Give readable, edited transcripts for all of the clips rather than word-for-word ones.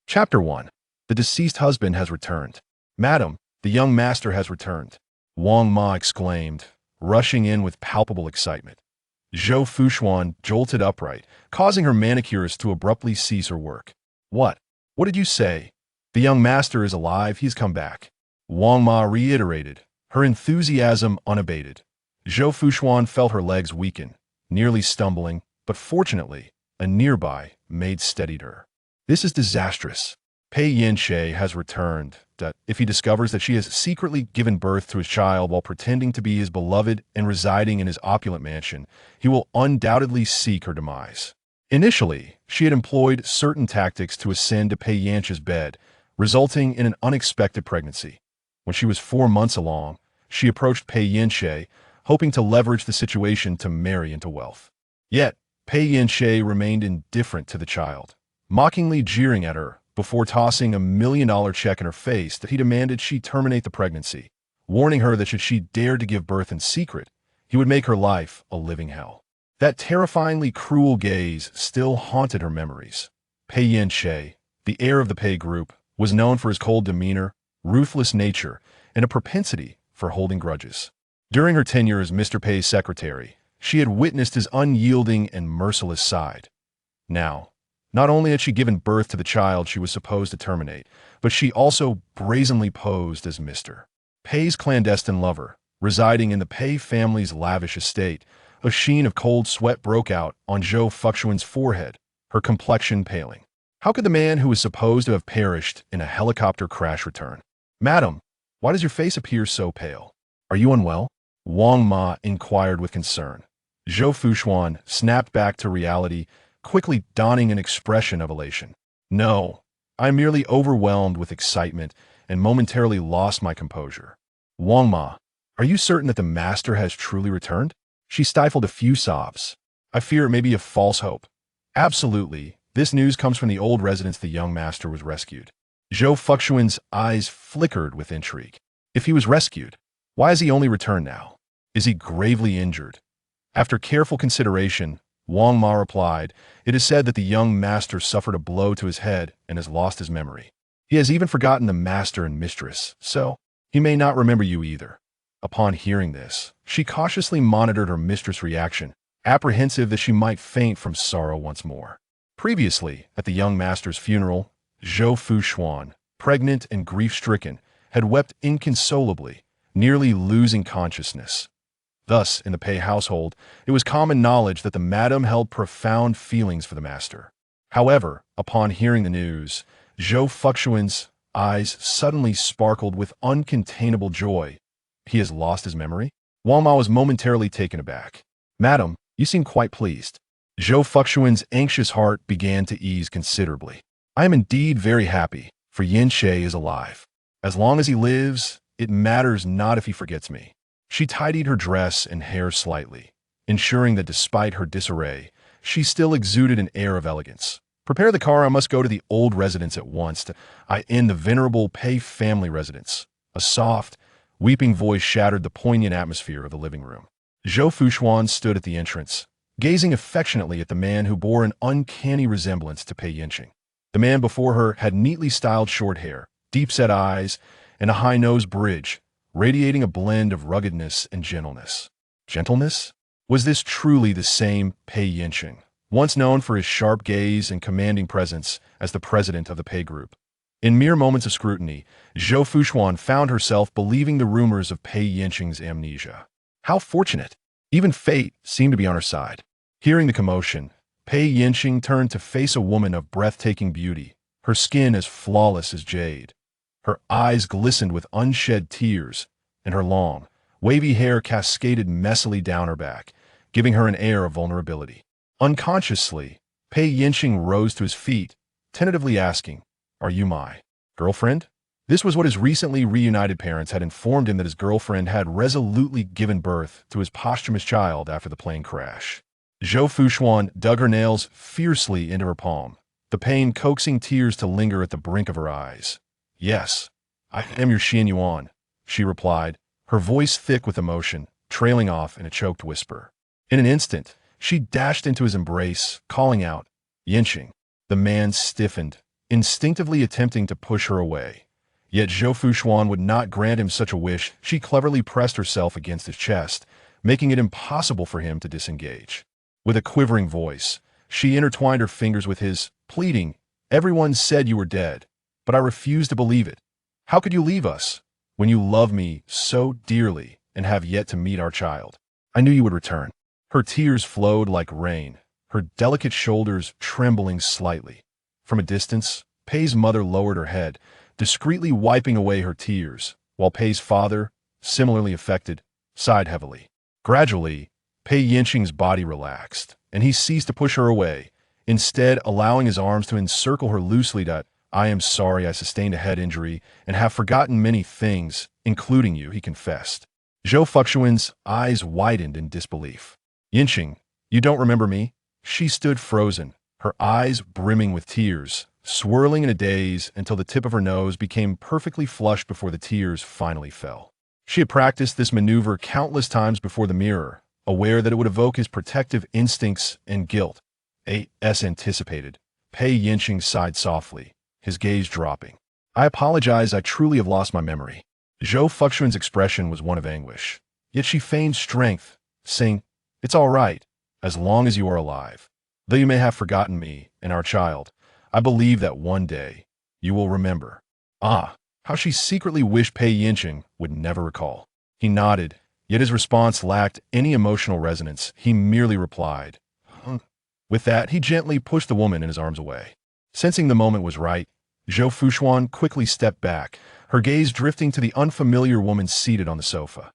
Chapter 1. The deceased husband has returned. Madam, the young master has returned, Wang Ma exclaimed, rushing in with palpable excitement. Zhou Fuxuan jolted upright, causing her manicurist to abruptly cease her work. What? What did you say? The young master is alive, he's come back. Wang Ma reiterated, her enthusiasm unabated. Zhou Fuxuan felt her legs weaken, nearly stumbling, but fortunately, a nearby maid steadied her. This is disastrous. Pei Yance has returned. If he discovers that she has secretly given birth to his child while pretending to be his beloved and residing in his opulent mansion, he will undoubtedly seek her demise. Initially, she had employed certain tactics to ascend to Pei Yance's bed, resulting in an unexpected pregnancy. When she was 4 months along, she approached Pei Yance, hoping to leverage the situation to marry into wealth. Yet, Pei Yance remained indifferent to the child, mockingly jeering at her before tossing a $1 million check in her face that he demanded she terminate the pregnancy, warning her that should she dare to give birth in secret, he would make her life a living hell. That terrifyingly cruel gaze still haunted her memories. Pei Yance, the heir of the Pei Group, was known for his cold demeanor, ruthless nature, and a propensity for holding grudges. During her tenure as Mr. Pei's secretary, she had witnessed his unyielding and merciless side. Now, not only had she given birth to the child she was supposed to terminate, but she also brazenly posed as Mr. Pei's clandestine lover, residing in the Pei family's lavish estate. A sheen of cold sweat broke out on Zhou Fuxuan's forehead, her complexion paling. How could the man who was supposed to have perished in a helicopter crash return? Madam, why does your face appear so pale? Are you unwell? Wang Ma inquired with concern. Zhou Fuxuan snapped back to reality, quickly donning an expression of elation. No, I am merely overwhelmed with excitement and momentarily lost my composure. Wang Ma, are you certain that the master has truly returned? She stifled a few sobs. I fear it may be a false hope. Absolutely, this news comes from the old residence the young master was rescued. Zhou Fuxuan's eyes flickered with intrigue. If he was rescued, why has he only returned now? Is he gravely injured? After careful consideration, Wang Ma replied, it is said that the young master suffered a blow to his head and has lost his memory. He has even forgotten the master and mistress, so he may not remember you either. Upon hearing this, she cautiously monitored her mistress' reaction, apprehensive that she might faint from sorrow once more. Previously, at the young master's funeral, Zhou Fuxuan, pregnant and grief-stricken, had wept inconsolably, nearly losing consciousness. Thus, in the Pei household, it was common knowledge that the madam held profound feelings for the master. However, upon hearing the news, Zhou Fuxuan's eyes suddenly sparkled with uncontainable joy. He has lost his memory? Wang Ma was momentarily taken aback. Madam, you seem quite pleased. Zhou Fuxuan's anxious heart began to ease considerably. I am indeed very happy, for Yance is alive. As long as he lives, it matters not if he forgets me. She tidied her dress and hair slightly, ensuring that despite her disarray, she still exuded an air of elegance. Prepare the car, I must go to the old residence at once. I in the venerable Pei family residence. A soft, weeping voice shattered the poignant atmosphere of the living room. Zhou Fuxuan stood at the entrance, gazing affectionately at the man who bore an uncanny resemblance to Pei Yance. The man before her had neatly styled short hair, deep-set eyes, and a high-nosed bridge, radiating a blend of ruggedness and gentleness. Gentleness? Was this truly the same Pei Yance, once known for his sharp gaze and commanding presence as the president of the Pei Group? In mere moments of scrutiny, Zhou Fuxuan found herself believing the rumors of Pei Yance's amnesia. How fortunate! Even fate seemed to be on her side. Hearing the commotion, Pei Yance turned to face a woman of breathtaking beauty, her skin as flawless as jade. Her eyes glistened with unshed tears, and her long, wavy hair cascaded messily down her back, giving her an air of vulnerability. Unconsciously, Pei Yance rose to his feet, tentatively asking, "Are you my girlfriend?" This was what his recently reunited parents had informed him, that his girlfriend had resolutely given birth to his posthumous child after the plane crash. Zhou Fuxuan dug her nails fiercely into her palm, the pain coaxing tears to linger at the brink of her eyes. Yes, I am your Xian Yuan, she replied, her voice thick with emotion, trailing off in a choked whisper. In an instant, she dashed into his embrace, calling out, "Yinxing." The man stiffened, instinctively attempting to push her away. Yet Zhou Fuxuan would not grant him such a wish. She cleverly pressed herself against his chest, making it impossible for him to disengage. With a quivering voice, she intertwined her fingers with his, pleading, "Everyone said you were dead, but I refuse to believe it. How could you leave us, when you love me so dearly and have yet to meet our child? I knew you would return." Her tears flowed like rain, her delicate shoulders trembling slightly. From a distance, Pei's mother lowered her head, discreetly wiping away her tears, while Pei's father, similarly affected, sighed heavily. Gradually, Pei Yanqing's body relaxed, and he ceased to push her away, instead allowing his arms to encircle her loosely. "I am sorry I sustained a head injury and have forgotten many things, including you," he confessed. Zhou Fuxuan's eyes widened in disbelief. "Yanqing, you don't remember me?" She stood frozen, her eyes brimming with tears, swirling in a daze until the tip of her nose became perfectly flushed before the tears finally fell. She had practiced this maneuver countless times before the mirror, aware that it would evoke his protective instincts and guilt. As anticipated, Pei Yanqing sighed softly, his gaze dropping. "I apologize, I truly have lost my memory." Zhou Fuxuan's expression was one of anguish, yet she feigned strength, saying, "It's all right, as long as you are alive. Though you may have forgotten me and our child, I believe that one day you will remember." Ah, how she secretly wished Pei Yanqing would never recall. He nodded, yet his response lacked any emotional resonance. He merely replied, "Huh." With that, he gently pushed the woman in his arms away. Sensing the moment was right, Zhou Fuxuan quickly stepped back, her gaze drifting to the unfamiliar woman seated on the sofa.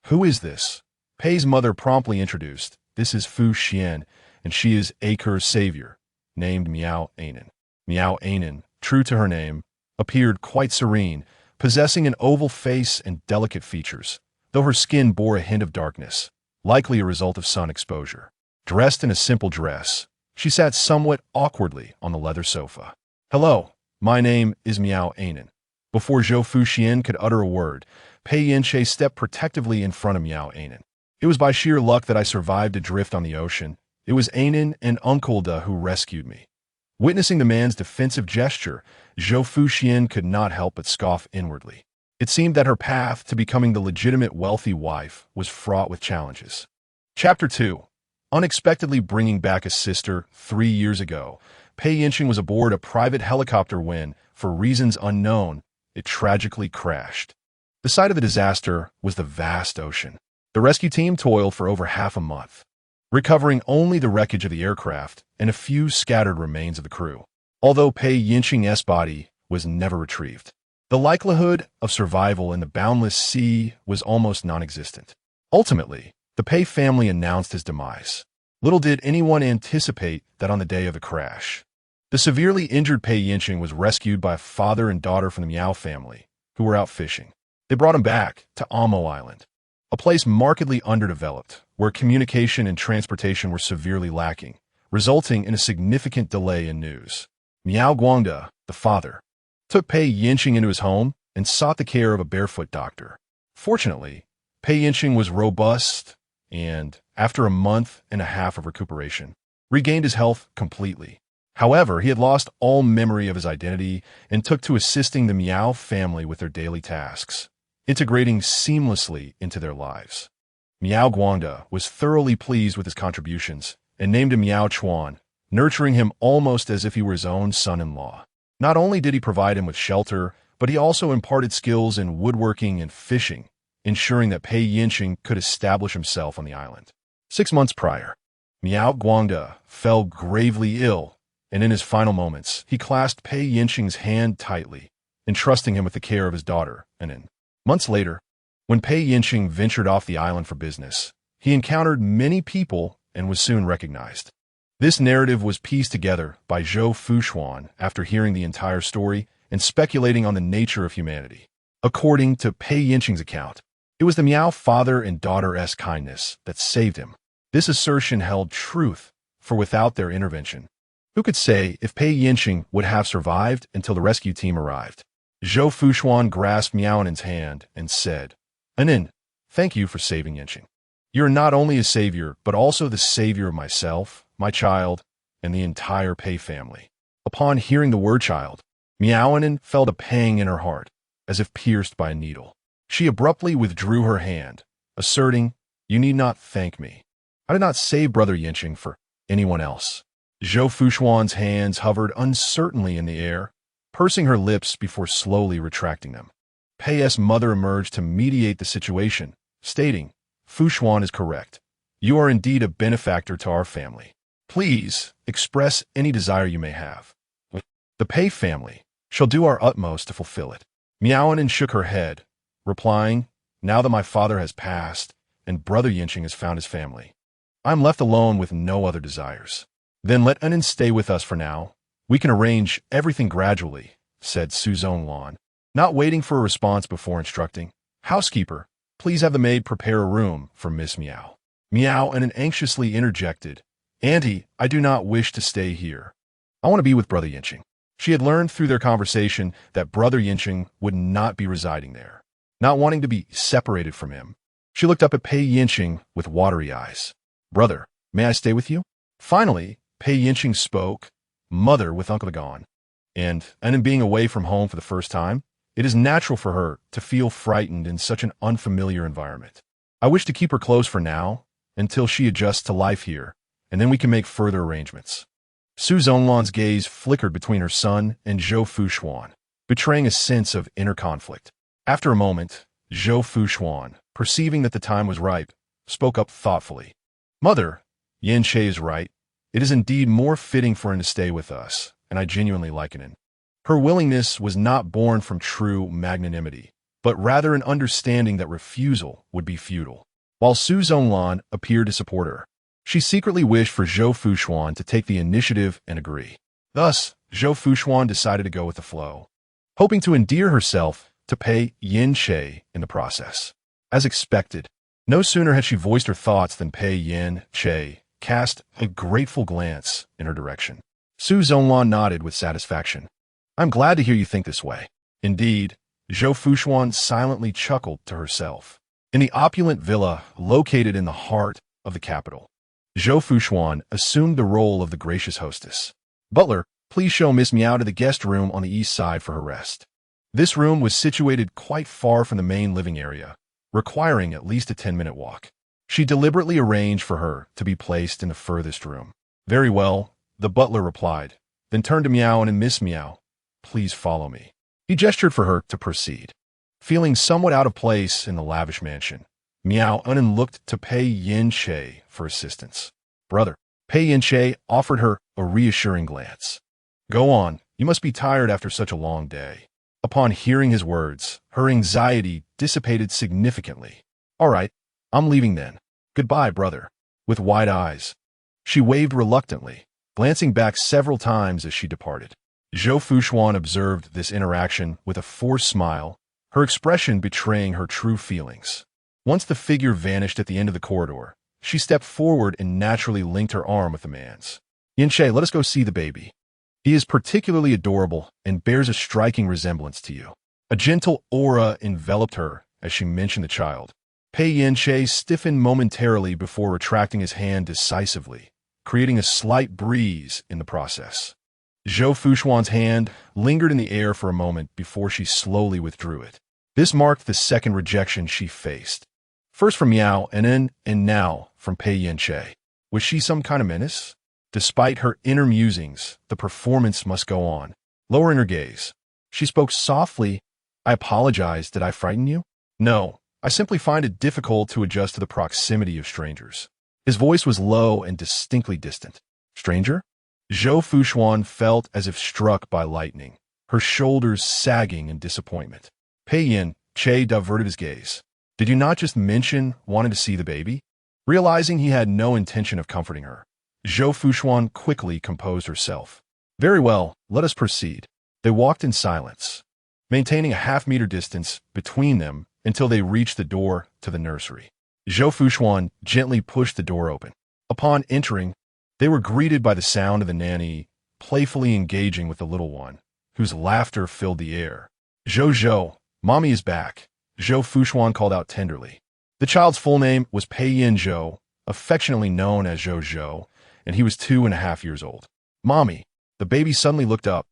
"Who is this?" Pei's mother promptly introduced. "This is Fu Xian, and she is Aker's savior, named Miao Anan." Miao Anan, true to her name, appeared quite serene, possessing an oval face and delicate features, though her skin bore a hint of darkness, likely a result of sun exposure. Dressed in a simple dress, she sat somewhat awkwardly on the leather sofa. "Hello, my name is Miao Anan." Before Zhou Fuxian could utter a word, Pei Yance stepped protectively in front of Miao Anan. "It was by sheer luck that I survived adrift on the ocean. It was Anan and Uncle Da who rescued me." Witnessing the man's defensive gesture, Zhou Fuxian could not help but scoff inwardly. It seemed that her path to becoming the legitimate wealthy wife was fraught with challenges. Chapter 2. Unexpectedly bringing back a sister 3 years ago, Pei Yanqing was aboard a private helicopter when, for reasons unknown, it tragically crashed. The site of the disaster was the vast ocean. The rescue team toiled for over half a month, recovering only the wreckage of the aircraft and a few scattered remains of the crew. Although Pei Yanqing's body was never retrieved, the likelihood of survival in the boundless sea was almost non-existent. Ultimately, the Pei family announced his demise. Little did anyone anticipate that on the day of the crash, the severely injured Pei Yanqing was rescued by a father and daughter from the Miao family, who were out fishing. They brought him back to Amo Island, a place markedly underdeveloped, where communication and transportation were severely lacking, resulting in a significant delay in news. Miao Guangda, the father, took Pei Yanqing into his home and sought the care of a barefoot doctor. Fortunately, Pei Yanqing was robust and, after a month and a half of recuperation, regained his health completely. However, he had lost all memory of his identity and took to assisting the Miao family with their daily tasks, integrating seamlessly into their lives. Miao Guangda was thoroughly pleased with his contributions and named him Miao Chuan, nurturing him almost as if he were his own son-in-law. Not only did he provide him with shelter, but he also imparted skills in woodworking and fishing, ensuring that Pei Yanqing could establish himself on the island. 6 months prior, Miao Guangda fell gravely ill, and in his final moments, he clasped Pei Yanqing's hand tightly, entrusting him with the care of his daughter, Anan. Months later, when Pei Yanqing ventured off the island for business, he encountered many people and was soon recognized. This narrative was pieced together by Zhou Fuxuan after hearing the entire story and speculating on the nature of humanity. According to Pei Yanqing's account, it was the Miao father and daughter's kindness that saved him. This assertion held truth, for without their intervention, who could say if Pei Yanqing would have survived until the rescue team arrived? Zhou Fuxuan grasped Miao Anan's hand and said, "Anan, thank you for saving Yanqing. You're not only a savior, but also the savior of myself, my child, and the entire Pei family." Upon hearing the word child, Miaonan felt a pang in her heart, as if pierced by a needle. She abruptly withdrew her hand, asserting, "You need not thank me. I did not save Brother Yinqing for anyone else." Zhou Fuxuan's hands hovered uncertainly in the air, pursing her lips before slowly retracting them. Pei's mother emerged to mediate the situation, stating, "Fuxuan is correct. You are indeed a benefactor to our family. Please express any desire you may have. The Pei family shall do our utmost to fulfill it." Miaonan shook her head, replying, "Now that my father has passed and Brother Yinqing has found his family, I am left alone with no other desires." "Then let Anan stay with us for now. We can arrange everything gradually," said Su Zhonglan, not waiting for a response before instructing, "Housekeeper, please have the maid prepare a room for Miss Miao." Miaonan anxiously interjected, "Auntie, I do not wish to stay here. I want to be with Brother Yinqing." She had learned through their conversation that Brother Yinqing would not be residing there. Not wanting to be separated from him, she looked up at Pei Yinqing with watery eyes. "Brother, may I stay with you?" Finally, Pei Yinqing spoke, "Mother, with Uncle gone, and in being away from home for the first time, it is natural for her to feel frightened in such an unfamiliar environment. I wish to keep her close for now, until she adjusts to life here, and then we can make further arrangements." Su Zhonglan's gaze flickered between her son and Zhou Fuxuan, betraying a sense of inner conflict. After a moment, Zhou Fuxuan, perceiving that the time was ripe, spoke up thoughtfully. "Mother, Yin Che is right. It is indeed more fitting for him to stay with us, and I genuinely like it." Her willingness was not born from true magnanimity, but rather an understanding that refusal would be futile. While Su Zhonglan appeared to support her, she secretly wished for Zhou Fuxuan to take the initiative and agree. Thus, Zhou Fuxuan decided to go with the flow, hoping to endear herself to Pei Yin Che in the process. As expected, no sooner had she voiced her thoughts than Pei Yin Che cast a grateful glance in her direction. Su Zhonglan nodded with satisfaction. "I'm glad to hear you think this way." Indeed, Zhou Fuxuan silently chuckled to herself. In the opulent villa located in the heart of the capital, Zhou Fuxuan assumed the role of the gracious hostess. "Butler, please show Miss Miao to the guest room on the east side for her rest." This room was situated quite far from the main living area, requiring at least a 10-minute walk. She deliberately arranged for her to be placed in the furthest room. "Very well," the butler replied, then turned to Miao and Miss Miao. "Please follow me." He gestured for her to proceed. Feeling somewhat out of place in the lavish mansion, Miao Unan looked to Pei Yin Che for assistance. "Brother." Pei Yin Che offered her a reassuring glance. "Go on, you must be tired after such a long day." Upon hearing his words, her anxiety dissipated significantly. "All right, I'm leaving then. Goodbye, brother." With wide eyes, she waved reluctantly, glancing back several times as she departed. Zhou Fuxuan observed this interaction with a forced smile, her expression betraying her true feelings. Once the figure vanished at the end of the corridor, she stepped forward and naturally linked her arm with the man's. "Yin Che, let us go see the baby. He is particularly adorable and bears a striking resemblance to you." A gentle aura enveloped her as she mentioned the child. Pei Yin Che stiffened momentarily before retracting his hand decisively, creating a slight breeze in the process. Zhou Fuxuan's hand lingered in the air for a moment before she slowly withdrew it. This marked the second rejection she faced. First from Miao and now from Pei Yin Che. Was she some kind of menace? Despite her inner musings, the performance must go on. Lowering her gaze, she spoke softly. "I apologize, did I frighten you?" "No, I simply find it difficult to adjust to the proximity of strangers." His voice was low and distinctly distant. "Stranger?" Zhou Fuxuan felt as if struck by lightning, her shoulders sagging in disappointment. Pei Yin Che diverted his gaze. "Did you not just mention wanting to see the baby?" Realizing he had no intention of comforting her, Zhou Fuxuan quickly composed herself. "Very well, let us proceed." They walked in silence, maintaining a half-meter distance between them until they reached the door to the nursery. Zhou Fuxuan gently pushed the door open. Upon entering, they were greeted by the sound of the nanny playfully engaging with the little one, whose laughter filled the air. Zhou, mommy is back," Zhou Fuxuan called out tenderly. The child's full name was Pei Yin Zhou, affectionately known as Zhou, and he was 2.5 years old. "Mommy." The baby suddenly looked up,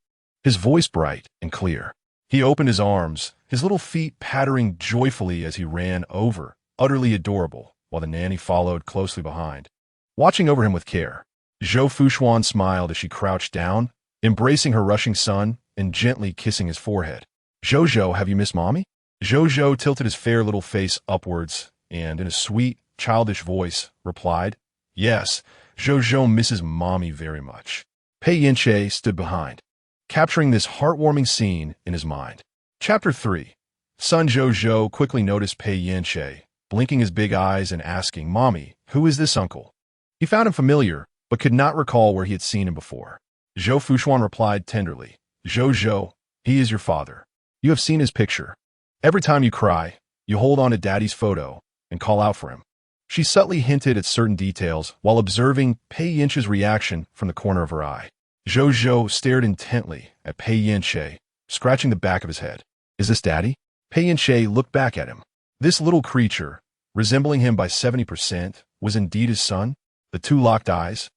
his voice bright and clear. He opened his arms, his little feet pattering joyfully as he ran over, utterly adorable, while the nanny followed closely behind, watching over him with care. Zhou Fuxuan smiled as she crouched down, embracing her rushing son and gently kissing his forehead. "Zhou, have you missed Mommy?" Zhou tilted his fair little face upwards and, in a sweet, childish voice, replied, "Yes, Zhou misses Mommy very much." Pei Yance stood behind, capturing this heartwarming scene in his mind. Chapter 3. Son Zhou quickly noticed Pei Yance, blinking his big eyes and asking, "Mommy, who is this uncle?" He found him familiar, but could not recall where he had seen him before. Zhou Fuxuan replied tenderly, "Zhou, he is your father. You have seen his picture. Every time you cry, you hold on to Daddy's photo and call out for him." She subtly hinted at certain details while observing Pei Yance's reaction from the corner of her eye. Zhou stared intently at Pei Yance, scratching the back of his head. "Is this Daddy?" Pei Yance looked back at him. This little creature, resembling him by 70%, was indeed his son. The two locked eyes,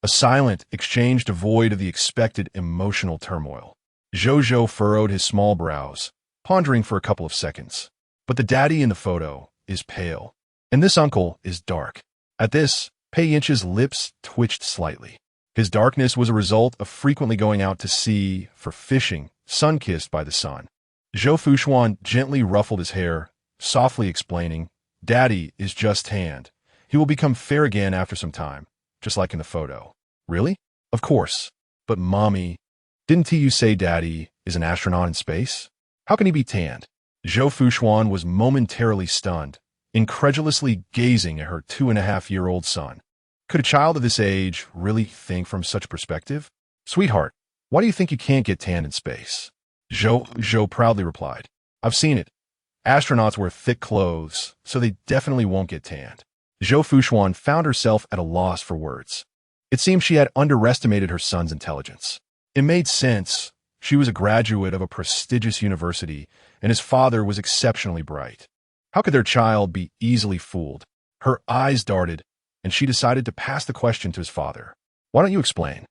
a silent exchange devoid of the expected emotional turmoil. Zhou furrowed his small brows, pondering for a couple of seconds. But the daddy in the photo is pale, and this uncle is dark. At this, Pei Yance's lips twitched slightly. His darkness was a result of frequently going out to sea for fishing, sun-kissed by the sun. Zhou Fuxuan gently ruffled his hair, softly explaining, "Daddy is just tanned. He will become fair again after some time, just like in the photo." "Really?" "Of course. But Mommy, didn't you say Daddy is an astronaut in space? How can he be tanned?" Zhou Fuxuan was momentarily stunned, incredulously gazing at her 2.5-year-old son. Could a child of this age really think from such a perspective? "Sweetheart, why do you think you can't get tanned in space?" Zhou proudly replied, "I've seen it. Astronauts wear thick clothes, so they definitely won't get tanned." Zhou Fuxuan found herself at a loss for words. It seemed she had underestimated her son's intelligence. It made sense. She was a graduate of a prestigious university, and his father was exceptionally bright. How could their child be easily fooled? Her eyes darted, and she decided to pass the question to his father. "Why don't you explain?"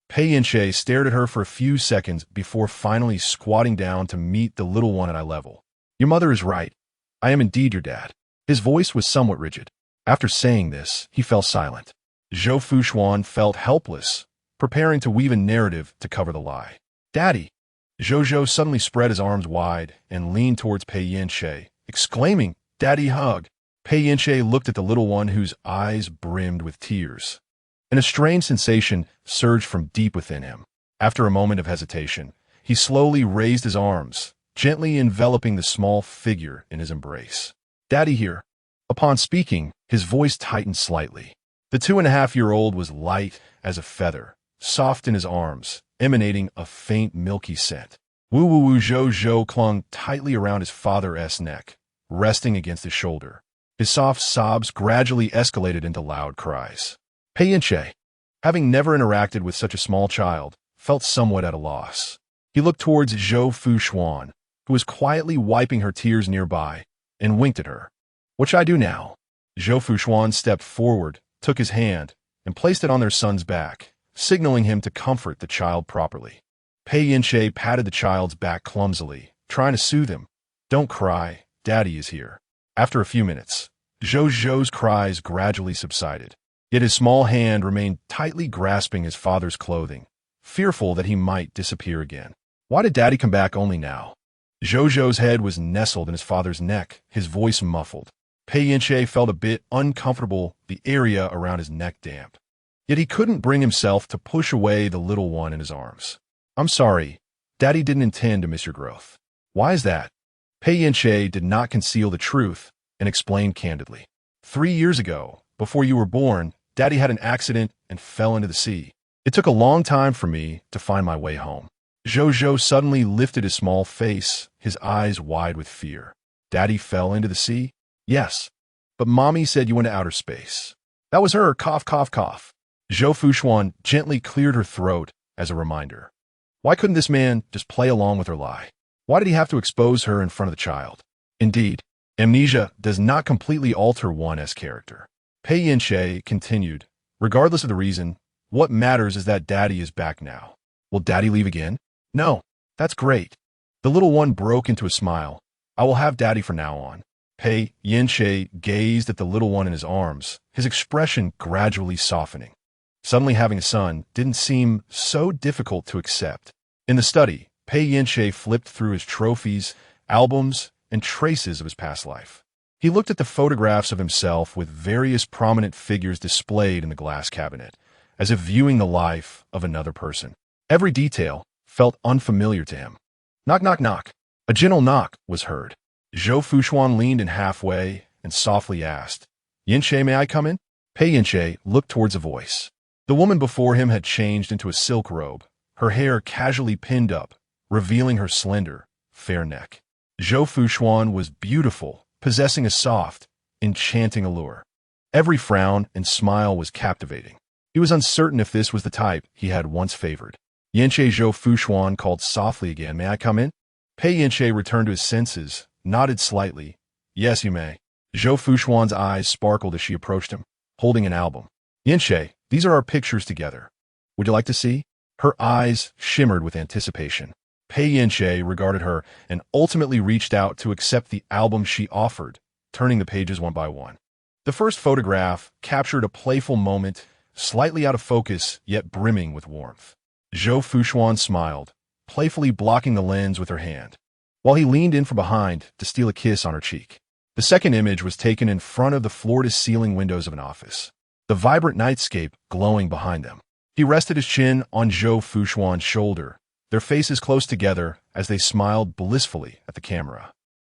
Pei Yance stared at her for a few seconds before finally squatting down to meet the little one at eye level. "Your mother is right. I am indeed your dad." His voice was somewhat rigid. After saying this, he fell silent. Zhou Fuxuan felt helpless, preparing to weave a narrative to cover the lie. "Daddy!" Zhou suddenly spread his arms wide and leaned towards Pei Yance, exclaiming, "Daddy, hug!" Pei Yance looked at the little one whose eyes brimmed with tears, and a strange sensation surged from deep within him. After a moment of hesitation, he slowly raised his arms, gently enveloping the small figure in his embrace. "Daddy here." Upon speaking, his voice tightened slightly. The 2.5-year-old was light as a feather, soft in his arms, emanating a faint milky scent. Woo Zhou clung tightly around his father's neck, resting against his shoulder. His soft sobs gradually escalated into loud cries. Pei Yance, having never interacted with such a small child, felt somewhat at a loss. He looked towards Zhou Fuxuan, who was quietly wiping her tears nearby, and winked at her. "What should I do now?" Zhou Fuxuan stepped forward, took his hand, and placed it on their son's back, signaling him to comfort the child properly. Pei Yance patted the child's back clumsily, trying to soothe him. "Don't cry, Daddy is here." After a few minutes, Zhou's cries gradually subsided, yet his small hand remained tightly grasping his father's clothing, fearful that he might disappear again. Why did Daddy come back only now? Zhou's head was nestled in his father's neck, his voice muffled. Pei Yance felt a bit uncomfortable, the area around his neck damp. Yet he couldn't bring himself to push away the little one in his arms. "I'm sorry. Daddy didn't intend to miss your growth." "Why is that?" Pei Yance did not conceal the truth and explained candidly. 3 years ago, before you were born, Daddy had an accident and fell into the sea. It took a long time for me to find my way home." Zhou suddenly lifted his small face, his eyes wide with fear. "Daddy fell into the sea?" "Yes. But Mommy said you went to outer space." "That was her, cough, cough, cough." Zhou Fuxuan gently cleared her throat as a reminder. Why couldn't this man just play along with her lie? Why did he have to expose her in front of the child? Indeed, amnesia does not completely alter one's character. Pei Yance continued, "Regardless of the reason, what matters is that Daddy is back now." "Will Daddy leave again?" No, that's great. The little one broke into a smile. I will have daddy from now on. Pei Yance gazed at the little one in his arms, his expression gradually softening. Suddenly having a son didn't seem so difficult to accept. In the study, Pei Yance flipped through his trophies, albums, and traces of his past life. He looked at the photographs of himself with various prominent figures displayed in the glass cabinet, as if viewing the life of another person. Every detail felt unfamiliar to him. Knock, knock, knock. A gentle knock was heard. Zhou Fuxuan leaned in halfway and softly asked, Yance, may I come in? Pei Yance looked towards a voice. The woman before him had changed into a silk robe, her hair casually pinned up, revealing her slender, fair neck. Zhou Fuxuan was beautiful, possessing a soft, enchanting allure. Every frown and smile was captivating. He was uncertain if this was the type he had once favored. Yance. Zhou Fuxuan called softly again, may I come in? Pei Yance returned to his senses, nodded slightly. Yes, you may. Zhou Fuxuan's eyes sparkled as she approached him, holding an album. Yance, these are our pictures together. Would you like to see? Her eyes shimmered with anticipation. Pei Yance regarded her and ultimately reached out to accept the album she offered, turning the pages one by one. The first photograph captured a playful moment, slightly out of focus, yet brimming with warmth. Zhou Fuxuan smiled, playfully blocking the lens with her hand, while he leaned in from behind to steal a kiss on her cheek. The second image was taken in front of the floor-to-ceiling windows of an office, the vibrant nightscape glowing behind them. He rested his chin on Zhou Fuxuan's shoulder, their faces close together as they smiled blissfully at the camera.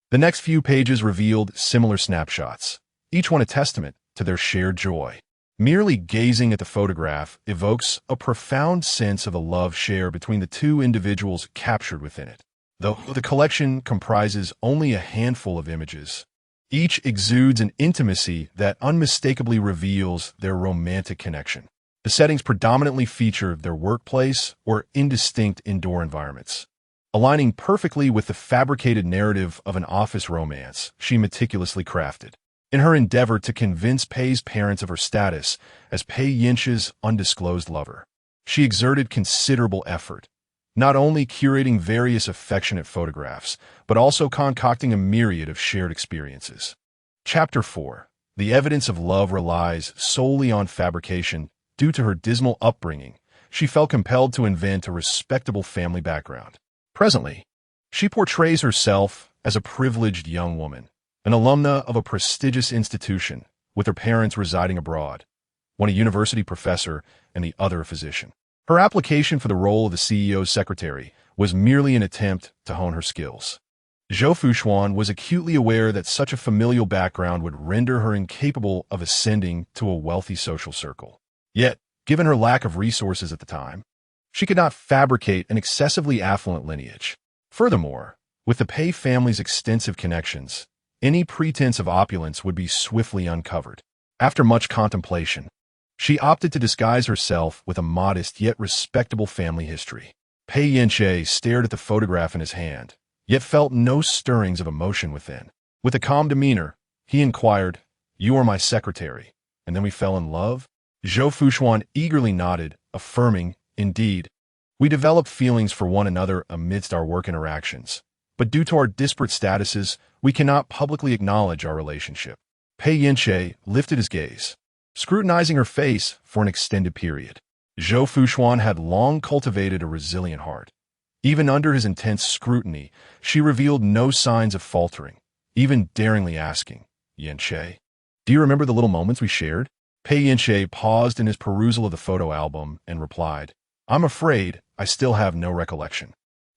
The next few pages revealed similar snapshots, each one a testament to their shared joy. Merely gazing at the photograph evokes a profound sense of the love shared between the two individuals captured within it. Though the collection comprises only a handful of images, each exudes an intimacy that unmistakably reveals their romantic connection. The settings predominantly feature their workplace or indistinct indoor environments, aligning perfectly with the fabricated narrative of an office romance she meticulously crafted. In her endeavor to convince Pei's parents of her status as Pei Yance's undisclosed lover, she exerted considerable effort, not only curating various affectionate photographs, but also concocting a myriad of shared experiences. Chapter 4. The evidence of love relies solely on fabrication. Due to her dismal upbringing, she felt compelled to invent a respectable family background. Presently, she portrays herself as a privileged young woman, an alumna of a prestigious institution, with her parents residing abroad, one a university professor and the other a physician. Her application for the role of the CEO's secretary was merely an attempt to hone her skills. Zhou Fuxuan was acutely aware that such a familial background would render her incapable of ascending to a wealthy social circle. Yet, given her lack of resources at the time, she could not fabricate an excessively affluent lineage. Furthermore, with the Pei family's extensive connections, any pretense of opulence would be swiftly uncovered. After much contemplation, she opted to disguise herself with a modest yet respectable family history. Pei Yance stared at the photograph in his hand, yet felt no stirrings of emotion within. With a calm demeanor, he inquired, "You are my secretary, and then we fell in love?" Zhou Fuxuan eagerly nodded, affirming, "Indeed, we developed feelings for one another amidst our work interactions, but due to our disparate statuses, we cannot publicly acknowledge our relationship." Pei Yance lifted his gaze, scrutinizing her face for an extended period. Zhou Fuxuan had long cultivated a resilient heart. Even under his intense scrutiny, she revealed no signs of faltering, even daringly asking, "Yance, do you remember the little moments we shared?" Pei Yance paused in his perusal of the photo album and replied, "I'm afraid I still have no recollection."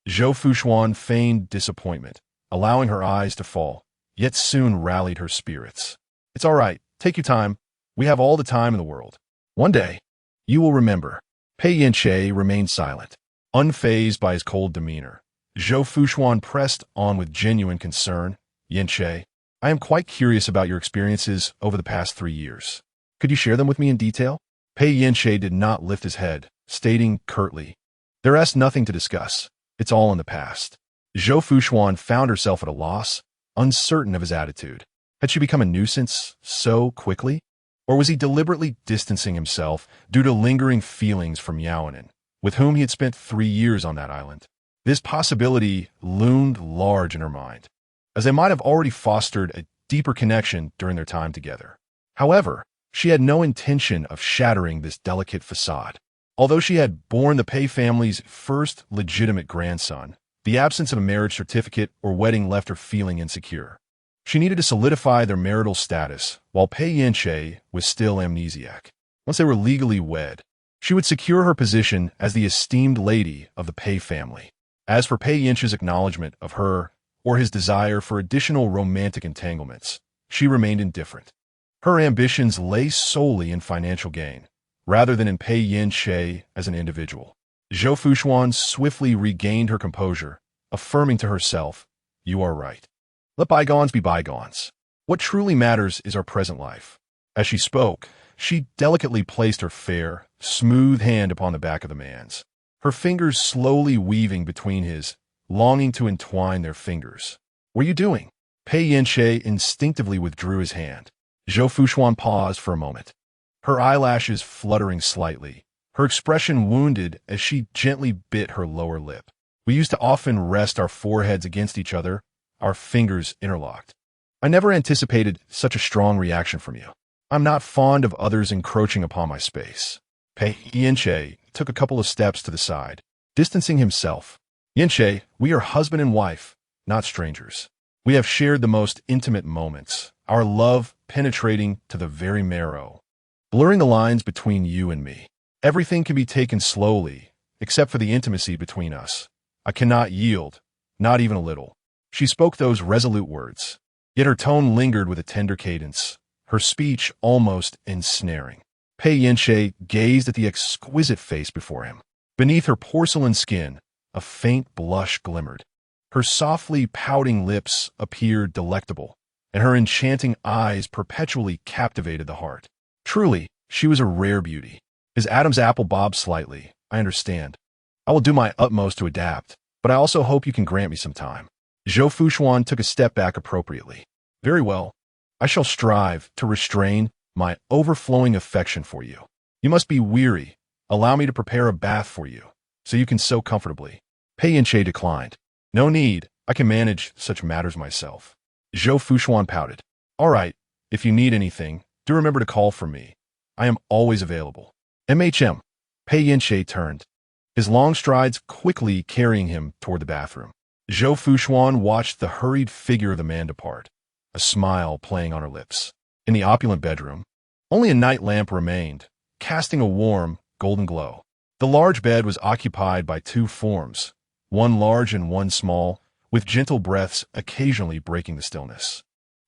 Zhou Fuxuan feigned disappointment, allowing her eyes to fall, yet soon rallied her spirits. "It's all right. Take your time. We have all the time in the world. One day, you will remember." Pei Yance remained silent, unfazed by his cold demeanor. Zhou Fuxuan pressed on with genuine concern. "Yance, I am quite curious about your experiences over the past 3 years. Could you share them with me in detail?" Pei Yance did not lift his head, stating curtly, "There is nothing to discuss. It's all in the past." Zhou Fuxuan found herself at a loss, uncertain of his attitude. Had she become a nuisance so quickly? Or was he deliberately distancing himself due to lingering feelings from Yaonan, with whom he had spent 3 years on that island? This possibility loomed large in her mind, as they might have already fostered a deeper connection during their time together. However, she had no intention of shattering this delicate facade. Although she had borne the Pei family's first legitimate grandson, the absence of a marriage certificate or wedding left her feeling insecure. She needed to solidify their marital status while Pei Yance was still amnesiac. Once they were legally wed, she would secure her position as the esteemed lady of the Pei family. As for Pei Yance's acknowledgement of her or his desire for additional romantic entanglements, she remained indifferent. Her ambitions lay solely in financial gain, rather than in Pei Yance as an individual. Zhou Fuxuan swiftly regained her composure, affirming to herself, "You are right. Let bygones be bygones. What truly matters is our present life." As she spoke, she delicately placed her fair, smooth hand upon the back of the man's, her fingers slowly weaving between his, longing to entwine their fingers. "What are you doing?" Pei Yance instinctively withdrew his hand. Zhou Fuxuan paused for a moment, her eyelashes fluttering slightly, her expression wounded as she gently bit her lower lip. "We used to often rest our foreheads against each other, our fingers interlocked. I never anticipated such a strong reaction from you. I'm not fond of others encroaching upon my space." Pei Yance took a couple of steps to the side, distancing himself. "Yance, we are husband and wife, not strangers. We have shared the most intimate moments, our love penetrating to the very marrow, blurring the lines between you and me. Everything can be taken slowly, except for the intimacy between us. I cannot yield, not even a little." She spoke those resolute words, yet her tone lingered with a tender cadence, her speech almost ensnaring. Pei Yance gazed at the exquisite face before him. Beneath her porcelain skin, a faint blush glimmered. Her softly pouting lips appeared delectable, and her enchanting eyes perpetually captivated the heart. Truly, she was a rare beauty. His Adam's apple bobbed slightly. "I understand. I will do my utmost to adapt, but I also hope you can grant me some time." Zhou Fuxuan took a step back appropriately. "Very well. I shall strive to restrain my overflowing affection for you. You must be weary. Allow me to prepare a bath for you, so you can soak comfortably." Pei Yance declined. "No need. I can manage such matters myself." Zhou Fuxuan pouted. "All right. If you need anything, do remember to call for me. I am always available." MHM. Pei Yance turned, his long strides quickly carrying him toward the bathroom. Zhou Fuxuan watched the hurried figure of the man depart, a smile playing on her lips. In the opulent bedroom, only a night lamp remained, casting a warm, golden glow. The large bed was occupied by two forms, one large and one small, with gentle breaths occasionally breaking the stillness.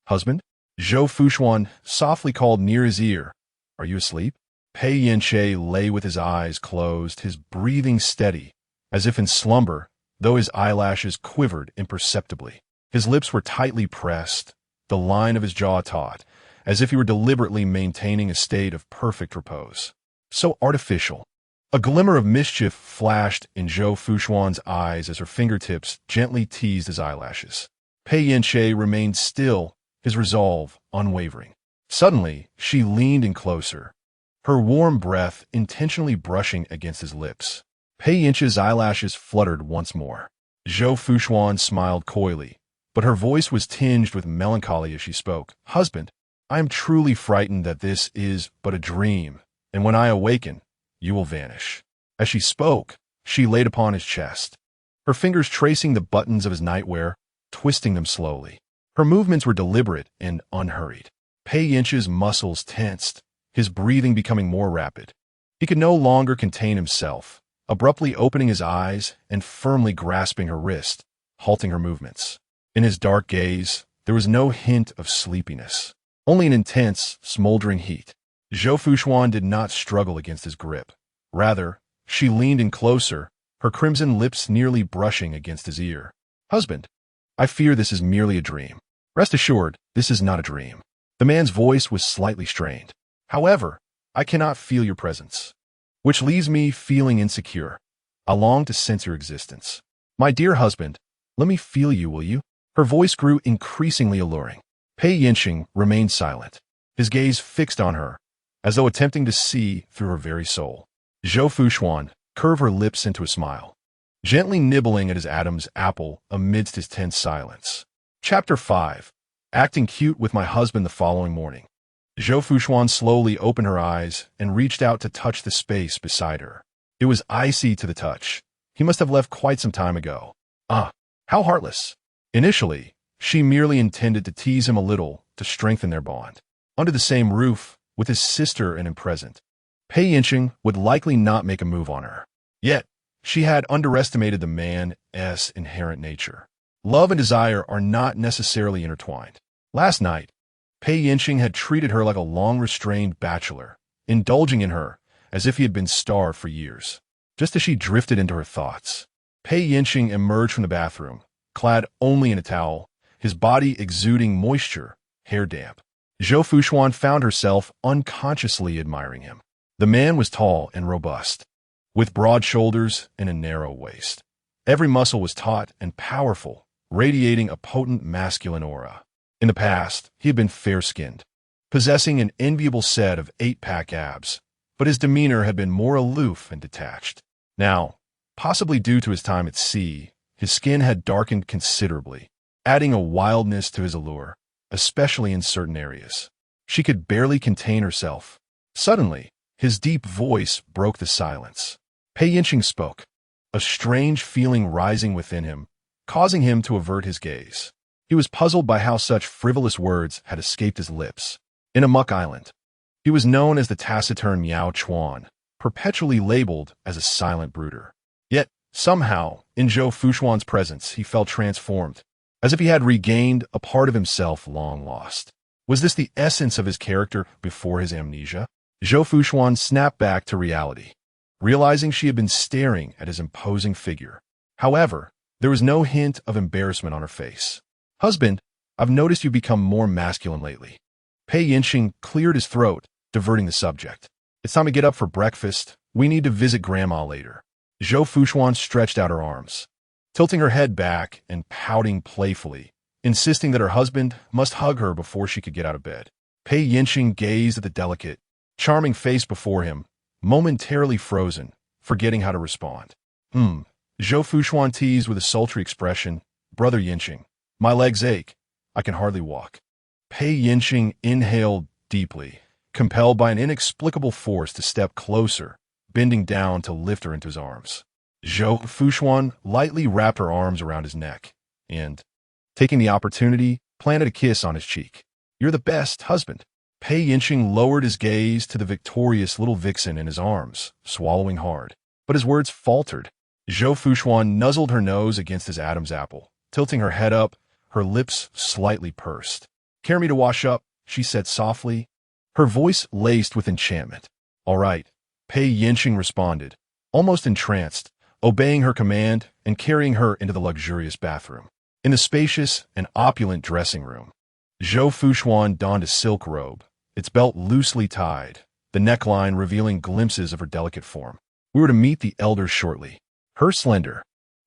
"Husband?" Zhou Fuxuan softly called near his ear. "Are you asleep?" Pei Yance lay with his eyes closed, his breathing steady, as if in slumber, though his eyelashes quivered imperceptibly. His lips were tightly pressed, the line of his jaw taut, as if he were deliberately maintaining a state of perfect repose. So artificial. A glimmer of mischief flashed in Zhou Fuxuan's eyes as her fingertips gently teased his eyelashes. Pei Yance remained still, his resolve unwavering. Suddenly, she leaned in closer, her warm breath intentionally brushing against his lips. Pei Yance's eyelashes fluttered once more. Zhou Fuxuan smiled coyly, but her voice was tinged with melancholy as she spoke. "Husband, I am truly frightened that this is but a dream, and when I awaken, you will vanish." As she spoke, she laid upon his chest, her fingers tracing the buttons of his nightwear, twisting them slowly. Her movements were deliberate and unhurried. Pei Yance's muscles tensed, his breathing becoming more rapid. He could no longer contain himself, abruptly opening his eyes and firmly grasping her wrist, halting her movements. In his dark gaze, there was no hint of sleepiness, only an intense, smoldering heat. Zhou Fuxuan did not struggle against his grip. Rather, she leaned in closer, her crimson lips nearly brushing against his ear. "Husband, I fear this is merely a dream. Rest assured, this is not a dream." The man's voice was slightly strained. "However, I cannot feel your presence, which leaves me feeling insecure. I long to sense your existence. My dear husband, let me feel you, will you?" Her voice grew increasingly alluring. Pei Yance remained silent, his gaze fixed on her, as though attempting to see through her very soul. Zhou Fuxuan curved her lips into a smile. gently nibbling at his Adam's apple amidst his tense silence. Chapter 5. Acting cute with my husband the following morning. Zhou Fuxuan slowly opened her eyes and reached out to touch the space beside her. It was icy to the touch. He must have left quite some time ago. Ah, how heartless. Initially, she merely intended to tease him a little to strengthen their bond. Under the same roof, with his sister and him present, Pei Yance would likely not make a move on her. Yet, she had underestimated the man's inherent nature. Love and desire are not necessarily intertwined. Last night, Pei Yance had treated her like a long-restrained bachelor, indulging in her as if he had been starved for years. Just as she drifted into her thoughts, Pei Yance emerged from the bathroom, clad only in a towel, his body exuding moisture, hair damp. Zhou Fuxuan found herself unconsciously admiring him. The man was tall and robust, with broad shoulders and a narrow waist. Every muscle was taut and powerful, radiating a potent masculine aura. In the past, he had been fair-skinned, possessing an enviable set of 8-pack abs, but his demeanor had been more aloof and detached. Now, possibly due to his time at sea, his skin had darkened considerably, adding a wildness to his allure, especially in certain areas. She could barely contain herself. Suddenly, his deep voice broke the silence. Pei Yance spoke, a strange feeling rising within him, causing him to avert his gaze. He was puzzled by how such frivolous words had escaped his lips. In a muck island, he was known as the taciturn Miao Chuan, perpetually labeled as a silent brooder. Yet, somehow, in Zhou Fuxuan's presence, he felt transformed, as if he had regained a part of himself long lost. Was this the essence of his character before his amnesia? Zhou Fuxuan snapped back to reality, realizing she had been staring at his imposing figure. However, there was no hint of embarrassment on her face. "Husband, I've noticed you've become more masculine lately." Pei Yance cleared his throat, diverting the subject. "It's time to get up for breakfast. We need to visit Grandma later." Zhou Fuxuan stretched out her arms, tilting her head back and pouting playfully, insisting that her husband must hug her before she could get out of bed. Pei Yance gazed at the delicate, charming face before him, momentarily frozen, forgetting how to respond. Zhou Fuxuan teased with a sultry expression, "Brother Yance, my legs ache. I can hardly walk." Pei Yance inhaled deeply, compelled by an inexplicable force to step closer, bending down to lift her into his arms. Zhou Fuxuan lightly wrapped her arms around his neck and, taking the opportunity, planted a kiss on his cheek. "You're the best, husband." Pei Yance lowered his gaze to the victorious little vixen in his arms, swallowing hard. But his words faltered. Zhou Fuxuan nuzzled her nose against his Adam's apple, tilting her head up, her lips slightly pursed. "Care me to wash up?" she said softly, her voice laced with enchantment. "All right," Pei Yance responded, almost entranced, obeying her command and carrying her into the luxurious bathroom. In the spacious and opulent dressing room, Zhou Fuxuan donned a silk robe, its belt loosely tied, the neckline revealing glimpses of her delicate form. We were to meet the elders shortly. Her slender,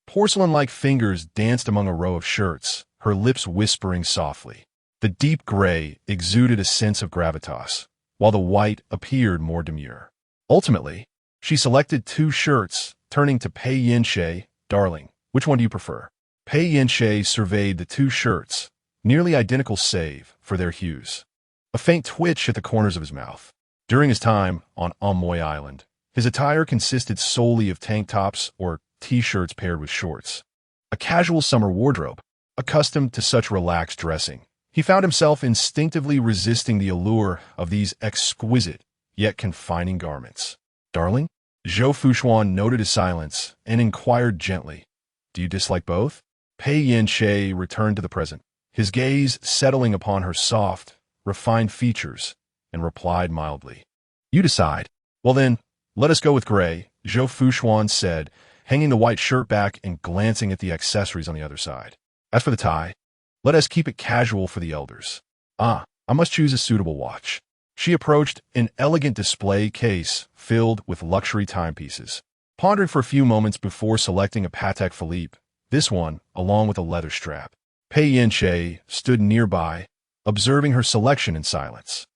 porcelain-like fingers danced among a row of shirts, her lips whispering softly. The deep gray exuded a sense of gravitas, while the white appeared more demure. Ultimately, she selected 2 shirts, turning to Pei Yance, "Darling, which one do you prefer?" Pei Yance surveyed the 2 shirts, nearly identical save for their hues. A faint twitch at the corners of his mouth. During his time on Amoy Island, his attire consisted solely of tank tops or t-shirts paired with shorts. A casual summer wardrobe, accustomed to such relaxed dressing, he found himself instinctively resisting the allure of these exquisite yet confining garments. "Darling?" Zhou Fuxuan noted his silence and inquired gently, "Do you dislike both?" Pei Yance returned to the present, his gaze settling upon her soft, refined features, and replied mildly, "You decide." "Well then, let us go with gray," Zhou Fuxuan said, hanging the white shirt back and glancing at the accessories on the other side. "As for the tie, let us keep it casual for the elders. I must choose a suitable watch." She approached an elegant display case filled with luxury timepieces, pondering for a few moments before selecting a Patek Philippe, this one along with a leather strap. Pei Yance stood nearby, observing her selection in silence.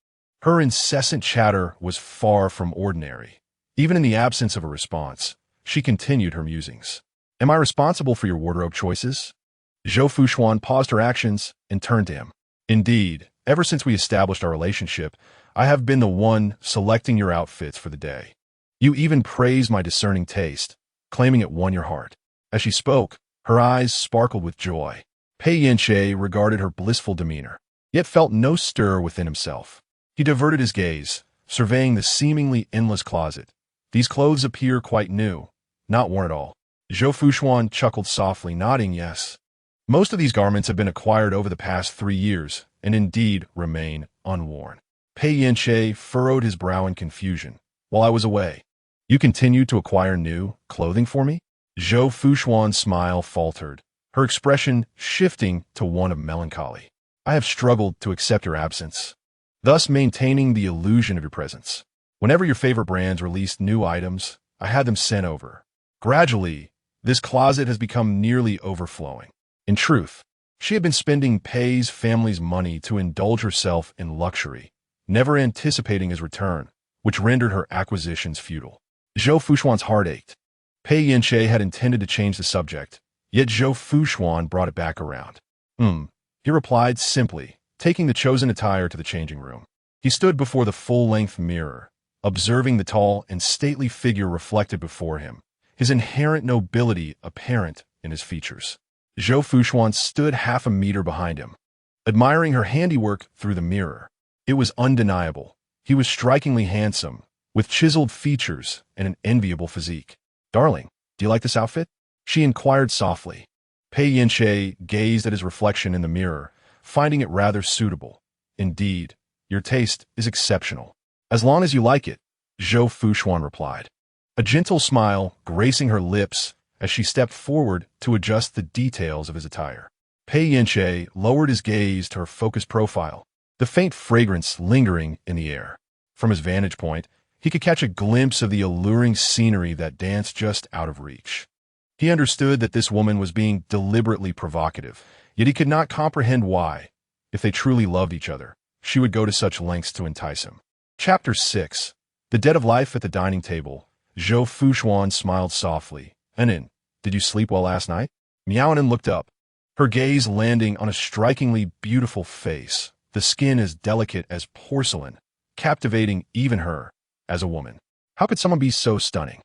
Her incessant chatter was far from ordinary. Even in the absence of a response, she continued her musings. Am I responsible for your wardrobe choices? Zhou Fuxuan paused her actions and turned to him. Indeed, ever since we established our relationship, I have been the one selecting your outfits for the day. You even praised my discerning taste, claiming it won your heart. As she spoke, her eyes sparkled with joy. Pei Yance regarded her blissful demeanor, yet felt no stir within himself. He diverted his gaze, surveying the seemingly endless closet. These clothes appear quite new, not worn at all. Zhou Fuxuan chuckled softly, nodding yes. Most of these garments have been acquired over the past 3 years, and indeed remain unworn. Pei Yance furrowed his brow in confusion. While I was away, you continued to acquire new clothing for me? Zhou Fuxuan's smile faltered, her expression shifting to one of melancholy. I have struggled to accept your absence, thus maintaining the illusion of your presence. Whenever your favorite brands released new items, I had them sent over. Gradually, this closet has become nearly overflowing. In truth, she had been spending Pei's family's money to indulge herself in luxury, never anticipating his return, which rendered her acquisitions futile. Zhou Fuxuan's heart ached. Pei Yance had intended to change the subject, yet Zhou Fuxuan brought it back around. He replied simply, taking the chosen attire to the changing room. He stood before the full-length mirror, observing the tall and stately figure reflected before him, his inherent nobility apparent in his features. Zhou Fuxuan stood half a meter behind him, admiring her handiwork through the mirror. It was undeniable. He was strikingly handsome, with chiseled features and an enviable physique. Darling, do you like this outfit? She inquired softly. Pei Yance gazed at his reflection in the mirror, finding it rather suitable. Indeed, your taste is exceptional. As long as you like it, Zhou Fuxuan replied, a gentle smile gracing her lips as she stepped forward to adjust the details of his attire. Pei Yance lowered his gaze to her focused profile, the faint fragrance lingering in the air. From his vantage point, he could catch a glimpse of the alluring scenery that danced just out of reach. He understood that this woman was being deliberately provocative, yet he could not comprehend why. If they truly loved each other, she would go to such lengths to entice him. Chapter 6. The Dead of Life at the Dining Table. Zhou Fuxuan smiled softly. Anin, did you sleep well last night? Miaonan looked up, her gaze landing on a strikingly beautiful face, the skin as delicate as porcelain, captivating even her, as a woman. How could someone be so stunning?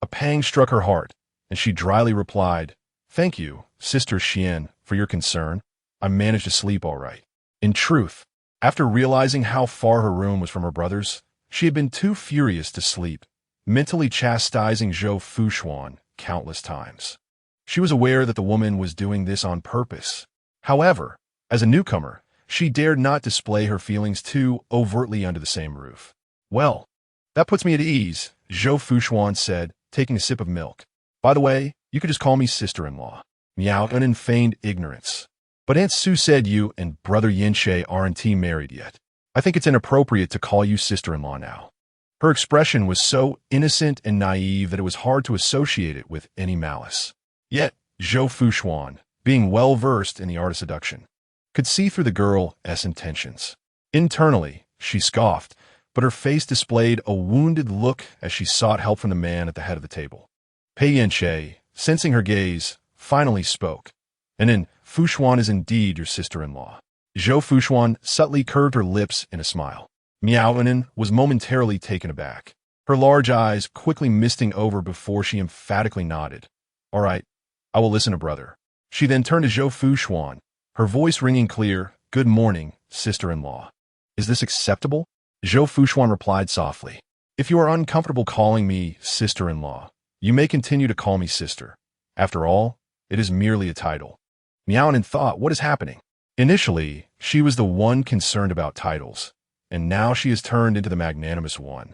A pang struck her heart, and she dryly replied, thank you, Sister Xian, for your concern. I managed to sleep all right. In truth, after realizing how far her room was from her brother's, she had been too furious to sleep, mentally chastising Zhou Fuxuan countless times. She was aware that the woman was doing this on purpose. However, as a newcomer, she dared not display her feelings too overtly under the same roof. Well, that puts me at ease, Zhou Fuxuan said, taking a sip of milk. By the way, you could just call me sister-in-law. Miaonan in feigned ignorance. But Aunt Sue said you and Brother Yinche aren't married yet. I think it's inappropriate to call you sister-in-law now. Her expression was so innocent and naive that it was hard to associate it with any malice. Yet, Zhou Fuxuan, being well-versed in the art of seduction, could see through the girl's intentions. Internally, she scoffed, but her face displayed a wounded look as she sought help from the man at the head of the table. Pei Yance, sensing her gaze, finally spoke. Anin, Fuxuan is indeed your sister-in-law. Zhou Fuxuan subtly curved her lips in a smile. Miaonan was momentarily taken aback, her large eyes quickly misting over before she emphatically nodded. All right, I will listen to brother. She then turned to Zhou Fuxuan, her voice ringing clear, good morning, sister-in-law. Is this acceptable? Zhou Fuxuan replied softly. If you are uncomfortable calling me sister-in-law, you may continue to call me sister. After all, it is merely a title. Miaonan thought, what is happening? Initially, she was the one concerned about titles, and now she has turned into the magnanimous one.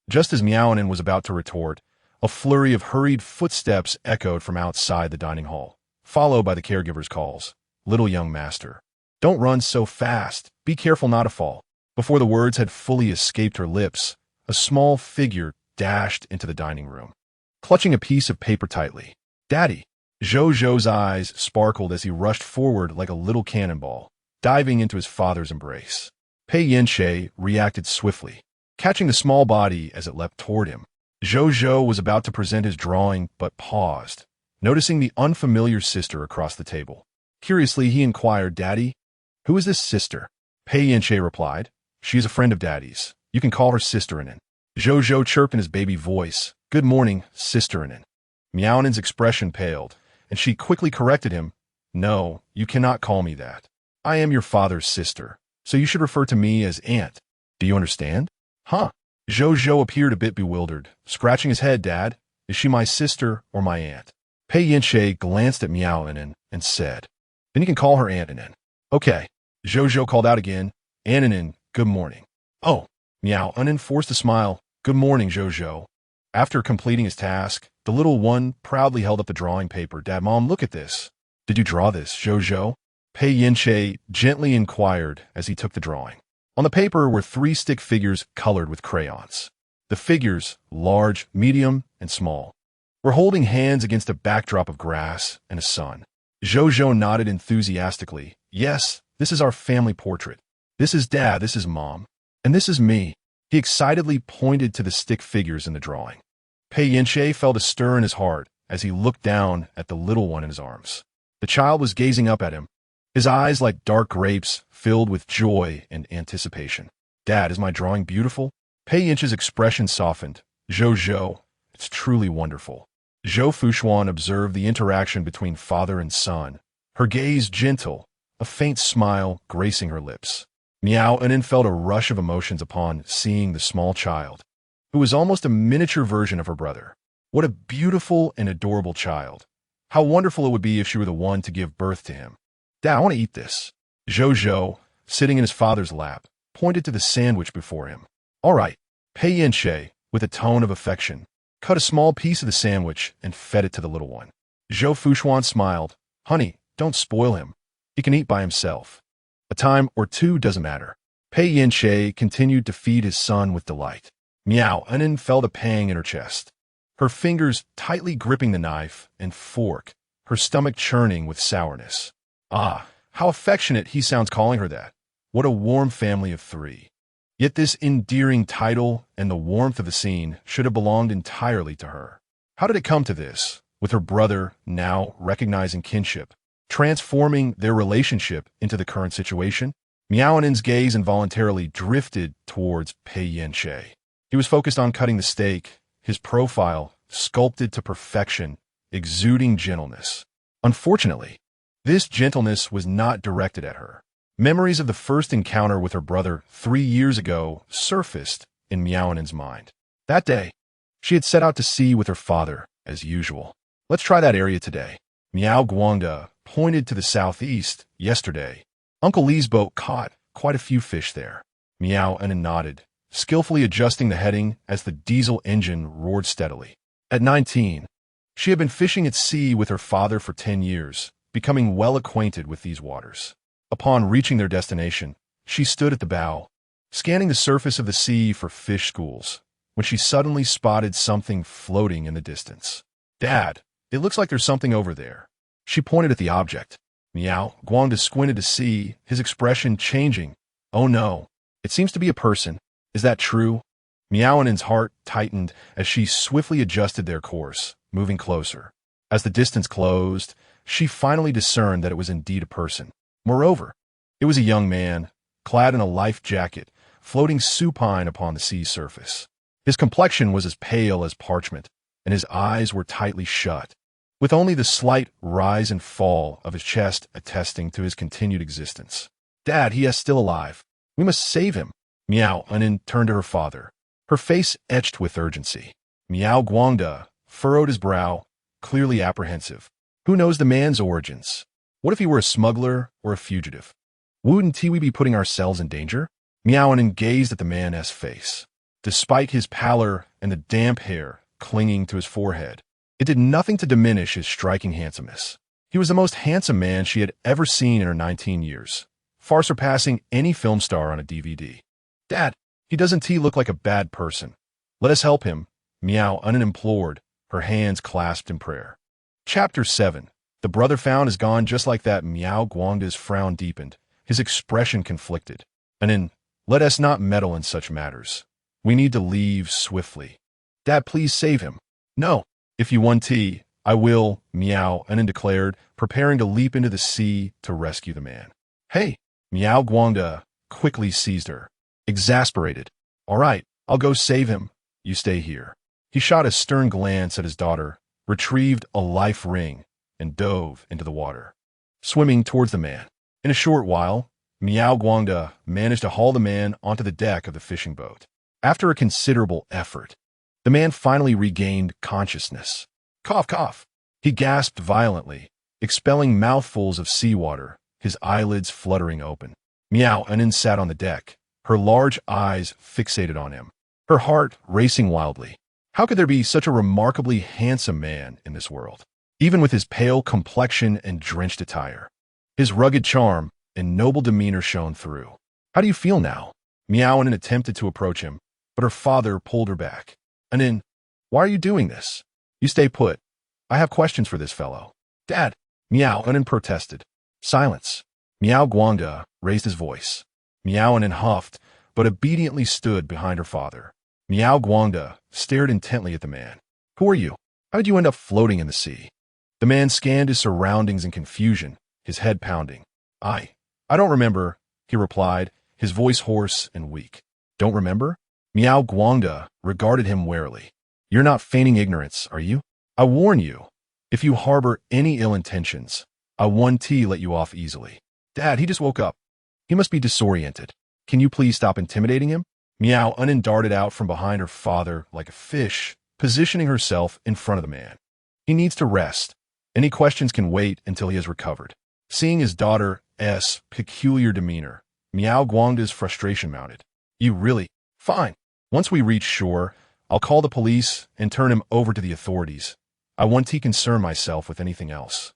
Just as Miaonan was about to retort, a flurry of hurried footsteps echoed from outside the dining hall, followed by the caregiver's calls. Little young master, don't run so fast. Be careful not to fall. Before the words had fully escaped her lips, a small figure dashed into the dining room, clutching a piece of paper tightly. Daddy! Zhou's eyes sparkled as he rushed forward like a little cannonball, diving into his father's embrace. Pei Yance reacted swiftly, catching the small body as it leapt toward him. Zhou was about to present his drawing but paused, noticing the unfamiliar sister across the table. Curiously, he inquired, "Daddy, who is this sister?" Pei Yance replied, "She is a friend of Daddy's. You can call her Sister Inen." Zhou chirped in his baby voice, "Good morning, Sister Inen." Miaonin's expression paled, and she quickly corrected him, "No, you cannot call me that. I am your father's sister, so you should refer to me as Aunt. Do you understand?" "Huh?" Zhou appeared a bit bewildered, scratching his head. "Dad, is she my sister or my aunt?" Pei Yance glanced at Miaonin and said, "Then you can call her Aunt Inen." "Okay." Zhou called out again, "Aunt Inen, good morning." "Oh." Miaonin forced a smile, "Good morning, Zhou." After completing his task, the little one proudly held up the drawing paper. "Dad, Mom, look at this." "Did you draw this, Zhou?" Pei Yance gently inquired as he took the drawing. On the paper were 3 stick figures colored with crayons. The figures, large, medium, and small, were holding hands against a backdrop of grass and a sun. Zhou nodded enthusiastically. "Yes, this is our family portrait. This is Dad, this is Mom, and this is me." He excitedly pointed to the stick figures in the drawing. Pei Yance felt a stir in his heart as he looked down at the little one in his arms. The child was gazing up at him, his eyes like dark grapes filled with joy and anticipation. "Dad, is my drawing beautiful?" Pei Yance's expression softened. "Zhou, it's truly wonderful." Zhou Fuxuan observed the interaction between father and son, her gaze gentle, a faint smile gracing her lips. Miaonin felt a rush of emotions upon seeing the small child, who was almost a miniature version of her brother. What a beautiful and adorable child. How wonderful it would be if she were the one to give birth to him. "Dad, I want to eat this." Zhou, sitting in his father's lap, pointed to the sandwich before him. "All right." Pei Yance, with a tone of affection, cut a small piece of the sandwich and fed it to the little one. Zhou Fuxuan smiled. "Honey, don't spoil him. He can eat by himself. A time or 2 doesn't matter." Pei Yance continued to feed his son with delight. Miaonin felt a pang in her chest, her fingers tightly gripping the knife and fork, her stomach churning with sourness. Ah, how affectionate he sounds calling her that. What a warm family of 3. Yet this endearing title and the warmth of the scene should have belonged entirely to her. How did it come to this, with her brother now recognizing kinship, transforming their relationship into the current situation? Miaonin's gaze involuntarily drifted towards Pei Yance. He was focused on cutting the steak, his profile sculpted to perfection, exuding gentleness. Unfortunately, this gentleness was not directed at her. Memories of the first encounter with her brother 3 years ago surfaced in Miaonin's mind. That day, she had set out to sea with her father, as usual. "Let's try that area today." Miao Guangda pointed to the southeast. "Yesterday, Uncle Li's boat caught quite a few fish there." Miaonin nodded, skillfully adjusting the heading as the diesel engine roared steadily. At 19, she had been fishing at sea with her father for 10 years, becoming well acquainted with these waters. Upon reaching their destination, she stood at the bow, scanning the surface of the sea for fish schools, when she suddenly spotted something floating in the distance. "Dad, it looks like there's something over there." She pointed at the object. Miao Guangda squinted to see, his expression changing. "Oh no, it seems to be a person. Is that true?" Miaonin's heart tightened as she swiftly adjusted their course, moving closer. As the distance closed, she finally discerned that it was indeed a person. Moreover, it was a young man, clad in a life jacket, floating supine upon the sea's surface. His complexion was as pale as parchment, and his eyes were tightly shut, with only the slight rise and fall of his chest attesting to his continued existence. "Dad, he is still alive. We must save him." Miaonin turned to her father, her face etched with urgency. Miao Guangda furrowed his brow, clearly apprehensive. Who knows the man's origins? What if he were a smuggler or a fugitive? Wouldn't we be putting ourselves in danger? Miaonin gazed at the man's face. Despite his pallor and the damp hair clinging to his forehead, it did nothing to diminish his striking handsomeness. He was the most handsome man she had ever seen in her 19 years, far surpassing any film star on a DVD. "Dad, he doesn't look like a bad person. Let us help him," Miaonin implored, her hands clasped in prayer. Chapter 7. The brother found is gone. Just like that, Miao Guangda's frown deepened, his expression conflicted. "Anin, let us not meddle in such matters. We need to leave swiftly." "Dad, please save him." "No. If you want tea, I will, Miao Anin declared, preparing to leap into the sea to rescue the man. Hey, Miao Guangda quickly seized her. Exasperated. All right, I'll go save him. You stay here. He shot a stern glance at his daughter, retrieved a life ring, and dove into the water, swimming towards the man. In a short while, Miao Guangda managed to haul the man onto the deck of the fishing boat. After a considerable effort, the man finally regained consciousness. Cough, cough. He gasped violently, expelling mouthfuls of seawater, his eyelids fluttering open. Miao Anin sat on the deck, her large eyes fixated on him, her heart racing wildly. How could there be such a remarkably handsome man in this world? Even with his pale complexion and drenched attire, his rugged charm and noble demeanor shone through. How do you feel now? Miao Anin attempted to approach him, but her father pulled her back. Anin, why are you doing this? You stay put. I have questions for this fellow. Dad, Miao Anin protested. Silence. Miao Guangda raised his voice. Miao Anin huffed, but obediently stood behind her father. Miao Guangda stared intently at the man. Who are you? How did you end up floating in the sea? The man scanned his surroundings in confusion, his head pounding. I don't remember, he replied, his voice hoarse and weak. Don't remember? Miao Guangda regarded him warily. You're not feigning ignorance, are you? I warn you, if you harbor any ill intentions, I won't let you off easily. Dad, he just woke up. He must be disoriented. Can you please stop intimidating him? Miao Anin darted out from behind her father like a fish, positioning herself in front of the man. He needs to rest. Any questions can wait until he has recovered. Seeing his daughter's peculiar demeanor, Miao Guangda's frustration mounted. You really? Fine. Once we reach shore, I'll call the police and turn him over to the authorities. I won't concern myself with anything else.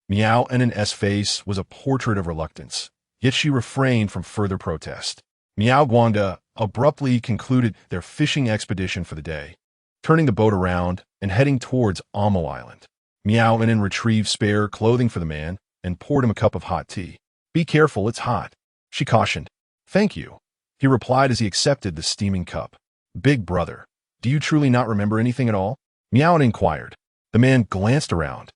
Miao Anin's face was a portrait of reluctance, yet she refrained from further protest. Miao Guangda abruptly concluded their fishing expedition for the day, turning the boat around and heading towards Amo Island. Miao Anin retrieved spare clothing for the man and poured him a cup of hot tea. Be careful, it's hot, she cautioned. Thank you, he replied as he accepted the steaming cup. Big brother, do you truly not remember anything at all? Miao Anin inquired. The man glanced around,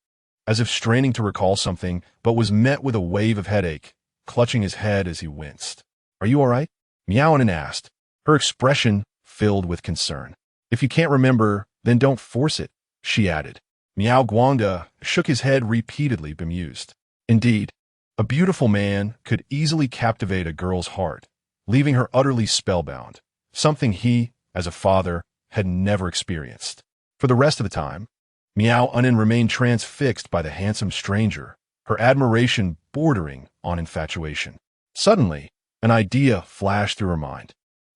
as if straining to recall something, but was met with a wave of headache, clutching his head as he winced. Are you all right? Miao Anin asked, her expression filled with concern. If you can't remember, then don't force it, she added. Miao Guangda shook his head repeatedly, bemused. Indeed, a beautiful man could easily captivate a girl's heart, leaving her utterly spellbound, something he, as a father, had never experienced. For the rest of the time, Miao Anin remained transfixed by the handsome stranger, her admiration bordering on infatuation. Suddenly, an idea flashed through her mind.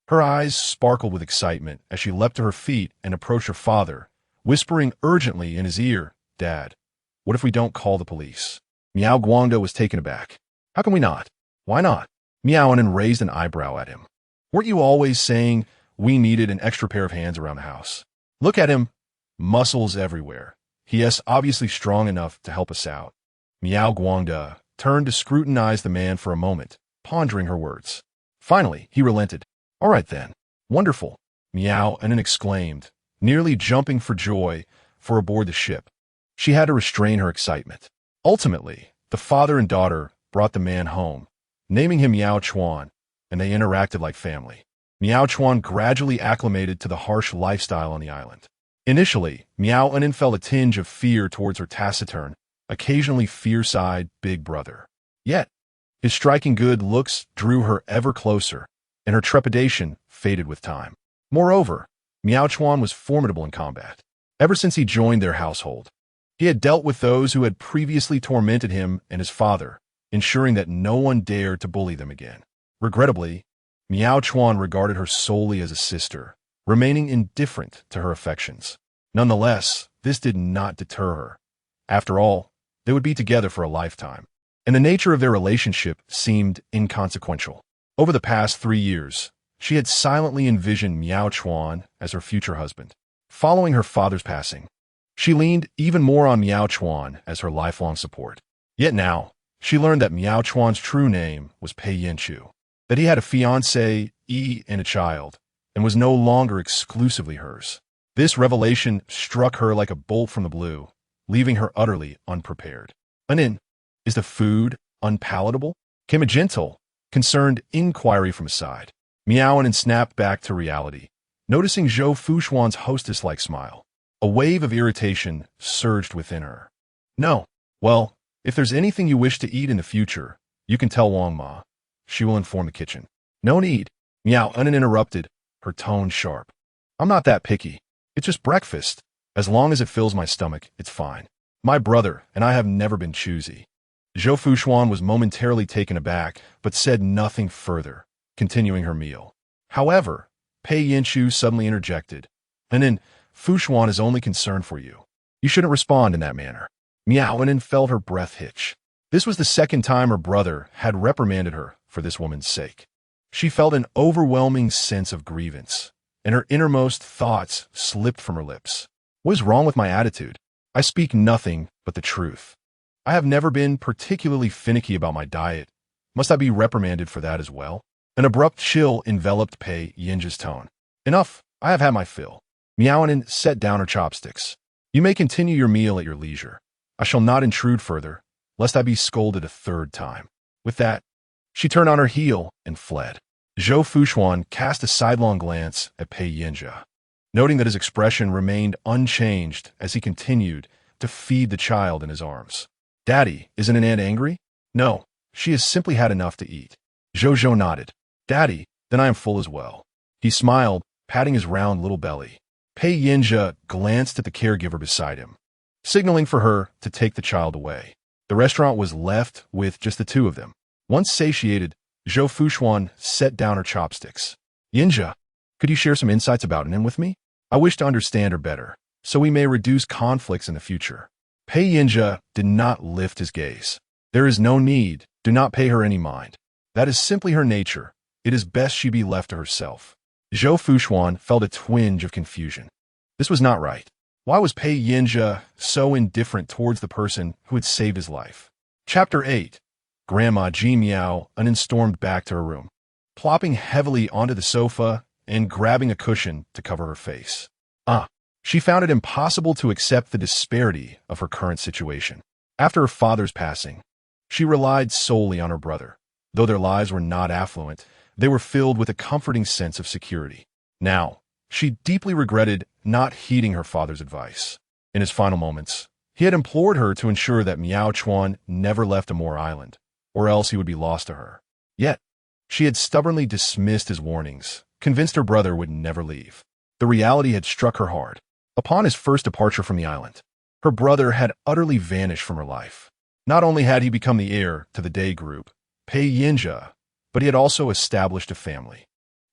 Her eyes sparkled with excitement as she leapt to her feet and approached her father, whispering urgently in his ear, Dad, what if we don't call the police? Miao Guangda was taken aback. How can we not? Why not? Miao Anin raised an eyebrow at him. Weren't you always saying we needed an extra pair of hands around the house? Look at him. Muscles everywhere. He is obviously strong enough to help us out. Miao Guangda turned to scrutinize the man for a moment, pondering her words. Finally, he relented. All right then. Wonderful. Miao Anin exclaimed, nearly jumping for joy for aboard the ship. She had to restrain her excitement. Ultimately, the father and daughter brought the man home, naming him Miao Chuan, and they interacted like family. Miao Chuan gradually acclimated to the harsh lifestyle on the island. Initially, Miao Anin felt a tinge of fear towards her taciturn, occasionally fierce-eyed big brother. Yet, his striking good looks drew her ever closer, and her trepidation faded with time. Moreover, Miao Chuan was formidable in combat. Ever since he joined their household, he had dealt with those who had previously tormented him and his father, ensuring that no one dared to bully them again. Regrettably, Miao Chuan regarded her solely as a sister, remaining indifferent to her affections. Nonetheless, this did not deter her. After all, they would be together for a lifetime, and the nature of their relationship seemed inconsequential. Over the past 3 years, she had silently envisioned Miao Chuan as her future husband. Following her father's passing, she leaned even more on Miao Chuan as her lifelong support. Yet now, she learned that Miao Chuan's true name was Pei Yance, that he had a fiancée and a child, and was no longer exclusively hers. This revelation struck her like a bolt from the blue, leaving her utterly unprepared. Anin, is the food unpalatable? Came a gentle, concerned inquiry from his side. Meowing snapped back to reality, noticing Zhou Fuxuan's hostess-like smile. A wave of irritation surged within her. No. Well, if there's anything you wish to eat in the future, you can tell Wang Ma. She will inform the kitchen. No need. Meow uninterrupted, her tone sharp. I'm not that picky. It's just breakfast. As long as it fills my stomach, it's fine. My brother and I have never been choosy. Zhou Fuxuan was momentarily taken aback, but said nothing further, continuing her meal. However, Pei Yance suddenly interjected. And then, Fuxuan is only concerned for you. You shouldn't respond in that manner. Meowinen felt her breath hitch. This was the second time her brother had reprimanded her for this woman's sake. She felt an overwhelming sense of grievance, and her innermost thoughts slipped from her lips. What is wrong with my attitude? I speak nothing but the truth. I have never been particularly finicky about my diet. Must I be reprimanded for that as well? An abrupt chill enveloped Pei Yance's tone. Enough, I have had my fill. Meowinen set down her chopsticks. You may continue your meal at your leisure. I shall not intrude further, lest I be scolded a third time. With that, she turned on her heel and fled. Zhou Fuxuan cast a sidelong glance at Pei Yance, noting that his expression remained unchanged as he continued to feed the child in his arms. Daddy, isn't an aunt angry? No, she has simply had enough to eat. Zhou nodded. Daddy, then I am full as well. He smiled, patting his round little belly. Pei Yance glanced at the caregiver beside him, signaling for her to take the child away. The restaurant was left with just the two of them. Once satiated, Zhou Fuxuan set down her chopsticks. Yance, could you share some insights about Nin with me? I wish to understand her better, so we may reduce conflicts in the future. Pei Yance did not lift his gaze. There is no need. Do not pay her any mind. That is simply her nature. It is best she be left to herself. Zhou Fuxuan felt a twinge of confusion. This was not right. Why was Pei Yance so indifferent towards the person who had saved his life? Chapter 8. Grandma Ji Miao stormed back to her room, plopping heavily onto the sofa and grabbing a cushion to cover her face. She found it impossible to accept the disparity of her current situation. After her father's passing, she relied solely on her brother. Though their lives were not affluent, they were filled with a comforting sense of security. Now, she deeply regretted not heeding her father's advice. In his final moments, he had implored her to ensure that Miao Chuan never left Amur Island, or else he would be lost to her. Yet, she had stubbornly dismissed his warnings, convinced her brother would never leave. The reality had struck her hard. Upon his first departure from the island, her brother had utterly vanished from her life. Not only had he become the heir to the day group, Pei Yance, but he had also established a family.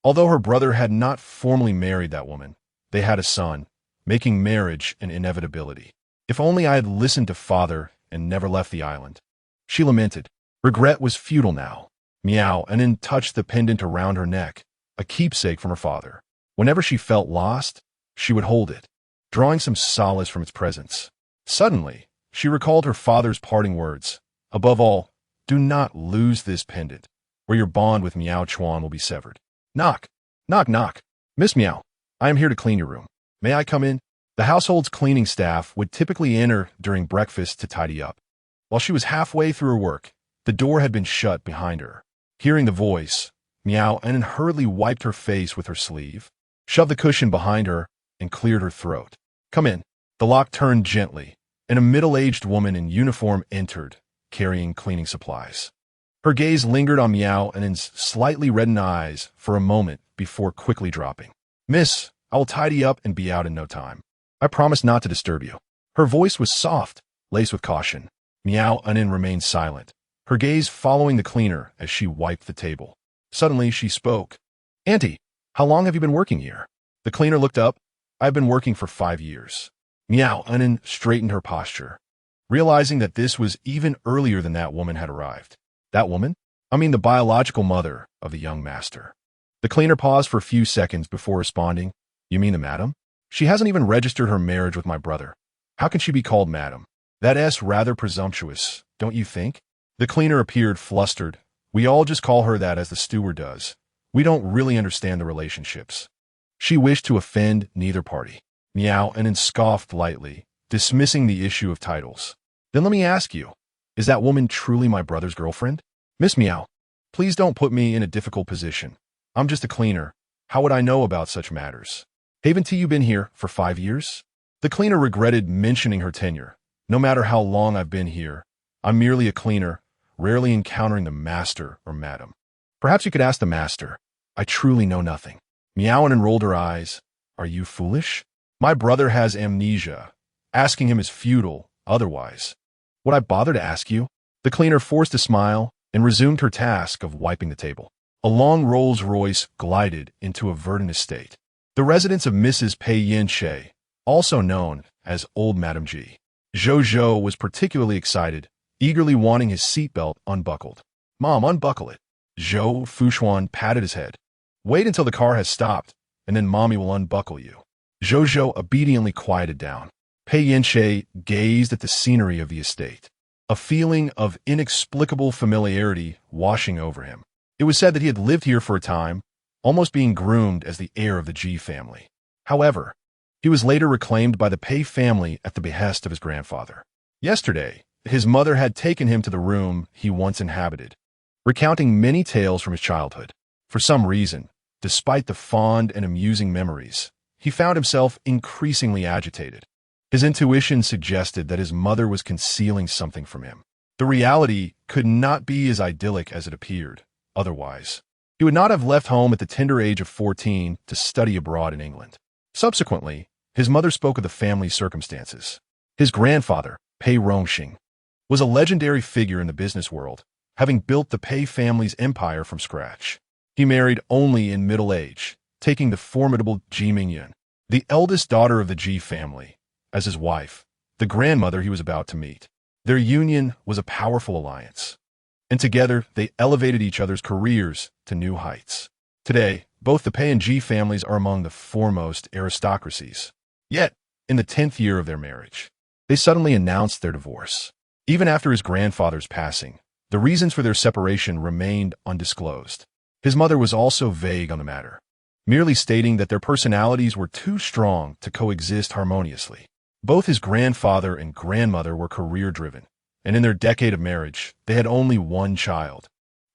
Although her brother had not formally married that woman, they had a son, making marriage an inevitability. If only I had listened to father and never left the island. She lamented. Regret was futile now. Meow and then touched the pendant around her neck, a keepsake from her father. Whenever she felt lost, she would hold it, drawing some solace from its presence. Suddenly, she recalled her father's parting words. Above all, do not lose this pendant, or your bond with Miao Chuan will be severed. Knock, knock, knock. Miss Miao, I am here to clean your room. May I come in? The household's cleaning staff would typically enter during breakfast to tidy up. While she was halfway through her work, the door had been shut behind her. Hearing the voice, Miao and hurriedly wiped her face with her sleeve, shoved the cushion behind her, and cleared her throat. Come in. The lock turned gently, and a middle-aged woman in uniform entered, carrying cleaning supplies. Her gaze lingered on Miao and N's slightly reddened eyes for a moment before quickly dropping. Miss, I will tidy up and be out in no time. I promise not to disturb you. Her voice was soft, laced with caution. Miao Anin remained silent, her gaze following the cleaner as she wiped the table. Suddenly, she spoke. Auntie, how long have you been working here? The cleaner looked up. I've been working for 5 years. Miao Anin straightened her posture, realizing that this was even earlier than that woman had arrived. That woman? I mean the biological mother of the young master. The cleaner paused for a few seconds before responding. You mean the madam? She hasn't even registered her marriage with my brother. How can she be called madam? That's rather presumptuous, don't you think? The cleaner appeared flustered. We all just call her that as the steward does. We don't really understand the relationships. She wished to offend neither party. Miao and then scoffed lightly, dismissing the issue of titles. Then let me ask you, is that woman truly my brother's girlfriend? Miss Meow, please don't put me in a difficult position. I'm just a cleaner. How would I know about such matters? Haven't you been here for 5 years? The cleaner regretted mentioning her tenure. No matter how long I've been here, I'm merely a cleaner, rarely encountering the master or madam. Perhaps you could ask the master. I truly know nothing. Meowen rolled her eyes. Are you foolish? My brother has amnesia. Asking him is futile, otherwise. Would I bother to ask you? The cleaner forced a smile and resumed her task of wiping the table. A long Rolls-Royce glided into a verdant estate. The residence of Mrs. Pei Yance, also known as Old Madame G. Zhou was particularly excited, eagerly wanting his seatbelt unbuckled. Mom, unbuckle it. Zhou Fuxuan patted his head. Wait until the car has stopped, and then Mommy will unbuckle you. Zhou obediently quieted down. Pei Yance gazed at the scenery of the estate, a feeling of inexplicable familiarity washing over him. It was said that he had lived here for a time, almost being groomed as the heir of the G family. However, he was later reclaimed by the Pei family at the behest of his grandfather. Yesterday, his mother had taken him to the room he once inhabited, recounting many tales from his childhood. For some reason, despite the fond and amusing memories, he found himself increasingly agitated. His intuition suggested that his mother was concealing something from him. The reality could not be as idyllic as it appeared. Otherwise, he would not have left home at the tender age of 14 to study abroad in England. Subsequently, his mother spoke of the family's circumstances. His grandfather, Pei Rongxing, was a legendary figure in the business world, having built the Pei family's empire from scratch. He married only in middle age, taking the formidable Ji Mingyan, the eldest daughter of the Ji family, as his wife, the grandmother he was about to meet. Their union was a powerful alliance, and together they elevated each other's careers to new heights. Today, both the Pei and Ji families are among the foremost aristocracies. Yet, in the 10th year of their marriage, they suddenly announced their divorce. Even after his grandfather's passing, the reasons for their separation remained undisclosed. His mother was also vague on the matter, merely stating that their personalities were too strong to coexist harmoniously. Both his grandfather and grandmother were career-driven, and in their decade of marriage, they had only one child.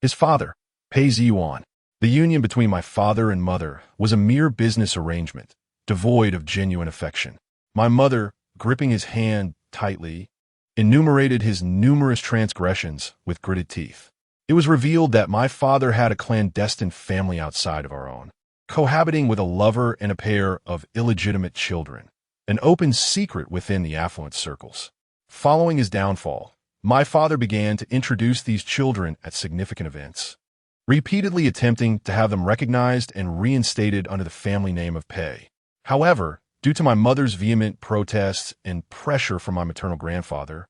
His father, Pei Ziyuan. The union between my father and mother was a mere business arrangement, devoid of genuine affection. My mother, gripping his hand tightly, enumerated his numerous transgressions with gritted teeth. It was revealed that my father had a clandestine family outside of our own, cohabiting with a lover and a pair of illegitimate children, an open secret within the affluent circles. Following his downfall, my father began to introduce these children at significant events, repeatedly attempting to have them recognized and reinstated under the family name of Pei. However, due to my mother's vehement protests and pressure from my maternal grandfather,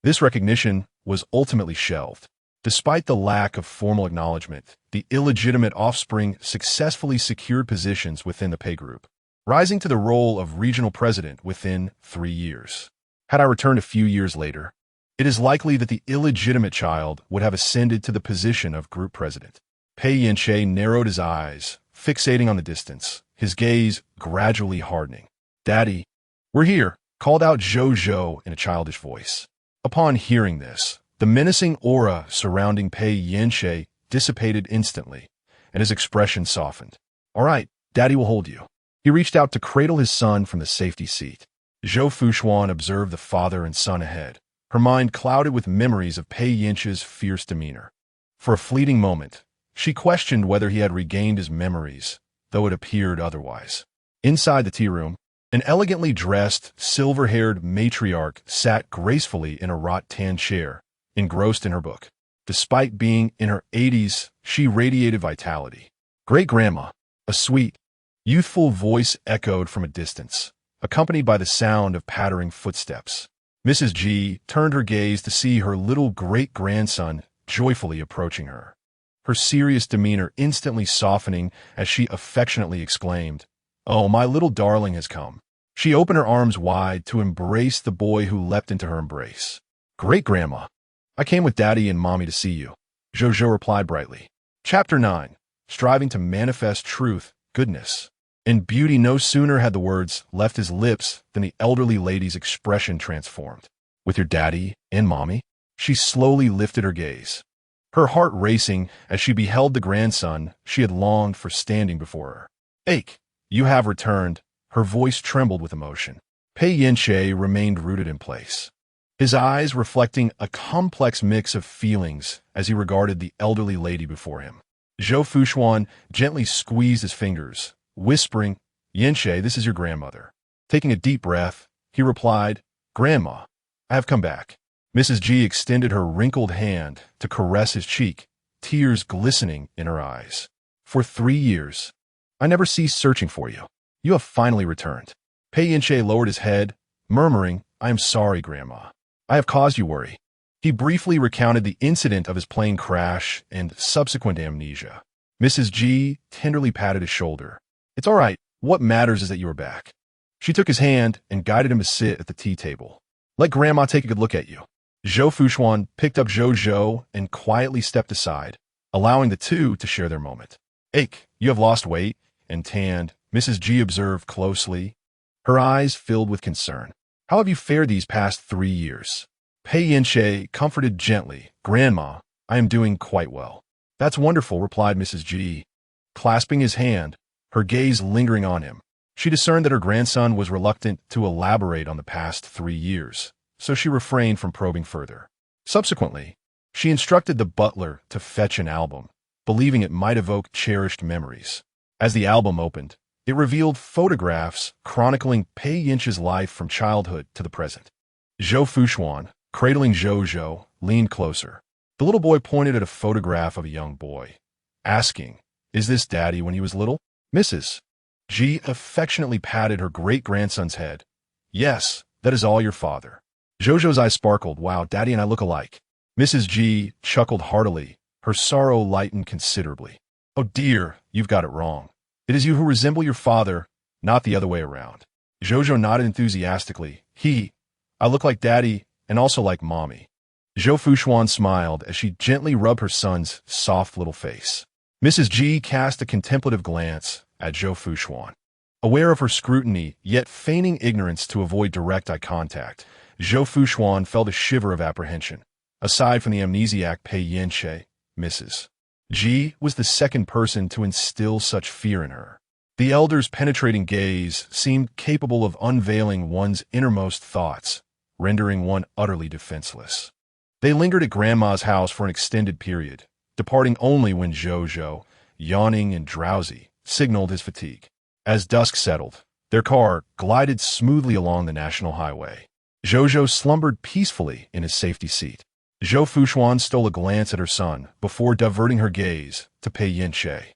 this recognition was ultimately shelved. Despite the lack of formal acknowledgement, the illegitimate offspring successfully secured positions within the Pei group, rising to the role of regional president within 3 years. Had I returned a few years later, it is likely that the illegitimate child would have ascended to the position of group president. Pei Yance narrowed his eyes, fixating on the distance, his gaze gradually hardening. Daddy, we're here, called out Zhou in a childish voice. Upon hearing this, the menacing aura surrounding Pei Yance dissipated instantly, and his expression softened. All right, Daddy will hold you. He reached out to cradle his son from the safety seat. Zhou Fuxuan observed the father and son ahead, her mind clouded with memories of Pei Yance's fierce demeanor. For a fleeting moment, she questioned whether he had regained his memories, though it appeared otherwise. Inside the tea room, an elegantly dressed, silver-haired matriarch sat gracefully in a wrought-tan chair, engrossed in her book. Despite being in her 80s, she radiated vitality. Great-grandma, a sweet, youthful voice echoed from a distance, accompanied by the sound of pattering footsteps. Mrs. G turned her gaze to see her little great-grandson joyfully approaching her, her serious demeanor instantly softening as she affectionately exclaimed, "Oh, my little darling has come." She opened her arms wide to embrace the boy who leapt into her embrace. "Great-grandma, I came with Daddy and Mommy to see you," Zhou replied brightly. Chapter 9. Striving to manifest truth, goodness, In beauty, no sooner had the words left his lips than the elderly lady's expression transformed. With your daddy and mommy? She slowly lifted her gaze, her heart racing as she beheld the grandson she had longed for standing before her. Ache, you have returned. Her voice trembled with emotion. Pei Yance remained rooted in place, his eyes reflecting a complex mix of feelings as he regarded the elderly lady before him. Zhou Fuxuan gently squeezed his fingers, whispering, Yance, this is your grandmother. Taking a deep breath, he replied, Grandma, I have come back. Mrs. G extended her wrinkled hand to caress his cheek, tears glistening in her eyes. For 3 years, I never ceased searching for you. You have finally returned. Pei Yance lowered his head, murmuring, I am sorry, Grandma. I have caused you worry. He briefly recounted the incident of his plane crash and subsequent amnesia. Mrs. G tenderly patted his shoulder. It's all right. What matters is that you are back. She took his hand and guided him to sit at the tea table. Let Grandma take a good look at you. Zhou Fuxuan picked up Zhou and quietly stepped aside, allowing the two to share their moment. Ache, you have lost weight and tanned, Mrs. G observed closely, her eyes filled with concern. How have you fared these past 3 years? Pei Yance comforted gently. Grandma, I am doing quite well. That's wonderful, replied Mrs. G. Clasping his hand, her gaze lingering on him, she discerned that her grandson was reluctant to elaborate on the past 3 years, so she refrained from probing further. Subsequently, she instructed the butler to fetch an album, believing it might evoke cherished memories. As the album opened, it revealed photographs chronicling Pei Yance's life from childhood to the present. Zhou Fuxuan, cradling Zhou, leaned closer. The little boy pointed at a photograph of a young boy, asking, Is this Daddy when he was little? Mrs. G affectionately patted her great-grandson's head. Yes, that is all your father. Zhou's eyes sparkled. Wow, Daddy and I look alike. Mrs. G chuckled heartily. Her sorrow lightened considerably. Oh dear, you've got it wrong. It is you who resemble your father, not the other way around. Zhou nodded enthusiastically. I look like Daddy and also like Mommy. Zhou Fuxuan smiled as she gently rubbed her son's soft little face. Mrs. G cast a contemplative glance at Zhou Fuxuan. Aware of her scrutiny, yet feigning ignorance to avoid direct eye contact, Zhou Fuxuan felt a shiver of apprehension. Aside from the amnesiac Pei Yance, Mrs. G was the second person to instill such fear in her. The elder's penetrating gaze seemed capable of unveiling one's innermost thoughts, rendering one utterly defenseless. They lingered at Grandma's house for an extended period, departing only when Zhou, yawning and drowsy, signaled his fatigue. As dusk settled, their car glided smoothly along the national highway. Zhou slumbered peacefully in his safety seat. Zhou Fuxuan stole a glance at her son before diverting her gaze to Pei Yance,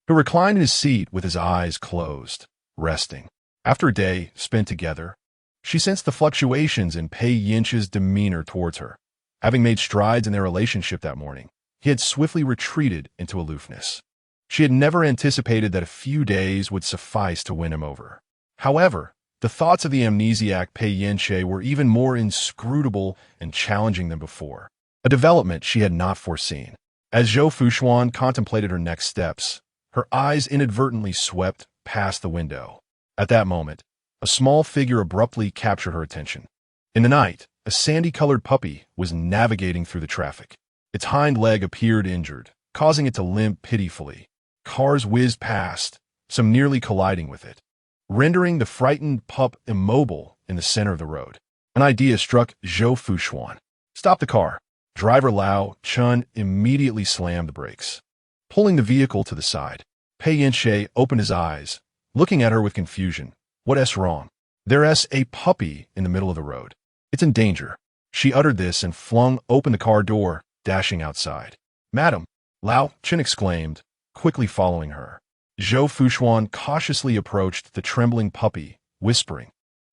who reclined in his seat with his eyes closed, resting. After a day spent together, she sensed the fluctuations in Pei Yance's demeanor towards her. Having made strides in their relationship that morning, he had swiftly retreated into aloofness. She had never anticipated that a few days would suffice to win him over. However, the thoughts of the amnesiac Pei Yance were even more inscrutable and challenging than before, a development she had not foreseen. As Zhou Fuxuan contemplated her next steps, her eyes inadvertently swept past the window. At that moment, a small figure abruptly captured her attention. In the night, a sandy-colored puppy was navigating through the traffic. Its hind leg appeared injured, causing it to limp pitifully. Cars whizzed past, some nearly colliding with it, rendering the frightened pup immobile in the center of the road. An idea struck Zhou Fuxuan. Stop the car. Driver Lao Chun immediately slammed the brakes, pulling the vehicle to the side. Pei Yance opened his eyes, looking at her with confusion. What's wrong? There's a puppy in the middle of the road. It's in danger. She uttered this and flung open the car door, dashing outside. Madam, Lao Chun exclaimed, quickly following her. Zhou Fuxuan cautiously approached the trembling puppy, whispering,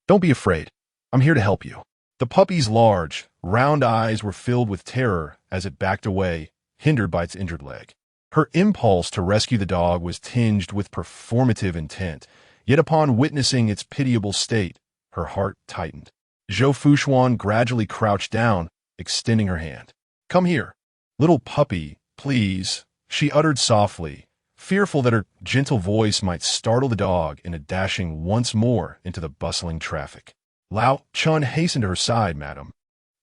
Don't be afraid. I'm here to help you. The puppy's large, round eyes were filled with terror as it backed away, hindered by its injured leg. Her impulse to rescue the dog was tinged with performative intent, yet upon witnessing its pitiable state, her heart tightened. Zhou Fuxuan gradually crouched down, extending her hand. Come here. Little puppy, please, she uttered softly, fearful that her gentle voice might startle the dog into dashing once more into the bustling traffic. Lao Chun hastened to her side, madam.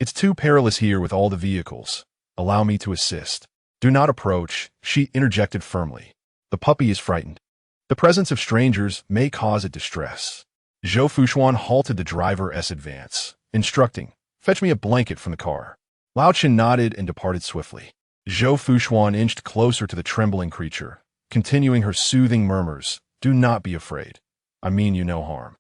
It's too perilous here with all the vehicles. Allow me to assist. Do not approach, she interjected firmly. The puppy is frightened. The presence of strangers may cause it distress. Zhou Fuxuan halted the driver's advance, instructing, fetch me a blanket from the car. Lao Chen nodded and departed swiftly. Zhou Fuxuan inched closer to the trembling creature, continuing her soothing murmurs, do not be afraid. I mean you no harm.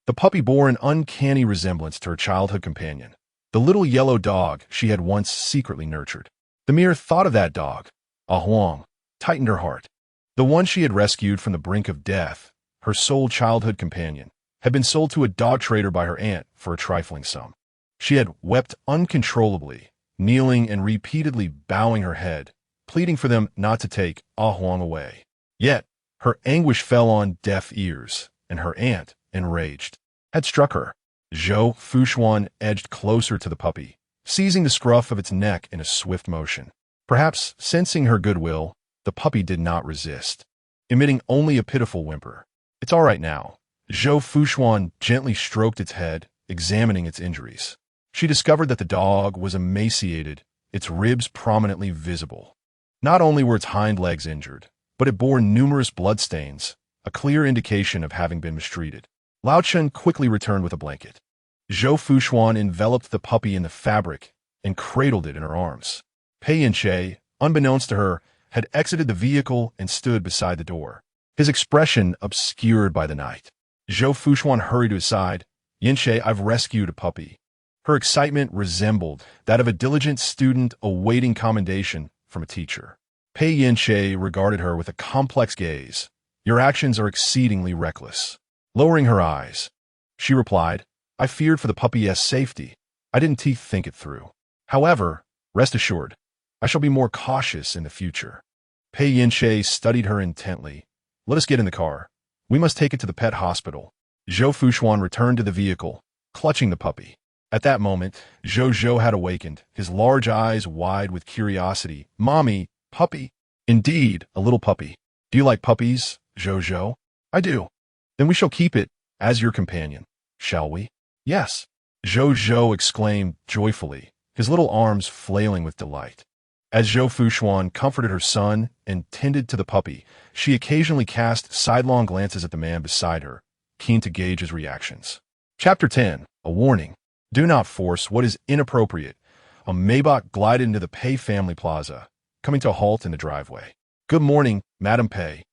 The puppy bore an uncanny resemblance to her childhood companion, the little yellow dog she had once secretly nurtured. The mere thought of that dog, Ah Huang, tightened her heart. The one she had rescued from the brink of death, her sole childhood companion, had been sold to a dog trader by her aunt for a trifling sum. She had wept uncontrollably, kneeling and repeatedly bowing her head, pleading for them not to take Ah Huang away. Yet, her anguish fell on deaf ears, and her aunt, enraged, had struck her. Zhou Fuxuan edged closer to the puppy, seizing the scruff of its neck in a swift motion. Perhaps sensing her goodwill, the puppy did not resist, emitting only a pitiful whimper. It's all right now. Zhou Fuxuan gently stroked its head, examining its injuries. She discovered that the dog was emaciated, its ribs prominently visible. Not only were its hind legs injured, but it bore numerous bloodstains, a clear indication of having been mistreated. Lao Chen quickly returned with a blanket. Zhou Fuxuan enveloped the puppy in the fabric and cradled it in her arms. Pei Yance, unbeknownst to her, had exited the vehicle and stood beside the door, his expression obscured by the night. Zhou Fuxuan hurried to his side. Yance, I've rescued a puppy. Her excitement resembled that of a diligent student awaiting commendation from a teacher. Pei Yance regarded her with a complex gaze. Your actions are exceedingly reckless. Lowering her eyes, she replied, I feared for the puppy's safety. I didn't think it through. However, rest assured, I shall be more cautious in the future. Pei Yance studied her intently. Let us get in the car. We must take it to the pet hospital. Zhou Fuxuan returned to the vehicle, clutching the puppy. At that moment, Zhou had awakened, his large eyes wide with curiosity. Mommy, puppy? Indeed, a little puppy. Do you like puppies, Zhou? I do. Then we shall keep it as your companion, shall we? Yes. Zhou exclaimed joyfully, his little arms flailing with delight. As Zhou Fuxuan comforted her son and tended to the puppy, she occasionally cast sidelong glances at the man beside her, keen to gauge his reactions. Chapter 10. A warning. Do not force what is inappropriate. A Maybach glided into the Pei family plaza, coming to a halt in the driveway. Good morning, Madam Pei.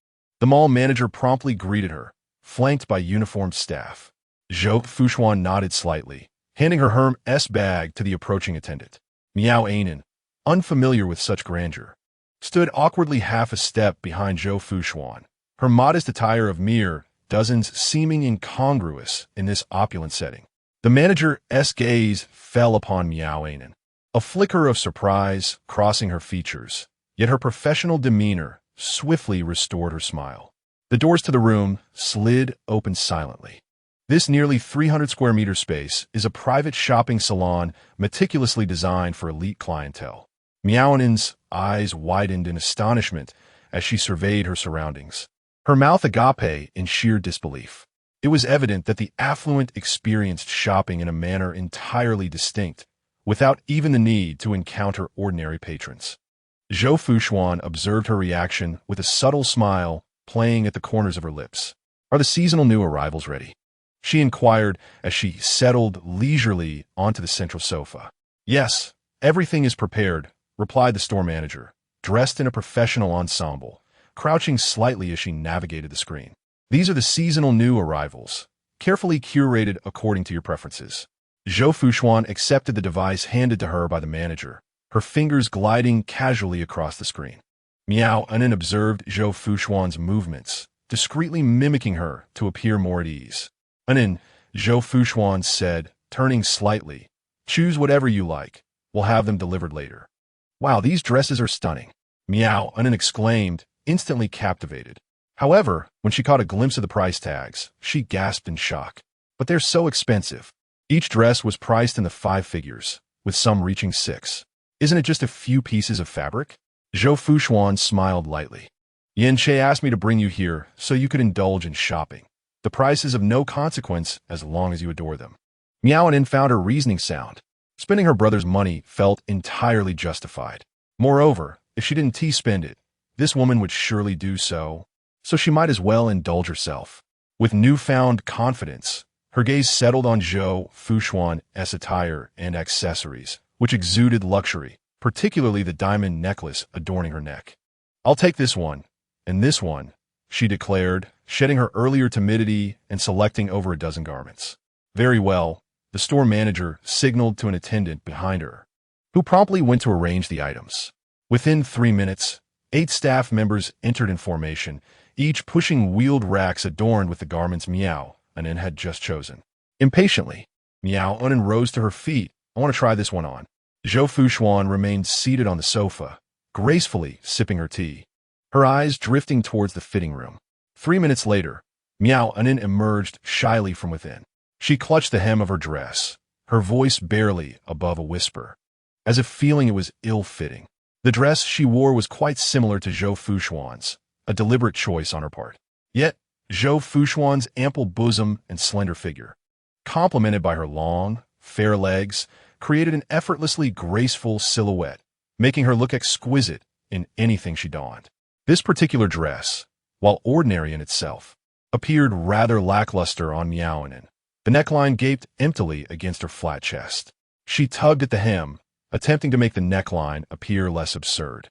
The mall manager promptly greeted her, flanked by uniformed staff. Zhou Fuxuan nodded slightly, handing her Hermes bag to the approaching attendant. Miao Ainen, unfamiliar with such grandeur, stood awkwardly half a step behind Zhou Fuxuan, her modest attire of mere dozens seeming incongruous in this opulent setting. The manager's gaze fell upon Miao Ainen, a flicker of surprise crossing her features, yet her professional demeanor swiftly restored her smile. The doors to the room slid open silently. This nearly 300 square meter space is a private shopping salon meticulously designed for elite clientele. Miao Ainen's eyes widened in astonishment as she surveyed her surroundings, her mouth agape in sheer disbelief. It was evident that the affluent experienced shopping in a manner entirely distinct, without even the need to encounter ordinary patrons. Zhou Fuxuan observed her reaction with a subtle smile playing at the corners of her lips. Are the seasonal new arrivals ready? She inquired as she settled leisurely onto the central sofa. Yes, everything is prepared, replied the store manager, dressed in a professional ensemble, crouching slightly as she navigated the screen. These are the seasonal new arrivals, carefully curated according to your preferences. Zhou Fuxuan accepted the device handed to her by the manager, her fingers gliding casually across the screen. Miao Ainen observed Zhou Fuxuan's movements, discreetly mimicking her to appear more at ease. Ainen, Zhou Fuxuan said, turning slightly, choose whatever you like. We'll have them delivered later. Wow, these dresses are stunning. Miao Ainen exclaimed, instantly captivated. However, when she caught a glimpse of the price tags, she gasped in shock. But they're so expensive. Each dress was priced in the 5 figures, with some reaching 6. Isn't it just a few pieces of fabric? Zhou Fuxuan smiled lightly. Yance asked me to bring you here so you could indulge in shopping. The price is of no consequence as long as you adore them. Miaonin found her reasoning sound. Spending her brother's money felt entirely justified. Moreover, if she didn't spend it, this woman would surely do so she might as well indulge herself. With newfound confidence, her gaze settled on Zhou Fuxuan's attire and accessories, which exuded luxury, particularly the diamond necklace adorning her neck. "I'll take this one, and this one," she declared, shedding her earlier timidity and selecting over a dozen garments. "Very well," the store manager signaled to an attendant behind her, who promptly went to arrange the items. Within 3 minutes, 8 staff members entered in formation, each pushing wheeled racks adorned with the garments Miaonin had just chosen. Impatiently, Miaonin rose to her feet. "I want to try this one on." Zhou Fuxuan remained seated on the sofa, gracefully sipping her tea, her eyes drifting towards the fitting room. 3 minutes later, Miaonin emerged shyly from within. She clutched the hem of her dress, her voice barely above a whisper, as if feeling it was ill-fitting. The dress she wore was quite similar to Zhou Fuxuan's, a deliberate choice on her part. Yet, Zhou Fuxuan's ample bosom and slender figure, complemented by her long, fair legs, created an effortlessly graceful silhouette, making her look exquisite in anything she donned. This particular dress, while ordinary in itself, appeared rather lackluster on Miaonin. The neckline gaped emptily against her flat chest. She tugged at the hem, attempting to make the neckline appear less absurd.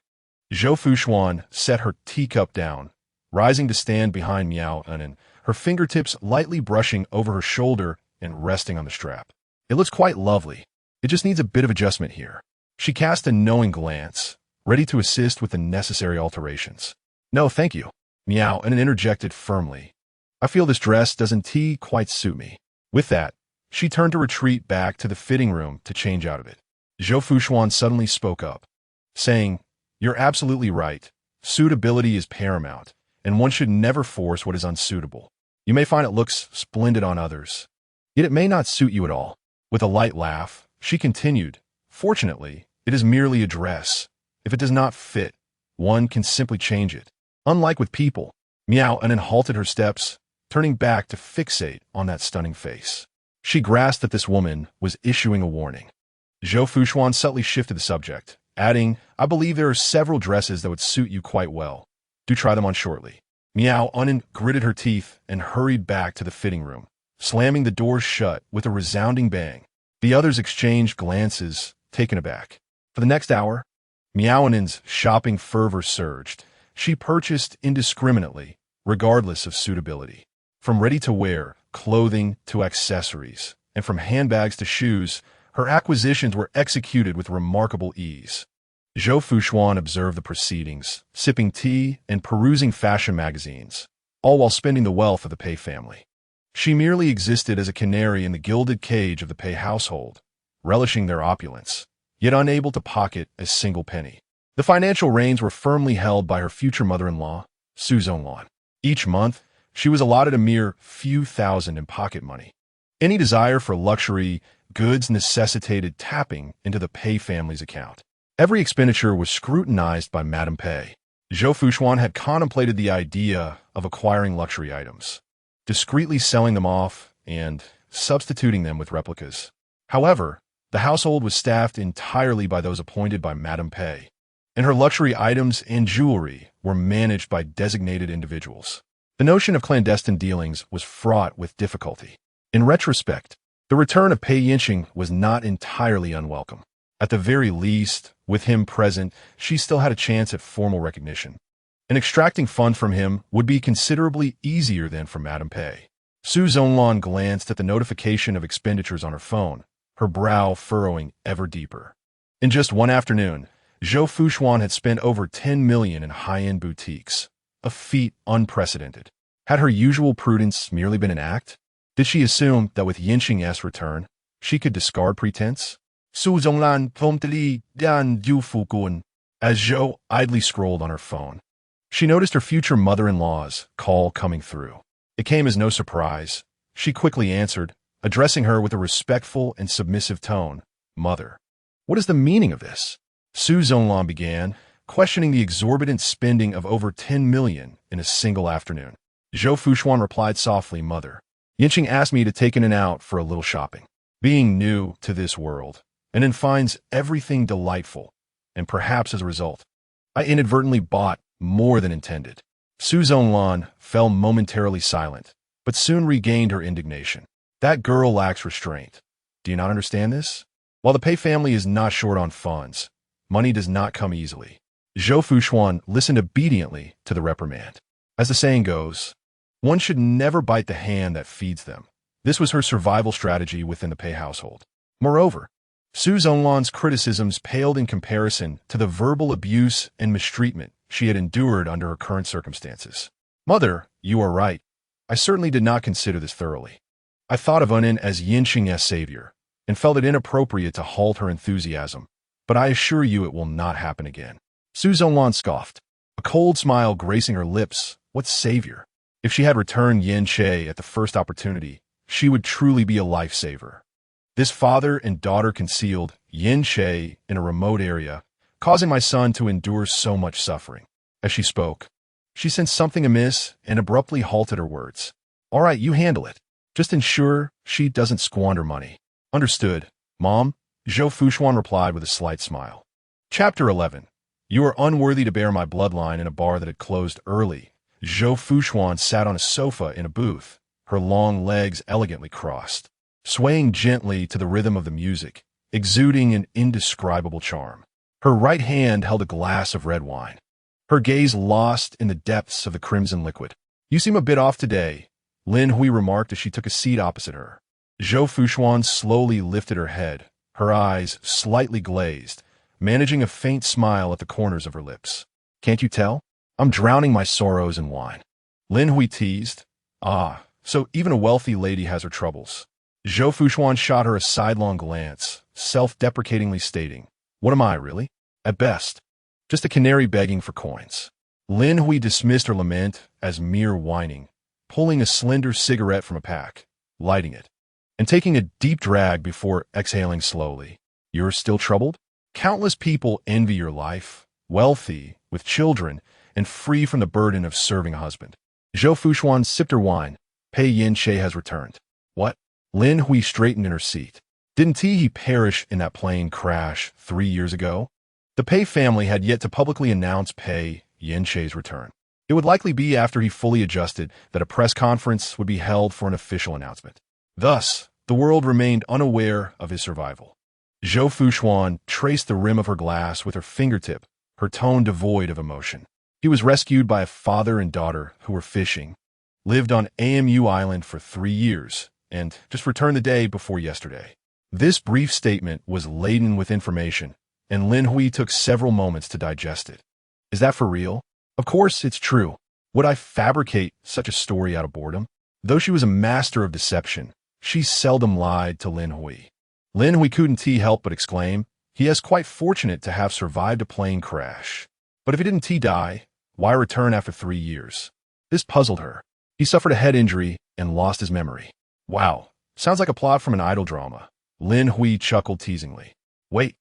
Zhou Fuxuan set her teacup down, rising to stand behind Miaonin, her fingertips lightly brushing over her shoulder and resting on the strap. "It looks quite lovely. It just needs a bit of adjustment here." She cast a knowing glance, ready to assist with the necessary alterations. "No, thank you," Miaonin interjected firmly. "I feel this dress doesn't quite suit me." With that, she turned to retreat back to the fitting room to change out of it. Zhou Fuxuan suddenly spoke up, saying, "You're absolutely right. Suitability is paramount, and one should never force what is unsuitable. You may find it looks splendid on others, yet it may not suit you at all." With a light laugh, she continued, "Fortunately, it is merely a dress. If it does not fit, one can simply change it. Unlike with people." Miaonin halted her steps, turning back to fixate on that stunning face. She grasped that this woman was issuing a warning. Zhou Fuxuan subtly shifted the subject, adding, "I believe there are several dresses that would suit you quite well. Do try them on shortly." Miaonin gritted her teeth and hurried back to the fitting room, slamming the doors shut with a resounding bang. The others exchanged glances, taken aback. For the next hour, Miaonin's shopping fervor surged. She purchased indiscriminately, regardless of suitability. From ready-to-wear clothing to accessories, and from handbags to shoes, her acquisitions were executed with remarkable ease. Zhou Fuxuan observed the proceedings, sipping tea and perusing fashion magazines, all while spending the wealth of the Pei family. She merely existed as a canary in the gilded cage of the Pei household, relishing their opulence, yet unable to pocket a single penny. The financial reins were firmly held by her future mother-in-law, Su Zonlan. Each month, she was allotted a mere few thousand in pocket money. Any desire for luxury goods necessitated tapping into the Pei family's account. Every expenditure was scrutinized by Madame Pei. Zhou Fuxuan had contemplated the idea of acquiring luxury items, discreetly selling them off, and substituting them with replicas. However, the household was staffed entirely by those appointed by Madame Pei, and her luxury items and jewelry were managed by designated individuals. The notion of clandestine dealings was fraught with difficulty. In retrospect, the return of Pei Yance was not entirely unwelcome. At the very least, with him present, she still had a chance at formal recognition. And extracting funds from him would be considerably easier than from Madame Pei. Su Zonlan glanced at the notification of expenditures on her phone, her brow furrowing ever deeper. In just one afternoon, Zhou Fuxuan had spent over 10 million in high-end boutiques, a feat unprecedented. Had her usual prudence merely been an act? Did she assume that with Yanqing's return, she could discard pretense? Su Zonlan promptly dan Zhou Fuxuan. As Zhou idly scrolled on her phone, she noticed her future mother-in-law's call coming through. It came as no surprise. She quickly answered, addressing her with a respectful and submissive tone. "Mother, what is the meaning of this?" Su Zonlan began, questioning the exorbitant spending of over 10 million in a single afternoon. Zhou Fuxuan replied softly, "Mother, Yinqing asked me to take in and out for a little shopping. Being new to this world, and then finds everything delightful, and perhaps as a result, I inadvertently bought more than intended." Su Zhonglan fell momentarily silent, but soon regained her indignation. "That girl lacks restraint. Do you not understand this? While the Pei family is not short on funds, money does not come easily." Zhou Fuxuan listened obediently to the reprimand. As the saying goes, one should never bite the hand that feeds them. This was her survival strategy within the Pei household. Moreover, Su Zhonglan's criticisms paled in comparison to the verbal abuse and mistreatment she had endured under her current circumstances. "Mother, you are right. I certainly did not consider this thoroughly. I thought of Unin as Yinqing's savior, and felt it inappropriate to halt her enthusiasm, but I assure you it will not happen again." Su Zhonglan scoffed, a cold smile gracing her lips. What savior? If she had returned Yin Che at the first opportunity, she would truly be a lifesaver. This father and daughter concealed Yin Che in a remote area, causing my son to endure so much suffering. As she spoke, she sensed something amiss and abruptly halted her words. "All right, you handle it. Just ensure she doesn't squander money." "Understood, Mom," Zhou Fuxuan replied with a slight smile. Chapter 11. You are unworthy to bear my bloodline in a bar that had closed early. Zhou Fuxuan sat on a sofa in a booth, her long legs elegantly crossed, swaying gently to the rhythm of the music, exuding an indescribable charm. Her right hand held a glass of red wine, her gaze lost in the depths of the crimson liquid. "You seem a bit off today," Lin Hui remarked as she took a seat opposite her. Zhou Fuxuan slowly lifted her head, her eyes slightly glazed, managing a faint smile at the corners of her lips. "Can't you tell? I'm drowning my sorrows in wine." Lin Hui teased. "Ah, so even a wealthy lady has her troubles." Zhou Fuxuan shot her a sidelong glance, self-deprecatingly stating, "What am I, really? At best, just a canary begging for coins." Lin Hui dismissed her lament as mere whining, pulling a slender cigarette from a pack, lighting it, and taking a deep drag before exhaling slowly. "You're still troubled? Countless people envy your life, wealthy, with children, and free from the burden of serving a husband." Zhou Fuxuan sipped her wine. "Pei Yance has returned." "What?" Lin Hui straightened in her seat. "Didn't he perish in that plane crash 3 years ago?" The Pei family had yet to publicly announce Pei Yance's return. It would likely be after he fully adjusted that a press conference would be held for an official announcement. Thus, the world remained unaware of his survival. Zhou Fuxuan traced the rim of her glass with her fingertip, her tone devoid of emotion. He was rescued by a father and daughter who were fishing, lived on Amu Island for 3 years, and just returned the day before yesterday. This brief statement was laden with information, and Lin Hui took several moments to digest it. Is that for real? Of course it's true. Would I fabricate such a story out of boredom? Though she was a master of deception, she seldom lied to Lin Hui. Lin Hui couldn't help but exclaim, "He is quite fortunate to have survived a plane crash. But if he didn't die, why return after 3 years?" This puzzled her. He suffered a head injury and lost his memory. Wow, sounds like a plot from an idol drama. Lin Hui chuckled teasingly. Wait,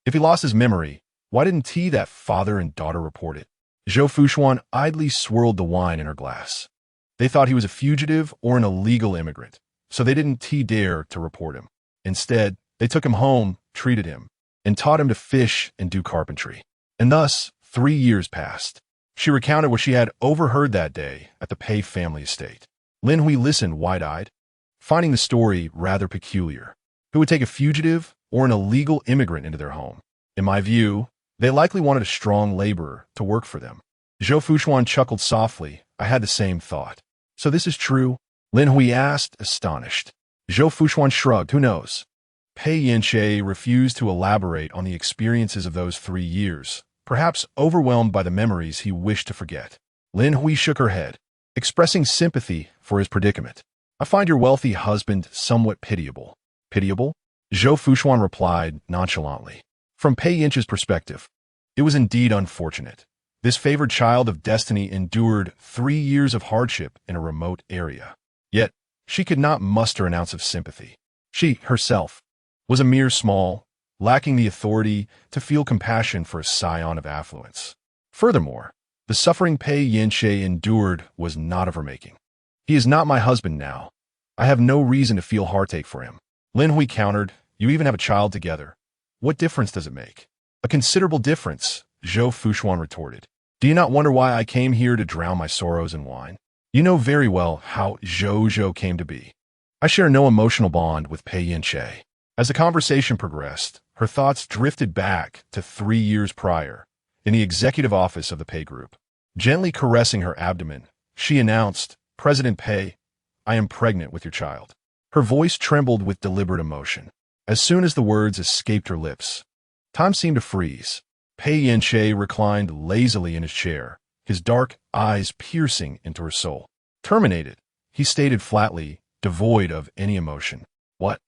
if he lost his memory, why didn't that father and daughter report it? Zhou Fuxuan idly swirled the wine in her glass. They thought he was a fugitive or an illegal immigrant, so they didn't dare to report him. Instead, they took him home, treated him, and taught him to fish and do carpentry. And thus, 3 years passed. She recounted what she had overheard that day at the Pei family estate. Lin Hui listened wide-eyed, finding the story rather peculiar. Who would take a fugitive or an illegal immigrant into their home? In my view, they likely wanted a strong laborer to work for them. Zhou Fuxuan chuckled softly. I had the same thought. So this is true? Lin Hui asked, astonished. Zhou Fuxuan shrugged. Who knows? Pei Yance refused to elaborate on the experiences of those 3 years, perhaps overwhelmed by the memories he wished to forget. Lin Hui shook her head, expressing sympathy for his predicament. I find your wealthy husband somewhat pitiable. Pitiable? Zhou Fuxuan replied nonchalantly. From Pei Yance's perspective, it was indeed unfortunate. This favored child of destiny endured 3 years of hardship in a remote area. Yet, she could not muster an ounce of sympathy. She, herself, was a mere small, lacking the authority to feel compassion for a scion of affluence. Furthermore, the suffering Pei Yance endured was not of her making. He is not my husband now. I have no reason to feel heartache for him. Lin Hui countered, you even have a child together. What difference does it make? A considerable difference, Zhou Fuxuan retorted. Do you not wonder why I came here to drown my sorrows in wine? You know very well how Zhou came to be. I share no emotional bond with Pei Yance. As the conversation progressed, her thoughts drifted back to 3 years prior, in the executive office of the Pei Group. Gently caressing her abdomen, she announced, President Pei, I am pregnant with your child. Her voice trembled with deliberate emotion. As soon as the words escaped her lips, time seemed to freeze. Pei Yance reclined lazily in his chair, his dark eyes piercing into her soul. Terminated, he stated flatly, devoid of any emotion. What?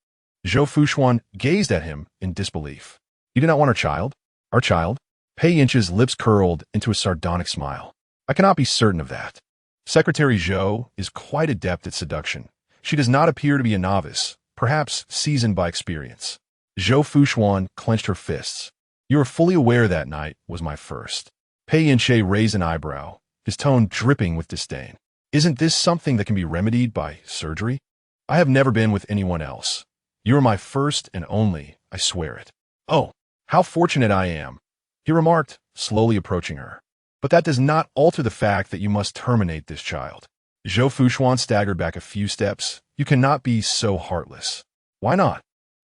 Zhou Fuxuan gazed at him in disbelief. You do not want our child? Our child? Pei Yance's lips curled into a sardonic smile. I cannot be certain of that. Secretary Zhou is quite adept at seduction. She does not appear to be a novice, perhaps seasoned by experience. Zhou Fuxuan clenched her fists. You were fully aware that night was my first. Pei Yance raised an eyebrow, his tone dripping with disdain. Isn't this something that can be remedied by surgery? I have never been with anyone else. You are my first and only, I swear it. Oh, how fortunate I am, he remarked, slowly approaching her. But that does not alter the fact that you must terminate this child. Zhou Fuxuan staggered back a few steps. You cannot be so heartless. Why not?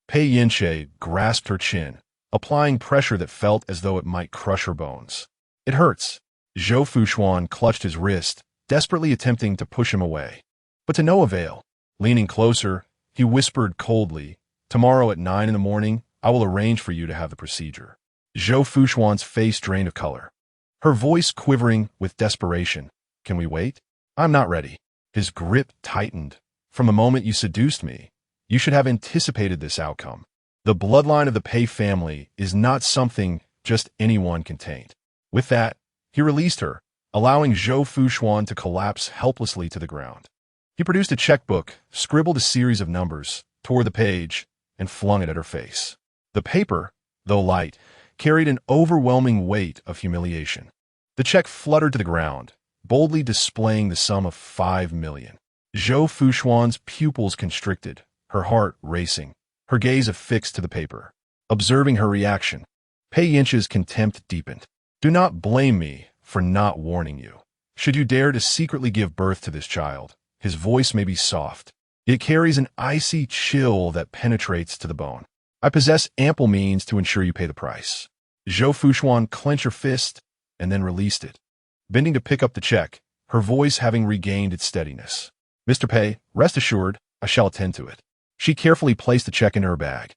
Pei Yance grasped her chin, applying pressure that felt as though it might crush her bones. It hurts. Zhou Fuxuan clutched his wrist, desperately attempting to push him away. But to no avail. Leaning closer, he whispered coldly, Tomorrow at 9 in the morning, I will arrange for you to have the procedure. Zhou Fuxuan's face drained of color, her voice quivering with desperation. Can we wait? I'm not ready. His grip tightened. From the moment you seduced me, you should have anticipated this outcome. The bloodline of the Pei family is not something just anyone can taint. With that, he released her, allowing Zhou Fuxuan to collapse helplessly to the ground. He produced a checkbook, scribbled a series of numbers, tore the page, and flung it at her face. The paper, though light, carried an overwhelming weight of humiliation. The check fluttered to the ground, boldly displaying the sum of 5 million. Zhou Fuxuan's pupils constricted, her heart racing, her gaze affixed to the paper. Observing her reaction, Pei Yance's contempt deepened. Do not blame me for not warning you. Should you dare to secretly give birth to this child, his voice may be soft. It carries an icy chill that penetrates to the bone. I possess ample means to ensure you pay the price. Zhou Fuxuan clenched her fist and then released it, bending to pick up the check, her voice having regained its steadiness. Mr. Pei, rest assured, I shall attend to it. She carefully placed the check in her bag,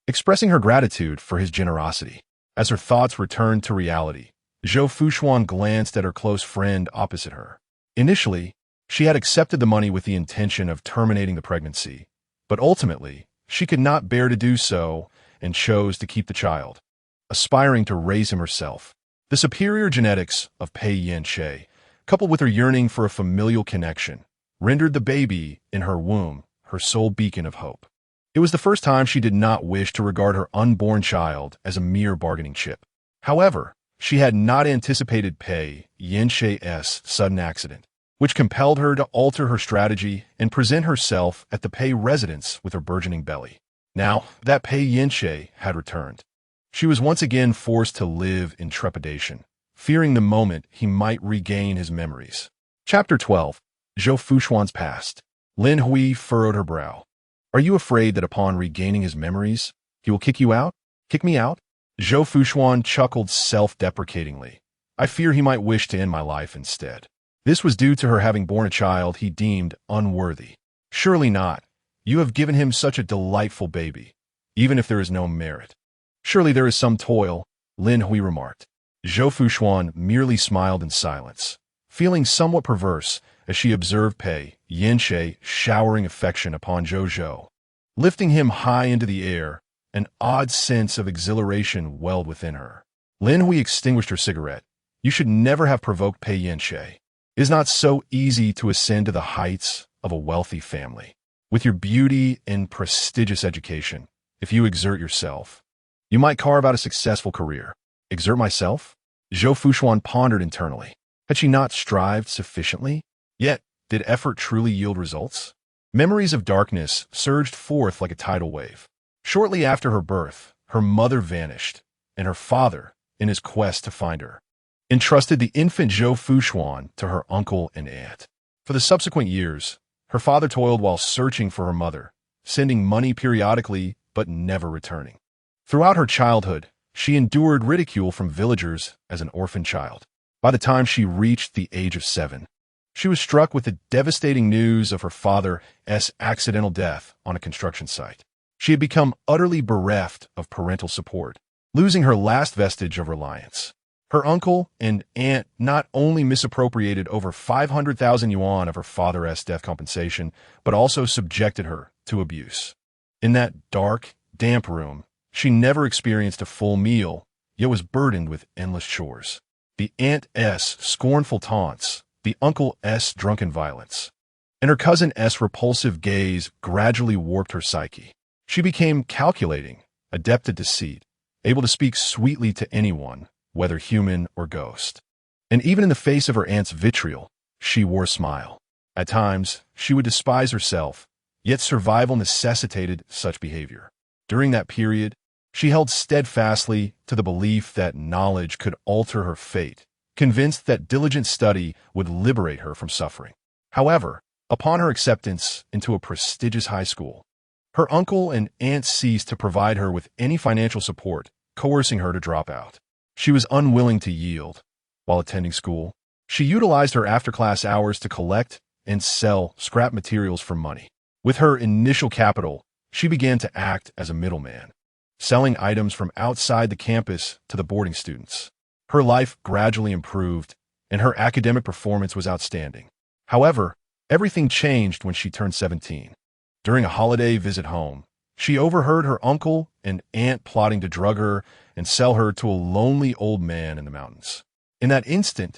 expressing her gratitude for his generosity. As her thoughts returned to reality, Zhou Fuxuan glanced at her close friend opposite her. Initially, she had accepted the money with the intention of terminating the pregnancy, but ultimately, she could not bear to do so and chose to keep the child, aspiring to raise him herself. The superior genetics of Pei Yance, coupled with her yearning for a familial connection, rendered the baby in her womb her sole beacon of hope. It was the first time she did not wish to regard her unborn child as a mere bargaining chip. However, she had not anticipated Pei Yance's sudden accident, which compelled her to alter her strategy and present herself at the Pei residence with her burgeoning belly. Now that Pei Yance had returned, she was once again forced to live in trepidation, fearing the moment he might regain his memories. Chapter 12. Zhou Fuxuan's Past. Lin Hui furrowed her brow. Are you afraid that upon regaining his memories, he will kick you out? Kick me out? Zhou Fuxuan chuckled self-deprecatingly. I fear he might wish to end my life instead. This was due to her having borne a child he deemed unworthy. Surely not. You have given him such a delightful baby, even if there is no merit. Surely there is some toil, Lin Hui remarked. Zhou Fuxuan merely smiled in silence, feeling somewhat perverse as she observed Pei Yance showering affection upon Zhou. Lifting him high into the air, an odd sense of exhilaration welled within her. Lin Hui extinguished her cigarette. You should never have provoked Pei Yance. It is not so easy to ascend to the heights of a wealthy family. With your beauty and prestigious education, if you exert yourself, You might carve out a successful career. Exert myself? Zhou Fuxuan pondered internally. Had she not strived sufficiently? Yet, did effort truly yield results? Memories of darkness surged forth like a tidal wave. Shortly after her birth, her mother vanished, and her father, in his quest to find her, entrusted the infant Zhou Fuxuan to her uncle and aunt. For the subsequent years, her father toiled while searching for her mother, sending money periodically but never returning. Throughout her childhood, she endured ridicule from villagers as an orphan child. By the time she reached the age of 7, she was struck with the devastating news of her father's accidental death on a construction site. She had become utterly bereft of parental support, losing her last vestige of reliance. Her uncle and aunt not only misappropriated over 500,000 yuan of her father's death compensation, but also subjected her to abuse. In that dark, damp room, she never experienced a full meal, yet was burdened with endless chores. The aunt's scornful taunts, the uncle's drunken violence, and her cousin's repulsive gaze gradually warped her psyche. She became calculating, adept at deceit, able to speak sweetly to anyone, whether human or ghost. And even in the face of her aunt's vitriol, she wore a smile. At times, she would despise herself, yet survival necessitated such behavior. During that period, she held steadfastly to the belief that knowledge could alter her fate, convinced that diligent study would liberate her from suffering. However, upon her acceptance into a prestigious high school, her uncle and aunt ceased to provide her with any financial support, coercing her to drop out. She was unwilling to yield. While attending school, she utilized her after-class hours to collect and sell scrap materials for money. With her initial capital, she began to act as a middleman, selling items from outside the campus to the boarding students. Her life gradually improved, and her academic performance was outstanding. However, everything changed when she turned 17. During a holiday visit home, she overheard her uncle and aunt plotting to drug her and sell her to a lonely old man in the mountains. In that instant,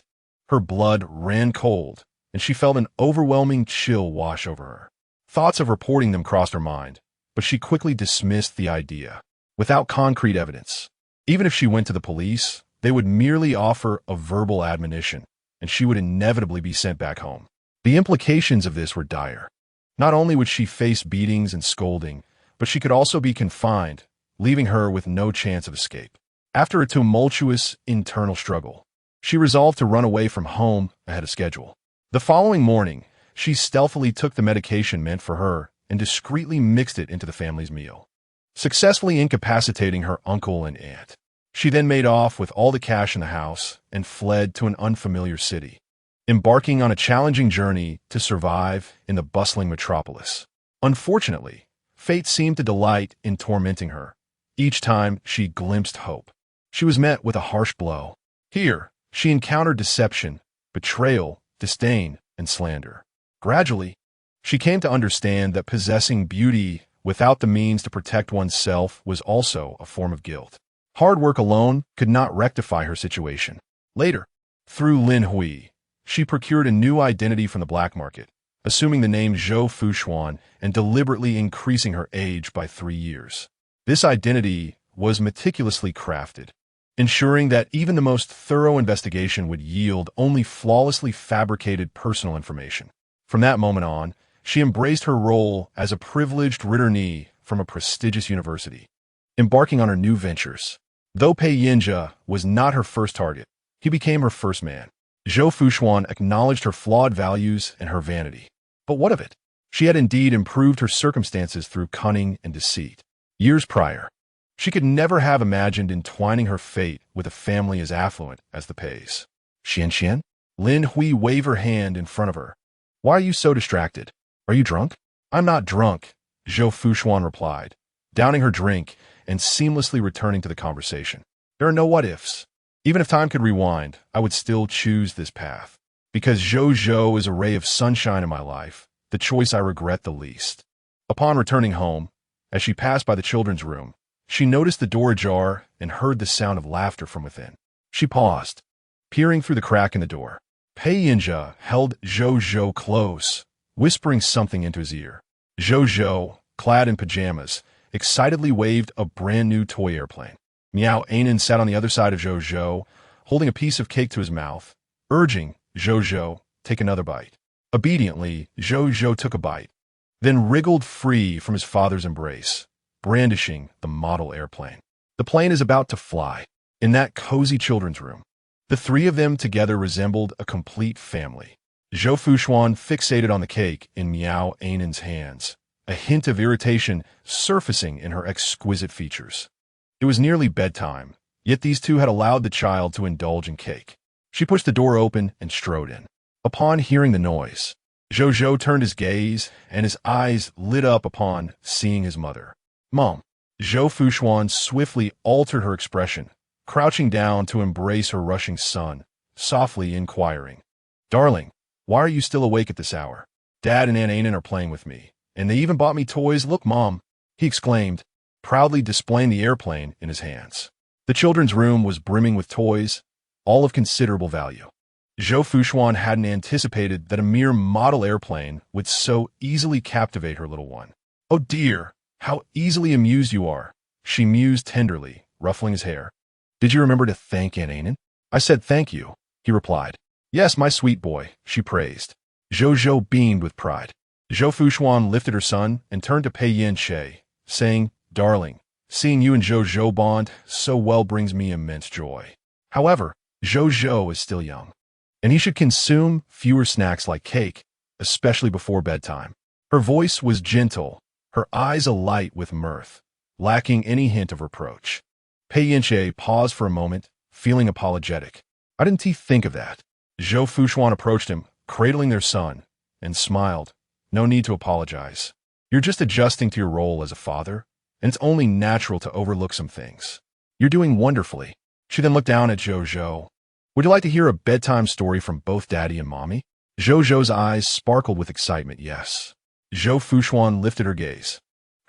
her blood ran cold, and she felt an overwhelming chill wash over her. Thoughts of reporting them crossed her mind, but she quickly dismissed the idea. Without concrete evidence, even if she went to the police, they would merely offer a verbal admonition, and she would inevitably be sent back home. The implications of this were dire. Not only would she face beatings and scolding, but she could also be confined, leaving her with no chance of escape. After a tumultuous internal struggle, she resolved to run away from home ahead of schedule. The following morning, she stealthily took the medication meant for her and discreetly mixed it into the family's meal, successfully incapacitating her uncle and aunt. She then made off with all the cash in the house and fled to an unfamiliar city, embarking on a challenging journey to survive in the bustling metropolis. Unfortunately, fate seemed to delight in tormenting her. Each time she glimpsed hope, she was met with a harsh blow. Here, she encountered deception, betrayal, disdain, and slander. Gradually, she came to understand that possessing beauty without the means to protect oneself was also a form of guilt. Hard work alone could not rectify her situation. Later, through Lin Hui, she procured a new identity from the black market, assuming the name Zhou Fuxuan and deliberately increasing her age by 3 years. This identity was meticulously crafted, ensuring that even the most thorough investigation would yield only flawlessly fabricated personal information. From that moment on, she embraced her role as a privileged returnee from a prestigious university, embarking on her new ventures. Though Pei Yance was not her first target, he became her first man. Zhou Fuxuan acknowledged her flawed values and her vanity. But what of it? She had indeed improved her circumstances through cunning and deceit. Years prior, she could never have imagined entwining her fate with a family as affluent as the Peis. Xian? Lin Hui waved her hand in front of her. Why are you so distracted? Are you drunk? I'm not drunk, Zhou Fuxuan replied, downing her drink and seamlessly returning to the conversation. There are no what-ifs. Even if time could rewind, I would still choose this path. Because Zhou is a ray of sunshine in my life, the choice I regret the least. Upon returning home, as she passed by the children's room, she noticed the door ajar and heard the sound of laughter from within. She paused, peering through the crack in the door. Pei Yance held Zhou close, whispering something into his ear. Zhou, clad in pajamas, excitedly waved a brand-new toy airplane. Miao Anan sat on the other side of Zhou, holding a piece of cake to his mouth, urging Zhou, take another bite. Obediently, Zhou took a bite, then wriggled free from his father's embrace, brandishing the model airplane. The plane is about to fly. In that cozy children's room, the three of them together resembled a complete family. Zhou Fuxuan fixated on the cake in Miao Anan's hands, a hint of irritation surfacing in her exquisite features. It was nearly bedtime, yet these two had allowed the child to indulge in cake. She pushed the door open and strode in. Upon hearing the noise, Zhou turned his gaze, and his eyes lit up upon seeing his mother. "Mom." Zhou Fuxuan swiftly altered her expression, crouching down to embrace her rushing son, softly inquiring, "Darling, why are you still awake at this hour? Dad and Aunt Anan are playing with me, and they even bought me toys. Look, Mom," he exclaimed, proudly displaying the airplane in his hands. The children's room was brimming with toys, all of considerable value. Zhou Fuxuan hadn't anticipated that a mere model airplane would so easily captivate her little one. "Oh dear, how easily amused you are," she mused tenderly, ruffling his hair. "Did you remember to thank Aunt Anan?" "I said thank you," he replied. "Yes, my sweet boy," she praised. Zhou beamed with pride. Zhou Fuxuan lifted her son and turned to Pei Yance, saying, "Darling, seeing you and Zhou bond so well brings me immense joy. However, Zhou is still young, and he should consume fewer snacks like cake, especially before bedtime." Her voice was gentle, her eyes alight with mirth, lacking any hint of reproach. Pei Yance paused for a moment, feeling apologetic. "Why didn't he think of that?" Zhou Fuxuan approached him, cradling their son, and smiled. "No need to apologize. You're just adjusting to your role as a father, and it's only natural to overlook some things. You're doing wonderfully." She then looked down at Zhou. "Would you like to hear a bedtime story from both Daddy and Mommy?" Zhou's eyes sparkled with excitement, yes. Zhou Fuxuan lifted her gaze,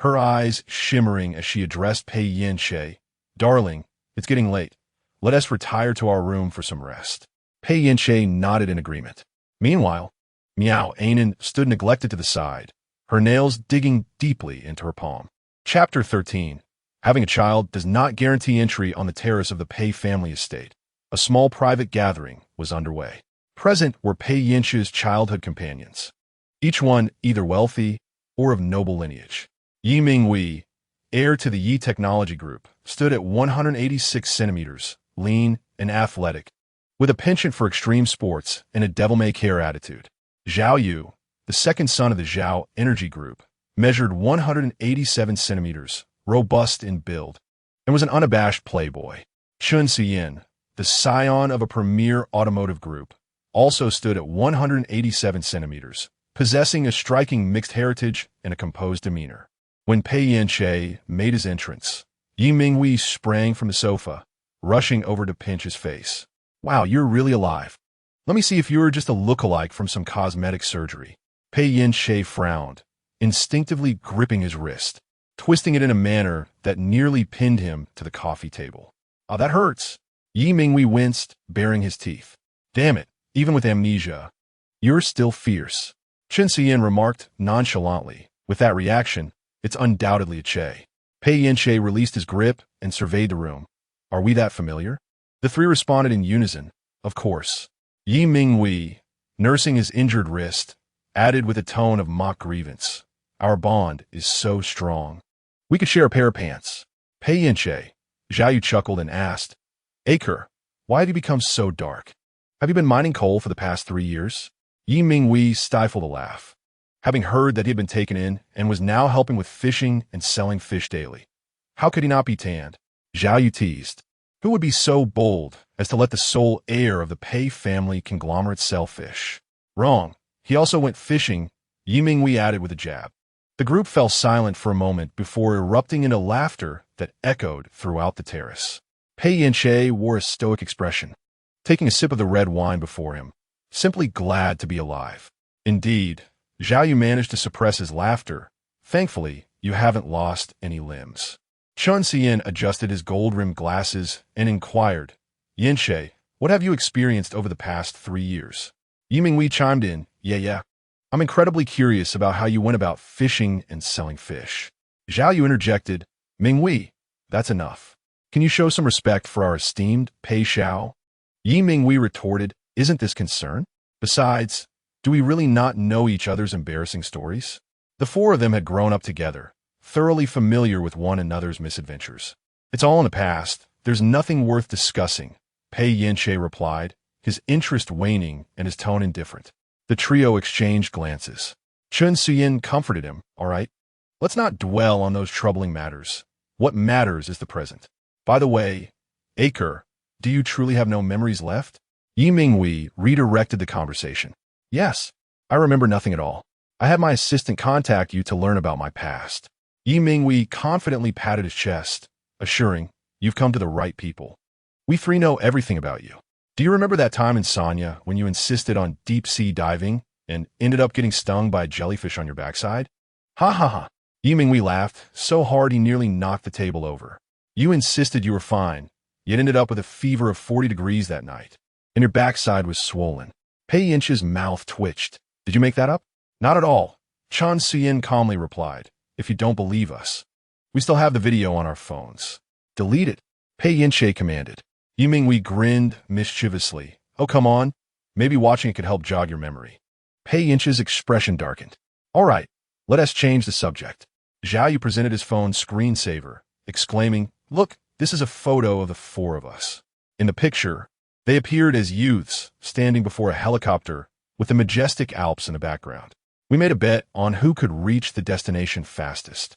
her eyes shimmering as she addressed Pei Yance. "Darling, it's getting late. Let us retire to our room for some rest." Pei Yance nodded in agreement. Meanwhile, Miao Anan stood neglected to the side, her nails digging deeply into her palm. Chapter 13. Having a child does not guarantee entry on the terrace of the Pei family estate. A small private gathering was underway. Present were Pei Yance's childhood companions, each one either wealthy or of noble lineage. Yi Mingwei, heir to the Yi Technology Group, stood at 186 centimeters, lean and athletic, with a penchant for extreme sports and a devil-may-care attitude. Zhao Yu, the second son of the Zhao Energy Group, measured 187 centimeters, robust in build, and was an unabashed playboy. Chun Siyin, the scion of a premier automotive group, also stood at 187 centimeters, possessing a striking mixed heritage and a composed demeanor. When Pei Yance made his entrance, Yi Mingwei sprang from the sofa, rushing over to pinch his face. "Wow, you're really alive. Let me see if you're just a look-alike from some cosmetic surgery." Pei Yance frowned, instinctively gripping his wrist, twisting it in a manner that nearly pinned him to the coffee table. "Oh, that hurts." Yi Mingwei winced, baring his teeth. "Damn it, even with amnesia, you're still fierce," Chen Xian remarked nonchalantly. With that reaction, it's undoubtedly a Che. Pei Yance released his grip and surveyed the room. "Are we that familiar?" The three responded in unison. "Of course." Yi Mingwei, nursing his injured wrist, added with a tone of mock grievance, "Our bond is so strong. We could share a pair of pants." Pei Yance, Zhao Yu chuckled and asked, "Aker, why have you become so dark? Have you been mining coal for the past 3 years?" Yi Mingwei stifled a laugh, having heard that he had been taken in and was now helping with fishing and selling fish daily. How could he not be tanned? Zhao Yu teased. Who would be so bold as to let the sole heir of the Pei family conglomerate sell fish? Wrong. He also went fishing, Yi Mingwei added with a jab. The group fell silent for a moment before erupting into laughter that echoed throughout the terrace. Pei Yance wore a stoic expression, taking a sip of the red wine before him, simply glad to be alive. Indeed, Zhao Yu managed to suppress his laughter. "Thankfully, you haven't lost any limbs." Chun Xian adjusted his gold-rimmed glasses and inquired, "Yance, what have you experienced over the past 3 years?" Yi Mingwei chimed in, Yeah. I'm incredibly curious about how you went about fishing and selling fish." Zhao Yu interjected, Minghui, that's enough. Can you show some respect for our esteemed Pei Xiao? Yi Minghui retorted, isn't this concern? Besides, do we really not know each other's embarrassing stories? The four of them had grown up together, thoroughly familiar with one another's misadventures. It's all in the past. There's nothing worth discussing, Pei Yance replied, his interest waning and his tone indifferent. The trio exchanged glances. Chun Suyin comforted him, all right? Let's not dwell on those troubling matters. What matters is the present. By the way, Acre, do you truly have no memories left? Yi Minghui redirected the conversation. Yes, I remember nothing at all. I had my assistant contact you to learn about my past. Yi Minghui confidently patted his chest, assuring, you've come to the right people. We three know everything about you. Do you remember that time in Sanya when you insisted on deep-sea diving and ended up getting stung by a jellyfish on your backside? Ha ha ha. Yi Minghui laughed so hard he nearly knocked the table over. You insisted you were fine, yet ended up with a fever of 40 degrees that night, and your backside was swollen. Pei Yance's mouth twitched. Did you make that up? Not at all, Chan Suyin calmly replied. If you don't believe us, we still have the video on our phones. Delete it, Pei Yance commanded. Yi Minghui grinned mischievously. Oh, come on. Maybe watching it could help jog your memory. Pei Yance's expression darkened. All right, let us change the subject. Zhao Yu presented his phone's screensaver, exclaiming, look, this is a photo of the four of us. In the picture, they appeared as youths standing before a helicopter with the majestic Alps in the background. We made a bet on who could reach the destination fastest.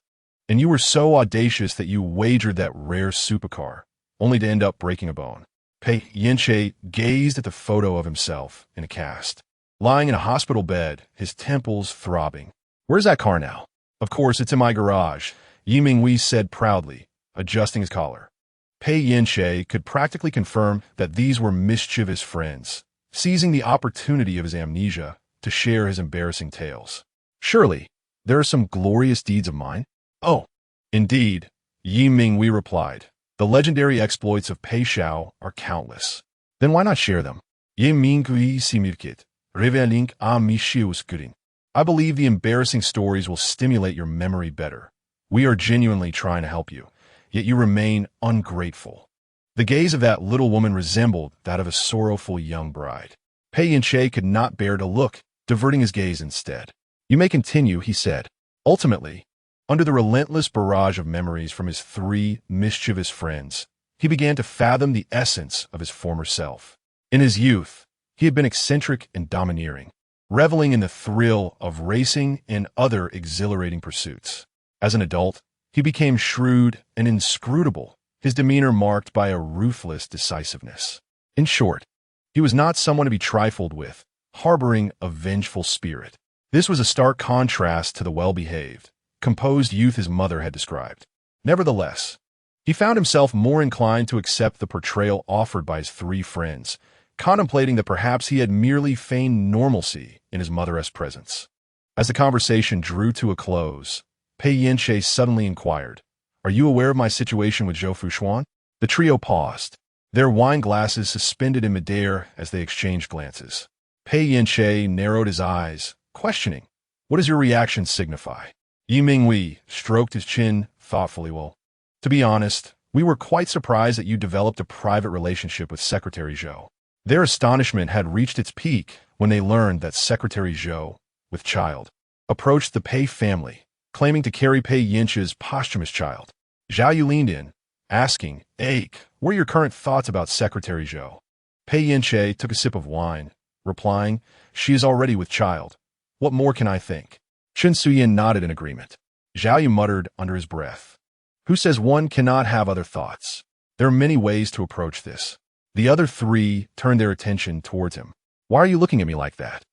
And you were so audacious that you wagered that rare supercar, only to end up breaking a bone. Pei Yance gazed at the photo of himself in a cast, lying in a hospital bed, his temples throbbing. Where's that car now? Of course, it's in my garage, Yi Minghui said proudly, adjusting his collar. Pei Yance could practically confirm that these were mischievous friends, seizing the opportunity of his amnesia to share his embarrassing tales. Surely, there are some glorious deeds of mine? Oh, indeed, Yi Minghui replied. The legendary exploits of Pei Xiao are countless. Then why not share them? Yi Minghui similkit, reveling a mishiuskurin. I believe the embarrassing stories will stimulate your memory better. We are genuinely trying to help you, yet you remain ungrateful. The gaze of that little woman resembled that of a sorrowful young bride. Pei Yance could not bear to look, diverting his gaze instead. You may continue, he said. Ultimately, under the relentless barrage of memories from his three mischievous friends, he began to fathom the essence of his former self. In his youth, he had been eccentric and domineering, reveling in the thrill of racing and other exhilarating pursuits. As an adult, he became shrewd and inscrutable, his demeanor marked by a ruthless decisiveness. In short, he was not someone to be trifled with, harboring a vengeful spirit. This was a stark contrast to the well-behaved, composed youth his mother had described. Nevertheless, he found himself more inclined to accept the portrayal offered by his three friends, contemplating that perhaps he had merely feigned normalcy in his mother's presence. As the conversation drew to a close, Pei Yance suddenly inquired, Are you aware of my situation with Zhou Fuxuan? The trio paused, their wine glasses suspended in midair as they exchanged glances. Pei Yance narrowed his eyes, questioning, What does your reaction signify? Yi Minghui stroked his chin thoughtfully. Well, to be honest, we were quite surprised that you developed a private relationship with Secretary Zhou. Their astonishment had reached its peak when they learned that Secretary Zhou, with child, approached the Pei family, claiming to carry Pei Yance's posthumous child. Zhao Yu leaned in, asking, what are your current thoughts about Secretary Zhou? Pei Yance took a sip of wine, replying, She is already with child. What more can I think? Chun Suyin nodded in agreement. Zhao Yu muttered under his breath, Who says one cannot have other thoughts? There are many ways to approach this. The other three turned their attention towards him. Why are you looking at me like that?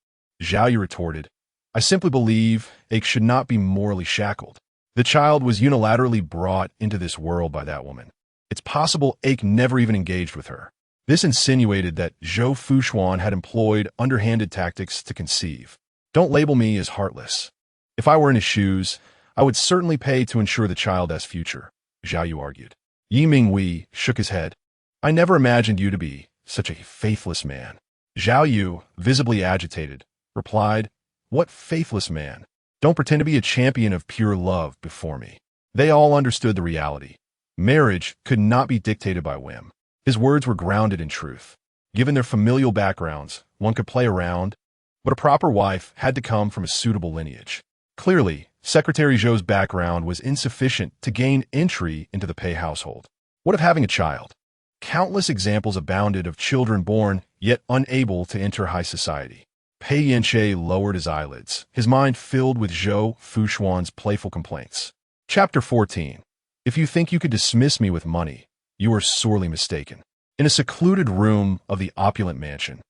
Zhao Yu retorted, I simply believe Ake should not be morally shackled. The child was unilaterally brought into this world by that woman. It's possible Ake never even engaged with her. This insinuated that Zhou Fuxuan had employed underhanded tactics to conceive. Don't label me as heartless. If I were in his shoes, I would certainly pay to ensure the child has future, Zhao Yu argued. Yi Minghui shook his head. I never imagined you to be such a faithless man. Zhao Yu, visibly agitated, replied, What faithless man? Don't pretend to be a champion of pure love before me. They all understood the reality. Marriage could not be dictated by whim. His words were grounded in truth. Given their familial backgrounds, one could play around, but a proper wife had to come from a suitable lineage. Clearly, Secretary Zhou's background was insufficient to gain entry into the Pei household. What of having a child? Countless examples abounded of children born, yet unable to enter high society. Pei Yance lowered his eyelids, his mind filled with Zhou Fuxuan's playful complaints. Chapter 14. If you think you could dismiss me with money, you are sorely mistaken. In a secluded room of the opulent mansion,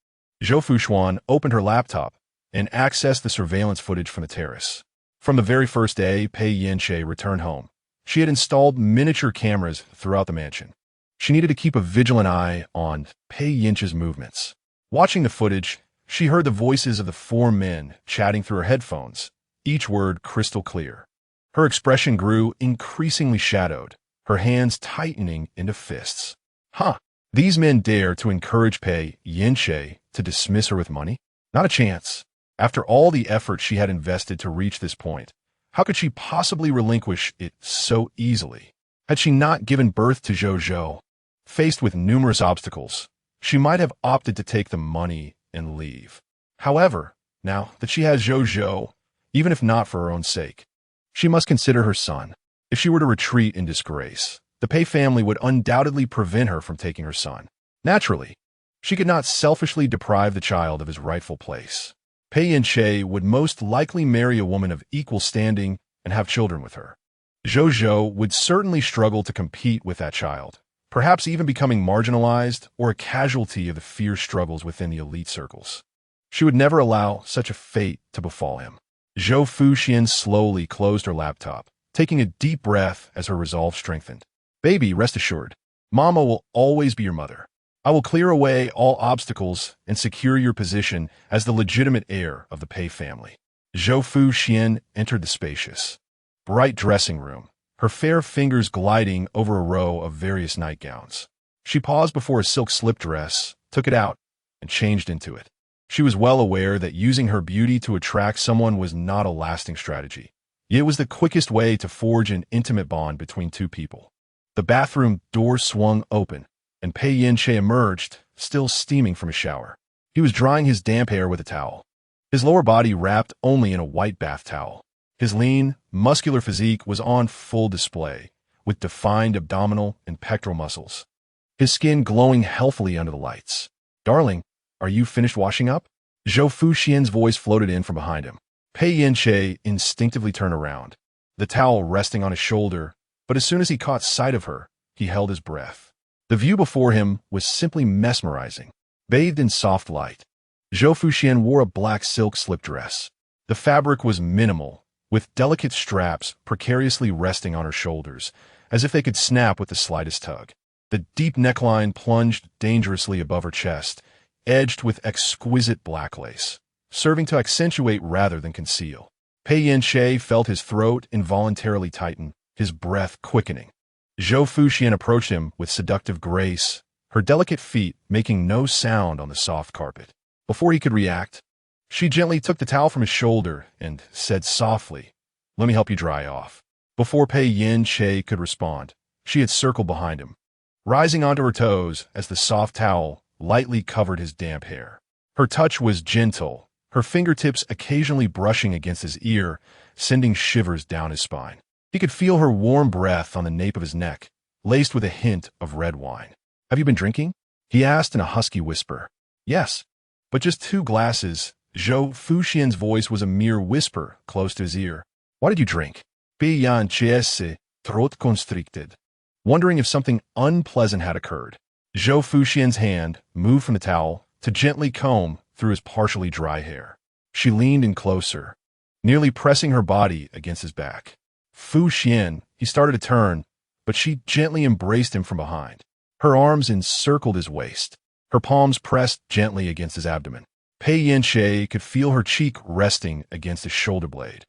Zhou Fuxuan opened her laptop and accessed the surveillance footage from the terrace. From the very first day Pei Yance returned home, she had installed miniature cameras throughout the mansion. She needed to keep a vigilant eye on Pei Yance's movements. Watching the footage, she heard the voices of the four men chatting through her headphones, each word crystal clear. Her expression grew increasingly shadowed, her hands tightening into fists. These men dare to encourage Pei Yance to dismiss her with money? Not a chance. After all the effort she had invested to reach this point, how could she possibly relinquish it so easily? Had she not given birth to Zhou? Faced with numerous obstacles, she might have opted to take the money and leave. However, now that she has Zhou, even if not for her own sake, she must consider her son. If she were to retreat in disgrace, the Pei family would undoubtedly prevent her from taking her son. Naturally, she could not selfishly deprive the child of his rightful place. Pei Yance would most likely marry a woman of equal standing and have children with her. Zhou would certainly struggle to compete with that child, perhaps even becoming marginalized or a casualty of the fierce struggles within the elite circles. She would never allow such a fate to befall him. Zhou Fuxuan slowly closed her laptop, taking a deep breath as her resolve strengthened. Baby, rest assured, Mama will always be your mother. I will clear away all obstacles and secure your position as the legitimate heir of the Pei family. Zhou Fuxuan entered the spacious, bright dressing room, her fair fingers gliding over a row of various nightgowns. She paused before a silk slip dress, took it out, and changed into it. She was well aware that using her beauty to attract someone was not a lasting strategy. It was the quickest way to forge an intimate bond between two people. The bathroom door swung open, and Pei Yance emerged, still steaming from a shower. He was drying his damp hair with a towel, his lower body wrapped only in a white bath towel. His lean, muscular physique was on full display, with defined abdominal and pectoral muscles. His skin glowing healthily under the lights. Darling, are you finished washing up? Zhou Fuxuan's voice floated in from behind him. Pei Yance instinctively turned around, the towel resting on his shoulder, but as soon as he caught sight of her, he held his breath. The view before him was simply mesmerizing. Bathed in soft light, Zhou Fuxuan wore a black silk slip dress. The fabric was minimal, with delicate straps precariously resting on her shoulders, as if they could snap with the slightest tug. The deep neckline plunged dangerously above her chest, edged with exquisite black lace, serving to accentuate rather than conceal. Pei Yance felt his throat involuntarily tighten, his breath quickening. Zhou Fuxuan approached him with seductive grace, her delicate feet making no sound on the soft carpet. Before he could react, she gently took the towel from his shoulder and said softly, "Let me help you dry off." Before Pei Yance could respond, she had circled behind him, rising onto her toes as the soft towel lightly covered his damp hair. Her touch was gentle, her fingertips occasionally brushing against his ear, sending shivers down his spine. He could feel her warm breath on the nape of his neck, laced with a hint of red wine. "Have you been drinking?" he asked in a husky whisper. "Yes, but just 2 glasses." Zhou Fuxuan's voice was a mere whisper close to his ear. "Why did you drink?" Pei Yance, throat constricted, wondering if something unpleasant had occurred. Zhou Fuxuan's hand moved from the towel to gently comb through his partially dry hair. She leaned in closer, nearly pressing her body against his back. Fuxuan, he started to turn, but she gently embraced him from behind. Her arms encircled his waist, her palms pressed gently against his abdomen. Pei Yance could feel her cheek resting against his shoulder blade,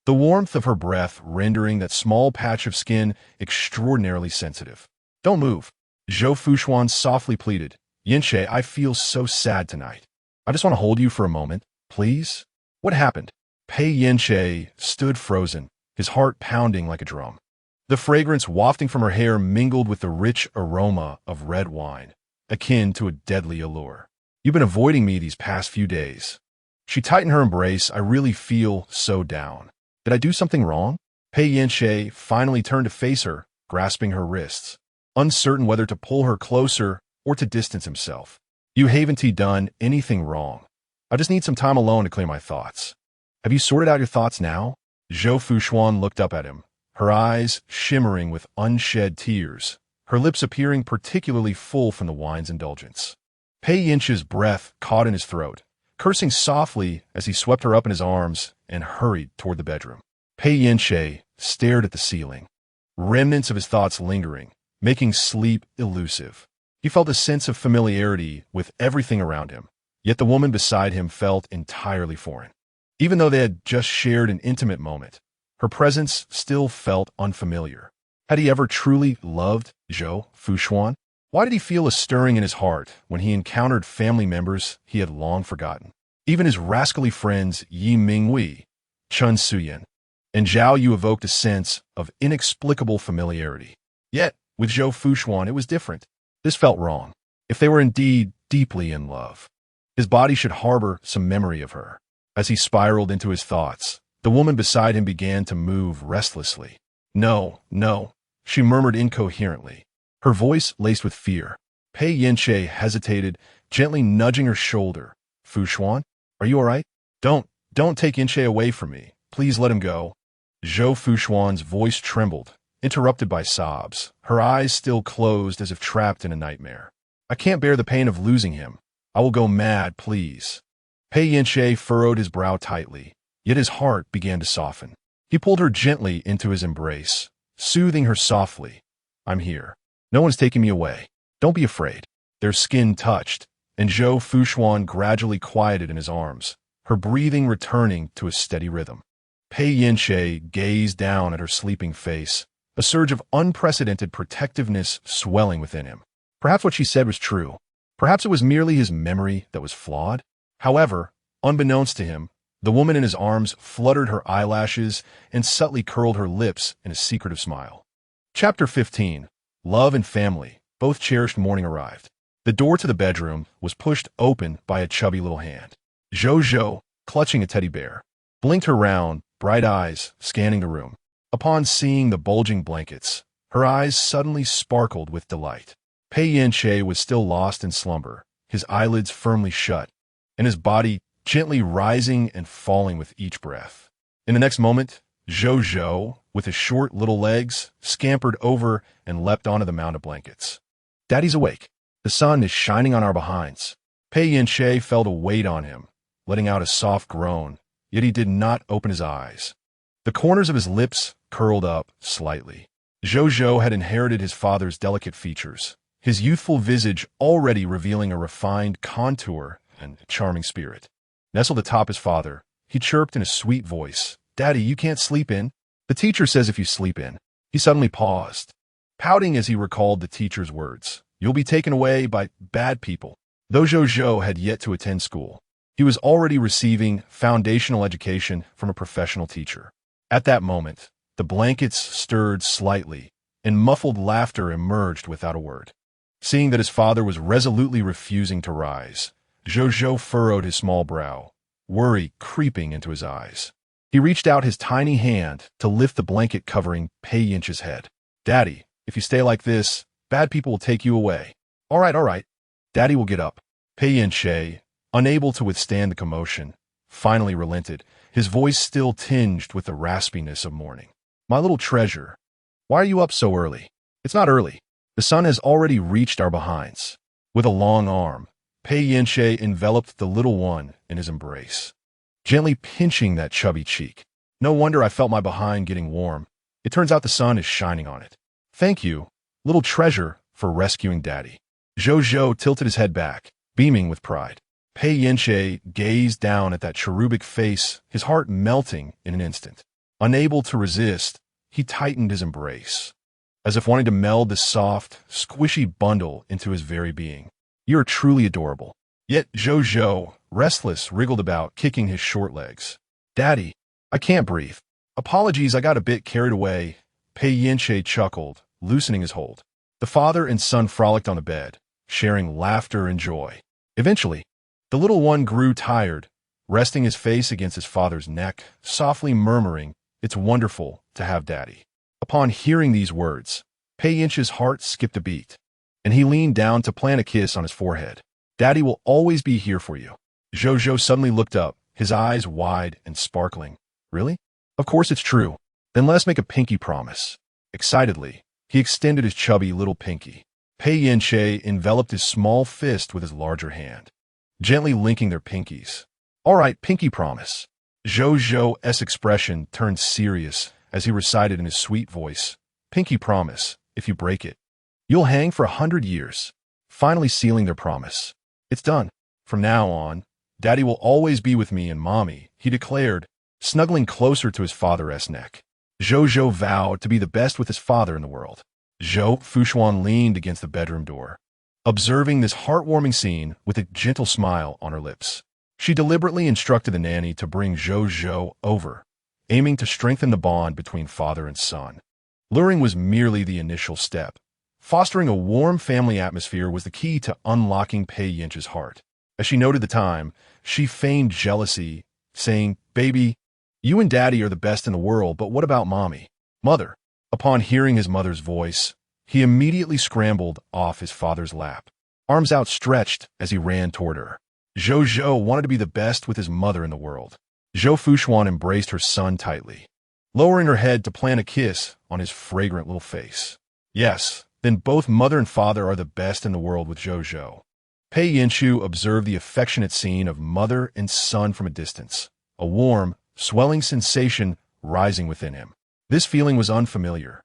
the warmth of her breath rendering that small patch of skin extraordinarily sensitive. "Don't move," Zhou Fuxuan softly pleaded. "Yance, I feel so sad tonight. I just want to hold you for a moment, please." "What happened?" Pei Yance stood frozen, his heart pounding like a drum. The fragrance wafting from her hair mingled with the rich aroma of red wine, akin to a deadly allure. You've been avoiding me these past few days. She tightened her embrace. I really feel so down. Did I do something wrong? Pei Yance finally turned to face her, grasping her wrists, uncertain whether to pull her closer or to distance himself. You haven't done anything wrong. I just need some time alone to clear my thoughts. Have you sorted out your thoughts now? Zhou Fuxuan looked up at him, her eyes shimmering with unshed tears, her lips appearing particularly full from the wine's indulgence. Pei Yance's breath caught in his throat, cursing softly as he swept her up in his arms and hurried toward the bedroom. Pei Yance stared at the ceiling, remnants of his thoughts lingering, making sleep elusive. He felt a sense of familiarity with everything around him, yet the woman beside him felt entirely foreign. Even though they had just shared an intimate moment, her presence still felt unfamiliar. Had he ever truly loved Zhou Fuxuan? Why did he feel a stirring in his heart when he encountered family members he had long forgotten? Even his rascally friends Yi Mingwei, Chun Suyan, and Zhao Yu evoked a sense of inexplicable familiarity. Yet, with Zhou Fuxuan, it was different. This felt wrong. If they were indeed deeply in love, his body should harbor some memory of her. As he spiraled into his thoughts, the woman beside him began to move restlessly. No, no, she murmured incoherently, her voice laced with fear. Pei Yance hesitated, gently nudging her shoulder. Fuxuan, are you all right? Don't take Yance away from me. Please let him go. Zhou Fuxuan's voice trembled, interrupted by sobs, her eyes still closed as if trapped in a nightmare. I can't bear the pain of losing him. I will go mad, please. Pei Yance furrowed his brow tightly, yet his heart began to soften. He pulled her gently into his embrace, soothing her softly. I'm here. No one's taking me away. Don't be afraid. Their skin touched, and Zhou Fuxuan gradually quieted in his arms, her breathing returning to a steady rhythm. Pei Yance gazed down at her sleeping face, a surge of unprecedented protectiveness swelling within him. Perhaps what she said was true. Perhaps it was merely his memory that was flawed. However, unbeknownst to him, the woman in his arms fluttered her eyelashes and subtly curled her lips in a secretive smile. Chapter 15. Love and Family. Both cherished morning arrived. The door to the bedroom was pushed open by a chubby little hand. Zhou, clutching a teddy bear, blinked her round, bright eyes scanning the room. Upon seeing the bulging blankets, her eyes suddenly sparkled with delight. Pei Yance was still lost in slumber, his eyelids firmly shut, and his body gently rising and falling with each breath. In the next moment, Zhou, with his short little legs, scampered over and leapt onto the mound of blankets. Daddy's awake. The sun is shining on our behinds. Pei Yance felt a weight on him, letting out a soft groan, yet he did not open his eyes. The corners of his lips curled up slightly. Zhou had inherited his father's delicate features, his youthful visage already revealing a refined contour and charming spirit. Nestled atop his father, he chirped in a sweet voice, Daddy, you can't sleep in. The teacher says if you sleep in. He suddenly paused, pouting as he recalled the teacher's words. You'll be taken away by bad people. Though Zhou had yet to attend school, he was already receiving foundational education from a professional teacher. At that moment, the blankets stirred slightly, and muffled laughter emerged without a word. Seeing that his father was resolutely refusing to rise, Zhou furrowed his small brow, worry creeping into his eyes. He reached out his tiny hand to lift the blanket covering Pei Yance's head. Daddy, if you stay like this, bad people will take you away. All right. Daddy will get up. Pei Yance, unable to withstand the commotion, finally relented, his voice still tinged with the raspiness of mourning. My little treasure, why are you up so early? It's not early. The sun has already reached our behinds. With a long arm, Pei Yance enveloped the little one in his embrace, gently pinching that chubby cheek. No wonder I felt my behind getting warm. It turns out the sun is shining on it. Thank you, little treasure, for rescuing Daddy. Zhou tilted his head back, beaming with pride. Pei Yance gazed down at that cherubic face, his heart melting in an instant. Unable to resist, he tightened his embrace, as if wanting to meld this soft, squishy bundle into his very being. You're truly adorable. Yet Zhou, restless, wriggled about, kicking his short legs. Daddy, I can't breathe. Apologies, I got a bit carried away. Pei Yance chuckled, loosening his hold. The father and son frolicked on the bed, sharing laughter and joy. Eventually, the little one grew tired, resting his face against his father's neck, softly murmuring, "It's wonderful to have Daddy." Upon hearing these words, Pei Yance's heart skipped a beat, and he leaned down to plant a kiss on his forehead. "Daddy will always be here for you." Zhou suddenly looked up, his eyes wide and sparkling. "Really? Of course it's true. Then let us make a pinky promise." Excitedly, he extended his chubby little pinky. Pei Yance enveloped his small fist with his larger hand, gently linking their pinkies. "All right, pinky promise." Zhou's expression turned serious as he recited in his sweet voice, "Pinky promise, if you break it, you'll hang for 100 years." Finally sealing their promise. "It's done. From now on, Daddy will always be with me and Mommy," he declared, snuggling closer to his father's neck. Zhou vowed to be the best with his father in the world. Zhou Fuxuan leaned against the bedroom door, observing this heartwarming scene with a gentle smile on her lips. She deliberately instructed the nanny to bring Zhou over, aiming to strengthen the bond between father and son. Luring was merely the initial step. Fostering a warm family atmosphere was the key to unlocking Pei Yance's heart. As she noted the time, she feigned jealousy, saying, "Baby, you and Daddy are the best in the world, but what about Mommy? Mother?" Upon hearing his mother's voice, he immediately scrambled off his father's lap, arms outstretched as he ran toward her. Zhou wanted to be the best with his mother in the world. Zhou Fuxuan embraced her son tightly, lowering her head to plant a kiss on his fragrant little face. "Yes, then both mother and father are the best in the world with Zhou." Pei Yance observed the affectionate scene of mother and son from a distance, a warm, swelling sensation rising within him. This feeling was unfamiliar,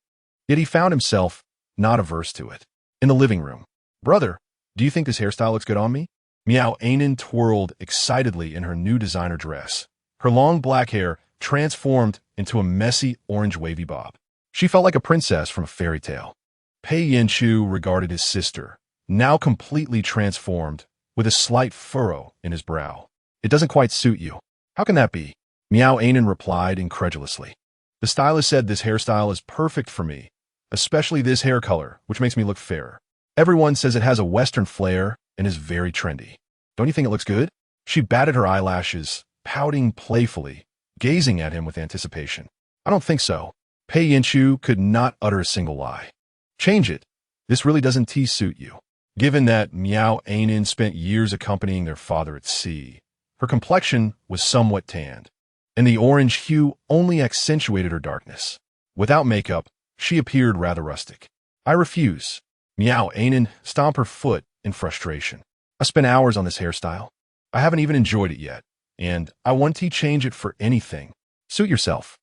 yet he found himself not averse to it. In the living room, "Brother, do you think this hairstyle looks good on me?" Miao Ainen twirled excitedly in her new designer dress, her long black hair transformed into a messy orange wavy bob. She felt like a princess from a fairy tale. Pei Yance regarded his sister, now completely transformed, with a slight furrow in his brow. "It doesn't quite suit you." "How can that be?" Miao Ainen replied incredulously. "The stylist said this hairstyle is perfect for me, especially this hair color, which makes me look fairer. Everyone says it has a Western flair and is very trendy. Don't you think it looks good?" She batted her eyelashes, pouting playfully, gazing at him with anticipation. "I don't think so." Pei Yance could not utter a single lie. "Change it. This really doesn't suit you." Given that Miao Ainen spent years accompanying their father at sea, her complexion was somewhat tanned, and the orange hue only accentuated her darkness. Without makeup, she appeared rather rustic. "I refuse." Miao Ainen stomped her foot in frustration. "I spent hours on this hairstyle. I haven't even enjoyed it yet, and I won't change it for anything. Suit yourself."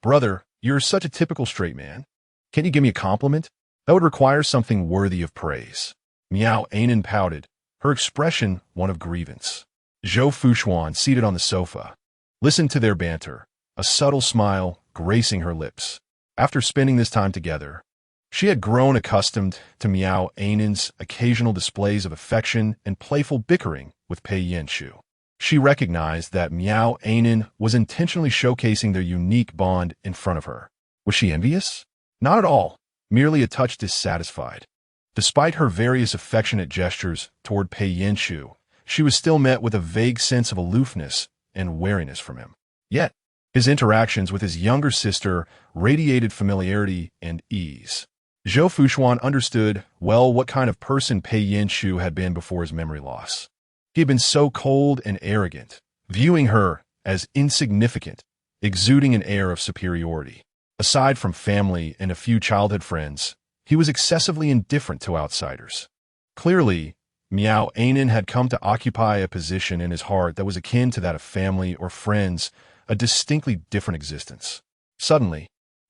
Brother, you're such a typical straight man. Can't you give me a compliment? That would require something worthy of praise." Miao Ainen pouted, her expression one of grievance. Zhou Fuxuan, seated on the sofa, listened to their banter, a subtle smile gracing her lips. After spending this time together, she had grown accustomed to Miao Ainen's occasional displays of affection and playful bickering with Pei Yance. She recognized that Miao Ainen was intentionally showcasing their unique bond in front of her. Was she envious? Not at all, merely a touch dissatisfied. Despite her various affectionate gestures toward Pei Yance, she was still met with a vague sense of aloofness and wariness from him. Yet, his interactions with his younger sister radiated familiarity and ease. Zhou Fuxuan understood well what kind of person Pei Yance had been before his memory loss. He had been so cold and arrogant, viewing her as insignificant, exuding an air of superiority. Aside from family and a few childhood friends, he was excessively indifferent to outsiders. Clearly, Miao Ainen had come to occupy a position in his heart that was akin to that of family or friends, a distinctly different existence. Suddenly,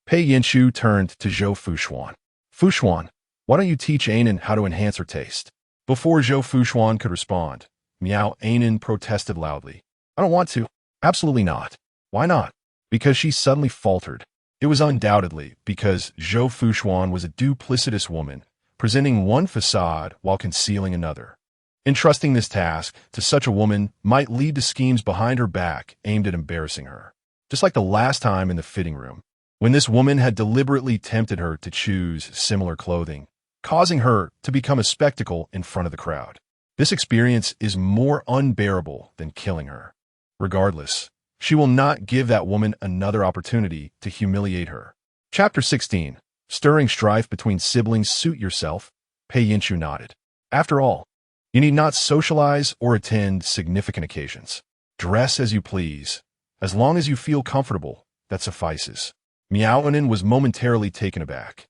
Pei Yance turned to Zhou Fuxuan. "Fuxuan, why don't you teach Ainen how to enhance her taste?" Before Zhou Fuxuan could respond, Miao Ainen protested loudly. "I don't want to." "Absolutely not." "Why not?" Because she suddenly faltered. It was undoubtedly because Zhou Fuxuan was a duplicitous woman, presenting one facade while concealing another. Entrusting this task to such a woman might lead to schemes behind her back aimed at embarrassing her. Just like the last time in the fitting room, when this woman had deliberately tempted her to choose similar clothing, causing her to become a spectacle in front of the crowd. This experience is more unbearable than killing her. Regardless, she will not give that woman another opportunity to humiliate her. Chapter 16. Stirring strife between siblings. Suit yourself. Pei Yance nodded. After all, you need not socialize or attend significant occasions. Dress as you please. As long as you feel comfortable, that suffices. Miaonin was momentarily taken aback,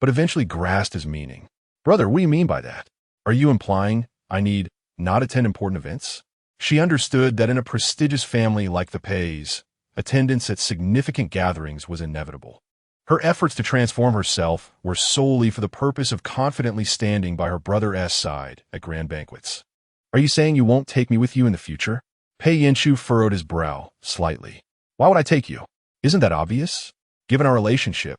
but eventually grasped his meaning. Brother, what do you mean by that? Are you implying I need not attend important events? She understood that in a prestigious family like the Peis, attendance at significant gatherings was inevitable. Her efforts to transform herself were solely for the purpose of confidently standing by her brother's side at grand banquets. Are you saying you won't take me with you in the future? Pei Yance furrowed his brow slightly. Why would I take you? Isn't that obvious? Given our relationship,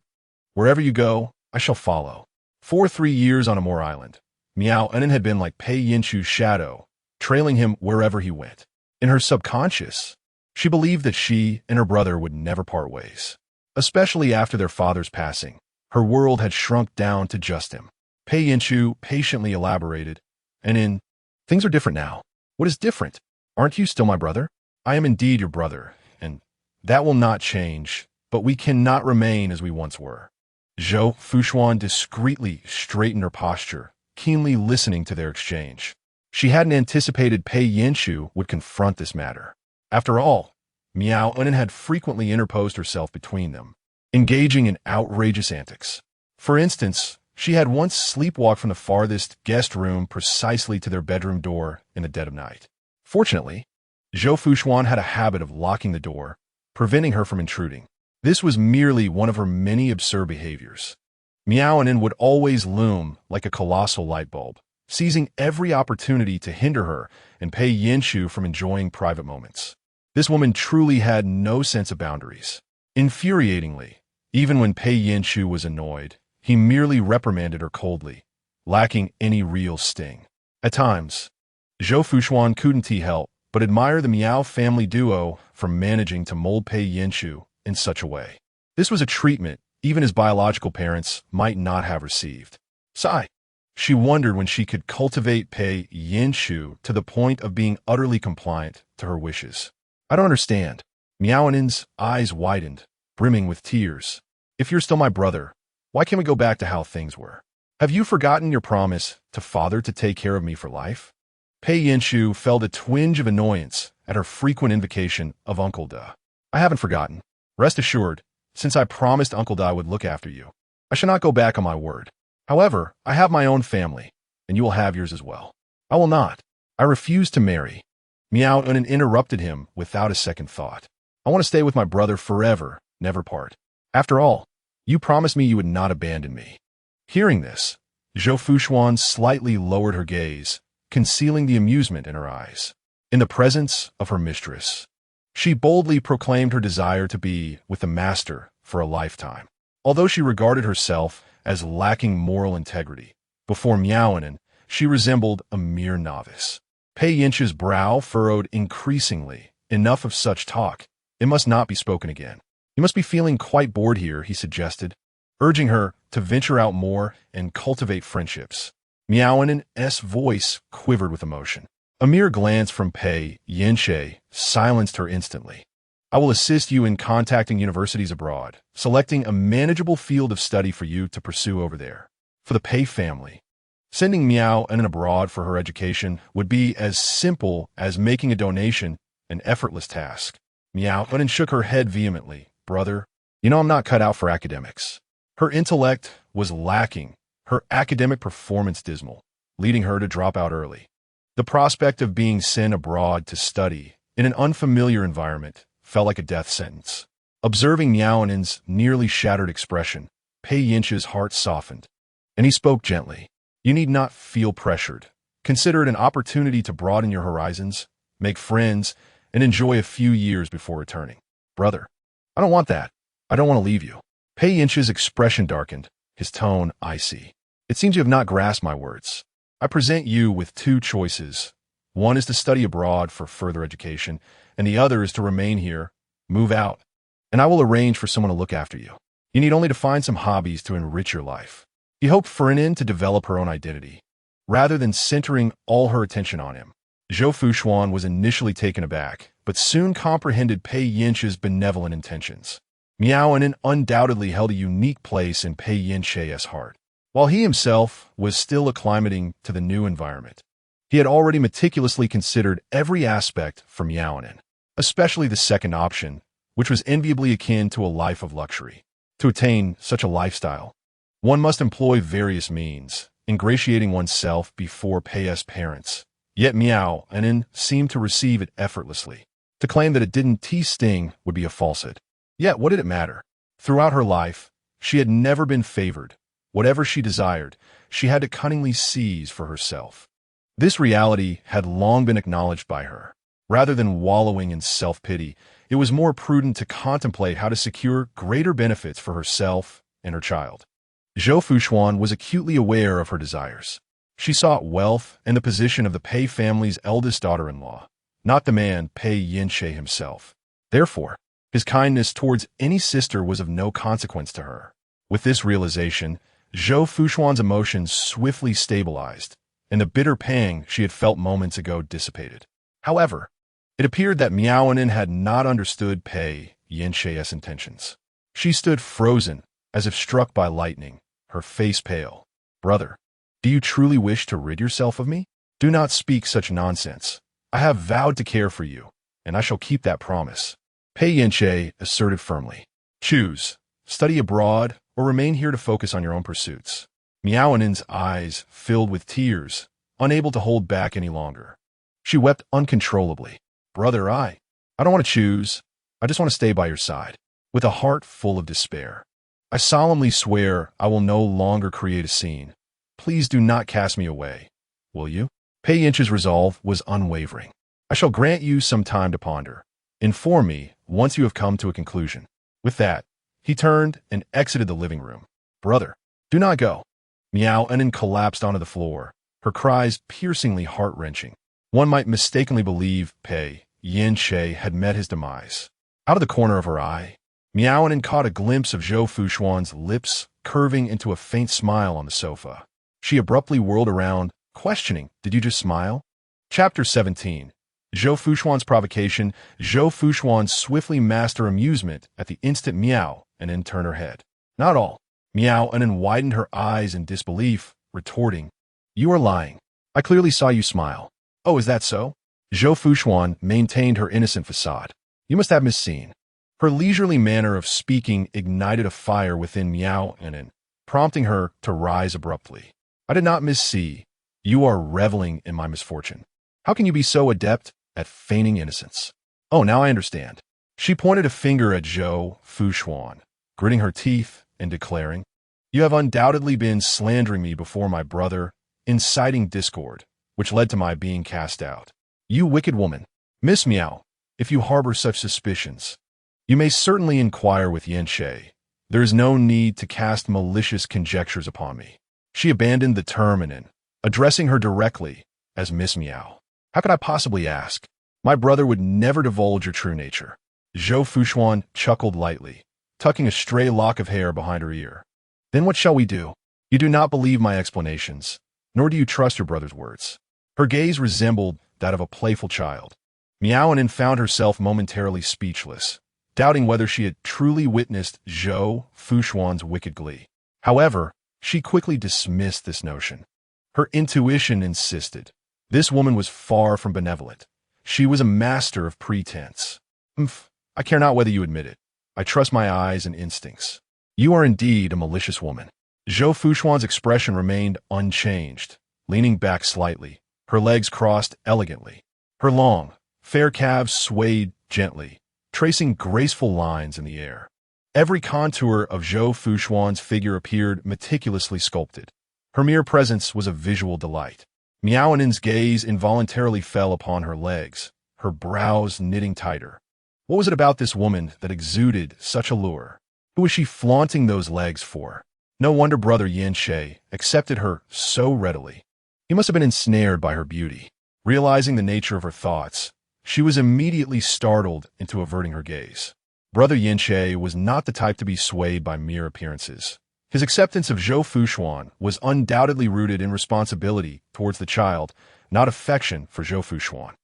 wherever you go, I shall follow. For 3 years on Amor Island, Miaonin had been like Pei Yance's shadow, trailing him wherever he went. In her subconscious, she believed that she and her brother would never part ways. Especially after their father's passing, her world had shrunk down to just him. Pei Yance patiently elaborated, things are different now. What is different? Aren't you still my brother? I am indeed your brother, and that will not change, but we cannot remain as we once were. Zhou Fuxuan discreetly straightened her posture, keenly listening to their exchange. She hadn't anticipated Pei Yance would confront this matter. After all, Miaonin had frequently interposed herself between them, engaging in outrageous antics. For instance, she had once sleepwalked from the farthest guest room precisely to their bedroom door in the dead of night. Fortunately, Zhou Fuxuan had a habit of locking the door, preventing her from intruding. This was merely one of her many absurd behaviors. Miaonin would always loom like a colossal light bulb, seizing every opportunity to hinder her and Pei Yance from enjoying private moments. This woman truly had no sense of boundaries. Infuriatingly, even when Pei Yance was annoyed, he merely reprimanded her coldly, lacking any real sting. At times, Zhou Fuxuan couldn't help but admire the Miao family duo for managing to mold Pei Yance in such a way. This was a treatment even his biological parents might not have received. Sigh. She wondered when she could cultivate Pei Yance to the point of being utterly compliant to her wishes. I don't understand. Miaonin's eyes widened, brimming with tears. If you're still my brother, why can't we go back to how things were? Have you forgotten your promise to father to take care of me for life? Pei Yance felt a twinge of annoyance at her frequent invocation of Uncle Da. I haven't forgotten. Rest assured, since I promised Uncle Da would look after you, I shall not go back on my word. However, I have my own family, and you will have yours as well. I will not. I refuse to marry. Miaonin interrupted him without a second thought. I want to stay with my brother forever, never part. After all, you promised me you would not abandon me. Hearing this, Zhou Fuxuan slightly lowered her gaze, concealing the amusement in her eyes. In the presence of her mistress, she boldly proclaimed her desire to be with the master for a lifetime. Although she regarded herself as lacking moral integrity, before Miaonin, she resembled a mere novice. Pei Yance's brow furrowed increasingly. Enough of such talk. It must not be spoken again. You must be feeling quite bored here, he suggested, urging her to venture out more and cultivate friendships. Miaonin's voice quivered with emotion. A mere glance from Pei Yance silenced her instantly. I will assist you in contacting universities abroad, selecting a manageable field of study for you to pursue over there. For the Pei family, sending Miaonin abroad for her education would be as simple as making a donation an effortless task. Miaonin shook her head vehemently. Brother, you know I'm not cut out for academics. Her intellect was lacking, her academic performance dismal, leading her to drop out early. The prospect of being sent abroad to study in an unfamiliar environment felt like a death sentence. Observing Miaonin's nearly shattered expression, Pei Yance's heart softened, and he spoke gently. You need not feel pressured. Consider it an opportunity to broaden your horizons, make friends, and enjoy a few years before returning. Brother, I don't want that. I don't want to leave you. Pei Yance's expression darkened, his tone icy. It seems you have not grasped my words. I present you with 2 choices. One is to study abroad for further education, and the other is to remain here, move out, and I will arrange for someone to look after you. You need only to find some hobbies to enrich your life. He hoped for an end to develop her own identity, rather than centering all her attention on him. Zhou Fuxuan was initially taken aback, but soon comprehended Pei Yance's benevolent intentions. Miao Anin undoubtedly held a unique place in Pei Yance's heart. While he himself was still acclimating to the new environment, he had already meticulously considered every aspect for Miao Anin, especially the second option, which was enviably akin to a life of luxury. To attain such a lifestyle, one must employ various means, ingratiating oneself before Pei's parents. Yet Miao Anin seemed to receive it effortlessly. To claim that it didn't sting would be a falsehood. Yet what did it matter? Throughout her life, she had never been favored. Whatever she desired, she had to cunningly seize for herself. This reality had long been acknowledged by her. Rather than wallowing in self-pity, it was more prudent to contemplate how to secure greater benefits for herself and her child. Zhou Fuxuan was acutely aware of her desires. She sought wealth and the position of the Pei family's eldest daughter-in-law, not the man Pei Yance himself. Therefore, his kindness towards any sister was of no consequence to her. With this realization, Zhou Fuxuan's emotions swiftly stabilized, and the bitter pang she had felt moments ago dissipated. However, it appeared that Miao Anin had not understood Pei Yance's intentions. She stood frozen, as if struck by lightning, her face pale. "Brother, do you truly wish to rid yourself of me? Do not speak such nonsense. I have vowed to care for you, and I shall keep that promise." Pei Yance asserted firmly. "Choose, study abroad, or remain here to focus on your own pursuits." Miao Anin's eyes filled with tears, unable to hold back any longer. She wept uncontrollably. "Brother, I don't want to choose. I just want to stay by your side." With a heart full of despair, "I solemnly swear I will no longer create a scene. Please do not cast me away. Will you?" Pei Yance's resolve was unwavering. "I shall grant you some time to ponder. Inform me once you have come to a conclusion." With that, he turned and exited the living room. "Brother, do not go." Miao Anin collapsed onto the floor, her cries piercingly heart-wrenching. One might mistakenly believe Pei Yance had met his demise. Out of the corner of her eye, Miao Anin caught a glimpse of Zhou Fuxuan's lips curving into a faint smile on the sofa. She abruptly whirled around, questioning, "Did you just smile?" Chapter 17. Zhou Fuxuan's provocation. Zhou Fuxuan swiftly mastered amusement at the instant Miao Anin turned her head. "Not all." Miao Anin widened her eyes in disbelief, retorting, "You are lying. I clearly saw you smile." "Oh, is that so?" Zhou Fuxuan maintained her innocent facade. "You must have misseen." Her leisurely manner of speaking ignited a fire within Miao Anin, prompting her to rise abruptly. "I did not missee. You are reveling in my misfortune. How can you be so adept at feigning innocence?" "Oh, now I understand." She pointed a finger at Zhou Fuxuan, gritting her teeth and declaring, "You have undoubtedly been slandering me before my brother, inciting discord, which led to my being cast out. You wicked woman. Miss Miao, if you harbor such suspicions, you may certainly inquire with Yance. There is no need to cast malicious conjectures upon me." She abandoned the term Anin, addressing her directly as Miss Miao. "How could I possibly ask? My brother would never divulge your true nature." Zhou Fuxuan chuckled lightly, tucking a stray lock of hair behind her ear. "Then what shall we do? You do not believe my explanations, nor do you trust your brother's words." Her gaze resembled that of a playful child. Miao Anin found herself momentarily speechless, doubting whether she had truly witnessed Zhou Fuxuan's wicked glee. However, she quickly dismissed this notion. Her intuition insisted. This woman was far from benevolent. She was a master of pretense. I care not whether you admit it. I trust my eyes and instincts. You are indeed a malicious woman." Zhou Fuxuan's expression remained unchanged, leaning back slightly, her legs crossed elegantly. Her long, fair calves swayed gently, tracing graceful lines in the air. Every contour of Zhou Fuxuan's figure appeared meticulously sculpted. Her mere presence was a visual delight. Miao Anin's gaze involuntarily fell upon her legs, her brows knitting tighter. What was it about this woman that exuded such allure? Who was she flaunting those legs for? No wonder Brother Yance accepted her so readily. He must have been ensnared by her beauty. Realizing the nature of her thoughts, she was immediately startled into averting her gaze. Brother Yinche was not the type to be swayed by mere appearances. His acceptance of Zhou Fuxuan was undoubtedly rooted in responsibility towards the child, not affection for Zhou Fuxuan.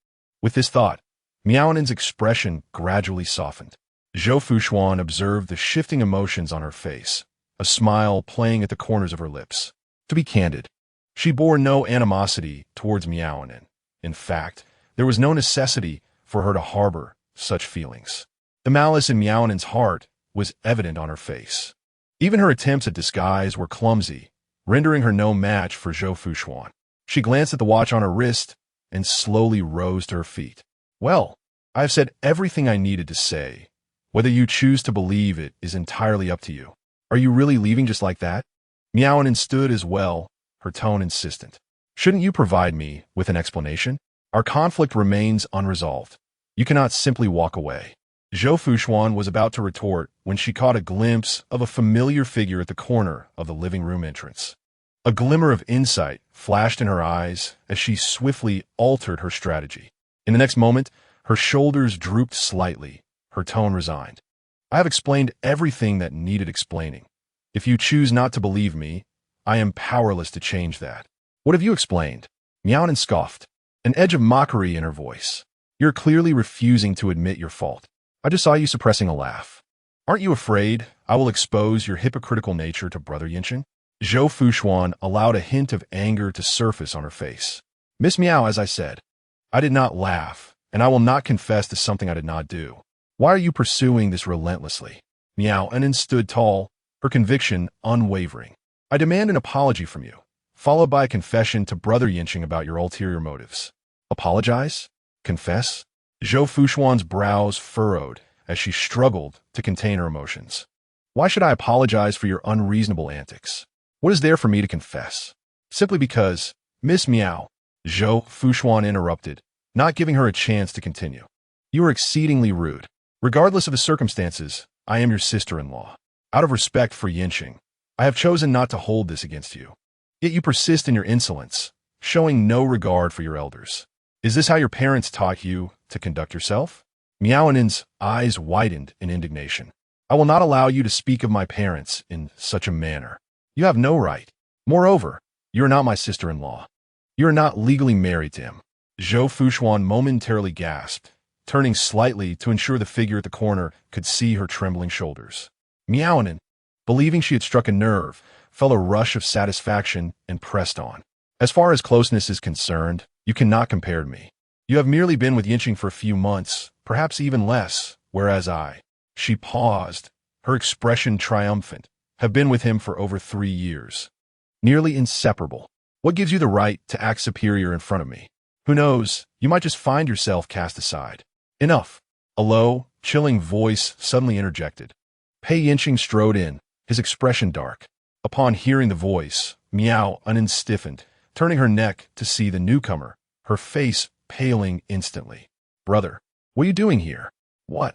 With this thought, Miaonin's expression gradually softened. Zhou Fuxuan observed the shifting emotions on her face, a smile playing at the corners of her lips. To be candid, she bore no animosity towards Miaonin. In fact, there was no necessity for her to harbor such feelings. The malice in Miaonin's heart was evident on her face. Even her attempts at disguise were clumsy, rendering her no match for Zhou Fuxuan. She glanced at the watch on her wrist and slowly rose to her feet. Well, I have said everything I needed to say. Whether you choose to believe it is entirely up to you. Are you really leaving just like that? Miaonin stood as well, her tone insistent. Shouldn't you provide me with an explanation? Our conflict remains unresolved. You cannot simply walk away. Zhou Fuxuan was about to retort when she caught a glimpse of a familiar figure at the corner of the living room entrance. A glimmer of insight flashed in her eyes as she swiftly altered her strategy. In the next moment, her shoulders drooped slightly, her tone resigned. I have explained everything that needed explaining. If you choose not to believe me, I am powerless to change that. What have you explained? Miaonin scoffed, an edge of mockery in her voice. You're clearly refusing to admit your fault. I just saw you suppressing a laugh. Aren't you afraid I will expose your hypocritical nature to Brother Yinchen? Zhou Fuxuan allowed a hint of anger to surface on her face. Miss Miao, as I said, I did not laugh, and I will not confess to something I did not do. Why are you pursuing this relentlessly? Miaonin stood tall, her conviction unwavering. I demand an apology from you, followed by a confession to Brother Yinchen about your ulterior motives. Apologize? Confess? Zhou Fuxuan's brows furrowed as she struggled to contain her emotions. Why should I apologize for your unreasonable antics? What is there for me to confess? Simply because, Miss Miao, Zhou Fuxuan interrupted, not giving her a chance to continue. You are exceedingly rude. Regardless of the circumstances, I am your sister-in-law. Out of respect for Yincheng, I have chosen not to hold this against you. Yet you persist in your insolence, showing no regard for your elders. Is this how your parents taught you to conduct yourself? Miaonin's eyes widened in indignation. I will not allow you to speak of my parents in such a manner. You have no right. Moreover, you are not my sister-in-law. You are not legally married to him. Zhou Fuxuan momentarily gasped, turning slightly to ensure the figure at the corner could see her trembling shoulders. Miaonin, believing she had struck a nerve, felt a rush of satisfaction and pressed on. As far as closeness is concerned, you cannot compare to me. You have merely been with Yincheng for a few months, perhaps even less, whereas I— She paused, her expression triumphant, have been with him for over 3 years. Nearly inseparable. What gives you the right to act superior in front of me? Who knows, you might just find yourself cast aside. Enough. A low, chilling voice suddenly interjected. Pei Yincheng strode in, his expression dark. Upon hearing the voice, Miaonin stiffened, turning her neck to see the newcomer, her face paling instantly. Brother, what are you doing here? What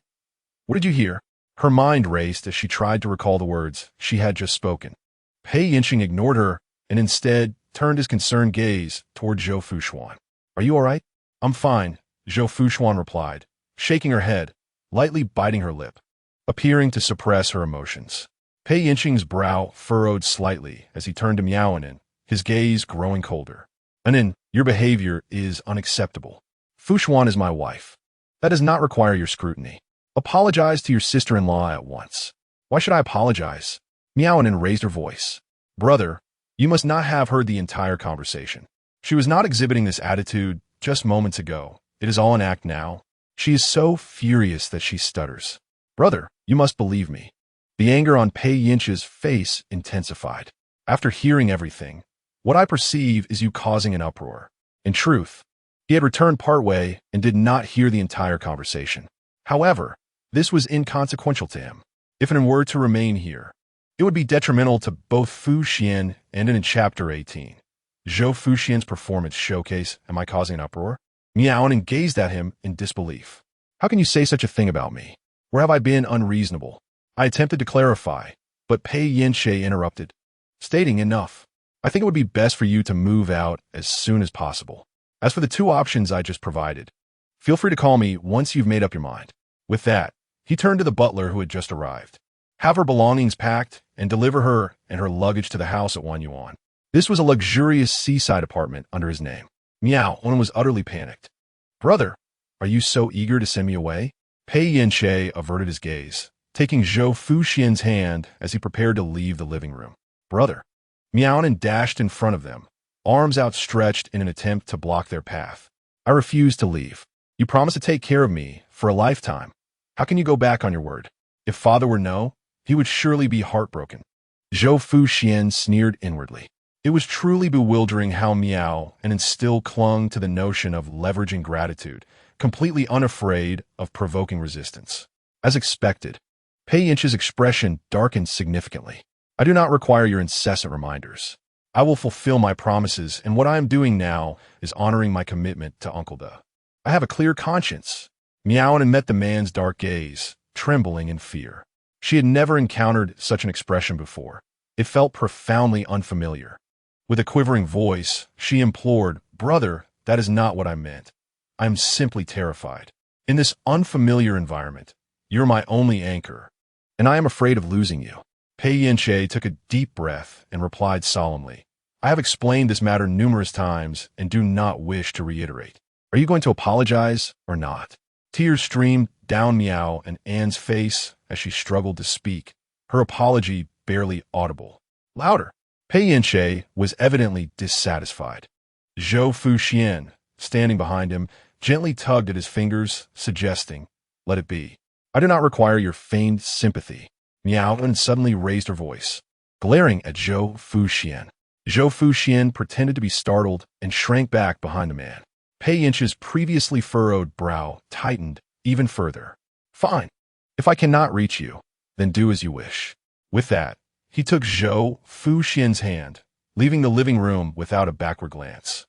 did you hear? Her mind raced as she tried to recall the words she had just spoken. Pei Yincheng ignored her and instead turned his concerned gaze toward Zhou Fuxuan. Are you all right? I'm fine, Zhou Fuxuan replied, shaking her head, lightly biting her lip, appearing to suppress her emotions. Pei Yincheng's brow furrowed slightly as he turned to Miaonin, his gaze growing colder. Anin, your behavior is unacceptable. Fuxuan is my wife. That does not require your scrutiny. Apologize to your sister-in-law at once. Why should I apologize? Miaonin raised her voice. Brother, you must not have heard the entire conversation. She was not exhibiting this attitude just moments ago. It is all an act now. She is so furious that she stutters. Brother, you must believe me. The anger on Pei Yinche's face intensified. After hearing everything, what I perceive is you causing an uproar. In truth, he had returned partway and did not hear the entire conversation. However, this was inconsequential to him. If it were to remain here, it would be detrimental to both Fuxian and in Chapter 18. Zhou Fuxian's performance showcase, am I causing an uproar? Miaonin gazed at him in disbelief. How can you say such a thing about me? Where have I been unreasonable? I attempted to clarify, but Pei Yinche interrupted, stating enough. I think it would be best for you to move out as soon as possible. As for the 2 options I just provided, feel free to call me once you've made up your mind. With that, He turned to the butler who had just arrived. Have her belongings packed and deliver her and her luggage to the house at Wanyuan. This was a luxurious seaside apartment under his name. Meow, one was utterly panicked. Brother, are you so eager to send me away? Pei Yance averted his gaze, taking Zhou Fuxuan's hand as he prepared to leave the living room. Brother. Miaonan dashed in front of them, arms outstretched in an attempt to block their path. I refuse to leave. You promised to take care of me for a lifetime. How can you go back on your word? If father were no, he would surely be heartbroken. Zhou Fuxuan sneered inwardly. It was truly bewildering how Miao and still clung to the notion of leveraging gratitude, completely unafraid of provoking resistance. As expected, Pei Yance's expression darkened significantly. I do not require your incessant reminders. I will fulfill my promises, and what I am doing now is honoring my commitment to Uncle Da. I have a clear conscience. Miaonan met the man's dark gaze, trembling in fear. She had never encountered such an expression before. It felt profoundly unfamiliar. With a quivering voice, she implored, Brother, that is not what I meant. I am simply terrified. In this unfamiliar environment, you're my only anchor, and I am afraid of losing you. Pei Yance took a deep breath and replied solemnly, I have explained this matter numerous times and do not wish to reiterate. Are you going to apologize or not? Tears streamed down Miao and Anne's face as she struggled to speak, her apology barely audible. Louder. Pei Yance was evidently dissatisfied. Zhou Fuxuan, standing behind him, gently tugged at his fingers, suggesting, Let it be. I do not require your feigned sympathy. Miaonan suddenly raised her voice, glaring at Zhou Fuxuan. Zhou Fuxuan pretended to be startled and shrank back behind the man. Pei Yance's previously furrowed brow tightened even further. Fine. If I cannot reach you, then do as you wish. With that, he took Zhou Fuxuan's hand, leaving the living room without a backward glance.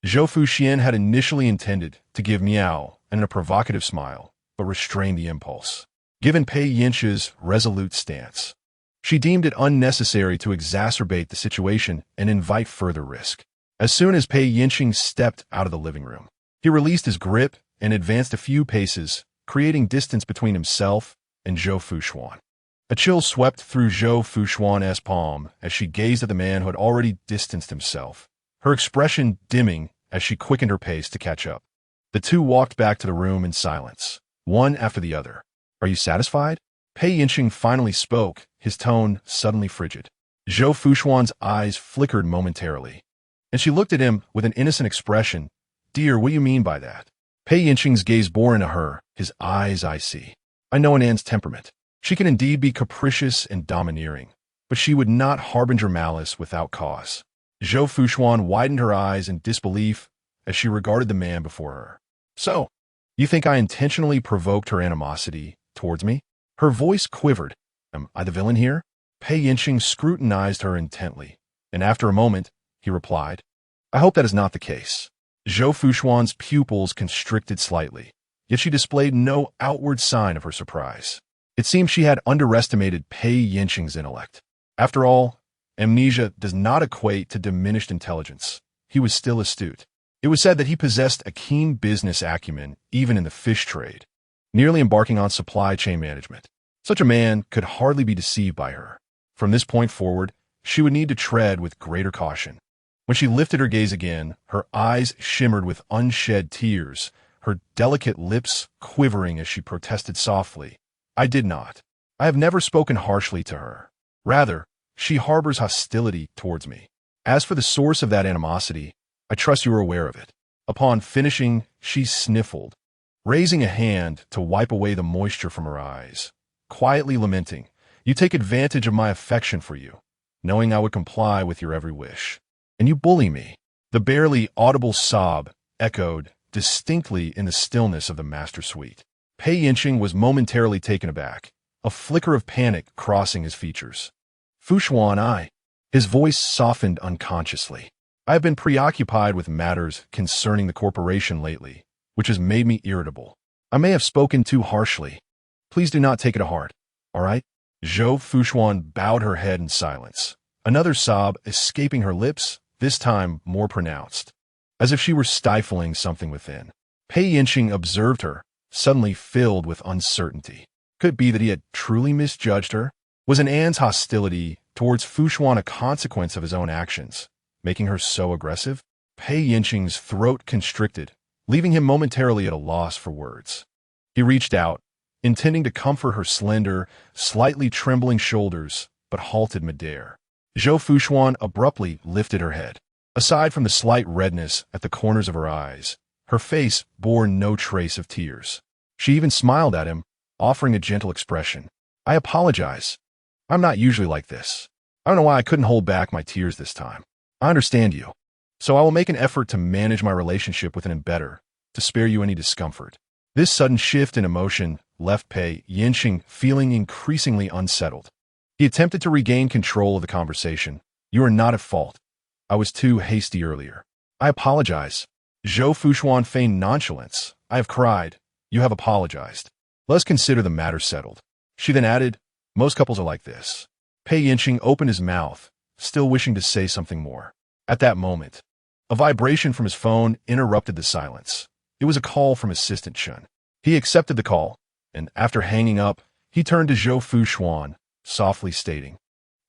Zhou Fuxuan had initially intended to give Miao a provocative smile, but restrained the impulse. Given Pei Yance's resolute stance, she deemed it unnecessary to exacerbate the situation and invite further risk. As soon as Pei Yance stepped out of the living room, he released his grip and advanced a few paces, creating distance between himself and Zhou Fuxuan. A chill swept through Zhou Fuxuan's palm as she gazed at the man who had already distanced himself, her expression dimming as she quickened her pace to catch up. The two walked back to the room in silence, one after the other. Are you satisfied? Pei Yance finally spoke, his tone suddenly frigid. Zhou Fuxuan's eyes flickered momentarily, and she looked at him with an innocent expression. Dear, what do you mean by that? Pei Yance's gaze bore into her, his eyes icy. I know Anne's temperament. She can indeed be capricious and domineering, but she would not harbinger malice without cause. Zhou Fuxuan widened her eyes in disbelief as she regarded the man before her. So, you think I intentionally provoked her animosity towards me? Her voice quivered. Am I the villain here? Pei Yance scrutinized her intently, and after a moment, he replied, I hope that is not the case. Zhou Fuxuan's pupils constricted slightly, yet she displayed no outward sign of her surprise. It seemed she had underestimated Pei Yance's intellect. After all, amnesia does not equate to diminished intelligence. He was still astute. It was said that he possessed a keen business acumen even in the fish trade, nearly embarking on supply chain management. Such a man could hardly be deceived by her. From this point forward, she would need to tread with greater caution. When she lifted her gaze again, her eyes shimmered with unshed tears, her delicate lips quivering as she protested softly. I did not. I have never spoken harshly to her. Rather, she harbors hostility towards me. As for the source of that animosity, I trust you are aware of it. Upon finishing, she sniffled, raising a hand to wipe away the moisture from her eyes, quietly lamenting, You take advantage of my affection for you, knowing I would comply with your every wish. And you bully me. The barely audible sob echoed distinctly in the stillness of the master suite. Pei Yance was momentarily taken aback, a flicker of panic crossing his features. Fuxuan, his voice softened unconsciously. I have been preoccupied with matters concerning the corporation lately, which has made me irritable. I may have spoken too harshly. Please do not take it to heart, all right? Zhou Fuxuan bowed her head in silence, another sob escaping her lips, this time more pronounced, as if she were stifling something within. Pei Yance observed her, suddenly filled with uncertainty. Could it be that he had truly misjudged her? Was An's hostility towards Fuxuan a consequence of his own actions, making her so aggressive? Pei Yance's throat constricted, leaving him momentarily at a loss for words. He reached out, intending to comfort her slender, slightly trembling shoulders, but halted midair. Zhou Fuxuan abruptly lifted her head. Aside from the slight redness at the corners of her eyes, her face bore no trace of tears. She even smiled at him, offering a gentle expression. I apologize. I'm not usually like this. I don't know why I couldn't hold back my tears this time. I understand you. So I will make an effort to manage my relationship with him better, to spare you any discomfort. This sudden shift in emotion left Pei Yance feeling increasingly unsettled. He attempted to regain control of the conversation. You are not at fault. I was too hasty earlier. I apologize. Zhou Fuxuan feigned nonchalance. I have cried. You have apologized. Let's consider the matter settled. She then added, most couples are like this. Pei Yance opened his mouth, still wishing to say something more. At that moment, a vibration from his phone interrupted the silence. It was a call from Assistant Chun. He accepted the call, and after hanging up, he turned to Zhou Fuxuan, softly stating,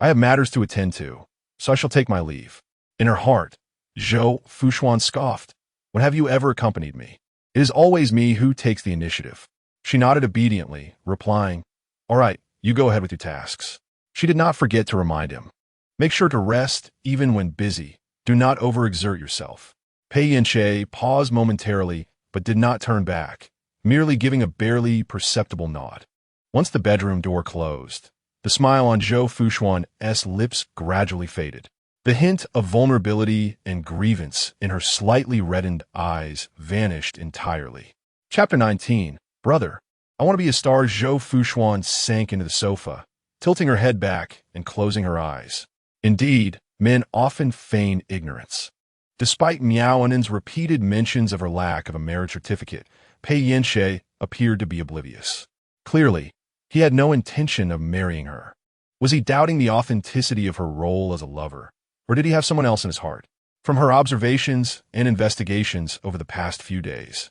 I have matters to attend to, so I shall take my leave. In her heart, Zhou Fuxuan scoffed. When have you ever accompanied me? It is always me who takes the initiative. She nodded obediently, replying, all right, you go ahead with your tasks. She did not forget to remind him. Make sure to rest, even when busy. Do not overexert yourself. Pei Yance paused momentarily, but did not turn back, merely giving a barely perceptible nod. Once the bedroom door closed, the smile on Zhou Fuxuan's lips gradually faded. The hint of vulnerability and grievance in her slightly reddened eyes vanished entirely. Chapter 19. Brother, I want to be a star. Zhou Fuxuan sank into the sofa, tilting her head back and closing her eyes. Indeed, men often feign ignorance. Despite Miao Anen's repeated mentions of her lack of a marriage certificate, Pei Yance appeared to be oblivious. Clearly, he had no intention of marrying her. Was he doubting the authenticity of her role as a lover, or did he have someone else in his heart? From her observations and investigations over the past few days,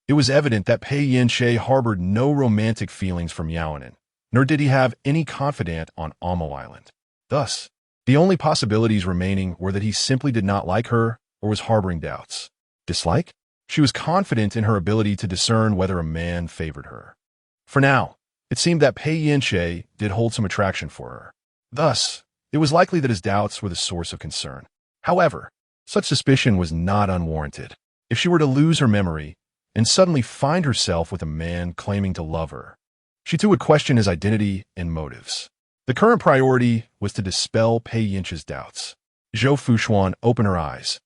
it was evident that Pei Yance harbored no romantic feelings for Miao Anen, nor did he have any confidant on Amo Island. Thus, the only possibilities remaining were that he simply did not like her or was harboring doubts. Dislike? She was confident in her ability to discern whether a man favored her. For now, it seemed that Pei Yance did hold some attraction for her. Thus, it was likely that his doubts were the source of concern. However, such suspicion was not unwarranted. If she were to lose her memory and suddenly find herself with a man claiming to love her, she too would question his identity and motives. The current priority was to dispel Pei Yance's doubts. Zhou Fuxuan opened her eyes,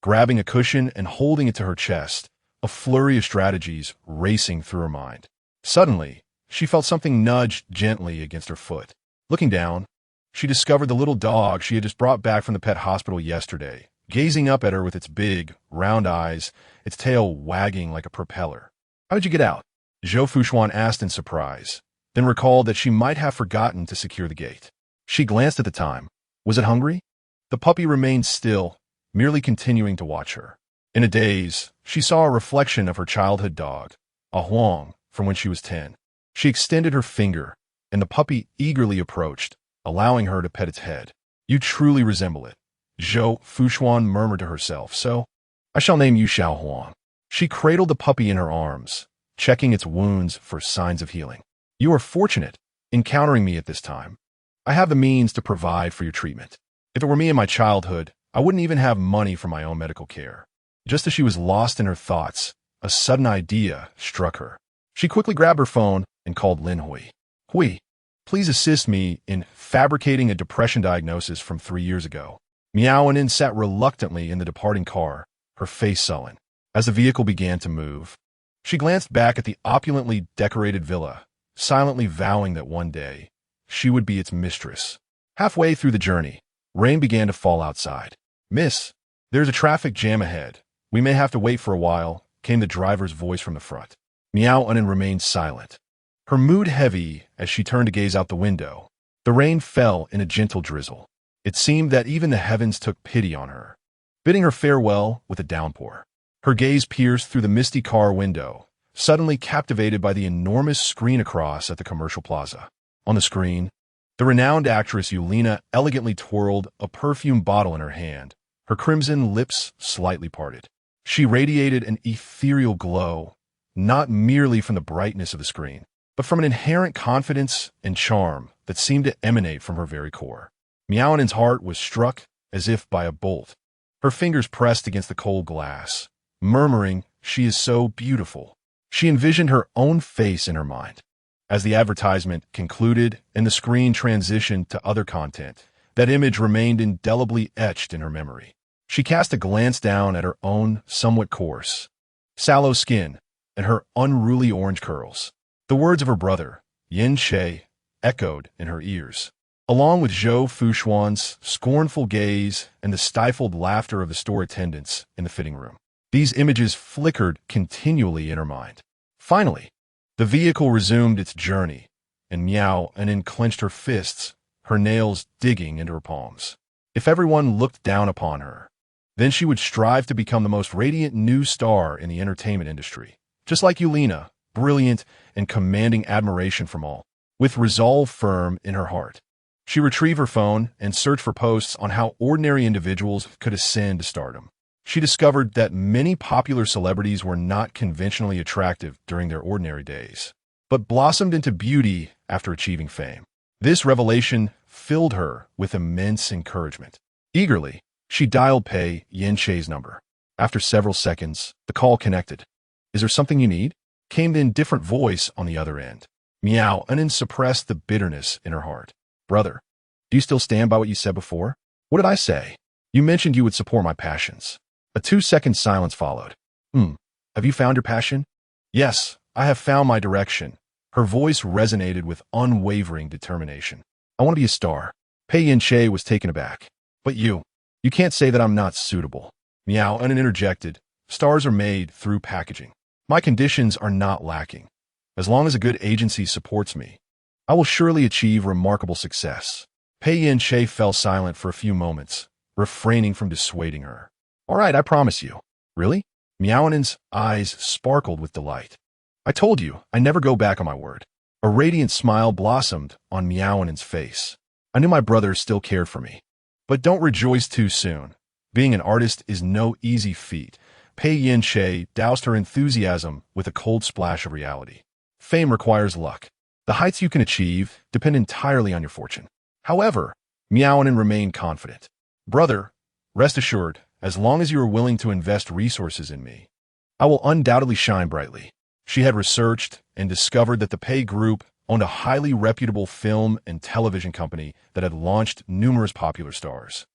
grabbing a cushion and holding it to her chest, a flurry of strategies racing through her mind. Suddenly, she felt something nudge gently against her foot. Looking down, she discovered the little dog she had just brought back from the pet hospital yesterday, gazing up at her with its big, round eyes, its tail wagging like a propeller. How did you get out? Zhou Fuxuan asked in surprise, then recalled that she might have forgotten to secure the gate. She glanced at the time. Was it hungry? The puppy remained still, merely continuing to watch her. In a daze, she saw a reflection of her childhood dog, a Huang, from when she was 10. She extended her finger, and the puppy eagerly approached, allowing her to pet its head. You truly resemble it, Zhou Fuxuan murmured to herself, so I shall name you Xiao Huang. She cradled the puppy in her arms, checking its wounds for signs of healing. You are fortunate, encountering me at this time. I have the means to provide for your treatment. If it were me in my childhood, I wouldn't even have money for my own medical care. Just as she was lost in her thoughts, a sudden idea struck her. She quickly grabbed her phone and called Lin Hui. Hui, please assist me in fabricating a depression diagnosis from 3 years ago. Miao Anen sat reluctantly in the departing car, her face sullen. As the vehicle began to move, she glanced back at the opulently decorated villa, silently vowing that one day she would be its mistress. Halfway through the journey, rain began to fall outside. Miss, there's a traffic jam ahead. We may have to wait for a while, came the driver's voice from the front. Miao Anen remained silent, her mood heavy as she turned to gaze out the window. The rain fell in a gentle drizzle. It seemed that even the heavens took pity on her, bidding her farewell with a downpour. Her gaze pierced through the misty car window, suddenly captivated by the enormous screen across at the commercial plaza. On the screen, the renowned actress Yulina elegantly twirled a perfume bottle in her hand, her crimson lips slightly parted. She radiated an ethereal glow, not merely from the brightness of the screen, but from an inherent confidence and charm that seemed to emanate from her very core. Miaonin's heart was struck as if by a bolt. Her fingers pressed against the cold glass, murmuring, "She is so beautiful." She envisioned her own face in her mind. As the advertisement concluded and the screen transitioned to other content, that image remained indelibly etched in her memory. She cast a glance down at her own somewhat coarse, sallow skin and her unruly orange curls. The words of her brother, Yance, echoed in her ears, along with Zhou Fuxuan's scornful gaze and the stifled laughter of the store attendants in the fitting room. These images flickered continually in her mind. Finally, the vehicle resumed its journey, and Miaonin clenched her fists, her nails digging into her palms. If everyone looked down upon her, then she would strive to become the most radiant new star in the entertainment industry. Just like Yulina, brilliant and commanding admiration from all, with resolve firm in her heart. She retrieved her phone and searched for posts on how ordinary individuals could ascend to stardom. She discovered that many popular celebrities were not conventionally attractive during their ordinary days, but blossomed into beauty after achieving fame. This revelation filled her with immense encouragement. Eagerly, she dialed Pei Yance's number. After several seconds, the call connected. "Is there something you need?" came the indifferent voice on the other end. Miaonin suppressed the bitterness in her heart. "Brother, do you still stand by what you said before?" "What did I say?" "You mentioned you would support my passions." A 2-second silence followed. Have you found your passion?" "Yes, I have found my direction." Her voice resonated with unwavering determination. "I want to be a star." Pei Yance was taken aback. "But you can't say that I'm not suitable." Miaonin interjected. "Stars are made through packaging. My conditions are not lacking. As long as a good agency supports me, I will surely achieve remarkable success." Pei Yance fell silent for a few moments, refraining from dissuading her. "All right, I promise you." "Really?" Miaonin's eyes sparkled with delight. "I told you, I never go back on my word." A radiant smile blossomed on Miaonin's face. "I knew my brother still cared for me. But don't rejoice too soon. Being an artist is no easy feat." Pei Yance doused her enthusiasm with a cold splash of reality. "Fame requires luck. The heights you can achieve depend entirely on your fortune." However, Miaonin remained confident. "Brother, rest assured, as long as you are willing to invest resources in me, I will undoubtedly shine brightly." She had researched and discovered that the Pei Group owned a highly reputable film and television company that had launched numerous popular stars.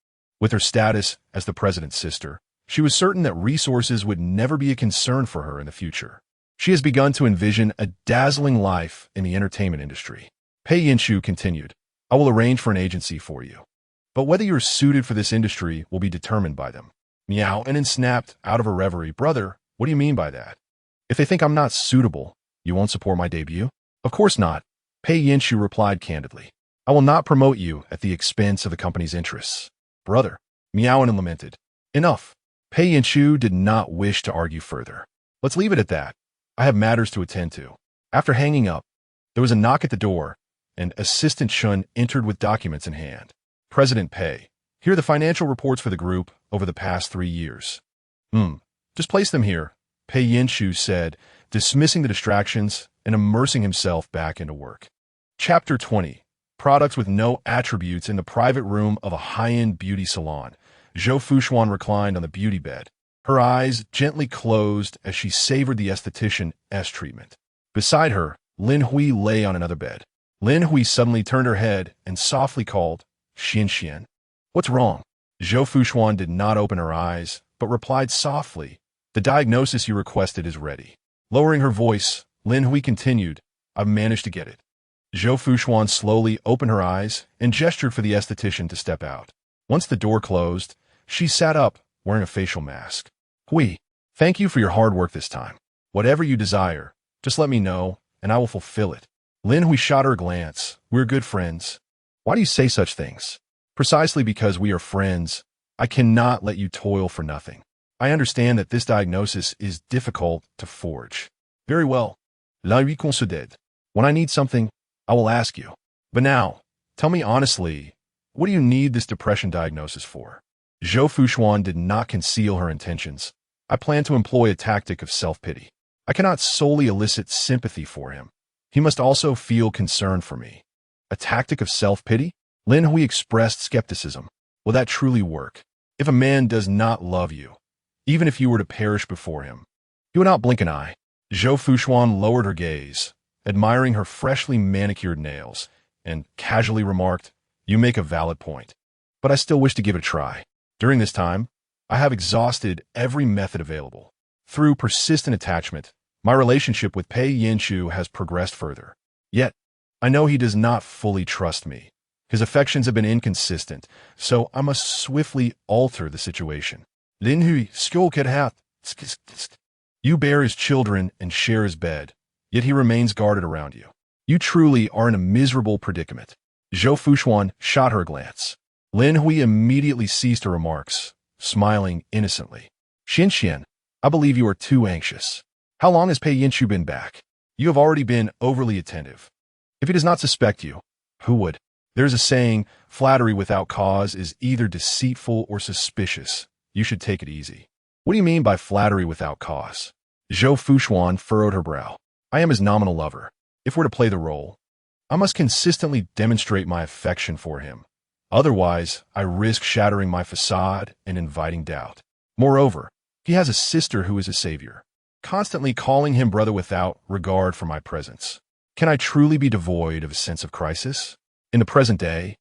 With her status as the president's sister, she was certain that resources would never be a concern for her in the future. She has begun to envision a dazzling life in the entertainment industry. Pei Yance continued, "I will arrange for an agency for you. But whether you're suited for this industry will be determined by them." Miaonin snapped out of her reverie. "Brother, what do you mean by that? If they think I'm not suitable, you won't support my debut?" "Of course not," Pei Yance replied candidly. "I will not promote you at the expense of the company's interests." "Brother," Miaonin lamented. "Enough." Pei Yance did not wish to argue further. "Let's leave it at that. I have matters to attend to." After hanging up, there was a knock at the door, and Assistant Shun entered with documents in hand. "President Pei, here are the financial reports for the group over the past 3 years." Just place them here," Pei Yance said, dismissing the distractions and immersing himself back into work. Chapter 20. Products with no attributes in the private room of a high-end beauty salon. Zhou Fuxuan reclined on the beauty bed, her eyes gently closed as she savored the esthetician's treatment. Beside her, Lin Hui lay on another bed. Lin Hui suddenly turned her head and softly called, "Xian." "What's wrong?" Zhou Fuxuan did not open her eyes, but replied softly, "The diagnosis you requested is ready." Lowering her voice, Lin Hui continued, "I've managed to get it." Zhou Fuxuan slowly opened her eyes and gestured for the esthetician to step out. Once the door closed, she sat up, wearing a facial mask. "Hui, thank you for your hard work this time. Whatever you desire, just let me know, and I will fulfill it." Lin Hui shot her a glance. "We're good friends." "Why do you say such things?" "Precisely because we are friends. I cannot let you toil for nothing. I understand that this diagnosis is difficult to forge. Very well. La lui conceded. When I need something, I will ask you. But now, tell me honestly, what do you need this depression diagnosis for? Zhou Fuxuan did not conceal her intentions. I plan to employ a tactic of self-pity. I cannot solely elicit sympathy for him. He must also feel concern for me. A tactic of self-pity? Lin Hui expressed skepticism. Will that truly work? If a man does not love you, even if you were to perish before him, he would not blink an eye. Zhou Fuxuan lowered her gaze, admiring her freshly manicured nails, and casually remarked, "You make a valid point, but I still wish to give it a try. During this time, I have exhausted every method available. Through persistent attachment, my relationship with Pei Yance has progressed further. Yet, I know he does not fully trust me. His affections have been inconsistent, so I must swiftly alter the situation. Lin Hui, you bear his children and share his bed, yet he remains guarded around you. You truly are in a miserable predicament." Zhou Fuxuan shot her a glance. Lin Hui immediately ceased her remarks, smiling innocently. "Xian, I believe you are too anxious. How long has Pei Yance been back? You have already been overly attentive. If he does not suspect you, who would? There's a saying, flattery without cause is either deceitful or suspicious. You should take it easy." "What do you mean by flattery without cause?" Zhou Fuxuan furrowed her brow. "I am his nominal lover. If we're to play the role, I must consistently demonstrate my affection for him. Otherwise, I risk shattering my facade and inviting doubt. Moreover, he has a sister who is a savior, constantly calling him brother without regard for my presence. Can I truly be devoid of a sense of crisis? In the present day,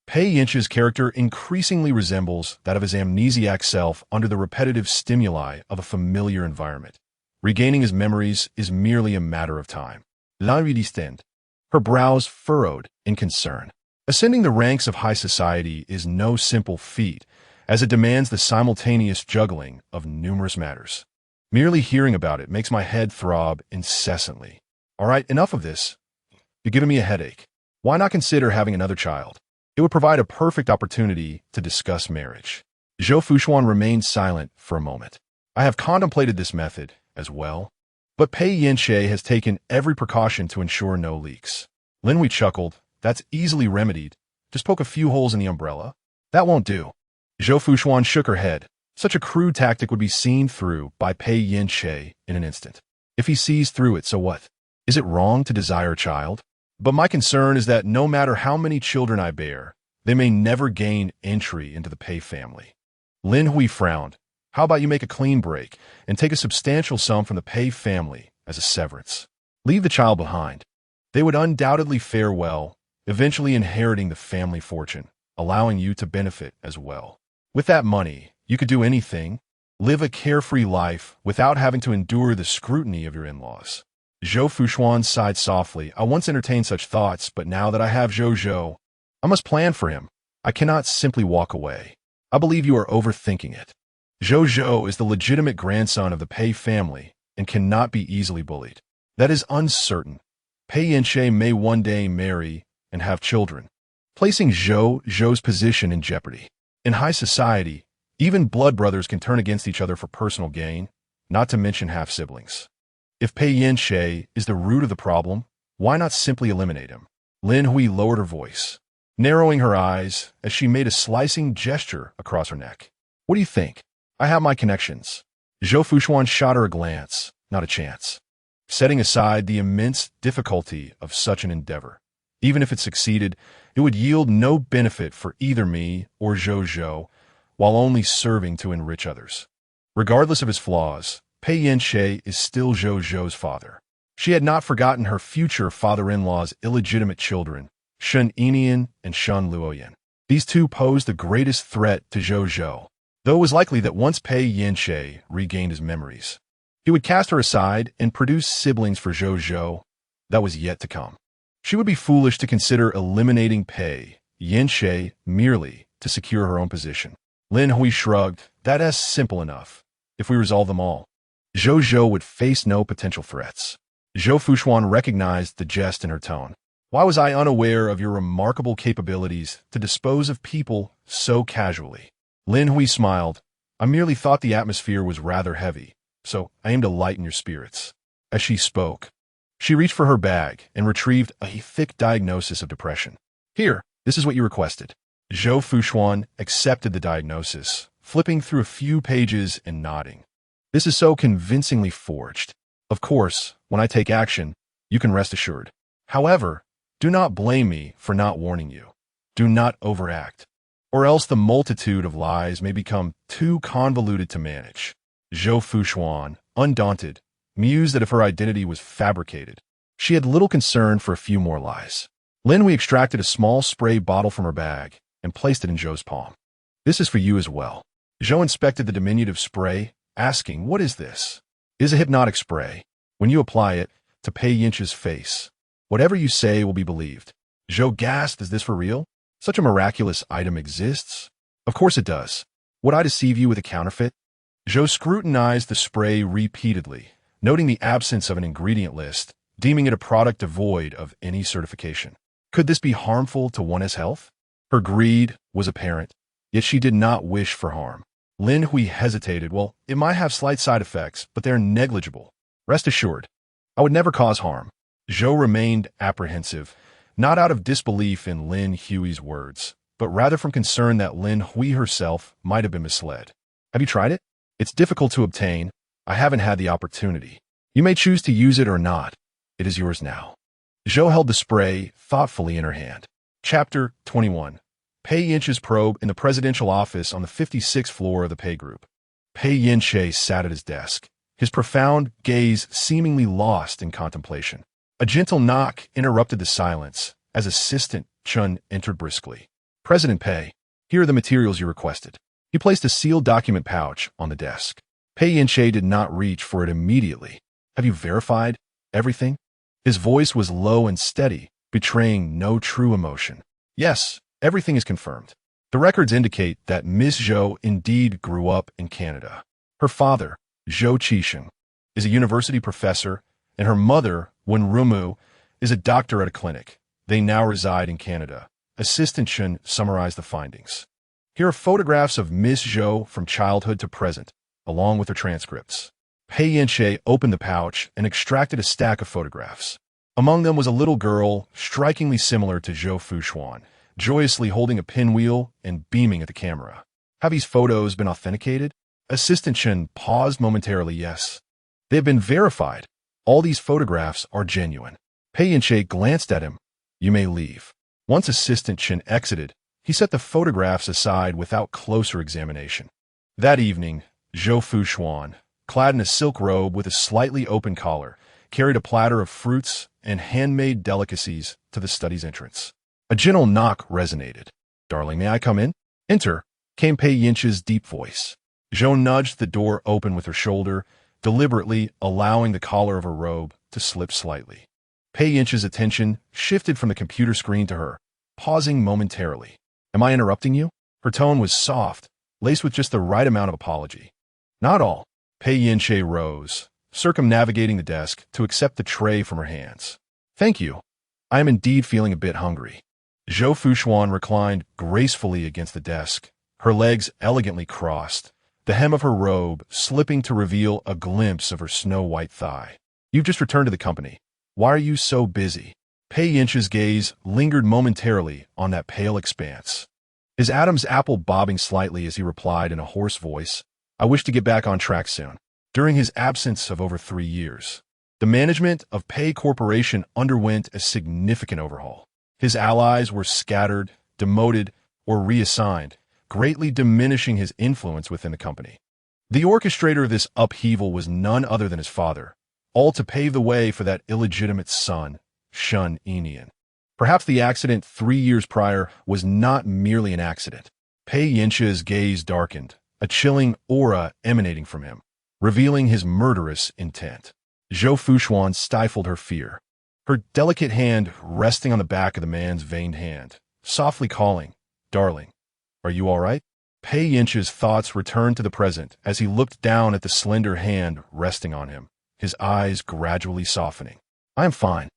Pei Yance's character increasingly resembles that of his amnesiac self under the repetitive stimuli of a familiar environment. Regaining his memories is merely a matter of time." La Redistend. Her brows furrowed in concern. Ascending the ranks of high society is no simple feat, as it demands the simultaneous juggling of numerous matters. Merely hearing about it makes my head throb incessantly. All right, enough of this. You're giving me a headache. Why not consider having another child? It would provide a perfect opportunity to discuss marriage. Zhou Fuxuan remained silent for a moment. "I have contemplated this method as well, but Pei Yance has taken every precaution to ensure no leaks." Lin Hui chuckled. "That's easily remedied. Just poke a few holes in the umbrella." "That won't do." Zhou Fuxuan shook her head. Such a crude tactic would be seen through by Pei Yance in an instant. If he sees through it, so what? Is it wrong to desire a child? But my concern is that no matter how many children I bear, they may never gain entry into the Pei family. Lin Hui frowned. "How about you make a clean break and take a substantial sum from the Pei family as a severance? Leave the child behind. They would undoubtedly fare well, eventually inheriting the family fortune, allowing you to benefit as well. With that money, you could do anything, live a carefree life without having to endure the scrutiny of your in-laws." Zhou Fuxuan sighed softly. "I once entertained such thoughts, but now that I have Zhou, I must plan for him. I cannot simply walk away. I believe you are overthinking it. Zhou is the legitimate grandson of the Pei family and cannot be easily bullied. That is uncertain. Pei Yance may one day marry and have children, placing Zhou's position in jeopardy. In high society, even blood brothers can turn against each other for personal gain, not to mention half-siblings. If Pei Yance is the root of the problem, why not simply eliminate him?" Lin Hui lowered her voice, narrowing her eyes as she made a slicing gesture across her neck. "What do you think? I have my connections." Zhou Fuxuan shot her a glance. "Not a chance." Setting aside the immense difficulty of such an endeavor, even if it succeeded, it would yield no benefit for either me or Zhou, while only serving to enrich others. Regardless of his flaws, Pei Yance is still Zhou's father. She had not forgotten her future father-in-law's illegitimate children, Shen Yinian and Shen Luoyan. These two posed the greatest threat to Zhou, though it was likely that once Pei Yance regained his memories, he would cast her aside and produce siblings for Zhou. That was yet to come. She would be foolish to consider eliminating Pei Yance merely to secure her own position. Lin Hui shrugged. "That's simple enough. If we resolve them all, Zhou would face no potential threats." Zhou Fuxuan recognized the jest in her tone. "Why was I unaware of your remarkable capabilities to dispose of people so casually?" Lin Hui smiled. "I merely thought the atmosphere was rather heavy, so I aim to lighten your spirits. as she spoke. She reached for her bag and retrieved a thick diagnosis of depression. Here, this is what you requested. Zhou Fuxuan accepted the diagnosis, flipping through a few pages and nodding. This is so convincingly forged. Of course, when I take action, you can rest assured. However, do not blame me for not warning you. Do not overact, or else the multitude of lies may become too convoluted to manage. Zhou Fuxuan, undaunted, mused that if her identity was fabricated, she had little concern for a few more lies. Lin Hui extracted a small spray bottle from her bag and placed it in Zhou's palm. This is for you as well. Zhou inspected the diminutive spray, asking, what is this? It is a hypnotic spray. When you apply it to Pei Yance's face, whatever you say will be believed. Zhou gasped, is this for real? Such a miraculous item exists? Of course it does. Would I deceive you with a counterfeit? Zhou scrutinized the spray repeatedly, noting the absence of an ingredient list, deeming it a product devoid of any certification. Could this be harmful to one's health? Her greed was apparent, yet she did not wish for harm. Lin Hui hesitated. Well, it might have slight side effects, but they're negligible. Rest assured, I would never cause harm. Zhou remained apprehensive, not out of disbelief in Lin Hui's words, but rather from concern that Lin Hui herself might have been misled. Have you tried it? It's difficult to obtain. I haven't had the opportunity. You may choose to use it or not. It is yours now. Zhou held the spray thoughtfully in her hand. Chapter 21. Pei Yance's probe in the presidential office on the 56th floor of the Pei Group. Pei Yance sat at his desk, his profound gaze seemingly lost in contemplation. A gentle knock interrupted the silence as Assistant Chun entered briskly. President Pei, here are the materials you requested. He placed a sealed document pouch on the desk. Pei Yance did not reach for it immediately. Have you verified everything? His voice was low and steady, betraying no true emotion. Yes, everything is confirmed. The records indicate that Miss Zhou indeed grew up in Canada. Her father, Zhou Qisheng, is a university professor, and her mother, Wen Rumu, is a doctor at a clinic. They now reside in Canada. Assistant Chen summarized the findings. Here are photographs of Miss Zhou from childhood to present, along with her transcripts. Pei Yance opened the pouch and extracted a stack of photographs. Among them was a little girl, strikingly similar to Zhou Fuxuan, joyously holding a pinwheel and beaming at the camera. Have these photos been authenticated? Assistant Chen paused momentarily. Yes. They have been verified. All these photographs are genuine. Pei Yance glanced at him. You may leave. Once Assistant Chen exited, he set the photographs aside without closer examination. That evening, Zhou Fuxuan, clad in a silk robe with a slightly open collar, carried a platter of fruits and handmade delicacies to the study's entrance. A gentle knock resonated. Darling, may I come in? Enter, came Pei Yance's deep voice. Zhou nudged the door open with her shoulder, deliberately allowing the collar of her robe to slip slightly. Pei Yance's attention shifted from the computer screen to her, pausing momentarily. Am I interrupting you? Her tone was soft, laced with just the right amount of apology. Not all. Pei Yance rose, circumnavigating the desk to accept the tray from her hands. Thank you. I am indeed feeling a bit hungry. Zhou Fuxuan reclined gracefully against the desk, her legs elegantly crossed, the hem of her robe slipping to reveal a glimpse of her snow-white thigh. You've just returned to the company. Why are you so busy? Pei Yance's gaze lingered momentarily on that pale expanse, his Adam's apple bobbing slightly as he replied in a hoarse voice, I wish to get back on track soon. During his absence of over 3 years, the management of Pei Corporation underwent a significant overhaul. His allies were scattered, demoted, or reassigned, greatly diminishing his influence within the company. The orchestrator of this upheaval was none other than his father, all to pave the way for that illegitimate son, Shun Enian. Perhaps the accident 3 years prior was not merely an accident. Pei Yance's gaze darkened, a chilling aura emanating from him, revealing his murderous intent. Zhou Fuxuan stifled her fear, her delicate hand resting on the back of the man's veined hand, softly calling, Darling, are you all right? Pei Yance's thoughts returned to the present as he looked down at the slender hand resting on him, his eyes gradually softening. I am fine.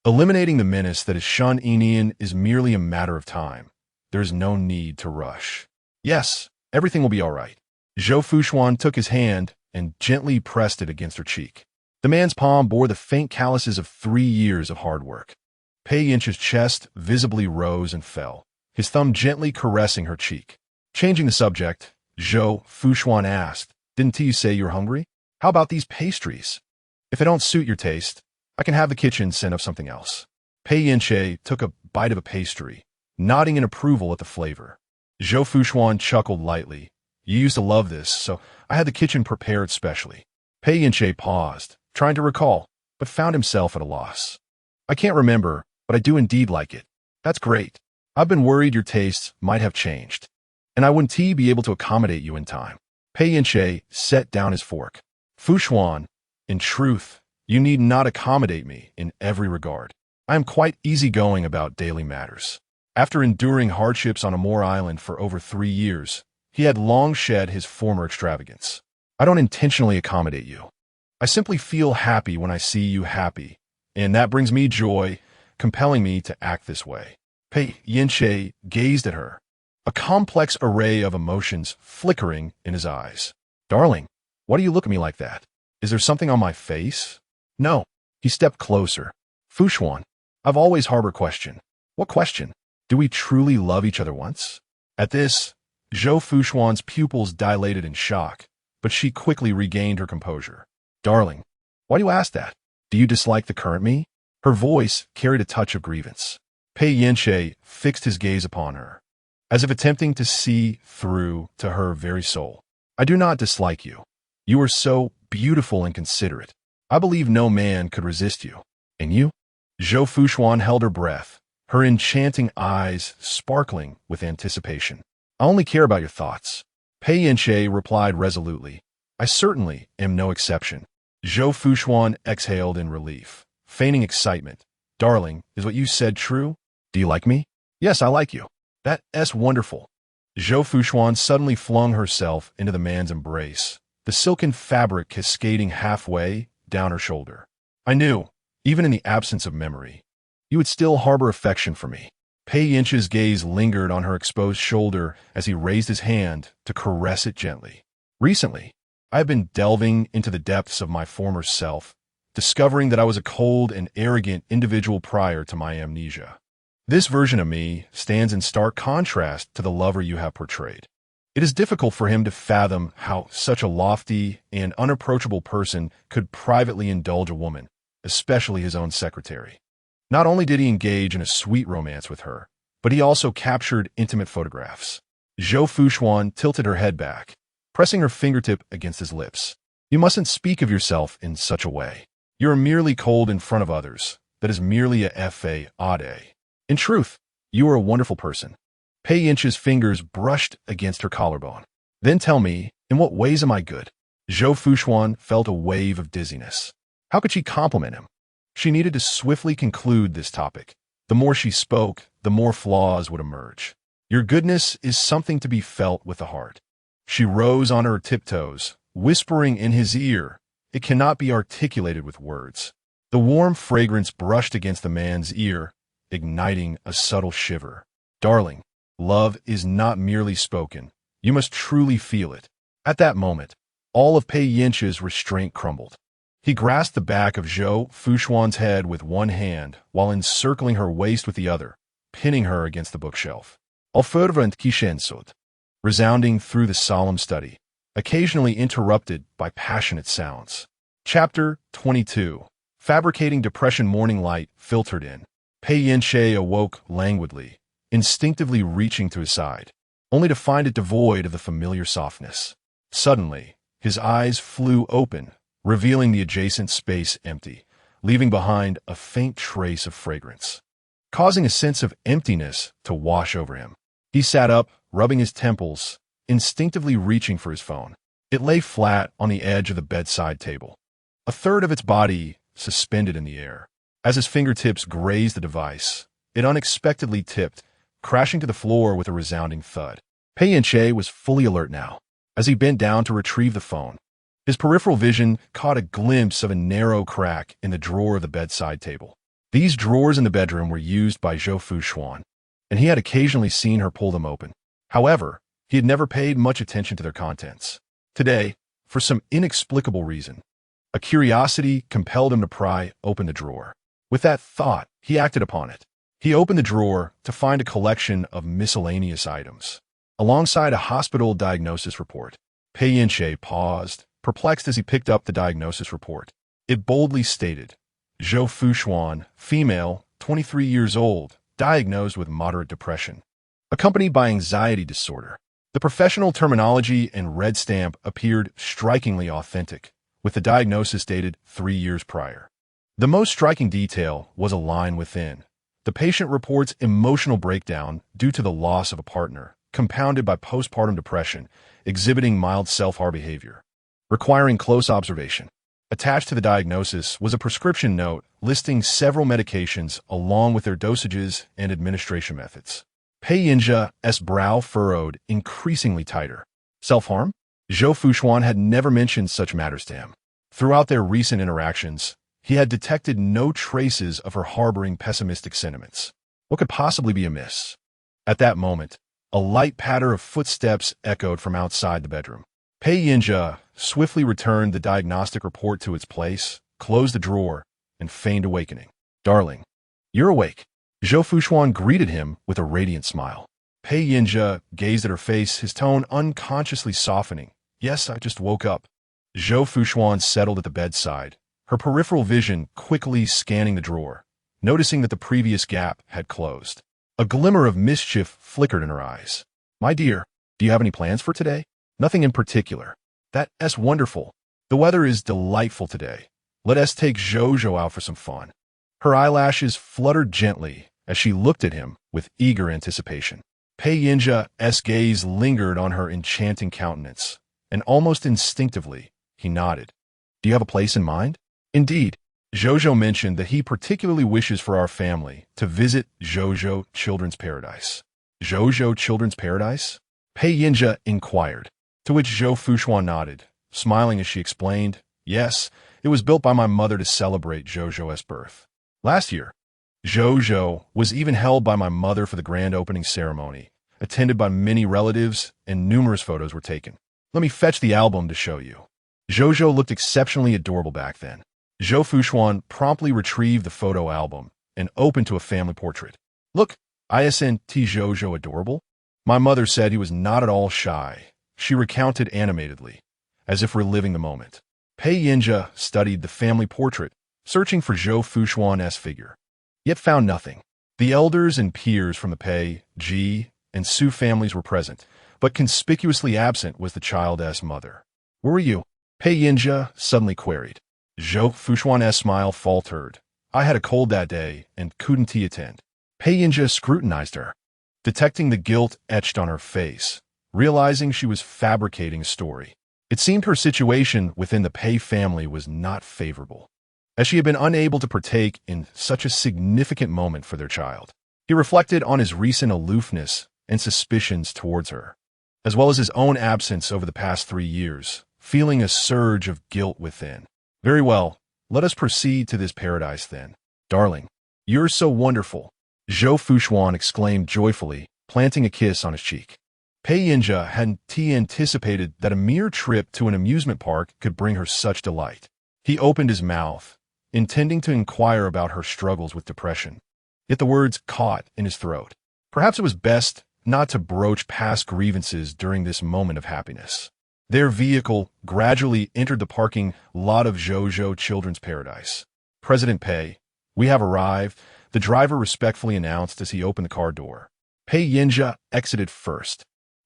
Eliminating the menace that is Shun Enian is merely a matter of time. There is no need to rush. Yes, everything will be all right. Zhou Fuxuan took his hand and gently pressed it against her cheek. The man's palm bore the faint calluses of 3 years of hard work. Pei Yance's chest visibly rose and fell, his thumb gently caressing her cheek. Changing the subject, Zhou Fuxuan asked, "Didn't you say you're hungry? How about these pastries? If they don't suit your taste, I can have the kitchen send up something else." Pei Yance took a bite of a pastry, nodding in approval at the flavor. Zhou Fuxuan chuckled lightly. "You used to love this, so I had the kitchen prepared specially." Pei Yance paused, trying to recall, but found himself at a loss. "I can't remember, but I do indeed like it." "That's great. I've been worried your tastes might have changed, and I wouldn't be able to accommodate you in time." Pei Yance set down his fork. "Fuxuan, in truth, you need not accommodate me in every regard. I am quite easygoing about daily matters." After enduring hardships on Amor Island for over 3 years, he had long shed his former extravagance. "I don't intentionally accommodate you. I simply feel happy when I see you happy, and that brings me joy, compelling me to act this way." Pei Yance gazed at her, a complex array of emotions flickering in his eyes. "Darling, why do you look at me like that? Is there something on my face?" "No." He stepped closer. "Fuxuan, I've always harbored a question." "What question?" "Do we truly love each other once?" At this, Zhou Fuxuan's pupils dilated in shock, but she quickly regained her composure. "Darling, why do you ask that? Do you dislike the current me?" Her voice carried a touch of grievance. Pei Yance fixed his gaze upon her, as if attempting to see through to her very soul. "I do not dislike you. You are so beautiful and considerate. I believe no man could resist you. And you?" Zhou Fuxuan held her breath, her enchanting eyes sparkling with anticipation. "I only care about your thoughts." Pei Yance replied resolutely. "I certainly am no exception." Zhou Fuxuan exhaled in relief, feigning excitement. "Darling, is what you said true? Do you like me?" "Yes, I like you." "That's wonderful." Zhou Fuxuan suddenly flung herself into the man's embrace, the silken fabric cascading halfway down her shoulder. "I knew, even in the absence of memory, you would still harbor affection for me." Pei Yance's gaze lingered on her exposed shoulder as he raised his hand to caress it gently. "Recently, I have been delving into the depths of my former self, discovering that I was a cold and arrogant individual prior to my amnesia. This version of me stands in stark contrast to the lover you have portrayed. It is difficult for him to fathom how such a lofty and unapproachable person could privately indulge a woman, especially his own secretary. Not only did he engage in a sweet romance with her, but he also captured intimate photographs." Zhou Fuxuan tilted her head back, pressing her fingertip against his lips. "You mustn't speak of yourself in such a way. You are merely cold in front of others. That is merely a fade. In truth, you are a wonderful person." Pei Yance's fingers brushed against her collarbone. "Then tell me, in what ways am I good?" Zhou Fuxuan felt a wave of dizziness. How could she compliment him? She needed to swiftly conclude this topic. The more she spoke, the more flaws would emerge. "Your goodness is something to be felt with the heart." She rose on her tiptoes, whispering in his ear. It cannot be articulated with words. The warm fragrance brushed against the man's ear, igniting a subtle shiver. "Darling, love is not merely spoken. You must truly feel it." At that moment, all of Pei Yance's restraint crumbled. He grasped the back of Zhou Fuxuan's head with one hand while encircling her waist with the other, pinning her against the bookshelf. "All fervent kishensod," resounding through the solemn study, occasionally interrupted by passionate sounds. Chapter 22. Fabricating depression. Morning light filtered in. Pei Yance awoke languidly, instinctively reaching to his side, only to find it devoid of the familiar softness. Suddenly, his eyes flew open, revealing the adjacent space empty, leaving behind a faint trace of fragrance, causing a sense of emptiness to wash over him. He sat up, rubbing his temples, instinctively reaching for his phone. It lay flat on the edge of the bedside table, a third of its body suspended in the air. As his fingertips grazed the device, it unexpectedly tipped, crashing to the floor with a resounding thud. Pei Yance was fully alert now. As he bent down to retrieve the phone, his peripheral vision caught a glimpse of a narrow crack in the drawer of the bedside table. These drawers in the bedroom were used by Zhou Fuxuan, and he had occasionally seen her pull them open. However, he had never paid much attention to their contents. Today, for some inexplicable reason, A curiosity compelled him to pry open the drawer. With that thought, he acted upon it. He opened the drawer to find a collection of miscellaneous items. Alongside a hospital diagnosis report, Pei Yance paused, perplexed as he picked up the diagnosis report. It boldly stated, Zhou Fuxuan, female, 23 years old, diagnosed with moderate depression, accompanied by anxiety disorder. The professional terminology and red stamp appeared strikingly authentic, with the diagnosis dated 3 years prior. The most striking detail was a line within. The patient reports emotional breakdown due to the loss of a partner, compounded by postpartum depression, exhibiting mild self-harm behavior, requiring close observation. Attached to the diagnosis was a prescription note listing several medications along with their dosages and administration methods. Pei Yance's brow furrowed increasingly tighter. Self-harm? Zhou Fuxuan had never mentioned such matters to him. Throughout their recent interactions, he had detected no traces of her harboring pessimistic sentiments. What could possibly be amiss? At that moment, a light patter of footsteps echoed from outside the bedroom. Pei Yance swiftly returned the diagnostic report to its place, closed the drawer, and feigned awakening. Darling, you're awake. Zhou Fuxuan greeted him with a radiant smile. Pei Yance gazed at her face, his tone unconsciously softening. Yes, I just woke up. Zhou Fuxuan settled at the bedside, her peripheral vision quickly scanning the drawer, noticing that the previous gap had closed. A glimmer of mischief flickered in her eyes. My dear, do you have any plans for today? Nothing in particular. That's wonderful. The weather is delightful today. Let us take Zhou out for some fun. Her eyelashes fluttered gently as she looked at him with eager anticipation. Pei Yance's gaze lingered on her enchanting countenance, and almost instinctively, he nodded. Do you have a place in mind? Indeed. Zhou mentioned that he particularly wishes for our family to visit Zhou Children's Paradise. Zhou Children's Paradise? Pei Yance inquired, to which Zhou Fuxuan nodded, smiling as she explained, yes, it was built by my mother to celebrate Zhou's birth. Last year, Zhou was even held by my mother for the grand opening ceremony, attended by many relatives, and numerous photos were taken. Let me fetch the album to show you. Zhou looked exceptionally adorable back then. Zhou Fuxuan promptly retrieved the photo album and opened to a family portrait. Look, isn't Zhou adorable? My mother said he was not at all shy. She recounted animatedly, as if reliving the moment. Pei Yance studied the family portrait, searching for Zhou Fuxuan's figure, yet found nothing. The elders and peers from the Pei, Ji, and Su families were present, but conspicuously absent was the child's mother. Where were you? Pei Yance suddenly queried. Zhou Fuxuan's smile faltered. I had a cold that day and couldn't attend. Pei Yance scrutinized her, detecting the guilt etched on her face, realizing she was fabricating a story. It seemed her situation within the Pei family was not favorable, as she had been unable to partake in such a significant moment for their child. He reflected on his recent aloofness and suspicions towards her, as well as his own absence over the past 3 years, feeling a surge of guilt within. Very well, let us proceed to this paradise then. Darling, you're so wonderful, Zhou Fuxuan exclaimed joyfully, planting a kiss on his cheek. Pei Yance hadn't anticipated that a mere trip to an amusement park could bring her such delight. He opened his mouth, intending to inquire about her struggles with depression, yet the words caught in his throat. Perhaps it was best not to broach past grievances during this moment of happiness. Their vehicle gradually entered the parking lot of Zhou Children's Paradise. President Pei, we have arrived, the driver respectfully announced as he opened the car door. Pei Yance exited first,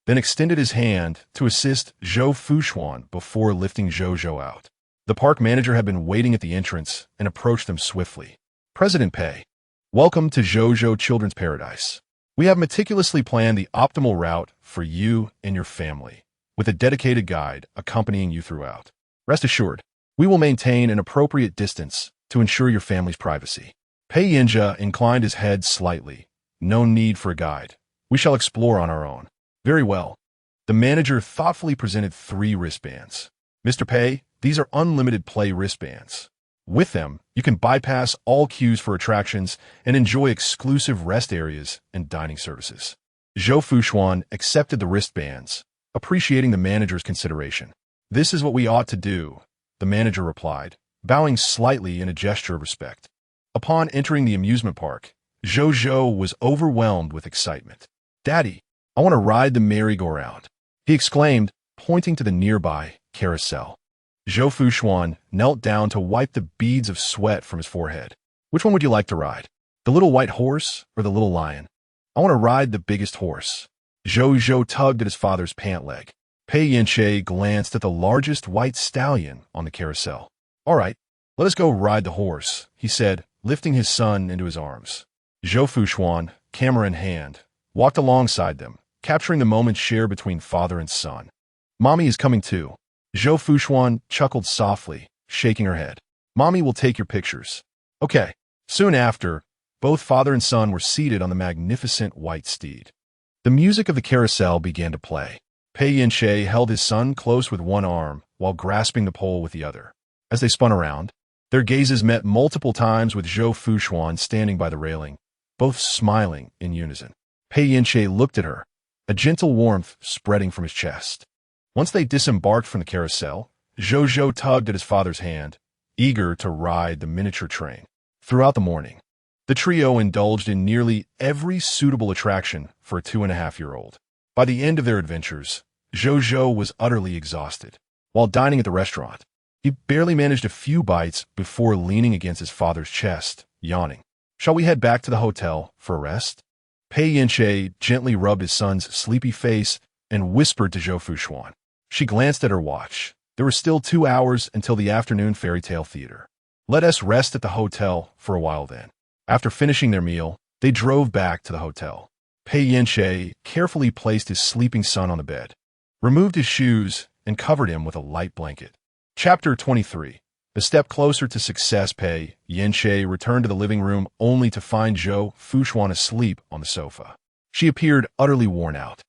then extended his hand to assist Zhou Fuxuan before lifting Zhou out. The park manager had been waiting at the entrance and approached them swiftly. President Pei, welcome to Zhou Children's Paradise. We have meticulously planned the optimal route for you and your family, with a dedicated guide accompanying you throughout. Rest assured, we will maintain an appropriate distance to ensure your family's privacy. Pei Yance inclined his head slightly. No need for a guide. We shall explore on our own. Very well. The manager thoughtfully presented 3 wristbands. Mr. Pei, these are unlimited play wristbands. With them, you can bypass all queues for attractions and enjoy exclusive rest areas and dining services. Zhou Fuxuan accepted the wristbands, appreciating the manager's consideration. This is what we ought to do, the manager replied, bowing slightly in a gesture of respect. Upon entering the amusement park, Zhou was overwhelmed with excitement. "Daddy, I want to ride the merry-go-round," he exclaimed, pointing to the nearby carousel. Zhou Fuxuan knelt down to wipe the beads of sweat from his forehead. "Which one would you like to ride? The little white horse or the little lion?" "I want to ride the biggest horse." Zhou tugged at his father's pant leg. Pei Yance glanced at the largest white stallion on the carousel. "All right, let us go ride the horse," he said, lifting his son into his arms. Zhou Fuxuan, camera in hand, walked alongside them, capturing the moment shared between father and son. "Mommy is coming too." Zhou Fuxuan chuckled softly, shaking her head. "Mommy will take your pictures." "Okay." Soon after, both father and son were seated on the magnificent white steed. The music of the carousel began to play. Pei Yance held his son close with one arm while grasping the pole with the other. As they spun around, their gazes met multiple times with Zhou Fuxuan standing by the railing, both smiling in unison. Pei Yance looked at her, a gentle warmth spreading from his chest. Once they disembarked from the carousel, Zhou tugged at his father's hand, eager to ride the miniature train. Throughout the morning, the trio indulged in nearly every suitable attraction for a 2.5-year-old. By the end of their adventures, Zhou was utterly exhausted. While dining at the restaurant, he barely managed a few bites before leaning against his father's chest, yawning. "Shall we head back to the hotel for a rest?" Pei Yance gently rubbed his son's sleepy face and whispered to Zhou Fuxuan. She glanced at her watch. There were still 2 hours until the afternoon fairy tale theater. "Let us rest at the hotel for a while then." After finishing their meal, they drove back to the hotel. Pei Yance carefully placed his sleeping son on the bed, removed his shoes, and covered him with a light blanket. Chapter 23. A step closer to success. Pei Yance returned to the living room only to find Zhou Fuxuan asleep on the sofa. She appeared utterly worn out.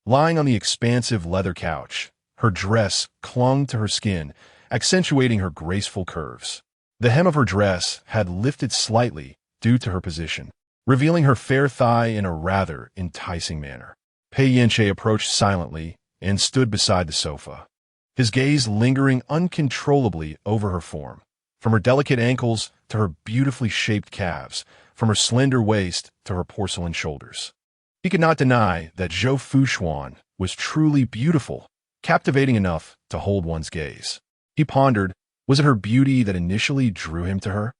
Lying on the expansive leather couch, her dress clung to her skin, accentuating her graceful curves. The hem of her dress had lifted slightly due to her position, revealing her fair thigh in a rather enticing manner. Pei Yance approached silently and stood beside the sofa, his gaze lingering uncontrollably over her form, from her delicate ankles to her beautifully shaped calves, from her slender waist to her porcelain shoulders. He could not deny that Zhou Fuxuan was truly beautiful, captivating enough to hold one's gaze. He pondered, was it her beauty that initially drew him to her?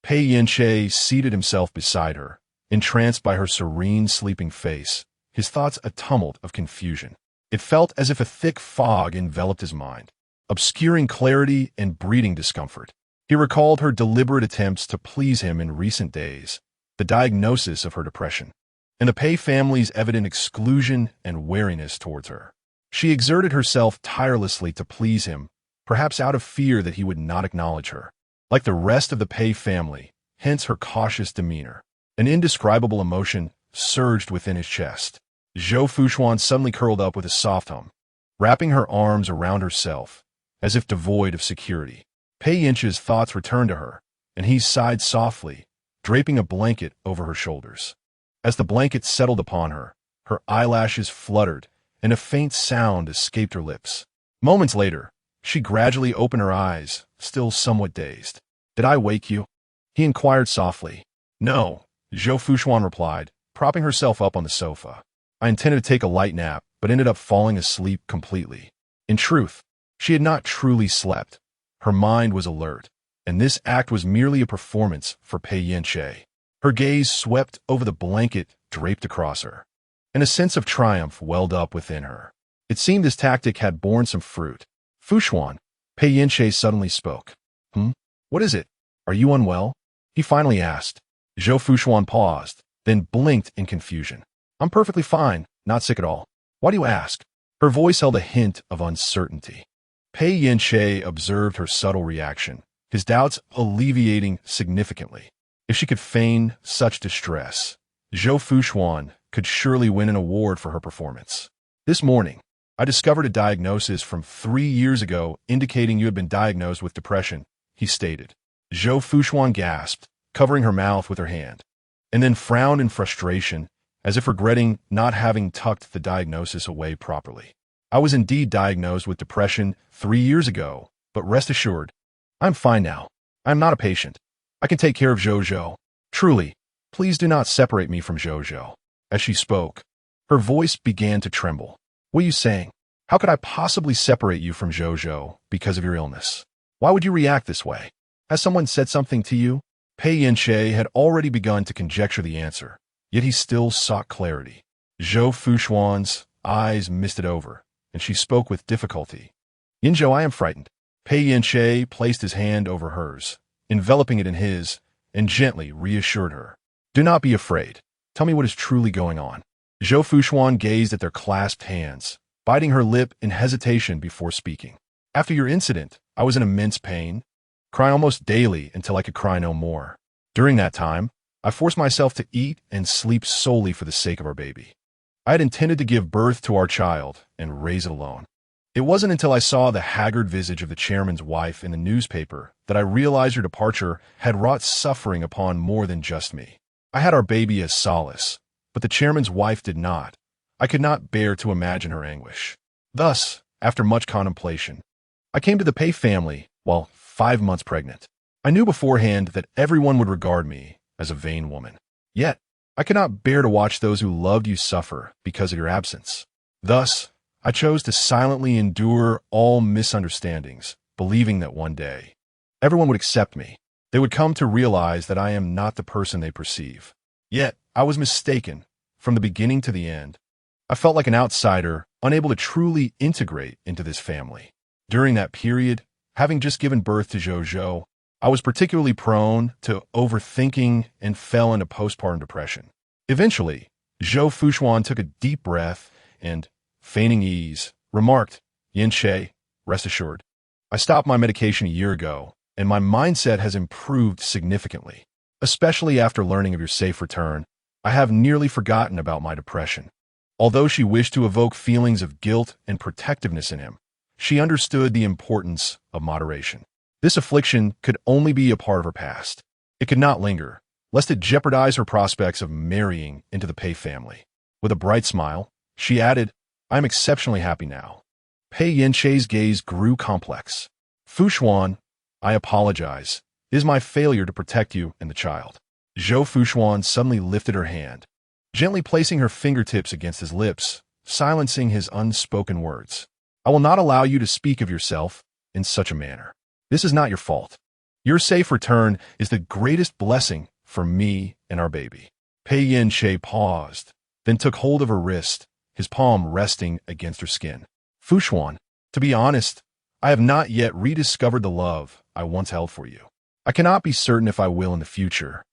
Pei Yance seated himself beside her, entranced by her serene, sleeping face, his thoughts a tumult of confusion. It felt as if a thick fog enveloped his mind, obscuring clarity and breeding discomfort. He recalled her deliberate attempts to please him in recent days, the diagnosis of her depression, and the Pei family's evident exclusion and wariness towards her. She exerted herself tirelessly to please him, perhaps out of fear that he would not acknowledge her. Like the rest of the Pei family, hence her cautious demeanor, an indescribable emotion surged within his chest. Zhou Fuxuan suddenly curled up with a soft hum, wrapping her arms around herself, as if devoid of security. Pei Yance's thoughts returned to her, and he sighed softly, draping a blanket over her shoulders. As the blanket settled upon her, her eyelashes fluttered, and a faint sound escaped her lips. Moments later, she gradually opened her eyes, still somewhat dazed. "Did I wake you?" he inquired softly. "No," Zhou Fuxuan replied, propping herself up on the sofa. "I intended to take a light nap, but ended up falling asleep completely." In truth, she had not truly slept. Her mind was alert, and this act was merely a performance for Pei Yance. Her gaze swept over the blanket draped across her, and a sense of triumph welled up within her. It seemed this tactic had borne some fruit. "Fuxuan," Pei Yance suddenly spoke. What is it? Are you unwell?" he finally asked. Zhou Fuxuan paused, then blinked in confusion. "I'm perfectly fine, not sick at all. Why do you ask?" Her voice held a hint of uncertainty. Pei Yance observed her subtle reaction, his doubts alleviating significantly. If she could feign such distress, Zhou Fuxuan could surely win an award for her performance. "This morning, I discovered a diagnosis from 3 years ago indicating you had been diagnosed with depression," he stated. Zhou Fuxuan gasped, covering her mouth with her hand, and then frowned in frustration, as if regretting not having tucked the diagnosis away properly. "I was indeed diagnosed with depression 3 years ago, but rest assured, I'm fine now. I am not a patient. I can take care of Zhou. Truly, please do not separate me from Zhou. As she spoke, her voice began to tremble. What are you saying? How could I possibly separate you from Zhou because of your illness? Why would you react this way? Has someone said something to you? Pei Yance had already begun to conjecture the answer, yet he still sought clarity. Zhou Fuxuan's eyes misted over, and she spoke with difficulty. Yinzhou, I am frightened. Pei Yance placed his hand over hers, enveloping it in his, and gently reassured her. Do not be afraid. Tell me what is truly going on. Zhou Fuxuan gazed at their clasped hands, biting her lip in hesitation before speaking. After your incident, I was in immense pain, crying almost daily until I could cry no more. During that time, I forced myself to eat and sleep solely for the sake of our baby. I had intended to give birth to our child and raise it alone. It wasn't until I saw the haggard visage of the chairman's wife in the newspaper that I realized her departure had wrought suffering upon more than just me. I had our baby as solace, but the chairman's wife did not. I could not bear to imagine her anguish. Thus, after much contemplation, I came to the Pei family while 5 months pregnant. I knew beforehand that everyone would regard me as a vain woman. Yet, I could not bear to watch those who loved you suffer because of your absence. Thus, I chose to silently endure all misunderstandings, believing that one day, everyone would accept me. They would come to realize that I am not the person they perceive. Yet, I was mistaken, from the beginning to the end. I felt like an outsider, unable to truly integrate into this family. During that period, having just given birth to Zhou, I was particularly prone to overthinking and fell into postpartum depression. Eventually, Zhou Fuxuan took a deep breath and, feigning ease, remarked, Yinche, rest assured. I stopped my medication a year ago, and my mindset has improved significantly. Especially after learning of your safe return, I have nearly forgotten about my depression. Although she wished to evoke feelings of guilt and protectiveness in him, she understood the importance of moderation. This affliction could only be a part of her past. It could not linger, lest it jeopardize her prospects of marrying into the Pei family. With a bright smile, she added, I am exceptionally happy now. Pei Yanche's gaze grew complex. Fuxuan, I apologize. It is my failure to protect you and the child. Zhou Fuxuan suddenly lifted her hand, gently placing her fingertips against his lips, silencing his unspoken words. I will not allow you to speak of yourself in such a manner. This is not your fault. Your safe return is the greatest blessing for me and our baby. Pei Yance paused, then took hold of her wrist, his palm resting against her skin. Fuxuan, to be honest, I have not yet rediscovered the love I once held for you. I cannot be certain if I will in the future,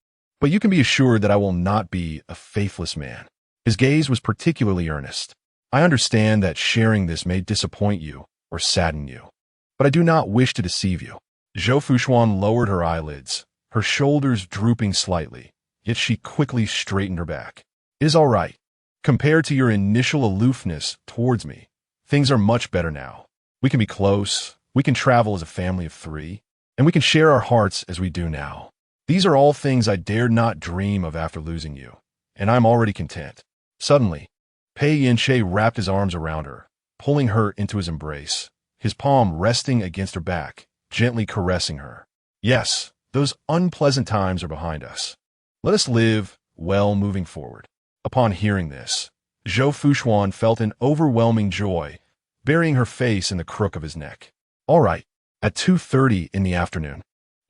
but you can be assured that I will not be a faithless man. His gaze was particularly earnest. I understand that sharing this may disappoint you or sadden you, but I do not wish to deceive you. Zhou Fuxuan lowered her eyelids, her shoulders drooping slightly, yet she quickly straightened her back. It is all right. Compared to your initial aloofness towards me, things are much better now. We can be close, we can travel as a family of 3, and we can share our hearts as we do now. These are all things I dared not dream of after losing you, and I'm already content. Suddenly, Pei Yance wrapped his arms around her, pulling her into his embrace, his palm resting against her back, gently caressing her. Yes, those unpleasant times are behind us. Let us live well moving forward. Upon hearing this, Zhou Fuxuan felt an overwhelming joy, burying her face in the crook of his neck. All right, at 2:30 in the afternoon,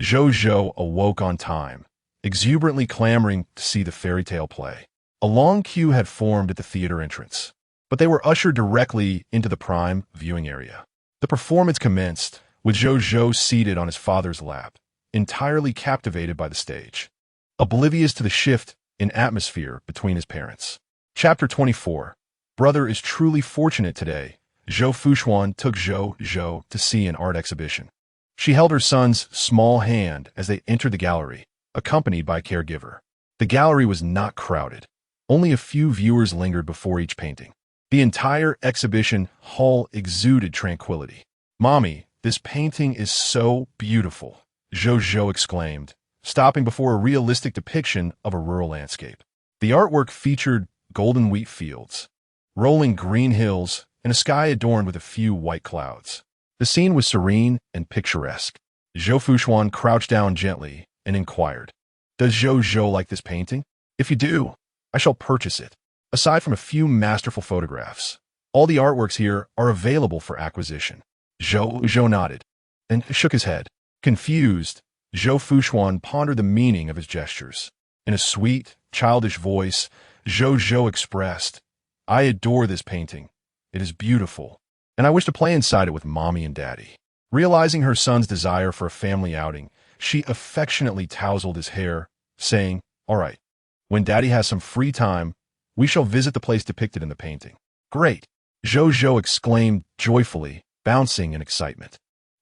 Zhou awoke on time, exuberantly clamoring to see the fairy tale play. A long queue had formed at the theater entrance, but they were ushered directly into the prime viewing area. The performance commenced, with Zhou seated on his father's lap, entirely captivated by the stage, oblivious to the shift in atmosphere between his parents. Chapter 24. Brother is truly fortunate today. Zhou Fuxuan took Zhou to see an art exhibition. She held her son's small hand as they entered the gallery, accompanied by a caregiver. The gallery was not crowded. Only a few viewers lingered before each painting. The entire exhibition hall exuded tranquility. Mommy, this painting is so beautiful, Zhou exclaimed, stopping before a realistic depiction of a rural landscape. The artwork featured golden wheat fields, rolling green hills, and a sky adorned with a few white clouds. The scene was serene and picturesque. Zhou Fuxuan crouched down gently and inquired, "Does Zhou like this painting? If you do, I shall purchase it. Aside from a few masterful photographs, all the artworks here are available for acquisition." Zhou nodded and shook his head. Confused, Zhou Fuxuan pondered the meaning of his gestures. In a sweet, childish voice, Zhou expressed, "I adore this painting. It is beautiful, and I wish to play inside it with Mommy and Daddy." Realizing her son's desire for a family outing, she affectionately tousled his hair, saying, "All right, when Daddy has some free time, we shall visit the place depicted in the painting." "Great!" Zhou exclaimed joyfully, bouncing in excitement.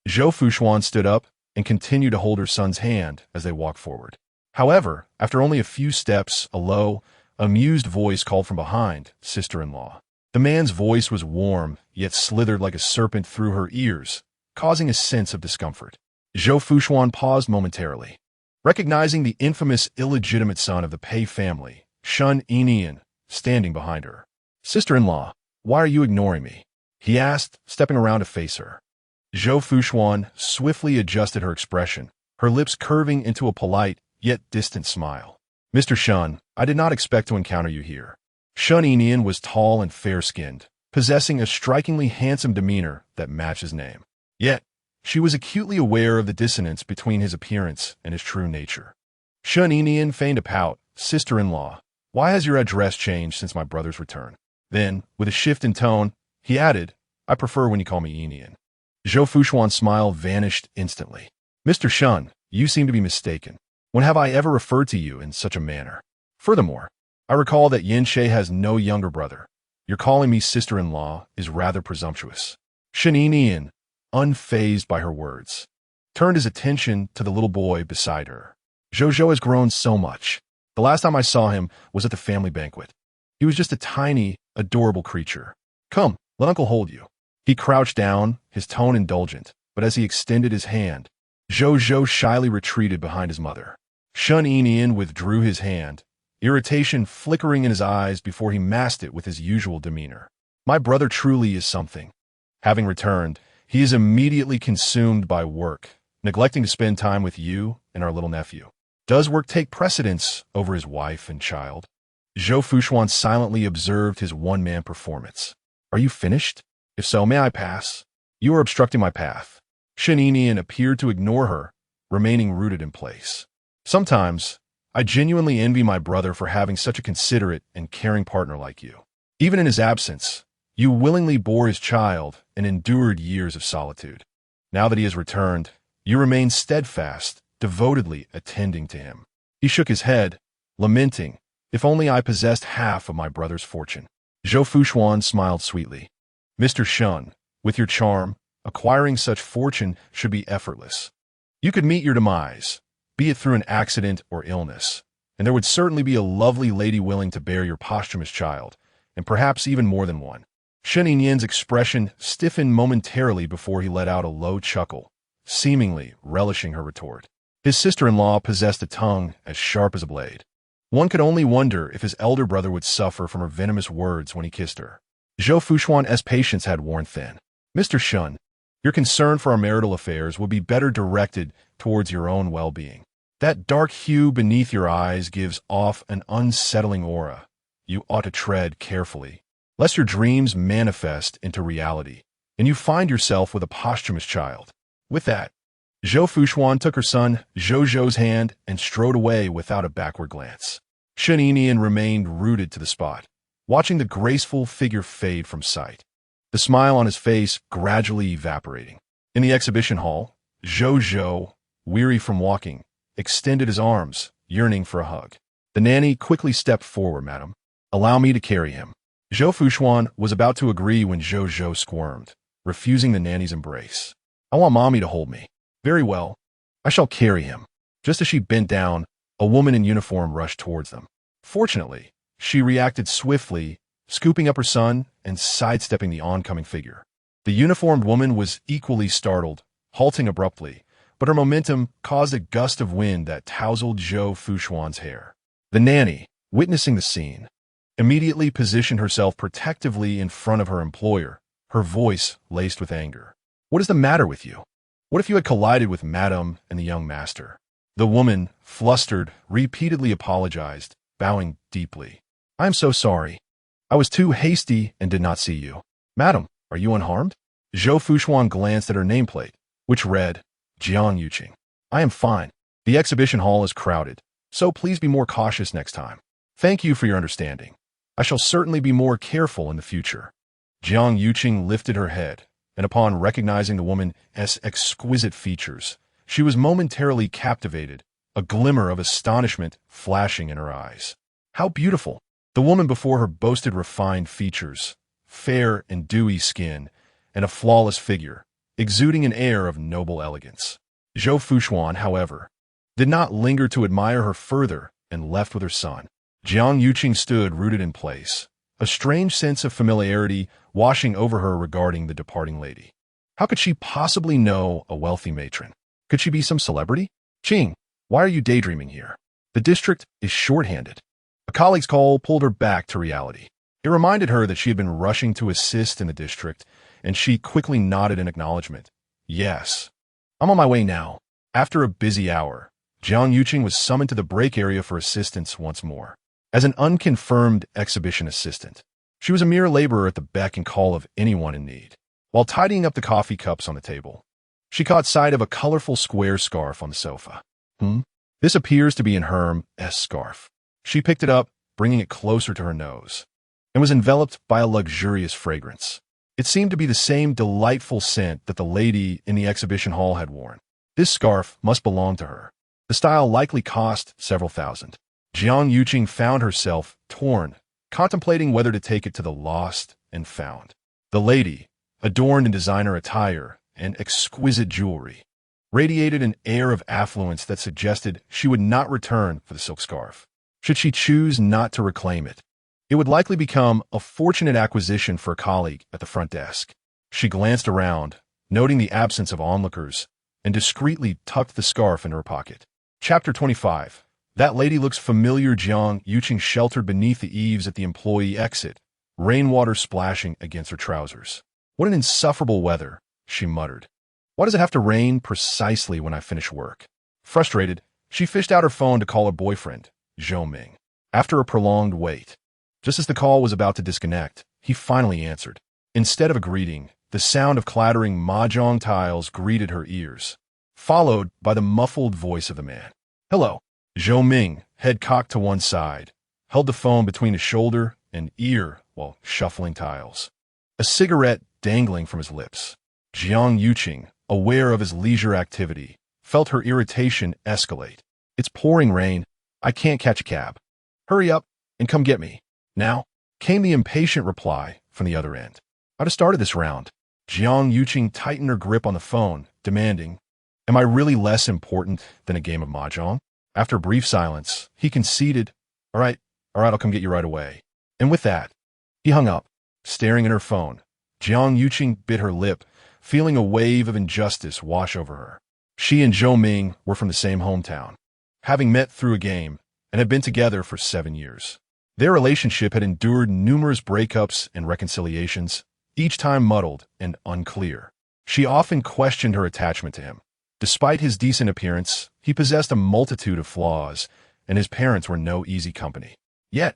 Zhou Fuxuan stood up and continued to hold her son's hand as they walked forward. However, after only a few steps, a low, amused voice called from behind, "Sister-in-law." The man's voice was warm, yet slithered like a serpent through her ears, causing a sense of discomfort. Zhou Fuxuan paused momentarily. Recognizing the infamous illegitimate son of the Pei family, Shun Yinian, standing behind her. "Sister-in-law, why are you ignoring me?" he asked, stepping around to face her. Zhou Fuxuan swiftly adjusted her expression, her lips curving into a polite, yet distant smile. "Mr. Shun, I did not expect to encounter you here." Shun Yinian was tall and fair-skinned, possessing a strikingly handsome demeanor that matched his name. Yet, she was acutely aware of the dissonance between his appearance and his true nature. Shun Yinian feigned a pout. "Sister-in-law, why has your address changed since my brother's return?" Then, with a shift in tone, he added, "I prefer when you call me Yinian." Zhou Fuxuan's smile vanished instantly. "Mr. Shun, you seem to be mistaken. When have I ever referred to you in such a manner? Furthermore, I recall that Yance has no younger brother. Your calling me sister-in-law is rather presumptuous." Shun Yinian, unfazed by her words, turned his attention to the little boy beside her. "Zhou has grown so much. The last time I saw him was at the family banquet. He was just a tiny, adorable creature. Come, let Uncle hold you." He crouched down, his tone indulgent, but as he extended his hand, Zhou shyly retreated behind his mother. Shun Yinian withdrew his hand, irritation flickering in his eyes before he masked it with his usual demeanor. "My brother truly is something." Having returned, he is immediately consumed by work, neglecting to spend time with you and our little nephew. Does work take precedence over his wife and child? Zhou Fuxuan silently observed his one-man performance. "Are you finished? If so, may I pass? You are obstructing my path." Shun Yinian appeared to ignore her, remaining rooted in place. "Sometimes, I genuinely envy my brother for having such a considerate and caring partner like you. Even in his absence, you willingly bore his child and endured years of solitude. Now that he has returned, you remain steadfast, devotedly attending to him." He shook his head, lamenting, "If only I possessed half of my brother's fortune." Zhou Fuxuan smiled sweetly. "Mr. Shun, with your charm, acquiring such fortune should be effortless. You could meet your demise, be it through an accident or illness, and there would certainly be a lovely lady willing to bear your posthumous child, and perhaps even more than one." Shun Yinian's expression stiffened momentarily before he let out a low chuckle, seemingly relishing her retort. His sister-in-law possessed a tongue as sharp as a blade. One could only wonder if his elder brother would suffer from her venomous words when he kissed her. Zhou Fuxuan's patience had worn thin. "Mr. Shun, your concern for our marital affairs would be better directed towards your own well-being. That dark hue beneath your eyes gives off an unsettling aura. You ought to tread carefully, lest your dreams manifest into reality, and you find yourself with a posthumous child." With that, Zhou Fuxuan took her son Zhou's hand and strode away without a backward glance. Shun Yinian remained rooted to the spot, watching the graceful figure fade from sight, the smile on his face gradually evaporating. In the exhibition hall, Zhou, weary from walking, extended his arms, yearning for a hug. The nanny quickly stepped forward. "Madam, allow me to carry him." Zhou Fuxuan was about to agree when Zhou squirmed, refusing the nanny's embrace. "I want Mommy to hold me." "Very well, I shall carry him." Just as she bent down, a woman in uniform rushed towards them. Fortunately, she reacted swiftly, scooping up her son and sidestepping the oncoming figure. The uniformed woman was equally startled, halting abruptly, but her momentum caused a gust of wind that tousled Zhou Fuxuan's hair. The nanny, witnessing the scene, immediately positioned herself protectively in front of her employer, her voice laced with anger. "What is the matter with you? What if you had collided with Madame and the young master? The woman, flustered, repeatedly apologized, bowing deeply. I am so sorry. I was too hasty and did not see you. Madam, are you unharmed? Zhou Fuxuan glanced at her nameplate, which read, Jiang Yuqing. I am fine. The exhibition hall is crowded, so please be more cautious next time. Thank you for your understanding. I shall certainly be more careful in the future. Jiang Yuqing lifted her head, and upon recognizing the woman's exquisite features, she was momentarily captivated, a glimmer of astonishment flashing in her eyes. How beautiful! The woman before her boasted refined features, fair and dewy skin, and a flawless figure, exuding an air of noble elegance. Zhou Fuxuan, however, did not linger to admire her further and left with her son. Jiang Yuqing stood rooted in place, a strange sense of familiarity washing over her regarding the departing lady. How could she possibly know a wealthy matron? Could she be some celebrity? Qing, why are you daydreaming here? The district is short-handed. A colleague's call pulled her back to reality. It reminded her that she had been rushing to assist in the district, and she quickly nodded in acknowledgement. Yes. I'm on my way now. After a busy hour, Jiang Yuqing was summoned to the break area for assistance once more. As an unconfirmed exhibition assistant, she was a mere laborer at the beck and call of anyone in need. While tidying up the coffee cups on the table, she caught sight of a colorful square scarf on the sofa. This appears to be an Hermès scarf. She picked it up, bringing it closer to her nose, and was enveloped by a luxurious fragrance. It seemed to be the same delightful scent that the lady in the exhibition hall had worn. This scarf must belong to her. The style likely cost several thousand. Jiang Yuqing found herself torn, contemplating whether to take it to the lost and found. The lady, adorned in designer attire and exquisite jewelry, radiated an air of affluence that suggested she would not return for the silk scarf. Should she choose not to reclaim it, it would likely become a fortunate acquisition for a colleague at the front desk. She glanced around, noting the absence of onlookers, and discreetly tucked the scarf into her pocket. Chapter 25. That lady looks familiar. Jiang Yuqing sheltered beneath the eaves at the employee exit, rainwater splashing against her trousers. What an insufferable weather, she muttered. Why does it have to rain precisely when I finish work? Frustrated, she fished out her phone to call her boyfriend, Zhou Ming. After a prolonged wait, just as the call was about to disconnect, he finally answered. Instead of a greeting, the sound of clattering mahjong tiles greeted her ears, followed by the muffled voice of the man. Hello. Zhou Ming, head cocked to one side, held the phone between his shoulder and ear while shuffling tiles, a cigarette dangling from his lips. Jiang Yuqing, aware of his leisure activity, felt her irritation escalate. It's pouring rain. I can't catch a cab. Hurry up and come get me. Now, came the impatient reply from the other end. I'd have started this round. Jiang Yuqing tightened her grip on the phone, demanding, Am I really less important than a game of mahjong? After a brief silence, he conceded, All right, I'll come get you right away. And with that, he hung up, staring at her phone. Jiang Yuqing bit her lip, feeling a wave of injustice wash over her. She and Zhou Ming were from the same hometown, having met through a game, and had been together for 7 years. Their relationship had endured numerous breakups and reconciliations, each time muddled and unclear. She often questioned her attachment to him. Despite his decent appearance, he possessed a multitude of flaws, and his parents were no easy company. Yet,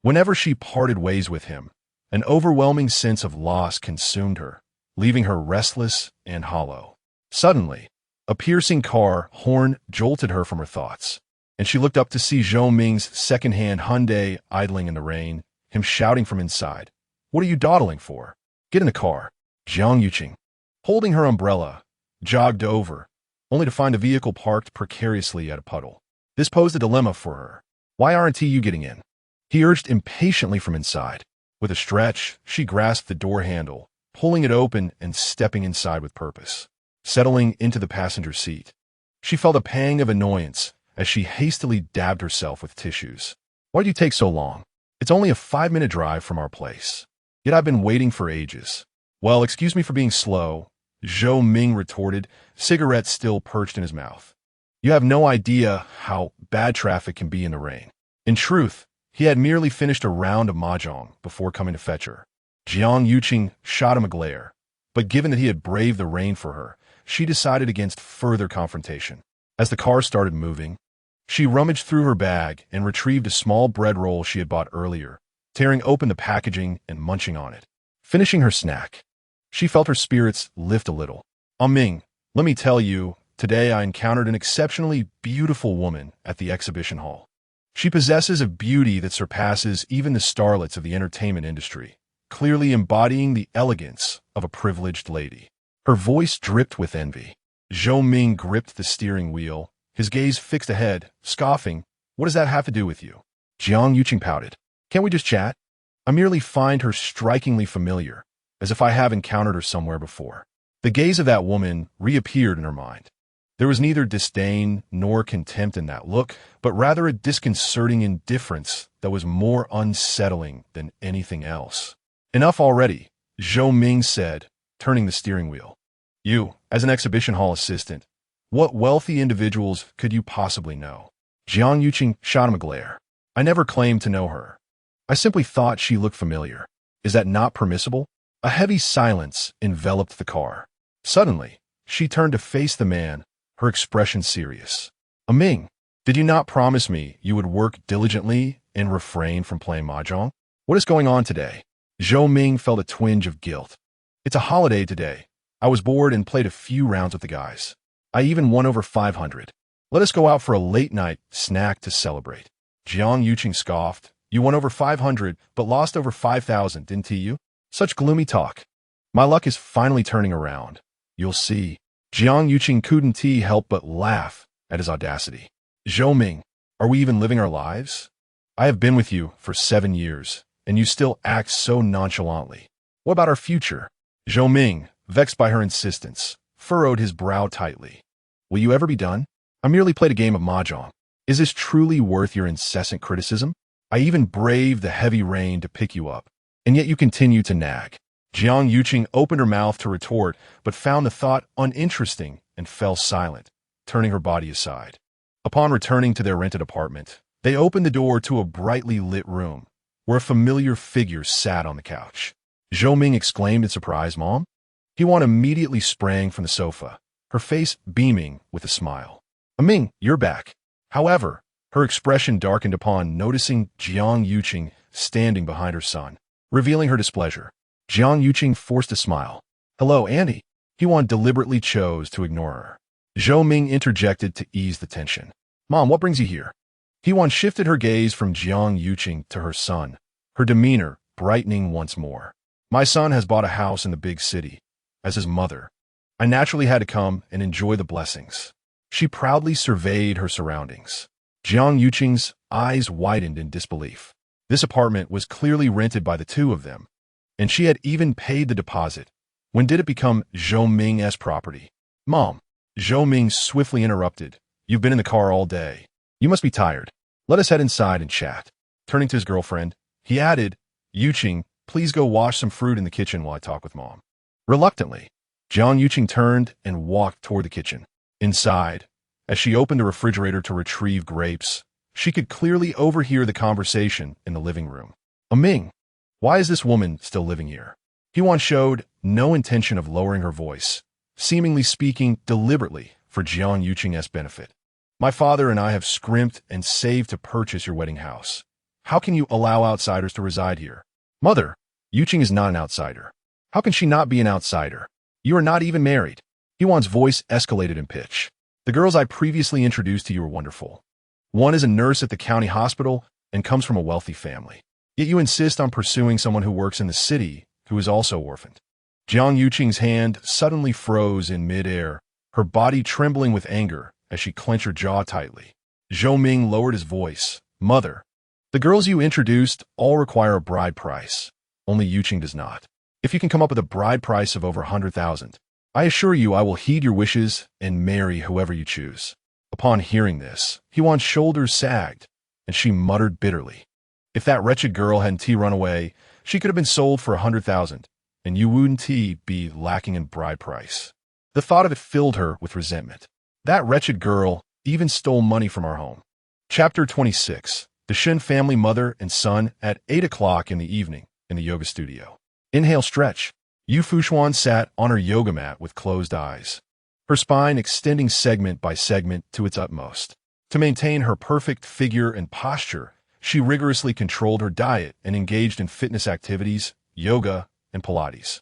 whenever she parted ways with him, an overwhelming sense of loss consumed her, leaving her restless and hollow. Suddenly, a piercing car horn jolted her from her thoughts, and she looked up to see Zhou Ming's second-hand Hyundai idling in the rain, him shouting from inside, What are you dawdling for? Get in the car. Jiang Yuqing, holding her umbrella, jogged over, only to find a vehicle parked precariously at a puddle. This posed a dilemma for her. Why aren't you getting in? He urged impatiently from inside. With a stretch, she grasped the door handle, pulling it open and stepping inside with purpose. Settling into the passenger seat, she felt a pang of annoyance as she hastily dabbed herself with tissues. Why'd you take so long? It's only a 5-minute drive from our place. Yet I've been waiting for ages. Well, excuse me for being slow, Zhou Ming retorted, cigarette still perched in his mouth. You have no idea how bad traffic can be in the rain. In truth, he had merely finished a round of mahjong before coming to fetch her. Jiang Yuqing shot him a glare, but given that he had braved the rain for her, she decided against further confrontation. As the car started moving, she rummaged through her bag and retrieved a small bread roll she had bought earlier, tearing open the packaging and munching on it. Finishing her snack, she felt her spirits lift a little. Ming, let me tell you, today I encountered an exceptionally beautiful woman at the exhibition hall. She possesses a beauty that surpasses even the starlets of the entertainment industry, clearly embodying the elegance of a privileged lady. Her voice dripped with envy. Zhou Ming gripped the steering wheel, his gaze fixed ahead, scoffing, "What does that have to do with you?" Jiang Yuqing pouted. "Can't we just chat? I merely find her strikingly familiar, as if I have encountered her somewhere before." The gaze of that woman reappeared in her mind. There was neither disdain nor contempt in that look, but rather a disconcerting indifference that was more unsettling than anything else. "Enough already," Zhou Ming said, turning the steering wheel. "You, as an exhibition hall assistant, what wealthy individuals could you possibly know?" Jiang Yuqing shot him a glare. "I never claimed to know her. I simply thought she looked familiar. Is that not permissible?" A heavy silence enveloped the car. Suddenly, she turned to face the man, her expression serious. "Ming, did you not promise me you would work diligently and refrain from playing mahjong? What is going on today?" Zhou Ming felt a twinge of guilt. "It's a holiday today. I was bored and played a few rounds with the guys. I even won over 500. Let us go out for a late-night snack to celebrate." Jiang Yuqing scoffed. "You won over 500, but lost over 5,000, didn't you? Such gloomy talk. My luck is finally turning around. You'll see." Jiang Yuqing couldn't help but laugh at his audacity. "Zhou Ming, are we even living our lives? I have been with you for 7 years, and you still act so nonchalantly. What about our future?" Zhou Ming, vexed by her insistence, furrowed his brow tightly. "Will you ever be done? I merely played a game of mahjong. Is this truly worth your incessant criticism? I even braved the heavy rain to pick you up, and yet you continue to nag." Jiang Yuqing opened her mouth to retort, but found the thought uninteresting and fell silent, turning her body aside. Upon returning to their rented apartment, they opened the door to a brightly lit room, where a familiar figure sat on the couch. Zhou Ming exclaimed in surprise, "Mom?" He-Wan immediately sprang from the sofa, her face beaming with a smile. "Ming, you're back." However, her expression darkened upon noticing Jiang Yuqing standing behind her son, revealing her displeasure. Jiang Yuqing forced a smile. "Hello, Andy." He-Wan deliberately chose to ignore her. Zhou Ming interjected to ease the tension. "Mom, what brings you here?" He-Wan shifted her gaze from Jiang Yuqing to her son, her demeanor brightening once more. "My son has bought a house in the big city. As his mother, I naturally had to come and enjoy the blessings." She proudly surveyed her surroundings. Jiang Yuqing's eyes widened in disbelief. This apartment was clearly rented by the two of them, and she had even paid the deposit. When did it become Zhou Ming's property? "Mom," Zhou Ming swiftly interrupted, "you've been in the car all day. You must be tired. Let us head inside and chat." Turning to his girlfriend, he added, "Yuqing, please go wash some fruit in the kitchen while I talk with Mom." Reluctantly, Jiang Yuqing turned and walked toward the kitchen. Inside, as she opened the refrigerator to retrieve grapes, she could clearly overhear the conversation in the living room. "Ming, why is this woman still living here?" He-Wan showed no intention of lowering her voice, seemingly speaking deliberately for Jiang Yuqing's benefit. "My father and I have scrimped and saved to purchase your wedding house. How can you allow outsiders to reside here?" "Mother, Yuqing is not an outsider." "How can she not be an outsider? You are not even married." He-Wan's voice escalated in pitch. "The girls I previously introduced to you were wonderful. One is a nurse at the county hospital and comes from a wealthy family. Yet you insist on pursuing someone who works in the city who is also orphaned." Jiang Yuqing's hand suddenly froze in midair, her body trembling with anger as she clenched her jaw tightly. Zhou Ming lowered his voice. "Mother, the girls you introduced all require a bride price. Only Yuqing does not. If you can come up with a bride price of over 100,000, I assure you I will heed your wishes and marry whoever you choose." Upon hearing this, He-Wan's shoulders sagged, and she muttered bitterly. If that wretched girl hadn't run away, she could have been sold for 100,000, and you wouldn't be lacking in bride price. The thought of it filled her with resentment. That wretched girl even stole money from our home. Chapter 26. The Shen family mother and son at 8 o'clock in the evening in the yoga studio. Inhale, stretch. Zhou Fuxuan sat on her yoga mat with closed eyes. her spine extending segment by segment to its utmost. To maintain her perfect figure and posture, she rigorously controlled her diet and engaged in fitness activities, yoga, and Pilates.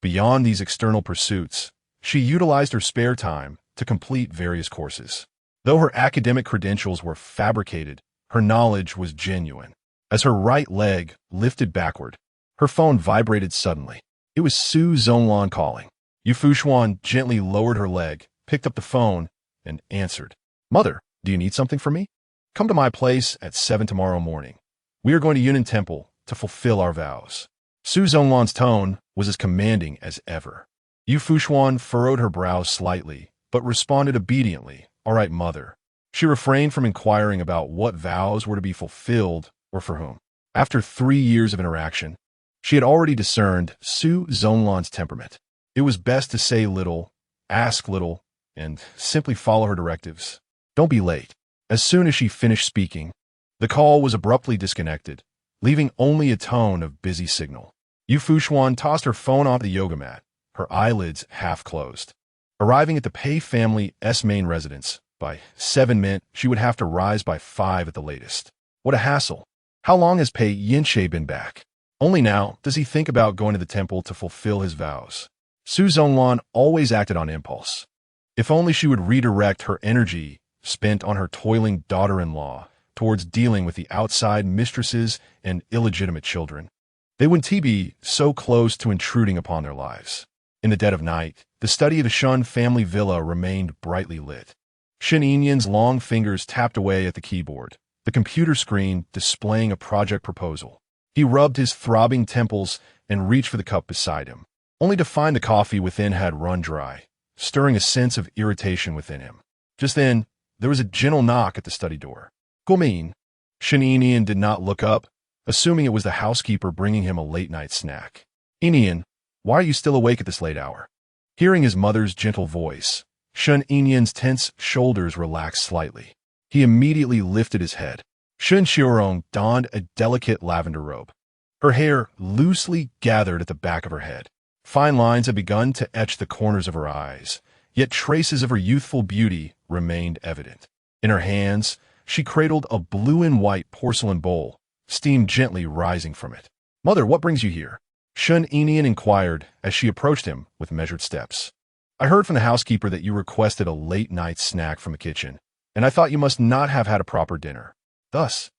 Beyond these external pursuits, she utilized her spare time to complete various courses. Though her academic credentials were fabricated, her knowledge was genuine. As her right leg lifted backward, her phone vibrated suddenly. It was Zhou Fuxuan calling. Zhou Fuxuan gently lowered her leg, picked up the phone, and answered. "Mother, do you need something from me? Come to my place at 7 tomorrow morning. We are going to Yunnan Temple to fulfill our vows." Zhou Fuxuan's tone was as commanding as ever. Zhou Fuxuan furrowed her brows slightly, but responded obediently, "All right, mother." She refrained from inquiring about what vows were to be fulfilled or for whom. After 3 years of interaction, she had already discerned Zhou Fuxuan's temperament. It was best to say little, ask little, and simply follow her directives. Don't be late. As soon as she finished speaking, the call was abruptly disconnected, leaving only a tone of busy signal. Zhou Fuxuan tossed her phone onto the yoga mat, her eyelids half closed. Arriving at the Pei family's main residence, by 7 meant she would have to rise by 5 at the latest. What a hassle. How long has Pei Yance been back? Only now does he think about going to the temple to fulfill his vows. Zhou Fuxuan always acted on impulse. If only she would redirect her energy spent on her toiling daughter-in-law towards dealing with the outside mistresses and illegitimate children, they wouldn't be so close to intruding upon their lives. In the dead of night, the study of the Shun family villa remained brightly lit. Shen Yinyan's long fingers tapped away at the keyboard, the computer screen displaying a project proposal. He rubbed his throbbing temples and reached for the cup beside him, only to find the coffee within had run dry, stirring a sense of irritation within him. Just then, there was a gentle knock at the study door. "Guomin." Shen Yinyan did not look up, assuming it was the housekeeper bringing him a late-night snack. "Yinyan, why are you still awake at this late hour?" Hearing his mother's gentle voice, Shen Yinyan's tense shoulders relaxed slightly. He immediately lifted his head. Shen Xiaorong donned a delicate lavender robe. Her hair loosely gathered at the back of her head. Fine lines had begun to etch the corners of her eyes, yet traces of her youthful beauty remained evident. In her hands, she cradled a blue and white porcelain bowl, steam gently rising from it. "Mother, what brings you here?" Shen Yinyan inquired as she approached him with measured steps. "I heard from the housekeeper that you requested a late-night snack from the kitchen, and I thought you must not have had a proper dinner. Thus,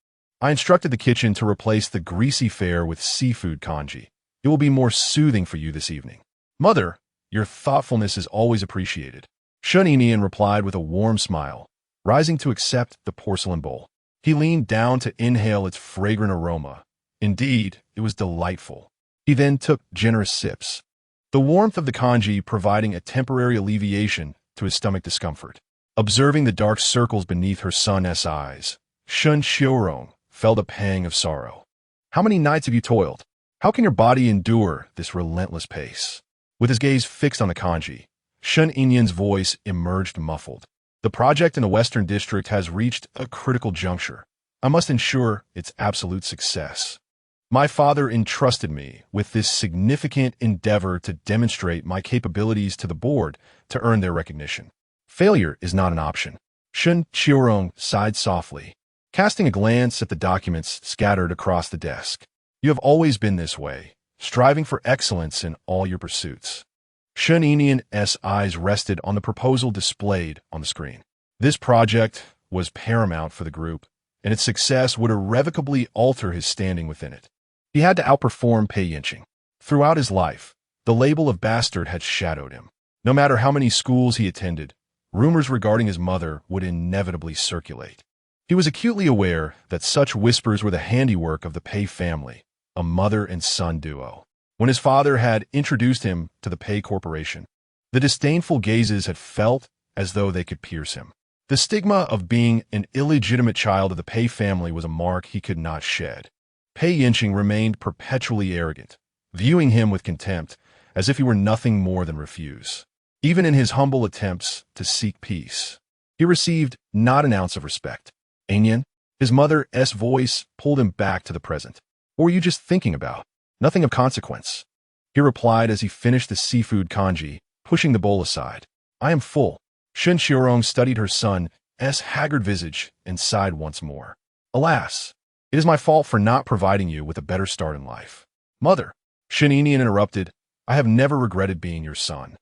I instructed the kitchen to replace the greasy fare with seafood congee. It will be more soothing for you this evening." "Mother, your thoughtfulness is always appreciated." Shen Yinyan replied with a warm smile, rising to accept the porcelain bowl. He leaned down to inhale its fragrant aroma. Indeed, it was delightful. He then took generous sips, the warmth of the congee providing a temporary alleviation to his stomach discomfort. Observing the dark circles beneath her son's eyes, Shen Xiaorong felt a pang of sorrow. "How many nights have you toiled? How can your body endure this relentless pace?" With his gaze fixed on the congee, Shen Yinyan's voice emerged muffled. "The project in the Western District has reached a critical juncture. I must ensure its absolute success. My father entrusted me with this significant endeavor to demonstrate my capabilities to the board to earn their recognition. Failure is not an option." Shen Xiaorong sighed softly, casting a glance at the documents scattered across the desk. "You have always been this way, striving for excellence in all your pursuits." Shen Yinyan's eyes rested on the proposal displayed on the screen. This project was paramount for the group, and its success would irrevocably alter his standing within it. He had to outperform Pei Yance. Throughout his life, the label of bastard had shadowed him. No matter how many schools he attended, rumors regarding his mother would inevitably circulate. He was acutely aware that such whispers were the handiwork of the Pei family, a mother and son duo. When his father had introduced him to the Pei Corporation, the disdainful gazes had felt as though they could pierce him. The stigma of being an illegitimate child of the Pei family was a mark he could not shed. Pei Yance remained perpetually arrogant, viewing him with contempt, as if he were nothing more than refuse. Even in his humble attempts to seek peace, he received not an ounce of respect. "Yinyan," his mother's voice pulled him back to the present. "What were you just thinking about?" "Nothing of consequence," he replied as he finished the seafood congee, pushing the bowl aside. I am full. Shen Xiaorong studied her son's haggard visage and sighed once more. Alas, it is my fault for not providing you with a better start in life. Mother, Shen Yinian interrupted, I have never regretted being your son.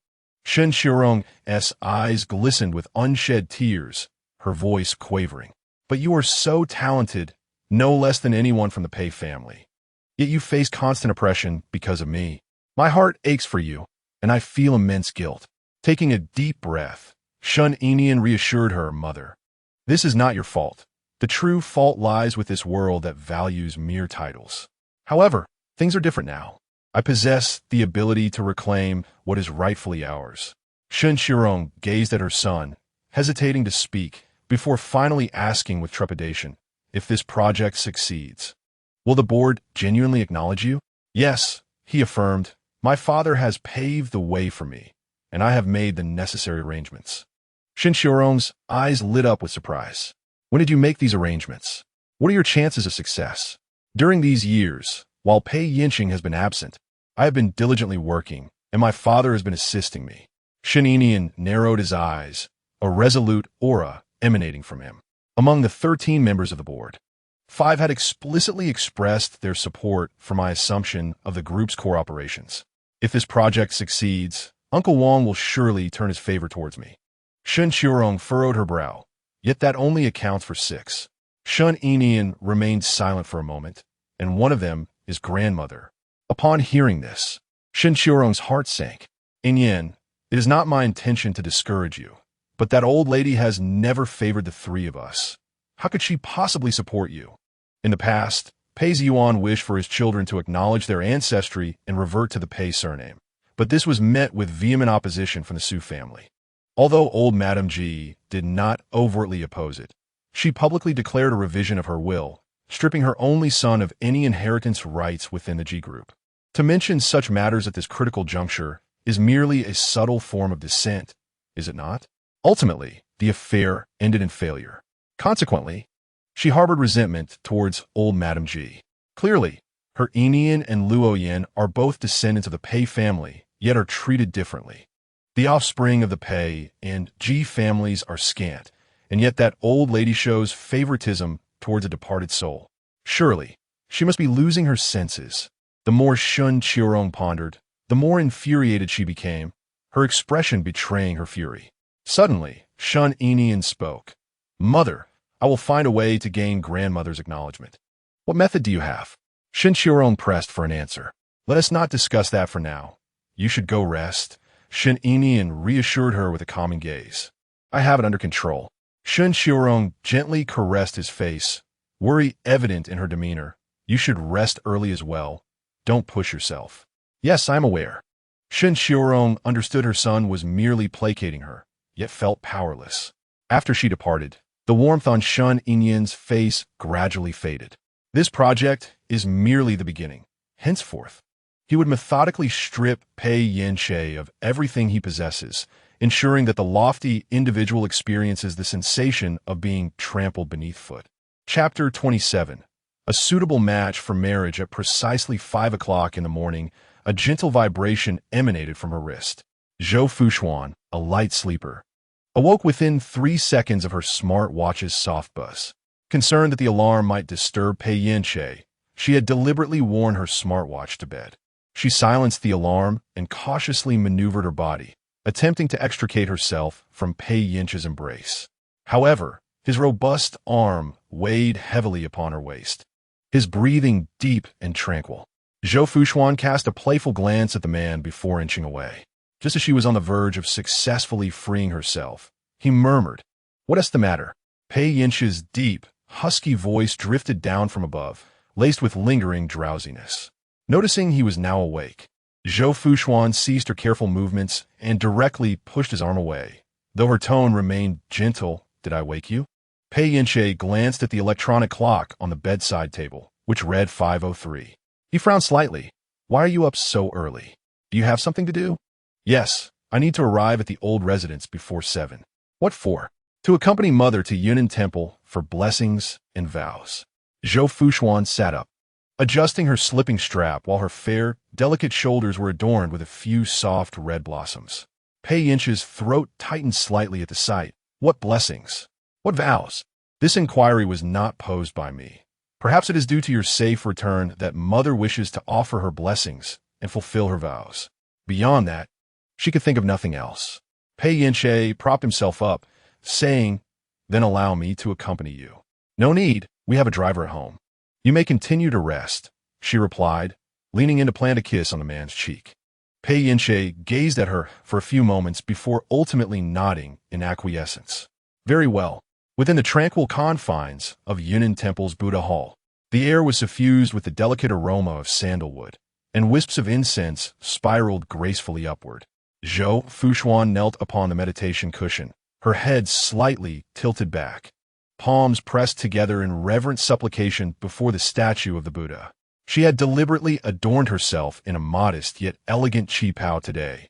Shen Xiaorong's eyes glistened with unshed tears, her voice quavering. But you are so talented, no less than anyone from the Pei family. Yet you face constant oppression because of me. My heart aches for you, and I feel immense guilt. Taking a deep breath, Shen Yinian reassured her mother. This is not your fault. The true fault lies with this world that values mere titles. However, things are different now. I possess the ability to reclaim what is rightfully ours. Shen Xiaorong gazed at her son, hesitating to speak, before finally asking with trepidation, if this project succeeds. Will the board genuinely acknowledge you? Yes, he affirmed. My father has paved the way for me, and I have made the necessary arrangements. Shen Xiaorong's eyes lit up with surprise. When did you make these arrangements? What are your chances of success? During these years, while Pei Yance has been absent, I have been diligently working, and my father has been assisting me. Shen Yinian narrowed his eyes, a resolute aura emanating from him. Among the 13 members of the board, 5 had explicitly expressed their support for my assumption of the group's core operations. If this project succeeds, Uncle Wang will surely turn his favor towards me. Shen Xiaorong furrowed her brow, yet that only accounts for 6. Shen Yinian remained silent for a moment, and one of them is grandmother. Upon hearing this, Shen Xiaorong's heart sank. Yinian, it is not my intention to discourage you, but that old lady has never favored the 3 of us. How could she possibly support you? In the past, Pei Ziyuan wished for his children to acknowledge their ancestry and revert to the Pei surname, but this was met with vehement opposition from the Su family. Although old Madame Ji did not overtly oppose it, she publicly declared a revision of her will, stripping her only son of any inheritance rights within the Ji group. To mention such matters at this critical juncture is merely a subtle form of dissent, is it not? Ultimately, the affair ended in failure. Consequently, she harbored resentment towards old Madame Ji. Clearly, her Yinian and Luoyan are both descendants of the Pei family, yet are treated differently. The offspring of the Pei and Ji families are scant, and yet that old lady shows favoritism towards a departed soul. Surely, she must be losing her senses. The more Shen Xiaorong pondered, the more infuriated she became, her expression betraying her fury. Suddenly, Shen Yinian spoke. Mother, I will find a way to gain grandmother's acknowledgement. What method do you have? Shen Xiaorong pressed for an answer. Let us not discuss that for now. You should go rest. Shen Yinian reassured her with a calming gaze. I have it under control. Shen Xiaorong gently caressed his face, worry evident in her demeanor. You should rest early as well. Don't push yourself. Yes, I am aware. Shen Xiaorong understood her son was merely placating her, yet felt powerless. After she departed, the warmth on Shen Yinian's face gradually faded. This project is merely the beginning. Henceforth, he would methodically strip Pei Yance of everything he possesses, ensuring that the lofty individual experiences the sensation of being trampled beneath foot. Chapter 27. A suitable match for marriage. At precisely 5 o'clock in the morning, a gentle vibration emanated from her wrist. Zhou Fuxuan, a light sleeper, awoke within 3 seconds of her smart watch's soft buzz. Concerned that the alarm might disturb Pei Yance, she had deliberately worn her smartwatch to bed. She silenced the alarm and cautiously maneuvered her body, attempting to extricate herself from Pei Yance's embrace. However, his robust arm weighed heavily upon her waist, his breathing deep and tranquil. Zhou Fuxuan cast a playful glance at the man before inching away. Just as she was on the verge of successfully freeing herself, he murmured, "What is the matter?" Pei Yance's deep, husky voice drifted down from above, laced with lingering drowsiness. Noticing he was now awake, Zhou Fuxuan ceased her careful movements and directly pushed his arm away. Though her tone remained gentle, "Did I wake you?" Pei Yance glanced at the electronic clock on the bedside table, which read 5:03. He frowned slightly. "Why are you up so early? Do you have something to do?" "Yes, I need to arrive at the old residence before 7. "What for?" "To accompany Mother to Yunnan Temple for blessings and vows." Zhou Fuxuan sat up, adjusting her slipping strap while her fair, delicate shoulders were adorned with a few soft red blossoms. Pei Yance's throat tightened slightly at the sight. What blessings? What vows? This inquiry was not posed by me. Perhaps it is due to your safe return that mother wishes to offer her blessings and fulfill her vows. Beyond that, she could think of nothing else. Pei Yance propped himself up, saying, "Then allow me to accompany you." "No need, we have a driver at home. You may continue to rest," she replied, leaning in to plant a kiss on the man's cheek. Pei Yance gazed at her for a few moments before ultimately nodding in acquiescence. Very well. Within the tranquil confines of Yunnan Temple's Buddha Hall, the air was suffused with the delicate aroma of sandalwood, and wisps of incense spiraled gracefully upward. Zhou Fuxuan knelt upon the meditation cushion, her head slightly tilted back, palms pressed together in reverent supplication before the statue of the Buddha. She had deliberately adorned herself in a modest yet elegant qipao today,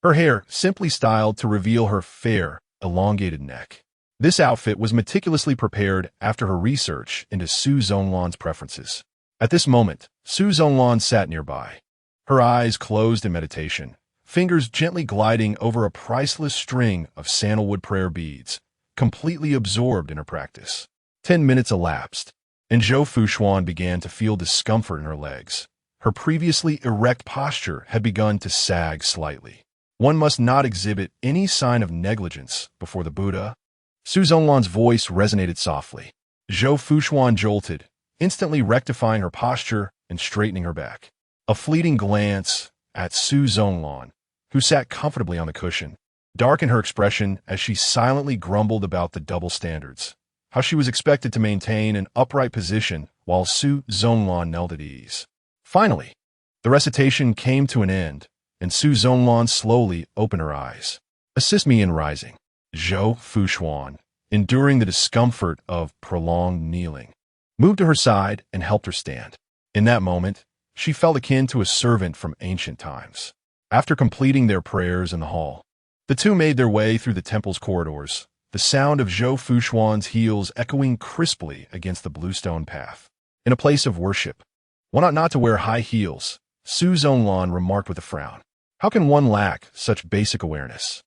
her hair simply styled to reveal her fair, elongated neck. This outfit was meticulously prepared after her research into Su Zhonglan's preferences. At this moment, Su Zhonglan sat nearby, her eyes closed in meditation, fingers gently gliding over a priceless string of sandalwood prayer beads, completely absorbed in her practice. 10 minutes elapsed, and Zhou Fuxuan began to feel discomfort in her legs. Her previously erect posture had begun to sag slightly. One must not exhibit any sign of negligence before the Buddha. Su Zhonglan's voice resonated softly. Zhou Fuxuan jolted, instantly rectifying her posture and straightening her back. A fleeting glance at Su Zhonglan, who sat comfortably on the cushion, darkened her expression as she silently grumbled about the double standards, how she was expected to maintain an upright position while Su Zhonglan knelt at ease. Finally, the recitation came to an end, and Su Zhonglan slowly opened her eyes. "Assist me in rising." Zhou Fuxuan, enduring the discomfort of prolonged kneeling, moved to her side and helped her stand. In that moment, she felt akin to a servant from ancient times. After completing their prayers in the hall, the two made their way through the temple's corridors, the sound of Zhou Fuxuan's heels echoing crisply against the bluestone path. In a place of worship, one ought not to wear high heels, Su Zhonglan remarked with a frown. How can one lack such basic awareness?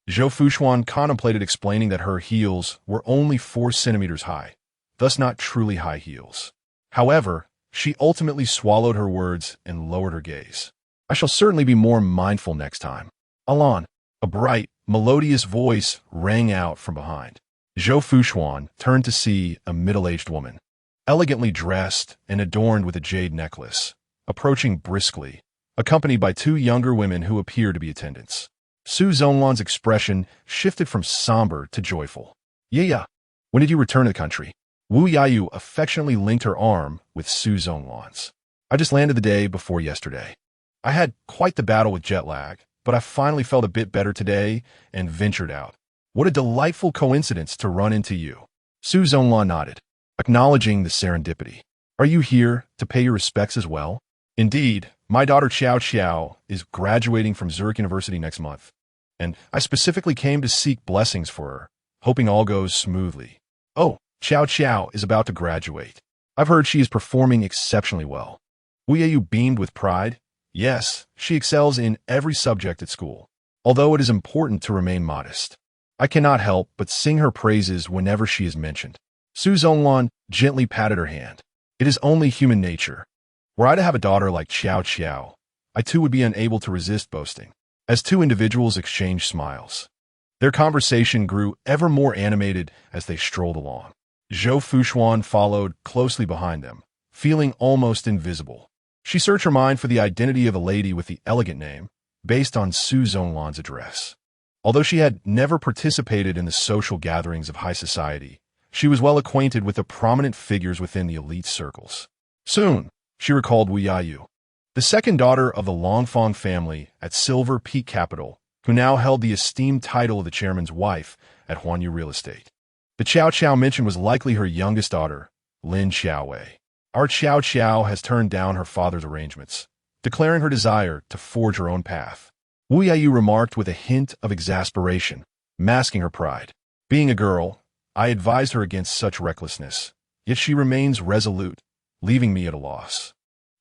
Zhou Fuxuan contemplated explaining that her heels were only 4 centimeters high, thus not truly high heels. However, she ultimately swallowed her words and lowered her gaze. "I shall certainly be more mindful next time." "Alon," a bright, melodious voice rang out from behind. Zhou Fuxuan turned to see a middle-aged woman, elegantly dressed and adorned with a jade necklace, approaching briskly, accompanied by 2 younger women who appeared to be attendants. Su Zhonglan's expression shifted from somber to joyful. "Yeah. When did you return to the country?" Wu Yayu affectionately linked her arm with Su Zhonglan's. "I just landed the day before yesterday. I had quite the battle with jet lag, but I finally felt a bit better today and ventured out. What a delightful coincidence to run into you." Su Zhonglan nodded, acknowledging the serendipity. "Are you here to pay your respects as well?" "Indeed, my daughter Xiao Xiao is graduating from Zurich University next month, and I specifically came to seek blessings for her, hoping all goes smoothly." "Oh, Xiao Xiao is about to graduate. I've heard she is performing exceptionally well." Wu Yayu beamed with pride. "Yes, she excels in every subject at school, although it is important to remain modest. I cannot help but sing her praises whenever she is mentioned." Su Zhonglan gently patted her hand. "It is only human nature. Were I to have a daughter like Xiao Xiao, I too would be unable to resist boasting." As 2 individuals exchanged smiles, their conversation grew ever more animated as they strolled along. Zhou Fuxuan followed closely behind them, feeling almost invisible. She searched her mind for the identity of the lady with the elegant name, based on Su Zhonglan's address. Although she had never participated in the social gatherings of high society, she was well acquainted with the prominent figures within the elite circles. Soon, she recalled Wu Yayu, the second daughter of the Longfang family at Silver Peak Capital, who now held the esteemed title of the chairman's wife at Huanyu Real Estate. The Qiao Qiao mentioned was likely her youngest daughter, Lin Xiaowei. Our Qiao Qiao has turned down her father's arrangements, declaring her desire to forge her own path. Wu Yayu remarked with a hint of exasperation, masking her pride. "Being a girl, I advised her against such recklessness, yet she remains resolute, leaving me at a loss."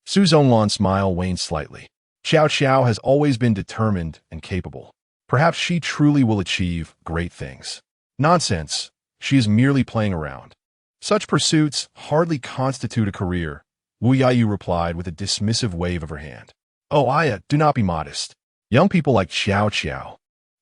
Su Zhonglan's smile waned slightly. Xiao Xiao has always been determined and capable. Perhaps she truly will achieve great things. Nonsense. She is merely playing around. Such pursuits hardly constitute a career, Wu Yayu replied with a dismissive wave of her hand. Oh, Aya, do not be modest. Young people like Xiao Xiao,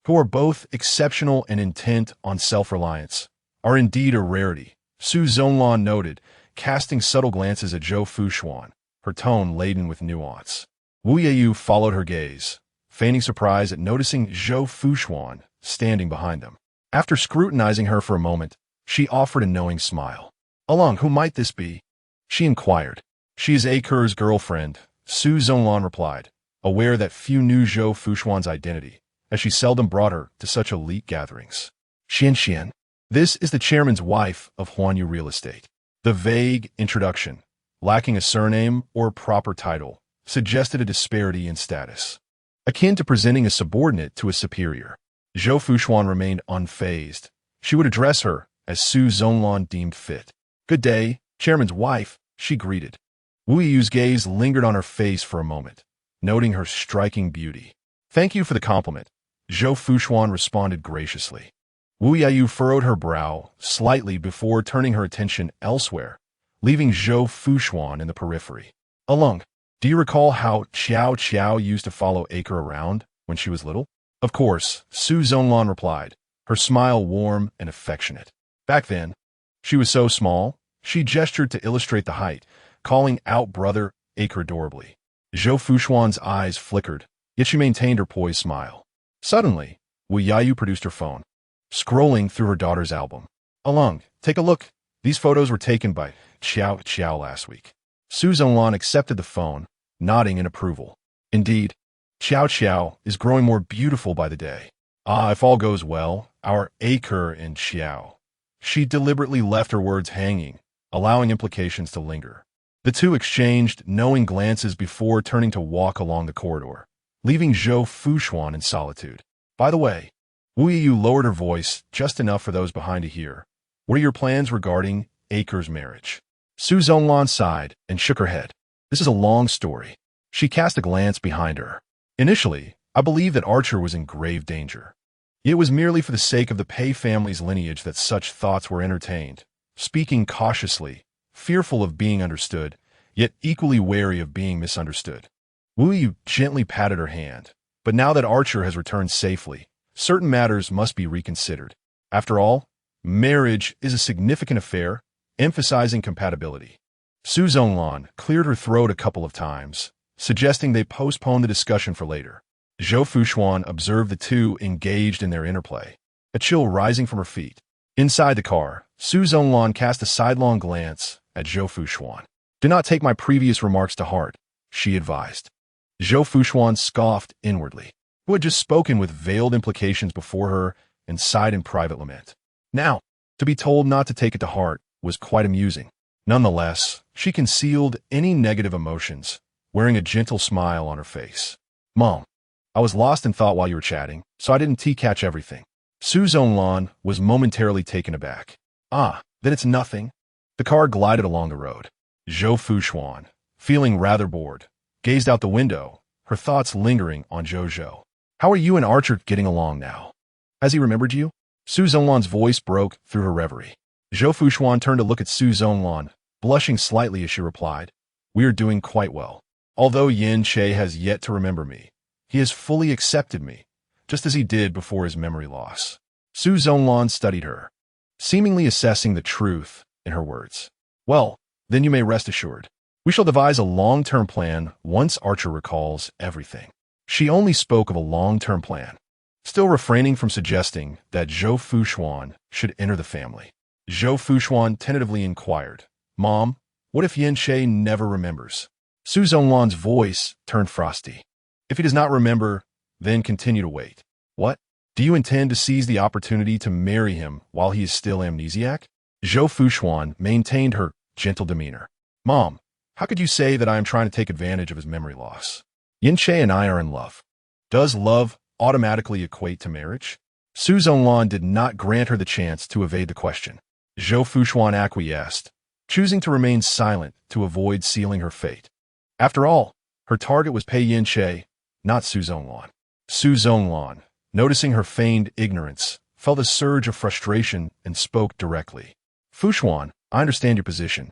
who are both exceptional and intent on self-reliance, are indeed a rarity, Su Zhonglan noted, casting subtle glances at Zhou Fuxuan, her tone laden with nuance. Wu Yayu followed her gaze, feigning surprise at noticing Zhou Fuxuan standing behind them. After scrutinizing her for a moment, she offered a knowing smile. Along, who might this be? She inquired. She is Aker's girlfriend, Su Zhonglan replied, aware that few knew Zhou Fuxuan's identity, as she seldom brought her to such elite gatherings. Xian. This is the chairman's wife of Huanyu Real Estate. The vague introduction, lacking a surname or proper title, suggested a disparity in status, akin to presenting a subordinate to a superior. Zhou Fuxuan remained unfazed. She would address her as Su Zhonglan deemed fit. Good day, chairman's wife, she greeted. Wu Yu's gaze lingered on her face for a moment, noting her striking beauty. Thank you for the compliment, Zhou Fuxuan responded graciously. Wu Yayu furrowed her brow slightly before turning her attention elsewhere, leaving Zhou Fuxuan in the periphery. Along, do you recall how Xiao Xiao used to follow Aker around when she was little? Of course, Su Zhonglan replied, her smile warm and affectionate. Back then, she was so small, she gestured to illustrate the height, calling out brother Aker adorably. Zhou Fuxuan's eyes flickered, yet she maintained her poised smile. Suddenly, Wu Yayu produced her phone, scrolling through her daughter's album. Along, take a look. These photos were taken by Xiao Xiao last week. Su Zhonglan accepted the phone, nodding in approval. Indeed, Xiao Xiao is growing more beautiful by the day. If all goes well, our Aker and Xiao. She deliberately left her words hanging, allowing implications to linger. The two exchanged knowing glances before turning to walk along the corridor, leaving Zhou Fuxuan in solitude. By the way, Wu Yu lowered her voice just enough for those behind to hear. What are your plans regarding Aker's marriage? Su Zhonglan sighed and shook her head. This is a long story. She cast a glance behind her. Initially, I believed that Archer was in grave danger. It was merely for the sake of the Pei family's lineage that such thoughts were entertained, speaking cautiously, fearful of being understood, yet equally wary of being misunderstood. Wu Yu gently patted her hand, but now that Archer has returned safely, certain matters must be reconsidered. After all, marriage is a significant affair, emphasizing compatibility. Su Zhonglan cleared her throat a couple of times, suggesting they postpone the discussion for later. Zhou Fuxuan observed the two engaged in their interplay, a chill rising from her feet. Inside the car, Su Zhonglan cast a sidelong glance at Zhou Fuxuan. Do not take my previous remarks to heart, she advised. Zhou Fuxuan scoffed inwardly, who had just spoken with veiled implications before her and sighed in private lament. Now, to be told not to take it to heart was quite amusing. Nonetheless, she concealed any negative emotions, wearing a gentle smile on her face. Mom, I was lost in thought while you were chatting, so I didn't catch everything. Su Zhonglan was momentarily taken aback. Then it's nothing. The car glided along the road. Zhou Fuxuan, feeling rather bored, gazed out the window, her thoughts lingering on Zhou. How are you and Archer getting along now? Has he remembered you? Su Zhonglan's voice broke through her reverie. Zhou Fuxuan turned to look at Su Zhonglan, blushing slightly as she replied, We are doing quite well. Although Yin Che has yet to remember me, he has fully accepted me, just as he did before his memory loss. Su Zhonglan studied her, seemingly assessing the truth in her words. Well, then you may rest assured. We shall devise a long-term plan once Archer recalls everything. She only spoke of a long-term plan, still refraining from suggesting that Zhou Fuxuan should enter the family. Zhou Fuxuan tentatively inquired, Mom, what if Yin Che never remembers? Su Zhonglan's voice turned frosty. If he does not remember, then continue to wait. What? Do you intend to seize the opportunity to marry him while he is still amnesiac? Zhou Fuxuan maintained her gentle demeanor. Mom, how could you say that I am trying to take advantage of his memory loss? Yin Che and I are in love. Does love automatically equate to marriage? Su Zhonglan did not grant her the chance to evade the question. Zhou Fuxuan acquiesced, choosing to remain silent to avoid sealing her fate. After all, her target was Pei Yance, not Su Zhonglan. Su Zhonglan, noticing her feigned ignorance, felt a surge of frustration and spoke directly. Fuxuan, I understand your position,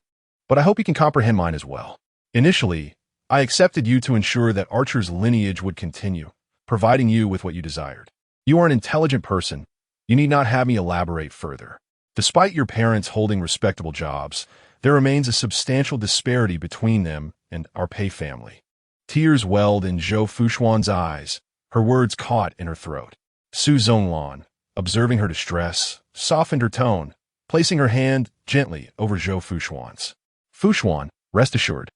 but I hope you can comprehend mine as well. Initially, I accepted you to ensure that Archer's lineage would continue, providing you with what you desired. You are an intelligent person. You need not have me elaborate further. Despite your parents holding respectable jobs, there remains a substantial disparity between them and our Pei family. Tears welled in Zhou Fuxuan's eyes, her words caught in her throat. Su Zhonglan, observing her distress, softened her tone, placing her hand gently over Zhou Fuxuan's. Fuxuan, rest assured,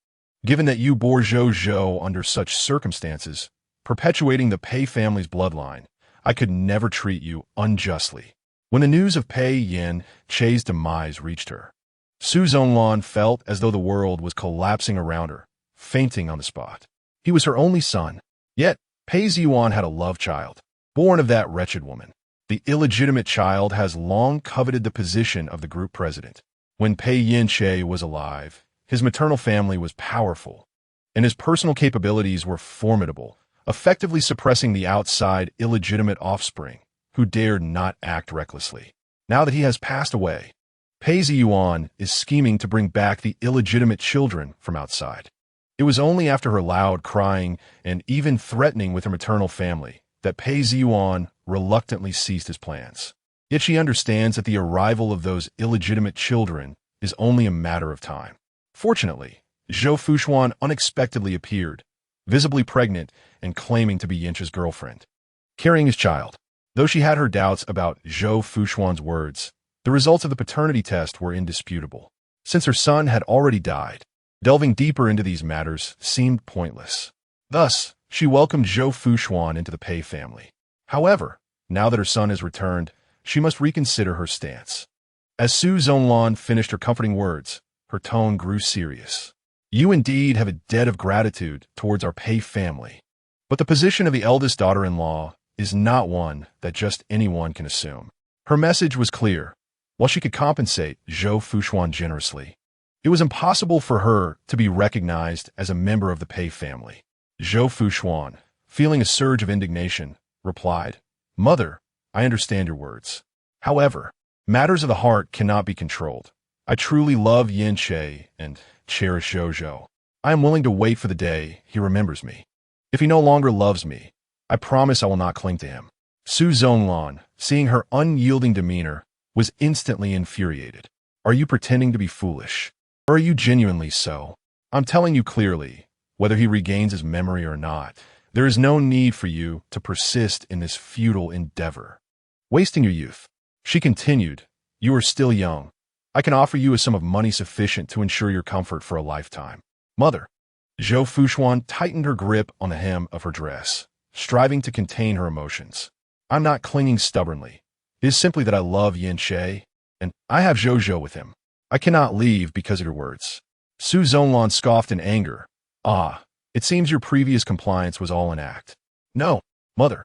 given that you bore Zhou under such circumstances, perpetuating the Pei family's bloodline, I could never treat you unjustly. When the news of Pei Yance's demise reached her, Su Zhonglan felt as though the world was collapsing around her, fainting on the spot. He was her only son, yet Pei Yuan had a love child, born of that wretched woman. The illegitimate child has long coveted the position of the group president. When Pei Yance was alive, his maternal family was powerful, and his personal capabilities were formidable, effectively suppressing the outside illegitimate offspring who dared not act recklessly. Now that he has passed away, Pei Yuan is scheming to bring back the illegitimate children from outside. It was only after her loud crying and even threatening with her maternal family that Pei Yuan reluctantly ceased his plans. Yet she understands that the arrival of those illegitimate children is only a matter of time. Fortunately, Zhou Fuxuan unexpectedly appeared, visibly pregnant and claiming to be Yance's girlfriend, carrying his child. Though she had her doubts about Zhou Fuxuan's words, the results of the paternity test were indisputable. Since her son had already died, delving deeper into these matters seemed pointless. Thus, she welcomed Zhou Fuxuan into the Pei family. However, now that her son has returned, she must reconsider her stance. As Su Zhonglan finished her comforting words, her tone grew serious. You indeed have a debt of gratitude towards our Pei family, but the position of the eldest daughter-in-law is not one that just anyone can assume. Her message was clear. While she could compensate Zhou Fuxuan generously, it was impossible for her to be recognized as a member of the Pei family. Zhou Fuxuan, feeling a surge of indignation, replied, Mother, I understand your words. However, matters of the heart cannot be controlled. I truly love Yance and cherish Zhou. I am willing to wait for the day he remembers me. If he no longer loves me, I promise I will not cling to him. Su Zhonglan, seeing her unyielding demeanor, was instantly infuriated. Are you pretending to be foolish? Or are you genuinely so? I'm telling you clearly, whether he regains his memory or not, there is no need for you to persist in this futile endeavor, wasting your youth. She continued, You are still young. I can offer you a sum of money sufficient to ensure your comfort for a lifetime. Mother. Zhou Fuxuan tightened her grip on the hem of her dress, striving to contain her emotions. I'm not clinging stubbornly. It is simply that I love Yance, and I have Zhou with him. I cannot leave because of your words. Su Zhonglan scoffed in anger. Ah, it seems your previous compliance was all an act. No, Mother.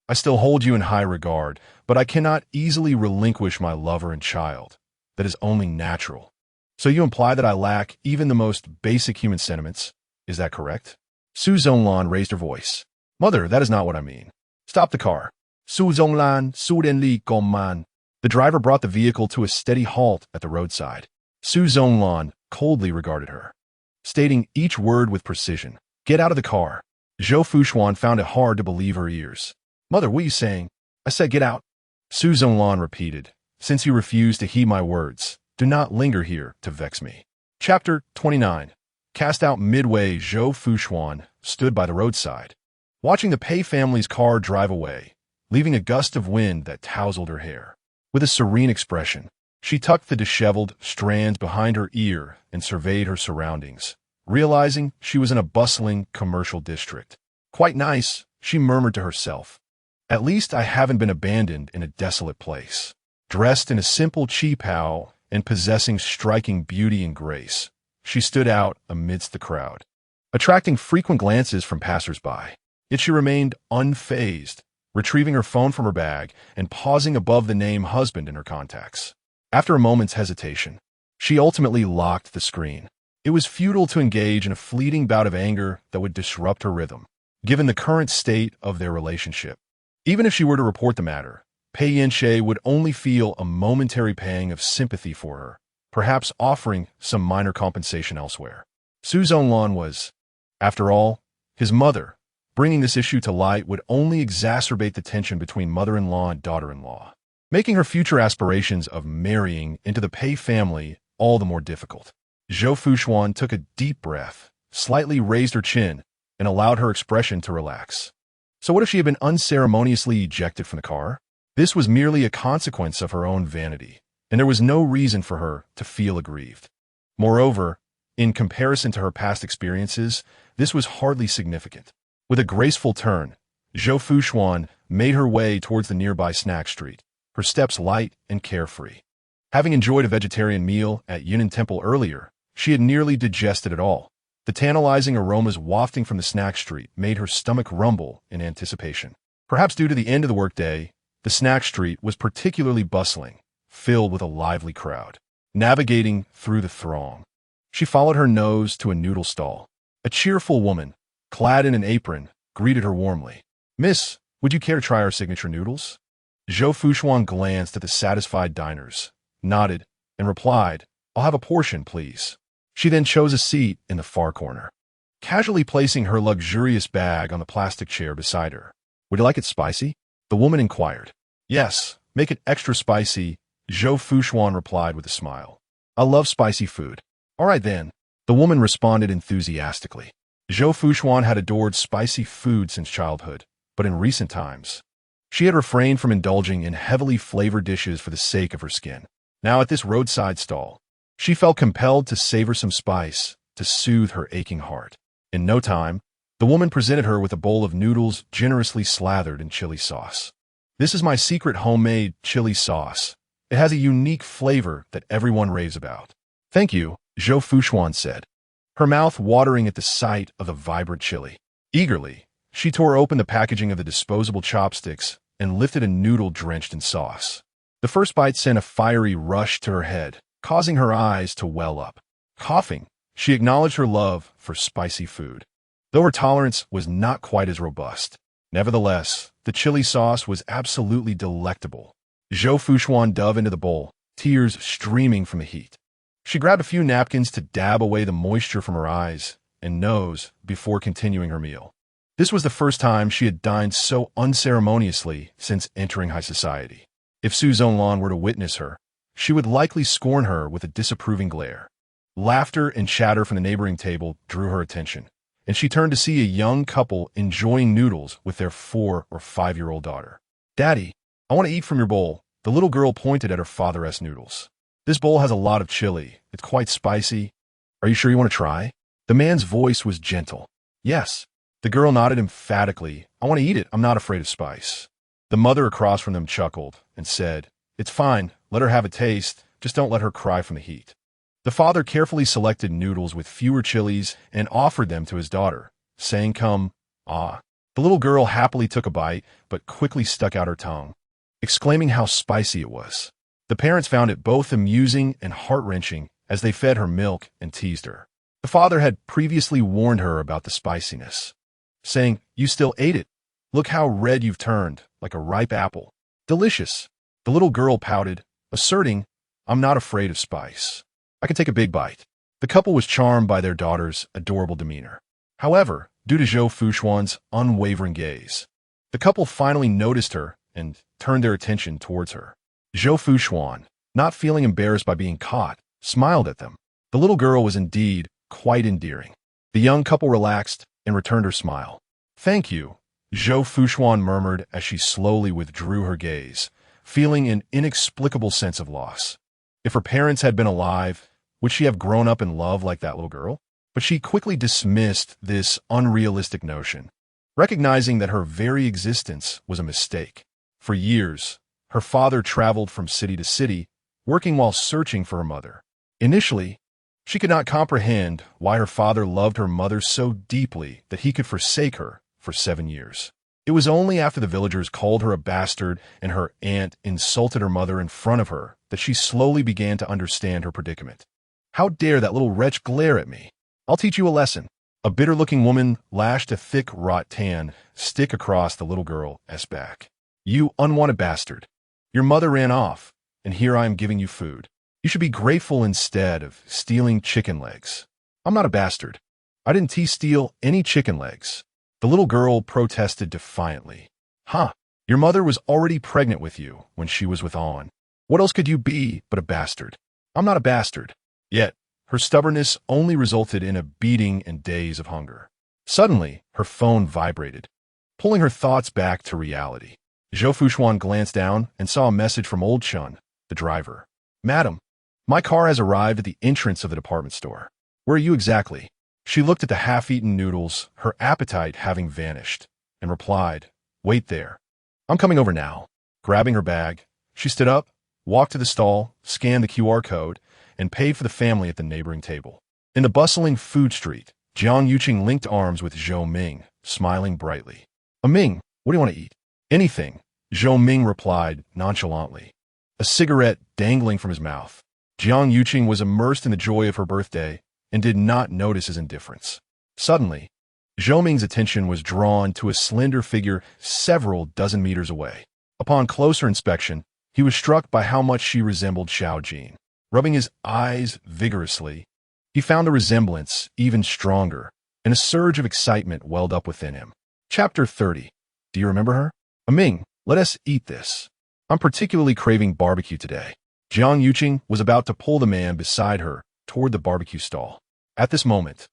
I still hold you in high regard, but I cannot easily relinquish my lover and child. That is only natural. So you imply that I lack even the most basic human sentiments. Is that correct? Su Zhonglan raised her voice. Mother, that is not what I mean. Stop the car. Su Zhonglan, Su Renli Gongman. The driver brought the vehicle to a steady halt at the roadside. Su Zhonglan coldly regarded her, stating each word with precision. Get out of the car. Zhou Fuxuan found it hard to believe her ears. Mother, what are you saying? I said get out. Su Zhonglan repeated. Since you refuse to heed my words, do not linger here to vex me. Chapter 29. Cast out midway, Zhou Fuxuan stood by the roadside, watching the Pei family's car drive away, leaving a gust of wind that tousled her hair. With a serene expression, she tucked the disheveled strands behind her ear and surveyed her surroundings, realizing she was in a bustling commercial district. Quite nice, she murmured to herself. At least I haven't been abandoned in a desolate place. Dressed in a simple qipao and possessing striking beauty and grace, she stood out amidst the crowd, attracting frequent glances from passers-by. Yet she remained unfazed, retrieving her phone from her bag and pausing above the name husband in her contacts. After a moment's hesitation, she ultimately locked the screen. It was futile to engage in a fleeting bout of anger that would disrupt her rhythm, given the current state of their relationship. Even if she were to report the matter, Pei Yance would only feel a momentary pang of sympathy for her, perhaps offering some minor compensation elsewhere. Zhou Fuxuan was, after all, his mother. Bringing this issue to light would only exacerbate the tension between mother-in-law and daughter-in-law, making her future aspirations of marrying into the Pei family all the more difficult. Zhou Fuxuan took a deep breath, slightly raised her chin, and allowed her expression to relax. So what if she had been unceremoniously ejected from the car? This was merely a consequence of her own vanity, and there was no reason for her to feel aggrieved. Moreover, in comparison to her past experiences, this was hardly significant. With a graceful turn, Zhou Fuxuan made her way towards the nearby snack street, her steps light and carefree. Having enjoyed a vegetarian meal at Yunnan Temple earlier, she had nearly digested it all. The tantalizing aromas wafting from the snack street made her stomach rumble in anticipation. Perhaps due to the end of the workday, the snack street was particularly bustling, filled with a lively crowd. Navigating through the throng, she followed her nose to a noodle stall. A cheerful woman, clad in an apron, greeted her warmly. "Miss, would you care to try our signature noodles?" Zhou Fuxuan glanced at the satisfied diners, nodded, and replied, "I'll have a portion, please." She then chose a seat in the far corner, casually placing her luxurious bag on the plastic chair beside her. "Would you like it spicy?" the woman inquired. "Yes, make it extra spicy," Zhou Fuxuan replied with a smile. "I love spicy food." "All right then," the woman responded enthusiastically. Zhou Fuxuan had adored spicy food since childhood, but in recent times, she had refrained from indulging in heavily flavored dishes for the sake of her skin. Now at this roadside stall, she felt compelled to savor some spice to soothe her aching heart. In no time, the woman presented her with a bowl of noodles generously slathered in chili sauce. "This is my secret homemade chili sauce. It has a unique flavor that everyone raves about." "Thank you," Zhou Fuxuan said, her mouth watering at the sight of the vibrant chili. Eagerly, she tore open the packaging of the disposable chopsticks and lifted a noodle drenched in sauce. The first bite sent a fiery rush to her head, causing her eyes to well up. Coughing, she acknowledged her love for spicy food, though her tolerance was not quite as robust. Nevertheless, the chili sauce was absolutely delectable. Zhou Fuxuan dove into the bowl, tears streaming from the heat. She grabbed a few napkins to dab away the moisture from her eyes and nose before continuing her meal. This was the first time she had dined so unceremoniously since entering high society. If Zhou Fuxuan were to witness her, she would likely scorn her with a disapproving glare. Laughter and chatter from the neighboring table drew her attention, and she turned to see a young couple enjoying noodles with their 4- or 5-year-old daughter. "Daddy, I want to eat from your bowl," the little girl pointed at her father's noodles. "This bowl has a lot of chili. It's quite spicy. Are you sure you want to try?" The man's voice was gentle. "Yes." The girl nodded emphatically. "I want to eat it. I'm not afraid of spice." The mother across from them chuckled and said, "It's fine. Let her have a taste. Just don't let her cry from the heat." The father carefully selected noodles with fewer chilies and offered them to his daughter, saying, "Come, ah." The little girl happily took a bite, but quickly stuck out her tongue, exclaiming how spicy it was. The parents found it both amusing and heart-wrenching as they fed her milk and teased her. The father had previously warned her about the spiciness, saying, "You still ate it. Look how red you've turned, like a ripe apple. Delicious." The little girl pouted, asserting, "I'm not afraid of spice. I can take a big bite." The couple was charmed by their daughter's adorable demeanor. However, due to Zhou Fuxuan's unwavering gaze, the couple finally noticed her and turned their attention towards her. Zhou Fuxuan, not feeling embarrassed by being caught, smiled at them. The little girl was indeed quite endearing. The young couple relaxed and returned her smile. "Thank you," Zhou Fuxuan murmured as she slowly withdrew her gaze, feeling an inexplicable sense of loss. If her parents had been alive, would she have grown up in love like that little girl? But she quickly dismissed this unrealistic notion, recognizing that her very existence was a mistake. For years, her father traveled from city to city, working while searching for her mother. Initially, she could not comprehend why her father loved her mother so deeply that he could forsake her for 7 years. It was only after the villagers called her a bastard and her aunt insulted her mother in front of her that she slowly began to understand her predicament. "How dare that little wretch glare at me? I'll teach you a lesson." A bitter-looking woman lashed a thick wrought tan stick across the little girl's back. You unwanted bastard. Your mother ran off, and here I am giving you food. You should be grateful instead of stealing chicken legs. I'm not a bastard. I didn't steal any chicken legs. The little girl protested defiantly. Huh, your mother was already pregnant with you when she was with On. What else could you be but a bastard? I'm not a bastard. Yet, her stubbornness only resulted in a beating and days of hunger. Suddenly, her phone vibrated, pulling her thoughts back to reality. Zhou Fuxuan glanced down and saw a message from Old Chun, the driver. Madam, my car has arrived at the entrance of the department store. Where are you exactly? She looked at the half-eaten noodles, her appetite having vanished, and replied, Wait there. I'm coming over now. Grabbing her bag, she stood up, walked to the stall, scanned the QR code, and paid for the family at the neighboring table. In the bustling food street, Jiang Yuqing linked arms with Zhou Ming, smiling brightly. Ming, what do you want to eat? Anything, Zhou Ming replied nonchalantly, a cigarette dangling from his mouth. Jiang Yuqing was immersed in the joy of her birthday and did not notice his indifference. Suddenly, Zhou Ming's attention was drawn to a slender figure several dozen meters away. Upon closer inspection, he was struck by how much she resembled Xiao Jin. Rubbing his eyes vigorously, he found the resemblance even stronger, and a surge of excitement welled up within him. Chapter 30. Do you remember her? Ming, let us eat this. I'm particularly craving barbecue today. Jiang Yuqing was about to pull the man beside her toward the barbecue stall. At this moment,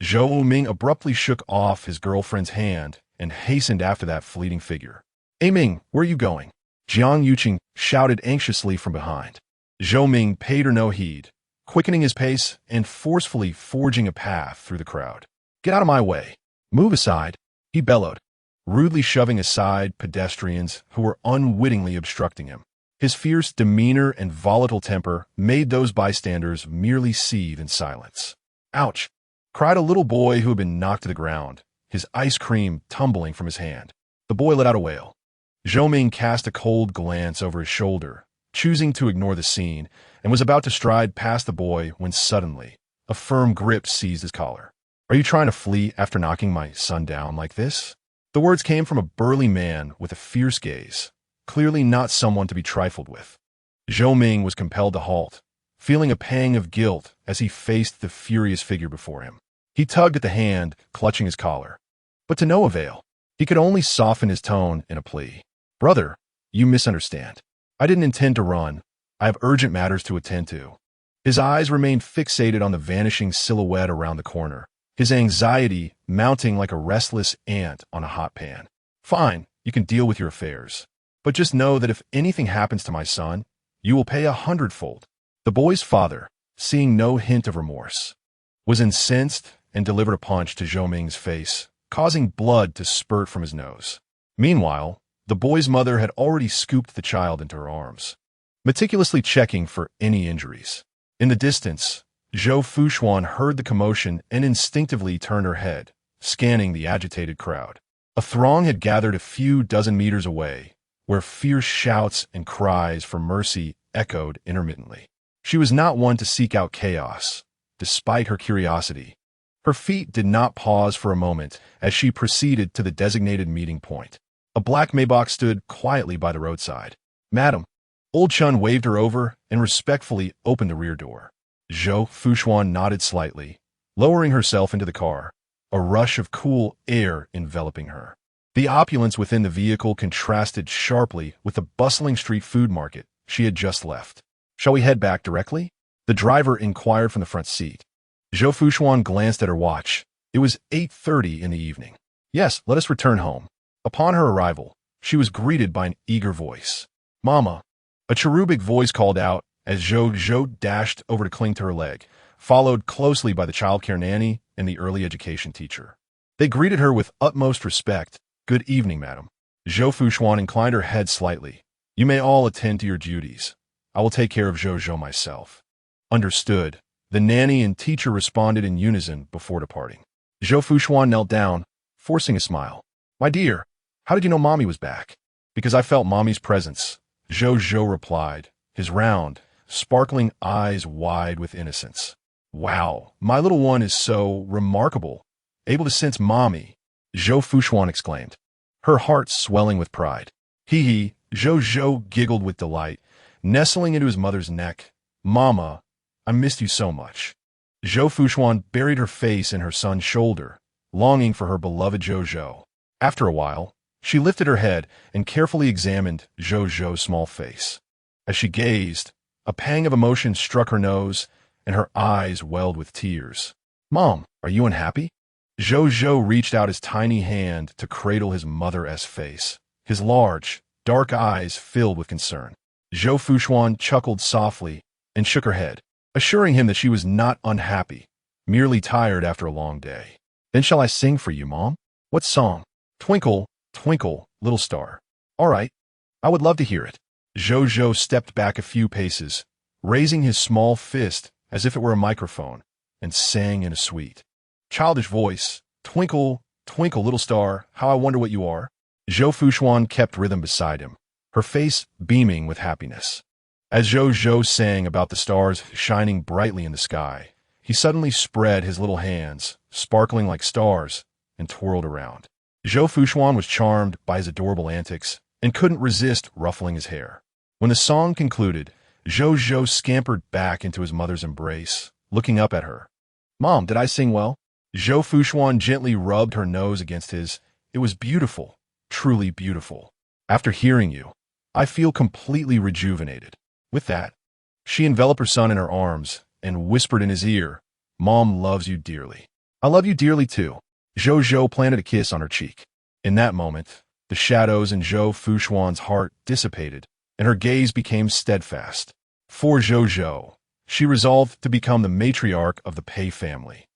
Zhou Ming abruptly shook off his girlfriend's hand and hastened after that fleeting figure. Ming, where are you going? Jiang Yuqing shouted anxiously from behind. Zhou Ming paid her no heed, quickening his pace and forcefully forging a path through the crowd. Get out of my way. Move aside, he bellowed, rudely shoving aside pedestrians who were unwittingly obstructing him. His fierce demeanor and volatile temper made those bystanders merely seethe in silence. Ouch! Cried a little boy who had been knocked to the ground, his ice cream tumbling from his hand. The boy let out a wail. Zhou Ming cast a cold glance over his shoulder, choosing to ignore the scene, and was about to stride past the boy when suddenly, a firm grip seized his collar. Are you trying to flee after knocking my son down like this? The words came from a burly man with a fierce gaze, clearly not someone to be trifled with. Zhou Ming was compelled to halt, feeling a pang of guilt as he faced the furious figure before him. He tugged at the hand, clutching his collar. But to no avail. He could only soften his tone in a plea. Brother, you misunderstand. I didn't intend to run. I have urgent matters to attend to. His eyes remained fixated on the vanishing silhouette around the corner, his anxiety mounting like a restless ant on a hot pan. Fine, you can deal with your affairs. But just know that if anything happens to my son, you will pay 100-fold. The boy's father, seeing no hint of remorse, was incensed and delivered a punch to Zhou Ming's face, causing blood to spurt from his nose. Meanwhile, the boy's mother had already scooped the child into her arms, meticulously checking for any injuries. In the distance, Zhou Fuxuan heard the commotion and instinctively turned her head, scanning the agitated crowd. A throng had gathered a few dozen meters away, where fierce shouts and cries for mercy echoed intermittently. She was not one to seek out chaos, despite her curiosity. Her feet did not pause for a moment as she proceeded to the designated meeting point. A black Maybach stood quietly by the roadside. Madam, Old Chun waved her over and respectfully opened the rear door. Zhou Fuxuan nodded slightly, lowering herself into the car, a rush of cool air enveloping her. The opulence within the vehicle contrasted sharply with the bustling street food market she had just left. Shall we head back directly? The driver inquired from the front seat. Zhou Fuxuan glanced at her watch. It was 8:30 in the evening. Yes, let us return home. Upon her arrival, she was greeted by an eager voice. Mama! A cherubic voice called out as Zhou dashed over to cling to her leg, followed closely by the childcare nanny and the early education teacher. They greeted her with utmost respect. Good evening, madam. Zhou Fuxuan inclined her head slightly. You may all attend to your duties. I will take care of Zhou myself. Understood. The nanny and teacher responded in unison before departing. Zhou Fuxuan knelt down, forcing a smile. My dear, how did you know Mommy was back? Because I felt Mommy's presence, Zhou replied, his round, sparkling eyes wide with innocence. Wow, my little one is so remarkable, able to sense Mommy, Zhou Fuxuan exclaimed, her heart swelling with pride. Hee. Zhou giggled with delight, nestling into his mother's neck. Mama, I missed you so much. Zhou Fuxuan buried her face in her son's shoulder, longing for her beloved Zhou. After a while, she lifted her head and carefully examined Zhou's small face. As she gazed, a pang of emotion struck her nose, and her eyes welled with tears. Mom, are you unhappy? Zhou reached out his tiny hand to cradle his mother's face, his large, dark eyes filled with concern. Zhou Fuxuan chuckled softly and shook her head, assuring him that she was not unhappy, merely tired after a long day. Then shall I sing for you, Mom? What song? Twinkle, twinkle, little star. All right, I would love to hear it. Zhou stepped back a few paces, raising his small fist as if it were a microphone, and sang in a sweet, childish voice, Twinkle, twinkle, little star, how I wonder what you are. Zhou Fuxuan kept rhythm beside him, her face beaming with happiness. As Zhou sang about the stars shining brightly in the sky, he suddenly spread his little hands, sparkling like stars, and twirled around. Zhou Fuxuan was charmed by his adorable antics and couldn't resist ruffling his hair. When the song concluded, Zhou scampered back into his mother's embrace, looking up at her. Mom, did I sing well? Zhou Fuxuan gently rubbed her nose against his. It was beautiful, truly beautiful. After hearing you, I feel completely rejuvenated. With that, she enveloped her son in her arms and whispered in his ear, Mom loves you dearly. I love you dearly too. Zhou planted a kiss on her cheek. In that moment, the shadows in Zhou Fuxuan's heart dissipated, and her gaze became steadfast. For Zhou, she resolved to become the matriarch of the Pei family,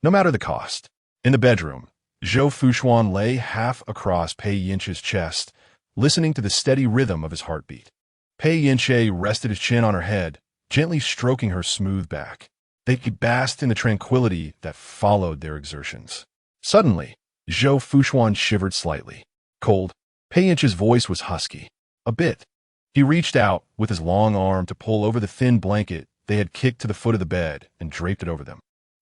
no matter the cost. In the bedroom, Zhou Fuxuan lay half across Pei Yance's chest, listening to the steady rhythm of his heartbeat. Pei Yance rested his chin on her head, gently stroking her smooth back. They basked in the tranquility that followed their exertions. Suddenly, Zhou Fuxuan shivered slightly. Cold. Pei Yance's voice was husky. A bit. He reached out with his long arm to pull over the thin blanket they had kicked to the foot of the bed and draped it over them.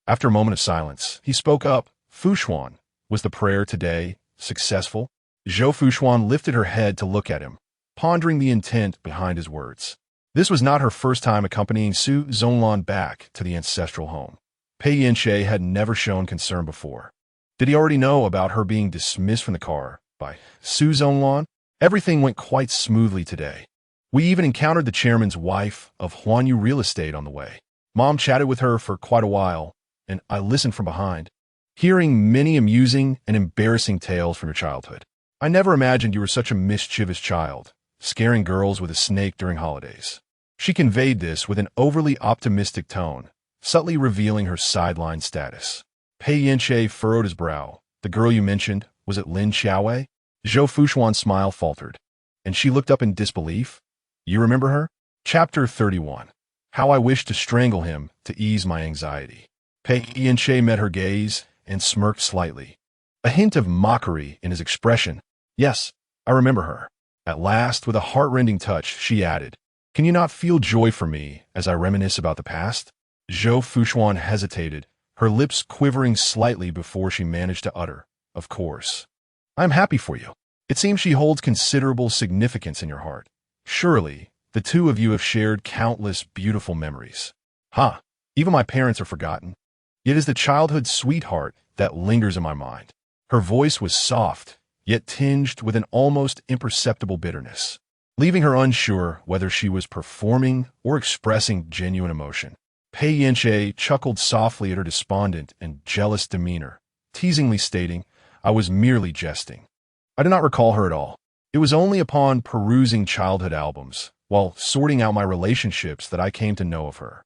After a moment of silence, he spoke up. Fuxuan, was the prayer today successful? Zhou Fuxuan lifted her head to look at him, pondering the intent behind his words. This was not her first time accompanying Su Zonlan back to the ancestral home. Pei Yance had never shown concern before. Did he already know about her being dismissed from the car by Su Zonlan? Everything went quite smoothly today. We even encountered the chairman's wife of Huanyu Real Estate on the way. Mom chatted with her for quite a while, and I listened from behind, hearing many amusing and embarrassing tales from your childhood. I never imagined you were such a mischievous child, scaring girls with a snake during holidays. She conveyed this with an overly optimistic tone, subtly revealing her sideline status. Pei Yance furrowed his brow. The girl you mentioned, was it Lin Xiaowei? Zhou Fuxuan's smile faltered, and she looked up in disbelief. You remember her? Chapter 31. How I wished to strangle him to ease my anxiety. Pei Yance met her gaze and smirked slightly, a hint of mockery in his expression. Yes, I remember her. At last, with a heart-rending touch, she added, Can you not feel joy for me as I reminisce about the past? Zhou Fuxuan hesitated, her lips quivering slightly before she managed to utter, Of course. I am happy for you. It seems she holds considerable significance in your heart. Surely, the two of you have shared countless beautiful memories. Ha! Even my parents are forgotten. It is the childhood sweetheart that lingers in my mind. Her voice was soft, yet tinged with an almost imperceptible bitterness, leaving her unsure whether she was performing or expressing genuine emotion. Pei Yance chuckled softly at her despondent and jealous demeanor, teasingly stating, I was merely jesting. I do not recall her at all. It was only upon perusing childhood albums, while sorting out my relationships, that I came to know of her.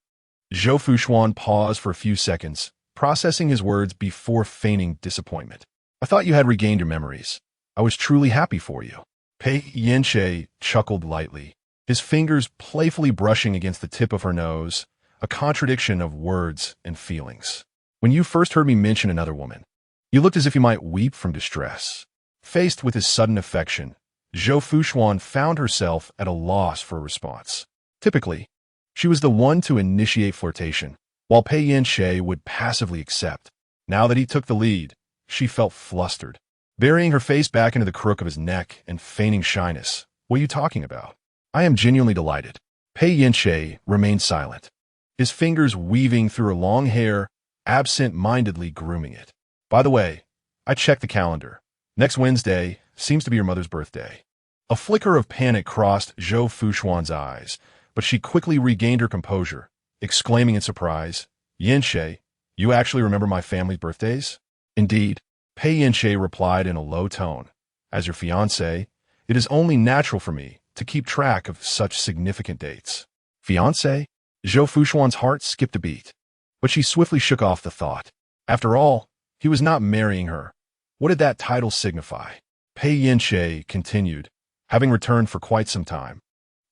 Zhou Fuxuan paused for a few seconds, processing his words before feigning disappointment. I thought you had regained your memories. I was truly happy for you. Pei Yance chuckled lightly, his fingers playfully brushing against the tip of her nose, a contradiction of words and feelings. When you first heard me mention another woman, you looked as if you might weep from distress. Faced with his sudden affection, Zhou Fuxuan found herself at a loss for a response. Typically, she was the one to initiate flirtation, while Pei Yance would passively accept. Now that he took the lead, she felt flustered. Burying her face back into the crook of his neck and feigning shyness, What are you talking about? I am genuinely delighted. Pei Yance remained silent, his fingers weaving through her long hair, absent-mindedly grooming it. By the way, I checked the calendar. Next Wednesday seems to be your mother's birthday. A flicker of panic crossed Zhou Fuxuan's eyes, but she quickly regained her composure, exclaiming in surprise, Yance, you actually remember my family's birthdays? Indeed, Pei Yance replied in a low tone. As your fiancé, it is only natural for me to keep track of such significant dates. Fiancé? Zhou Fuxuan's heart skipped a beat, but she swiftly shook off the thought. After all, he was not marrying her. What did that title signify? Pei Yance continued, having returned for quite some time.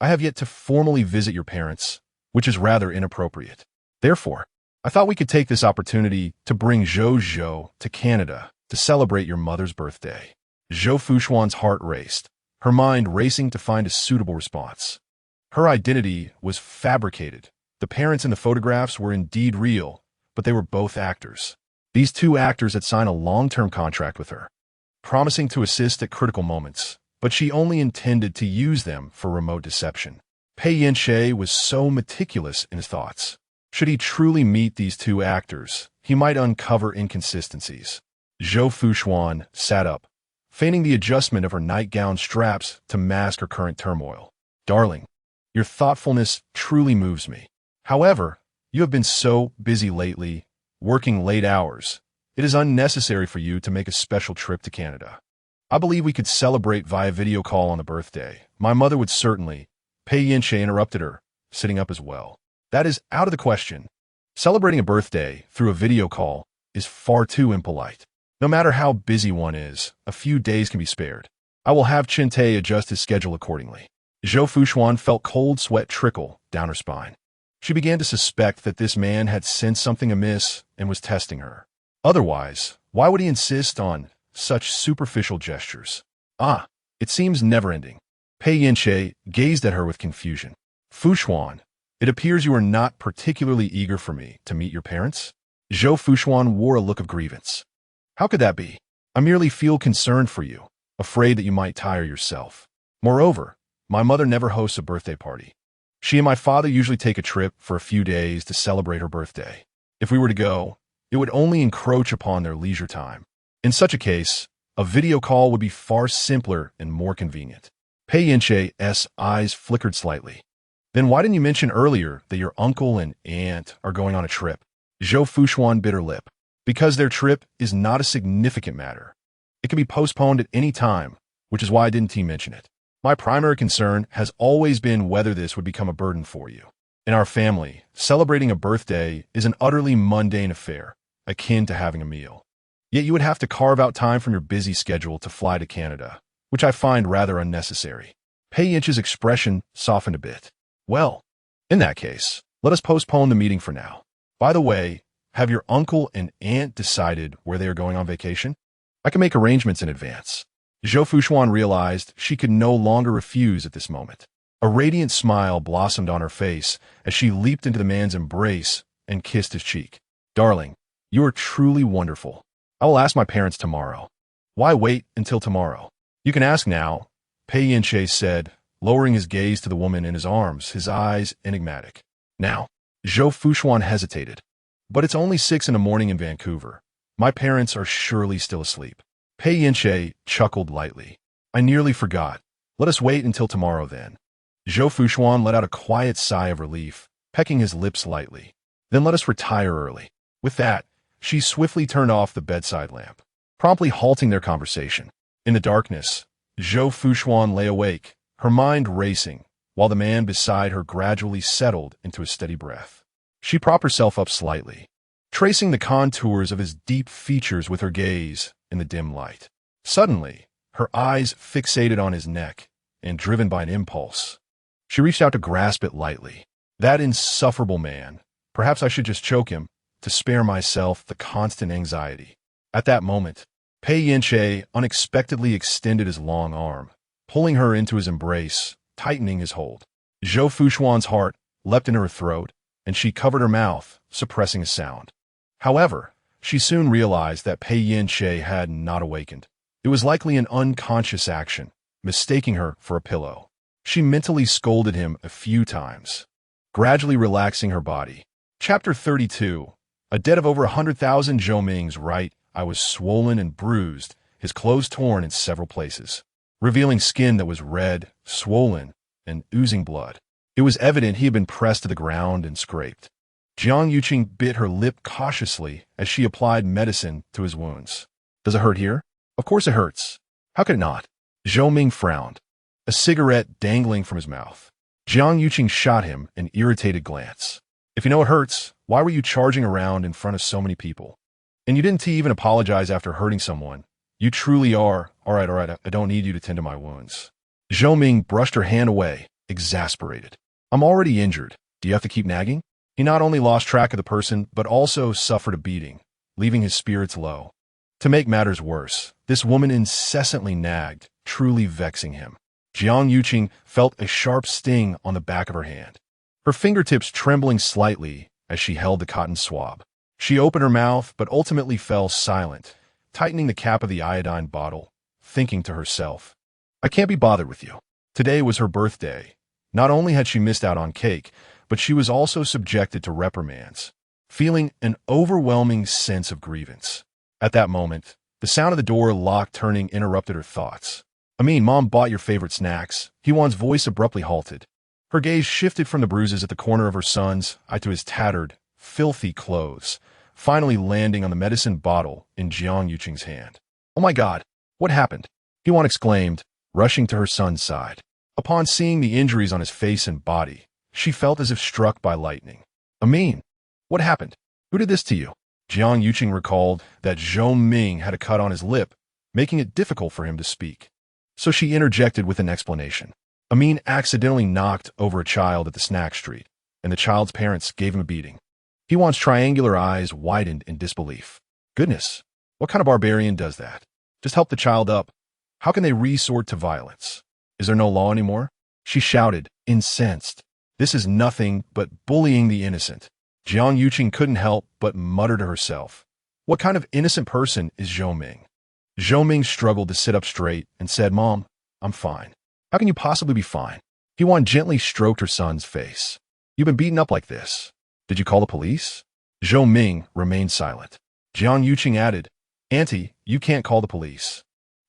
I have yet to formally visit your parents, which is rather inappropriate. Therefore, I thought we could take this opportunity to bring Zhou to Canada to celebrate your mother's birthday. Zhou Fuxuan's heart raced, her mind racing to find a suitable response. Her identity was fabricated. The parents in the photographs were indeed real, but they were both actors. These two actors had signed a long-term contract with her, promising to assist at critical moments, but she only intended to use them for remote deception. Pei Yance was so meticulous in his thoughts. Should he truly meet these two actors, he might uncover inconsistencies. Zhou Fuxuan sat up, feigning the adjustment of her nightgown straps to mask her current turmoil. Darling, your thoughtfulness truly moves me. However, you have been so busy lately, working late hours. It is unnecessary for you to make a special trip to Canada. I believe we could celebrate via video call on the birthday. My mother would certainly. Pei Yance interrupted her, sitting up as well. That is out of the question. Celebrating a birthday through a video call is far too impolite. No matter how busy one is, a few days can be spared. I will have Chinte adjust his schedule accordingly. Zhou Fuxuan felt cold sweat trickle down her spine. She began to suspect that this man had sensed something amiss and was testing her. Otherwise, why would he insist on such superficial gestures? It seems never-ending. Pei Yance gazed at her with confusion. Fuxuan, it appears you are not particularly eager for me to meet your parents? Zhou Fuxuan wore a look of grievance. How could that be? I merely feel concerned for you, afraid that you might tire yourself. Moreover, my mother never hosts a birthday party. She and my father usually take a trip for a few days to celebrate her birthday. If we were to go, it would only encroach upon their leisure time. In such a case, a video call would be far simpler and more convenient. Pei Yance's eyes flickered slightly. Then why didn't you mention earlier that your uncle and aunt are going on a trip? Zhou Fuxuan bit her lip. Because their trip is not a significant matter. It can be postponed at any time, which is why I didn't mention it. My primary concern has always been whether this would become a burden for you. In our family, celebrating a birthday is an utterly mundane affair, akin to having a meal. Yet you would have to carve out time from your busy schedule to fly to Canada, which I find rather unnecessary. Pei Yance's expression softened a bit. Well, in that case, let us postpone the meeting for now. By the way, have your uncle and aunt decided where they are going on vacation? I can make arrangements in advance. Zhou Fuxuan realized she could no longer refuse at this moment. A radiant smile blossomed on her face as she leaped into the man's embrace and kissed his cheek. Darling, you are truly wonderful. I will ask my parents tomorrow. Why wait until tomorrow? You can ask now, Pei Yance said, lowering his gaze to the woman in his arms, his eyes enigmatic. Now, Zhou Fuxuan hesitated. But it's only 6 in the morning in Vancouver. My parents are surely still asleep. Pei Yance chuckled lightly. I nearly forgot. Let us wait until tomorrow then. Zhou Fuxuan let out a quiet sigh of relief, pecking his lips lightly. Then let us retire early. With that, she swiftly turned off the bedside lamp, promptly halting their conversation. In the darkness, Zhou Fuxuan lay awake, her mind racing, while the man beside her gradually settled into a steady breath. She propped herself up slightly, tracing the contours of his deep features with her gaze in the dim light. Suddenly, her eyes fixated on his neck, and driven by an impulse, she reached out to grasp it lightly. That insufferable man. Perhaps I should just choke him, to spare myself the constant anxiety. At that moment, Pei Yance unexpectedly extended his long arm, pulling her into his embrace, tightening his hold. Zhou Fuxuan's heart leapt into her throat, and she covered her mouth, suppressing a sound. However, she soon realized that Pei Yance had not awakened. It was likely an unconscious action, mistaking her for a pillow. She mentally scolded him a few times, gradually relaxing her body. Chapter 32. A debt of over 100,000. Zhou Ming's right eye was swollen and bruised, his clothes torn in several places, revealing skin that was red, swollen, and oozing blood. It was evident he had been pressed to the ground and scraped. Jiang Yuqing bit her lip cautiously as she applied medicine to his wounds. Does it hurt here? Of course it hurts. How could it not? Zhou Ming frowned, a cigarette dangling from his mouth. Jiang Yuqing shot him an irritated glance. If you know it hurts, why were you charging around in front of so many people? And you didn't even apologize after hurting someone. You truly are. All right, I don't need you to tend to my wounds. Zhou Ming brushed her hand away, exasperated. I'm already injured. Do you have to keep nagging? He not only lost track of the person, but also suffered a beating, leaving his spirits low. To make matters worse, this woman incessantly nagged, truly vexing him. Jiang Yuqing felt a sharp sting on the back of her hand, her fingertips trembling slightly as she held the cotton swab. She opened her mouth, but ultimately fell silent, tightening the cap of the iodine bottle, thinking to herself, I can't be bothered with you. Today was her birthday. Not only had she missed out on cake, but she was also subjected to reprimands, feeling an overwhelming sense of grievance. At that moment, the sound of the door lock turning interrupted her thoughts. Mom bought your favorite snacks. Hewan's voice abruptly halted. Her gaze shifted from the bruises at the corner of her son's eye to his tattered, filthy clothes, finally landing on the medicine bottle in Jiang Yuqing's hand. Oh my God, what happened? Hewan exclaimed, rushing to her son's side. Upon seeing the injuries on his face and body, she felt as if struck by lightning. What happened? Who did this to you? Jiang Yuqing recalled that Zhou Ming had a cut on his lip, making it difficult for him to speak. So she interjected with an explanation. Amin accidentally knocked over a child at the snack street, and the child's parents gave him a beating. Hewan's triangular eyes widened in disbelief. Goodness, what kind of barbarian does that? Just help the child up. How can they resort to violence? Is there no law anymore? She shouted, incensed. This is nothing but bullying the innocent. Jiang Yuqing couldn't help but mutter to herself. What kind of innocent person is Zhou Ming? Zhou Ming struggled to sit up straight and said, Mom, I'm fine. How can you possibly be fine? Hewan gently stroked her son's face. You've been beaten up like this. Did you call the police? Zhou Ming remained silent. Jiang Yuqing added, Auntie, you can't call the police.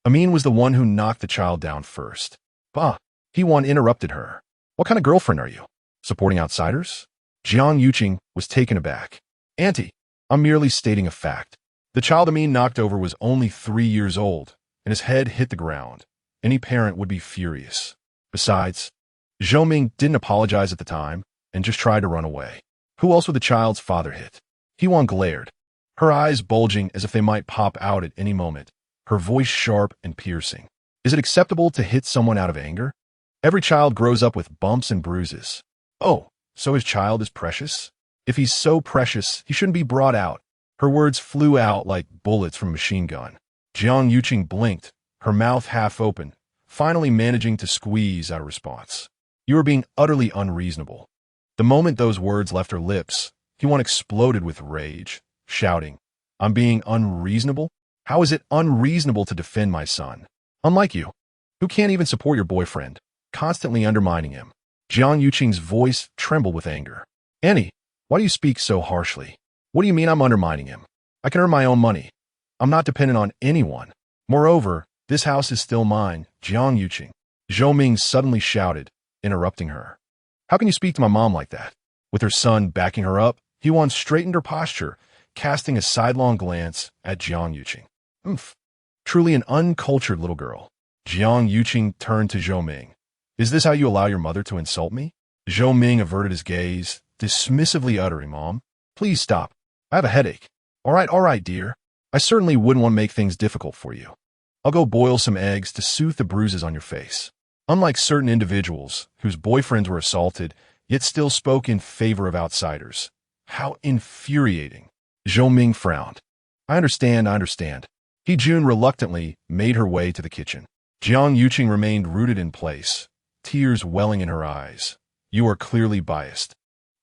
Amin was the one who knocked the child down first. Bah, Hewan interrupted her. What kind of girlfriend are you? Supporting outsiders? Jiang Yuqing was taken aback. Auntie, I'm merely stating a fact. The child Amin knocked over was only 3 years old, and his head hit the ground. Any parent would be furious. Besides, Zhou Ming didn't apologize at the time and just tried to run away. Who else would the child's father hit? Hewan glared, her eyes bulging as if they might pop out at any moment, her voice sharp and piercing. Is it acceptable to hit someone out of anger? Every child grows up with bumps and bruises. Oh, so his child is precious? If he's so precious, he shouldn't be brought out. Her words flew out like bullets from a machine gun. Jiang Yuqing blinked, her mouth half open, finally managing to squeeze out a response. You are being utterly unreasonable. The moment those words left her lips, Hewan exploded with rage, shouting, I'm being unreasonable? How is it unreasonable to defend my son? Unlike you, who can't even support your boyfriend, constantly undermining him. Jiang Yuqing's voice trembled with anger. Annie, why do you speak so harshly? What do you mean I'm undermining him? I can earn my own money. I'm not dependent on anyone. Moreover, this house is still mine, Jiang Yuqing. Zhou Ming suddenly shouted, interrupting her. How can you speak to my mom like that? With her son backing her up, Hewan straightened her posture, casting a sidelong glance at Jiang Yuqing. Truly an uncultured little girl. Jiang Yuqing turned to Zhou Ming. Is this how you allow your mother to insult me? Zhou Ming averted his gaze, dismissively uttering, Mom, please stop. I have a headache. All right, dear. I certainly wouldn't want to make things difficult for you. I'll go boil some eggs to soothe the bruises on your face. Unlike certain individuals whose boyfriends were assaulted, yet still spoke in favor of outsiders. How infuriating. Zhou Ming frowned. I understand. Jun reluctantly made her way to the kitchen. Jiang Yuqing remained rooted in place, tears welling in her eyes. You are clearly biased.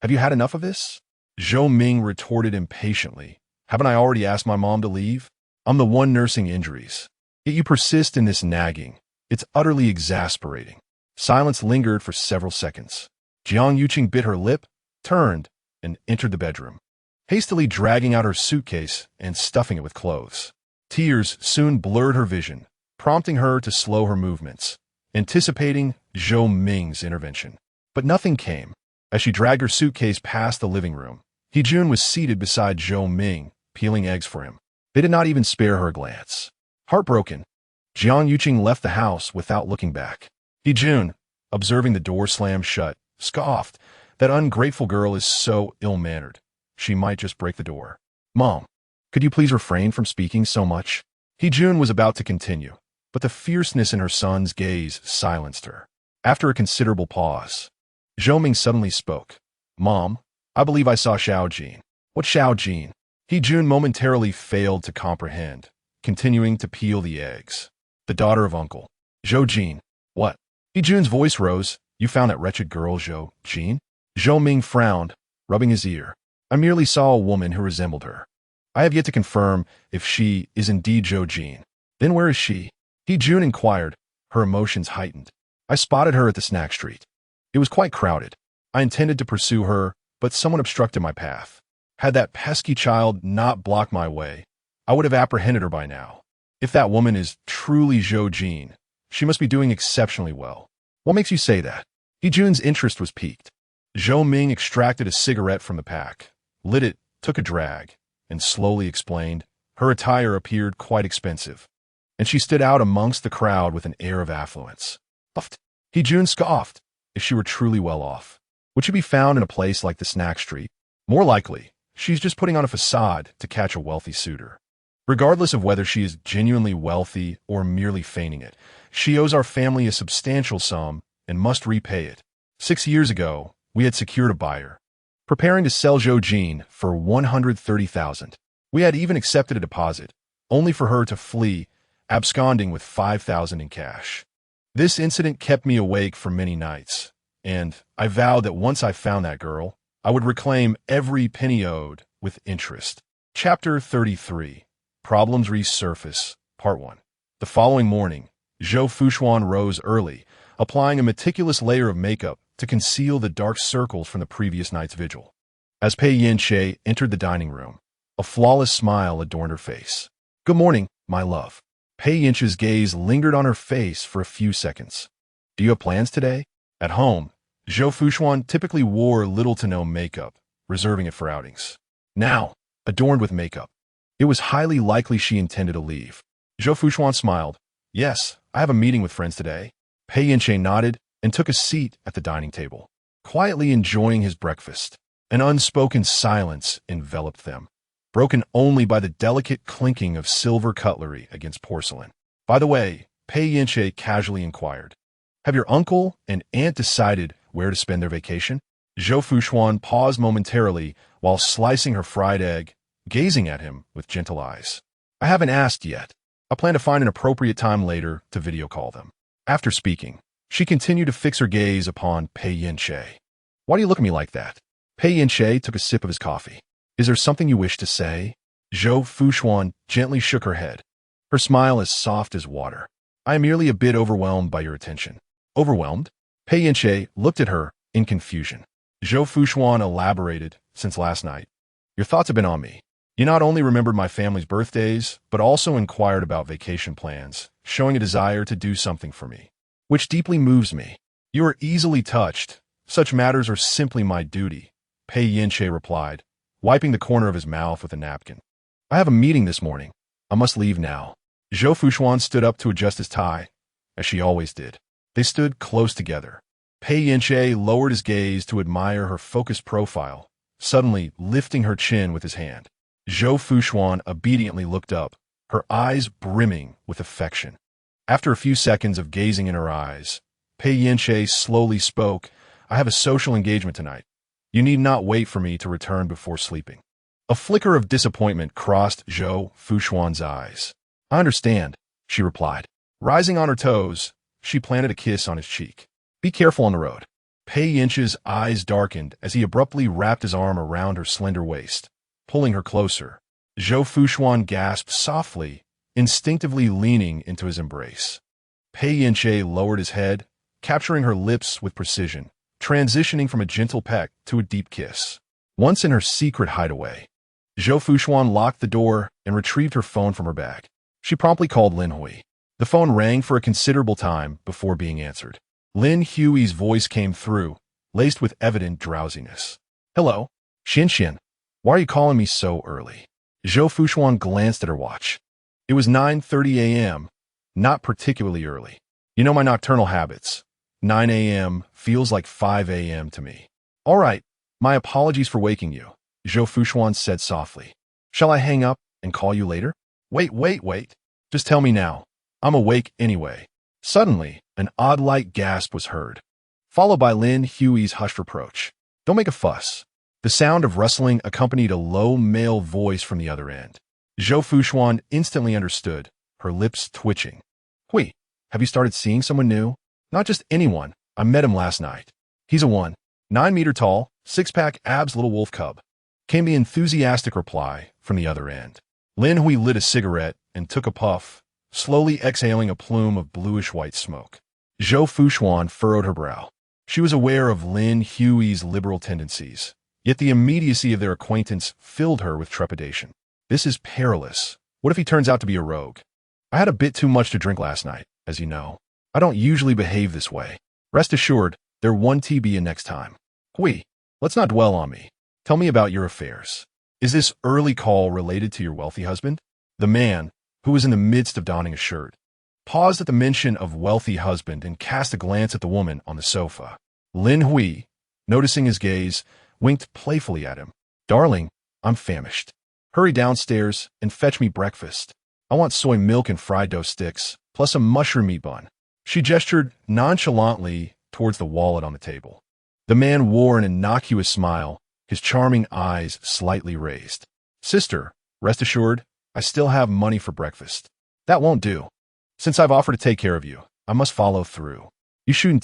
Have you had enough of this? Zhou Ming retorted impatiently. Haven't I already asked my mom to leave? I'm the one nursing injuries. Yet you persist in this nagging. It's utterly exasperating. Silence lingered for several seconds. Jiang Yuqing bit her lip, turned, and entered the bedroom, hastily dragging out her suitcase and stuffing it with clothes. Tears soon blurred her vision, prompting her to slow her movements, anticipating Zhou Ming's intervention. But nothing came. As she dragged her suitcase past the living room, Hejun was seated beside Zhou Ming, peeling eggs for him. They did not even spare her a glance. Heartbroken, Jiang Yuqing left the house without looking back. Hejun, observing the door slam shut, scoffed. That ungrateful girl is so ill-mannered. She might just break the door. Mom, could you please refrain from speaking so much? Hejun was about to continue, but the fierceness in her son's gaze silenced her. After a considerable pause, Zhou Ming suddenly spoke. Mom, I believe I saw Xiao Jin. What Xiao Jin? Hejun momentarily failed to comprehend, continuing to peel the eggs. The daughter of Uncle. Zhou Jin. What? Hejun's voice rose. You found that wretched girl, Zhou Jin? Zhou Ming frowned, rubbing his ear. I merely saw a woman who resembled her. I have yet to confirm if she is indeed Zhou Jin. Then where is she? Hejun inquired, her emotions heightened. I spotted her at the snack street. It was quite crowded. I intended to pursue her, but someone obstructed my path. Had that pesky child not blocked my way, I would have apprehended her by now. If that woman is truly Zhou Jin, she must be doing exceptionally well. What makes you say that? Hejun's interest was piqued. Zhou Ming extracted a cigarette from the pack, lit it, took a drag, and slowly explained. Her attire appeared quite expensive, and she stood out amongst the crowd with an air of affluence. Hejun scoffed. If she were truly well off, would she be found in a place like the snack street? More likely, she's just putting on a facade to catch a wealthy suitor. Regardless of whether she is genuinely wealthy or merely feigning it, she owes our family a substantial sum and must repay it. 6 years ago, we had secured a buyer, preparing to sell Zhou Jin for 130,000. We had even accepted a deposit, only for her to flee, absconding with 5,000 in cash. This incident kept me awake for many nights, and I vowed that once I found that girl, I would reclaim every penny owed with interest. Chapter 33. Problems Resurface, Part 1. The following morning, Zhou Fuxuan rose early, applying a meticulous layer of makeup to conceal the dark circles from the previous night's vigil. As Pei Yance entered the dining room, a flawless smile adorned her face. Good morning, my love. Pei Yance's gaze lingered on her face for a few seconds. Do you have plans today? At home, Zhou Fuxuan typically wore little to no makeup, reserving it for outings. Now, adorned with makeup, it was highly likely she intended to leave. Zhou Fuxuan smiled. Yes, I have a meeting with friends today. Pei Yance nodded and took a seat at the dining table, quietly enjoying his breakfast. An unspoken silence enveloped them, broken only by the delicate clinking of silver cutlery against porcelain. By the way, Pei Yance casually inquired, have your uncle and aunt decided where to spend their vacation? Zhou Fuxuan paused momentarily while slicing her fried egg, gazing at him with gentle eyes. I haven't asked yet. I plan to find an appropriate time later to video call them. After speaking, she continued to fix her gaze upon Pei Yance. Why do you look at me like that? Pei Yance took a sip of his coffee. Is there something you wish to say? Zhou Fuxuan gently shook her head, her smile as soft as water. I am merely a bit overwhelmed by your attention. Overwhelmed? Pei Yance looked at her in confusion. Zhou Fuxuan elaborated, since last night. Your thoughts have been on me. You not only remembered my family's birthdays, but also inquired about vacation plans, showing a desire to do something for me, which deeply moves me. You are easily touched. Such matters are simply my duty, Pei Yance replied, wiping the corner of his mouth with a napkin. I have a meeting this morning. I must leave now. Zhou Fuxuan stood up to adjust his tie, as she always did. They stood close together. Pei Yance lowered his gaze to admire her focused profile, suddenly lifting her chin with his hand. Zhou Fuxuan obediently looked up, her eyes brimming with affection. After a few seconds of gazing in her eyes, Pei Yance slowly spoke, I have a social engagement tonight. You need not wait for me to return before sleeping. A flicker of disappointment crossed Zhou Fuxuan's eyes. I understand, she replied. Rising on her toes, she planted a kiss on his cheek. Be careful on the road. Pei Yance's eyes darkened as he abruptly wrapped his arm around her slender waist, pulling her closer. Zhou Fuxuan gasped softly, instinctively leaning into his embrace. Pei Yance lowered his head, capturing her lips with precision, transitioning from a gentle peck to a deep kiss. Once in her secret hideaway, Zhou Fuxuan locked the door and retrieved her phone from her bag. She promptly called Lin Hui. The phone rang for a considerable time before being answered. Lin Hui's voice came through, laced with evident drowsiness. "Hello, Xian. Why are you calling me so early?" Zhou Fuxuan glanced at her watch. It was 9:30 a.m., not particularly early. You know my nocturnal habits. 9 a.m. feels like 5 a.m. to me. "All right, my apologies for waking you," Zhou Fuxuan said softly. "Shall I hang up and call you later?" Wait. Just tell me now. I'm awake anyway." Suddenly, an odd light gasp was heard, followed by Lin Hui's hushed reproach. "Don't make a fuss." The sound of rustling accompanied a low male voice from the other end. Zhou Fuxuan instantly understood, her lips twitching. "Hui, have you started seeing someone new?" "Not just anyone. I met him last night. He's a 9-meter tall, six-pack abs little wolf cub," came the enthusiastic reply from the other end. Lin Hui lit a cigarette and took a puff, slowly exhaling a plume of bluish-white smoke. Zhou Fuxuan furrowed her brow. She was aware of Lin Hui's liberal tendencies, yet the immediacy of their acquaintance filled her with trepidation. This is perilous. What if he turns out to be a rogue? "I had a bit too much to drink last night, as you know. I don't usually behave this way. Rest assured, there won't be a next time." "Hui, let's not dwell on me. Tell me about your affairs. Is this early call related to your wealthy husband?" The man, who was in the midst of donning a shirt, paused at the mention of wealthy husband and cast a glance at the woman on the sofa. Lin Hui, noticing his gaze, winked playfully at him. "Darling, I'm famished. Hurry downstairs and fetch me breakfast. I want soy milk and fried dough sticks, plus a mushroom meat bun." She gestured nonchalantly towards the wallet on the table. The man wore an innocuous smile, his charming eyes slightly raised. "Sister, rest assured, I still have money for breakfast." "That won't do. Since I've offered to take care of you, I must follow through. You shouldn't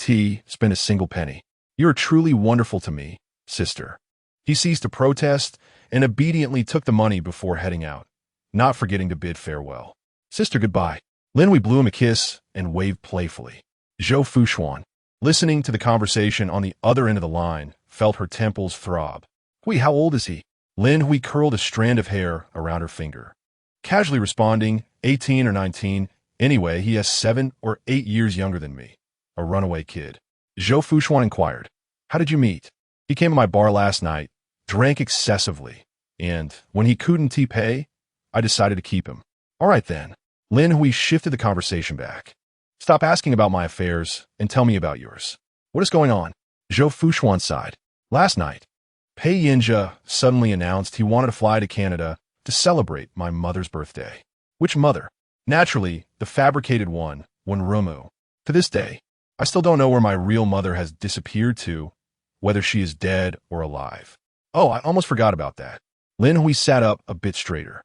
spend a single penny. You are truly wonderful to me, sister." He ceased to protest and obediently took the money before heading out, not forgetting to bid farewell. "Sister, goodbye." Lin Hui blew him a kiss and waved playfully. Zhou Fuxuan, listening to the conversation on the other end of the line, felt her temples throb. "Hui, how old is he?" Lin Hui curled a strand of hair around her finger, casually responding, 18 or 19. "Anyway, he is 7 or 8 years younger than me. A runaway kid." Zhou Fuxuan inquired, "How did you meet?" "He came to my bar last night, drank excessively, and when he couldn't pay, I decided to keep him." "All right then." Lin Hui shifted the conversation back. "Stop asking about my affairs and tell me about yours. What is going on?" Zhou Fuxuan sighed. "Last night, Pei Yance suddenly announced he wanted to fly to Canada to celebrate my mother's birthday." "Which mother?" "Naturally, the fabricated one, Wenrumu. To this day, I still don't know where my real mother has disappeared to, whether she is dead or alive." "Oh, I almost forgot about that." Lin Hui sat up a bit straighter.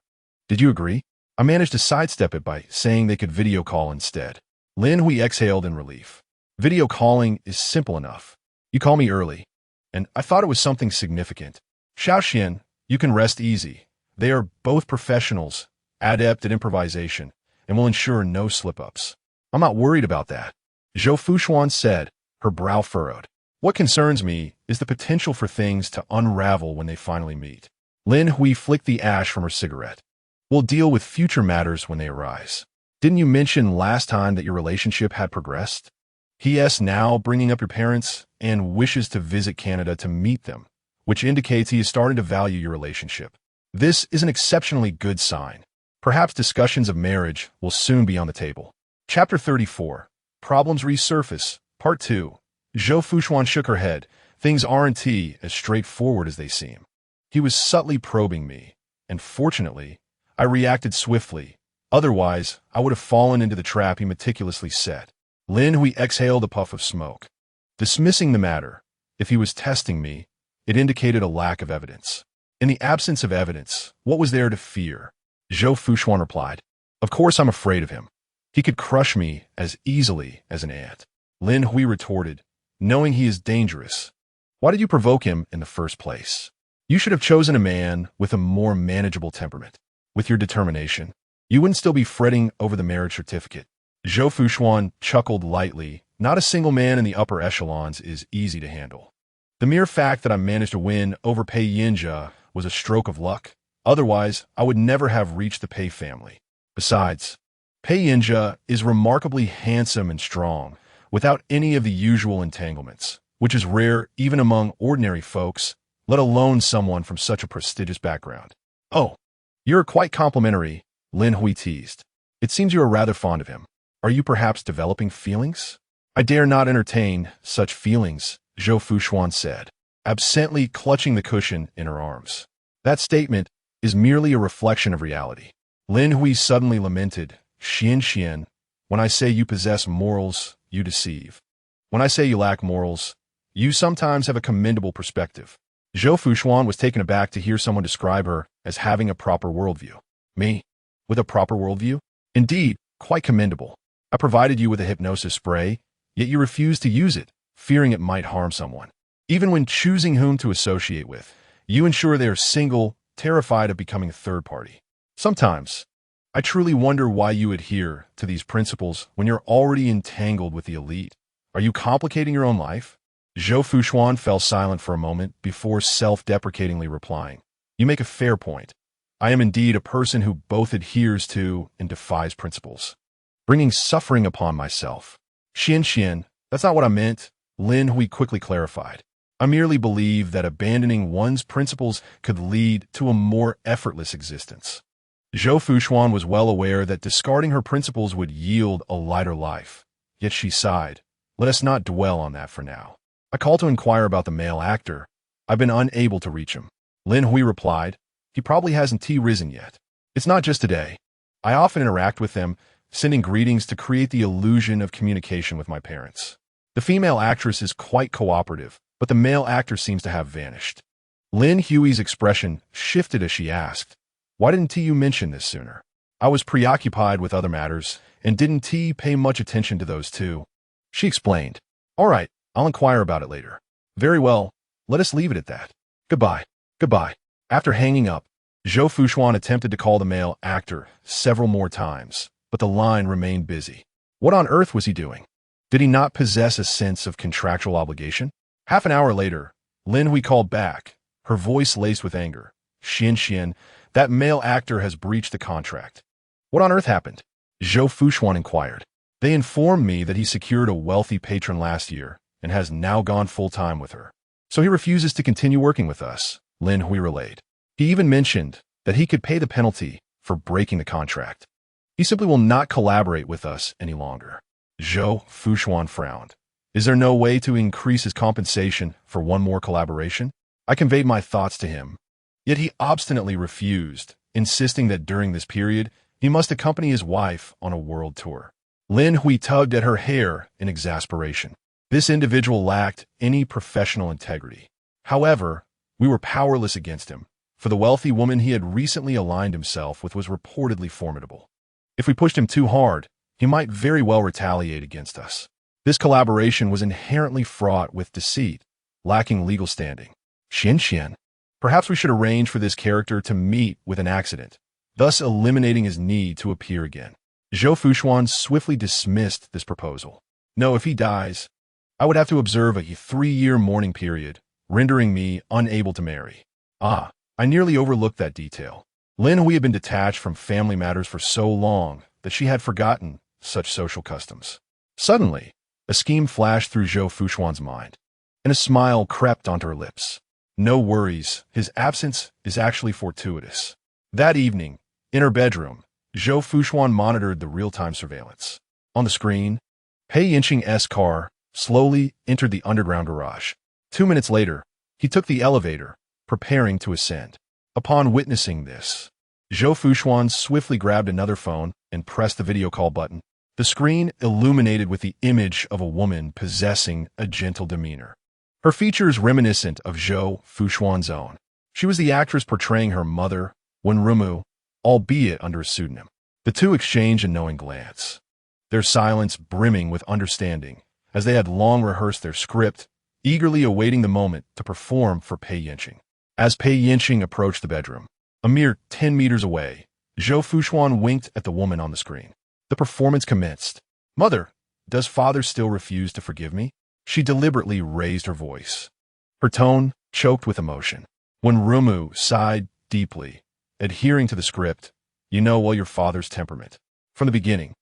"Did you agree?" "I managed to sidestep it by saying they could video call instead." Lin Hui exhaled in relief. "Video calling is simple enough. You call me early, and I thought it was something significant." "Xiaoxian, you can rest easy. They are both professionals, adept at improvisation, and will ensure no slip-ups." "I'm not worried about that," Zhou Fuxuan said, her brow furrowed. "What concerns me is the potential for things to unravel when they finally meet." Lin Hui flicked the ash from her cigarette. "We'll deal with future matters when they arise. Didn't you mention last time that your relationship had progressed? He is now bringing up your parents and wishes to visit Canada to meet them, which indicates he is starting to value your relationship. This is an exceptionally good sign. Perhaps discussions of marriage will soon be on the table." Chapter 34, Problems Resurface, Part 2. Zhou Fuxuan shook her head. "Things aren't as straightforward as they seem. He was subtly probing me, and fortunately, I reacted swiftly. Otherwise, I would have fallen into the trap he meticulously set." Lin Hui exhaled a puff of smoke. Dismissing the matter, if he was testing me, it indicated a lack of evidence. In the absence of evidence, what was there to fear? Zhou Fuxuan replied, "Of course I'm afraid of him. He could crush me as easily as an ant." Lin Hui retorted, "Knowing he is dangerous, why did you provoke him in the first place? You should have chosen a man with a more manageable temperament. With your determination, you wouldn't still be fretting over the marriage certificate." Zhou Fuxuan chuckled lightly Not a single man in the upper echelons is easy to handle. The mere fact that I managed to win over Pei Yance was a stroke of luck. Otherwise, I would never have reached the Pei family. Besides, Pei Yance is remarkably handsome and strong, without any of the usual entanglements, which is rare even among ordinary folks, let alone someone from such a prestigious background. Oh, you're quite complimentary, Lin Hui teased. It seems you are rather fond of him. Are you perhaps developing feelings? I dare not entertain such feelings, Zhou Fuxuan said, absently clutching the cushion in her arms. That statement is merely a reflection of reality. Lin Hui suddenly lamented, Xian, when I say you possess morals, you deceive. When I say you lack morals, you sometimes have a commendable perspective. Zhou Fuxuan was taken aback to hear someone describe her as having a proper worldview. Me? With a proper worldview? Indeed, quite commendable. I provided you with a hypnosis spray, yet you refused to use it, fearing it might harm someone. Even when choosing whom to associate with, you ensure they are single, terrified of becoming a third party. Sometimes, I truly wonder why you adhere to these principles when you're already entangled with the elite. Are you complicating your own life? Zhou Fuxuan fell silent for a moment before self-deprecatingly replying. You make a fair point. I am indeed a person who both adheres to and defies principles, bringing suffering upon myself. Xian, that's not what I meant, Lin Hui quickly clarified. I merely believe that abandoning one's principles could lead to a more effortless existence. Zhou Fuxuan was well aware that discarding her principles would yield a lighter life. Yet she sighed. Let us not dwell on that for now. I called to inquire about the male actor. I've been unable to reach him. Lin Hui replied. He probably hasn't risen yet. It's not just today. I often interact with them, sending greetings to create the illusion of communication with my parents. The female actress is quite cooperative, but the male actor seems to have vanished. Lin Hui's expression shifted as she asked, why didn't you mention this sooner? I was preoccupied with other matters, and didn't pay much attention to those too. She explained. All right, I'll inquire about it later. Very well, let us leave it at that. Goodbye. Goodbye. After hanging up, Zhou Fuxuan attempted to call the male actor several more times, but the line remained busy. What on earth was he doing? Did he not possess a sense of contractual obligation? Half an hour later, Lin Hui called back, her voice laced with anger. Xian, that male actor has breached the contract. What on earth happened? Zhou Fuxuan inquired. They informed me that he secured a wealthy patron last year and has now gone full-time with her. So he refuses to continue working with us, Lin Hui relayed. He even mentioned that he could pay the penalty for breaking the contract. He simply will not collaborate with us any longer. Zhou Fuxuan frowned. Is there no way to increase his compensation for one more collaboration? I conveyed my thoughts to him. Yet he obstinately refused, insisting that during this period, he must accompany his wife on a world tour. Lin Hui tugged at her hair in exasperation. This individual lacked any professional integrity. However, we were powerless against him, for the wealthy woman he had recently aligned himself with was reportedly formidable. If we pushed him too hard, he might very well retaliate against us. This collaboration was inherently fraught with deceit, lacking legal standing. Xian, perhaps we should arrange for this character to meet with an accident, thus eliminating his need to appear again. Zhou Fuxuan swiftly dismissed this proposal. No, if he dies, I would have to observe a 3-year mourning period, rendering me unable to marry. Ah, I nearly overlooked that detail. Lin Hui had been detached from family matters for so long that she had forgotten such social customs. Suddenly, a scheme flashed through Zhou Fuxuan's mind, and a smile crept onto her lips. No worries, his absence is actually fortuitous. That evening, in her bedroom, Zhou Fuxuan monitored the real-time surveillance. On the screen, Pei Yance's car slowly entered the underground garage. 2 minutes later, he took the elevator, preparing to ascend. Upon witnessing this, Zhou Fuxuan swiftly grabbed another phone and pressed the video call button. The screen illuminated with the image of a woman possessing a gentle demeanor. Her features reminiscent of Zhou Fuxuan's own. She was the actress portraying her mother, Wenrumu, albeit under a pseudonym. The two exchanged a knowing glance, their silence brimming with understanding, as they had long rehearsed their script, eagerly awaiting the moment to perform for Pei Yance. As Pei Yance approached the bedroom, a mere 10 meters away, Zhou Fuxuan winked at the woman on the screen. The performance commenced. Mother, Does father still refuse to forgive me? She deliberately raised her voice. Her tone choked with emotion. When Rumu sighed deeply, adhering to the script, you know well your father's temperament. From the beginning,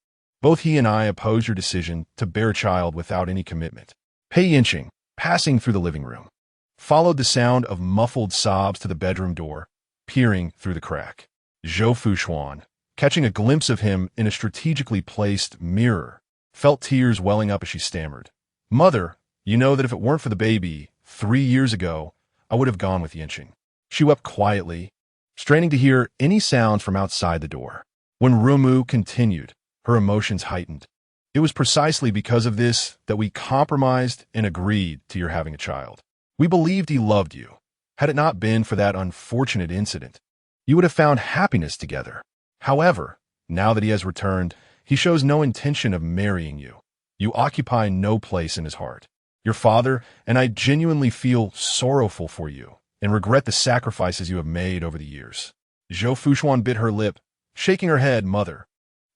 both he and I oppose your decision to bear a child without any commitment. Pei Yance, passing through the living room, followed the sound of muffled sobs to the bedroom door, peering through the crack. Zhou Fuxuan, catching a glimpse of him in a strategically placed mirror, felt tears welling up as she stammered. Mother, you know that if it weren't for the baby, 3 years ago, I would have gone with Yinqing. She wept quietly, straining to hear any sounds from outside the door. When Rumu continued, her emotions heightened. It was precisely because of this that we compromised and agreed to your having a child. We believed he loved you. Had it not been for that unfortunate incident, you would have found happiness together. However, now that he has returned, he shows no intention of marrying you. You occupy no place in his heart. Your father and I genuinely feel sorrowful for you and regret the sacrifices you have made over the years. Zhou Fuxuan bit her lip, shaking her head. Mother,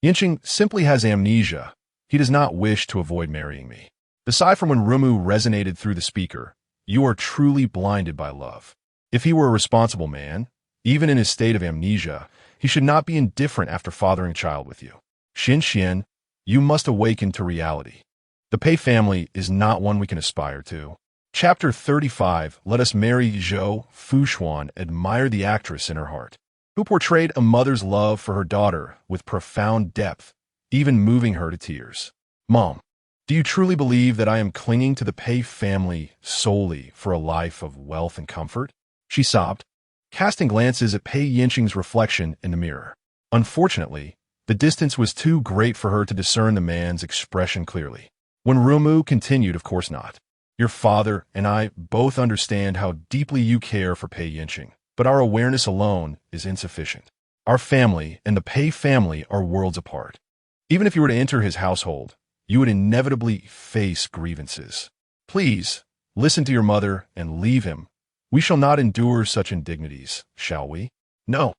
Yinqing simply has amnesia. He does not wish to avoid marrying me. Aside from when Rumu resonated through the speaker, you are truly blinded by love. If he were a responsible man, even in his state of amnesia, he should not be indifferent after fathering a child with you. Xian, you must awaken to reality. The Pei family is not one we can aspire to. Chapter 35, Let Us Marry. Zhou Fuxuan admired the actress in her heart, who portrayed a mother's love for her daughter with profound depth, even moving her to tears. Mom, do you truly believe that I am clinging to the Pei family solely for a life of wealth and comfort? She sobbed, casting glances at Pei Yinqing's reflection in the mirror. Unfortunately, the distance was too great for her to discern the man's expression clearly. When Rumu continued, of course not. Your father and I both understand how deeply you care for Pei Yinqing, but our awareness alone is insufficient. Our family and the Pei family are worlds apart. Even if you were to enter his household, you would inevitably face grievances. Please, listen to your mother and leave him. We shall not endure such indignities, shall we? No,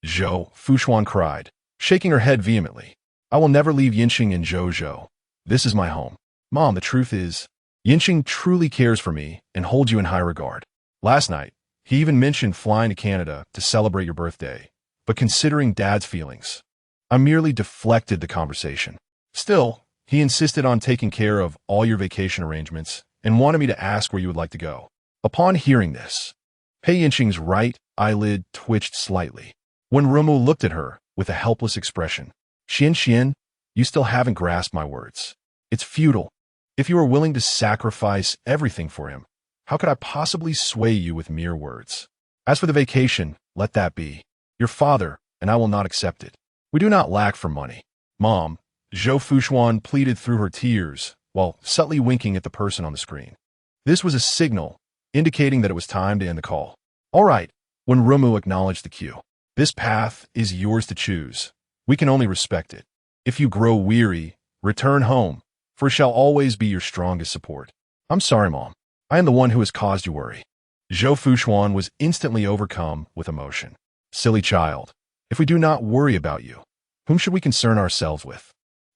Zhou Fuxuan cried, shaking her head vehemently. I will never leave Yinqing and Zhou. This is my home. Mom, the truth is, Yinqing truly cares for me and holds you in high regard. Last night, he even mentioned flying to Canada to celebrate your birthday, but considering Dad's feelings, I merely deflected the conversation. Still, he insisted on taking care of all your vacation arrangements and wanted me to ask where you would like to go. Upon hearing this, Pei Yinqing's right eyelid twitched slightly. When Rumu looked at her with a helpless expression, Xian, you still haven't grasped my words. It's futile. If you are willing to sacrifice everything for him, how could I possibly sway you with mere words? As for the vacation, let that be. Your father and I will not accept it. We do not lack for money. Mom, Zhou Fuxuan pleaded through her tears while subtly winking at the person on the screen. This was a signal indicating that it was time to end the call. All right, when Rumu acknowledged the cue. This path is yours to choose. We can only respect it. If you grow weary, return home, for it shall always be your strongest support. I'm sorry, Mom. I am the one who has caused you worry. Zhou Fuxuan was instantly overcome with emotion. Silly child, if we do not worry about you, whom should we concern ourselves with?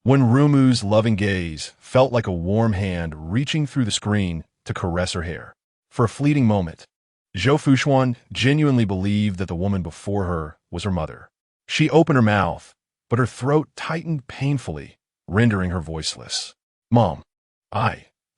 When Rumu's loving gaze felt like a warm hand reaching through the screen to caress her hair. For a fleeting moment, Zhou Fuxuan genuinely believed that the woman before her was her mother. She opened her mouth, but her throat tightened painfully, rendering her voiceless. Mom,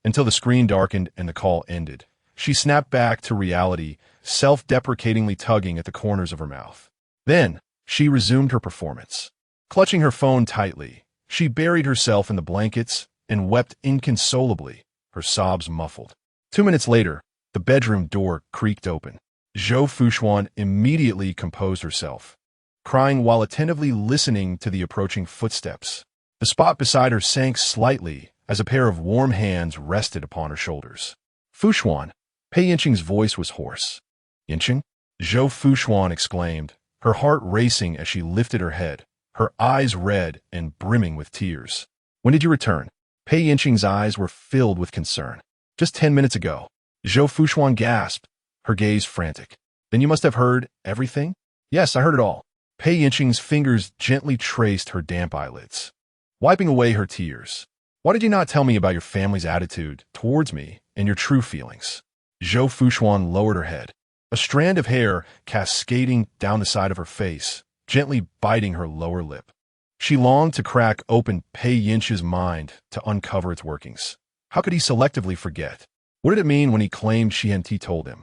until the screen darkened and the call ended. She snapped back to reality, self-deprecatingly tugging at the corners of her mouth. Then, she resumed her performance. Clutching her phone tightly, she buried herself in the blankets and wept inconsolably, her sobs muffled. 2 minutes later, the bedroom door creaked open. Zhou Fuxuan immediately composed herself, crying while attentively listening to the approaching footsteps. The spot beside her sank slightly as a pair of warm hands rested upon her shoulders. Fuxuan, Pei Yinqing's voice was hoarse. Yinqing? Zhou Fuxuan exclaimed, her heart racing as she lifted her head, her eyes red and brimming with tears. When did you return? Pei Yinqing's eyes were filled with concern. Just 10 minutes ago. Zhou Fuxuan gasped, her gaze frantic. Then you must have heard everything? Yes, I heard it all. Pei Yinqing's fingers gently traced her damp eyelids, wiping away her tears. Why did you not tell me about your family's attitude towards me and your true feelings? Zhou Fuxuan lowered her head, a strand of hair cascading down the side of her face, gently biting her lower lip. She longed to crack open Pei Yance's mind to uncover its workings. How could he selectively forget? What did it mean when he claimed she hadn't told him?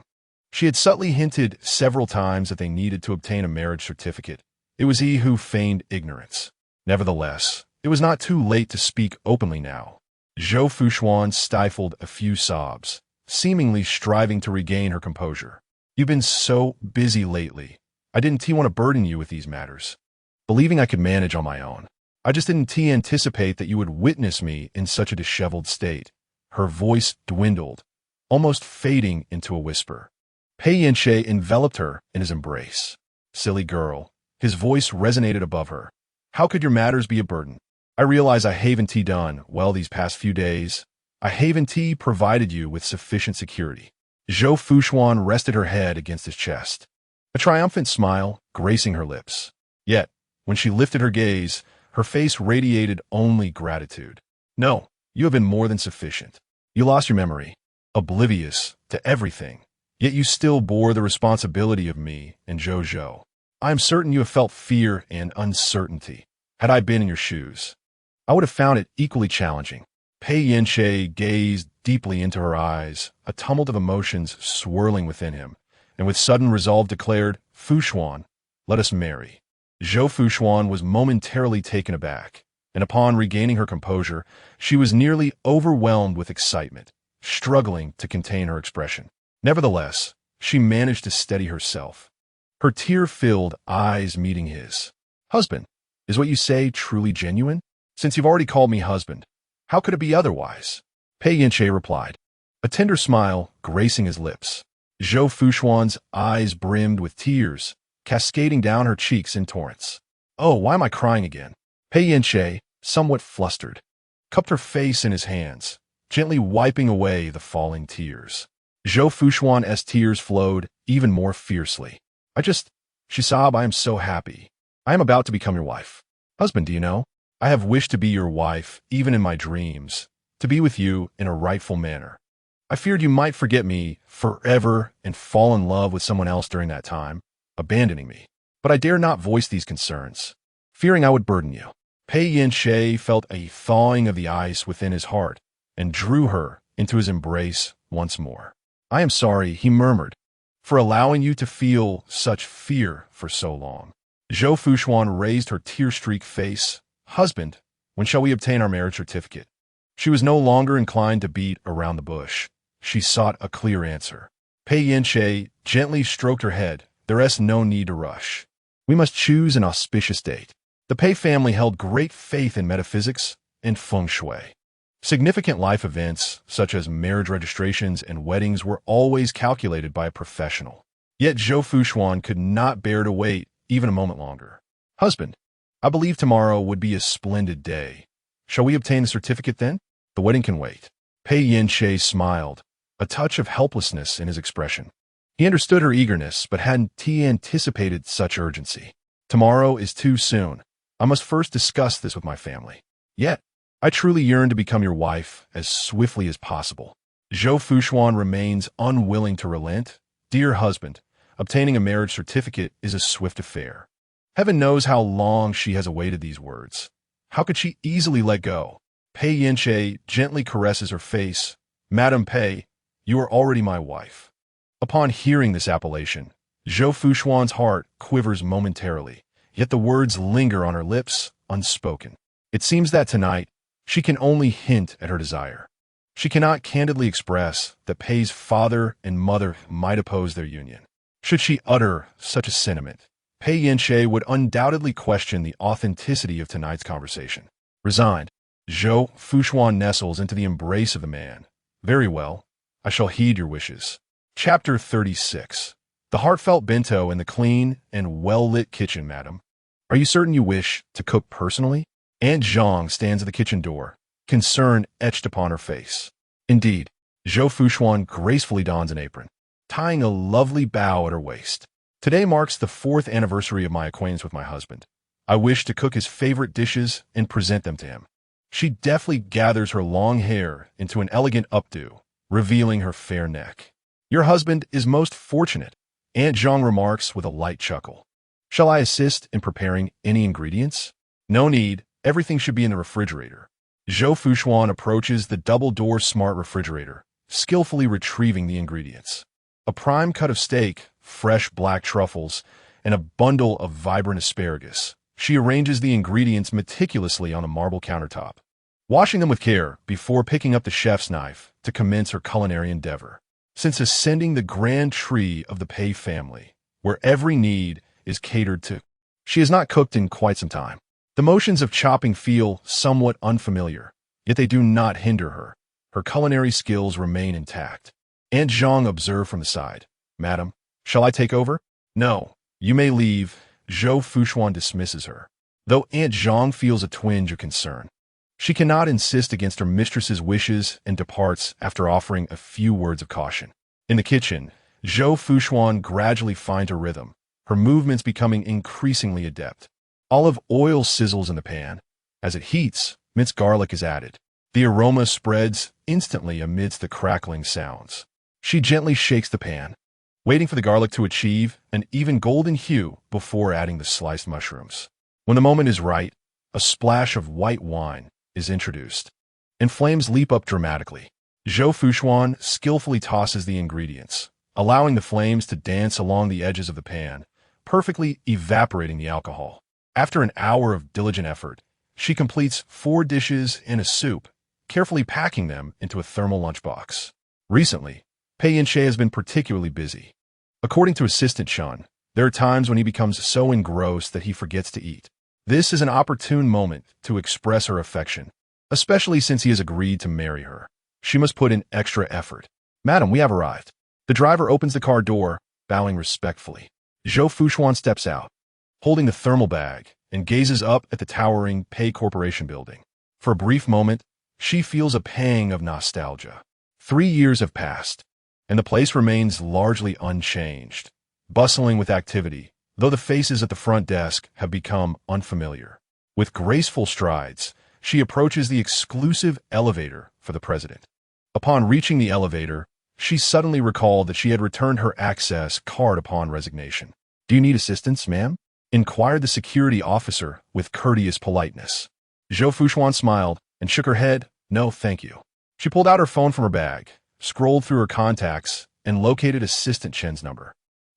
She had subtly hinted several times that they needed to obtain a marriage certificate. It was he who feigned ignorance. Nevertheless, it was not too late to speak openly now. Zhou Fuxuan stifled a few sobs, seemingly striving to regain her composure. You've been so busy lately. I didn't want to burden you with these matters, believing I could manage on my own. I just didn't anticipate that you would witness me in such a disheveled state. Her voice dwindled, almost fading into a whisper. Pei Yance enveloped her in his embrace. Silly girl. His voice resonated above her. How could your matters be a burden? I realize I haven't done well these past few days. I haven't provided you with sufficient security. Zhou Fuxuan rested her head against his chest, a triumphant smile gracing her lips. Yet, when she lifted her gaze, her face radiated only gratitude. No, you have been more than sufficient. You lost your memory, oblivious to everything, yet you still bore the responsibility of me and Zhou. I am certain you have felt fear and uncertainty. Had I been in your shoes, I would have found it equally challenging. Pei Yance gazed deeply into her eyes, a tumult of emotions swirling within him, and with sudden resolve declared, Fuxuan, let us marry. Zhou Fuxuan was momentarily taken aback, and upon regaining her composure, she was nearly overwhelmed with excitement, struggling to contain her expression. Nevertheless, she managed to steady herself, her tear-filled eyes meeting his. Husband, is what you say truly genuine? Since you've already called me husband, how could it be otherwise? Pei Yance replied, a tender smile gracing his lips. Zhou Fuxuan's eyes brimmed with tears, cascading down her cheeks in torrents. Oh, why am I crying again? Pei Yance, somewhat flustered, cupped her face in his hands, gently wiping away the falling tears. Zhou Fuxuan's tears flowed even more fiercely. She sobbed, I am so happy. I am about to become your wife. Husband, do you know? I have wished to be your wife, even in my dreams, to be with you in a rightful manner. I feared you might forget me forever and fall in love with someone else during that time, abandoning me. But I dare not voice these concerns, fearing I would burden you. Pei Yance felt a thawing of the ice within his heart and drew her into his embrace once more. I am sorry, he murmured, for allowing you to feel such fear for so long. Zhou Fuxuan raised her tear-streaked face. Husband, when shall we obtain our marriage certificate? She was no longer inclined to beat around the bush. She sought a clear answer. Pei Yance gently stroked her head. There is no need to rush. We must choose an auspicious date. The Pei family held great faith in metaphysics and feng shui. Significant life events, such as marriage registrations and weddings, were always calculated by a professional. Yet Zhou Fuxuan could not bear to wait even a moment longer. Husband, I believe tomorrow would be a splendid day. Shall we obtain the certificate then? The wedding can wait. Pei Yance smiled, a touch of helplessness in his expression. He understood her eagerness, but hadn't anticipated such urgency. Tomorrow is too soon. I must first discuss this with my family. Yet, I truly yearn to become your wife as swiftly as possible. Zhou Fuxuan remains unwilling to relent. Dear husband, obtaining a marriage certificate is a swift affair. Heaven knows how long she has awaited these words. How could she easily let go? Pei Yance gently caresses her face. Madam Pei, you are already my wife. Upon hearing this appellation, Zhou Fuxuan's heart quivers momentarily, yet the words linger on her lips, unspoken. It seems that tonight, she can only hint at her desire. She cannot candidly express that Pei's father and mother might oppose their union. Should she utter such a sentiment, Pei Yance would undoubtedly question the authenticity of tonight's conversation. Resigned, Zhou Fuxuan nestles into the embrace of the man. Very well, I shall heed your wishes. Chapter 36. The heartfelt bento in the clean and well-lit kitchen, madam. Are you certain you wish to cook personally? Aunt Zhang stands at the kitchen door, concern etched upon her face. Indeed, Zhou Fuxuan gracefully dons an apron, tying a lovely bow at her waist. Today marks the 4th anniversary of my acquaintance with my husband. I wish to cook his favorite dishes and present them to him. She deftly gathers her long hair into an elegant updo, revealing her fair neck. Your husband is most fortunate, Aunt Zhang remarks with a light chuckle. Shall I assist in preparing any ingredients? No need, everything should be in the refrigerator. Zhou Fuxuan approaches the double-door smart refrigerator, skillfully retrieving the ingredients. A prime cut of steak, fresh black truffles, and a bundle of vibrant asparagus. She arranges the ingredients meticulously on a marble countertop, washing them with care before picking up the chef's knife to commence her culinary endeavor. Since ascending the grand tree of the Pei family, where every need is catered to, she has not cooked in quite some time. The motions of chopping feel somewhat unfamiliar, yet they do not hinder her. Her culinary skills remain intact. Aunt Zhang observed from the side. Madam, shall I take over? No, you may leave. Zhou Fuxuan dismisses her. Though Aunt Zhang feels a twinge of concern, she cannot insist against her mistress's wishes and departs after offering a few words of caution. In the kitchen, Zhou Fuxuan gradually finds her rhythm, her movements becoming increasingly adept. Olive oil sizzles in the pan. As it heats, minced garlic is added. The aroma spreads instantly amidst the crackling sounds. She gently shakes the pan, waiting for the garlic to achieve an even golden hue before adding the sliced mushrooms. When the moment is right, a splash of white wine is introduced, and flames leap up dramatically. Zhou Fuxuan skillfully tosses the ingredients, allowing the flames to dance along the edges of the pan, perfectly evaporating the alcohol. After an hour of diligent effort, she completes 4 dishes and a soup, carefully packing them into a thermal lunchbox. Recently, Pei Yance has been particularly busy. According to Assistant Shun, there are times when he becomes so engrossed that he forgets to eat. This is an opportune moment to express her affection, especially since he has agreed to marry her. She must put in extra effort. Madam, we have arrived. The driver opens the car door, bowing respectfully. Zhou Fuxuan steps out, holding the thermal bag, and gazes up at the towering Pei Corporation building. For a brief moment, she feels a pang of nostalgia. 3 years have passed, and the place remains largely unchanged, bustling with activity, though the faces at the front desk have become unfamiliar. With graceful strides, she approaches the exclusive elevator for the president. Upon reaching the elevator, she suddenly recalled that she had returned her access card upon resignation. Do you need assistance, ma'am? Inquired the security officer with courteous politeness. Zhou Fuxuan smiled and shook her head. No, thank you. She pulled out her phone from her bag, scrolled through her contacts, and located Assistant Chen's number.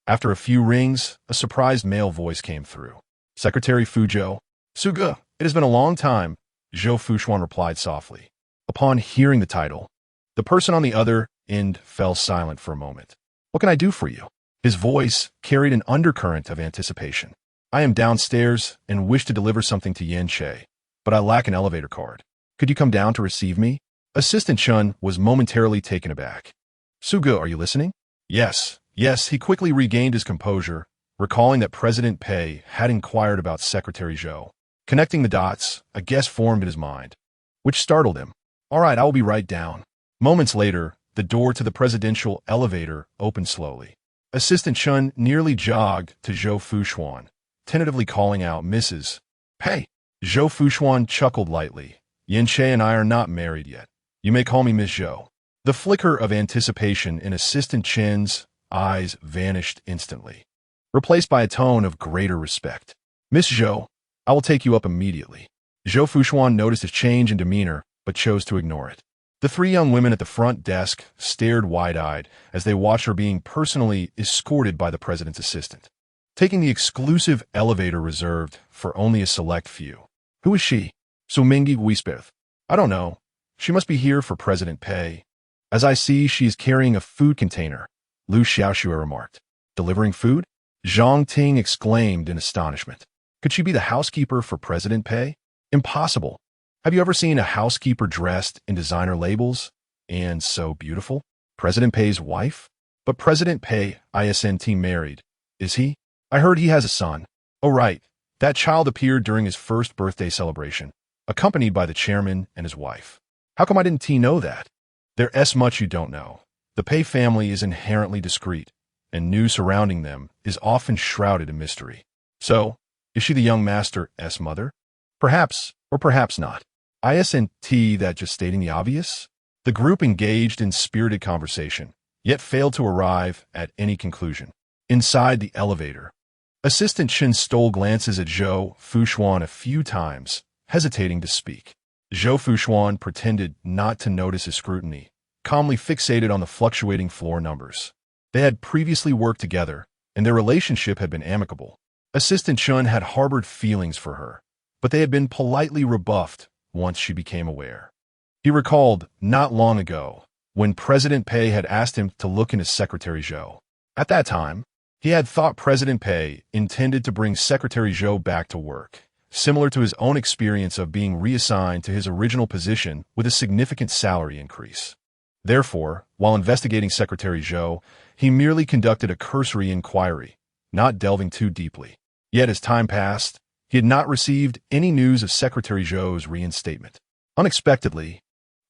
After a few rings, a surprised male voice came through. Secretary Fuzhou. Suge, it has been a long time, Zhou Fuxuan replied softly. Upon hearing the title, the person on the other end fell silent for a moment. What can I do for you? His voice carried an undercurrent of anticipation. I am downstairs and wish to deliver something to Yance, but I lack an elevator card. Could you come down to receive me? Assistant Chun was momentarily taken aback. Suge, are you listening? Yes, he quickly regained his composure, recalling that President Pei had inquired about Secretary Zhou. Connecting the dots, a guess formed in his mind, which startled him. All right, I will be right down. Moments later, the door to the presidential elevator opened slowly. Assistant Chun nearly jogged to Zhou Fuxuan, tentatively calling out, Mrs. Pei. Zhou Fuxuan chuckled lightly. Yance and I are not married yet. You may call me Miss Zhou. The flicker of anticipation in Assistant Chen's eyes vanished instantly, replaced by a tone of greater respect. Miss Zhou, I will take you up immediately. Zhou Fuxuan noticed his change in demeanor, but chose to ignore it. The 3 young women at the front desk stared wide-eyed as they watched her being personally escorted by the president's assistant, taking the exclusive elevator reserved for only a select few. Who is she? Sumingi whispered. I don't know. She must be here for President Pei. As I see, she is carrying a food container, Lu Xiaoxue remarked. Delivering food? Zhang Ting exclaimed in astonishment. Could she be the housekeeper for President Pei? Impossible. Have you ever seen a housekeeper dressed in designer labels and so beautiful? President Pei's wife? But President Pei isn't married, is he? I heard he has a son. Oh right, that child appeared during his first birthday celebration, accompanied by the chairman and his wife. How come I didn't know that? There's much you don't know. The Pei family is inherently discreet, and news surrounding them is often shrouded in mystery. So, is she the young master's mother? Perhaps, or perhaps not. Isn't that just stating the obvious? The group engaged in spirited conversation, yet failed to arrive at any conclusion. Inside the elevator, Assistant Chen stole glances at Zhou Fuxuan a few times, hesitating to speak. Zhou Fuxuan pretended not to notice his scrutiny, calmly fixated on the fluctuating floor numbers. They had previously worked together, and their relationship had been amicable. Assistant Chen had harbored feelings for her, but they had been politely rebuffed once she became aware. He recalled not long ago when President Pei had asked him to look into Secretary Zhou. At that time, he had thought President Pei intended to bring Secretary Zhou back to work, similar to his own experience of being reassigned to his original position with a significant salary increase. Therefore, while investigating Secretary Zhou, he merely conducted a cursory inquiry, not delving too deeply. Yet as time passed, he had not received any news of Secretary Zhou's reinstatement. Unexpectedly,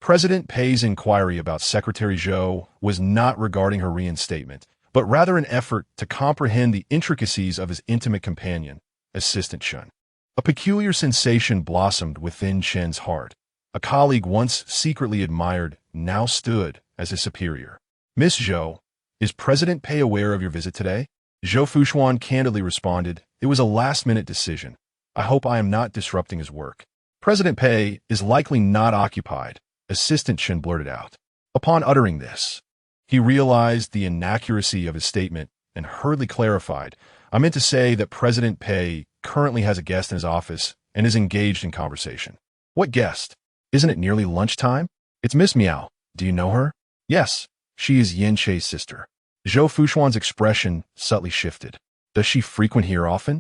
President Pei's inquiry about Secretary Zhou was not regarding her reinstatement, but rather an effort to comprehend the intricacies of his intimate companion, Assistant Chen. A peculiar sensation blossomed within Chen's heart. A colleague once secretly admired now stood as his superior. "Miss Zhou, is President Pei aware of your visit today?" Zhou Fuxuan candidly responded, "It was a last-minute decision. I hope I am not disrupting his work." "President Pei is likely not occupied," Assistant Chen blurted out. Upon uttering this, he realized the inaccuracy of his statement and hurriedly clarified, "I meant to say that President Pei currently has a guest in his office and is engaged in conversation." "What guest? Isn't it nearly lunchtime?" "It's Miss Miao. Do you know her?" "Yes, she is Yanche's sister." Zhou Fuxuan's expression subtly shifted. "Does she frequent here often?"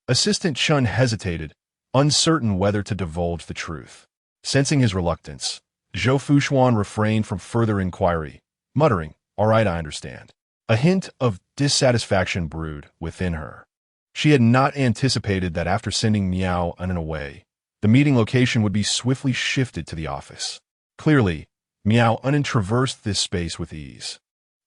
Assistant Chen hesitated, uncertain whether to divulge the truth. Sensing his reluctance, Zhou Fuxuan refrained from further inquiry, muttering, "All right, I understand." A hint of dissatisfaction brewed within her. She had not anticipated that after sending Miao away, the meeting location would be swiftly shifted to the office. Clearly, Miao traversed this space with ease.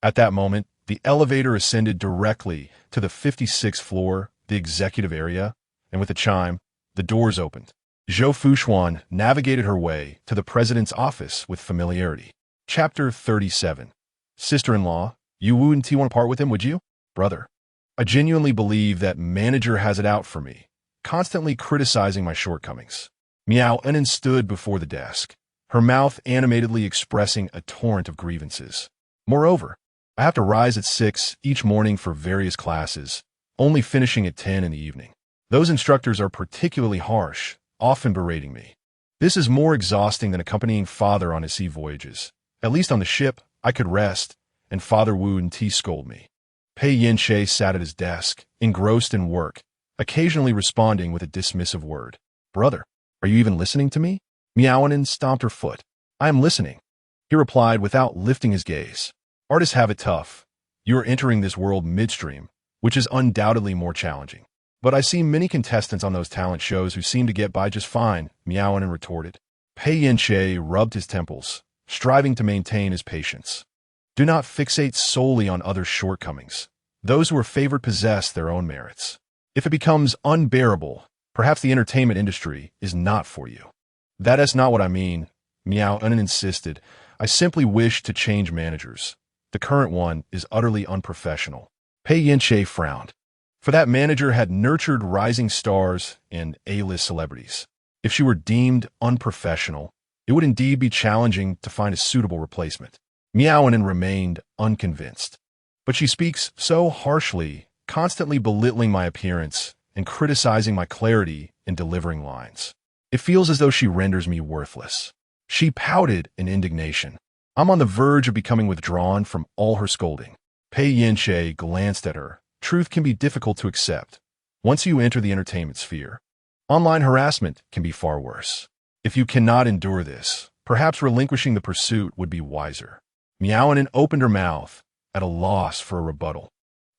At that moment, the elevator ascended directly to the 56th floor, the executive area, and with a chime, the doors opened. Zhou Fuxuan navigated her way to the president's office with familiarity. Chapter 37. Sister-in-law, you wouldn't want to part with him, would you? Brother, I genuinely believe that manager has it out for me, constantly criticizing my shortcomings. Miao stood before the desk, her mouth animatedly expressing a torrent of grievances. Moreover, I have to rise at 6 each morning for various classes, only finishing at 10 in the evening. Those instructors are particularly harsh, often berating me. This is more exhausting than accompanying father on his sea voyages. At least on the ship, I could rest, and Father Wu scold me. Pei Yance sat at his desk, engrossed in work, occasionally responding with a dismissive word. "Brother, are you even listening to me?" Miaonen stomped her foot. "I am listening," he replied without lifting his gaze. "Artists have it tough. You are entering this world midstream, which is undoubtedly more challenging. But I see many contestants on those talent shows who seem to get by just fine," Miaonen retorted. Pei Yance rubbed his temples, striving to maintain his patience. "Do not fixate solely on others' shortcomings. Those who are favored possess their own merits. If it becomes unbearable, perhaps the entertainment industry is not for you." "That is not what I mean," Miaonen insisted. "I simply wish to change managers. The current one is utterly unprofessional." Pei Yance frowned. For that manager had nurtured rising stars and A-list celebrities. If she were deemed unprofessional, it would indeed be challenging to find a suitable replacement. Miaonen remained unconvinced. "But she speaks so harshly, constantly belittling my appearance and criticizing my clarity in delivering lines. It feels as though she renders me worthless." She pouted in indignation. "I'm on the verge of becoming withdrawn from all her scolding." Pei Yance glanced at her. Truth can be difficult to accept. Once you enter the entertainment sphere, online harassment can be far worse. If you cannot endure this, perhaps relinquishing the pursuit would be wiser. Miaonen opened her mouth, at a loss for a rebuttal.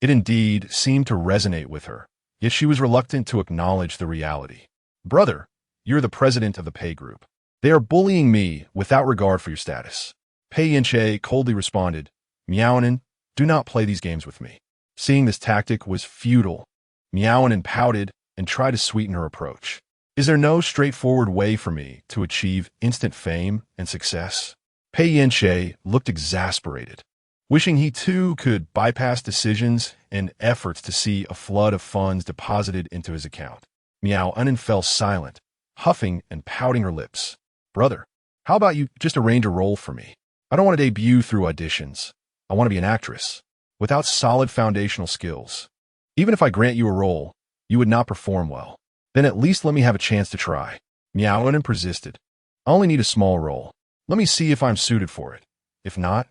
It indeed seemed to resonate with her, yet she was reluctant to acknowledge the reality. "Brother, you're the president of the Pei Group. They are bullying me without regard for your status." Pei Yance coldly responded, "Miaonen, do not play these games with me." Seeing this tactic was futile, Miaonen pouted and tried to sweeten her approach. Is there no straightforward way for me to achieve instant fame and success? Pei Yance looked exasperated, wishing he too could bypass decisions and efforts to see a flood of funds deposited into his account. Miao Anin fell silent, huffing and pouting her lips. Brother, how about you just arrange a role for me? I don't want to debut through auditions. I want to be an actress, without solid foundational skills. Even if I grant you a role, you would not perform well. Then at least let me have a chance to try. Miao Anin persisted. I only need a small role. Let me see if I'm suited for it. If not,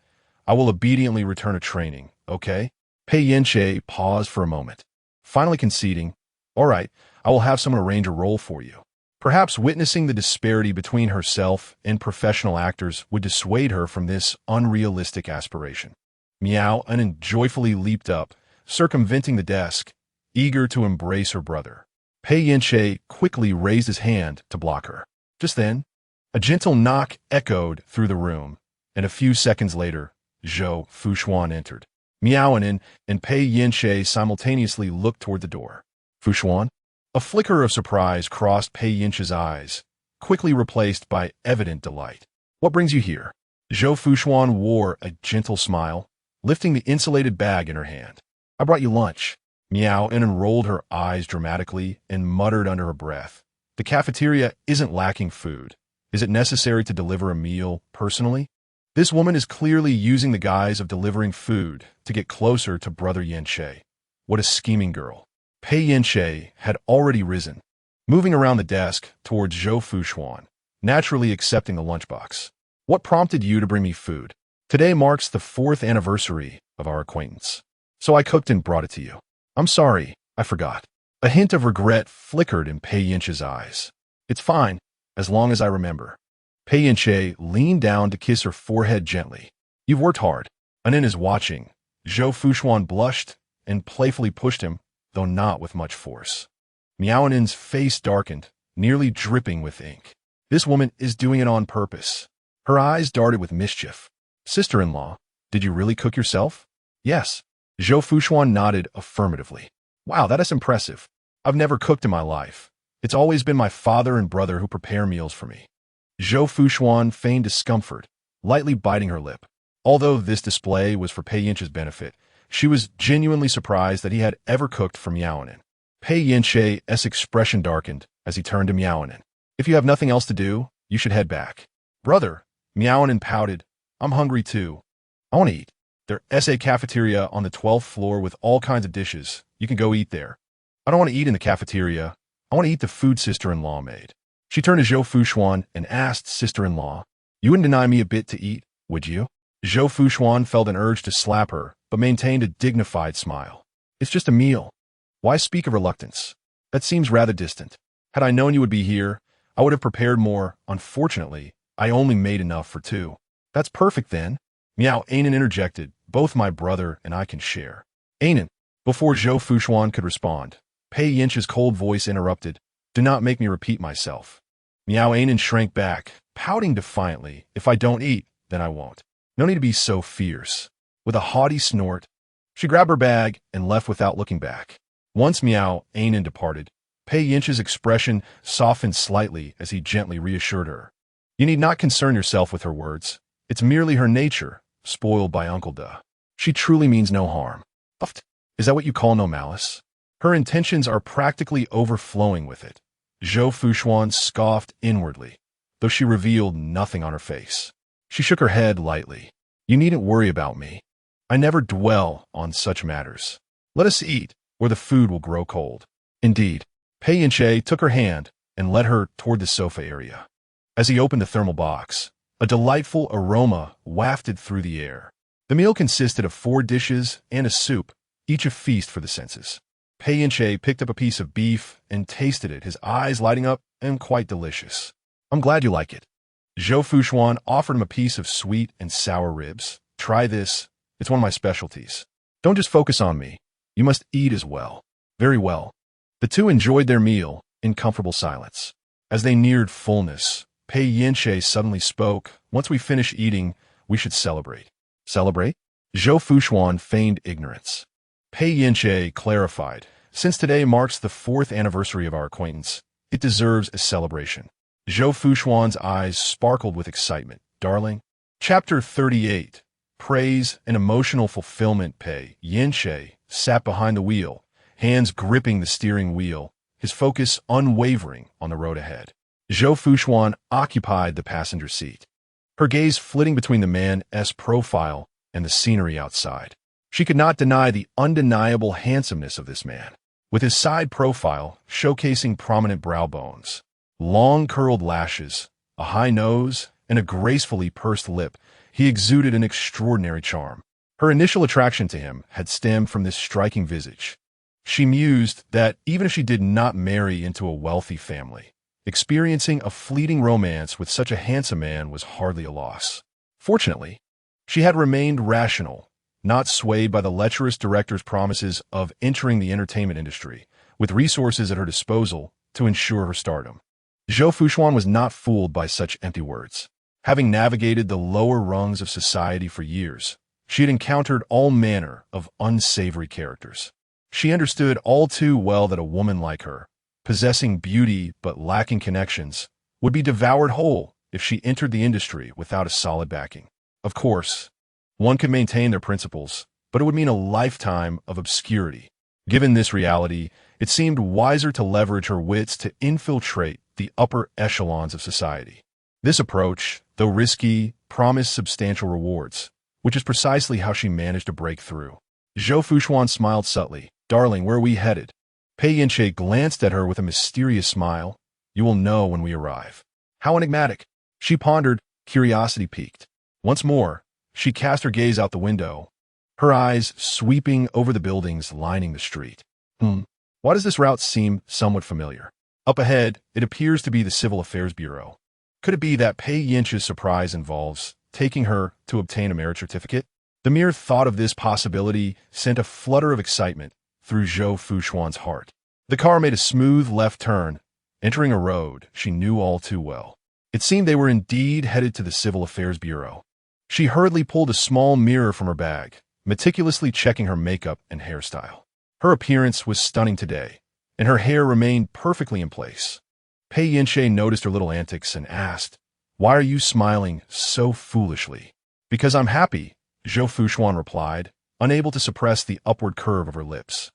I will obediently return to training, okay? Pei Yance paused for a moment, finally conceding, all right, I will have someone arrange a role for you. Perhaps witnessing the disparity between herself and professional actors would dissuade her from this unrealistic aspiration. Miao Anin joyfully leaped up, circumventing the desk, eager to embrace her brother. Pei Yance quickly raised his hand to block her. Just then, a gentle knock echoed through the room, and a few seconds later, Zhou Fuxuan entered. Miao Anin and Pei Yance simultaneously looked toward the door. Fuxuan? A flicker of surprise crossed Pei Yance's eyes, quickly replaced by evident delight. What brings you here? Zhou Fuxuan wore a gentle smile, lifting the insulated bag in her hand. I brought you lunch. Miao Anin rolled her eyes dramatically and muttered under her breath. The cafeteria isn't lacking food. Is it necessary to deliver a meal personally? This woman is clearly using the guise of delivering food to get closer to Brother Yance. What a scheming girl. Pei Yance had already risen, moving around the desk towards Zhou Fuxuan, naturally accepting the lunchbox. What prompted you to bring me food? Today marks the 4th anniversary of our acquaintance, so I cooked and brought it to you. I'm sorry, I forgot. A hint of regret flickered in Pei Yance's eyes. It's fine, as long as I remember. Pei Yance leaned down to kiss her forehead gently. You've worked hard. Anin is watching. Zhou Fuxuan blushed and playfully pushed him, though not with much force. Miao Anin's face darkened, nearly dripping with ink. This woman is doing it on purpose. Her eyes darted with mischief. Sister-in-law, did you really cook yourself? Yes. Zhou Fuxuan nodded affirmatively. Wow, that is impressive. I've never cooked in my life. It's always been my father and brother who prepare meals for me. Zhou Fuxuan feigned discomfort, lightly biting her lip. Although this display was for Pei Yance's benefit, she was genuinely surprised that he had ever cooked for Miao Anin. Pei Yance's expression darkened as he turned to Miao Anin. If you have nothing else to do, you should head back. Brother, Miao Anin pouted. I'm hungry too. I want to eat. There's a cafeteria on the 12th floor with all kinds of dishes. You can go eat there. I don't want to eat in the cafeteria. I want to eat the food sister-in-law made. She turned to Zhou Fuxuan and asked sister-in-law, you wouldn't deny me a bit to eat, would you? Zhou Fuxuan felt an urge to slap her, but maintained a dignified smile. It's just a meal. Why speak of reluctance? That seems rather distant. Had I known you would be here, I would have prepared more. Unfortunately, I only made enough for 2. That's perfect then. Miao Anin interjected. Both my brother and I can share. Anin. Before Zhou Fuxuan could respond, Pei Yance's cold voice interrupted. Do not make me repeat myself. Miao Anin shrank back, pouting defiantly. If I don't eat, then I won't. No need to be so fierce. With a haughty snort, she grabbed her bag and left without looking back. Once Miao Anin departed, Pei Yance's expression softened slightly as he gently reassured her. You need not concern yourself with her words. It's merely her nature, spoiled by Uncle Da. She truly means no harm. Is that what you call no malice? Her intentions are practically overflowing with it. Zhou Fuxuan scoffed inwardly, though she revealed nothing on her face. She shook her head lightly. You needn't worry about me. I never dwell on such matters. Let us eat, or the food will grow cold. Indeed, Pei Yance took her hand and led her toward the sofa area. As he opened the thermal box, a delightful aroma wafted through the air. The meal consisted of 4 dishes and a soup, each a feast for the senses. Pei Yance picked up a piece of beef and tasted it, his eyes lighting up and quite delicious. I'm glad you like it. Zhou Fuxuan offered him a piece of sweet and sour ribs. Try this. It's one of my specialties. Don't just focus on me. You must eat as well. Very well. The two enjoyed their meal in comfortable silence. As they neared fullness, Pei Yance suddenly spoke. Once we finish eating, we should celebrate. Celebrate? Zhou Fuxuan feigned ignorance. Pei Yance clarified. Since today marks the 4th anniversary of our acquaintance, It deserves a celebration. Zhou Fuxuan's eyes sparkled with excitement. Darling. Chapter 38. Praise and Emotional Fulfillment. Pei Yance sat behind the wheel, hands gripping the steering wheel, his focus unwavering on the road ahead. Zhou Fuxuan occupied the passenger seat, her gaze flitting between the man's profile and the scenery outside. She could not deny the undeniable handsomeness of this man. With his side profile showcasing prominent brow bones, long curled lashes, a high nose, and a gracefully pursed lip, he exuded an extraordinary charm. Her initial attraction to him had stemmed from this striking visage. She mused that even if she did not marry into a wealthy family, experiencing a fleeting romance with such a handsome man was hardly a loss. Fortunately, she had remained rational, not swayed by the lecherous director's promises of entering the entertainment industry, with resources at her disposal to ensure her stardom. Zhou Fuxuan was not fooled by such empty words. Having navigated the lower rungs of society for years, she had encountered all manner of unsavory characters. She understood all too well that a woman like her, possessing beauty but lacking connections, would be devoured whole if she entered the industry without a solid backing. Of course, one could maintain their principles, but it would mean a lifetime of obscurity. Given this reality, it seemed wiser to leverage her wits to infiltrate the upper echelons of society. This approach, though risky, promised substantial rewards, which is precisely how she managed to break through. Zhou Fuxuan smiled subtly. Darling, where are we headed? Pei Yance glanced at her with a mysterious smile. You will know when we arrive. How enigmatic. She pondered, curiosity piqued. Once more, she cast her gaze out the window, her eyes sweeping over the buildings lining the street. Why does this route seem somewhat familiar? Up ahead, it appears to be the Civil Affairs Bureau. Could it be that Pei Yance's surprise involves taking her to obtain a marriage certificate? The mere thought of this possibility sent a flutter of excitement through Zhou Fuxuan's heart. The car made a smooth left turn, entering a road she knew all too well. It seemed they were indeed headed to the Civil Affairs Bureau. She hurriedly pulled a small mirror from her bag, meticulously checking her makeup and hairstyle. Her appearance was stunning today, and her hair remained perfectly in place. Pei Yance noticed her little antics and asked, "Why are you smiling so foolishly?" "Because I'm happy," Zhou Fuxuan replied, unable to suppress the upward curve of her lips.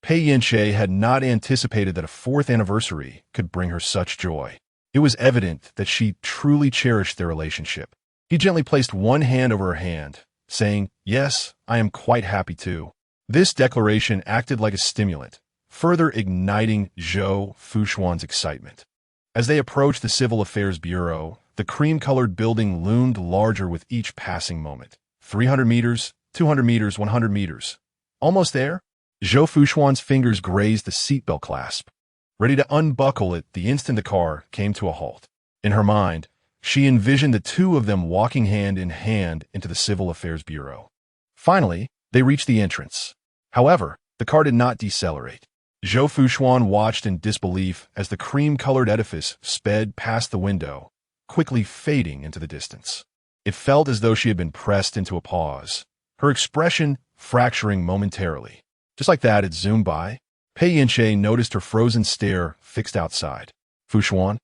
Pei Yance had not anticipated that a 4th anniversary could bring her such joy. It was evident that she truly cherished their relationship. He gently placed one hand over her hand, saying, "Yes, I am quite happy too." This declaration acted like a stimulant, further igniting Zhou Fuxuan's excitement. As they approached the Civil Affairs Bureau, the cream-colored building loomed larger with each passing moment. 300 meters, 200 meters, 100 meters. Almost there? Zhou Fuxuan's fingers grazed the seatbelt clasp, ready to unbuckle it the instant the car came to a halt. In her mind, she envisioned the two of them walking hand in hand into the Civil Affairs Bureau. Finally, they reached the entrance. However, the car did not decelerate. Zhou Fuxuan watched in disbelief as the cream-colored edifice sped past the window, quickly fading into the distance. It felt as though she had been pressed into a pause, her expression fracturing momentarily. Just like that, it zoomed by. Pei Yance noticed her frozen stare fixed outside. "Fuxuan?"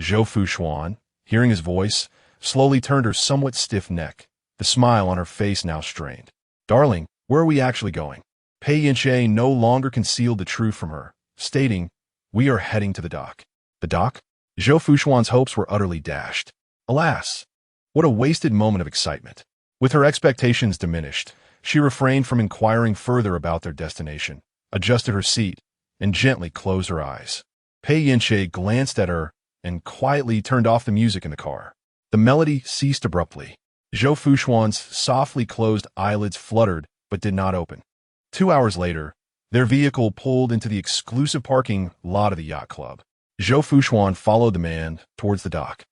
Zhou Fuxuan, hearing his voice, slowly turned her somewhat stiff neck, the smile on her face now strained. "Darling, where are we actually going?" Pei Yance no longer concealed the truth from her, stating, "We are heading to the dock." The dock? Zhou Fuxuan's hopes were utterly dashed. Alas, what a wasted moment of excitement. With her expectations diminished, she refrained from inquiring further about their destination, adjusted her seat, and gently closed her eyes. Pei Yance glanced at her and quietly turned off the music in the car. The melody ceased abruptly. Zhou Fuxuan's softly closed eyelids fluttered but did not open. 2 hours later, their vehicle pulled into the exclusive parking lot of the yacht club. Zhou Fuxuan followed the man towards the dock,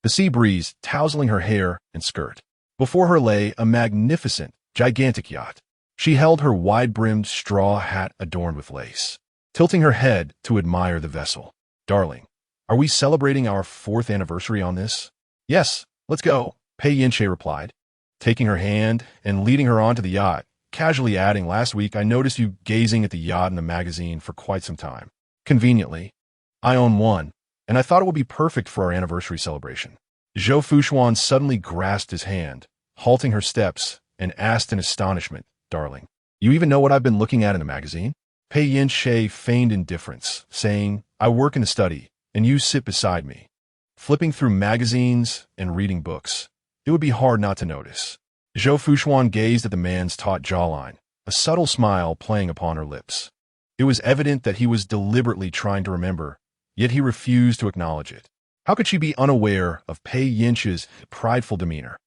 the sea breeze tousling her hair and skirt. Before her lay a magnificent, gigantic yacht. She held her wide-brimmed straw hat adorned with lace, tilting her head to admire the vessel. "Darling, are we celebrating our 4th anniversary on this?" "Yes, let's go," Pei Yance replied, taking her hand and leading her onto the yacht, casually adding, "Last week I noticed you gazing at the yacht in the magazine for quite some time. Conveniently, I own one." and I thought it would be perfect for our anniversary celebration. Zhou Fuxuan suddenly grasped his hand, halting her steps, and asked in astonishment, "Darling, you even know what I've been looking at in the magazine?" Pei Yance feigned indifference, saying, "I work in the study, and you sit beside me." Flipping through magazines and reading books, it would be hard not to notice. Zhou Fuxuan gazed at the man's taut jawline, a subtle smile playing upon her lips. It was evident that he was deliberately trying to remember, yet he refused to acknowledge it. How could she be unaware of Pei Yance's prideful demeanor?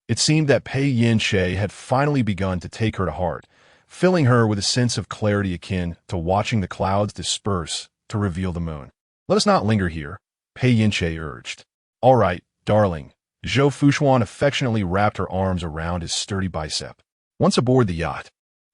It seemed that Pei Yance had finally begun to take her to heart, filling her with a sense of clarity akin to watching the clouds disperse to reveal the moon. "Let us not linger here," Pei Yance urged. "All right, darling." Zhou Fuxuan affectionately wrapped her arms around his sturdy bicep. Once aboard the yacht,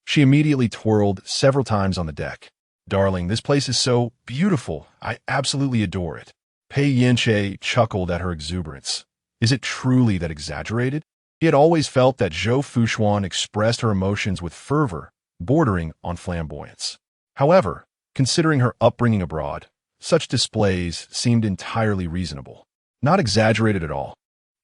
she immediately twirled several times on the deck. "Darling, this place is so beautiful. I absolutely adore it." Pei Yance chuckled at her exuberance. Is it truly that exaggerated? He had always felt that Zhou Fuxuan expressed her emotions with fervor, bordering on flamboyance. However, considering her upbringing abroad, such displays seemed entirely reasonable. Not exaggerated at all.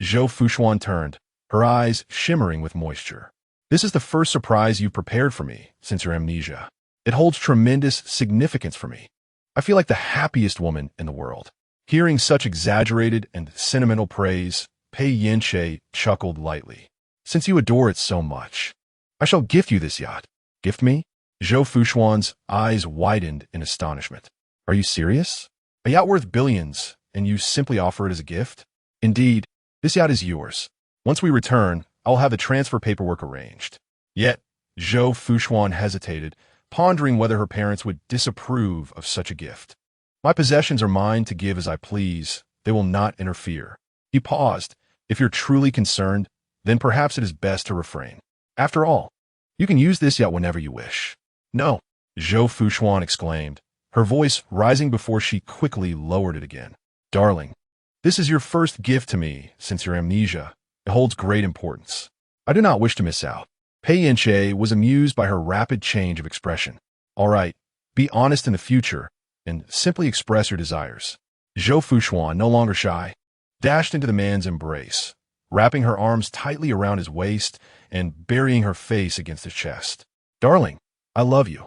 Zhou Fuxuan turned, her eyes shimmering with moisture. "This is the first surprise you've prepared for me since your amnesia. It holds tremendous significance for me. I feel like the happiest woman in the world." Hearing such exaggerated and sentimental praise, Pei Yance chuckled lightly. "Since you adore it so much, I shall gift you this yacht." "Gift me?" Zhou Fuxuan's eyes widened in astonishment. "Are you serious? A yacht worth billions, and you simply offer it as a gift?" "Indeed, this yacht is yours. Once we return, I'll have the transfer paperwork arranged." Yet, Zhou Fuxuan hesitated, pondering whether her parents would disapprove of such a gift. "My possessions are mine to give as I please. They will not interfere." He paused. "If you're truly concerned, then perhaps it is best to refrain. After all, you can use this yacht whenever you wish." "No," Zhou Fuxuan exclaimed, her voice rising before she quickly lowered it again. "Darling, this is your first gift to me since your amnesia. It holds great importance. I do not wish to miss out." Pei Yance was amused by her rapid change of expression. "All right, be honest in the future, and simply express your desires." Zhou Fuxuan, no longer shy, dashed into the man's embrace, wrapping her arms tightly around his waist and burying her face against his chest. "Darling, I love you.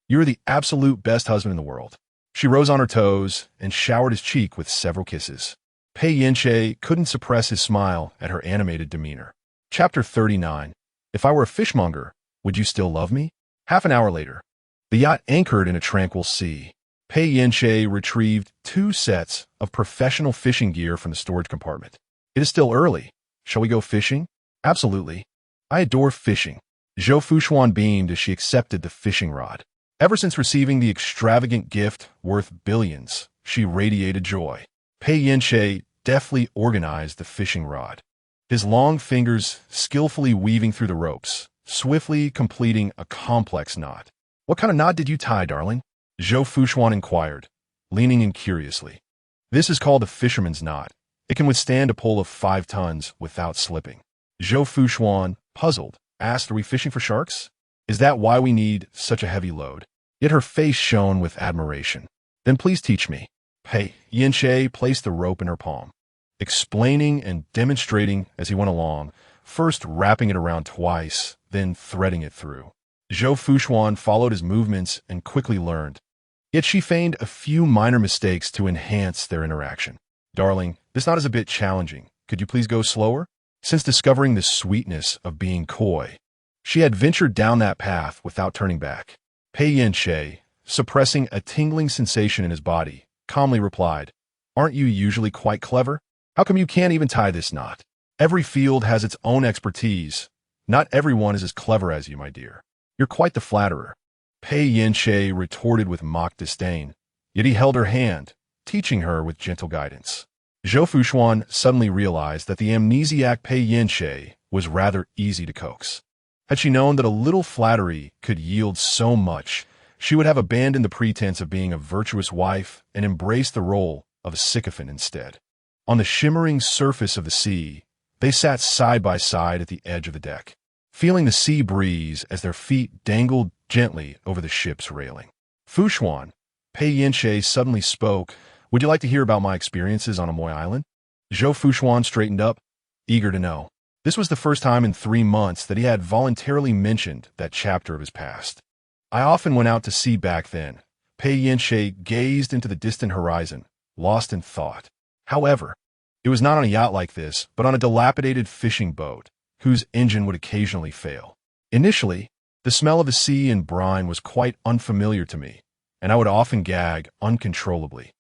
You're the absolute best husband in the world." She rose on her toes and showered his cheek with several kisses. Pei Yance couldn't suppress his smile at her animated demeanor. Chapter 39. If I were a fishmonger, would you still love me? Half an hour later, the yacht anchored in a tranquil sea. Pei Yance retrieved 2 sets of professional fishing gear from the storage compartment. "It is still early. Shall we go fishing?" "Absolutely. I adore fishing." Zhou Fuxuan beamed as she accepted the fishing rod. Ever since receiving the extravagant gift worth billions, she radiated joy. Pei Yance deftly organized the fishing rod, his long fingers skillfully weaving through the ropes, swiftly completing a complex knot. "What kind of knot did you tie, darling?" Zhou Fuxuan inquired, leaning in curiously. "This is called a fisherman's knot. It can withstand a pull of 5 tons without slipping." Zhou Fuxuan, puzzled, asked, "Are we fishing for sharks? Is that why we need such a heavy load?" Yet her face shone with admiration. "Then please teach me." Pei Yance placed the rope in her palm, explaining and demonstrating as he went along, first wrapping it around twice, then threading it through. Zhou Fuxuan followed his movements and quickly learned. Yet she feigned a few minor mistakes to enhance their interaction. "Darling, this knot is a bit challenging. Could you please go slower?" Since discovering the sweetness of being coy, she had ventured down that path without turning back. Pei Yance, suppressing a tingling sensation in his body, calmly replied, "Aren't you usually quite clever? How come you can't even tie this knot? Every field has its own expertise. Not everyone is as clever as you, my dear. You're quite the flatterer." Pei Yance retorted with mock disdain, yet he held her hand, teaching her with gentle guidance. Zhou Fuxuan suddenly realized that the amnesiac Pei Yance was rather easy to coax. Had she known that a little flattery could yield so much, she would have abandoned the pretense of being a virtuous wife and embraced the role of a sycophant instead. On the shimmering surface of the sea, they sat side by side at the edge of the deck, feeling the sea breeze as their feet dangled gently over the ship's railing. "Fuxuan," Pei Yance suddenly spoke, Would you like to hear about my experiences on Amoy Island? Zhou Fuxuan straightened up, eager to know. This was the first time in 3 months that he had voluntarily mentioned that chapter of his past. I often went out to sea back then. Pei Yance gazed into the distant horizon, lost in thought. However, it was not on a yacht like this, but on a dilapidated fishing boat, whose engine would occasionally fail. Initially, the smell of the sea and brine was quite unfamiliar to me, and I would often gag uncontrollably.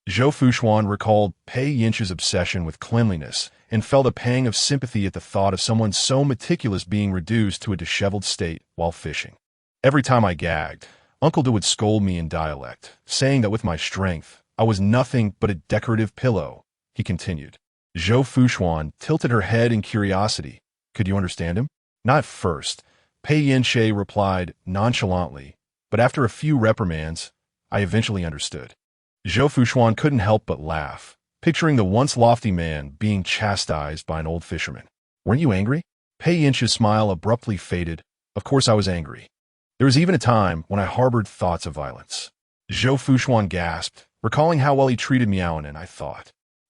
Zhou Fuxuan recalled Pei Yance's obsession with cleanliness and felt a pang of sympathy at the thought of someone so meticulous being reduced to a disheveled state while fishing. Every time I gagged, Uncle Du would scold me in dialect, saying that with my strength, I was nothing but a decorative pillow. He continued. Zhou Fuxuan tilted her head in curiosity. Could you understand him? Not at first, Pei Yance replied nonchalantly, but after a few reprimands, I eventually understood. Zhou Fuxuan couldn't help but laugh, picturing the once lofty man being chastised by an old fisherman. Weren't you angry? Pei Yance's smile abruptly faded. Of course I was angry. There was even a time when I harbored thoughts of violence. Zhou Fuxuan gasped, recalling how well he treated Miaonan, and I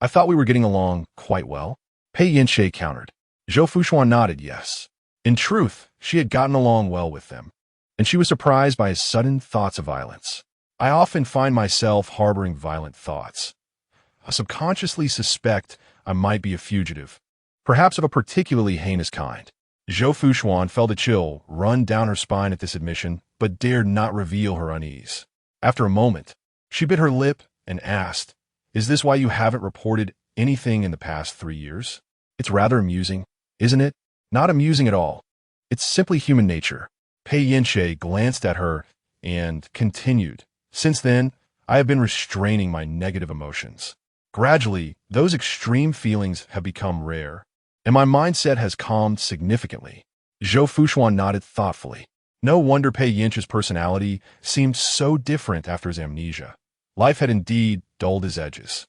thought we were getting along quite well. Pei Yance countered. Zhou Fuxuan nodded yes. In truth, she had gotten along well with them, and she was surprised by his sudden thoughts of violence. I often find myself harboring violent thoughts. I subconsciously suspect I might be a fugitive, perhaps of a particularly heinous kind. Zhou Fuxuan felt a chill run down her spine at this admission, but dared not reveal her unease. After a moment, she bit her lip and asked, Is this why you haven't reported anything in the past 3 years? It's rather amusing, isn't it? Not amusing at all. It's simply human nature. Pei Yance glanced at her and continued. Since then, I have been restraining my negative emotions. Gradually, those extreme feelings have become rare, and my mindset has calmed significantly. Zhou Fuxuan nodded thoughtfully. No wonder Pei Yance's personality seemed so different after his amnesia. Life had indeed dulled his edges.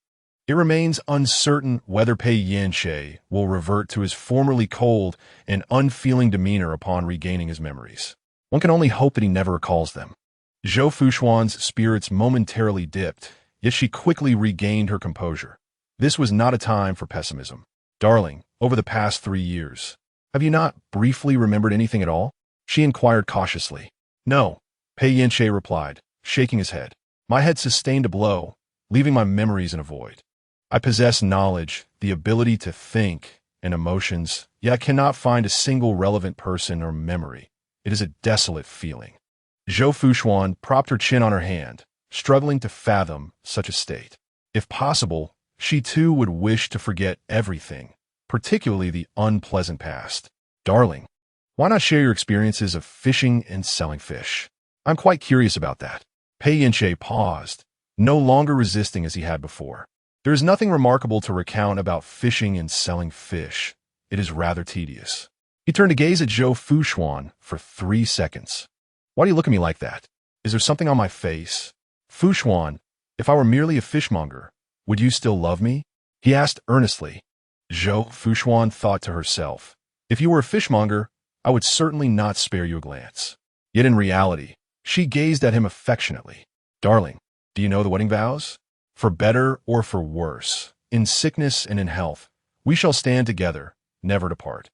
It remains uncertain whether Pei Yance will revert to his formerly cold and unfeeling demeanor upon regaining his memories. One can only hope that he never recalls them. Zhou Fuxuan's spirits momentarily dipped, yet she quickly regained her composure. This was not a time for pessimism. Darling, over the past 3 years, have you not briefly remembered anything at all? She inquired cautiously. No, Pei Yance replied, shaking his head. My head sustained a blow, leaving my memories in a void. I possess knowledge, the ability to think, and emotions, yet I cannot find a single relevant person or memory. It is a desolate feeling. Zhou Fuxuan propped her chin on her hand, struggling to fathom such a state. If possible, she too would wish to forget everything, particularly the unpleasant past. Darling, why not share your experiences of fishing and selling fish? I'm quite curious about that. Pei Yance paused, no longer resisting as he had before. There is nothing remarkable to recount about fishing and selling fish. It is rather tedious. He turned to gaze at Zhou Fuxuan for 3 seconds. Why do you look at me like that? Is there something on my face? Fuxuan, if I were merely a fishmonger, would you still love me? He asked earnestly. Zhou Fuxuan thought to herself, if you were a fishmonger, I would certainly not spare you a glance. Yet in reality, she gazed at him affectionately. Darling, do you know the wedding vows? For better or for worse, in sickness and in health, we shall stand together, never to part.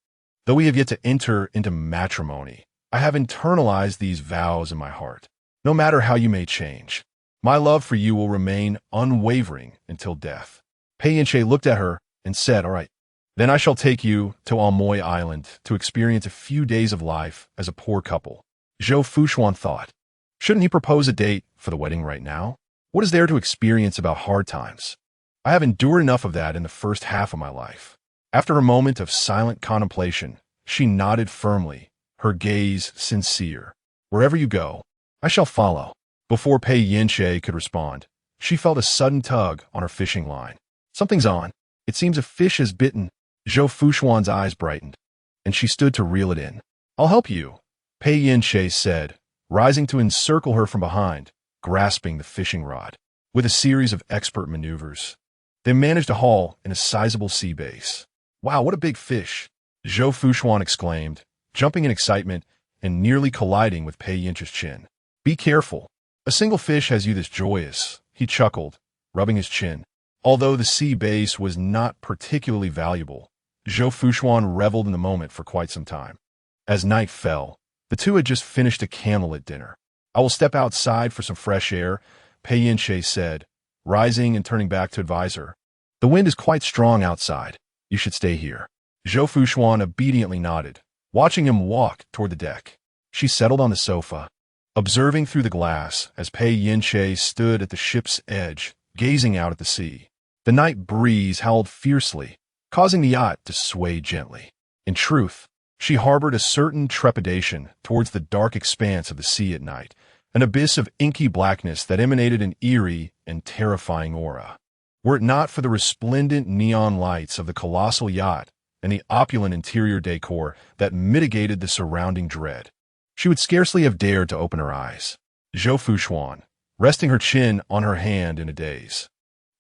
Though we have yet to enter into matrimony, I have internalized these vows in my heart. No matter how you may change, my love for you will remain unwavering until death. Pei Yance looked at her and said, All right, then I shall take you to Amoy Island to experience a few days of life as a poor couple. Zhou Fuxuan thought, shouldn't he propose a date for the wedding right now? What is there to experience about hard times? I have endured enough of that in the first half of my life. After a moment of silent contemplation, she nodded firmly, her gaze sincere. Wherever you go, I shall follow. Before Pei Yance could respond, she felt a sudden tug on her fishing line. Something's on. It seems a fish has bitten. Zhou Fuxuan's eyes brightened, and she stood to reel it in. I'll help you, Pei Yance said, rising to encircle her from behind, grasping the fishing rod. With a series of expert maneuvers, they managed to haul in a sizable sea base. Wow, what a big fish! Zhou Fuxuan exclaimed, jumping in excitement and nearly colliding with Pei Yance's chin. Be careful. A single fish has you this joyous, he chuckled, rubbing his chin. Although the sea base was not particularly valuable, Zhou Fuxuan reveled in the moment for quite some time. As night fell, the two had just finished a candlelit dinner. "I will step outside for some fresh air," Pei Yance said, rising and turning back to advise her. "The wind is quite strong outside. You should stay here." Zhou Fuxuan obediently nodded, watching him walk toward the deck. She settled on the sofa, observing through the glass as Pei Yance stood at the ship's edge, gazing out at the sea. The night breeze howled fiercely, causing the yacht to sway gently. In truth, she harbored a certain trepidation towards the dark expanse of the sea at night, an abyss of inky blackness that emanated an eerie and terrifying aura. Were it not for the resplendent neon lights of the colossal yacht and the opulent interior decor that mitigated the surrounding dread, she would scarcely have dared to open her eyes. Zhou Fuxuan, resting her chin on her hand in a daze,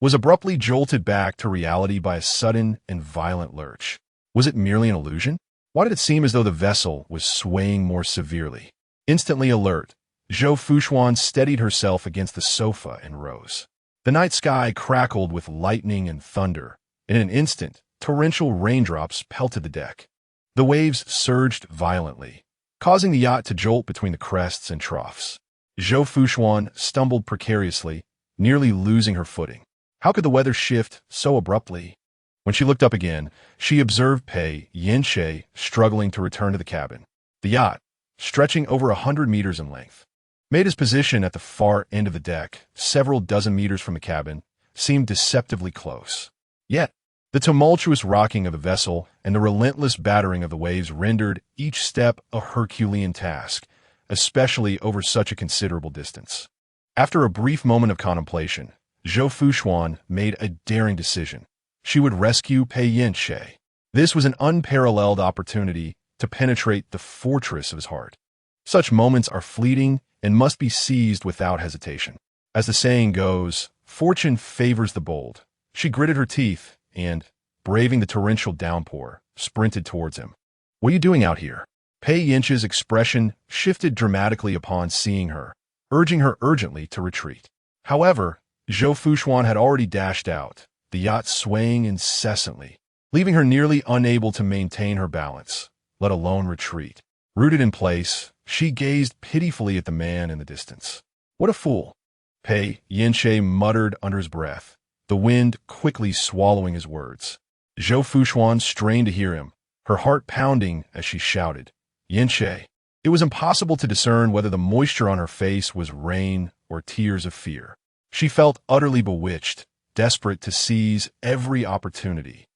was abruptly jolted back to reality by a sudden and violent lurch. Was it merely an illusion? Why did it seem as though the vessel was swaying more severely? Instantly alert, Zhou Fuxuan steadied herself against the sofa and rose. The night sky crackled with lightning and thunder. In an instant, torrential raindrops pelted the deck. The waves surged violently, causing the yacht to jolt between the crests and troughs. Zhou Fuxuan stumbled precariously, nearly losing her footing. How could the weather shift so abruptly? When she looked up again, she observed Pei Yance struggling to return to the cabin. The yacht, stretching over 100 meters in length, made his position at the far end of the deck, several dozen meters from the cabin, seemed deceptively close. Yet, the tumultuous rocking of the vessel and the relentless battering of the waves rendered each step a Herculean task, especially over such a considerable distance. After a brief moment of contemplation, Zhou Fuxuan made a daring decision. She would rescue Pei Yance. This was an unparalleled opportunity to penetrate the fortress of his heart. Such moments are fleeting and must be seized without hesitation. As the saying goes, fortune favors the bold. She gritted her teeth and, braving the torrential downpour, sprinted towards him. "What are you doing out here?" Pei Yance's expression shifted dramatically upon seeing her, urging her urgently to retreat. However, Zhou Fuxuan had already dashed out, the yacht swaying incessantly, leaving her nearly unable to maintain her balance, let alone retreat. Rooted in place, she gazed pitifully at the man in the distance. "What a fool!" Pei Yance muttered under his breath, the wind quickly swallowing his words. Zhou Fuxuan strained to hear him, her heart pounding as she shouted, "Yance!" It was impossible to discern whether the moisture on her face was rain or tears of fear. She felt utterly bewitched, desperate to seize every opportunity,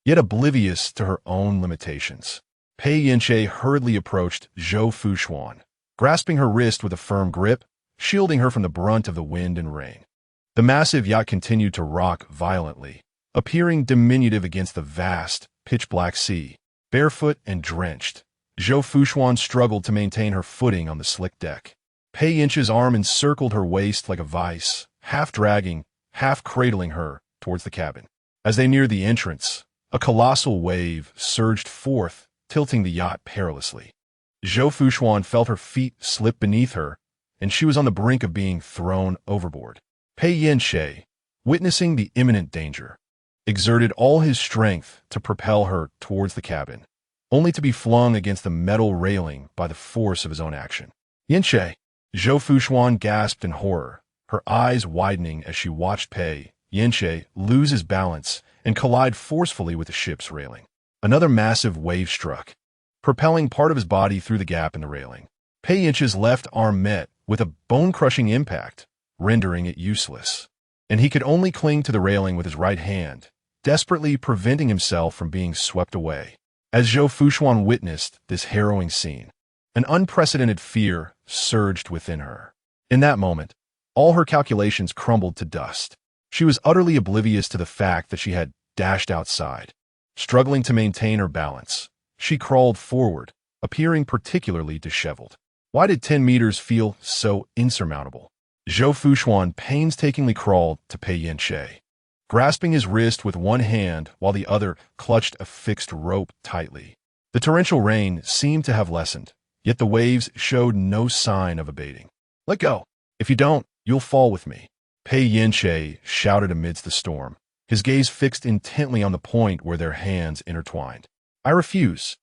yet oblivious to her own limitations. Pei Yance hurriedly approached Zhou Fuxuan, grasping her wrist with a firm grip, shielding her from the brunt of the wind and rain. The massive yacht continued to rock violently, appearing diminutive against the vast, pitch-black sea. Barefoot and drenched, Zhou Fuxuan struggled to maintain her footing on the slick deck. Pei Yance's arm encircled her waist like a vice, half dragging, half cradling her towards the cabin. As they neared the entrance, a colossal wave surged forth, tilting the yacht perilously. Zhou Fuxuan felt her feet slip beneath her, and she was on the brink of being thrown overboard. Pei Yance, witnessing the imminent danger, exerted all his strength to propel her towards the cabin, only to be flung against the metal railing by the force of his own action. "Yance!" Zhou Fuxuan gasped in horror, her eyes widening as she watched Pei Yance lose his balance and collide forcefully with the ship's railing. Another massive wave struck, propelling part of his body through the gap in the railing. Pei Yance's left arm met with a bone-crushing impact, rendering it useless, and he could only cling to the railing with his right hand, desperately preventing himself from being swept away. As Zhou Fuxuan witnessed this harrowing scene, an unprecedented fear surged within her. In that moment, all her calculations crumbled to dust. She was utterly oblivious to the fact that she had dashed outside. Struggling to maintain her balance, she crawled forward, appearing particularly disheveled. Why did 10 meters feel so insurmountable? Zhou Fuxuan painstakingly crawled to Pei Yance, grasping his wrist with one hand while the other clutched a fixed rope tightly. The torrential rain seemed to have lessened, yet the waves showed no sign of abating. "Let go! If you don't, you'll fall with me." Pei Yance shouted amidst the storm, his gaze fixed intently on the point where their hands intertwined. I refuse.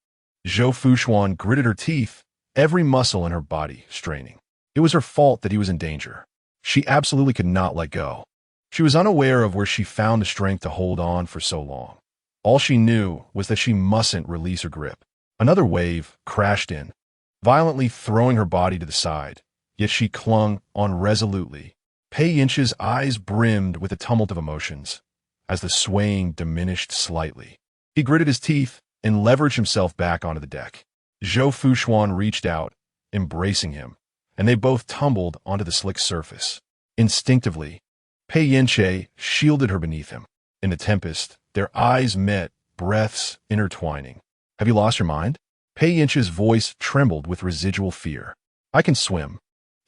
Zhou Fuxuan gritted her teeth, every muscle in her body straining. It was her fault that he was in danger. She absolutely could not let go. She was unaware of where she found the strength to hold on for so long. All she knew was that she mustn't release her grip. Another wave crashed in, violently throwing her body to the side, yet she clung on resolutely. Pei Yance's eyes brimmed with a tumult of emotions, as the swaying diminished slightly. He gritted his teeth and leveraged himself back onto the deck. Zhou Fuxuan reached out, embracing him, and they both tumbled onto the slick surface. Instinctively, Pei Yance shielded her beneath him. In the tempest, their eyes met, breaths intertwining. Have you lost your mind? Pei Yance's voice trembled with residual fear. I can swim.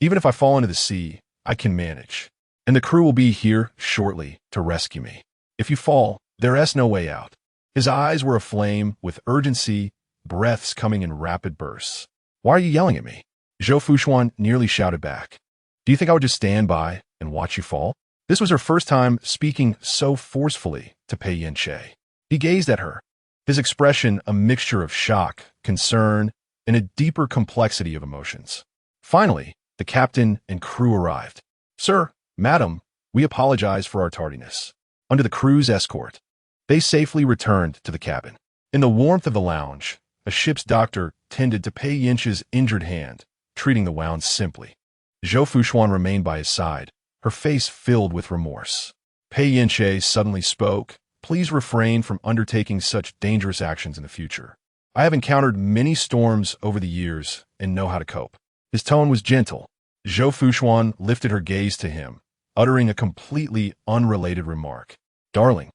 Even if I fall into the sea, I can manage. And the crew will be here shortly to rescue me. If you fall, there is no way out. His eyes were aflame with urgency, breaths coming in rapid bursts. Why are you yelling at me? Zhou Fuxuan nearly shouted back. Do you think I would just stand by and watch you fall? This was her first time speaking so forcefully to Pei Yance. He gazed at her, his expression a mixture of shock, concern, and a deeper complexity of emotions. Finally, the captain and crew arrived. Sir, madam, we apologize for our tardiness. Under the crew's escort, they safely returned to the cabin. In the warmth of the lounge, a ship's doctor tended to Pei Yance's injured hand, treating the wound simply. Zhou Fuxuan remained by his side, her face filled with remorse. Pei Yance suddenly spoke, please refrain from undertaking such dangerous actions in the future. I have encountered many storms over the years and know how to cope. His tone was gentle. Zhou Fuxuan lifted her gaze to him, uttering a completely unrelated remark. Darling,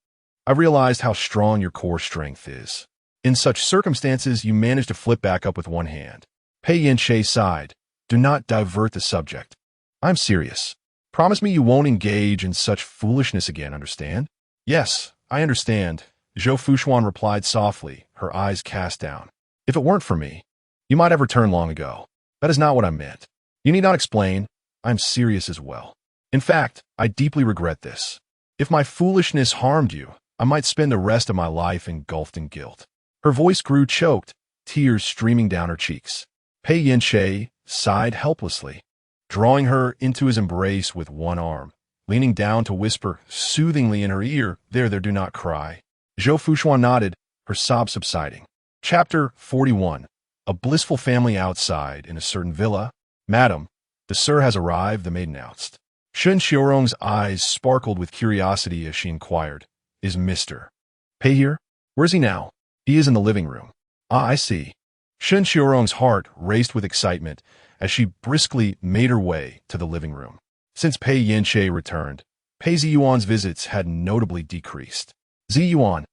I've realized how strong your core strength is. In such circumstances, you manage to flip back up with one hand. Pei Yance sighed. Do not divert the subject. I'm serious. Promise me you won't engage in such foolishness again, understand? Yes, I understand, Zhou Fuxuan replied softly, her eyes cast down. If it weren't for me, you might have returned long ago. That is not what I meant. You need not explain. I'm serious as well. In fact, I deeply regret this. If my foolishness harmed you, I might spend the rest of my life engulfed in guilt. Her voice grew choked, tears streaming down her cheeks. Pei Yance sighed helplessly, drawing her into his embrace with one arm, leaning down to whisper soothingly in her ear, There, do not cry. Zhou Fuxuan nodded, her sobs subsiding. Chapter 41. A blissful family outside in a certain villa. Madam, the sir has arrived, the maid announced. Shun Xiaorong's eyes sparkled with curiosity as she inquired, Is Mr. Pei here? Where is he now? He is in the living room. Ah, I see. Shun Xiaorong's heart raced with excitement as she briskly made her way to the living room. Since Pei Yance returned, Pei Ziyuan's visits had notably decreased. Ziyuan,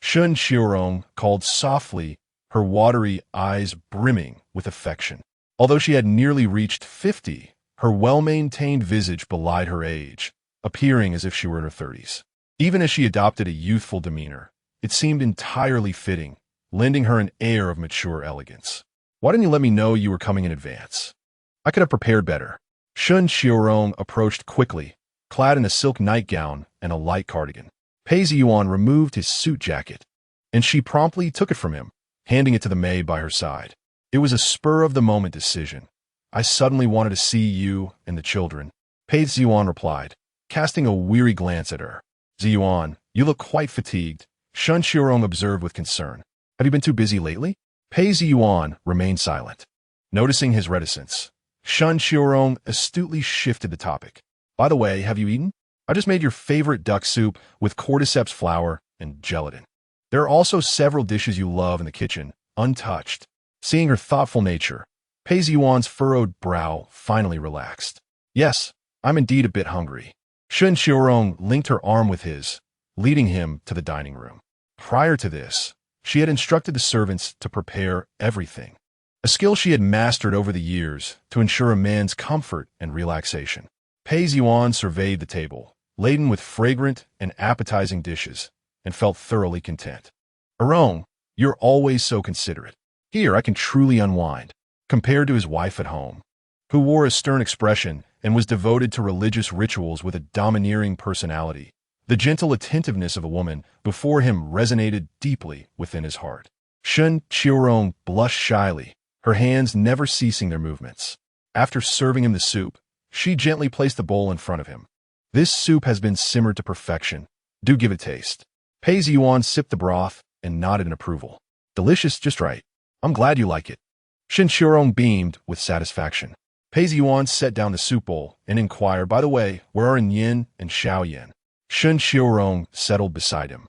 Shun Xiaorong called softly, her watery eyes brimming with affection. Although she had nearly reached 50, her well-maintained visage belied her age, appearing as if she were in her 30s. Even as she adopted a youthful demeanor, it seemed entirely fitting, lending her an air of mature elegance. Why didn't you let me know you were coming in advance? I could have prepared better. Shun Xiaorong approached quickly, clad in a silk nightgown and a light cardigan. Pei Ziyuan removed his suit jacket, and she promptly took it from him, handing it to the maid by her side. It was a spur-of-the-moment decision. I suddenly wanted to see you and the children. Pei Ziyuan replied, casting a weary glance at her. Ziyuan, you look quite fatigued, Shun Xiaorong observed with concern. Have you been too busy lately? Pei Ziyuan remained silent. Noticing his reticence, Shun Xiaorong astutely shifted the topic. By the way, have you eaten? I just made your favorite duck soup with cordyceps flour and gelatin. There are also several dishes you love in the kitchen, untouched. Seeing her thoughtful nature, Pei Ziyuan's furrowed brow finally relaxed. Yes, I'm indeed a bit hungry. Shun Xiaorong linked her arm with his, leading him to the dining room. Prior to this, she had instructed the servants to prepare everything, a skill she had mastered over the years to ensure a man's comfort and relaxation. Pei Ziyuan surveyed the table, laden with fragrant and appetizing dishes, and felt thoroughly content. Arong, you're always so considerate. Here I can truly unwind, compared to his wife at home, who wore a stern expression and was devoted to religious rituals with a domineering personality. The gentle attentiveness of a woman before him resonated deeply within his heart. Shen Qiurong blushed shyly, her hands never ceasing their movements. After serving him the soup, she gently placed the bowl in front of him. This soup has been simmered to perfection. Do give it a taste. Pei Yuan sipped the broth and nodded in approval. Delicious, just right. I'm glad you like it. Shen Qiurong beamed with satisfaction. Pei Yuan set down the soup bowl and inquired, by the way, where are Yin and Xiao Yan? Shen Qiurong settled beside him,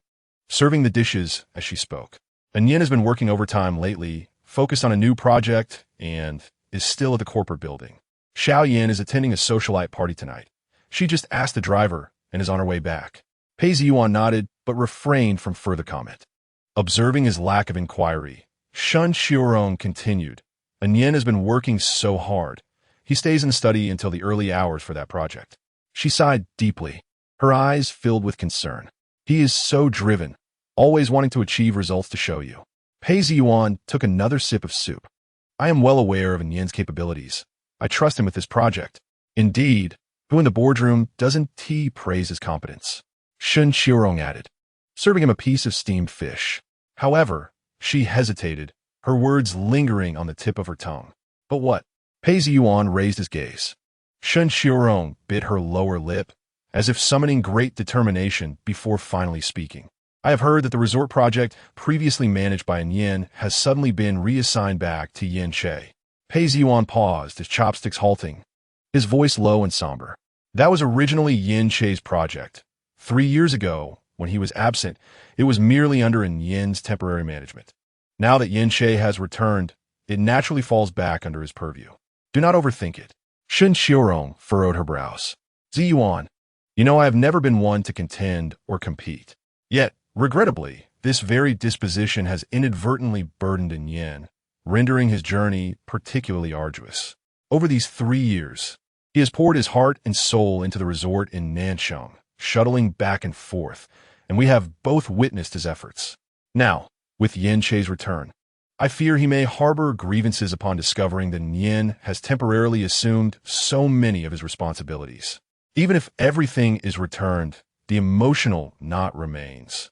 serving the dishes as she spoke. Yin has been working overtime lately, focused on a new project, and is still at the corporate building. Xiao Yan is attending a socialite party tonight. She just asked the driver and is on her way back. Pei Yuan nodded, but refrained from further comment. Observing his lack of inquiry, Shen Qiurong continued. Yin has been working so hard. He stays in the study until the early hours for that project. She sighed deeply, her eyes filled with concern. He is so driven, always wanting to achieve results to show you. Pei Yuan took another sip of soup. I am well aware of Yin's capabilities. I trust him with this project. Indeed, who in the boardroom doesn't praise his competence? Shen Qiurong added, serving him a piece of steamed fish. However, she hesitated, her words lingering on the tip of her tongue. But what? Pei Yuan raised his gaze. Shen Qiurong bit her lower lip, as if summoning great determination before finally speaking. I have heard that the resort project, previously managed by Yin, has suddenly been reassigned back to Yin Che. Pei Yuan paused, his chopsticks halting, his voice low and somber. That was originally Yin Che's project. 3 years ago, when he was absent, it was merely under Yin's temporary management. Now that Yin Che has returned, it naturally falls back under his purview. Do not overthink it. Shen Qiurong furrowed her brows. Ziyuan, you know I have never been one to contend or compete. Yet, regrettably, this very disposition has inadvertently burdened Yin, rendering his journey particularly arduous. Over these 3 years, he has poured his heart and soul into the resort in Nanchang, shuttling back and forth, and we have both witnessed his efforts. Now, with Yin Che's return, I fear he may harbor grievances upon discovering that Yin has temporarily assumed so many of his responsibilities. Even if everything is returned, the emotional knot remains.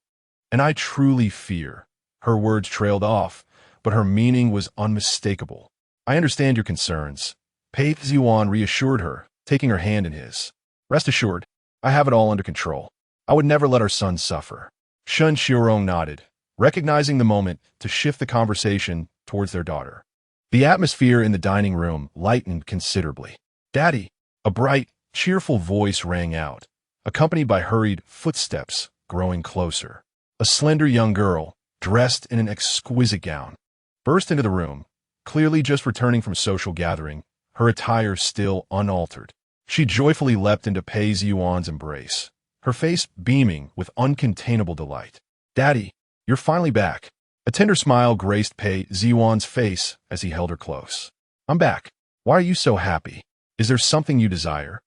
And I truly fear. Her words trailed off, but her meaning was unmistakable. I understand your concerns. Pei Yuan reassured her, taking her hand in his. Rest assured, I have it all under control. I would never let our son suffer. Shen Qiurong nodded, recognizing the moment to shift the conversation towards their daughter. The atmosphere in the dining room lightened considerably. Daddy, a bright, cheerful voice rang out, accompanied by hurried footsteps growing closer. A slender young girl, dressed in an exquisite gown, burst into the room, clearly just returning from a social gathering, her attire still unaltered. She joyfully leapt into Pei Yuan's embrace, her face beaming with uncontainable delight. Daddy, you're finally back. A tender smile graced Pei Yuan's face as he held her close. I'm back. Why are you so happy? Is there something you desire?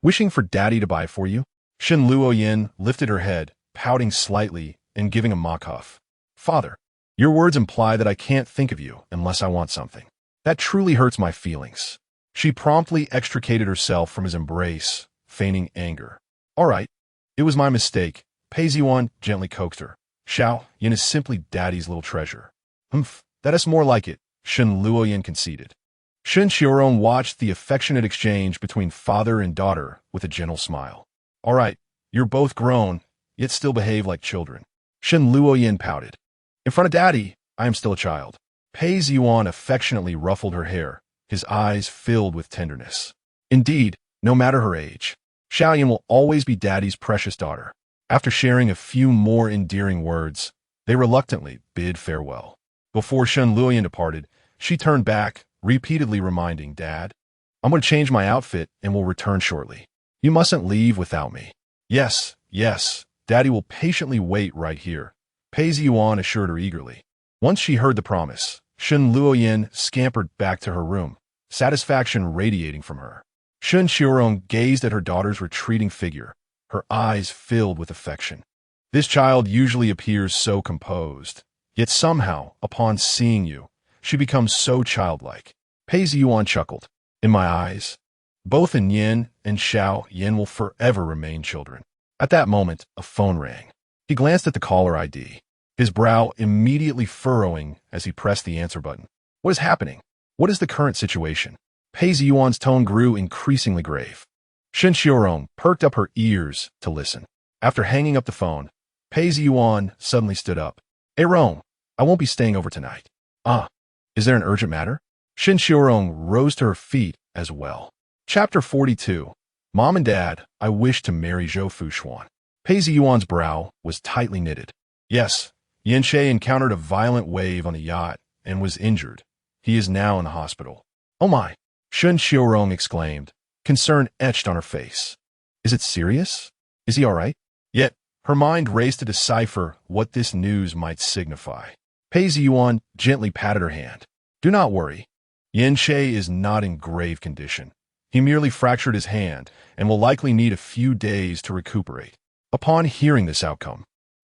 Wishing for Daddy to buy for you? Shen Luoyin lifted her head, pouting slightly and giving a mock huff. Father, your words imply that I can't think of you unless I want something. That truly hurts my feelings. She promptly extricated herself from his embrace, feigning anger. All right, it was my mistake. Pei Yuan gently coaxed her. Xiao Yin is simply Daddy's little treasure. Humph, that is more like it, Shen Luoyin conceded. Shen Qiurong watched the affectionate exchange between father and daughter with a gentle smile. All right, you're both grown, yet still behave like children. Shen Luoyin pouted. In front of Daddy, I am still a child. Pei Yuan affectionately ruffled her hair, his eyes filled with tenderness. Indeed, no matter her age, Xiaoyan will always be Daddy's precious daughter. After sharing a few more endearing words, they reluctantly bid farewell. Before Shen Luoyin departed, she turned back, repeatedly reminding Dad, I'm going to change my outfit and will return shortly. You mustn't leave without me. Yes, Daddy will patiently wait right here, Pei Yuan assured her eagerly. Once she heard the promise, Shen Luoyin scampered back to her room, satisfaction radiating from her. Shen Qiurong gazed at her daughter's retreating figure, her eyes filled with affection. This child usually appears so composed, yet somehow, upon seeing you, she becomes so childlike. Pei Yuan chuckled. In my eyes, Both in Yin and Xiao Yin will forever remain children. At that moment, a phone rang. He glanced at the caller ID, his brow immediately furrowing as he pressed the answer button. What is happening? What is the current situation? Pei Yuan's tone grew increasingly grave. Shen Xiaorong perked up her ears to listen. After hanging up the phone, Pei Yuan suddenly stood up. Hey Rong, I won't be staying over tonight. Ah, is there an urgent matter? Shen Xiaorong rose to her feet as well. Chapter 42. Mom and Dad, I wish to marry Zhou Fuxuan. Pei Yuan's brow was tightly knitted. Yes, Yin Shay encountered a violent wave on the yacht and was injured. He is now in the hospital. Oh my, Shen Xiaorong exclaimed, concern etched on her face. Is it serious? Is he all right? Yet, her mind raced to decipher what this news might signify. Pei Yuan gently patted her hand. Do not worry. Yin Shay is not in grave condition. He merely fractured his hand and will likely need a few days to recuperate. Upon hearing this outcome,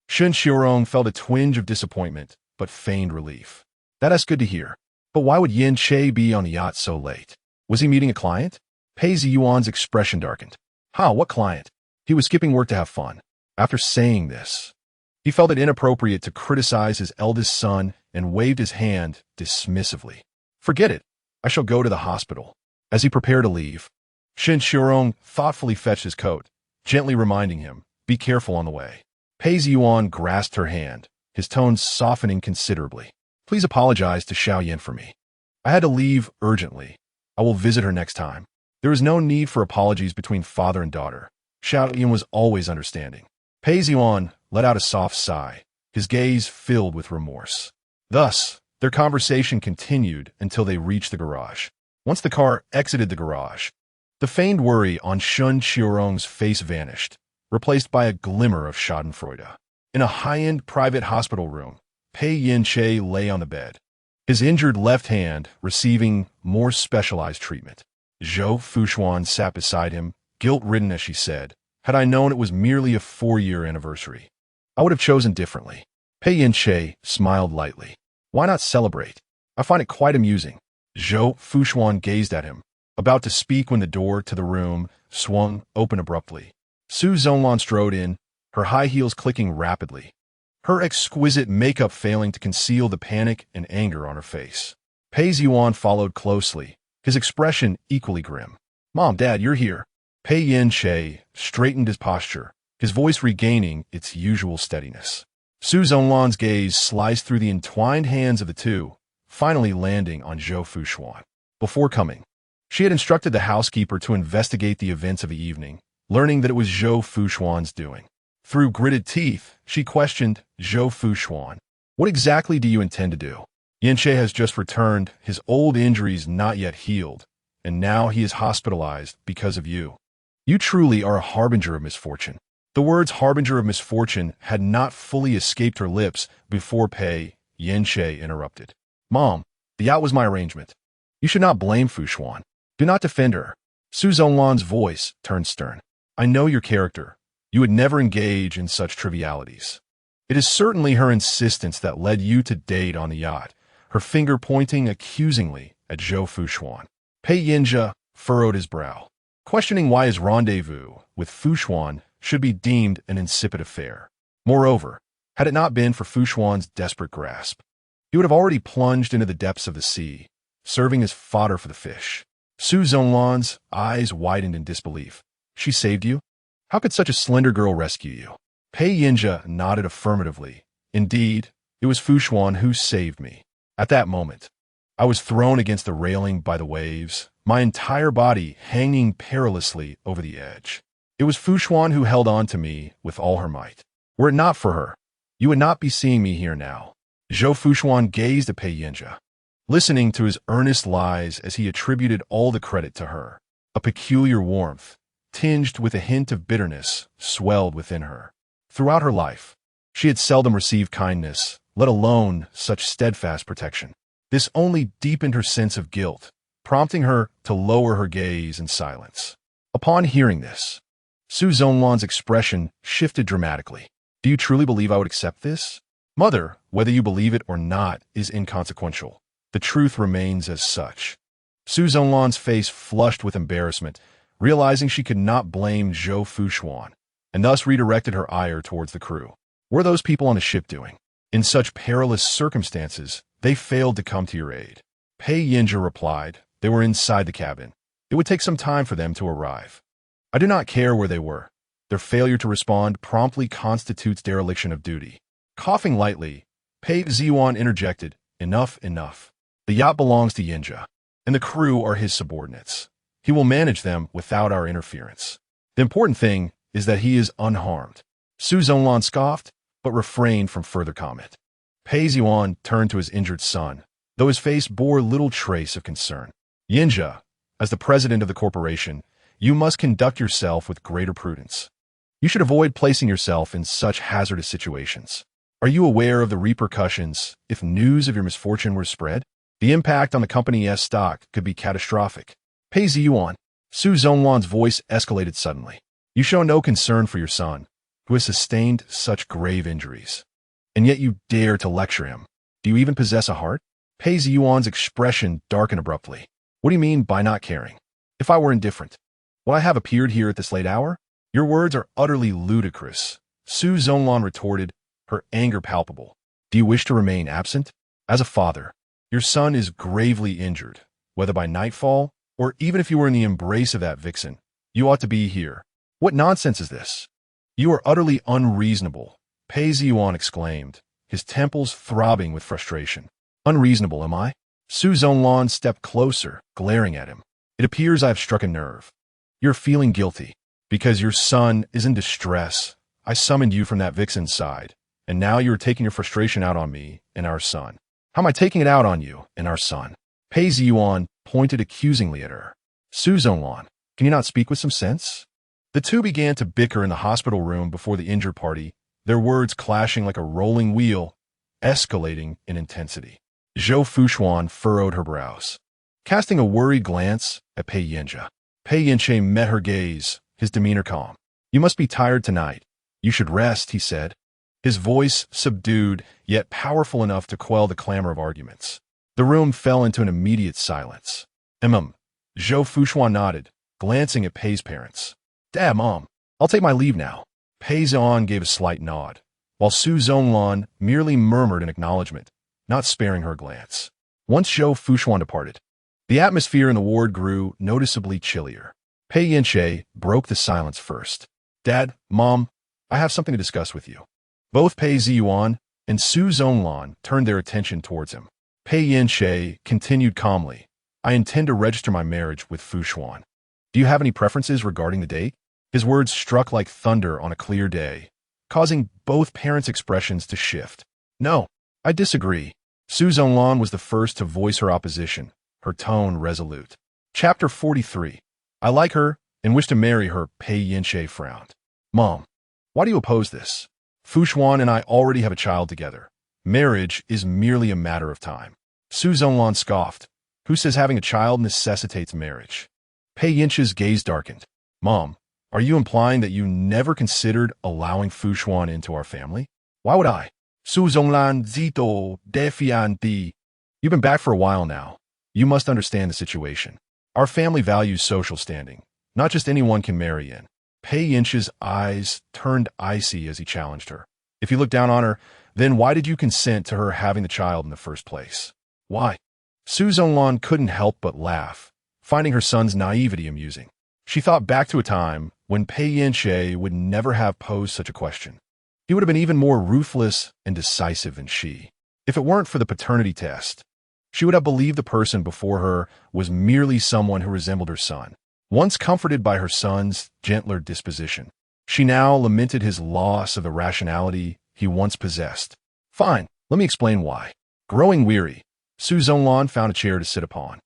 Shen Xiaorong felt a twinge of disappointment, but feigned relief. That's good to hear. But why would Yin Shay be on the yacht so late? Was he meeting a client? Pei Yuan's expression darkened. What client? He was skipping work to have fun. After saying this, he felt it inappropriate to criticize his eldest son and waved his hand dismissively. Forget it. I shall go to the hospital. As he prepared to leave, Shen Xiaorong thoughtfully fetched his coat, gently reminding him, be careful on the way. Pei Yuan grasped her hand, his tone softening considerably. Please apologize to Xiao Yin for me. I had to leave urgently. I will visit her next time. There is no need for apologies between father and daughter. Xiao Yin was always understanding. Pei Yuan let out a soft sigh, his gaze filled with remorse. Thus, their conversation continued until they reached the garage. Once the car exited the garage, the feigned worry on Shen Xiaorong's face vanished, replaced by a glimmer of schadenfreude. In a high-end private hospital room, Pei Yin Che lay on the bed, his injured left hand receiving more specialized treatment. Zhou Fuxuan sat beside him, guilt-ridden as she said, had I known it was merely a 4-year anniversary, I would have chosen differently. Pei Yin Che smiled lightly. Why not celebrate? I find it quite amusing. Zhou Fuxuan gazed at him, about to speak when the door to the room swung open abruptly. Su Zhonglan strode in, her high heels clicking rapidly, her exquisite makeup failing to conceal the panic and anger on her face. Pei Yuan followed closely, his expression equally grim. Mom, Dad, you're here. Pei Yin Che straightened his posture, his voice regaining its usual steadiness. Su Zhonglan's gaze sliced through the entwined hands of the two, finally landing on Zhou Fuxuan. Before coming, she had instructed the housekeeper to investigate the events of the evening, learning that it was Zhou Fuxuan's doing. Through gritted teeth, she questioned Zhou Fuxuan. What exactly do you intend to do? Yin Che has just returned, his old injuries not yet healed, and now he is hospitalized because of you. You truly are a harbinger of misfortune. The words harbinger of misfortune had not fully escaped her lips before Pei Yin Che interrupted. Mom, the yacht was my arrangement. You should not blame Fuxuan. Do not defend her. Su Zhonglan's voice turned stern. I know your character. You would never engage in such trivialities. It is certainly her insistence that led you to date on the yacht, her finger pointing accusingly at Zhou Fuxuan. Pei Yinja furrowed his brow, questioning why his rendezvous with Fuxuan should be deemed an insipid affair. Moreover, had it not been for Fuxuan's desperate grasp, he would have already plunged into the depths of the sea, serving as fodder for the fish. Su Zhonglan's eyes widened in disbelief. She saved you? How could such a slender girl rescue you? Pei Yinja nodded affirmatively. Indeed, it was Fuxuan who saved me. At that moment, I was thrown against the railing by the waves, my entire body hanging perilously over the edge. It was Fuxuan who held on to me with all her might. Were it not for her, you would not be seeing me here now. Zhou Fuxuan gazed at Pei Yinja, listening to his earnest lies as he attributed all the credit to her. A peculiar warmth, tinged with a hint of bitterness, swelled within her. Throughout her life, she had seldom received kindness, let alone such steadfast protection. This only deepened her sense of guilt, prompting her to lower her gaze in silence. Upon hearing this, Su Zhonglan's expression shifted dramatically. Do you truly believe I would accept this? Mother, whether you believe it or not is inconsequential. The truth remains as such. Su Zhonglan's face flushed with embarrassment, realizing she could not blame Zhou Fuxuan, and thus redirected her ire towards the crew. What are those people on the ship doing? In such perilous circumstances, they failed to come to your aid. Pei Yance replied, they were inside the cabin. It would take some time for them to arrive. I do not care where they were. Their failure to respond promptly constitutes dereliction of duty. Coughing lightly, Pei Ziwan interjected, enough, enough. The yacht belongs to Yinja, and the crew are his subordinates. He will manage them without our interference. The important thing is that he is unharmed. Su Zhonglan scoffed, but refrained from further comment. Pei Ziwan turned to his injured son, though his face bore little trace of concern. Yinja, as the president of the corporation, you must conduct yourself with greater prudence. You should avoid placing yourself in such hazardous situations. Are you aware of the repercussions if news of your misfortune were spread? The impact on the company's stock could be catastrophic. Pei Ziyuan. Su Zhonglan's voice escalated suddenly. You show no concern for your son, who has sustained such grave injuries. And yet you dare to lecture him. Do you even possess a heart? Pei Ziyuan's expression darkened abruptly. What do you mean by not caring? If I were indifferent, would I have appeared here at this late hour? Your words are utterly ludicrous. Su Zhonglan retorted, her anger palpable. Do you wish to remain absent? As a father, your son is gravely injured, whether by nightfall or even if you were in the embrace of that vixen. You ought to be here. What nonsense is this? You are utterly unreasonable, Pei Ziyuan exclaimed, his temples throbbing with frustration. Unreasonable, am I? Su Zhonglan stepped closer, glaring at him. It appears I have struck a nerve. You're feeling guilty. Because your son is in distress, I summoned you from that vixen's side, and now you're taking your frustration out on me and our son. How am I taking it out on you and our son? Pei Ziyuan pointed accusingly at her. Su Zhonglan, can you not speak with some sense? The two began to bicker in the hospital room before the injured party, their words clashing like a rolling wheel, escalating in intensity. Zhou Fuxuan furrowed her brows, casting a worried glance at Pei Yance. Pei Yance met her gaze, his demeanor calm. You must be tired tonight. You should rest, he said, his voice subdued, yet powerful enough to quell the clamor of arguments. The room fell into an immediate silence. Zhou Fuxuan nodded, glancing at Pei's parents. Dad, Mom, I'll take my leave now. Pei Ziyuan gave a slight nod, while Su Zhonglan merely murmured in acknowledgement, not sparing her glance. Once Zhou Fuxuan departed, the atmosphere in the ward grew noticeably chillier. Pei Yance broke the silence first. Dad, Mom, I have something to discuss with you. Both Pei Ziyuan and Su Zhonglan turned their attention towards him. Pei Yance continued calmly. I intend to register my marriage with Fuxuan. Do you have any preferences regarding the date? His words struck like thunder on a clear day, causing both parents' expressions to shift. No, I disagree. Su Zhonglan was the first to voice her opposition, her tone resolute. Chapter 43. I like her and wish to marry her, Pei Yance frowned. Mom, why do you oppose this? Fuxuan and I already have a child together. Marriage is merely a matter of time. Su Zhonglan scoffed. Who says having a child necessitates marriage? Pei Yance's gaze darkened. Mom, are you implying that you never considered allowing Fuxuan into our family? Why would I? Su Zhonglan zito defianti. You've been back for a while now. You must understand the situation. Our family values social standing. Not just anyone can marry in. Pei Yance's eyes turned icy as he challenged her. If you look down on her, then why did you consent to her having the child in the first place? Why? Su Zhonglan couldn't help but laugh, finding her son's naivety amusing. She thought back to a time when Pei Yance would never have posed such a question. He would have been even more ruthless and decisive than she. If it weren't for the paternity test, she would have believed the person before her was merely someone who resembled her son. Once comforted by her son's gentler disposition, she now lamented his loss of the rationality he once possessed. Fine, let me explain why. Growing weary, Su Zhonglan found a chair to sit upon,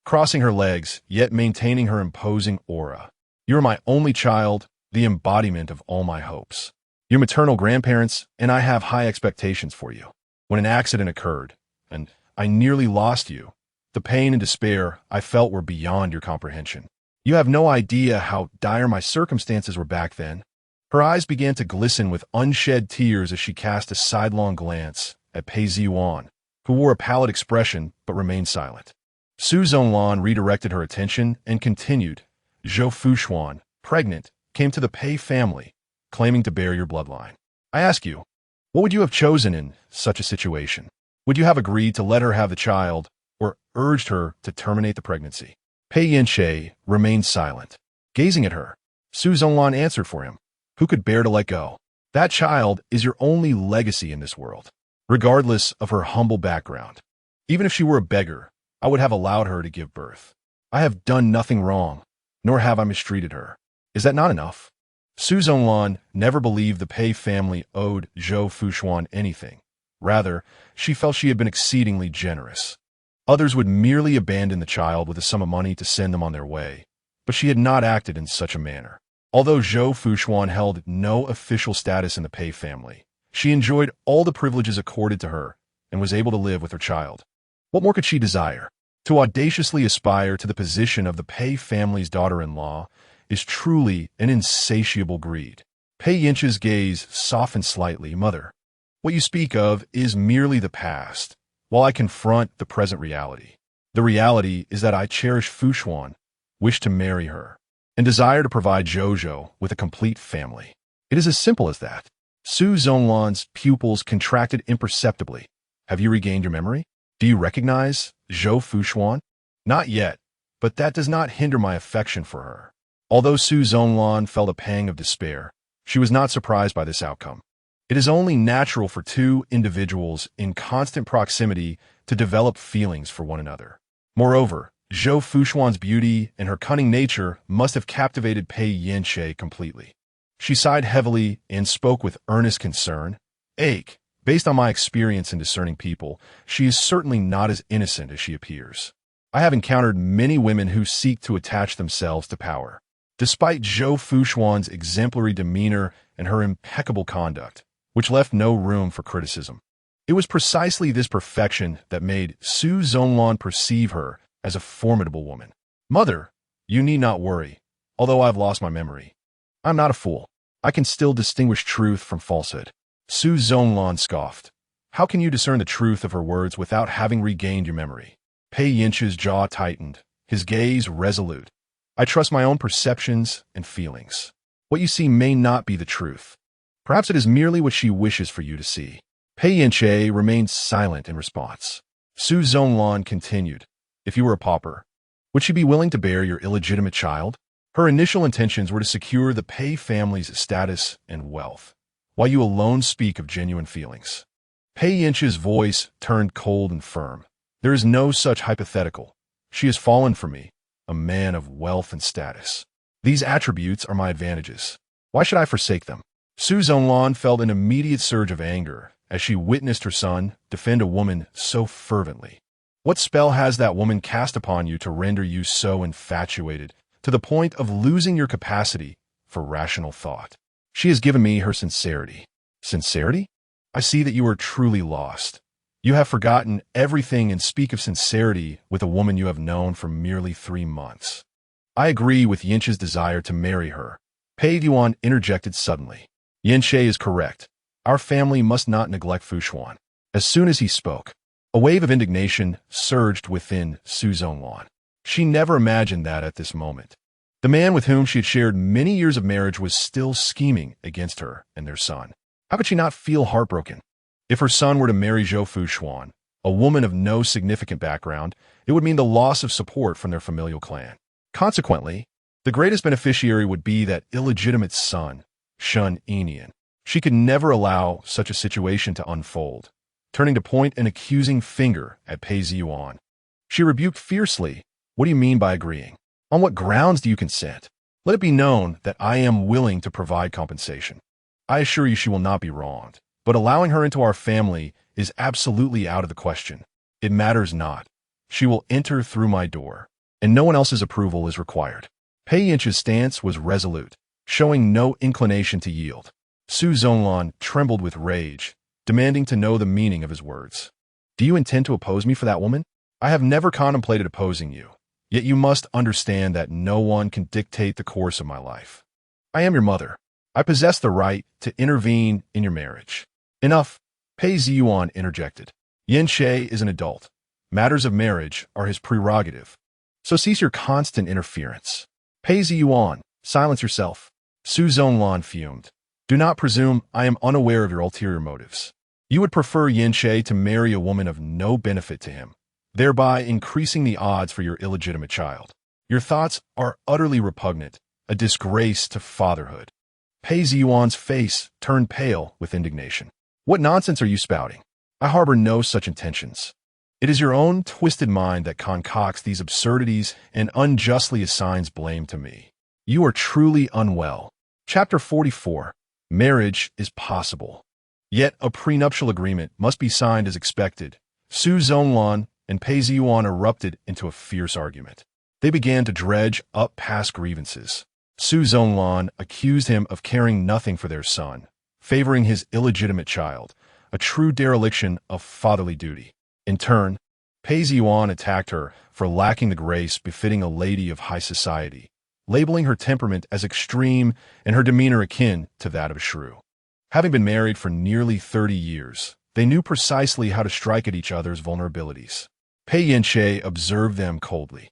crossing her legs, yet maintaining her imposing aura. You are my only child, the embodiment of all my hopes. Your maternal grandparents and I have high expectations for you. When an accident occurred, and I nearly lost you, the pain and despair I felt were beyond your comprehension. You have no idea how dire my circumstances were back then. Her eyes began to glisten with unshed tears as she cast a sidelong glance at Pei Ziyuan, who wore a pallid expression but remained silent. Su Zhonglan redirected her attention and continued. Zhou Fuxuan, pregnant, came to the Pei family, claiming to bear your bloodline. I ask you, what would you have chosen in such a situation? Would you have agreed to let her have the child or urged her to terminate the pregnancy? Pei Yance remained silent. Gazing at her, Su Zhonglan answered for him. Who could bear to let go? That child is your only legacy in this world, regardless of her humble background. Even if she were a beggar, I would have allowed her to give birth. I have done nothing wrong, nor have I mistreated her. Is that not enough? Su Zhonglan never believed the Pei family owed Zhou Fuxuan anything. Rather, she felt she had been exceedingly generous. Others would merely abandon the child with a sum of money to send them on their way, but she had not acted in such a manner. Although Zhou Fuxuan held no official status in the Pei family, she enjoyed all the privileges accorded to her and was able to live with her child. What more could she desire? To audaciously aspire to the position of the Pei family's daughter-in-law is truly an insatiable greed. Pei Yance's gaze softened slightly. Mother, what you speak of is merely the past, while I confront the present reality. The reality is that I cherish Fuxuan, wish to marry her, and desire to provide Zhou with a complete family. It is as simple as that. Su Zhonglan's pupils contracted imperceptibly. Have you regained your memory? Do you recognize Zhou Fuxuan? Not yet, but that does not hinder my affection for her. Although Su Zhonglan felt a pang of despair, she was not surprised by this outcome. It is only natural for two individuals in constant proximity to develop feelings for one another. Moreover, Zhou Fuxuan's beauty and her cunning nature must have captivated Pei Yance completely. She sighed heavily and spoke with earnest concern. Based on my experience in discerning people, she is certainly not as innocent as she appears. I have encountered many women who seek to attach themselves to power. Despite Zhou Fuxuan's exemplary demeanor and her impeccable conduct, which left no room for criticism, it was precisely this perfection that made Su Zhonglan perceive her as a formidable woman. Mother, you need not worry, although I have lost my memory. I'm not a fool. I can still distinguish truth from falsehood. Su Zhonglan scoffed. How can you discern the truth of her words without having regained your memory? Pei Yance's jaw tightened, his gaze resolute. I trust my own perceptions and feelings. What you see may not be the truth. Perhaps it is merely what she wishes for you to see. Pei Yance remained silent in response. Su Zhonglan continued. If you were a pauper, would she be willing to bear your illegitimate child? Her initial intentions were to secure the Pei family's status and wealth, while you alone speak of genuine feelings. Pei Yance's voice turned cold and firm. There is no such hypothetical. She has fallen for me, a man of wealth and status. These attributes are my advantages. Why should I forsake them? Su Zhonglan felt an immediate surge of anger as she witnessed her son defend a woman so fervently. What spell has that woman cast upon you to render you so infatuated, to the point of losing your capacity for rational thought? She has given me her sincerity. Sincerity? I see that you are truly lost. You have forgotten everything and speak of sincerity with a woman you have known for merely 3 months. I agree with Yance's desire to marry her. Pei Yuan interjected suddenly. Yance is correct. Our family must not neglect Fuxuan. As soon as he spoke, a wave of indignation surged within Su Zhonglan. She never imagined that at this moment, the man with whom she had shared many years of marriage was still scheming against her and their son. How could she not feel heartbroken? If her son were to marry Zhou Fuxuan, a woman of no significant background, it would mean the loss of support from their familial clan. Consequently, the greatest beneficiary would be that illegitimate son, Shun Enian. She could never allow such a situation to unfold. Turning to point an accusing finger at Pei Yuan, she rebuked fiercely. What do you mean by agreeing? On what grounds do you consent? Let it be known that I am willing to provide compensation. I assure you she will not be wronged, but allowing her into our family is absolutely out of the question. It matters not. She will enter through my door, and no one else's approval is required. Pei Yance's stance was resolute, showing no inclination to yield. Su Zhonglan trembled with rage, demanding to know the meaning of his words. Do you intend to oppose me for that woman? I have never contemplated opposing you, yet you must understand that no one can dictate the course of my life. I am your mother. I possess the right to intervene in your marriage. Enough, Pei Yuan interjected. Yance is an adult. Matters of marriage are his prerogative. So cease your constant interference. Pei Yance, silence yourself. Su Zhonglan fumed. Do not presume I am unaware of your ulterior motives. You would prefer Yance to marry a woman of no benefit to him, thereby increasing the odds for your illegitimate child. Your thoughts are utterly repugnant, a disgrace to fatherhood. Pei Yance's face turned pale with indignation. What nonsense are you spouting? I harbor no such intentions. It is your own twisted mind that concocts these absurdities and unjustly assigns blame to me. You are truly unwell. Chapter 44. Marriage is possible. Yet a prenuptial agreement must be signed as expected. Su Zhonglan and Pei Yance erupted into a fierce argument. They began to dredge up past grievances. Su Zhonglan accused him of caring nothing for their son, favoring his illegitimate child, a true dereliction of fatherly duty. In turn, Pei Yance attacked her for lacking the grace befitting a lady of high society, labeling her temperament as extreme and her demeanor akin to that of a shrew. Having been married for nearly 30 years, they knew precisely how to strike at each other's vulnerabilities. Pei Yance observed them coldly.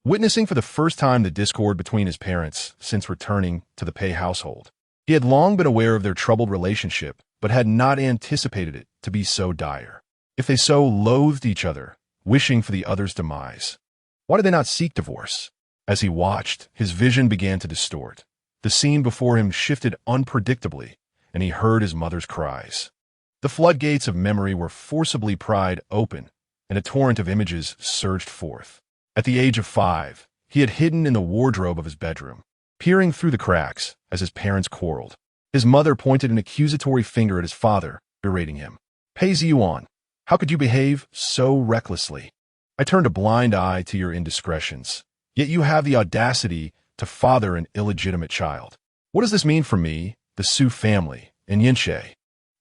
Witnessing for the first time the discord between his parents since returning to the Pei household, he had long been aware of their troubled relationship, but had not anticipated it to be so dire. If they so loathed each other, wishing for the other's demise, why did they not seek divorce? As he watched, his vision began to distort. The scene before him shifted unpredictably, and he heard his mother's cries. The floodgates of memory were forcibly pried open, and a torrent of images surged forth. At the age of 5, he had hidden in the wardrobe of his bedroom, peering through the cracks as his parents quarreled. His mother pointed an accusatory finger at his father, berating him. Pei Yance, how could you behave so recklessly? I turned a blind eye to your indiscretions, yet you have the audacity to father an illegitimate child. What does this mean for me, the Su family, and Yance?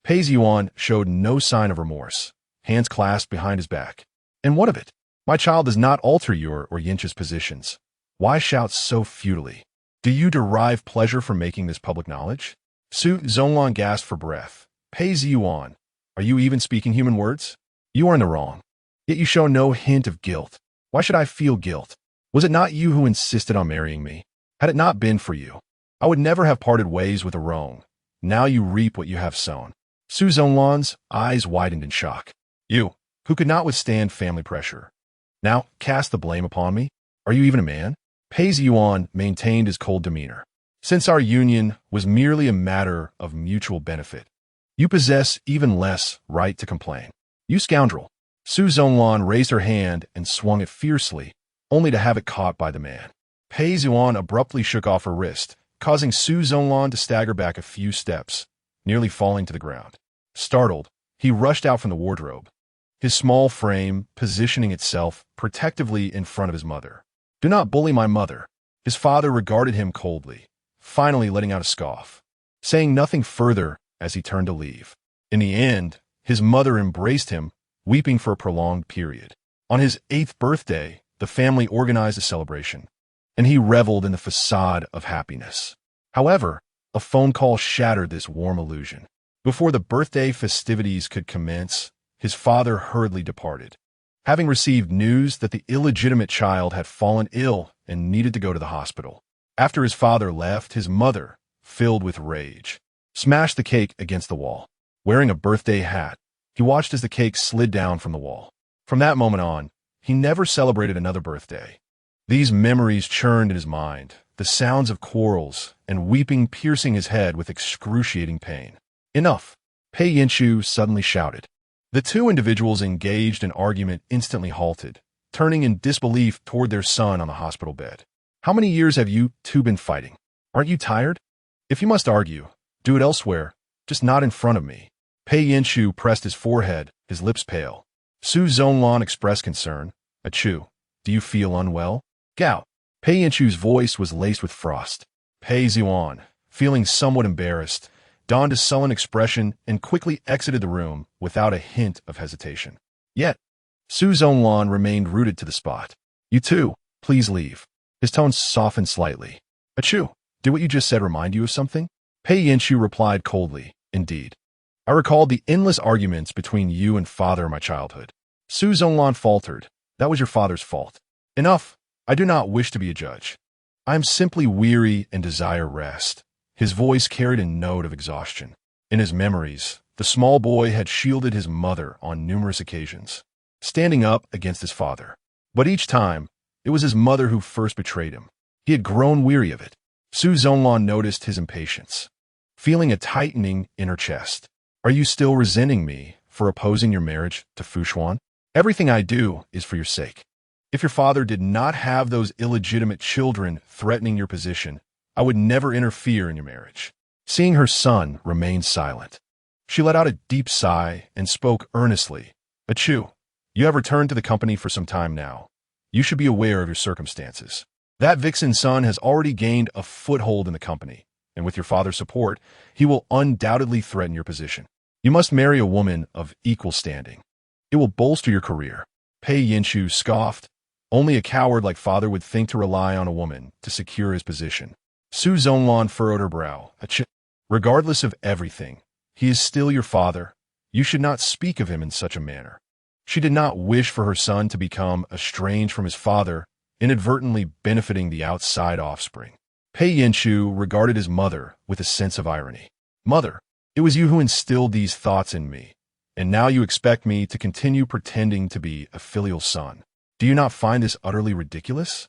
Pei Yance showed no sign of remorse, hands clasped behind his back. And what of it? My child does not alter your or Yance's positions. Why shout so futilely? Do you derive pleasure from making this public knowledge? Su Zhonglan gasped for breath. Pei Yance, are you even speaking human words? You are in the wrong. Yet you show no hint of guilt. Why should I feel guilt? Was it not you who insisted on marrying me? Had it not been for you, I would never have parted ways with a wrong. Now you reap what you have sown. Su Zhonglan's eyes widened in shock. You, who could not withstand family pressure, now cast the blame upon me? Are you even a man? Pei Yance maintained his cold demeanor. Since our union was merely a matter of mutual benefit, you possess even less right to complain. You scoundrel. Su Zhonglan raised her hand and swung it fiercely, only to have it caught by the man. Pei Yance abruptly shook off her wrist, causing Su Zhonglan to stagger back a few steps, nearly falling to the ground. Startled, he rushed out from the wardrobe, his small frame positioning itself protectively in front of his mother. Do not bully my mother. His father regarded him coldly, finally letting out a scoff, saying nothing further as he turned to leave. In the end, his mother embraced him, weeping for a prolonged period. On his 8th birthday, the family organized a celebration, and he reveled in the facade of happiness. However, a phone call shattered this warm illusion. Before the birthday festivities could commence, his father hurriedly departed, having received news that the illegitimate child had fallen ill and needed to go to the hospital. After his father left, his mother, filled with rage, smashed the cake against the wall. Wearing a birthday hat, he watched as the cake slid down from the wall. From that moment on, he never celebrated another birthday. These memories churned in his mind, the sounds of quarrels and weeping piercing his head with excruciating pain. Enough! Pei Yance suddenly shouted. The two individuals engaged in argument instantly halted, turning in disbelief toward their son on the hospital bed. How many years have you two been fighting? Aren't you tired? If you must argue, do it elsewhere, just not in front of me. Pei Yance pressed his forehead, his lips pale. Su Zhonglan expressed concern. Achoo, do you feel unwell? Gao. Pei Yance's voice was laced with frost. Pei Yance, feeling somewhat embarrassed, donned a sullen expression and quickly exited the room without a hint of hesitation. Yet, Su Zhonglan remained rooted to the spot. You too, please leave. His tone softened slightly. Achoo, did what you just said remind you of something? Pei Yance replied coldly, indeed. I recalled the endless arguments between you and father in my childhood. Su Zhonglan faltered. That was your father's fault. Enough. I do not wish to be a judge. I am simply weary and desire rest. His voice carried a note of exhaustion. In his memories, the small boy had shielded his mother on numerous occasions, standing up against his father. But each time, it was his mother who first betrayed him. He had grown weary of it. Su Zhonglan noticed his impatience, feeling a tightening in her chest. Are you still resenting me for opposing your marriage to Fuxuan? Everything I do is for your sake. If your father did not have those illegitimate children threatening your position, I would never interfere in your marriage. Seeing her son remain silent, she let out a deep sigh and spoke earnestly. Achu, you have returned to the company for some time now. You should be aware of your circumstances. That vixen son has already gained a foothold in the company, and with your father's support, he will undoubtedly threaten your position. You must marry a woman of equal standing. It will bolster your career. Pei Yance scoffed. Only a coward like father would think to rely on a woman to secure his position. Su Zhonglan furrowed her brow. Regardless of everything, he is still your father. You should not speak of him in such a manner. She did not wish for her son to become estranged from his father, inadvertently benefiting the outside offspring. Pei Yance regarded his mother with a sense of irony. Mother, it was you who instilled these thoughts in me, and now you expect me to continue pretending to be a filial son. Do you not find this utterly ridiculous?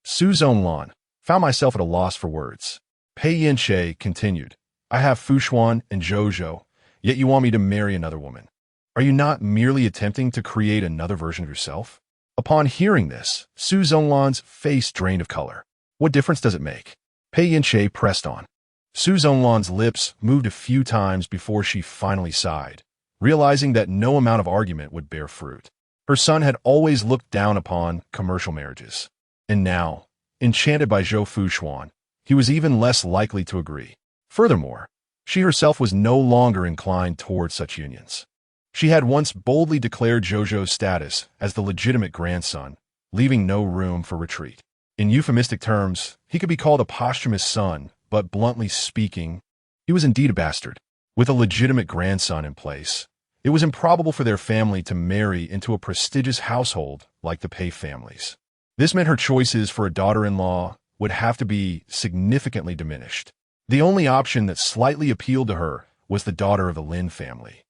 Su Zhonglan, found myself at a loss for words. Pei Yance continued, I have Fuxuan and Zhou, yet you want me to marry another woman. Are you not merely attempting to create another version of yourself? Upon hearing this, Su Zhonglan's face drained of color. What difference does it make? Pei Yance pressed on. Su Zhonglan's lips moved a few times before she finally sighed, realizing that no amount of argument would bear fruit. Her son had always looked down upon commercial marriages, and now, enchanted by Zhou Fuxuan, he was even less likely to agree. Furthermore, she herself was no longer inclined toward such unions. She had once boldly declared Zhou's status as the legitimate grandson, leaving no room for retreat. In euphemistic terms, he could be called a posthumous son, but bluntly speaking, he was indeed a bastard. With a legitimate grandson in place, it was improbable for their family to marry into a prestigious household like the Pei families. This meant her choices for a daughter-in-law would have to be significantly diminished. The only option that slightly appealed to her was the daughter of the Lin family,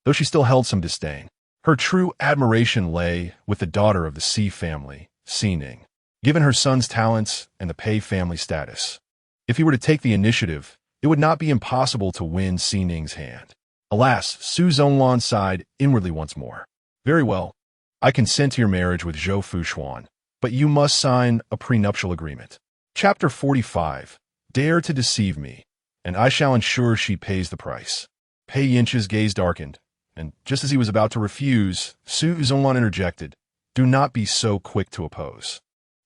though she still held some disdain. Her true admiration lay with the daughter of the Si family, Xining, given her son's talents and the Pei family status. If he were to take the initiative, it would not be impossible to win Xining's hand. Alas, Su Zhonglan sighed inwardly once more. Very well, I consent to your marriage with Zhou Fuxuan, but you must sign a prenuptial agreement. Chapter 45. Dare to deceive me, and I shall ensure she pays the price. Pei Yance's gaze darkened, and just as he was about to refuse, Su Zhonglan interjected, Do not be so quick to oppose.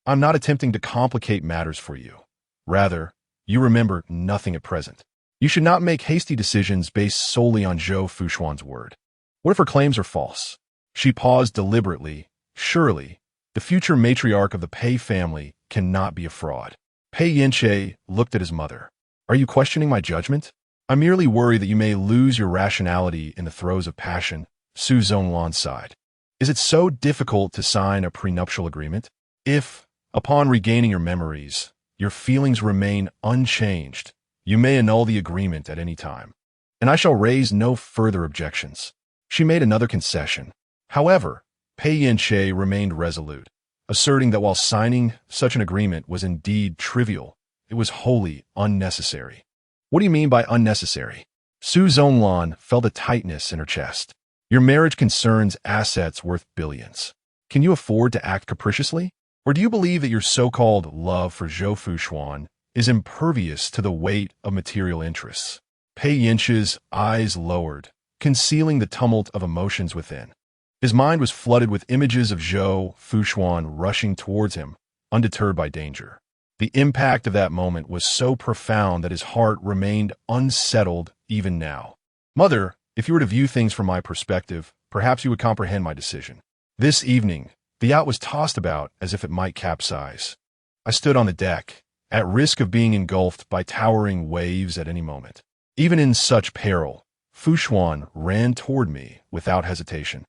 I'm not attempting to complicate matters for you. Rather, you remember nothing at present. You should not make hasty decisions based solely on Zhou Fuxuan's word. What if her claims are false? She paused deliberately. Surely, the future matriarch of the Pei family cannot be a fraud. Pei Yance looked at his mother. Are you questioning my judgment? I merely worry that you may lose your rationality in the throes of passion. Su Zhonglan sighed. Is it so difficult to sign a prenuptial agreement? If, upon regaining your memories, your feelings remain unchanged, you may annul the agreement at any time, and I shall raise no further objections. She made another concession. However, Pei Yance remained resolute, asserting that while signing such an agreement was indeed trivial, it was wholly unnecessary. What do you mean by unnecessary? Su Zhonglan felt a tightness in her chest. Your marriage concerns assets worth billions. Can you afford to act capriciously? Or do you believe that your so-called love for Zhou Fuxuan is impervious to the weight of material interests? Pei Yance's eyes lowered, concealing the tumult of emotions within. His mind was flooded with images of Zhou Fuxuan rushing towards him, undeterred by danger. The impact of that moment was so profound that his heart remained unsettled even now. Mother, if you were to view things from my perspective, perhaps you would comprehend my decision. This evening, the yacht was tossed about as if it might capsize. I stood on the deck, at risk of being engulfed by towering waves at any moment. Even in such peril, Fuxuan ran toward me without hesitation.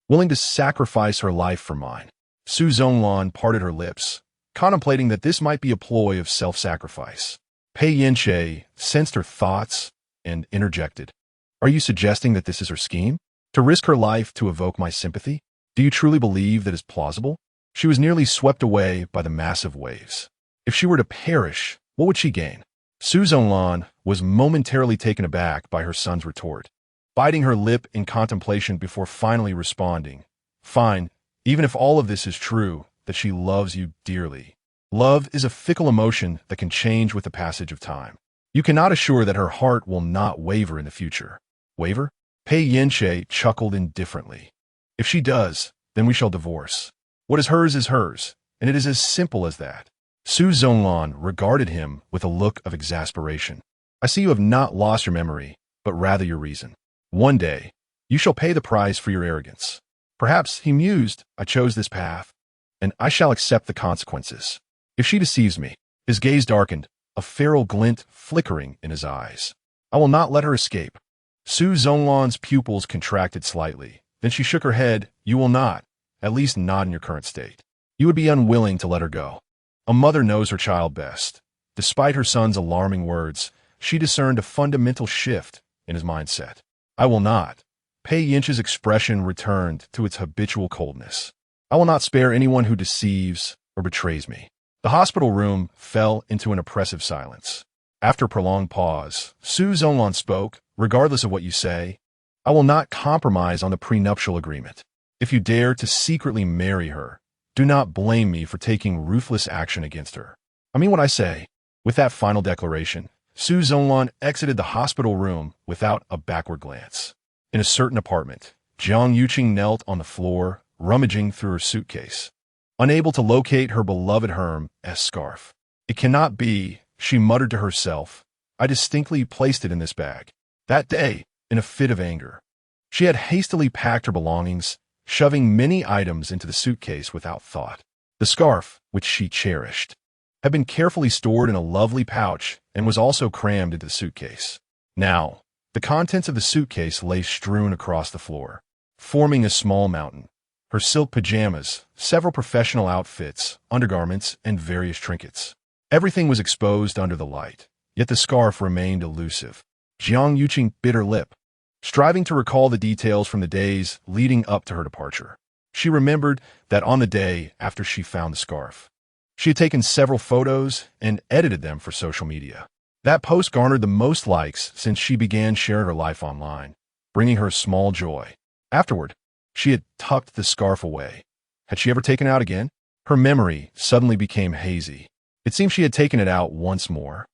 willing to sacrifice her life for mine. Su Zhonglan parted her lips, contemplating that this might be a ploy of self-sacrifice. Pei Yance sensed her thoughts and interjected. Are you suggesting that this is her scheme? To risk her life to evoke my sympathy? Do you truly believe that is plausible? She was nearly swept away by the massive waves. If she were to perish, what would she gain? Su Zhonglan was momentarily taken aback by her son's retort, biting her lip in contemplation before finally responding. Fine, even if all of this is true, that she loves you dearly. Love is a fickle emotion that can change with the passage of time. You cannot assure that her heart will not waver in the future. Waver? Pei Yance chuckled indifferently. If she does, then we shall divorce. What is hers, and it is as simple as that. Su Zhonglan regarded him with a look of exasperation. I see you have not lost your memory, but rather your reason. One day, you shall pay the price for your arrogance. Perhaps, he mused, I chose this path, and I shall accept the consequences. If she deceives me, his gaze darkened, a feral glint flickering in his eyes. I will not let her escape. Su Zhonglan's pupils contracted slightly. Then she shook her head. You will not, at least not in your current state. You would be unwilling to let her go. A mother knows her child best. Despite her son's alarming words, she discerned a fundamental shift in his mindset. I will not. Pei Yance's expression returned to its habitual coldness. I will not spare anyone who deceives or betrays me. The hospital room fell into an oppressive silence. After a prolonged pause, Su Zhonglan spoke, regardless of what you say, I will not compromise on the prenuptial agreement. If you dare to secretly marry her, do not blame me for taking ruthless action against her. I mean what I say. With that final declaration, Su Zhonglan exited the hospital room without a backward glance. In a certain apartment, Jiang Yuqing knelt on the floor, rummaging through her suitcase, unable to locate her beloved Hermes scarf. It cannot be, she muttered to herself. I distinctly placed it in this bag. That day, in a fit of anger, she had hastily packed her belongings, shoving many items into the suitcase without thought. The scarf, which she cherished, had been carefully stored in a lovely pouch and was also crammed into the suitcase. Now, the contents of the suitcase lay strewn across the floor, forming a small mountain. Her silk pajamas, several professional outfits, undergarments, and various trinkets. Everything was exposed under the light, yet the scarf remained elusive. Jiang Yuqing bit her lip, striving to recall the details from the days leading up to her departure. She remembered that on the day after she found the scarf, she had taken several photos and edited them for social media. That post garnered the most likes since she began sharing her life online, bringing her small joy. Afterward, she had tucked the scarf away. Had she ever taken it out again? Her memory suddenly became hazy. It seemed she had taken it out once more,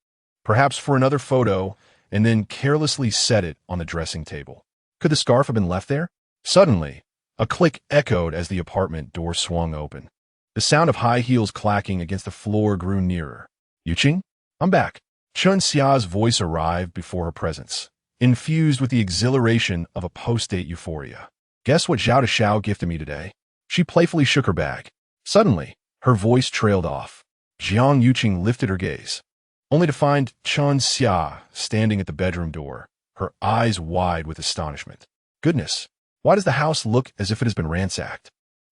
perhaps for another photo, and then carelessly set it on the dressing table. Could the scarf have been left there? Suddenly, a click echoed as the apartment door swung open. The sound of high heels clacking against the floor grew nearer. Yuqing? I'm back. Chun Xia's voice arrived before her presence, infused with the exhilaration of a post-date euphoria. Guess what Zhao Xiao gifted me today? She playfully shook her bag. Suddenly, her voice trailed off. Jiang Yuqing lifted her gaze, only to find Chun Xia standing at the bedroom door, her eyes wide with astonishment. Goodness, why does the house look as if it has been ransacked?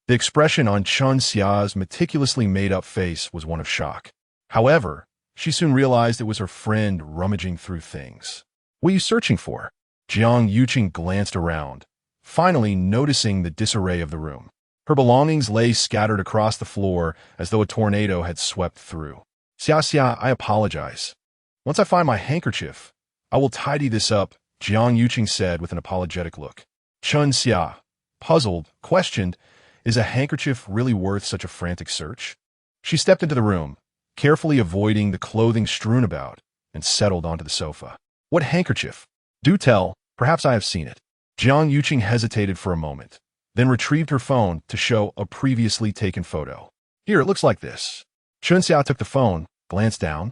The expression on Chun Xia's meticulously made-up face was one of shock. However, she soon realized it was her friend rummaging through things. What are you searching for? Jiang Yuqing glanced around, finally noticing the disarray of the room. Her belongings lay scattered across the floor as though a tornado had swept through. Xia, I apologize. Once I find my handkerchief, I will tidy this up, Jiang Yuqing said with an apologetic look. Chun Xia, puzzled, questioned, is a handkerchief really worth such a frantic search? She stepped into the room, carefully avoiding the clothing strewn about, and settled onto the sofa. What handkerchief? Do tell, perhaps I have seen it. Jiang Yuqing hesitated for a moment, then retrieved her phone to show a previously taken photo. Here, it looks like this. Chun Xia took the phone, glanced down,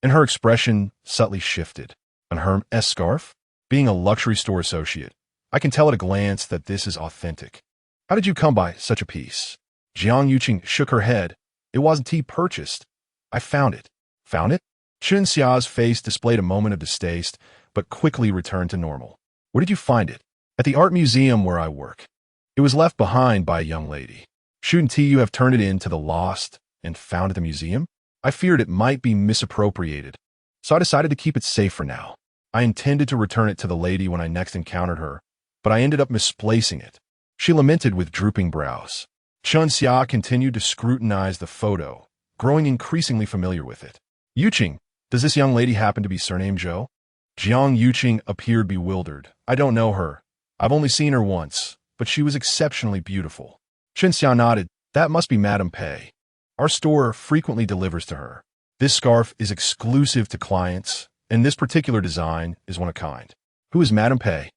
and her expression subtly shifted. An Hermes scarf? Being a luxury store associate, I can tell at a glance that this is authentic. How did you come by such a piece? Jiang Yuqing shook her head. It wasn't tea purchased. I found it. Found it? Chun Xia's face displayed a moment of distaste, but quickly returned to normal. Where did you find it? At the art museum where I work. It was left behind by a young lady. Shouldn't you have turned it in to the lost and found at the museum? I feared it might be misappropriated, so I decided to keep it safe for now. I intended to return it to the lady when I next encountered her, but I ended up misplacing it. She lamented with drooping brows. Chun Xia continued to scrutinize the photo, growing increasingly familiar with it. Yuqing, does this young lady happen to be surnamed Zhou? Jiang Yuqing appeared bewildered. I don't know her. I've only seen her once, but she was exceptionally beautiful. Chun Xia nodded. That must be Madame Pei. Our store frequently delivers to her. This scarf is exclusive to clients, and this particular design is one of a kind. Who is Madame Pei?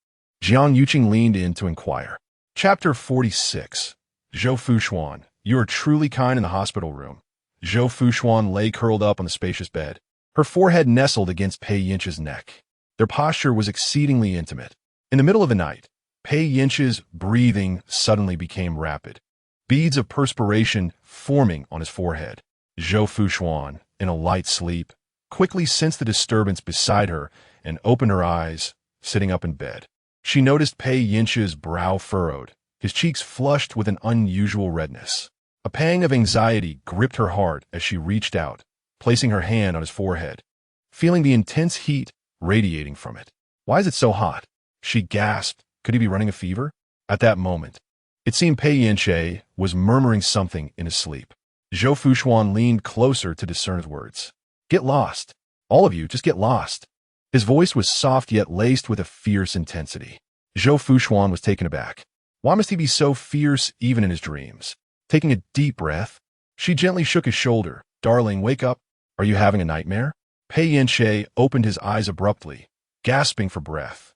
Jiang Yuqing leaned in to inquire. Chapter 46. Zhou Fuxuan, you are truly kind in the hospital room. Zhou Fuxuan lay curled up on the spacious bed. Her forehead nestled against Pei Yance's neck. Their posture was exceedingly intimate. In the middle of the night, Pei Yance's breathing suddenly became rapid, beads of perspiration forming on his forehead. Zhou Fuxuan, in a light sleep, quickly sensed the disturbance beside her and opened her eyes, sitting up in bed. She noticed Pei Yance's brow furrowed, his cheeks flushed with an unusual redness. A pang of anxiety gripped her heart as she reached out, placing her hand on his forehead, feeling the intense heat radiating from it. Why is it so hot? She gasped. Could he be running a fever? At that moment, it seemed Pei Yance was murmuring something in his sleep. Zhou Fuxuan leaned closer to discern his words. Get lost. All of you, just get lost. His voice was soft yet laced with a fierce intensity. Zhou Fuxuan was taken aback. Why must he be so fierce even in his dreams? Taking a deep breath, she gently shook his shoulder. Darling, wake up. Are you having a nightmare? Pei Yance opened his eyes abruptly, gasping for breath,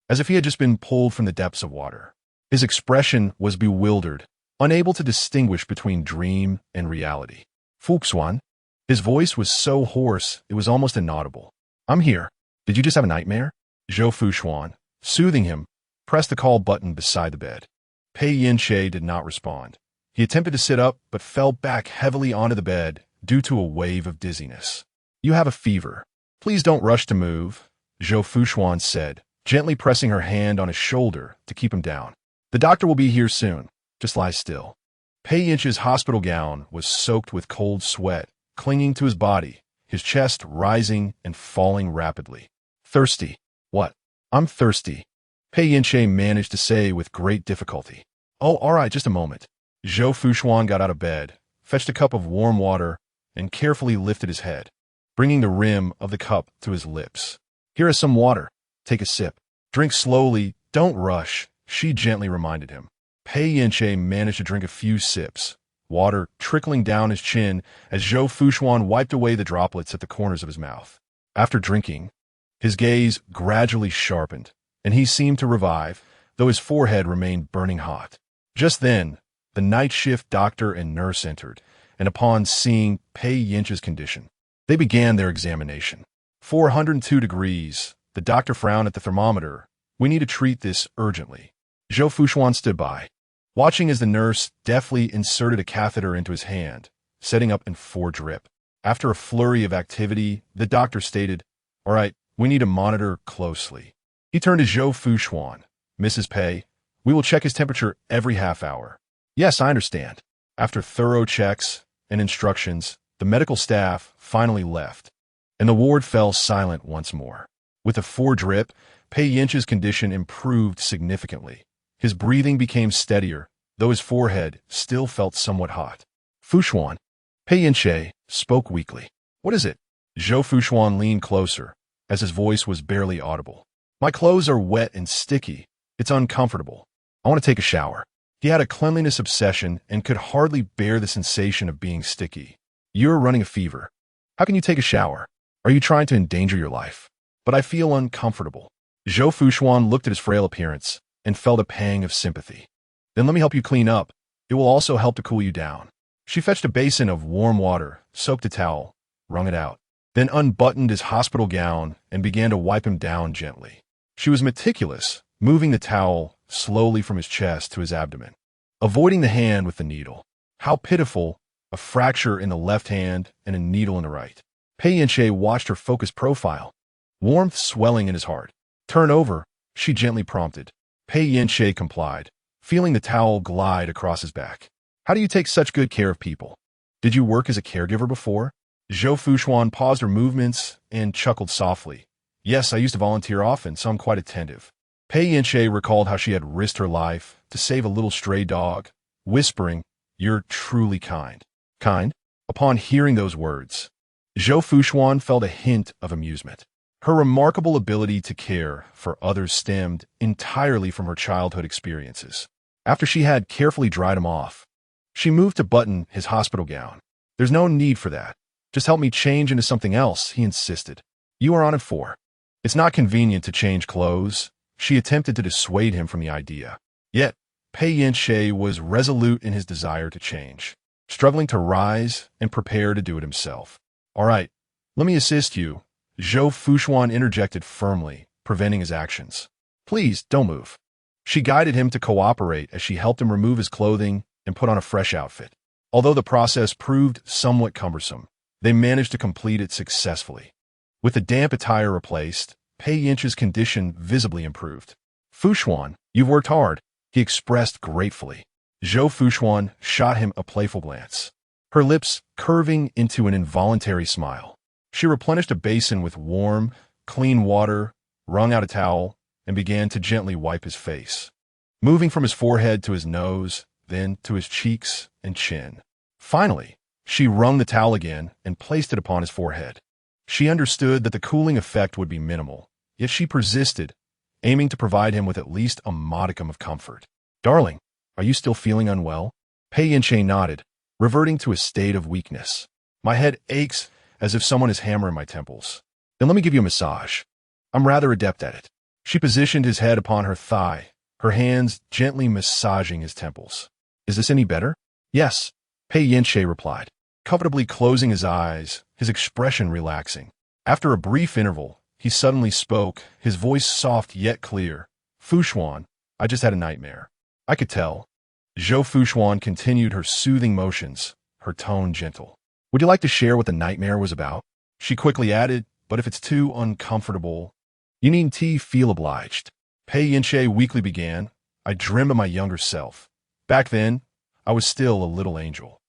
as if he had just been pulled from the depths of water. His expression was bewildered, unable to distinguish between dream and reality. Fuxuan? His voice was so hoarse it was almost inaudible. I'm here. Did you just have a nightmare? Zhou Fuxuan, soothing him, pressed the call button beside the bed. Pei Yance did not respond. He attempted to sit up, but fell back heavily onto the bed due to a wave of dizziness. You have a fever. Please don't rush to move, Zhou Fuxuan said, gently pressing her hand on his shoulder to keep him down. The doctor will be here soon. Just lie still. Pei Yance's hospital gown was soaked with cold sweat, clinging to his body, his chest rising and falling rapidly. Thirsty. What? I'm thirsty, Pei Yance managed to say with great difficulty. Oh, all right, just a moment. Zhou Fuxuan got out of bed, fetched a cup of warm water, and carefully lifted his head, bringing the rim of the cup to his lips. Here is some water. Take a sip. Drink slowly. Don't rush, she gently reminded him. Pei Yance managed to drink a few sips, water trickling down his chin as Zhou Fuxuan wiped away the droplets at the corners of his mouth. After drinking, his gaze gradually sharpened, and he seemed to revive, though his forehead remained burning hot. Just then, the night shift doctor and nurse entered, and upon seeing Pei Yance's condition, they began their examination. 402 degrees. The doctor frowned at the thermometer. We need to treat this urgently. Zhou Fuxuan stood by, watching as the nurse deftly inserted a catheter into his hand, setting up in 4 drip. After a flurry of activity, the doctor stated, All right, we need to monitor closely. He turned to Zhou Fuxuan. Mrs. Pei, we will check his temperature every half hour. Yes, I understand. After thorough checks and instructions, the medical staff finally left, and the ward fell silent once more. With the 4 drip, Pei Yance's condition improved significantly. His breathing became steadier, though his forehead still felt somewhat hot. Fuxuan, Pei Yance spoke weakly. What is it? Zhou Fuxuan leaned closer, as his voice was barely audible. My clothes are wet and sticky. It's uncomfortable. I want to take a shower. He had a cleanliness obsession and could hardly bear the sensation of being sticky. You're running a fever. How can you take a shower? Are you trying to endanger your life? But I feel uncomfortable. Zhou Fuxuan looked at his frail appearance and felt a pang of sympathy. Then let me help you clean up. It will also help to cool you down. She fetched a basin of warm water, soaked a towel, wrung it out, then unbuttoned his hospital gown and began to wipe him down gently. She was meticulous, moving the towel slowly from his chest to his abdomen, avoiding the hand with the needle. How pitiful, a fracture in the left hand and a needle in the right. Pei Yance watched her focused profile, warmth swelling in his heart. Turn over, she gently prompted. Pei Yance complied, feeling the towel glide across his back. How do you take such good care of people? Did you work as a caregiver before? Zhou Fuxuan paused her movements and chuckled softly. Yes, I used to volunteer often, so I'm quite attentive. Pei Yance recalled how she had risked her life to save a little stray dog, whispering, "You're truly kind." Kind? Upon hearing those words, Zhou Fuxuan felt a hint of amusement. Her remarkable ability to care for others stemmed entirely from her childhood experiences. After she had carefully dried him off, she moved to button his hospital gown. "There's no need for that. Just help me change into something else," he insisted. "You are on it for." "It's not convenient to change clothes." She attempted to dissuade him from the idea. Yet, Pei Yance was resolute in his desire to change, struggling to rise and prepare to do it himself. "All right, let me assist you," Zhou Fuxuan interjected firmly, preventing his actions. "Please, don't move." She guided him to cooperate as she helped him remove his clothing and put on a fresh outfit. Although the process proved somewhat cumbersome, they managed to complete it successfully. With the damp attire replaced, Pei Yance's condition visibly improved. "Fuxuan, you've worked hard," he expressed gratefully. Zhou Fuxuan shot him a playful glance, her lips curving into an involuntary smile. She replenished a basin with warm, clean water, wrung out a towel, and began to gently wipe his face, moving from his forehead to his nose, then to his cheeks and chin. Finally, she wrung the towel again and placed it upon his forehead. She understood that the cooling effect would be minimal, yet she persisted, aiming to provide him with at least a modicum of comfort. "Darling, are you still feeling unwell?" Pei Yance nodded, reverting to a state of weakness. "My head aches as if someone is hammering my temples." "Then let me give you a massage. I'm rather adept at it." She positioned his head upon her thigh, her hands gently massaging his temples. "Is this any better?" "Yes," Pei Yance replied, comfortably closing his eyes, his expression relaxing. After a brief interval, he suddenly spoke, his voice soft yet clear. "Fuxuan, I just had a nightmare." "I could tell." Zhou Fuxuan continued her soothing motions, her tone gentle. "Would you like to share what the nightmare was about?" She quickly added, "But if it's too uncomfortable, you needn't feel obliged." Pei Yance weakly began. "I dreamed of my younger self. Back then, I was still a little angel."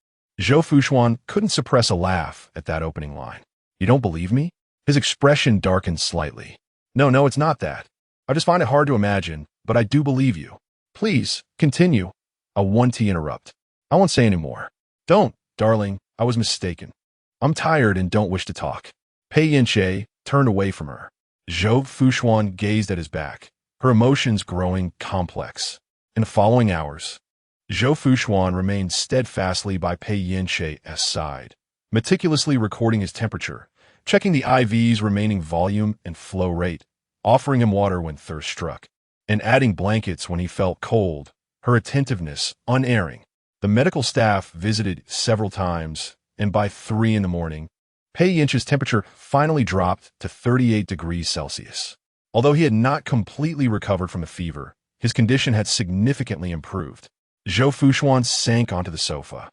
Zhou Fuxuan couldn't suppress a laugh at that opening line. "You don't believe me?" His expression darkened slightly. No, it's not that. I just find it hard to imagine, but I do believe you." "Please, continue." "I want to interrupt. I won't say any more." "Don't, darling, I was mistaken. I'm tired and don't wish to talk." Pei Yance turned away from her. Zhou Fuxuan gazed at his back, her emotions growing complex. In the following hours, Zhou Fuxuan remained steadfastly by Pei Yance's side, meticulously recording his temperature, checking the IV's remaining volume and flow rate, offering him water when thirst struck, and adding blankets when he felt cold, her attentiveness unerring. The medical staff visited several times, and by 3 in the morning, Pei Yance's temperature finally dropped to 38 degrees Celsius. Although he had not completely recovered from the fever, his condition had significantly improved. Zhou Fuxuan sank onto the sofa,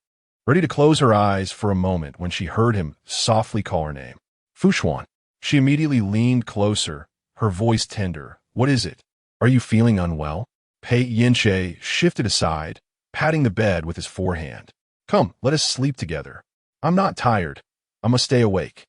ready to close her eyes for a moment when she heard him softly call her name. "Fuxuan." She immediately leaned closer, her voice tender. "What is it? Are you feeling unwell?" Pei Yance shifted aside, patting the bed with his forehand. "Come, let us sleep together." "I'm not tired. I must stay awake,"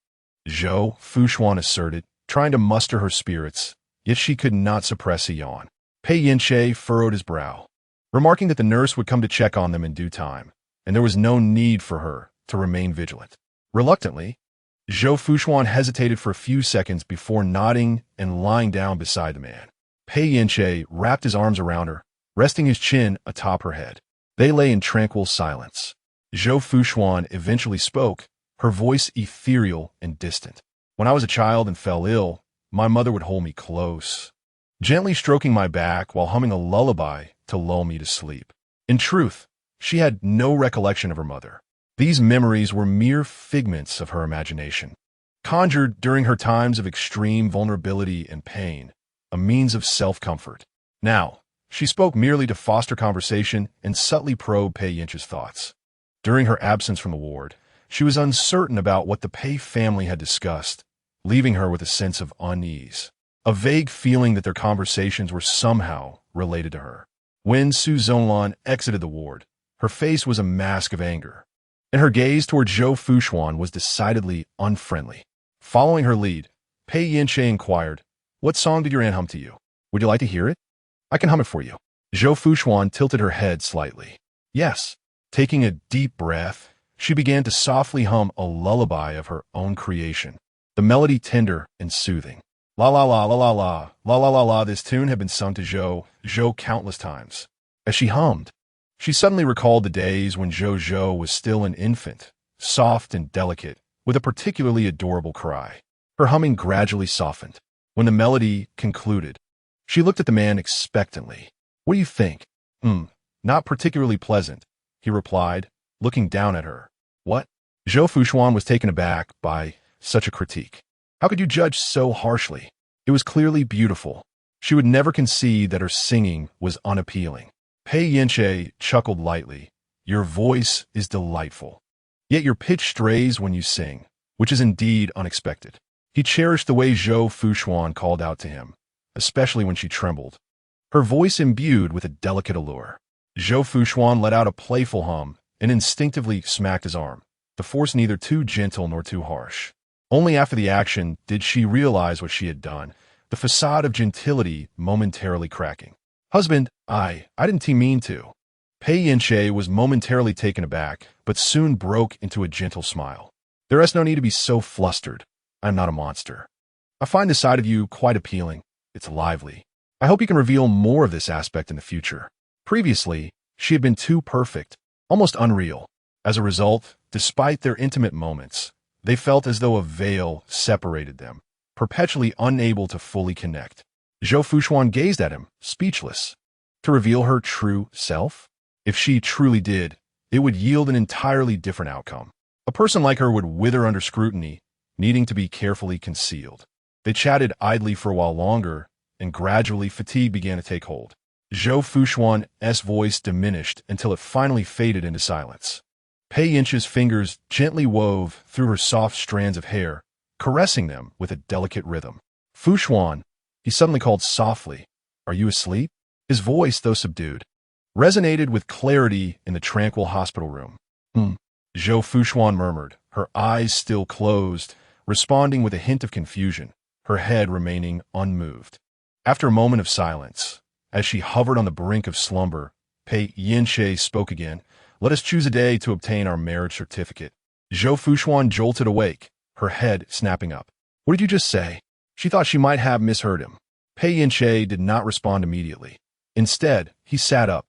Zhou Fuxuan asserted, trying to muster her spirits, yet she could not suppress a yawn. Pei Yance furrowed his brow, remarking that the nurse would come to check on them in due time, and there was no need for her to remain vigilant. Reluctantly, Zhou Fuxuan hesitated for a few seconds before nodding and lying down beside the man. Pei Yance wrapped his arms around her, resting his chin atop her head. They lay in tranquil silence. Zhou Fuxuan eventually spoke, her voice ethereal and distant. "When I was a child and fell ill, my mother would hold me close, gently stroking my back while humming a lullaby to lull me to sleep." In truth, she had no recollection of her mother. These memories were mere figments of her imagination, conjured during her times of extreme vulnerability and pain, a means of self-comfort. Now, she spoke merely to foster conversation and subtly probe Pei Yance's thoughts. During her absence from the ward, she was uncertain about what the Pei family had discussed, leaving her with a sense of unease, a vague feeling that their conversations were somehow related to her. When Su Zhonglan exited the ward, her face was a mask of anger, and her gaze toward Zhou Fuxuan was decidedly unfriendly. Following her lead, Pei Yance inquired, "What song did your aunt hum to you? Would you like to hear it? I can hum it for you." Zhou Fuxuan tilted her head slightly. Yes. Taking a deep breath, she began to softly hum a lullaby of her own creation, the melody tender and soothing. La la la la la la, la la la la. This tune had been sung to Zhou countless times. As she hummed, she suddenly recalled the days when Zhou was still an infant, soft and delicate, with a particularly adorable cry. Her humming gradually softened. When the melody concluded, she looked at the man expectantly. "What do you think?" Not particularly pleasant," he replied, looking down at her. "What?" Zhou Fuxuan was taken aback by such a critique. How could you judge so harshly? It was clearly beautiful. She would never concede that her singing was unappealing. Pei Yance chuckled lightly. "Your voice is delightful. Yet your pitch strays when you sing, which is indeed unexpected." He cherished the way Zhou Fuxuan called out to him, especially when she trembled, her voice imbued with a delicate allure. Zhou Fuxuan let out a playful hum and instinctively smacked his arm, the force neither too gentle nor too harsh. Only after the action did she realize what she had done, the facade of gentility momentarily cracking. "Husband, I didn't mean to." Pei Yance was momentarily taken aback, but soon broke into a gentle smile. "There is no need to be so flustered. I'm not a monster. I find this side of you quite appealing. It's lively. I hope you can reveal more of this aspect in the future." Previously, she had been too perfect, almost unreal. As a result, despite their intimate moments, they felt as though a veil separated them, perpetually unable to fully connect. Zhou Fuxuan gazed at him, speechless. To reveal her true self? If she truly did, it would yield an entirely different outcome. A person like her would wither under scrutiny, needing to be carefully concealed. They chatted idly for a while longer, and gradually fatigue began to take hold. Zhou Fuxuan's voice diminished until it finally faded into silence. Pei Yance's fingers gently wove through her soft strands of hair, caressing them with a delicate rhythm. "Fuxuan," he suddenly called softly, "are you asleep?" His voice, though subdued, resonated with clarity in the tranquil hospital room. Zhou Fuxuan murmured, her eyes still closed, responding with a hint of confusion, her head remaining unmoved. After a moment of silence, as she hovered on the brink of slumber, Pei Yance spoke again. "Let us choose a day to obtain our marriage certificate." Zhou Fuxuan jolted awake, her head snapping up. "What did you just say?" She thought she might have misheard him. Pei Yance did not respond immediately. Instead, he sat up,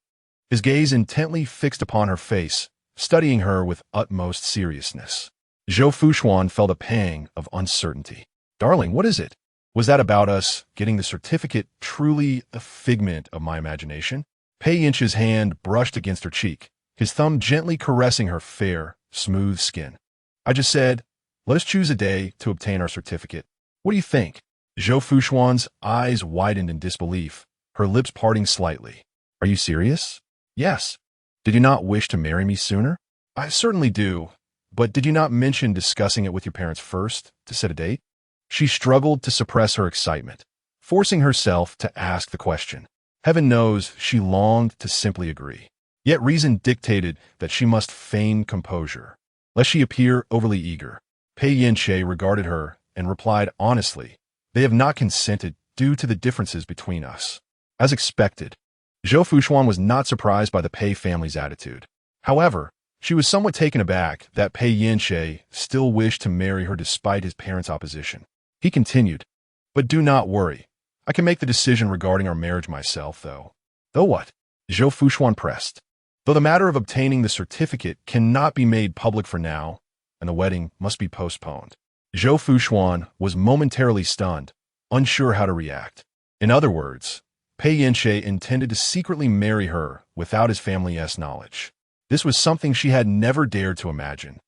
his gaze intently fixed upon her face, studying her with utmost seriousness. Zhou Fuxuan felt a pang of uncertainty. "Darling, what is it? Was that about us getting the certificate truly a figment of my imagination?" Pei Yance's hand brushed against her cheek, his thumb gently caressing her fair, smooth skin. "I just said, let us choose a day to obtain our certificate. What do you think?" Zhou Fuxuan's eyes widened in disbelief, her lips parting slightly. "Are you serious?" "Yes. Did you not wish to marry me sooner?" "I certainly do. But did you not mention discussing it with your parents first, to set a date?" She struggled to suppress her excitement, forcing herself to ask the question. Heaven knows she longed to simply agree. Yet reason dictated that she must feign composure, lest she appear overly eager. Pei Yance regarded her and replied honestly, "They have not consented due to the differences between us." As expected, Zhou Fuxuan was not surprised by the Pei family's attitude. However, she was somewhat taken aback that Pei Yance still wished to marry her despite his parents' opposition. He continued, "But do not worry. I can make the decision regarding our marriage myself, though." "Though what?" Zhou Fuxuan pressed. "Though the matter of obtaining the certificate cannot be made public for now, and the wedding must be postponed." Zhou Fuxuan was momentarily stunned, unsure how to react. In other words, Pei Yance intended to secretly marry her without his family's knowledge. This was something she had never dared to imagine,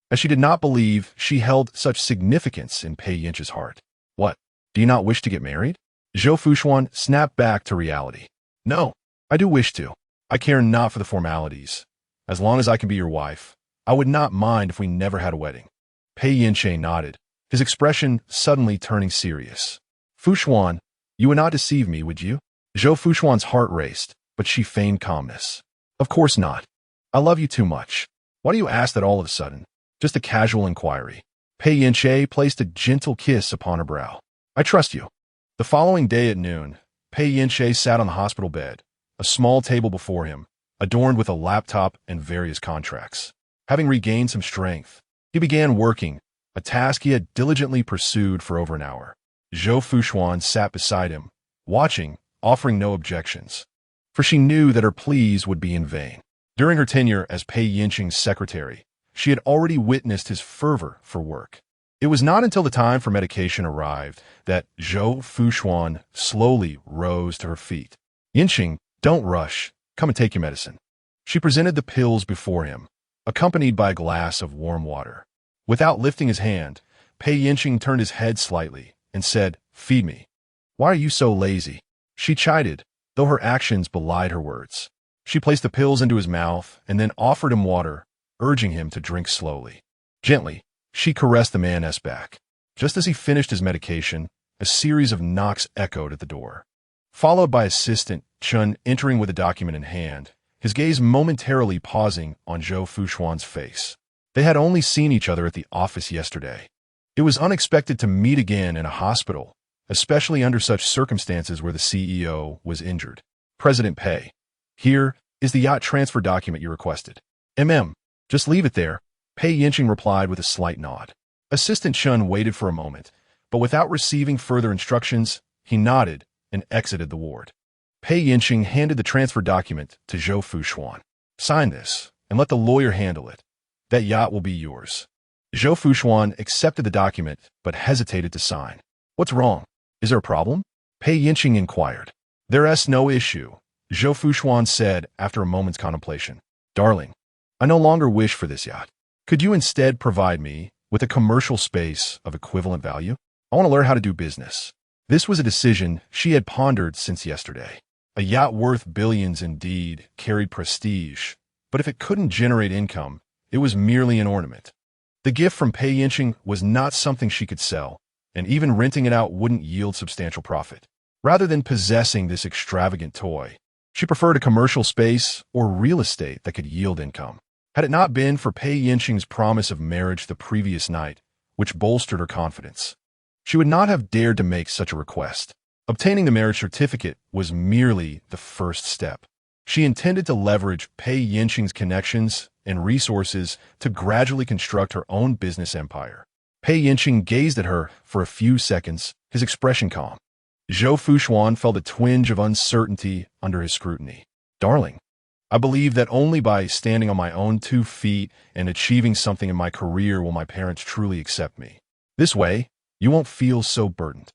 as she did not believe she held such significance in Pei Yance's heart. "What? Do you not wish to get married?" Zhou Fuxuan snapped back to reality. "No, I do wish to. I care not for the formalities. As long as I can be your wife, I would not mind if we never had a wedding." Pei Yance nodded, his expression suddenly turning serious. "Fuxuan, you would not deceive me, would you?" Zhou Fuxuan's heart raced, but she feigned calmness. Of course not. I love you too much. Why do you ask that all of a sudden? Just a casual inquiry. Pei Yance placed a gentle kiss upon her brow. I trust you. The following day at noon, Pei Yance sat on the hospital bed, a small table before him, adorned with a laptop and various contracts. Having regained some strength, he began working, a task he had diligently pursued for over an hour. Zhou Fuxuan sat beside him, watching, offering no objections, for she knew that her pleas would be in vain. During her tenure as Pei Yance's secretary, she had already witnessed his fervor for work. It was not until the time for medication arrived that Zhou Fuxuan slowly rose to her feet. Yinqing, don't rush. Come and take your medicine. She presented the pills before him, accompanied by a glass of warm water. Without lifting his hand, Pei Yinqing turned his head slightly and said, Feed me. Why are you so lazy? She chided, though her actions belied her words. She placed the pills into his mouth and then offered him water, urging him to drink slowly. Gently, she caressed the man's back. Just as he finished his medication, a series of knocks echoed at the door. Followed by assistant Chun entering with a document in hand, his gaze momentarily pausing on Zhou Fuxuan's face. They had only seen each other at the office yesterday. It was unexpected to meet again in a hospital, especially under such circumstances where the CEO was injured. President Pei, here is the yacht transfer document you requested. Just leave it there, Pei Yinqing replied with a slight nod. Assistant Chun waited for a moment, but without receiving further instructions, he nodded and exited the ward. Pei Yinqing handed the transfer document to Zhou Fuxuan. Sign this, and let the lawyer handle it. That yacht will be yours. Zhou Fuxuan accepted the document, but hesitated to sign. What's wrong? Is there a problem? Pei Yinqing inquired. There's no issue, Zhou Fuxuan said after a moment's contemplation. Darling, I no longer wish for this yacht. Could you instead provide me with a commercial space of equivalent value? I want to learn how to do business. This was a decision she had pondered since yesterday. A yacht worth billions indeed carried prestige, but if it couldn't generate income, it was merely an ornament. The gift from Pei Yinqing was not something she could sell, and even renting it out wouldn't yield substantial profit. Rather than possessing this extravagant toy, she preferred a commercial space or real estate that could yield income. Had it not been for Pei Yinqing's promise of marriage the previous night, which bolstered her confidence, she would not have dared to make such a request. Obtaining the marriage certificate was merely the first step. She intended to leverage Pei Yinqing's connections and resources to gradually construct her own business empire. Pei Yinqing gazed at her for a few seconds, his expression calm. Zhou Fuxuan felt a twinge of uncertainty under his scrutiny. Darling, I believe that only by standing on my own 2 feet and achieving something in my career will my parents truly accept me. This way, you won't feel so burdened.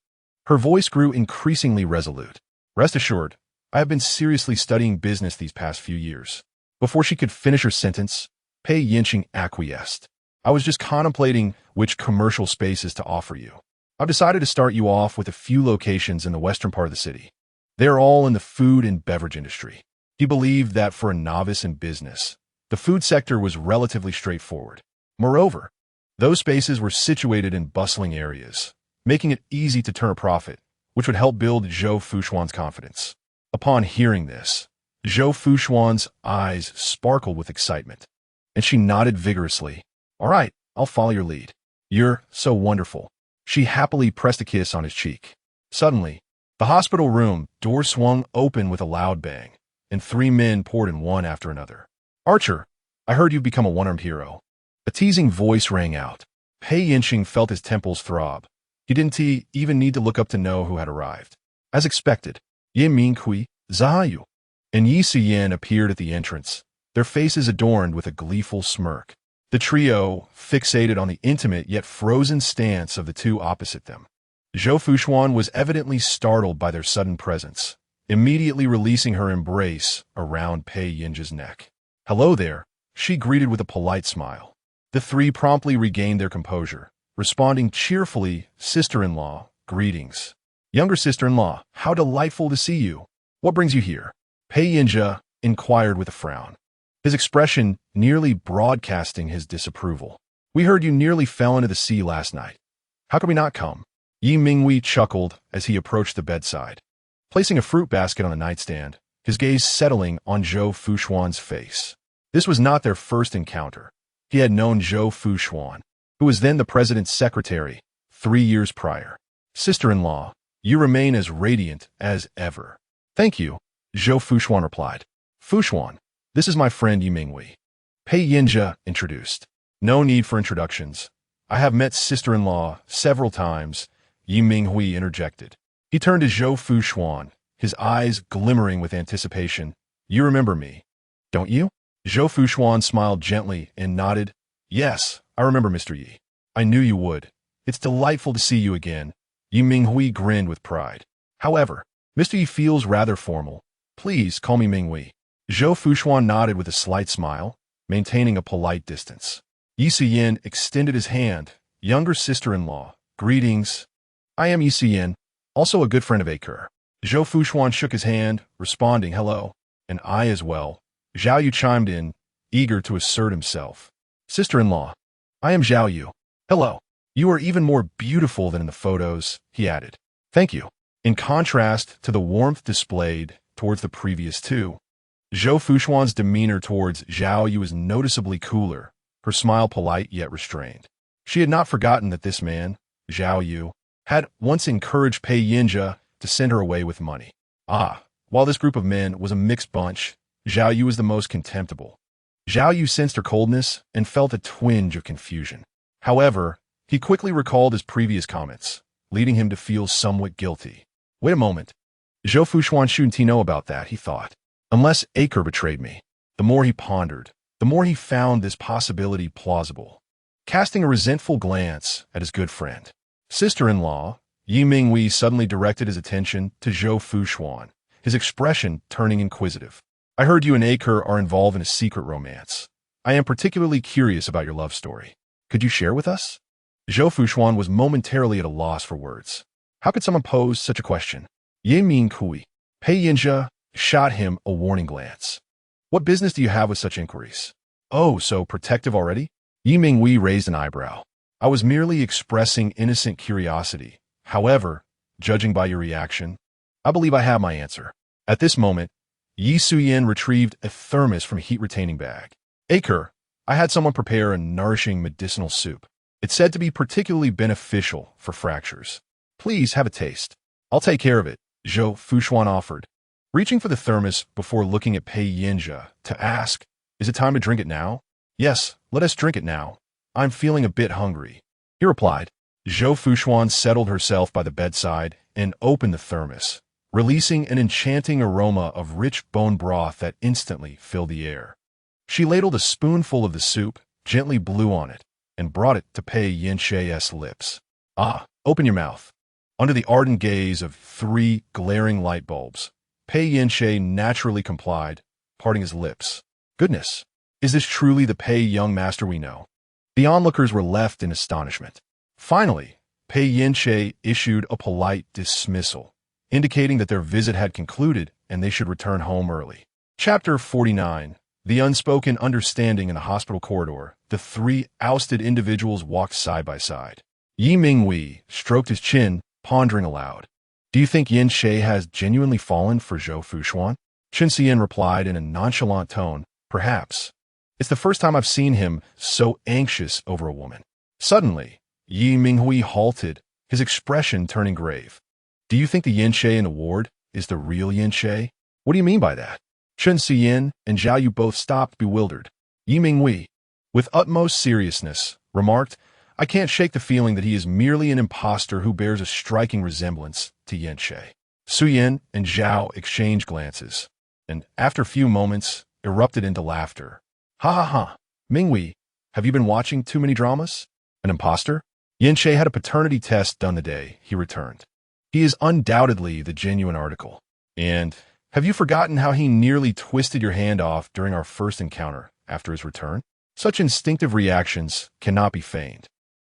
Her voice grew increasingly resolute. Rest assured, I have been seriously studying business these past few years. Before she could finish her sentence, Pei Yinqing acquiesced. I was just contemplating which commercial spaces to offer you. I've decided to start you off with a few locations in the western part of the city. They are all in the food and beverage industry. He believed that for a novice in business, the food sector was relatively straightforward. Moreover, those spaces were situated in bustling areas, making it easy to turn a profit, which would help build Zhou Fuxuan's confidence. Upon hearing this, Zhou Fuxuan's eyes sparkled with excitement, and she nodded vigorously. All right, I'll follow your lead. You're so wonderful. She happily pressed a kiss on his cheek. Suddenly, the hospital room door swung open with a loud bang, and 3 men poured in one after another. Archer, I heard you've become a one-armed hero. A teasing voice rang out. Pei Yinqing felt his temples throb. He didn't even need to look up to know who had arrived. As expected, Ye Minghui, Zahayu, and Yi Siyan appeared at the entrance, their faces adorned with a gleeful smirk. The trio fixated on the intimate yet frozen stance of the two opposite them. Zhou Fuxuan was evidently startled by their sudden presence, immediately releasing her embrace around Pei Yince's neck. Hello there, she greeted with a polite smile. The 3 promptly regained their composure, responding cheerfully, sister-in-law, greetings. Younger sister-in-law, how delightful to see you. What brings you here? Pei Yince inquired with a frown, his expression nearly broadcasting his disapproval. We heard you nearly fell into the sea last night. How could we not come? Yi Minghui chuckled as he approached the bedside. Placing a fruit basket on the nightstand, his gaze settling on Zhou Fuxuan's face. This was not their first encounter. He had known Zhou Fuxuan, who was then the president's secretary, 3 years prior. Sister-in-law, you remain as radiant as ever. Thank you, Zhou Fuxuan replied. Fuxuan, this is my friend Yi Minghui. Pei Yance introduced. No need for introductions. I have met sister-in-law several times, Yi Minghui interjected. He turned to Zhou Fuxuan, his eyes glimmering with anticipation. You remember me, don't you? Zhou Fuxuan smiled gently and nodded. Yes, I remember Mr. Yi. I knew you would. It's delightful to see you again. Yi Minghui grinned with pride. However, Mr. Yi feels rather formal. Please call me Minghui. Zhou Fuxuan nodded with a slight smile, maintaining a polite distance. Yi Siyin extended his hand. Younger sister-in-law. Greetings. I am Yi Siyin, also a good friend of Aker. Zhou Fuxuan shook his hand, responding, hello. And I as well. Zhao Yu chimed in, eager to assert himself. Sister-in-law. I am Zhao Yu. Hello. You are even more beautiful than in the photos, he added. Thank you. In contrast to the warmth displayed towards the previous two, Zhou Fuxuan's demeanor towards Zhao Yu was noticeably cooler, her smile polite yet restrained. She had not forgotten that this man, Zhao Yu, had once encouraged Pei Yance to send her away with money. While this group of men was a mixed bunch, Zhao Yu was the most contemptible. Zhao Yu sensed her coldness and felt a twinge of confusion. However, he quickly recalled his previous comments, leading him to feel somewhat guilty. Wait a moment. Zhou Fuxuan shouldn't he know about that, he thought. Unless Aker betrayed me. The more he pondered, the more he found this possibility plausible. Casting a resentful glance at his good friend, sister-in-law, Yi Minghui suddenly directed his attention to Zhou Fuxuan, his expression turning inquisitive. I heard you and Aker are involved in a secret romance. I am particularly curious about your love story. Could you share with us? Zhou Fuxuan was momentarily at a loss for words. How could someone pose such a question? Yi Minghui. Pei Yance shot him a warning glance. What business do you have with such inquiries? Oh, so protective already? Yi Minghui raised an eyebrow. I was merely expressing innocent curiosity. However, judging by your reaction, I believe I have my answer. At this moment, Yi Suyin retrieved a thermos from a heat-retaining bag. Aker, I had someone prepare a nourishing medicinal soup. It's said to be particularly beneficial for fractures. Please have a taste. I'll take care of it, Zhou Fuxuan offered, reaching for the thermos before looking at Pei Yance to ask, is it time to drink it now? Yes, let us drink it now. I'm feeling a bit hungry, he replied. Zhou Fuxuan settled herself by the bedside and opened the thermos, releasing an enchanting aroma of rich bone broth that instantly filled the air. She ladled a spoonful of the soup, gently blew on it, and brought it to Pei Yance's lips. Open your mouth. Under the ardent gaze of 3 glaring light bulbs, Pei Yance naturally complied, parting his lips. Goodness, is this truly the Pei young master we know? The onlookers were left in astonishment. Finally, Pei Yance issued a polite dismissal, indicating that their visit had concluded and they should return home early. Chapter 49. The unspoken understanding in the hospital corridor. The 3 ousted individuals walked side by side. Yi Minghui stroked his chin, pondering aloud. Do you think Yance has genuinely fallen for Zhou Fuxuan? Chen Xian replied in a nonchalant tone, perhaps. It's the first time I've seen him so anxious over a woman. Suddenly, Yi Minghui halted, his expression turning grave. Do you think the Yance in the ward is the real Yance? What do you mean by that? Chen Xian and Zhao Yu both stopped, bewildered. Yi Minghui, with utmost seriousness, remarked, I can't shake the feeling that he is merely an impostor who bears a striking resemblance to Yance. Suyin and Zhao exchanged glances, and after a few moments, erupted into laughter. Ha ha ha, Minghui, have you been watching too many dramas? An impostor? Yance had a paternity test done the day he returned. He is undoubtedly the genuine article. And have you forgotten how he nearly twisted your hand off during our first encounter after his return? Such instinctive reactions cannot be feigned.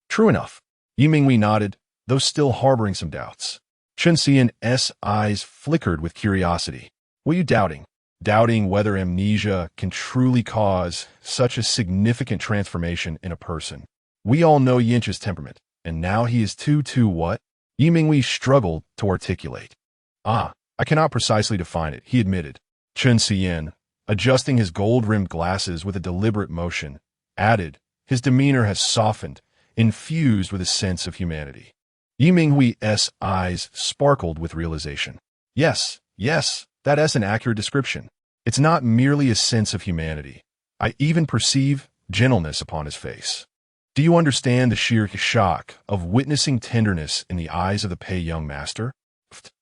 True enough. Yi Minghui nodded, though still harboring some doubts. Chen Xian's eyes flickered with curiosity. Were you doubting? Doubting whether amnesia can truly cause such a significant transformation in a person. We all know Yance's temperament, and now he is too what? Yi Minghui struggled to articulate. I cannot precisely define it, he admitted. Chun Siyen, adjusting his gold-rimmed glasses with a deliberate motion, added, his demeanor has softened, infused with a sense of humanity. Yi Minghui's eyes sparkled with realization. Yes, that's an accurate description. It's not merely a sense of humanity. I even perceive gentleness upon his face. Do you understand the sheer shock of witnessing tenderness in the eyes of the Pei young master?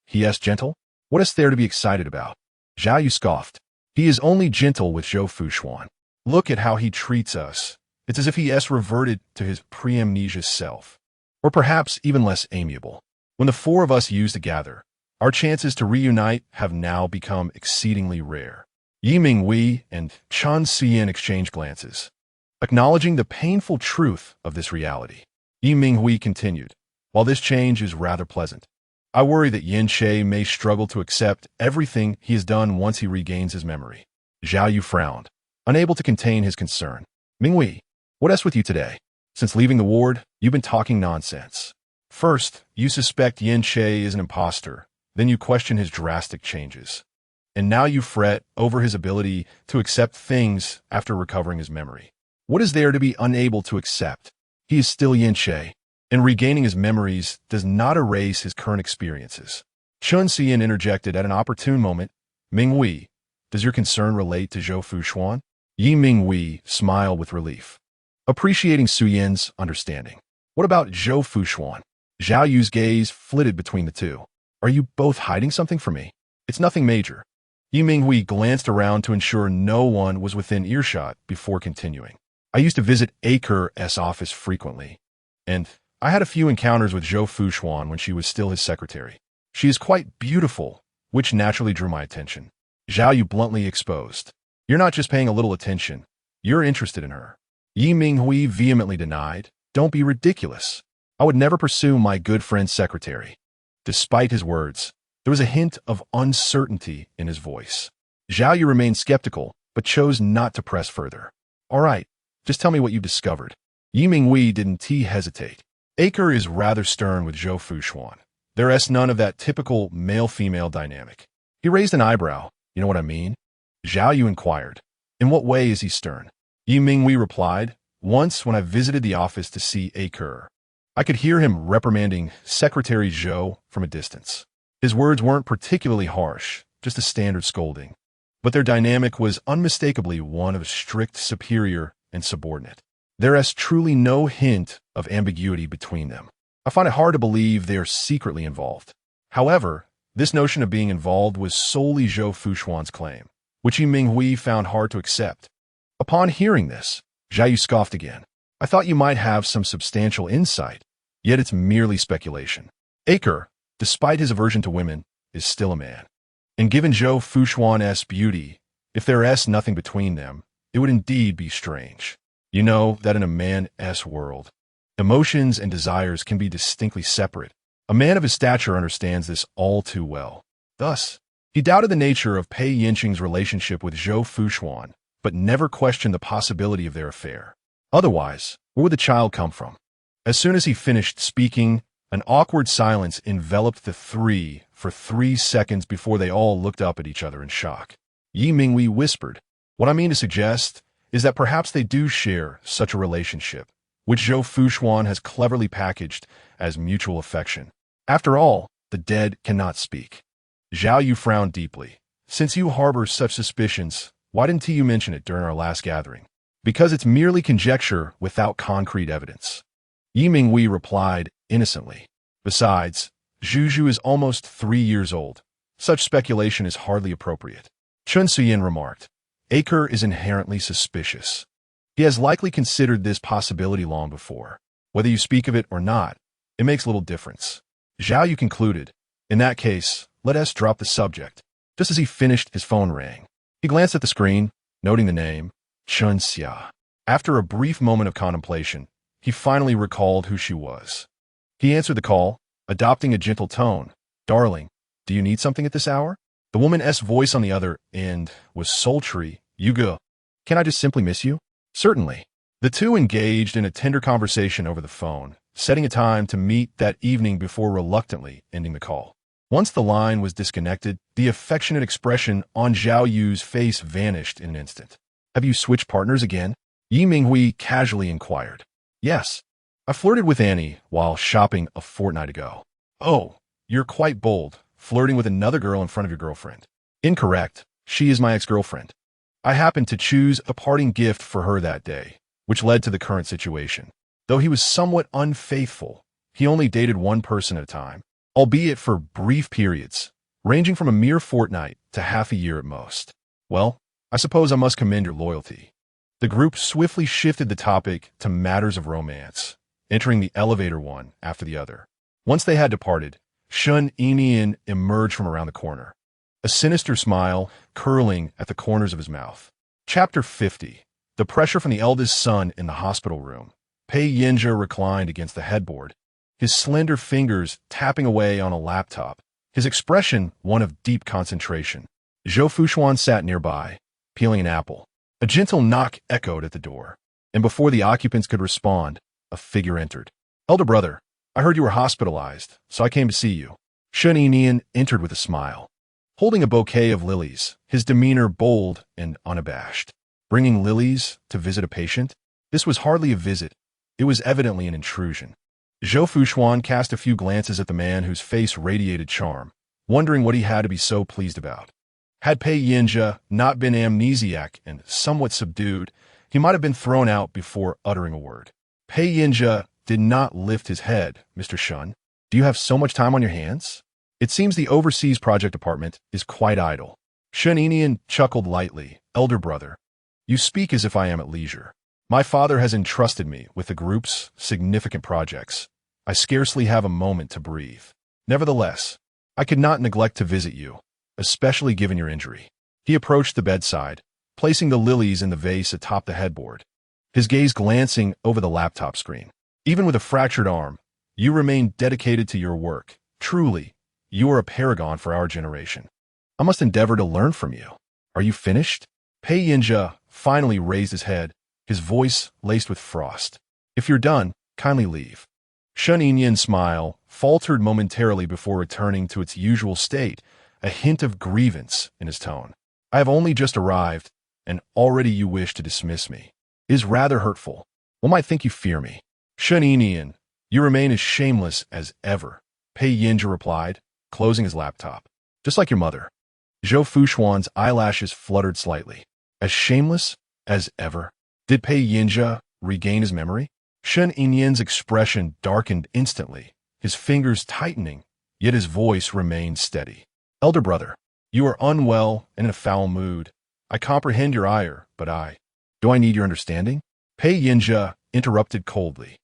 He asked gentle. What is there to be excited about? Zhao Yu scoffed. He is only gentle with Zhou Fuxuan. Look at how he treats us. It's as if he has reverted to his pre-amnesia self. Or perhaps even less amiable. When the four of us used to gather, our chances to reunite have now become exceedingly rare. Yi Minghui and Chun Siyen exchanged glances. Acknowledging the painful truth of this reality, Yi Minghui continued, while this change is rather pleasant, I worry that Yin Che may struggle to accept everything he has done once he regains his memory. Zhao Yu frowned, unable to contain his concern. Minghui, what else with you today? Since leaving the ward, you've been talking nonsense. First, you suspect Yin Che is an imposter, then you question his drastic changes. And now you fret over his ability to accept things after recovering his memory. What is there to be unable to accept? He is still Yin Che, and regaining his memories does not erase his current experiences. Chun Siyen interjected at an opportune moment. Minghui, does your concern relate to Zhou Fuxuan? Yi Minghui smiled with relief, appreciating Su Yin's understanding. What about Zhou Fuxuan? Zhao Yu's gaze flitted between the two. Are you both hiding something from me? It's nothing major. Yi Minghui glanced around to ensure no one was within earshot before continuing. I used to visit Aker's office frequently, and I had a few encounters with Zhou Fuxuan when she was still his secretary. She is quite beautiful, which naturally drew my attention. Zhao Yu bluntly exposed. You're not just paying a little attention. You're interested in her. Yi Minghui vehemently denied. Don't be ridiculous. I would never pursue my good friend's secretary. Despite his words, there was a hint of uncertainty in his voice. Zhao Yu remained skeptical, but chose not to press further. All right, just tell me what you discovered. Yi Minghui didn't hesitate. Aker is rather stern with Zhou Fuxuan. There is none of that typical male-female dynamic. He raised an eyebrow. You know what I mean? Zhao Yu inquired. In what way is he stern? Yi Minghui replied. Once when I visited the office to see Aker, I could hear him reprimanding Secretary Zhou from a distance. His words weren't particularly harsh, just a standard scolding. But their dynamic was unmistakably one of strict superior and subordinate. There is truly no hint of ambiguity between them. I find it hard to believe they are secretly involved. However, this notion of being involved was solely Zhou Fuxuan's claim, which Yi Minghui found hard to accept. Upon hearing this, Zhao Yu scoffed again. I thought you might have some substantial insight, yet it's merely speculation. Aker, despite his aversion to women, is still a man. And given Zhou Fuxuan's beauty, if there is nothing between them, it would indeed be strange. You know that in a man's world, emotions and desires can be distinctly separate. A man of his stature understands this all too well. Thus, he doubted the nature of Pei Yance's relationship with Zhou Fuxuan, but never questioned the possibility of their affair. Otherwise, where would the child come from? As soon as he finished speaking, an awkward silence enveloped the three for 3 seconds before they all looked up at each other in shock. Yi Minghui whispered, What I mean to suggest is that perhaps they do share such a relationship, which Zhou Fuxuan has cleverly packaged as mutual affection. After all, the dead cannot speak. Zhao Yu frowned deeply. Since you harbor such suspicions, why didn't you mention it during our last gathering? Because it's merely conjecture without concrete evidence. Yi Minghui replied innocently. Besides, Zhu is almost 3 years old. Such speculation is hardly appropriate. Chun Siyen remarked. Aker is inherently suspicious. He has likely considered this possibility long before. Whether you speak of it or not, it makes little difference. Zhao Yu concluded. In that case, let us drop the subject. Just as he finished, his phone rang. He glanced at the screen, noting the name, Chun Xia. After a brief moment of contemplation, he finally recalled who she was. He answered the call, adopting a gentle tone. Darling, do you need something at this hour? The woman's voice on the other end was sultry. Yuga, can I just simply miss you? Certainly. The two engaged in a tender conversation over the phone, setting a time to meet that evening before reluctantly ending the call. Once the line was disconnected, the affectionate expression on Zhao Yu's face vanished in an instant. Have you switched partners again? Yi Minghui casually inquired. Yes. I flirted with Annie while shopping a fortnight ago. Oh, you're quite bold, flirting with another girl in front of your girlfriend. Incorrect. She is my ex-girlfriend. I happened to choose a parting gift for her that day, which led to the current situation. Though he was somewhat unfaithful, he only dated one person at a time, albeit for brief periods, ranging from a mere fortnight to half a year at most. Well, I suppose I must commend your loyalty. The group swiftly shifted the topic to matters of romance, entering the elevator one after the other. Once they had departed, Shun Enian emerged from around the corner, a sinister smile curling at the corners of his mouth. Chapter 50. The pressure from the eldest son in the hospital room. Pei Yance reclined against the headboard, his slender fingers tapping away on a laptop, his expression one of deep concentration. Zhou Fuxuan sat nearby, peeling an apple. A gentle knock echoed at the door, and before the occupants could respond, a figure entered. Elder brother, I heard you were hospitalized, so I came to see you. Shun Enian entered with a smile, holding a bouquet of lilies, his demeanor bold and unabashed. Bringing lilies to visit a patient? This was hardly a visit. It was evidently an intrusion. Zhou Fuxuan cast a few glances at the man whose face radiated charm, wondering what he had to be so pleased about. Had Pei Yance not been amnesiac and somewhat subdued, he might have been thrown out before uttering a word. Pei Yance did not lift his head. Mr. Shun, do you have so much time on your hands? It seems the overseas project department is quite idle. Shun Enian chuckled lightly. Elder brother, you speak as if I am at leisure. My father has entrusted me with the group's significant projects. I scarcely have a moment to breathe. Nevertheless, I could not neglect to visit you, especially given your injury. He approached the bedside, placing the lilies in the vase atop the headboard, his gaze glancing over the laptop screen. Even with a fractured arm, you remain dedicated to your work. Truly, you are a paragon for our generation. I must endeavor to learn from you. Are you finished? Pei Yance finally raised his head, his voice laced with frost. If you're done, kindly leave. Shun Enian's smile faltered momentarily before returning to its usual state, a hint of grievance in his tone. I have only just arrived, and already you wish to dismiss me. It is rather hurtful. One might think you fear me. Shun Enian, you remain as shameless as ever, Pei Yance replied, closing his laptop. Just like your mother. Zhou Fuxuan's eyelashes fluttered slightly. As shameless as ever? Did Pei Yance regain his memory? Shun Enian's expression darkened instantly, his fingers tightening, yet his voice remained steady. Elder brother, you are unwell and in a foul mood. I comprehend your ire, but do I need your understanding? Pei Yance interrupted coldly.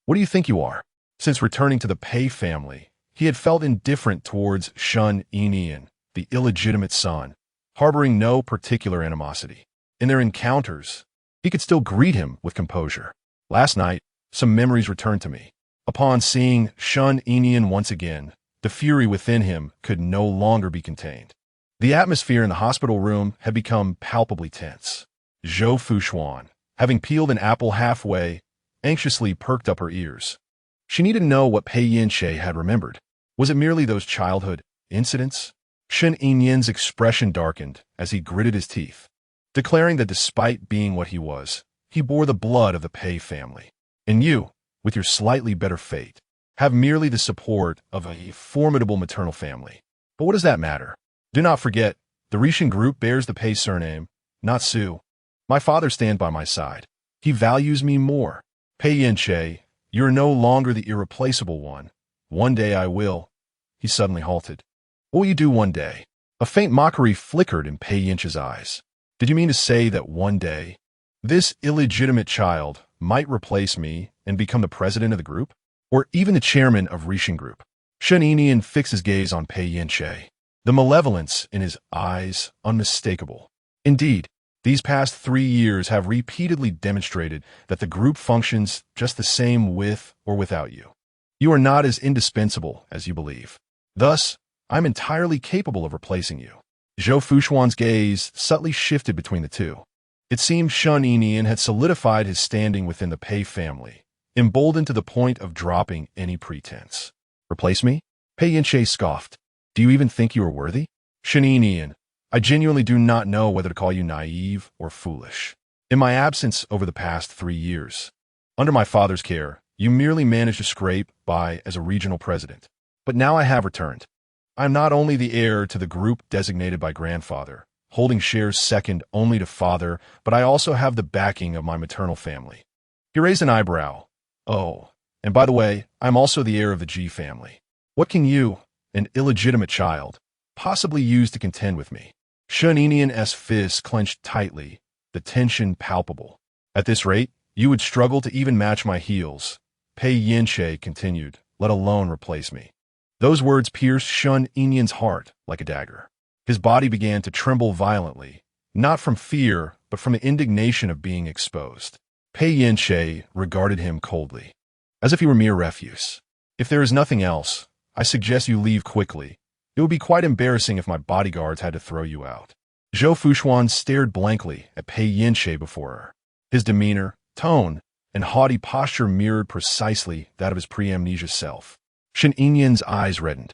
What do you think you are? Since returning to the Pei family, he had felt indifferent towards Shun Enian, the illegitimate son, harboring no particular animosity. In their encounters, he could still greet him with composure. Last night, some memories returned to me. Upon seeing Shun Enian once again, the fury within him could no longer be contained. The atmosphere in the hospital room had become palpably tense. Zhou Fuxuan, having peeled an apple halfway, anxiously perked up her ears. She needed to know what Pei Yance had remembered. Was it merely those childhood incidents? Shun Enian's expression darkened as he gritted his teeth, declaring that despite being what he was, he bore the blood of the Pei family. And you, with your slightly better fate, have merely the support of a formidable maternal family. But what does that matter? Do not forget, the Rishin group bears the Pei surname, not Su. My father stands by my side. He values me more. Pei Yance, you are no longer the irreplaceable one. One day I will. He suddenly halted. What will you do one day? A faint mockery flickered in Pei Yance's eyes. Did you mean to say that one day, this illegitimate child might replace me and become the president of the group? Or even the chairman of Rishin Group? Shun Enian fixed his gaze on Pei Yance, the malevolence in his eyes unmistakable. Indeed, these past 3 years have repeatedly demonstrated that the group functions just the same with or without you. You are not as indispensable as you believe. Thus, I'm entirely capable of replacing you. Zhou Fuxuan's gaze subtly shifted between the two. It seemed Shun Enian had solidified his standing within the Pei family, emboldened to the point of dropping any pretense. Replace me? Pei Yance scoffed. Do you even think you are worthy? Shaninian, I genuinely do not know whether to call you naive or foolish. In my absence over the past 3 years, under my father's care, you merely managed to scrape by as a regional president. But now I have returned. I am not only the heir to the group designated by grandfather, holding shares second only to father, but I also have the backing of my maternal family. He raised an eyebrow. Oh, and by the way, I'm also the heir of the G family. What can you, an illegitimate child, possibly use to contend with me? Shaninian's fists clenched tightly, the tension palpable. At this rate, you would struggle to even match my heels, Pei Yance continued, let alone replace me. Those words pierced Shaninian's heart like a dagger. His body began to tremble violently, not from fear, but from the indignation of being exposed. Pei Yance regarded him coldly, as if he were mere refuse. If there is nothing else, I suggest you leave quickly. It would be quite embarrassing if my bodyguards had to throw you out. Zhou Fuxuan stared blankly at Pei Yance before her. His demeanor, tone, and haughty posture mirrored precisely that of his pre-amnesia self. Shaninian's eyes reddened.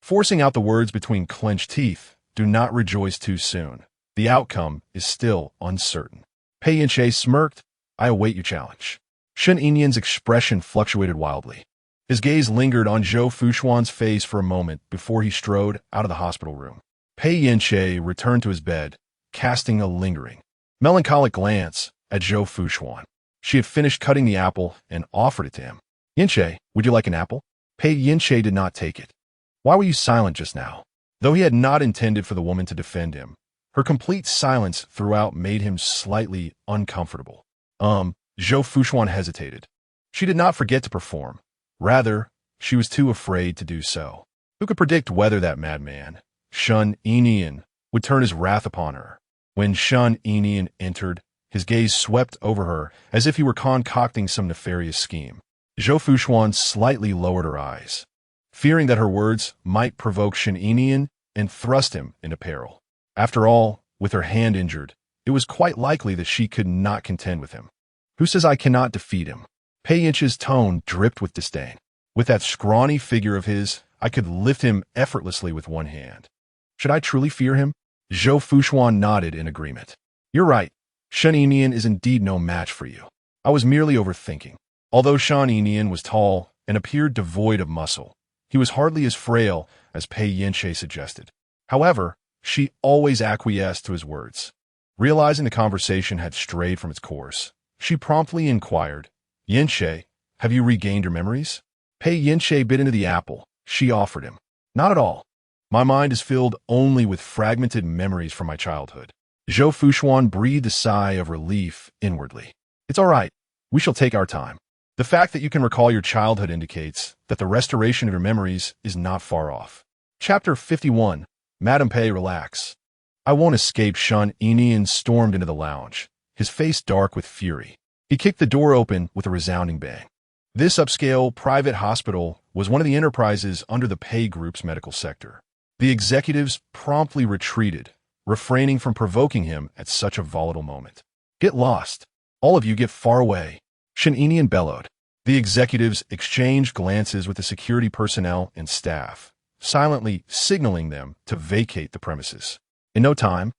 Forcing out the words between clenched teeth, do not rejoice too soon. The outcome is still uncertain. Pei Yance smirked. I await your challenge. Shaninian's expression fluctuated wildly. His gaze lingered on Zhou Fuxuan's face for a moment before he strode out of the hospital room. Pei Yance returned to his bed, casting a lingering, melancholic glance at Zhou Fuxuan. She had finished cutting the apple and offered it to him. Yance, would you like an apple? Pei Yance did not take it. Why were you silent just now? Though he had not intended for the woman to defend him, her complete silence throughout made him slightly uncomfortable. Zhou Fuxuan hesitated. She did not forget to perform. Rather, she was too afraid to do so. Who could predict whether that madman, Shaninian, would turn his wrath upon her? When Shaninian entered, his gaze swept over her as if he were concocting some nefarious scheme. Zhou Fuxuan slightly lowered her eyes, fearing that her words might provoke Shaninian and thrust him into peril. After all, with her hand injured, it was quite likely that she could not contend with him. Who says I cannot defeat him? Pei Yance's tone dripped with disdain. With that scrawny figure of his, I could lift him effortlessly with one hand. Should I truly fear him? Zhou Fuxuan nodded in agreement. You're right. Shaninian is indeed no match for you. I was merely overthinking. Although Shaninian was tall and appeared devoid of muscle, he was hardly as frail as Pei Yance suggested. However, she always acquiesced to his words. Realizing the conversation had strayed from its course, she promptly inquired, Yance, have you regained your memories? Pei Yance bit into the apple she offered him. Not at all. My mind is filled only with fragmented memories from my childhood. Zhou Fuxuan breathed a sigh of relief inwardly. It's all right. We shall take our time. The fact that you can recall your childhood indicates that the restoration of your memories is not far off. Chapter 51. Madame Pei, relax. I won't escape. Shaninian stormed into the lounge, his face dark with fury. He kicked the door open with a resounding bang. This upscale private hospital was one of the enterprises under the Pei Group's medical sector. The executives promptly retreated, refraining from provoking him at such a volatile moment. Get lost. All of you get far away. Shaninian bellowed. The executives exchanged glances with the security personnel and staff, silently signaling them to vacate the premises. In no time,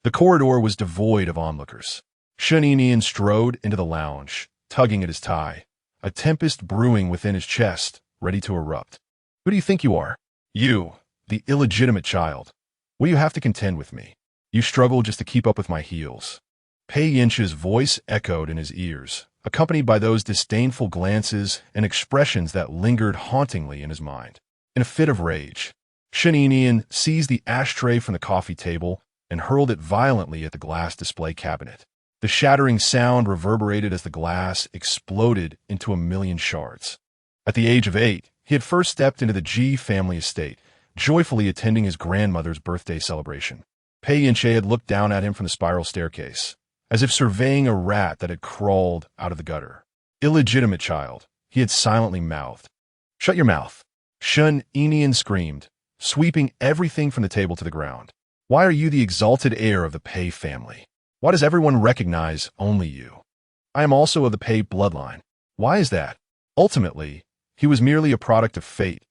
the corridor was devoid of onlookers. Shaninian strode into the lounge, tugging at his tie, a tempest brewing within his chest, ready to erupt. Who do you think you are? You, the illegitimate child. Will you have to contend with me? You struggle just to keep up with my heels. Pei Yance's voice echoed in his ears, accompanied by those disdainful glances and expressions that lingered hauntingly in his mind. In a fit of rage, Shaninian seized the ashtray from the coffee table and hurled it violently at the glass display cabinet. The shattering sound reverberated as the glass exploded into a million shards. At the age of 8, he had first stepped into the G family estate, joyfully attending his grandmother's birthday celebration. Pei Yance had looked down at him from the spiral staircase, as if surveying a rat that had crawled out of the gutter. Illegitimate child, he had silently mouthed. Shut your mouth. Shaninian screamed, sweeping everything from the table to the ground. Why are you the exalted heir of the Pei family? Why does everyone recognize only you? I am also of the Pei bloodline. Why is that? Ultimately, he was merely a product of fate.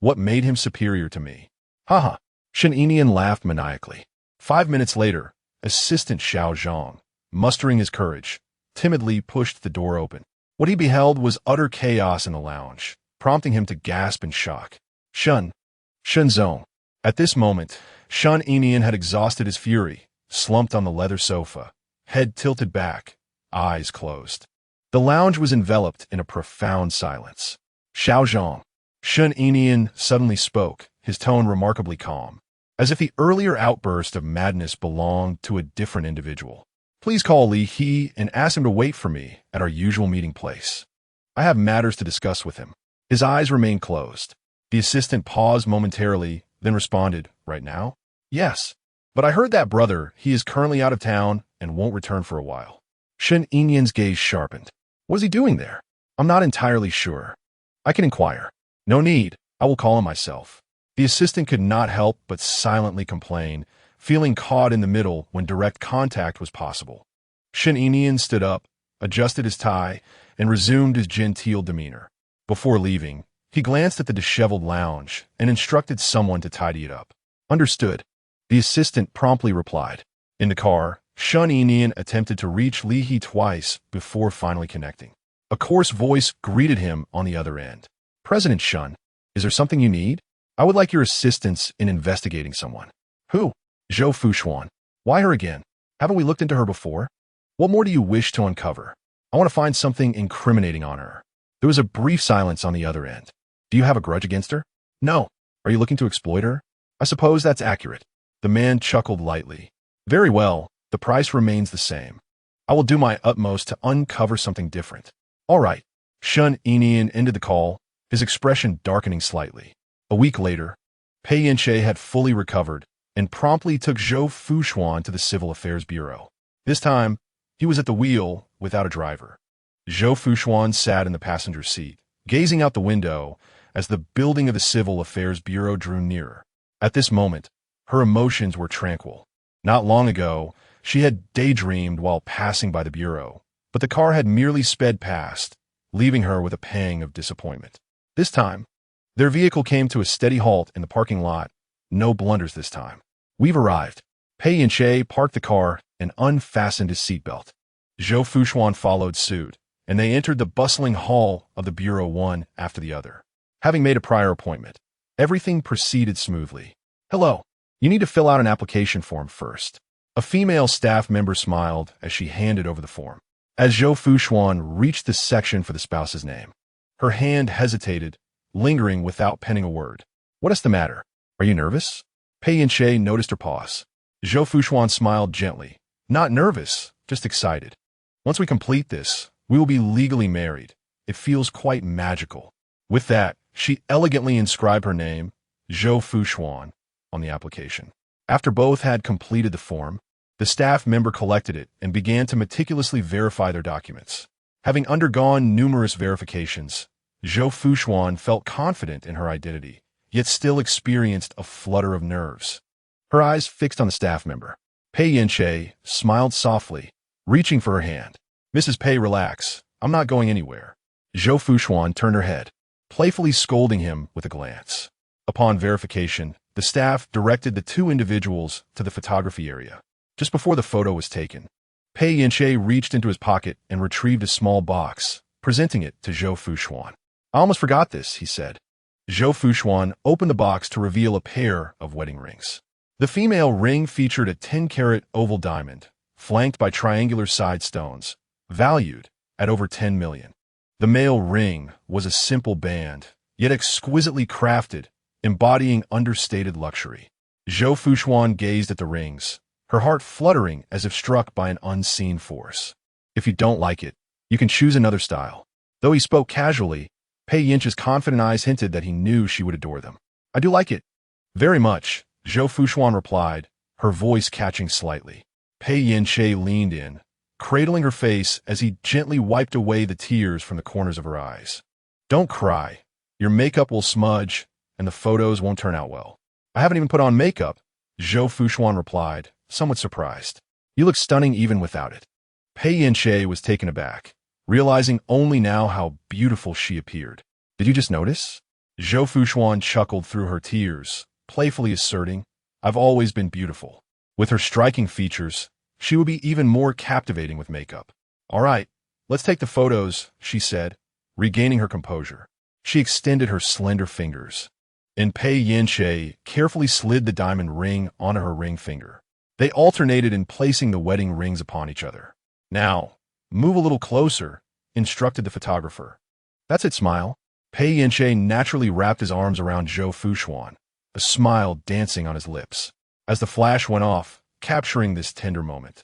What made him superior to me? Haha. Shen Yinian laughed maniacally. 5 minutes later, Assistant Xiao Zhang, mustering his courage, timidly pushed the door open. What he beheld was utter chaos in the lounge, prompting him to gasp in shock. Shen Zhong. At this moment, Shen Yinian had exhausted his fury, slumped on the leather sofa, head tilted back, eyes closed. The lounge was enveloped in a profound silence. Xiao Zhang. Shen Yinian suddenly spoke, his tone remarkably calm, as if the earlier outburst of madness belonged to a different individual. Please call Li He and ask him to wait for me at our usual meeting place. I have matters to discuss with him. His eyes remained closed. The assistant paused momentarily, then responded, right now? Yes. But I heard that brother, he is currently out of town and won't return for a while. Shen Yinian's gaze sharpened. What is he doing there? I'm not entirely sure. I can inquire. No need. I will call him myself. The assistant could not help but silently complain, feeling caught in the middle when direct contact was possible. Shen Yinian stood up, adjusted his tie, and resumed his genteel demeanor. Before leaving, he glanced at the disheveled lounge and instructed someone to tidy it up. Understood. The assistant promptly replied. In the car, Shen Yinian attempted to reach Li He twice before finally connecting. A coarse voice greeted him on the other end. President Shen, is there something you need? I would like your assistance in investigating someone. Who? Zhou Fuxuan. Why her again? Haven't we looked into her before? What more do you wish to uncover? I want to find something incriminating on her. There was a brief silence on the other end. Do you have a grudge against her? No. Are you looking to exploit her? I suppose that's accurate. The man chuckled lightly. Very well, the price remains the same. I will do my utmost to uncover something different. All right. Shen Yinian ended the call, his expression darkening slightly. A week later, Pei Yance had fully recovered and promptly took Zhou Fuxuan to the Civil Affairs Bureau. This time, he was at the wheel without a driver. Zhou Fuxuan sat in the passenger seat, gazing out the window as the building of the Civil Affairs Bureau drew nearer. At this moment, her emotions were tranquil. Not long ago, she had daydreamed while passing by the bureau, but the car had merely sped past, leaving her with a pang of disappointment. This time, their vehicle came to a steady halt in the parking lot. No blunders this time. We've arrived. Pei Yance parked the car and unfastened his seatbelt. Zhou Fuxuan followed suit, and they entered the bustling hall of the bureau one after the other. Having made a prior appointment, everything proceeded smoothly. Hello. You need to fill out an application form first. A female staff member smiled as she handed over the form. As Zhou Fuxuan reached the section for the spouse's name, her hand hesitated, lingering without penning a word. What is the matter? Are you nervous? Pei Yance noticed her pause. Zhou Fuxuan smiled gently. Not nervous, just excited. Once we complete this, we will be legally married. It feels quite magical. With that, she elegantly inscribed her name, Zhou Fuxuan, on the application. After both had completed the form, the staff member collected it and began to meticulously verify their documents. Having undergone numerous verifications, Zhou Fuxuan felt confident in her identity, yet still experienced a flutter of nerves. Her eyes fixed on the staff member. Pei Yance smiled softly, reaching for her hand. Mrs. Pei, relax. I'm not going anywhere. Zhou Fuxuan turned her head, playfully scolding him with a glance. Upon verification, the staff directed the two individuals to the photography area. Just before the photo was taken, Pei Yance reached into his pocket and retrieved a small box, presenting it to Zhou Fuxuan. I almost forgot this, he said. Zhou Fuxuan opened the box to reveal a pair of wedding rings. The female ring featured a 10-carat oval diamond, flanked by triangular side stones, valued at over 10 million. The male ring was a simple band, yet exquisitely crafted, embodying understated luxury. Zhou Fuxuan gazed at the rings, her heart fluttering as if struck by an unseen force. If you don't like it, you can choose another style. Though he spoke casually, Pei Yance's confident eyes hinted that he knew she would adore them. I do like it. Very much, Zhou Fuxuan replied, her voice catching slightly. Pei Yance leaned in, cradling her face as he gently wiped away the tears from the corners of her eyes. Don't cry. Your makeup will smudge, and the photos won't turn out well. I haven't even put on makeup, Zhou Fuxuan replied, somewhat surprised. You look stunning even without it. Pei Yance was taken aback, realizing only now how beautiful she appeared. Did you just notice? Zhou Fuxuan chuckled through her tears, playfully asserting, "I've always been beautiful." With her striking features, she would be even more captivating with makeup. "All right, let's take the photos," she said, regaining her composure. She extended her slender fingers, and Pei Yance carefully slid the diamond ring onto her ring finger. They alternated in placing the wedding rings upon each other. "Now, move a little closer," instructed the photographer. "That's it, smile." Pei Yance naturally wrapped his arms around Zhou Fuxuan, a smile dancing on his lips, as the flash went off, capturing this tender moment.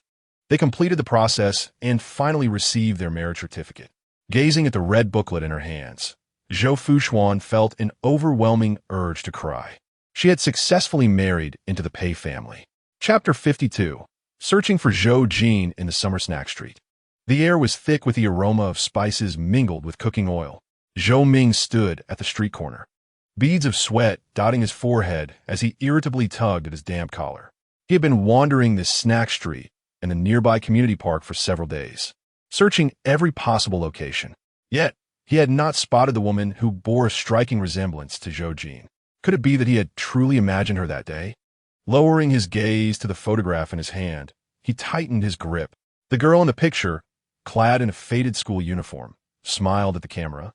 They completed the process and finally received their marriage certificate. Gazing at the red booklet in her hands, Zhou Fuxuan felt an overwhelming urge to cry. She had successfully married into the Pei family. Chapter 52. Searching for Zhou Jin in the summer snack street. The air was thick with the aroma of spices mingled with cooking oil. Zhou Ming stood at the street corner, beads of sweat dotting his forehead as he irritably tugged at his damp collar. He had been wandering this snack street and the nearby community park for several days, searching every possible location. Yet, he had not spotted the woman who bore a striking resemblance to Zhou Jin. Could it be that he had truly imagined her that day? Lowering his gaze to the photograph in his hand, he tightened his grip. The girl in the picture, clad in a faded school uniform, smiled at the camera,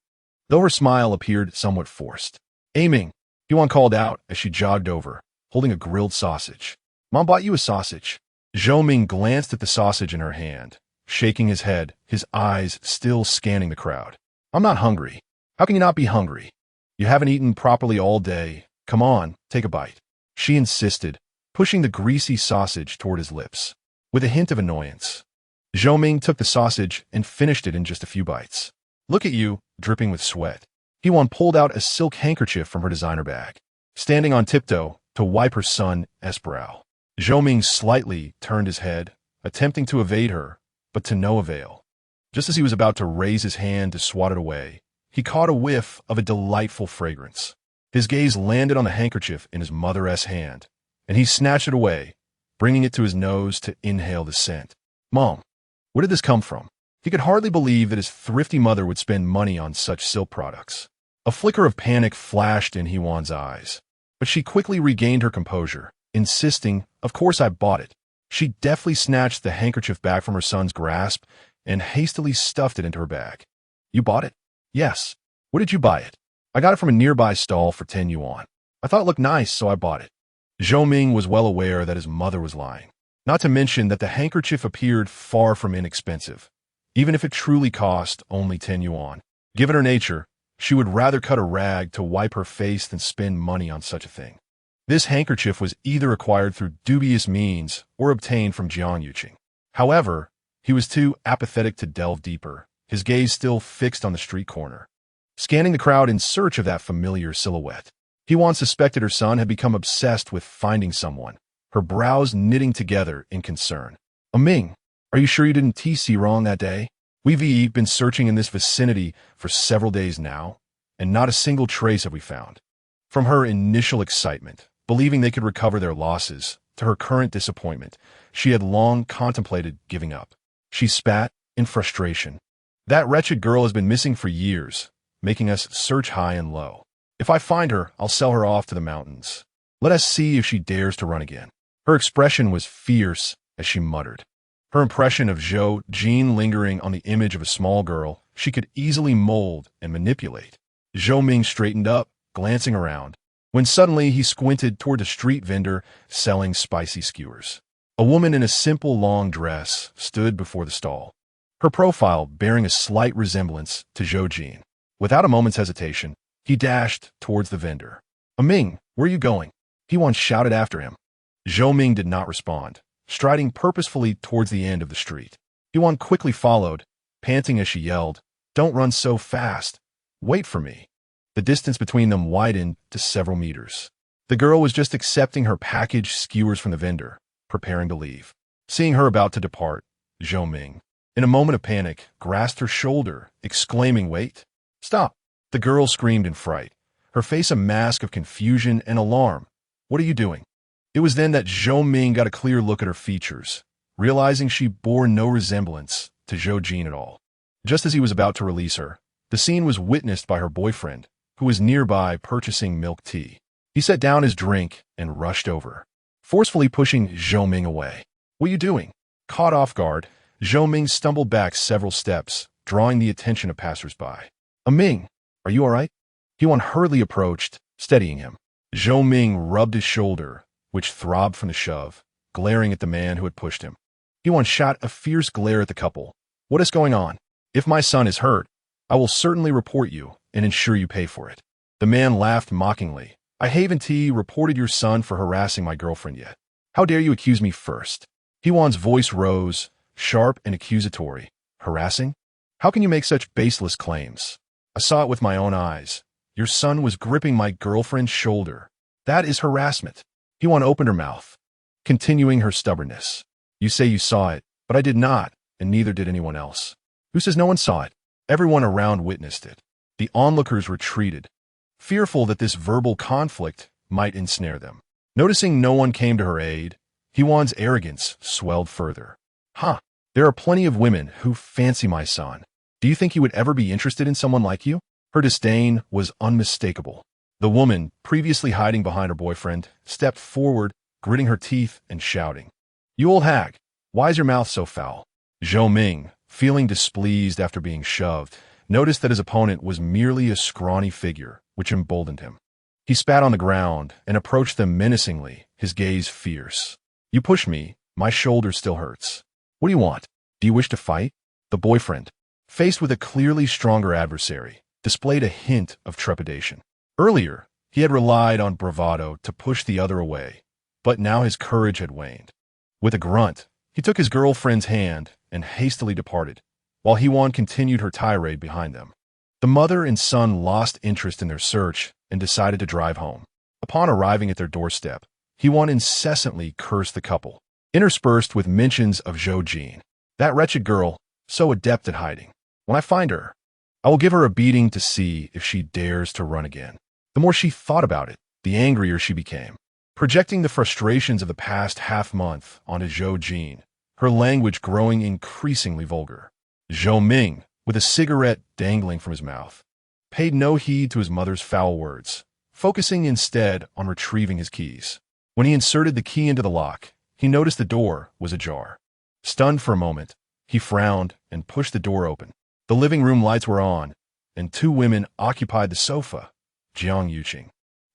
though her smile appeared somewhat forced. "Aiming," Yuan called out as she jogged over, holding a grilled sausage. "Mom bought you a sausage." Zhou Ming glanced at the sausage in her hand, shaking his head, his eyes still scanning the crowd. "I'm not hungry." "How can you not be hungry? You haven't eaten properly all day. Come on, take a bite," she insisted, pushing the greasy sausage toward his lips. With a hint of annoyance, Zhou Ming took the sausage and finished it in just a few bites. "Look at you," dripping with sweat. Yuan pulled out a silk handkerchief from her designer bag, standing on tiptoe to wipe her son's brow. Zhou Ming slightly turned his head, attempting to evade her, but to no avail. Just as he was about to raise his hand to swat it away, he caught a whiff of a delightful fragrance. His gaze landed on the handkerchief in his mother's hand, and he snatched it away, bringing it to his nose to inhale the scent. "Mom, where did this come from?" He could hardly believe that his thrifty mother would spend money on such silk products. A flicker of panic flashed in Yuan's eyes, but she quickly regained her composure, insisting, "Of course I bought it." She deftly snatched the handkerchief back from her son's grasp and hastily stuffed it into her bag. "You bought it?" "Yes." "Where did you buy it?" "I got it from a nearby stall for 10 yuan. I thought it looked nice, so I bought it." Zhou Ming was well aware that his mother was lying, not to mention that the handkerchief appeared far from inexpensive, even if it truly cost only 10 yuan. Given her nature, she would rather cut a rag to wipe her face than spend money on such a thing. This handkerchief was either acquired through dubious means or obtained from Jiang Yuqing. However, he was too apathetic to delve deeper, his gaze still fixed on the street corner, scanning the crowd in search of that familiar silhouette. He once suspected her son had become obsessed with finding someone, her brows knitting together in concern. "Ming, are you sure you didn't TC wrong that day? We've been searching in this vicinity for several days now, and not a single trace have we found." From her initial excitement, believing they could recover their losses, to her current disappointment, she had long contemplated giving up. She spat in frustration. "That wretched girl has been missing for years, making us search high and low. If I find her, I'll sell her off to the mountains. Let us see if she dares to run again." Her expression was fierce as she muttered. Her impression of Zhou Jin lingering on the image of a small girl she could easily mold and manipulate. Zhou Ming straightened up, glancing around, when suddenly he squinted toward a street vendor selling spicy skewers. A woman in a simple long dress stood before the stall, her profile bearing a slight resemblance to Zhou Jin. Without a moment's hesitation, he dashed towards the vendor. "Ming, where are you going?" Yuan shouted after him. Zhou Ming did not respond, striding purposefully towards the end of the street. Yuan quickly followed, panting as she yelled, "Don't run so fast. Wait for me." The distance between them widened to several meters. The girl was just accepting her packaged skewers from the vendor, preparing to leave. Seeing her about to depart, Zhou Ming, in a moment of panic, grasped her shoulder, exclaiming, "Wait! Stop!" The girl screamed in fright, her face a mask of confusion and alarm. "What are you doing?" It was then that Zhou Ming got a clear look at her features, realizing she bore no resemblance to Zhou Jin at all. Just as he was about to release her, the scene was witnessed by her boyfriend, who was nearby purchasing milk tea. He set down his drink and rushed over, forcefully pushing Zhou Ming away. What are you doing? Caught off guard, Zhou Ming stumbled back several steps, drawing the attention of passers-by. Ming, are you all right? Huan hurriedly approached, steadying him. Zhou Ming rubbed his shoulder, which throbbed from the shove, glaring at the man who had pushed him. Huan shot a fierce glare at the couple. What is going on? If my son is hurt, I will certainly report you and ensure you pay for it. The man laughed mockingly. I haven't reported your son for harassing my girlfriend yet. How dare you accuse me first? Huan's voice rose, sharp and accusatory. Harassing? How can you make such baseless claims? I saw it with my own eyes. Your son was gripping my girlfriend's shoulder. That is harassment. Huan opened her mouth, continuing her stubbornness. You say you saw it, but I did not, and neither did anyone else. Who says no one saw it? Everyone around witnessed it. The onlookers retreated, fearful that this verbal conflict might ensnare them. Noticing no one came to her aid, Huan's arrogance swelled further. There are plenty of women who fancy my son. Do you think he would ever be interested in someone like you? Her disdain was unmistakable. The woman, previously hiding behind her boyfriend, stepped forward, gritting her teeth and shouting. You old hag, why is your mouth so foul? Zhou Ming, feeling displeased after being shoved, noticed that his opponent was merely a scrawny figure, which emboldened him. He spat on the ground and approached them menacingly, his gaze fierce. You pushed me, my shoulder still hurts. What do you want? Do you wish to fight? The boyfriend, faced with a clearly stronger adversary, displayed a hint of trepidation. Earlier, he had relied on bravado to push the other away, but now his courage had waned. With a grunt, he took his girlfriend's hand and hastily departed, while Huan continued her tirade behind them. The mother and son lost interest in their search and decided to drive home. Upon arriving at their doorstep, Huan incessantly cursed the couple, interspersed with mentions of Zhou Jin. That wretched girl, so adept at hiding. When I find her, I will give her a beating to see if she dares to run again. The more she thought about it, the angrier she became. Projecting the frustrations of the past half-month onto Zhou Jin, her language growing increasingly vulgar. Zhou Ming, with a cigarette dangling from his mouth, paid no heed to his mother's foul words, focusing instead on retrieving his keys. When he inserted the key into the lock, he noticed the door was ajar. Stunned for a moment, he frowned and pushed the door open. The living room lights were on, and two women occupied the sofa, Jiang Yuqing,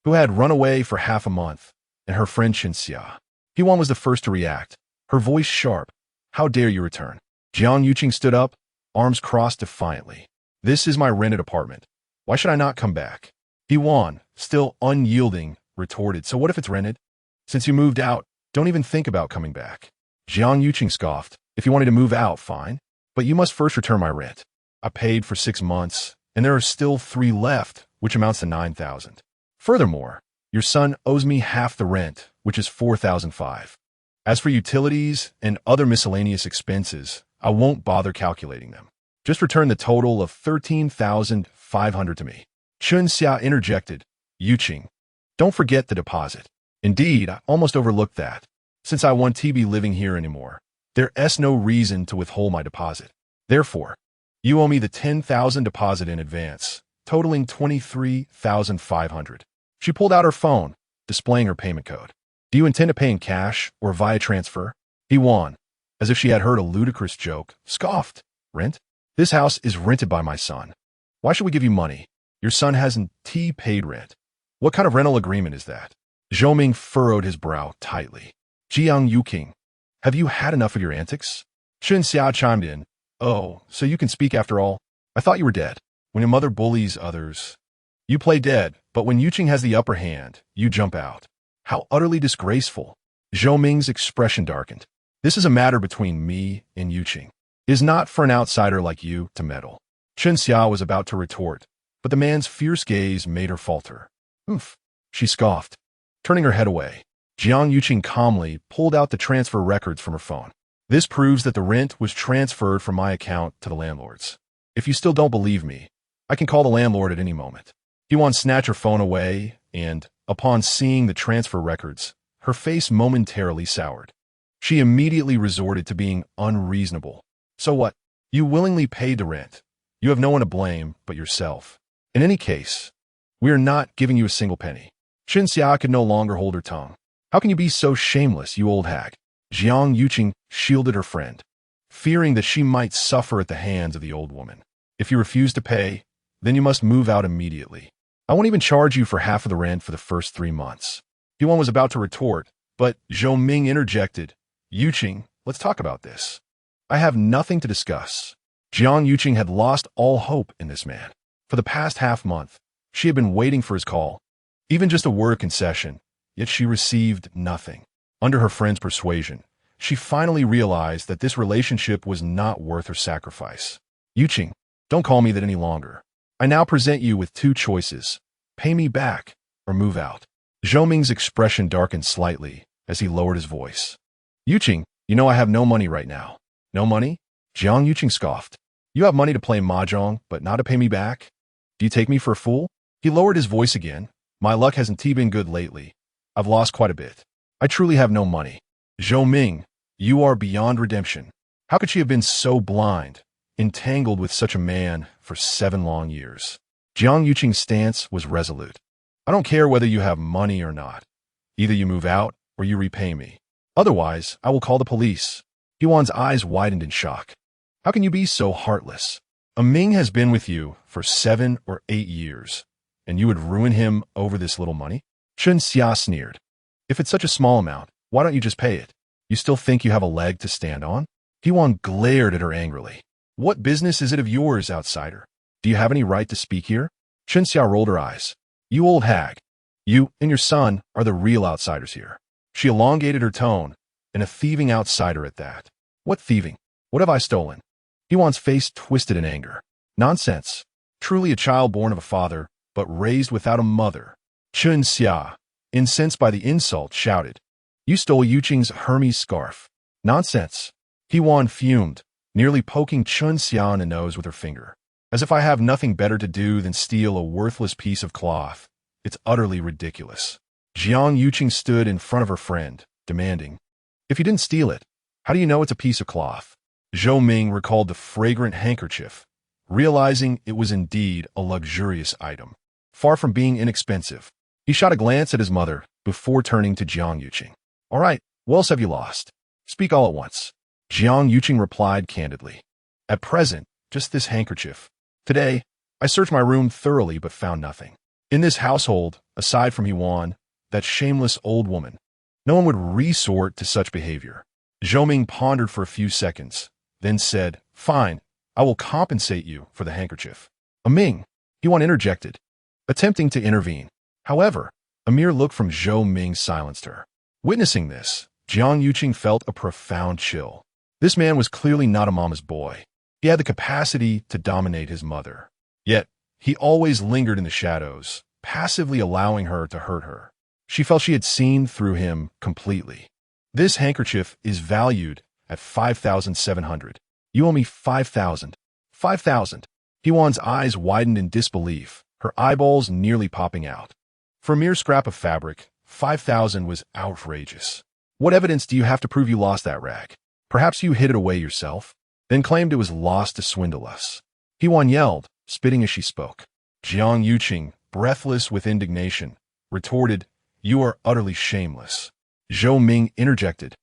who had run away for half a month, and her friend Xinxia. Huan was the first to react, her voice sharp. How dare you return? Jiang Yuqing stood up, arms crossed defiantly. This is my rented apartment. Why should I not come back? Huan, still unyielding, retorted, so what if it's rented? Since you moved out, don't even think about coming back. Jiang Yuqing scoffed. If you wanted to move out, fine. But you must first return my rent. I paid for 6 months, and there are still 3 left, which amounts to 9,000. Furthermore, your son owes me half the rent, which is 4,500. As for utilities and other miscellaneous expenses, I won't bother calculating them. Just return the total of 13,500 to me. Xinxia interjected. Yuqing, don't forget the deposit. Indeed, I almost overlooked that. Since I won't be living here anymore, there's no reason to withhold my deposit. Therefore, you owe me the 10,000 deposit in advance, totaling 23,500. She pulled out her phone, displaying her payment code. Do you intend to pay in cash or via transfer? Huan, as if she had heard a ludicrous joke, scoffed. Rent? This house is rented by my son. Why should we give you money? Your son hasn't paid rent. What kind of rental agreement is that? Zhou Ming furrowed his brow tightly. Jiang Yuqing, have you had enough of your antics? Xinxia chimed in. Oh, so you can speak after all? I thought you were dead. When your mother bullies others, you play dead, but when Yuqing has the upper hand, you jump out. How utterly disgraceful. Zhou Ming's expression darkened. This is a matter between me and Yuqing. It is not for an outsider like you to meddle. Xinxia was about to retort, but the man's fierce gaze made her falter. Oof, she scoffed, turning her head away. Jiang Yuqing calmly pulled out the transfer records from her phone. This proves that the rent was transferred from my account to the landlord's. If you still don't believe me, I can call the landlord at any moment. Huan snatched her phone away and, upon seeing the transfer records, her face momentarily soured. She immediately resorted to being unreasonable. So what? You willingly paid the rent. You have no one to blame but yourself. In any case, we are not giving you a single penny. Xia could no longer hold her tongue. How can you be so shameless, you old hag? Jiang Yuqing shielded her friend, fearing that she might suffer at the hands of the old woman. If you refuse to pay, then you must move out immediately. I won't even charge you for half of the rent for the first 3 months. Yuan was about to retort, but Zhou Ming interjected. Yuqing, let's talk about this. I have nothing to discuss. Jiang Yuqing had lost all hope in this man. For the past half-month, she had been waiting for his call, even just a word concession, yet she received nothing. Under her friend's persuasion, she finally realized that this relationship was not worth her sacrifice. Yuqing, don't call me that any longer. I now present you with 2 choices. Pay me back or move out. Zhou Ming's expression darkened slightly as he lowered his voice. Yuqing, you know I have no money right now. No money? Jiang Yuqing scoffed. You have money to play mahjong, but not to pay me back? Do you take me for a fool? He lowered his voice again. My luck hasn't been good lately. I've lost quite a bit. I truly have no money. Zhou Ming, you are beyond redemption. How could she have been so blind, entangled with such a man for 7 long years? Jiang Yuqing's stance was resolute. I don't care whether you have money or not. Either you move out or you repay me. Otherwise, I will call the police. Yuan's eyes widened in shock. How can you be so heartless? A Ming has been with you for 7 or 8 years, and you would ruin him over this little money? Xia sneered. If it's such a small amount, why don't you just pay it? You still think you have a leg to stand on? Yuan glared at her angrily. What business is it of yours, outsider? Do you have any right to speak here? Xia rolled her eyes. You old hag. You and your son are the real outsiders here. She elongated her tone, and a thieving outsider at that. What thieving? What have I stolen? Yuan's face twisted in anger. Nonsense. Truly a child born of a father, but raised without a mother. Xia, incensed by the insult, shouted. You stole Yuqing's Hermes scarf. Nonsense. Yuan fumed, nearly poking Xia in the nose with her finger. As if I have nothing better to do than steal a worthless piece of cloth. It's utterly ridiculous. Jiang Yuqing stood in front of her friend, demanding, if you didn't steal it, how do you know it's a piece of cloth? Zhou Ming recalled the fragrant handkerchief, realizing it was indeed a luxurious item. Far from being inexpensive, he shot a glance at his mother before turning to Jiang Yuqing. All right, what else have you lost? Speak all at once. Jiang Yuqing replied candidly. At present, just this handkerchief. Today, I searched my room thoroughly but found nothing. In this household, aside from Yuan, that shameless old woman, no one would resort to such behavior. Zhou Ming pondered for a few seconds, then said, Fine, I will compensate you for the handkerchief. A Ming, Yuan interjected, attempting to intervene. However, a mere look from Zhou Ming silenced her. Witnessing this, Jiang Yuqing felt a profound chill. This man was clearly not a mama's boy. He had the capacity to dominate his mother. Yet, he always lingered in the shadows, passively allowing her to hurt her. She felt she had seen through him completely. This handkerchief is valued at 5,700. You owe me 5,000. 5,000. Yuan's eyes widened in disbelief, her eyeballs nearly popping out. For a mere scrap of fabric, 5,000 was outrageous. What evidence do you have to prove you lost that rag? Perhaps you hid it away yourself, then claimed it was lost to swindle us. Yuan yelled, spitting as she spoke. Jiang Yuqing, breathless with indignation, retorted, You are utterly shameless. Zhou Ming interjected.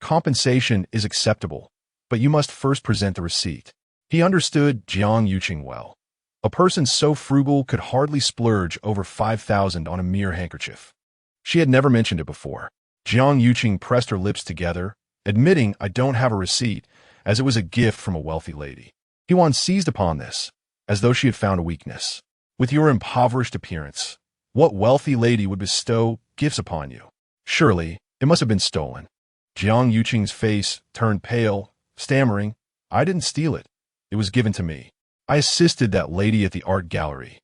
Compensation is acceptable, but you must first present the receipt. He understood Jiang Yuqing well. A person so frugal could hardly splurge over 5,000 on a mere handkerchief. She had never mentioned it before. Jiang Yuqing pressed her lips together, admitting, I don't have a receipt, as it was a gift from a wealthy lady. Yuan seized upon this, as though she had found a weakness. With your impoverished appearance, what wealthy lady would bestow gifts upon you? Surely, it must have been stolen. Jiang Yuqing's face turned pale, stammering, I didn't steal it. It was given to me. I assisted that lady at the art gallery,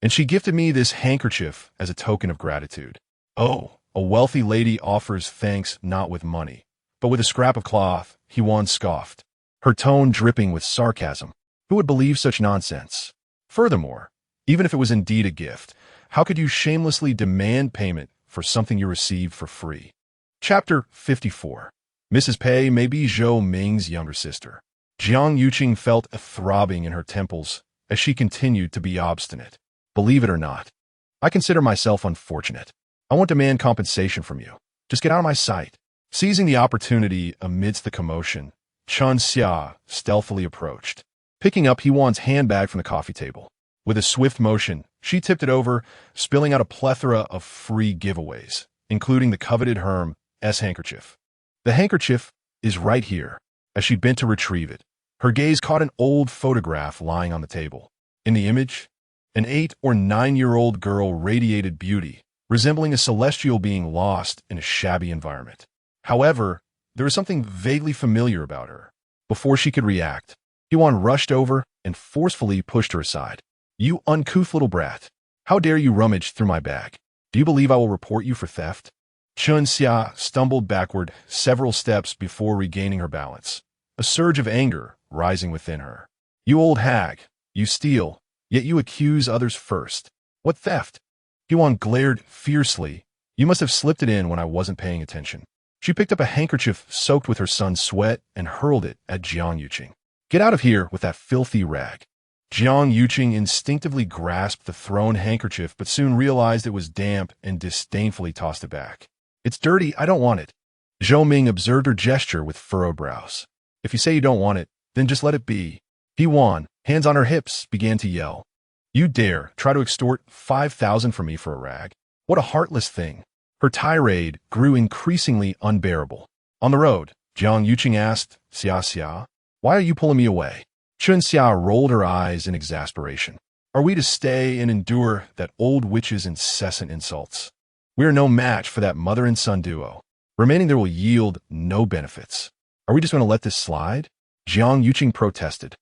and she gifted me this handkerchief as a token of gratitude. Oh, a wealthy lady offers thanks not with money, but with a scrap of cloth, Yuan scoffed, her tone dripping with sarcasm. Who would believe such nonsense? Furthermore, even if it was indeed a gift, how could you shamelessly demand payment for something you received for free? Chapter 54. Mrs. Pei may be Zhou Ming's younger sister. Jiang Yuqing felt a throbbing in her temples as she continued to be obstinate. Believe it or not, I consider myself unfortunate. I won't demand compensation from you. Just get out of my sight. Seizing the opportunity amidst the commotion, Chun Xia stealthily approached, picking up Hewan's handbag from the coffee table. With a swift motion, she tipped it over, spilling out a plethora of free giveaways, including the coveted Hermes handkerchief. The handkerchief is right here. As she bent to retrieve it, her gaze caught an old photograph lying on the table. In the image, an 8 or 9-year-old girl radiated beauty, resembling a celestial being lost in a shabby environment. However, there was something vaguely familiar about her. Before she could react, Hewan rushed over and forcefully pushed her aside. "You uncouth little brat. How dare you rummage through my bag? Do you believe I will report you for theft?" Chun Xia stumbled backward several steps before regaining her balance, a surge of anger rising within her. "You old hag, you steal, yet you accuse others first. What theft?" Hewan glared fiercely. "You must have slipped it in when I wasn't paying attention." She picked up a handkerchief soaked with her son's sweat and hurled it at Jiang Yuqing. "Get out of here with that filthy rag." Jiang Yuqing instinctively grasped the thrown handkerchief but soon realized it was damp and disdainfully tossed it back. "It's dirty, I don't want it." Zhou Ming observed her gesture with furrowed brows. "If you say you don't want it, then just let it be." Hewan, hands on her hips, began to yell. "You dare try to extort 5,000 from me for a rag? What a heartless thing." Her tirade grew increasingly unbearable. On the road, Jiang Yuqing asked, Xia, "Why are you pulling me away?" Chun Xia rolled her eyes in exasperation. "Are we to stay and endure that old witch's incessant insults? We are no match for that mother and son duo. Remaining there will yield no benefits. Are we just going to let this slide?" Jiang Yuqing protested.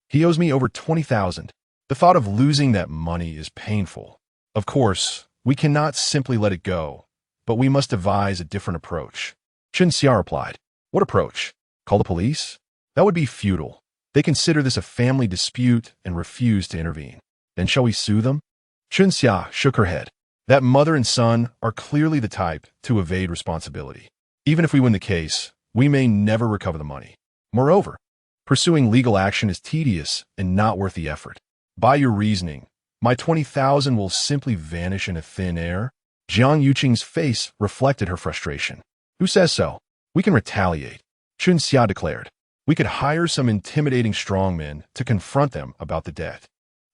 "He owes me over 20,000. The thought of losing that money is painful. Of course, we cannot simply let it go, but we must devise a different approach." Chun Xia replied. "What approach? Call the police? That would be futile. They consider this a family dispute and refuse to intervene. Then shall we sue them?" Chun Xia shook her head. "That mother and son are clearly the type to evade responsibility. Even if we win the case, we may never recover the money. Moreover, pursuing legal action is tedious and not worth the effort. By your reasoning, my 20,000 will simply vanish in a thin air?" Jiang Yuqing's face reflected her frustration. "Who says so? We can retaliate," Chun Xia declared. "We could hire some intimidating strongmen to confront them about the debt.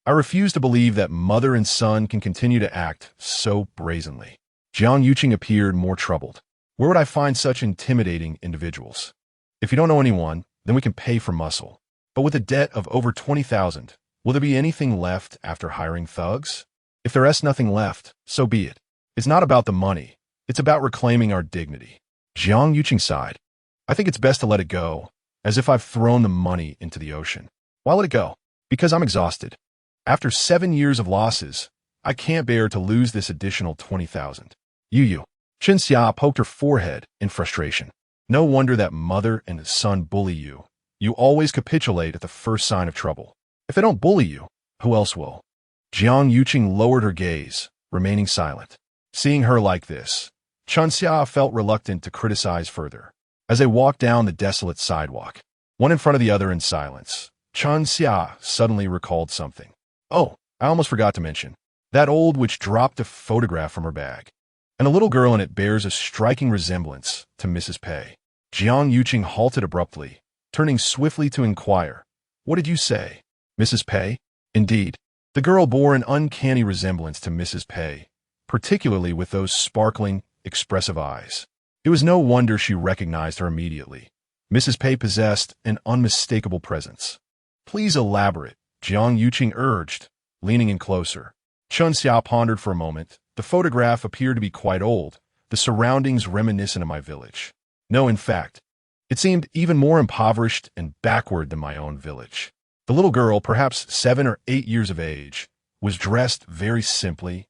I refuse to believe that mother and son can continue to act so brazenly." Jiang Yuqing appeared more troubled. "Where would I find such intimidating individuals? If you don't know anyone, then we can pay for muscle. But with a debt of over 20,000, will there be anything left after hiring thugs? If there is nothing left, so be it. It's not about the money. It's about reclaiming our dignity." Jiang Yuqing sighed. "I think it's best to let it go, as if I've thrown the money into the ocean. Why let it go? Because I'm exhausted. After 7 years of losses, I can't bear to lose this additional 20,000. You. Chun Xia poked her forehead in frustration. "No wonder that mother and son bully you. You always capitulate at the first sign of trouble. If they don't bully you, who else will?" Jiang Yuqing lowered her gaze, remaining silent. Seeing her like this, Chun Xia felt reluctant to criticize further. As they walked down the desolate sidewalk, one in front of the other in silence, Chun Xia suddenly recalled something. "Oh, I almost forgot to mention. That old witch dropped a photograph from her bag, and a little girl in it bears a striking resemblance to Mrs. Pei." Jiang Yuqing halted abruptly, turning swiftly to inquire, "What did you say? Mrs. Pei?" Indeed, the girl bore an uncanny resemblance to Mrs. Pei, particularly with those sparkling, expressive eyes. It was no wonder she recognized her immediately. Mrs. Pei possessed an unmistakable presence. "Please elaborate," Jiang Yuqing urged, leaning in closer. Chun Xia pondered for a moment. The photograph appeared to be quite old, the surroundings reminiscent of my village. No, in fact, it seemed even more impoverished and backward than my own village. The little girl, perhaps 7 or 8 years of age, was dressed very simply,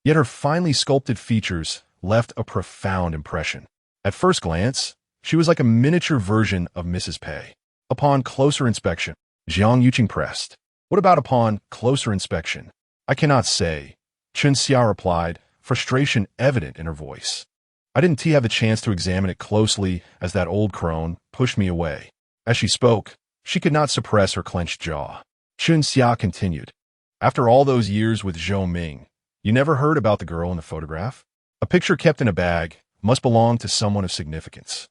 yet her finely sculpted features left a profound impression. At first glance, she was like a miniature version of Mrs. Pei. Upon closer inspection, Jiang Yuqing pressed. "What about upon closer inspection?" "I cannot say," Chun Xia replied, frustration evident in her voice. "I didn't have the chance to examine it closely as that old crone pushed me away." As she spoke, she could not suppress her clenched jaw. Chun Xia continued, "After all those years with Zhou Ming, you never heard about the girl in the photograph?" A picture kept in a bag must belong to someone of significance.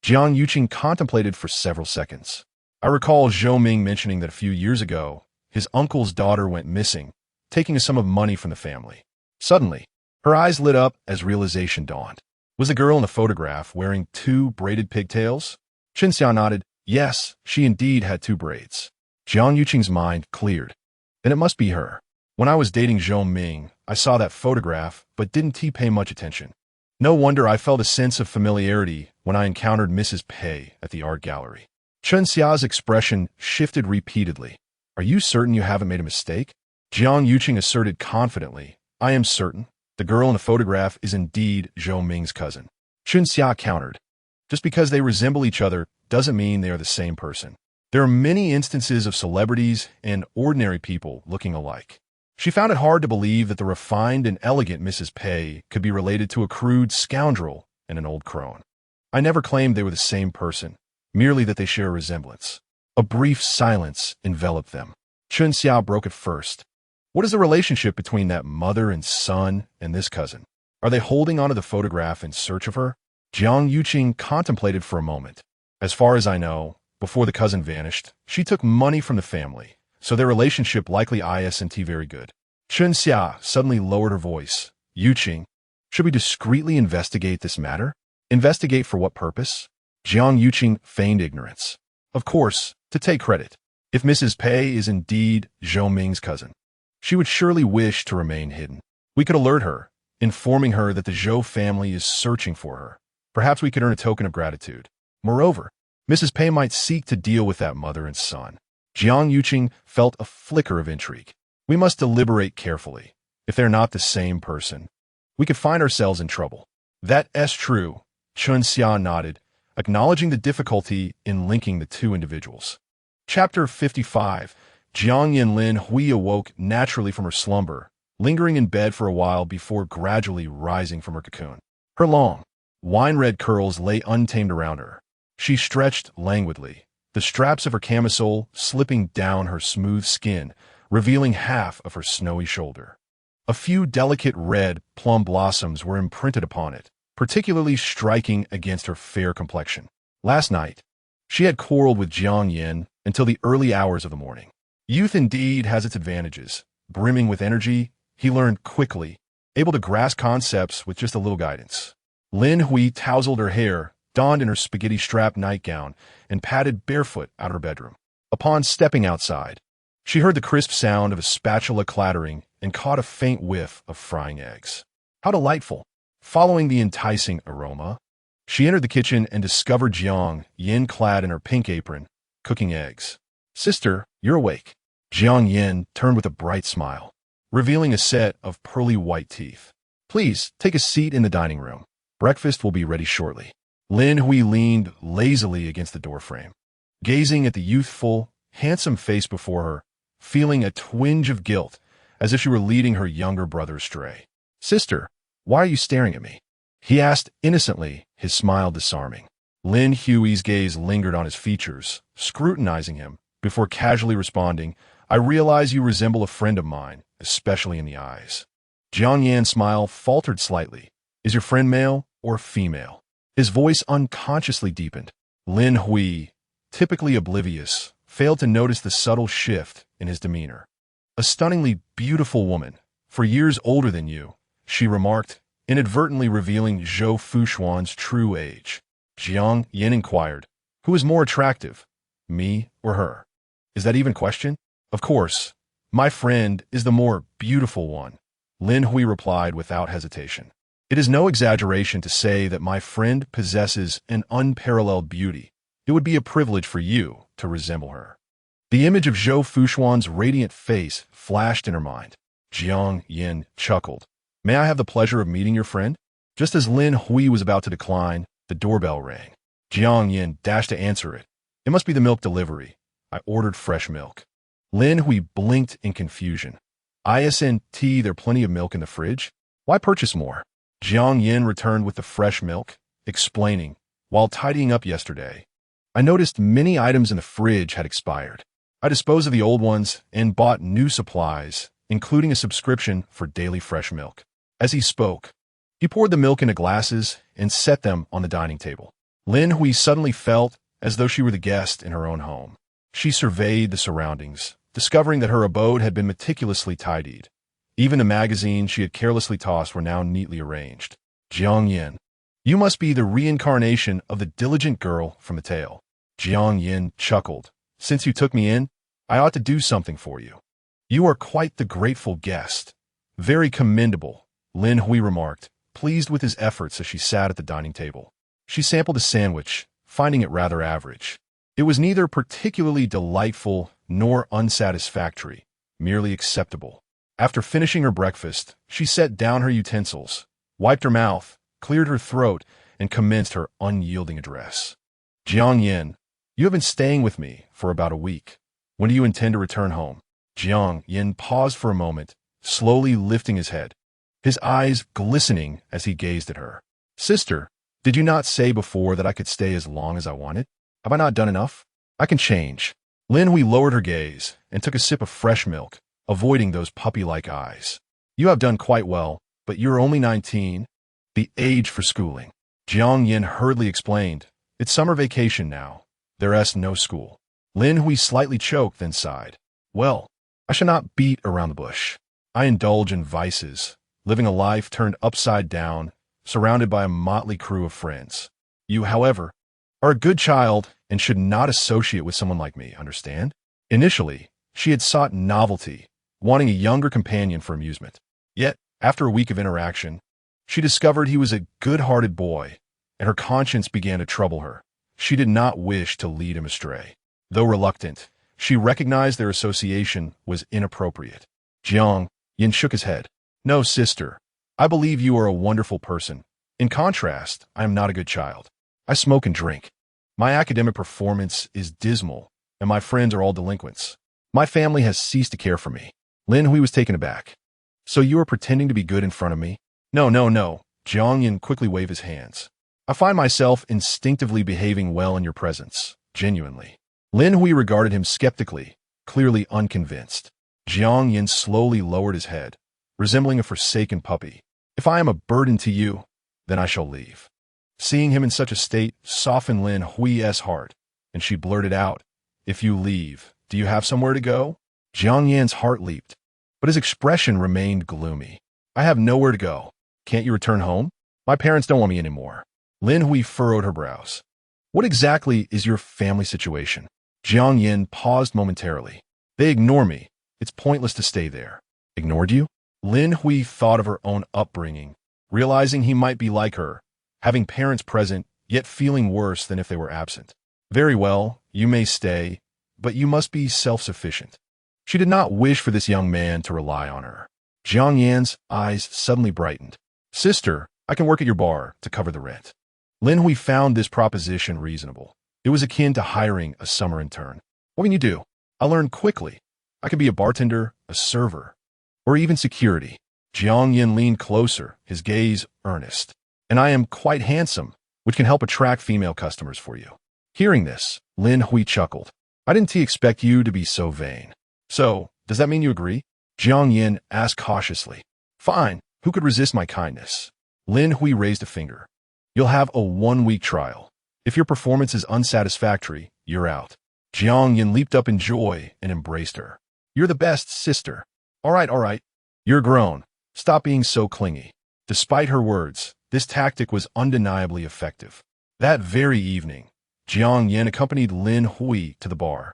Jiang Yuqing contemplated for several seconds. I recall Zhou Ming mentioning that a few years ago, his uncle's daughter went missing, taking a sum of money from the family. Suddenly, her eyes lit up as realization dawned. Was the girl in the photograph wearing 2 braided pigtails? Xiao nodded. Yes, she indeed had 2 braids. Jiang Yuqing's mind cleared. Then it must be her. When I was dating Zhou Ming, I saw that photograph, but didn't pay much attention. No wonder I felt a sense of familiarity when I encountered Mrs. Pei at the art gallery. Xiao's expression shifted repeatedly. Are you certain you haven't made a mistake? Jiang Yuqing asserted confidently. I am certain. The girl in the photograph is indeed Zhou Ming's cousin. Xia countered. Just because they resemble each other doesn't mean they are the same person. There are many instances of celebrities and ordinary people looking alike. She found it hard to believe that the refined and elegant Mrs. Pei could be related to a crude scoundrel and an old crone. I never claimed they were the same person, merely that they share a resemblance. A brief silence enveloped them. Xia broke it first. What is the relationship between that mother and son and this cousin? Are they holding onto the photograph in search of her? Jiang Yuqing contemplated for a moment. As far as I know, before the cousin vanished, she took money from the family, so their relationship likely isn't very good. Xia suddenly lowered her voice. Yuqing, should we discreetly investigate this matter? Investigate for what purpose? Jiang Yuqing feigned ignorance. Of course, to take credit. If Mrs. Pei is indeed Zhou Ming's cousin, she would surely wish to remain hidden. We could alert her, informing her that the Zhou family is searching for her. Perhaps we could earn a token of gratitude. Moreover, Mrs. Pei might seek to deal with that mother and son. Jiang Yuqing felt a flicker of intrigue. We must deliberate carefully. If they're not the same person, we could find ourselves in trouble. That's true. Xia nodded, acknowledging the difficulty in linking the 2 individuals. Chapter 55. Jiang Yanlin Hui awoke naturally from her slumber, lingering in bed for a while before gradually rising from her cocoon. Her long, wine-red curls lay untamed around her. She stretched languidly, the straps of her camisole slipping down her smooth skin, revealing half of her snowy shoulder. A few delicate red plum blossoms were imprinted upon it, particularly striking against her fair complexion. Last night, she had quarreled with Jiang Yin until the early hours of the morning. Youth indeed has its advantages. Brimming with energy, he learned quickly, able to grasp concepts with just a little guidance. Lin Hui tousled her hair, donned in her spaghetti-strap nightgown, and padded barefoot out of her bedroom. Upon stepping outside, she heard the crisp sound of a spatula clattering and caught a faint whiff of frying eggs. How delightful! Following the enticing aroma, she entered the kitchen and discovered Jiang Yin clad in her pink apron, cooking eggs. Sister, you're awake. Jiang Yin turned with a bright smile, revealing a set of pearly white teeth. Please, take a seat in the dining room. Breakfast will be ready shortly. Lin Hui leaned lazily against the doorframe, gazing at the youthful, handsome face before her, feeling a twinge of guilt, as if she were leading her younger brother astray. Sister, why are you staring at me? He asked innocently, his smile disarming. Lin Hui's gaze lingered on his features, scrutinizing him, before casually responding, I realize you resemble a friend of mine, especially in the eyes. Jiang Yan's smile faltered slightly. Is your friend male or female? His voice unconsciously deepened. Lin Hui, typically oblivious, failed to notice the subtle shift in his demeanor. A stunningly beautiful woman, for years older than you, she remarked, inadvertently revealing Zhou Fuxuan's true age. Jiang Yin inquired, who is more attractive, me or her? Is that even a question? Of course, my friend is the more beautiful one, Lin Hui replied without hesitation. It is no exaggeration to say that my friend possesses an unparalleled beauty. It would be a privilege for you to resemble her. The image of Zhou Fuxuan's radiant face flashed in her mind. Jiang Yin chuckled. May I have the pleasure of meeting your friend? Just as Lin Hui was about to decline, the doorbell rang. Jiang Yin dashed to answer it. It must be the milk delivery. I ordered fresh milk. Lin Hui blinked in confusion. Isn't there plenty of milk in the fridge? Why purchase more? Jiang Yin returned with the fresh milk, explaining, while tidying up yesterday, I noticed many items in the fridge had expired. I disposed of the old ones and bought new supplies, including a subscription for daily fresh milk. As he spoke, He poured the milk into glasses and set them on the dining table. Lin Hui suddenly felt as though she were the guest in her own home. She surveyed the surroundings, discovering that her abode had been meticulously tidied. Even the magazines she had carelessly tossed were now neatly arranged. Jiang Yin, you must be the reincarnation of the diligent girl from the tale. Jiang Yin chuckled. Since you took me in, I ought to do something for you. You are quite the grateful guest. Very commendable, Lin Hui remarked, pleased with his efforts as she sat at the dining table. She sampled a sandwich, finding it rather average. It was neither particularly delightful nor unsatisfactory, merely acceptable. After finishing her breakfast, she set down her utensils, wiped her mouth, cleared her throat, and commenced her unyielding address. Jiang Yin, you have been staying with me for about a week. When do you intend to return home? Jiang Yin paused for a moment, slowly lifting his head, his eyes glistening as he gazed at her. Sister, did you not say before that I could stay as long as I wanted? Have I not done enough? I can change. Lin Hui lowered her gaze and took a sip of fresh milk, avoiding those puppy-like eyes. You have done quite well, but you're only 19. The age for schooling. Jiang Yin hurriedly explained. It's summer vacation now. There's no school. Lin Hui slightly choked, then sighed. Well, I shall not beat around the bush. I indulge in vices, living a life turned upside down, surrounded by a motley crew of friends. You, however, are a good child and should not associate with someone like me, understand? Initially, she had sought novelty, wanting a younger companion for amusement. Yet, after a week of interaction, she discovered he was a good-hearted boy, and her conscience began to trouble her. She did not wish to lead him astray. Though reluctant, she recognized their association was inappropriate. Jiang Yin shook his head. No, sister. I believe you are a wonderful person. In contrast, I am not a good child. I smoke and drink. My academic performance is dismal, and my friends are all delinquents. My family has ceased to care for me. Lin Hui was taken aback. So you are pretending to be good in front of me? No, no, no. Jiang Yin quickly waved his hands. I find myself instinctively behaving well in your presence, genuinely. Lin Hui regarded him skeptically, clearly unconvinced. Jiang Yin slowly lowered his head, resembling a forsaken puppy. If I am a burden to you, then I shall leave. Seeing him in such a state softened Lin Hui's heart, and she blurted out, If you leave, do you have somewhere to go? Jiang Yan's heart leaped, but his expression remained gloomy. I have nowhere to go. Can't you return home? My parents don't want me anymore. Lin Hui furrowed her brows. What exactly is your family situation? Jiang Yin paused momentarily. They ignore me. It's pointless to stay there. Ignored you? Lin Hui thought of her own upbringing, realizing he might be like her, having parents present, yet feeling worse than if they were absent. Very well, you may stay, but you must be self-sufficient. She did not wish for this young man to rely on her. Jiang Yan's eyes suddenly brightened. Sister, I can work at your bar to cover the rent. Lin Hui found this proposition reasonable. It was akin to hiring a summer intern. What can you do? I'll learn quickly. I could be a bartender, a server, or even security. Jiang Yin leaned closer, his gaze earnest. And I am quite handsome, which can help attract female customers for you. Hearing this, Lin Hui chuckled. I didn't expect you to be so vain. So, does that mean you agree? Jiang Yin asked cautiously. Fine, who could resist my kindness? Lin Hui raised a finger. You'll have a 1-week trial. If your performance is unsatisfactory, you're out. Jiang Yin leaped up in joy and embraced her. You're the best, sister. All right. You're grown. Stop being so clingy. Despite her words, this tactic was undeniably effective. That very evening, Jiang Yin accompanied Lin Hui to the bar,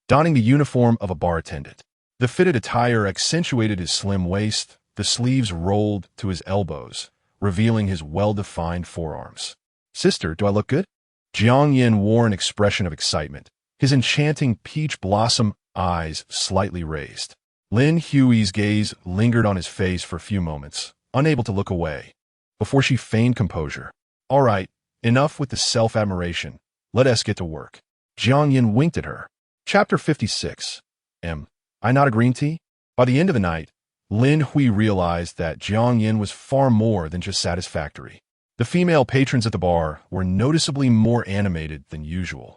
donning the uniform of a bar attendant. The fitted attire accentuated his slim waist, the sleeves rolled to his elbows, revealing his well-defined forearms. Sister, do I look good? Jiang Yin wore an expression of excitement, his enchanting peach blossom eyes slightly raised. Lin Hui's gaze lingered on his face for a few moments, unable to look away, before she feigned composure. All right, enough with the self-admiration. Let us get to work. Jiang Yin winked at her. Chapter 56. Am I not a green tea? By the end of the night, Lin Hui realized that Jiang Yin was far more than just satisfactory. The female patrons at the bar were noticeably more animated than usual,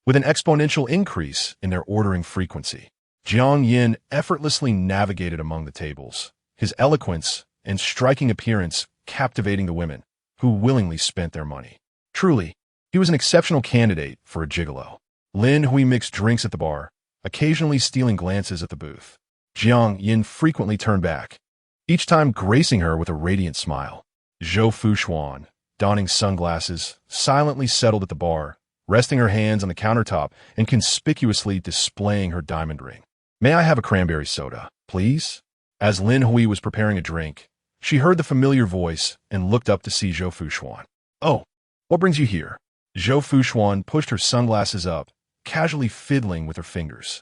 with an exponential increase in their ordering frequency. Jiang Yin effortlessly navigated among the tables, his eloquence and striking appearance captivating the women, who willingly spent their money. Truly, he was an exceptional candidate for a gigolo. Lin Hui mixed drinks at the bar, occasionally stealing glances at the booth. Jiang Yin frequently turned back, each time gracing her with a radiant smile. Zhou Fuxuan, donning sunglasses, silently settled at the bar, resting her hands on the countertop and conspicuously displaying her diamond ring. "May I have a cranberry soda, please?" As Lin Hui was preparing a drink, she heard the familiar voice and looked up to see Zhou Fuxuan. "Oh, what brings you here?" Zhou Fuxuan pushed her sunglasses up, casually fiddling with her fingers.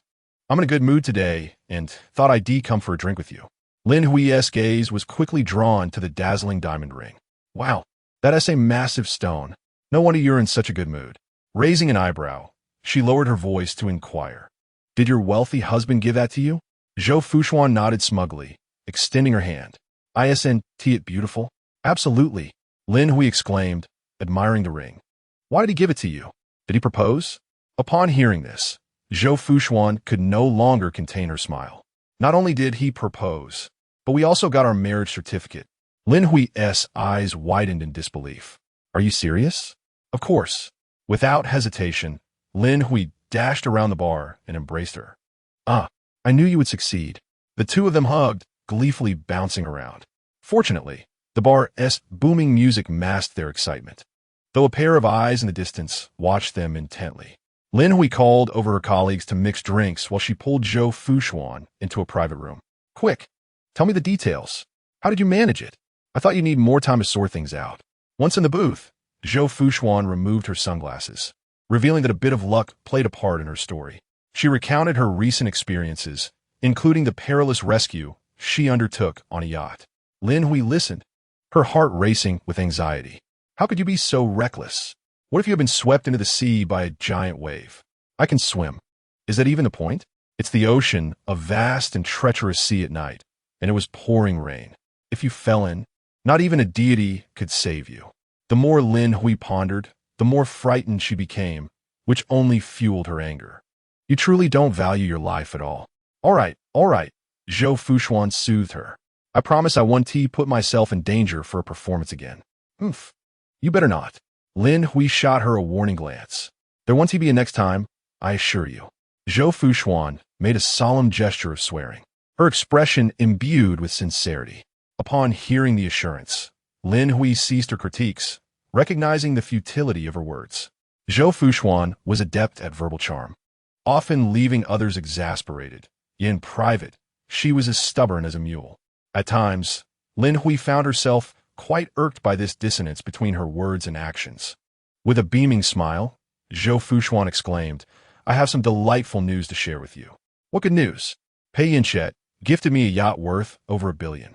"I'm in a good mood today and thought I'd come for a drink with you." Lin Hui's gaze was quickly drawn to the dazzling diamond ring. "Wow, that's a massive stone. No wonder you're in such a good mood." Raising an eyebrow, she lowered her voice to inquire, "Did your wealthy husband give that to you?" Zhou Fuxuan nodded smugly, extending her hand. "Isn't it beautiful?" "Absolutely," Lin Hui exclaimed, admiring the ring. "Why did he give it to you? Did he propose?" Upon hearing this, Zhou Fuxuan could no longer contain her smile. "Not only did he propose, but we also got our marriage certificate." Lin Hui's eyes widened in disbelief. "Are you serious?" "Of course." Without hesitation, Lin Hui dashed around the bar and embraced her. "Ah, I knew you would succeed." The two of them hugged, gleefully bouncing around. Fortunately, the bar's booming music masked their excitement, though a pair of eyes in the distance watched them intently. Lin Hui called over her colleagues to mix drinks while she pulled Zhou Fuxuan into a private room. "Quick, tell me the details. How did you manage it? I thought you'd need more time to sort things out." Once in the booth, Zhou Fuxuan removed her sunglasses, revealing that a bit of luck played a part in her story. She recounted her recent experiences, including the perilous rescue she undertook on a yacht. Lin Hui listened, her heart racing with anxiety. "How could you be so reckless? What if you had been swept into the sea by a giant wave?" "I can swim." "Is that even the point?" "It's the ocean, a vast and treacherous sea at night, and it was pouring rain. If you fell in, not even a deity could save you." The more Lin Hui pondered, the more frightened she became, which only fueled her anger. "You truly don't value your life at all." All right, Zhou Fuxuan soothed her. "I promise I won't put myself in danger for a performance again." "Oomph. You better not." Lin Hui shot her a warning glance. "There won't be a next time, I assure you." Zhou Fuxuan made a solemn gesture of swearing, her expression imbued with sincerity. Upon hearing the assurance, Lin Hui ceased her critiques, recognizing the futility of her words. Zhou Fuxuan was adept at verbal charm, often leaving others exasperated. Yet in private, she was as stubborn as a mule. At times, Lin Hui found herself quite irked by this dissonance between her words and actions. With a beaming smile, Zhou Fuxuan exclaimed, "I have some delightful news to share with you." "What good news?" "Pei Yance gifted me a yacht worth over $1 billion,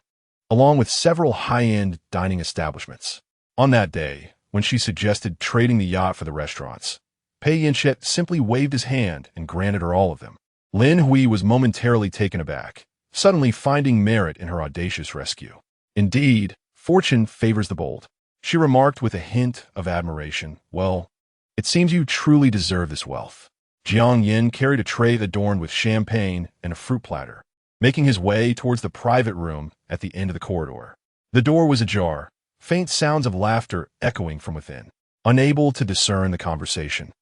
along with several high-end dining establishments. On that day, when she suggested trading the yacht for the restaurants, Pei Yance simply waved his hand and granted her all of them." Lin Hui was momentarily taken aback, suddenly finding merit in her audacious rescue. "Indeed, fortune favors the bold," she remarked with a hint of admiration. "Well, it seems you truly deserve this wealth." Jiang Yin carried a tray adorned with champagne and a fruit platter, making his way towards the private room at the end of the corridor. The door was ajar, faint sounds of laughter echoing from within. Unable to discern the conversation,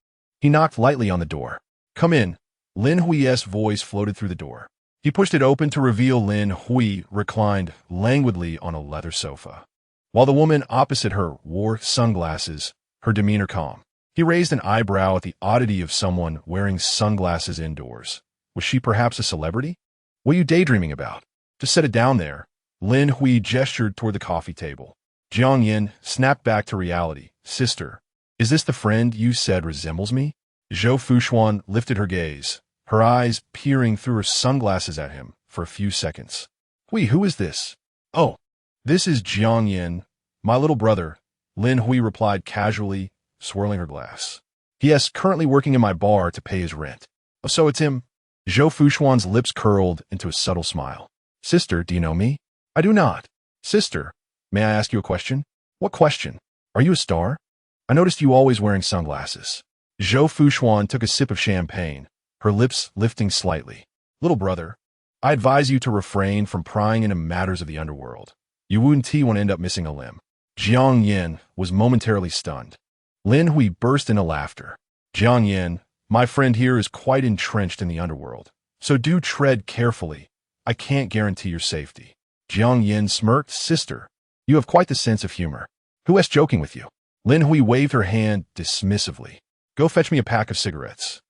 he knocked lightly on the door. "Come in." Lin Hui's voice floated through the door. He pushed it open to reveal Lin Hui reclined languidly on a leather sofa, while the woman opposite her wore sunglasses, her demeanor calm. He raised an eyebrow at the oddity of someone wearing sunglasses indoors. Was she perhaps a celebrity? "What are you daydreaming about?" "Just set it down there." Lin Hui gestured toward the coffee table. Jiang Yin snapped back to reality. "Sister, is this the friend you said resembles me?" Zhou Fuxuan lifted her gaze, her eyes peering through her sunglasses at him for a few seconds. "Hui, who is this?" "Oh, this is Jiang Yin, my little brother," Lin Hui replied casually, swirling her glass. "He is currently working in my bar to pay his rent." "Oh, so it's him." Zhou Fuxuan's lips curled into a subtle smile. "Sister, do you know me?" "I do not." "Sister, may I ask you a question?" "What question?" "Are you a star? I noticed you always wearing sunglasses." Zhou Fuxuan took a sip of champagne, her lips lifting slightly. "Little brother, I advise you to refrain from prying into matters of the underworld. You wouldn't want to end up missing a limb. Jiang Yin was momentarily stunned. Lin Hui burst into laughter. Jiang Yin, my friend here is quite entrenched in the underworld, so do tread carefully. I can't guarantee your safety. Jiang Yin smirked. Sister, you have quite the sense of humor. Who is joking with you? Lin Hui waved her hand dismissively. Go fetch me a pack of cigarettes.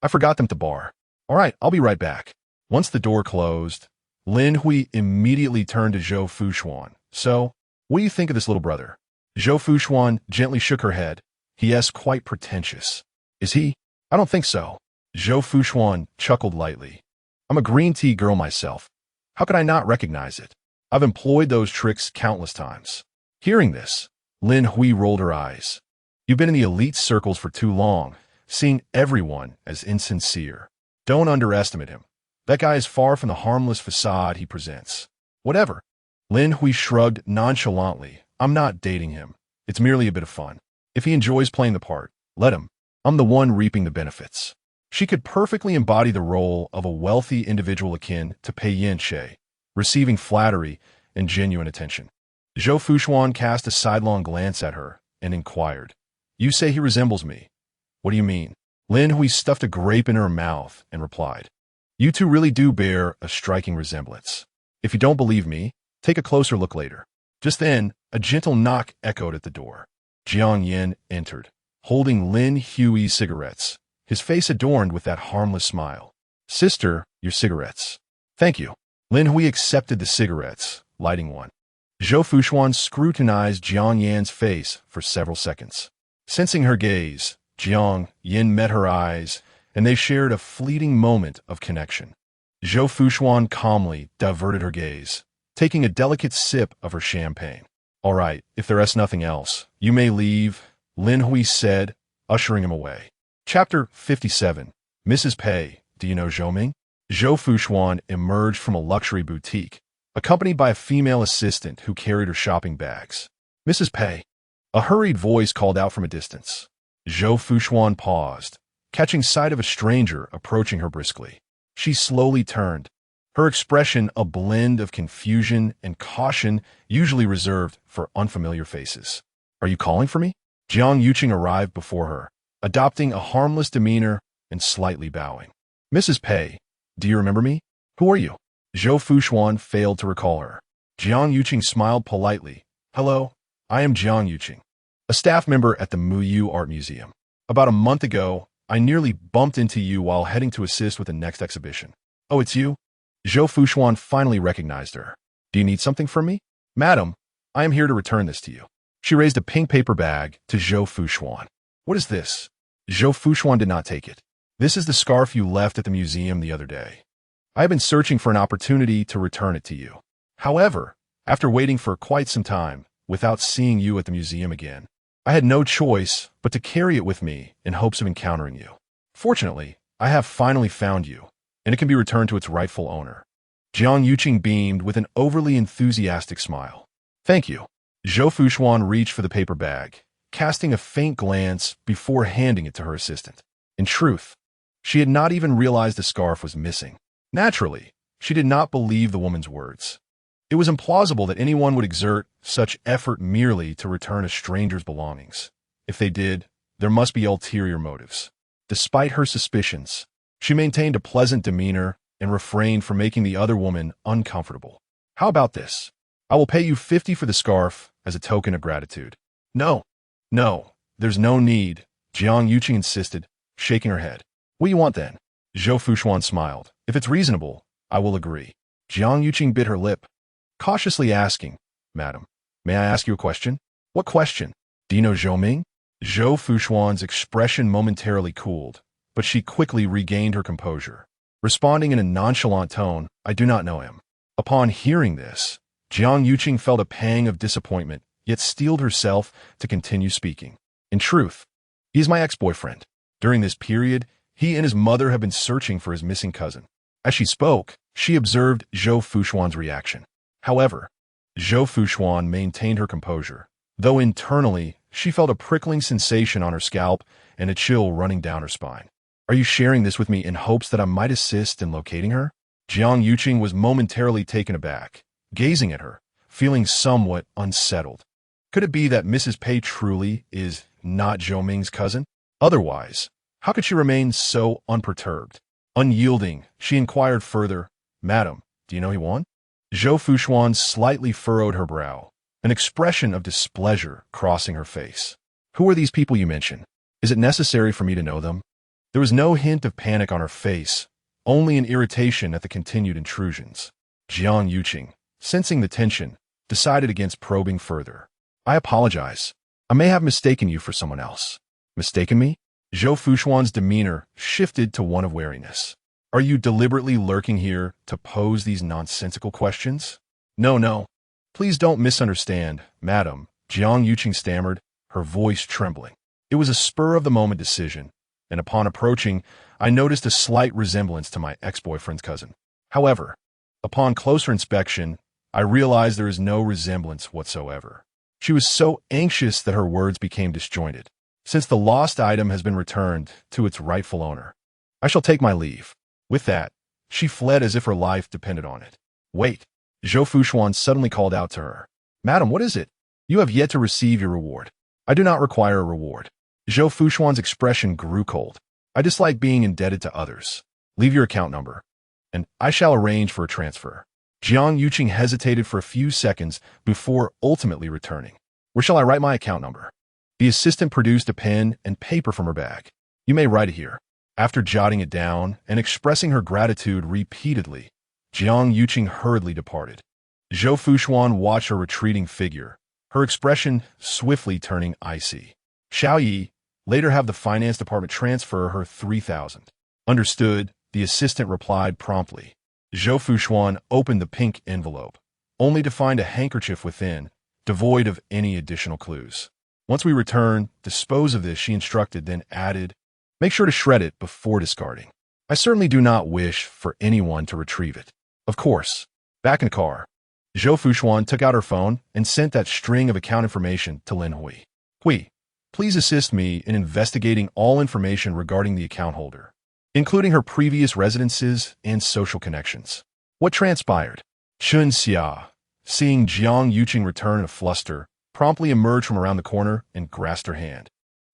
I forgot them at the bar. All right, I'll be right back. Once the door closed, Lin Hui immediately turned to Zhou Fuxuan. So, what do you think of this little brother? Zhou Fuxuan gently shook her head. He is quite pretentious. Is he? I don't think so. Zhou Fuxuan chuckled lightly. I'm a green tea girl myself. How could I not recognize it? I've employed those tricks countless times. Hearing this, Lin Hui rolled her eyes. You've been in the elite circles for too long, seeing everyone as insincere. Don't underestimate him. That guy is far from the harmless facade he presents. Whatever. Lin Hui shrugged nonchalantly. I'm not dating him. It's merely a bit of fun. If he enjoys playing the part, let him. I'm the one reaping the benefits. She could perfectly embody the role of a wealthy individual akin to Pei Yance, receiving flattery and genuine attention. Zhou Fuxuan cast a sidelong glance at her and inquired, You say he resembles me. What do you mean? Lin Hui stuffed a grape in her mouth and replied, You two really do bear a striking resemblance. If you don't believe me, take a closer look later. Just then, a gentle knock echoed at the door. Jiang Yin entered, holding Lin Hui's cigarettes, his face adorned with that harmless smile. Sister, your cigarettes. Thank you. Lin Hui accepted the cigarettes, lighting one. Zhou Fuxuan scrutinized Jiang Yin's face for several seconds. Sensing her gaze, Jiang Yin met her eyes, and they shared a fleeting moment of connection. Zhou Fuxuan calmly diverted her gaze, taking a delicate sip of her champagne. All right, if there is nothing else, you may leave, Lin Hui said, ushering him away. Chapter 57. Mrs. Pei, do you know Zhou Ming? Zhou Fuxuan emerged from a luxury boutique, accompanied by a female assistant who carried her shopping bags. Mrs. Pei. A hurried voice called out from a distance. Zhou Fuxuan paused, catching sight of a stranger approaching her briskly. She slowly turned, her expression a blend of confusion and caution usually reserved for unfamiliar faces. Are you calling for me? Jiang Yuqing arrived before her, adopting a harmless demeanor and slightly bowing. Mrs. Pei, do you remember me? Who are you? Zhou Fuxuan failed to recall her. Jiang Yuqing smiled politely. Hello, I am Jiang Yuqing, a staff member at the Muyu Art Museum. About a month ago, I nearly bumped into you while heading to assist with the next exhibition. Oh, it's you? Zhou Fuxuan finally recognized her. Do you need something from me? Madam, I am here to return this to you. She raised a pink paper bag to Zhou Fuxuan. What is this? Zhou Fuxuan did not take it. This is the scarf you left at the museum the other day. I have been searching for an opportunity to return it to you. However, after waiting for quite some time, without seeing you at the museum again, I had no choice but to carry it with me in hopes of encountering you. Fortunately, I have finally found you, and it can be returned to its rightful owner. Jiang Yuqing beamed with an overly enthusiastic smile. Thank you. Zhou Fuxuan reached for the paper bag, casting a faint glance before handing it to her assistant. In truth, she had not even realized the scarf was missing. Naturally, she did not believe the woman's words. It was implausible that anyone would exert such effort merely to return a stranger's belongings. If they did, there must be ulterior motives. Despite her suspicions, she maintained a pleasant demeanor and refrained from making the other woman uncomfortable. How about this? I will pay you 50 for the scarf as a token of gratitude. No, there's no need, Jiang Yuqing insisted, shaking her head. What do you want then? Zhou Fuxuan smiled. If it's reasonable, I will agree. Jiang Yuqing bit her lip, cautiously asking, Madam, may I ask you a question? What question? Do you know Zhou Ming? Zhou Fuxuan's expression momentarily cooled, but she quickly regained her composure, responding in a nonchalant tone, I do not know him. Upon hearing this, Jiang Yuqing felt a pang of disappointment, yet steeled herself to continue speaking. In truth, he is my ex-boyfriend. During this period, he and his mother have been searching for his missing cousin. As she spoke, she observed Zhou Fuxuan's reaction. However, Zhou Fuxuan maintained her composure, though internally she felt a prickling sensation on her scalp and a chill running down her spine. Are you sharing this with me in hopes that I might assist in locating her? Jiang Yuqing was momentarily taken aback, gazing at her, feeling somewhat unsettled. Could it be that Mrs. Pei truly is not Zhou Ming's cousin? Otherwise, how could she remain so unperturbed? Unyielding, she inquired further, "Madam, do you know he won?" Zhou Fuxuan slightly furrowed her brow, an expression of displeasure crossing her face. "Who are these people you mention? Is it necessary for me to know them?" There was no hint of panic on her face, only an irritation at the continued intrusions. Jiang Yuqing, sensing the tension, decided against probing further. "I apologize. I may have mistaken you for someone else." "Mistaken me?" Zhou Fuxuan's demeanor shifted to one of wariness. "Are you deliberately lurking here to pose these nonsensical questions?" No. Please don't misunderstand, madam," Jiang Yuqing stammered, her voice trembling. It was a spur-of-the-moment decision, and upon approaching, I noticed a slight resemblance to my ex-boyfriend's cousin. However, upon closer inspection, I realized there is no resemblance whatsoever. She was so anxious that her words became disjointed. "Since the lost item has been returned to its rightful owner, I shall take my leave." With that, she fled as if her life depended on it. "Wait," Zhou Fuxuan suddenly called out to her. "Madam, what is it? You have yet to receive your reward." "I do not require a reward." Zhou Fuxuan's expression grew cold. "I dislike being indebted to others. Leave your account number, and I shall arrange for a transfer." Jiang Yuqing hesitated for a few seconds before ultimately returning. "Where shall I write my account number?" The assistant produced a pen and paper from her bag. "You may write it here." After jotting it down and expressing her gratitude repeatedly, Jiang Yuqing hurriedly departed. Zhou Fuxuan watched her retreating figure, her expression swiftly turning icy. "Shall ye later have the finance department transfer her 3,000. "Understood," the assistant replied promptly. Zhou Fuxuan opened the pink envelope, only to find a handkerchief within, devoid of any additional clues. "Once we return, dispose of this," she instructed, then added, "Make sure to shred it before discarding. I certainly do not wish for anyone to retrieve it." "Of course." Back in the car, Zhou Fuxuan took out her phone and sent that string of account information to Lin Hui. "Hui, please assist me in investigating all information regarding the account holder, including her previous residences and social connections." What transpired? Chun Xia, seeing Jiang Yuqing return in a fluster, promptly emerged from around the corner and grasped her hand,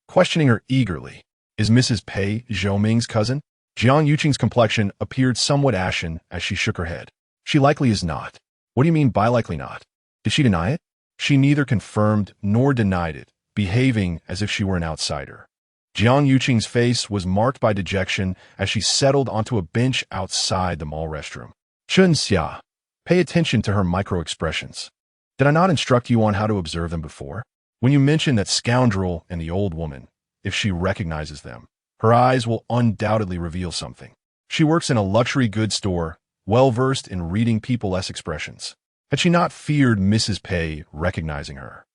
questioning her eagerly. "Is Mrs. Pei Zhou Ming's cousin?" Jiang Yuqing's complexion appeared somewhat ashen as she shook her head. "She likely is not." "What do you mean by likely not? Did she deny it?" "She neither confirmed nor denied it, behaving as if she were an outsider." Jiang Yuqing's face was marked by dejection as she settled onto a bench outside the mall restroom. "Chun Xia, pay attention to her micro-expressions. Did I not instruct you on how to observe them before? When you mention that scoundrel and the old woman, if she recognizes them, her eyes will undoubtedly reveal something. She works in a luxury goods store, well-versed in reading people's expressions. Had she not feared Mrs. Pei recognizing her,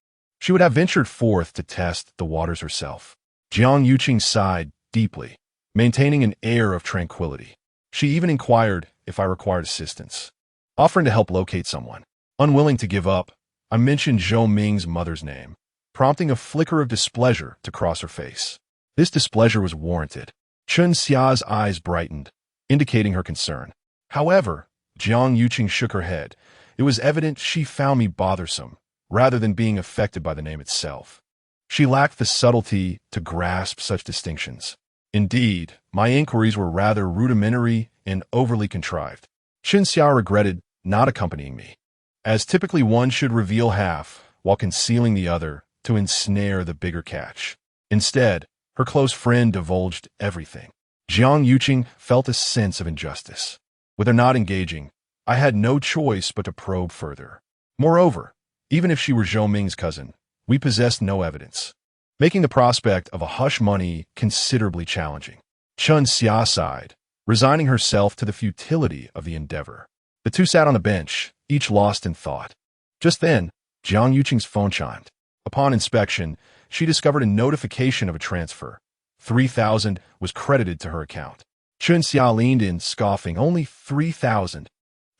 she would have ventured forth to test the waters herself." Jiang Yuqing sighed deeply, maintaining an air of tranquility. She even inquired if I required assistance, offering to help locate someone. Unwilling to give up, I mentioned Zhou Ming's mother's name, prompting a flicker of displeasure to cross her face. This displeasure was warranted. Chun Xia's eyes brightened, indicating her concern. However, Jiang Yuqing shook her head. It was evident she found me bothersome, rather than being affected by the name itself. She lacked the subtlety to grasp such distinctions. Indeed, my inquiries were rather rudimentary and overly contrived. Chun Xia regretted not accompanying me, as typically one should reveal half while concealing the other to ensnare the bigger catch. Instead, her close friend divulged everything. Jiang Yuqing felt a sense of injustice. With her not engaging, I had no choice but to probe further. Moreover, even if she were Zhou Ming's cousin, we possessed no evidence, making the prospect of a hush money considerably challenging. Chun Xia sighed, resigning herself to the futility of the endeavor. The two sat on a bench, each lost in thought. Just then, Jiang Yuqing's phone chimed. Upon inspection, she discovered a notification of a transfer. 3,000 was credited to her account. Chun Xia leaned in, scoffing. "Only 3,000.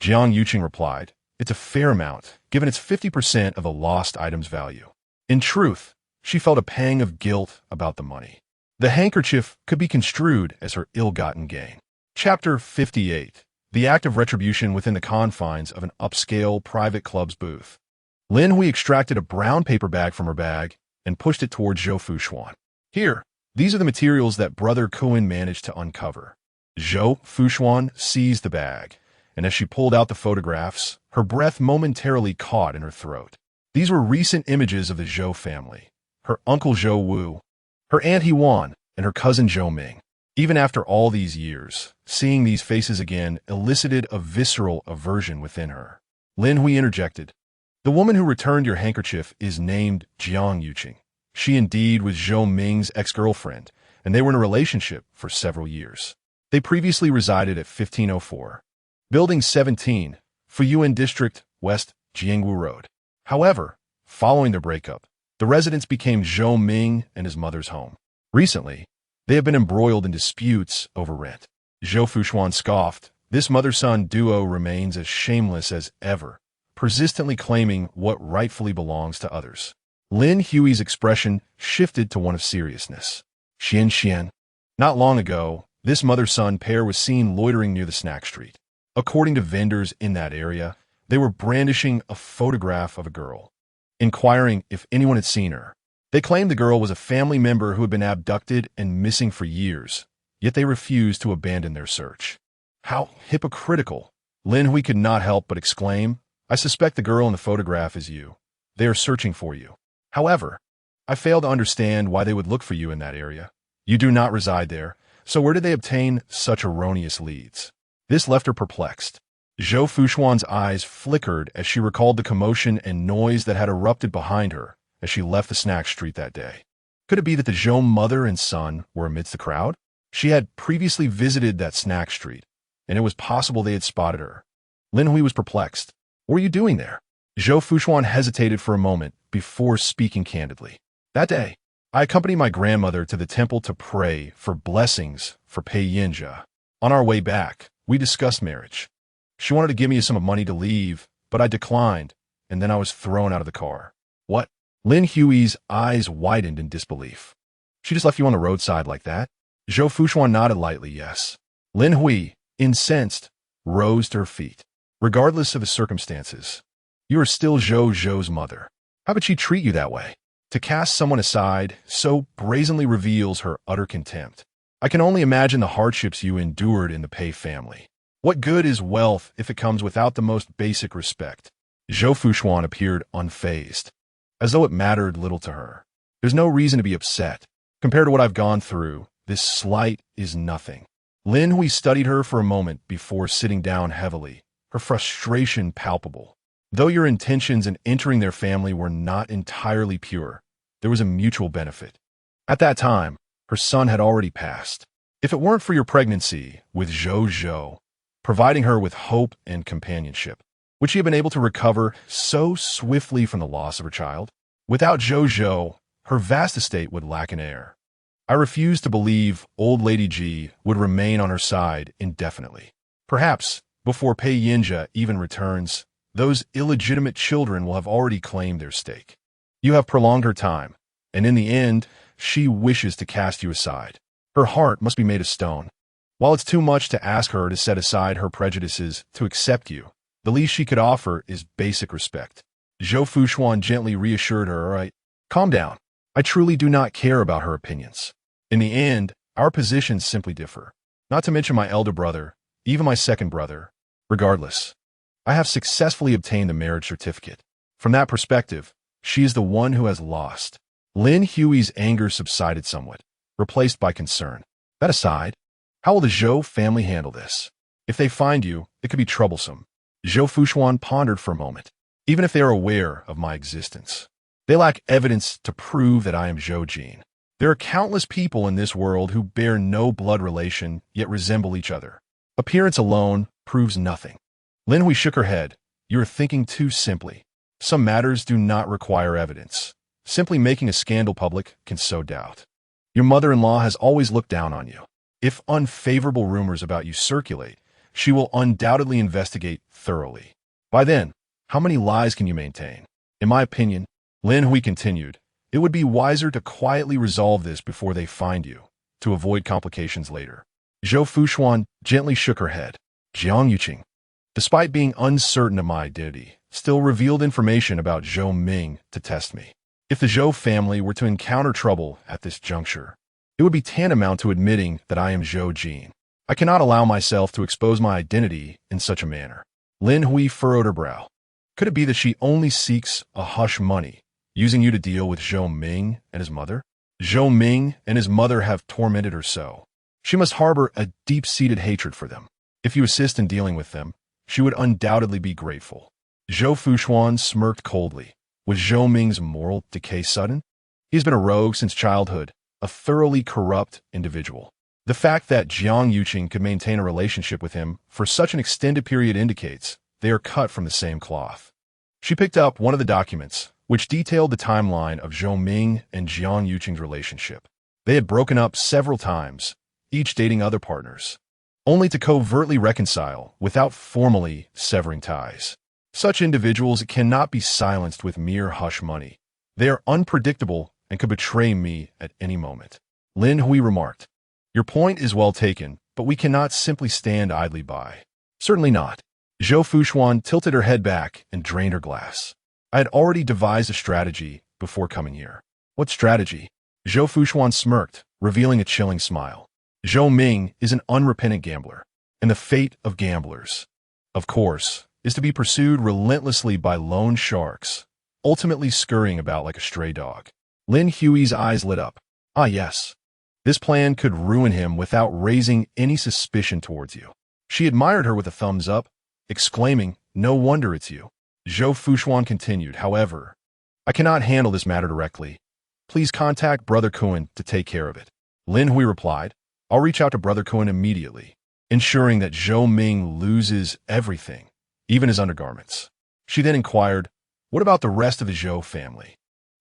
Jiang Yuqing replied, "It's a fair amount, given it's 50% of the lost item's value." In truth, she felt a pang of guilt about the money. The handkerchief could be construed as her ill-gotten gain. Chapter 58. The act of retribution within the confines of an upscale private club's booth. Lin Hui extracted a brown paper bag from her bag and pushed it towards Zhou Fuxuan. Here, these are the materials that Brother Cohen managed to uncover. Zhou Fuxuan seized the bag, and as she pulled out the photographs, her breath momentarily caught in her throat. These were recent images of the Zhou family. Her uncle Zhou Wu, her aunt He-Wan, and her cousin Zhou Ming. Even after all these years, seeing these faces again elicited a visceral aversion within her. Lin Hui interjected, "The woman who returned your handkerchief is named Jiang Yuqing. She indeed was Zhou Ming's ex-girlfriend, and they were in a relationship for several years. They previously resided at 1504. Building 17, Fuyuan District, West Jiangwu Road. However, following their breakup, the residence became Zhou Ming and his mother's home. Recently, they have been embroiled in disputes over rent." Zhou Fuxuan scoffed. This mother-son duo remains as shameless as ever, persistently claiming what rightfully belongs to others. Lin Hui's expression shifted to one of seriousness. Xian. Not long ago, this mother-son pair was seen loitering near the snack street. According to vendors in that area, they were brandishing a photograph of a girl, inquiring if anyone had seen her. They claimed the girl was a family member who had been abducted and missing for years, yet they refused to abandon their search. How hypocritical! Lin Hui could not help but exclaim, "I suspect the girl in the photograph is you. They are searching for you. However, I fail to understand why they would look for you in that area. You do not reside there, so where did they obtain such erroneous leads?" This left her perplexed. Zhou Fuxuan's eyes flickered as she recalled the commotion and noise that had erupted behind her as she left the snack street that day. Could it be that the Zhou mother and son were amidst the crowd? She had previously visited that snack street, and it was possible they had spotted her. Lin Hui was perplexed. "What were you doing there?" Zhou Fuxuan hesitated for a moment before speaking candidly. "That day, I accompanied my grandmother to the temple to pray for blessings for Pei Yance. On our way back, we discussed marriage. She wanted to give me a sum of money to leave, but I declined, and then I was thrown out of the car." "What?" Lin Hui's eyes widened in disbelief. "She just left you on the roadside like that?" Zhou Fuxuan nodded lightly, yes. Lin Hui, incensed, rose to her feet. "Regardless of the circumstances, you are still Zhou's mother. How could she treat you that way? To cast someone aside so brazenly reveals her utter contempt. I can only imagine the hardships you endured in the Pei family. What good is wealth if it comes without the most basic respect?" Zhou Fuxuan appeared unfazed, as though it mattered little to her. "There's no reason to be upset. Compared to what I've gone through, this slight is nothing." Lin Hui studied her for a moment before sitting down heavily, her frustration palpable. Though your intentions in entering their family were not entirely pure, there was a mutual benefit. At that time, her son had already passed. If it weren't for your pregnancy with Zhou, providing her with hope and companionship, would she have been able to recover so swiftly from the loss of her child? Without Zhou, her vast estate would lack an heir. I refuse to believe old Lady Ji would remain on her side indefinitely. Perhaps, before Pei Yance even returns, those illegitimate children will have already claimed their stake. You have prolonged her time, and in the end, she wishes to cast you aside. Her heart must be made of stone. While it's too much to ask her to set aside her prejudices to accept you, the least she could offer is basic respect. Zhou Fuxuan gently reassured her, "All right, calm down. I truly do not care about her opinions. In the end, our positions simply differ. Not to mention my elder brother, even my second brother. Regardless, I have successfully obtained the marriage certificate. From that perspective, she is the one who has lost." Lin Hui's anger subsided somewhat, replaced by concern. "That aside, how will the Zhou family handle this? If they find you, it could be troublesome." Zhou Fuxuan pondered for a moment. "Even if they are aware of my existence, they lack evidence to prove that I am Zhou Jin. There are countless people in this world who bear no blood relation yet resemble each other. Appearance alone proves nothing." Lin Hui shook her head. "You are thinking too simply. Some matters do not require evidence. Simply making a scandal public can sow doubt. Your mother-in-law has always looked down on you. If unfavorable rumors about you circulate, she will undoubtedly investigate thoroughly. By then, how many lies can you maintain? In my opinion," Lin Hui continued, "it would be wiser to quietly resolve this before they find you, to avoid complications later." Zhou Fuxuan gently shook her head. "Jiang Yuqing, despite being uncertain of my identity, still revealed information about Zhou Ming to test me. If the Zhou family were to encounter trouble at this juncture, it would be tantamount to admitting that I am Zhou Jin. I cannot allow myself to expose my identity in such a manner. Lin Hui furrowed her brow. Could it be that she only seeks a hush money, using you to deal with Zhou Ming and his mother? Zhou Ming and his mother have tormented her so. She must harbor a deep-seated hatred for them. If you assist in dealing with them, she would undoubtedly be grateful. Zhou Fuxuan smirked coldly. Was Zhou Ming's moral decay sudden? He's been a rogue since childhood, a thoroughly corrupt individual. The fact that Jiang Yuqing could maintain a relationship with him for such an extended period indicates they are cut from the same cloth. She picked up one of the documents, which detailed the timeline of Zhou Ming and Jiang Yuqing's relationship. They had broken up several times, each dating other partners, only to covertly reconcile without formally severing ties. Such individuals cannot be silenced with mere hush money. They are unpredictable and could betray me at any moment. Lin Hui remarked, "Your point is well taken, but we cannot simply stand idly by." "Certainly not." Zhou Fuxuan tilted her head back and drained her glass. "I had already devised a strategy before coming here." "What strategy?" Zhou Fuxuan smirked, revealing a chilling smile. "Zhou Ming is an unrepentant gambler, and the fate of gamblers, of course, is to be pursued relentlessly by loan sharks, ultimately scurrying about like a stray dog." Lin Hui's eyes lit up. "Ah, yes. This plan could ruin him without raising any suspicion towards you." She admired her with a thumbs up, exclaiming, "No wonder it's you." Zhou Fuxuan continued, "However, I cannot handle this matter directly. Please contact Brother Kuan to take care of it." Lin Hui replied, "I'll reach out to Brother Kuan immediately, ensuring that Zhou Ming loses everything, even his undergarments." She then inquired, "What about the rest of the Zhou family?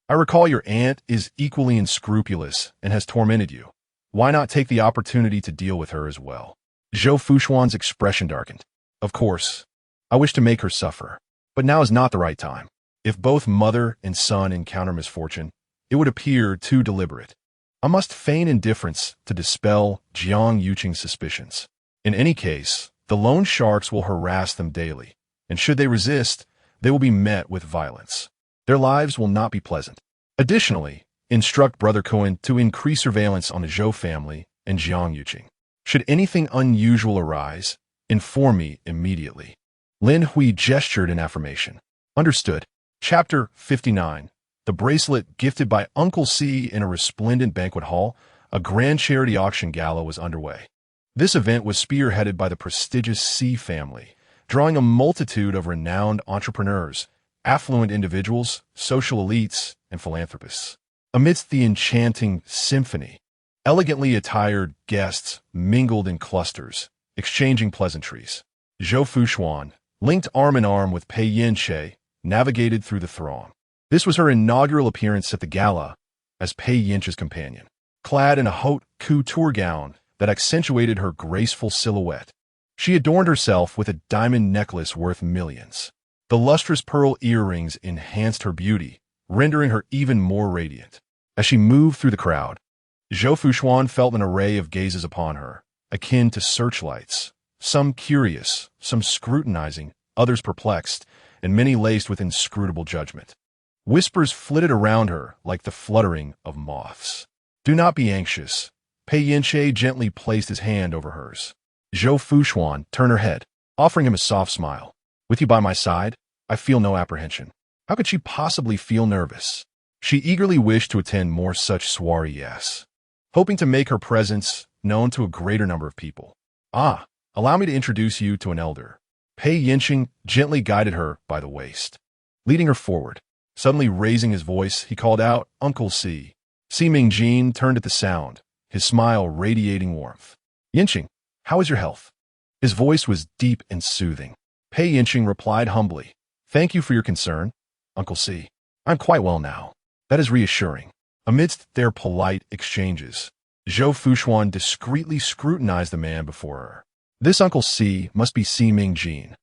I recall your aunt is equally unscrupulous and has tormented you. Why not take the opportunity to deal with her as well?" Zhou Fuxuan's expression darkened. "Of course, I wish to make her suffer, but now is not the right time. If both mother and son encounter misfortune, it would appear too deliberate. I must feign indifference to dispel Jiang Yuqing's suspicions. In any case, the loan sharks will harass them daily, and should they resist, they will be met with violence. Their lives will not be pleasant. Additionally, instruct Brother Kuan to increase surveillance on the Zhou family and Jiang Yuqing. Should anything unusual arise, inform me immediately." Lin Hui gestured in affirmation. "Understood." Chapter 59. The bracelet gifted by Uncle C in a resplendent banquet hall, a grand charity auction gala was underway. This event was spearheaded by the prestigious C family, drawing a multitude of renowned entrepreneurs, affluent individuals, social elites, and philanthropists. Amidst the enchanting symphony, elegantly attired guests mingled in clusters, exchanging pleasantries. Zhou Fuxuan, linked arm in arm with Pei Yance, navigated through the throng. This was her inaugural appearance at the gala as Pei Yance's companion, clad in a haute couture gown that accentuated her graceful silhouette. She adorned herself with a diamond necklace worth millions. The lustrous pearl earrings enhanced her beauty, rendering her even more radiant. As she moved through the crowd, Zhou Fuxuan felt an array of gazes upon her, akin to searchlights, some curious, some scrutinizing, others perplexed, and many laced with inscrutable judgment. Whispers flitted around her like the fluttering of moths. "Do not be anxious." Pei Yance gently placed his hand over hers. Zhou Fuxuan turned her head, offering him a soft smile. "With you by my side, I feel no apprehension." How could she possibly feel nervous? She eagerly wished to attend more such soirees, hoping to make her presence known to a greater number of people. "Ah, allow me to introduce you to an elder." Pei Yance gently guided her by the waist, leading her forward. Suddenly raising his voice, he called out, "Uncle C." Si Mingjin turned at the sound, his smile radiating warmth. "Yinqing, how is your health?" His voice was deep and soothing. Pei Yinqing replied humbly, "Thank you for your concern, Uncle C. I'm quite well now." "That is reassuring." Amidst their polite exchanges, Zhou Fuxuan discreetly scrutinized the man before her. This Uncle C must be Si Mingjin,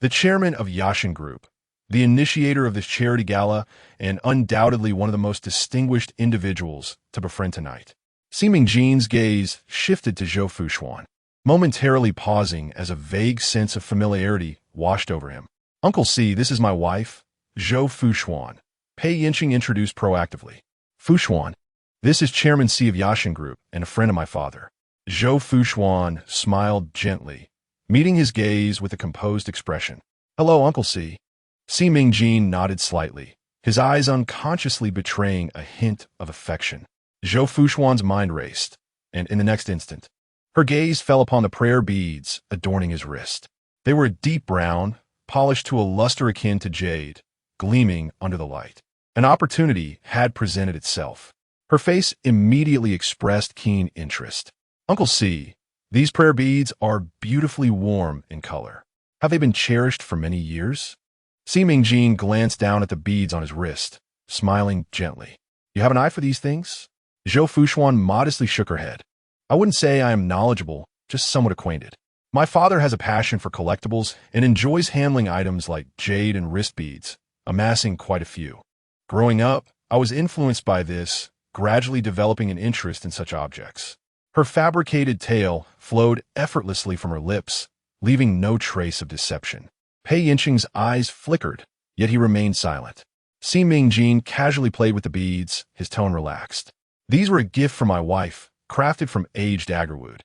the chairman of Yashin Group, the initiator of this charity gala, and undoubtedly one of the most distinguished individuals to befriend tonight. Si Mingjin's gaze shifted to Zhou Fuxuan, momentarily pausing as a vague sense of familiarity washed over him. Uncle C, this is my wife, Zhou Fuxuan. Pei Yance introduced proactively. Fuxuan, this is Chairman C of Yashin Group and a friend of my father. Zhou Fuxuan smiled gently, meeting his gaze with a composed expression. Hello, Uncle C. Si Mingjin nodded slightly, his eyes unconsciously betraying a hint of affection. Zhou Fuxuan's mind raced, and in the next instant, her gaze fell upon the prayer beads adorning his wrist. They were a deep brown, polished to a luster akin to jade, gleaming under the light. An opportunity had presented itself. Her face immediately expressed keen interest. Uncle C, these prayer beads are beautifully warm in color. Have they been cherished for many years? Si Mingjin glanced down at the beads on his wrist, smiling gently. You have an eye for these things? Zhou Fuxuan modestly shook her head. I wouldn't say I am knowledgeable, just somewhat acquainted. My father has a passion for collectibles and enjoys handling items like jade and wrist beads, amassing quite a few. Growing up, I was influenced by this, gradually developing an interest in such objects. Her fabricated tale flowed effortlessly from her lips, leaving no trace of deception. Pei Yance's eyes flickered, yet he remained silent. Si Mingjin casually played with the beads, his tone relaxed. These were a gift from my wife, crafted from aged agarwood.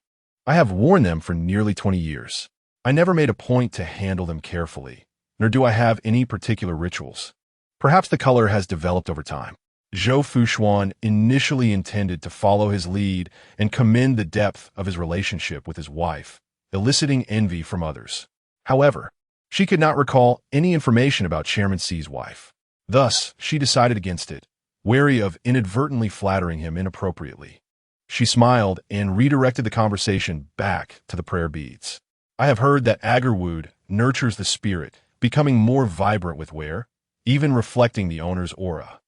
I have worn them for nearly 20 years. I never made a point to handle them carefully, nor do I have any particular rituals. Perhaps the color has developed over time. Zhou Fuxuan initially intended to follow his lead and commend the depth of his relationship with his wife, eliciting envy from others. However, she could not recall any information about Chairman C's wife. Thus, she decided against it, wary of inadvertently flattering him inappropriately. She smiled and redirected the conversation back to the prayer beads. I have heard that agarwood nurtures the spirit, becoming more vibrant with wear, even reflecting the owner's aura.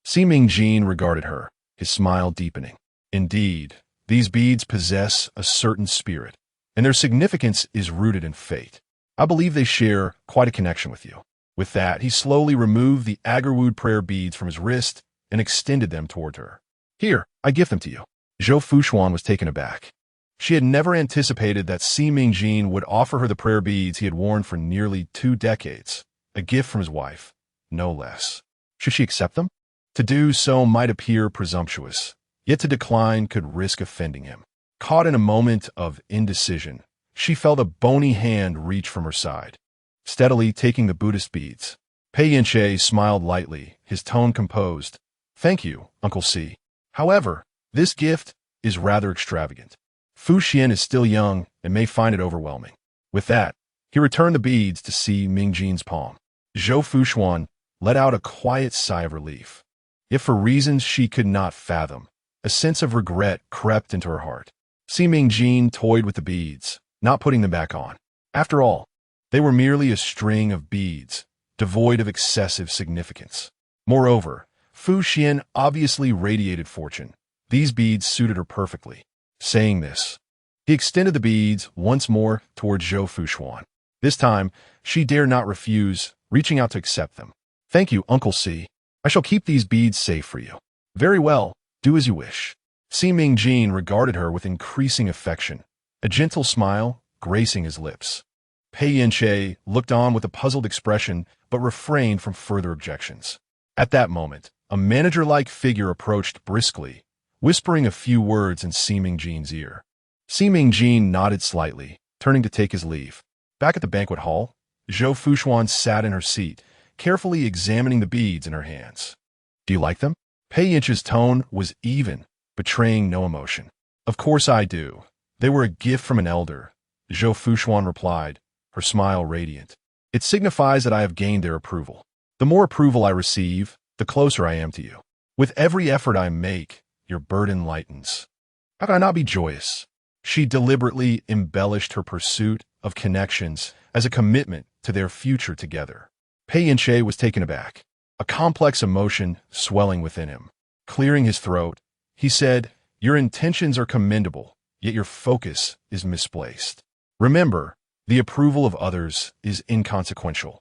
Si Mingjin regarded her, his smile deepening. Indeed, these beads possess a certain spirit, and their significance is rooted in fate. I believe they share quite a connection with you. With that, he slowly removed the agarwood prayer beads from his wrist and extended them toward her. Here, I give them to you. Zhou Fuxuan was taken aback. She had never anticipated that Si Mingjin would offer her the prayer beads he had worn for nearly 2 decades, a gift from his wife, no less. Should she accept them? To do so might appear presumptuous, yet to decline could risk offending him. Caught in a moment of indecision, she felt a bony hand reach from her side, steadily taking the Buddhist beads. Pei Yance smiled lightly, his tone composed. Thank you, Uncle C. However, this gift is rather extravagant. Fuxian is still young and may find it overwhelming. With that, he returned the beads to Si Mingjin's palm. Zhou Fuxuan let out a quiet sigh of relief. If for reasons she could not fathom, a sense of regret crept into her heart. Si Mingjin toyed with the beads, not putting them back on. After all, they were merely a string of beads, devoid of excessive significance. Moreover, Fuxian obviously radiated fortune. These beads suited her perfectly. Saying this, he extended the beads once more towards Zhou Fuxuan. This time, she dared not refuse, reaching out to accept them. Thank you, Uncle C. I shall keep these beads safe for you. Very well, do as you wish. Si Mingjin regarded her with increasing affection, a gentle smile gracing his lips. Pei Yance looked on with a puzzled expression, but refrained from further objections. At that moment, a manager-like figure approached briskly, whispering a few words in Si Mingjin's ear. Si Mingjin nodded slightly, turning to take his leave. Back at the banquet hall, Zhou Fuxuan sat in her seat, carefully examining the beads in her hands. Do you like them? Pei Yance's tone was even, betraying no emotion. Of course I do. They were a gift from an elder, Zhou Fuxuan replied, her smile radiant. It signifies that I have gained their approval. The more approval I receive, the closer I am to you. With every effort I make, your burden lightens. How can I not be joyous? She deliberately embellished her pursuit of connections as a commitment to their future together. Pei Yance was taken aback, a complex emotion swelling within him. Clearing his throat, he said, Your intentions are commendable, yet your focus is misplaced. Remember, the approval of others is inconsequential.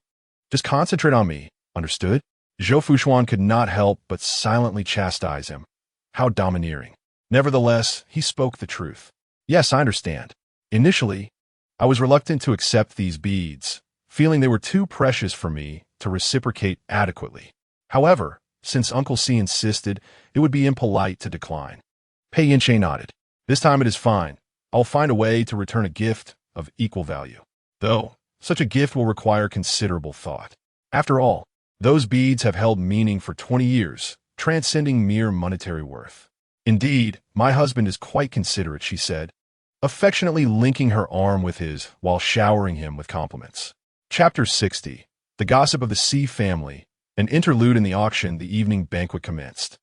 Just concentrate on me, understood? Zhou Fuxuan could not help but silently chastise him. How domineering. Nevertheless, he spoke the truth. Yes, I understand. Initially, I was reluctant to accept these beads, feeling they were too precious for me to reciprocate adequately. However, since Uncle C insisted, it would be impolite to decline. Pei Yance nodded. This time it is fine. I'll find a way to return a gift of equal value. Though, such a gift will require considerable thought. After all, those beads have held meaning for 20 years, transcending mere monetary worth. Indeed, my husband is quite considerate, she said, affectionately linking her arm with his while showering him with compliments. Chapter 60. The Gossip of the C Family. An interlude in the auction. The evening banquet commenced.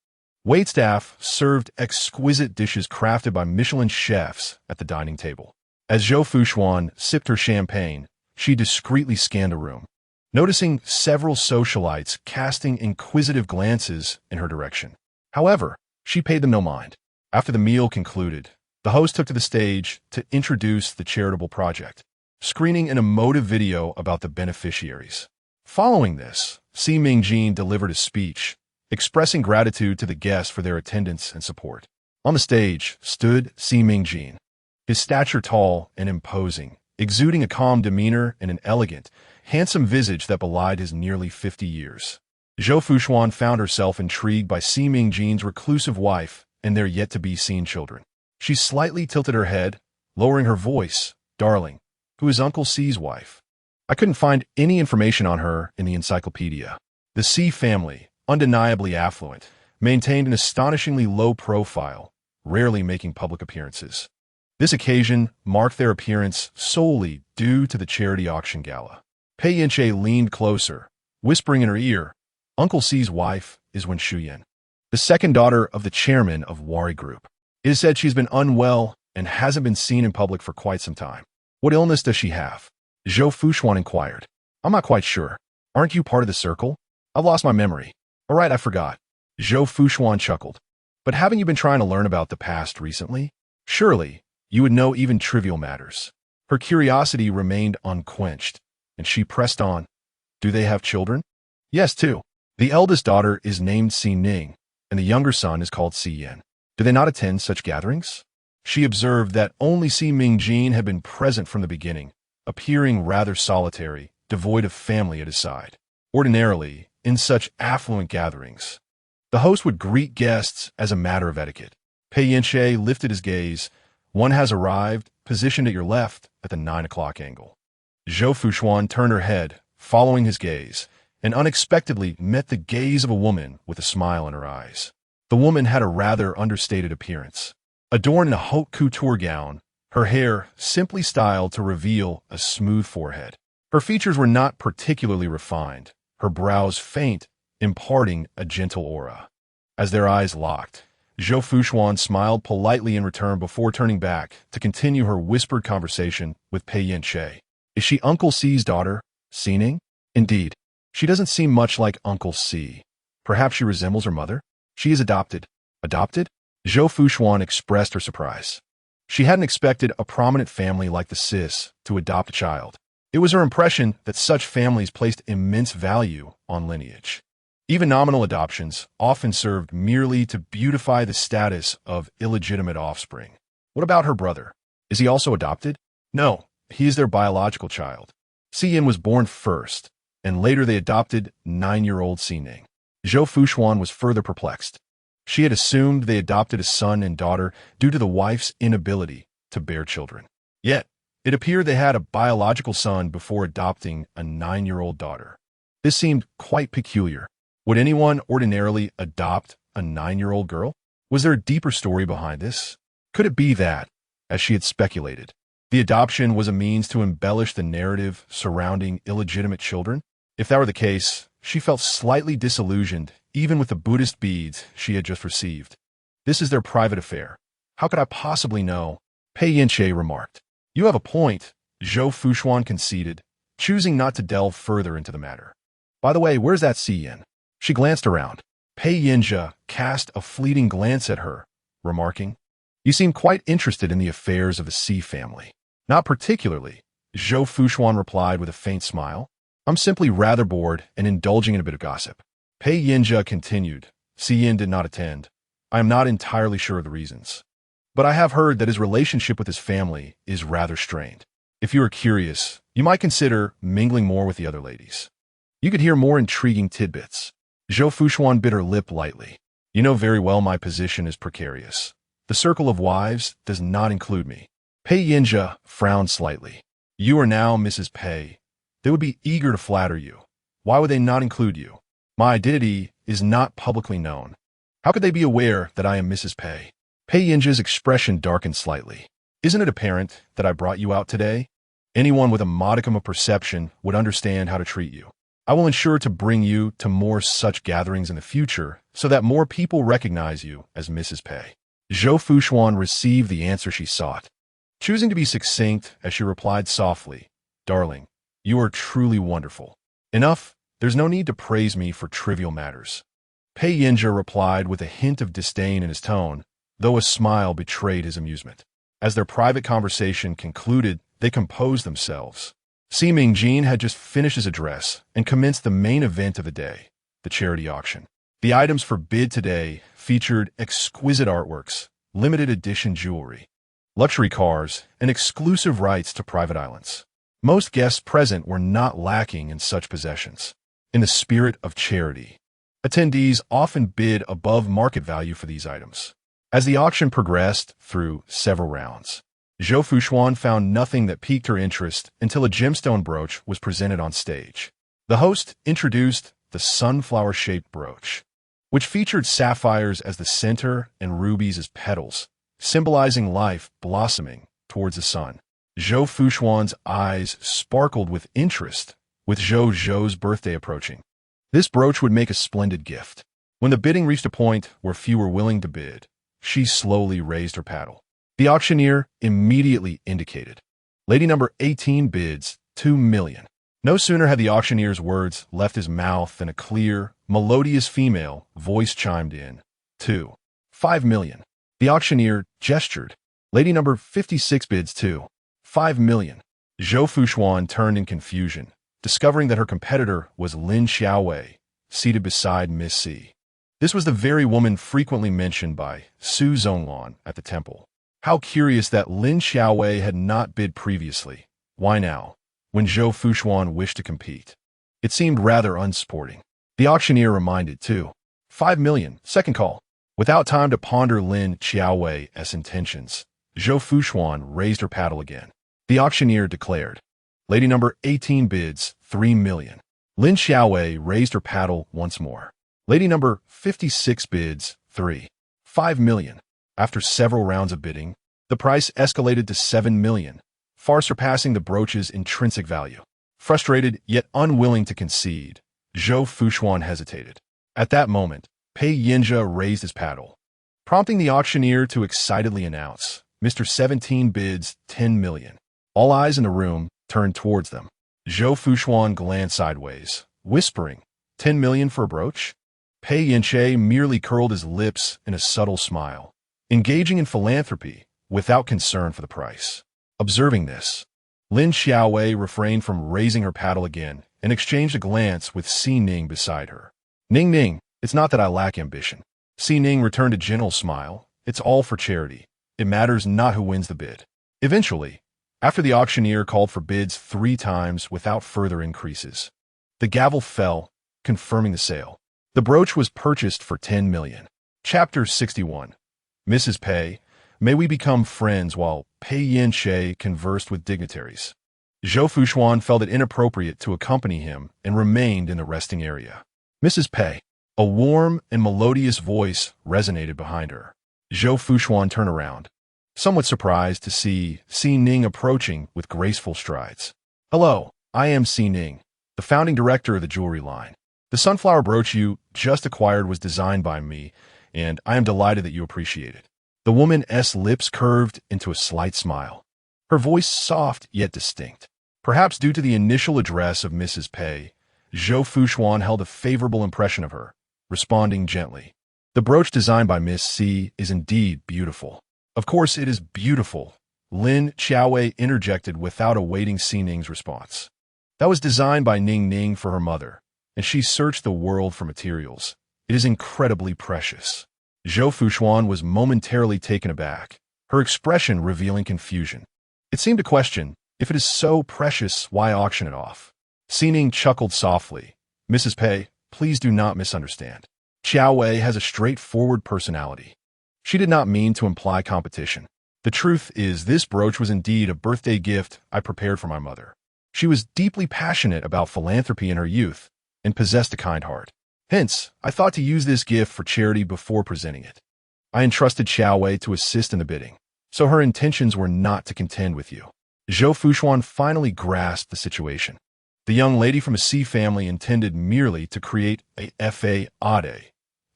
Waitstaff served exquisite dishes crafted by Michelin chefs at the dining table. As Zhou Fuxuan sipped her champagne, she discreetly scanned the room, noticing several socialites casting inquisitive glances in her direction. However, she paid them no mind. After the meal concluded, the host took to the stage to introduce the charitable project, screening an emotive video about the beneficiaries. Following this, Si Mingjin delivered a speech, expressing gratitude to the guests for their attendance and support. On the stage stood Si Mingjin, his stature tall and imposing, exuding a calm demeanor and an elegant, handsome visage that belied his nearly 50 years. Zhou Fuxuan found herself intrigued by Si Mingjin's reclusive wife and their yet-to-be-seen children. She slightly tilted her head, lowering her voice. Darling, who is Uncle C's wife? I couldn't find any information on her in the encyclopedia. The C family, undeniably affluent, maintained an astonishingly low profile, rarely making public appearances. This occasion marked their appearance solely due to the charity auction gala. Pei Yance leaned closer, whispering in her ear, Uncle C's wife is Wen Shuyan, the second daughter of the chairman of Wari Group. It is said she's been unwell and hasn't been seen in public for quite some time. What illness does she have? Zhou Fuxuan inquired. I'm not quite sure. Aren't you part of the circle? I've lost my memory. All right, I forgot. Zhou Fuxuan chuckled. But haven't you been trying to learn about the past recently? Surely, you would know even trivial matters. Her curiosity remained unquenched, and she pressed on. Do they have children? Yes, two. The eldest daughter is named Si Ning, and the younger son is called Si Yan. Do they not attend such gatherings? She observed that only Si Mingjin had been present from the beginning, appearing rather solitary, devoid of family at his side. Ordinarily, in such affluent gatherings, the host would greet guests as a matter of etiquette. Pei Yance lifted his gaze. One has arrived, positioned at your left at the 9 o'clock angle. Zhou Fuxuan turned her head, following his gaze, and unexpectedly met the gaze of a woman with a smile in her eyes. The woman had a rather understated appearance. Adorned in a haute couture gown, her hair simply styled to reveal a smooth forehead. Her features were not particularly refined, her brows faint, imparting a gentle aura. As their eyes locked, Zhou Fuxuan smiled politely in return before turning back to continue her whispered conversation with Pei Yance. Is she Uncle C's daughter, Si Ning? Indeed. She doesn't seem much like Uncle C. Perhaps she resembles her mother? She is adopted. Adopted? Zhou Fuxuan expressed her surprise. She hadn't expected a prominent family like the Cis to adopt a child. It was her impression that such families placed immense value on lineage. Even nominal adoptions often served merely to beautify the status of illegitimate offspring. What about her brother? Is he also adopted? No, he is their biological child. Si Yin was born first, and later they adopted 9-year-old Si Ning. Zhou Fuxuan was further perplexed. She had assumed they adopted a son and daughter due to the wife's inability to bear children. Yet, it appeared they had a biological son before adopting a 9-year-old daughter. This seemed quite peculiar. Would anyone ordinarily adopt a 9-year-old girl? Was there a deeper story behind this? Could it be that, as she had speculated, the adoption was a means to embellish the narrative surrounding illegitimate children? If that were the case, she felt slightly disillusioned, even with the Buddhist beads she had just received. This is their private affair. How could I possibly know? Pei Yance remarked. You have a point, Zhou Fuxuan conceded, choosing not to delve further into the matter. By the way, where's that Si Yin? She glanced around. Pei Yinja cast a fleeting glance at her, remarking, You seem quite interested in the affairs of the Si family. Not particularly, Zhou Fuxuan replied with a faint smile. I'm simply rather bored and indulging in a bit of gossip. Pei Yinja continued. Si Yin did not attend. I am not entirely sure of the reasons. But I have heard that his relationship with his family is rather strained. If you are curious, you might consider mingling more with the other ladies. You could hear more intriguing tidbits. Zhou Fuxuan bit her lip lightly. You know very well my position is precarious. The circle of wives does not include me. Pei Yance frowned slightly. You are now Mrs. Pei. They would be eager to flatter you. Why would they not include you? My identity is not publicly known. How could they be aware that I am Mrs. Pei? Pei Yance's expression darkened slightly. Isn't it apparent that I brought you out today? Anyone with a modicum of perception would understand how to treat you. I will ensure to bring you to more such gatherings in the future so that more people recognize you as Mrs. Pei. Zhou Fuxuan received the answer she sought. Choosing to be succinct as she replied softly, Darling, you are truly wonderful. Enough, there's no need to praise me for trivial matters. Pei Yance replied with a hint of disdain in his tone, though a smile betrayed his amusement. As their private conversation concluded, they composed themselves. Sima Jin had just finished his address and commenced the main event of the day, the charity auction. The items for bid today featured exquisite artworks, limited edition jewelry, luxury cars, and exclusive rights to private islands. Most guests present were not lacking in such possessions. In the spirit of charity, attendees often bid above market value for these items. As the auction progressed through several rounds, Zhou Fuxuan found nothing that piqued her interest until a gemstone brooch was presented on stage. The host introduced the sunflower-shaped brooch, which featured sapphires as the center and rubies as petals, symbolizing life blossoming towards the sun. Zhou Fuxuan's eyes sparkled with interest, with Zhou's birthday approaching. This brooch would make a splendid gift. When the bidding reached a point where few were willing to bid, she slowly raised her paddle. The auctioneer immediately indicated. Lady number 18 bids 2 million. No sooner had the auctioneer's words left his mouth than a clear, melodious female voice chimed in. 5 million. The auctioneer gestured. Lady number 56 bids 5 million. Zhou Fuxuan turned in confusion, discovering that her competitor was Lin Xiaowei, seated beside Miss C. This was the very woman frequently mentioned by Su Zhonglan at the temple. How curious that Lin Xiaowei had not bid previously. Why now, when Zhou Fuxuan wished to compete? It seemed rather unsporting. The auctioneer reminded, 5 million, second call. Without time to ponder Lin Xiaowei's intentions, Zhou Fuxuan raised her paddle again. The auctioneer declared. Lady number 18 bids 3 million. Lin Xiaowei raised her paddle once more. Lady number 56 bids 5 million. After several rounds of bidding, the price escalated to 7 million, far surpassing the brooch's intrinsic value. Frustrated yet unwilling to concede, Zhou Fuxuan hesitated. At that moment, Pei Yance raised his paddle, prompting the auctioneer to excitedly announce, Mr. 17 bids 10 million. All eyes in the room turned towards them. Zhou Fuxuan glanced sideways, whispering, 10 million for a brooch? Pei Yance merely curled his lips in a subtle smile, engaging in philanthropy without concern for the price. Observing this, Lin Xiaowei refrained from raising her paddle again and exchanged a glance with Si Ning beside her. Ning, it's not that I lack ambition. Si Ning returned a gentle smile. It's all for charity. It matters not who wins the bid. Eventually, after the auctioneer called for bids 3 times without further increases, the gavel fell, confirming the sale. The brooch was purchased for 10 million. Chapter 61. Mrs. Pei, may we become friends while Pei Yance conversed with dignitaries. Zhou Fuxuan felt it inappropriate to accompany him and remained in the resting area. Mrs. Pei. A warm and melodious voice resonated behind her. Zhou Fuxuan turned around, somewhat surprised to see Si Ning approaching with graceful strides. Hello, I am Si Ning, the founding director of the jewelry line. The sunflower brooch you just acquired was designed by me, and I am delighted that you appreciate it. The woman's lips curved into a slight smile, her voice soft yet distinct. Perhaps due to the initial address of Mrs. Pei, Zhou Fuxuan held a favorable impression of her, responding gently. The brooch designed by Miss C is indeed beautiful. Of course it is beautiful, Lin Xiaowei interjected without awaiting Si Ning's response. That was designed by Ning for her mother, and she searched the world for materials. It is incredibly precious. Zhou Fuxuan was momentarily taken aback, her expression revealing confusion. It seemed to question, If it is so precious, why auction it off? Xining chuckled softly. Mrs. Pei, please do not misunderstand. Xiao Wei has a straightforward personality. She did not mean to imply competition. The truth is, this brooch was indeed a birthday gift I prepared for my mother. She was deeply passionate about philanthropy in her youth and possessed a kind heart. Hence, I thought to use this gift for charity before presenting it. I entrusted Xiao Wei to assist in the bidding, so her intentions were not to contend with you. Zhou Fuxuan finally grasped the situation. The young lady from a C family intended merely to create a fade,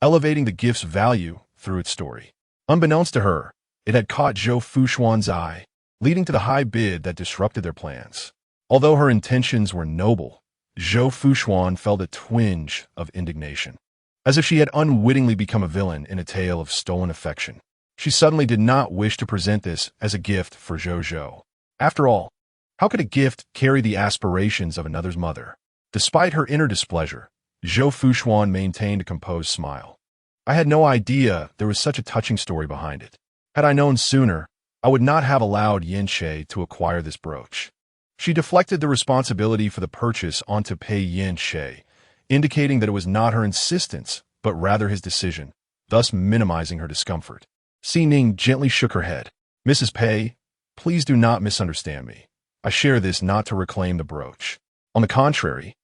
elevating the gift's value through its story. Unbeknownst to her, it had caught Zhou Fuxuan's eye, leading to the high bid that disrupted their plans. Although her intentions were noble, Zhou Fuxuan felt a twinge of indignation, as if she had unwittingly become a villain in a tale of stolen affection. She suddenly did not wish to present this as a gift for Zhou. After all, how could a gift carry the aspirations of another's mother? Despite her inner displeasure, Zhou Fuxuan maintained a composed smile. I had no idea there was such a touching story behind it. Had I known sooner, I would not have allowed Yance to acquire this brooch. She deflected the responsibility for the purchase onto Pei Yance, indicating that it was not her insistence, but rather his decision, thus minimizing her discomfort. Xining gently shook her head. Mrs. Pei, please do not misunderstand me. I share this not to reclaim the brooch. On the contrary,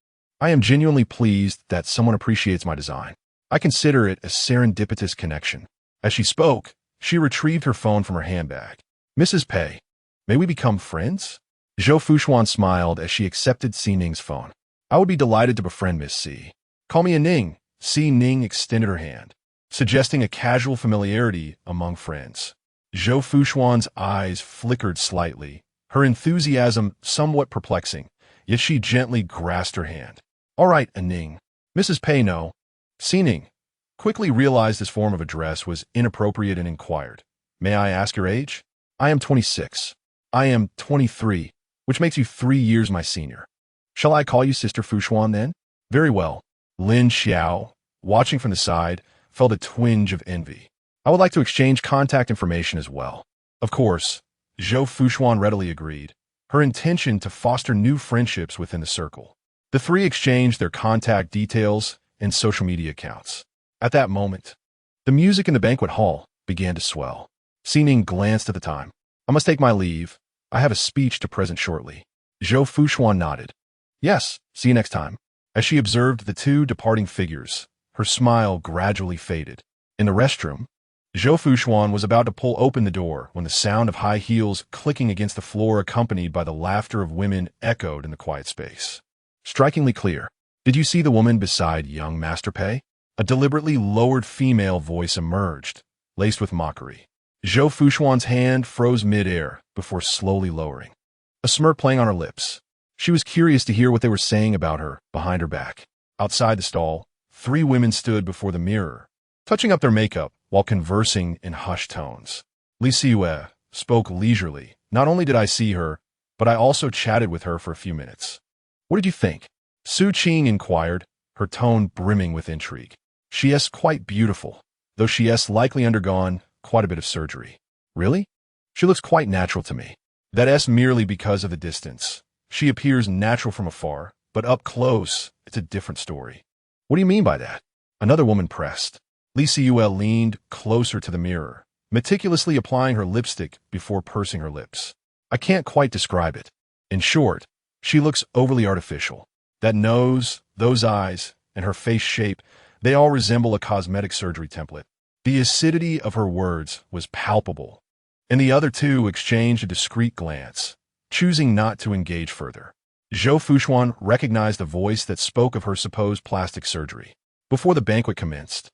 I am genuinely pleased that someone appreciates my design. I consider it a serendipitous connection. As she spoke, she retrieved her phone from her handbag. Mrs. Pei, may we become friends? Zhou Fuxuan smiled as she accepted Xining's phone. I would be delighted to befriend Miss C. Call me a Ning. Ning extended her hand, suggesting a casual familiarity among friends. Zhou Fuxuan's eyes flickered slightly, her enthusiasm somewhat perplexing, yet she gently grasped her hand. All right, Ning. Mrs. Pei, no. Xining quickly realized this form of address was inappropriate and inquired. May I ask your age? I am 26. I am 23, which makes you 3 years my senior. Shall I call you Sister Fuxuan then? Very well. Lin Xiao, watching from the side, felt a twinge of envy. I would like to exchange contact information as well. Of course, Zhou Fuxuan readily agreed, her intention to foster new friendships within the circle. The three exchanged their contact details and social media accounts. At that moment, the music in the banquet hall began to swell. Xining glanced at the time. I must take my leave. I have a speech to present shortly. Zhou Fuxuan nodded. Yes, see you next time. As she observed the two departing figures, her smile gradually faded. In the restroom, Zhou Fuxuan was about to pull open the door when the sound of high heels clicking against the floor accompanied by the laughter of women echoed in the quiet space. Strikingly clear. Did you see the woman beside young Master Pei? A deliberately lowered female voice emerged, laced with mockery. Zhou Fuxuan's hand froze mid-air before slowly lowering, a smirk playing on her lips. She was curious to hear what they were saying about her behind her back. Outside the stall, 3 women stood before the mirror, touching up their makeup while conversing in hushed tones. Li Siyue spoke leisurely. Not only did I see her, but I also chatted with her for a few minutes. What did you think? Su Qing inquired, her tone brimming with intrigue. She is quite beautiful, though she has likely undergone quite a bit of surgery. Really? She looks quite natural to me. That is merely because of the distance. She appears natural from afar, but up close, it's a different story. What do you mean by that? Another woman pressed. Li Siyue leaned closer to the mirror, meticulously applying her lipstick before pursing her lips. I can't quite describe it. In short, she looks overly artificial. That nose, those eyes, and her face shape, they all resemble a cosmetic surgery template. The acidity of her words was palpable, and the other two exchanged a discreet glance, choosing not to engage further. Zhou Fuxuan recognized the voice that spoke of her supposed plastic surgery. Before the banquet commenced,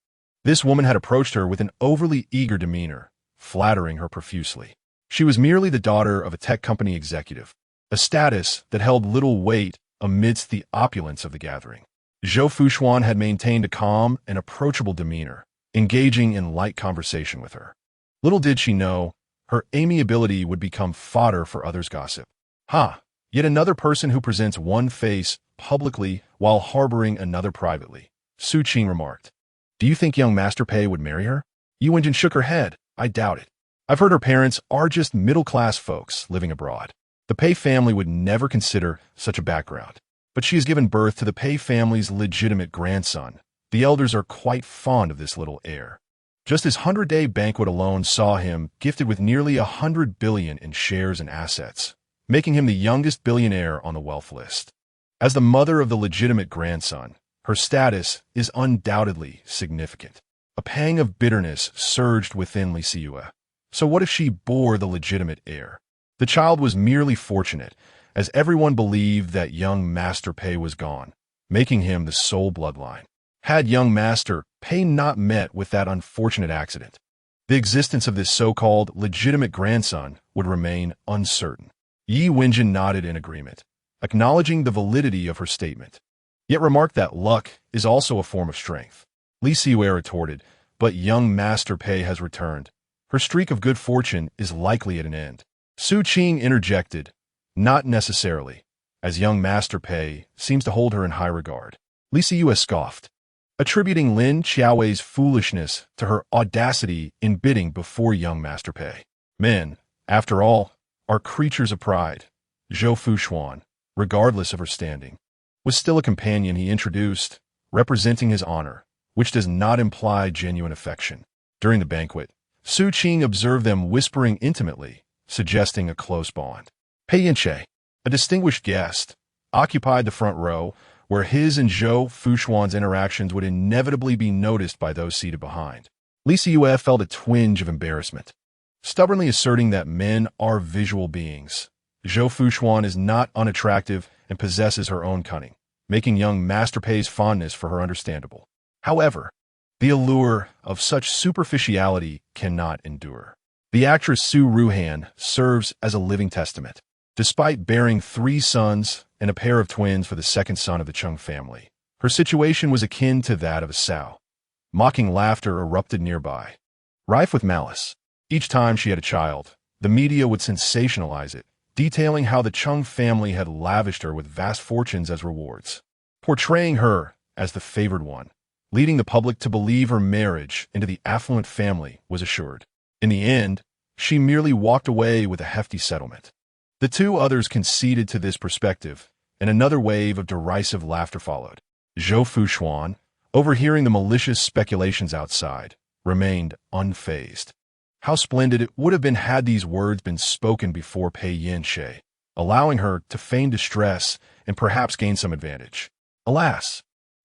this woman had approached her with an overly eager demeanor, flattering her profusely. She was merely the daughter of a tech company executive, a status that held little weight amidst the opulence of the gathering. Zhou Fuxuan had maintained a calm and approachable demeanor, engaging in light conversation with her. Little did she know, her amiability would become fodder for others' gossip. Yet another person who presents one face publicly while harboring another privately, Su Qing remarked. Do you think young Master Pei would marry her? Yu Wenjin shook her head. I doubt it. I've heard her parents are just middle-class folks living abroad. The Pei family would never consider such a background. But she has given birth to the Pei family's legitimate grandson. The elders are quite fond of this little heir. Just his 100-day banquet alone saw him gifted with nearly 100 billion in shares and assets, making him the youngest billionaire on the wealth list. As the mother of the legitimate grandson, her status is undoubtedly significant. A pang of bitterness surged within Li Siyue. So what if she bore the legitimate heir? The child was merely fortunate, as everyone believed that young Master Pei was gone, making him the sole bloodline. Had young Master Pei not met with that unfortunate accident, the existence of this so-called legitimate grandson would remain uncertain. Yi Wenjin nodded in agreement, acknowledging the validity of her statement, yet remarked that luck is also a form of strength. Li Siyue retorted, but young Master Pei has returned. Her streak of good fortune is likely at an end. Su Qing interjected, not necessarily, as young Master Pei seems to hold her in high regard. Li Siyue scoffed, attributing Lin Qiaowei's foolishness to her audacity in bidding before young Master Pei. Men, after all, are creatures of pride. Zhou Fuxuan, regardless of her standing, was still a companion he introduced, representing his honor, which does not imply genuine affection. During the banquet, Su Qing observed them whispering intimately, suggesting a close bond. Pei Yance, a distinguished guest, occupied the front row, where his and Zhou Fuxuan's interactions would inevitably be noticed by those seated behind. Li Siyue felt a twinge of embarrassment, stubbornly asserting that men are visual beings. Zhou Fuxuan is not unattractive and possesses her own cunning, making young Master Pei's fondness for her understandable. However, the allure of such superficiality cannot endure. The actress Su Ruhan serves as a living testament. Despite bearing 3 sons and a pair of twins for the second son of the Chung family, her situation was akin to that of a sow. Mocking laughter erupted nearby, rife with malice. Each time she had a child, the media would sensationalize it, detailing how the Chung family had lavished her with vast fortunes as rewards, portraying her as the favored one, leading the public to believe her marriage into the affluent family was assured. In the end, she merely walked away with a hefty settlement. The 2 others conceded to this perspective, and another wave of derisive laughter followed. Zhou Fuxuan, overhearing the malicious speculations outside, remained unfazed. How splendid it would have been had these words been spoken before Pei Yance, allowing her to feign distress and perhaps gain some advantage. Alas,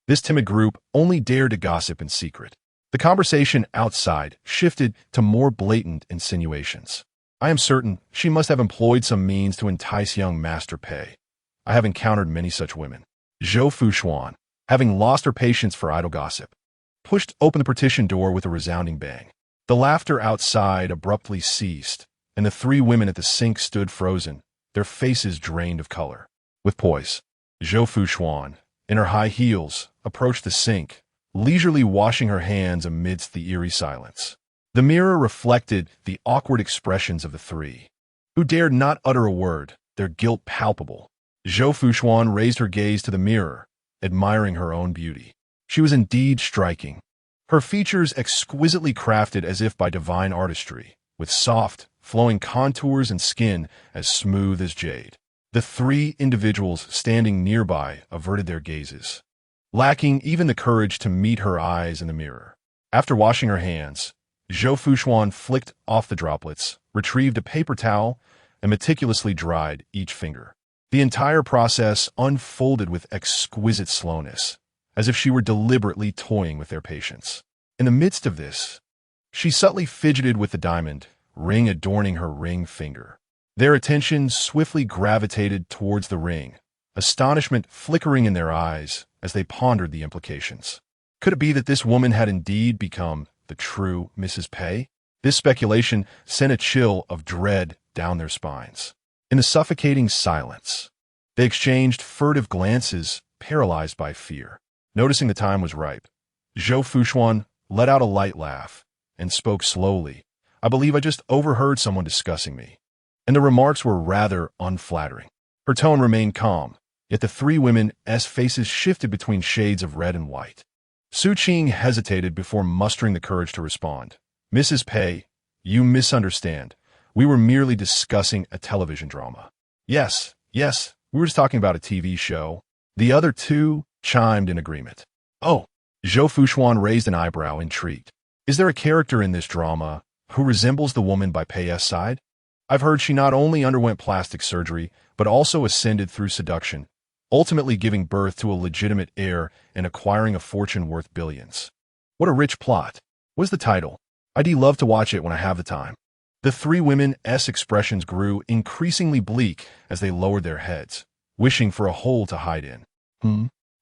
this timid group only dared to gossip in secret. The conversation outside shifted to more blatant insinuations. I am certain she must have employed some means to entice young Master Pei. I have encountered many such women. Zhou Fuxuan, having lost her patience for idle gossip, pushed open the partition door with a resounding bang. The laughter outside abruptly ceased, and the 3 women at the sink stood frozen, their faces drained of color. With poise, Zhou Fuxuan, in her high heels, approached the sink, leisurely washing her hands amidst the eerie silence. The mirror reflected the awkward expressions of the 3, who dared not utter a word, their guilt palpable. Zhou Fuxuan raised her gaze to the mirror, admiring her own beauty. She was indeed striking, her features exquisitely crafted as if by divine artistry, with soft, flowing contours and skin as smooth as jade. The 3 individuals standing nearby averted their gazes, lacking even the courage to meet her eyes in the mirror. After washing her hands, Zhou Fuxuan flicked off the droplets, retrieved a paper towel, and meticulously dried each finger. The entire process unfolded with exquisite slowness, as if she were deliberately toying with their patience. In the midst of this, she subtly fidgeted with the diamond ring adorning her ring finger. Their attention swiftly gravitated towards the ring, astonishment flickering in their eyes as they pondered the implications. Could it be that this woman had indeed become the true Mrs. Pei? This speculation sent a chill of dread down their spines. In the suffocating silence, they exchanged furtive glances, paralyzed by fear. Noticing the time was ripe, Zhou Fuxuan let out a light laugh and spoke slowly. I believe I just overheard someone discussing me. And the remarks were rather unflattering. Her tone remained calm, yet the 3 women's faces shifted between shades of red and white. Su Qing hesitated before mustering the courage to respond. Mrs. Pei, you misunderstand. We were merely discussing a television drama. Yes, yes, we were just talking about a TV show. The other two chimed in agreement. Oh, Zhou Fuxuan raised an eyebrow, intrigued. Is there a character in this drama who resembles the woman by Pei Yance's side? I've heard she not only underwent plastic surgery, but also ascended through seduction, ultimately giving birth to a legitimate heir and acquiring a fortune worth billions. What a rich plot. What's the title? I'd love to watch it when I have the time. The three women's expressions grew increasingly bleak as they lowered their heads, wishing for a hole to hide in.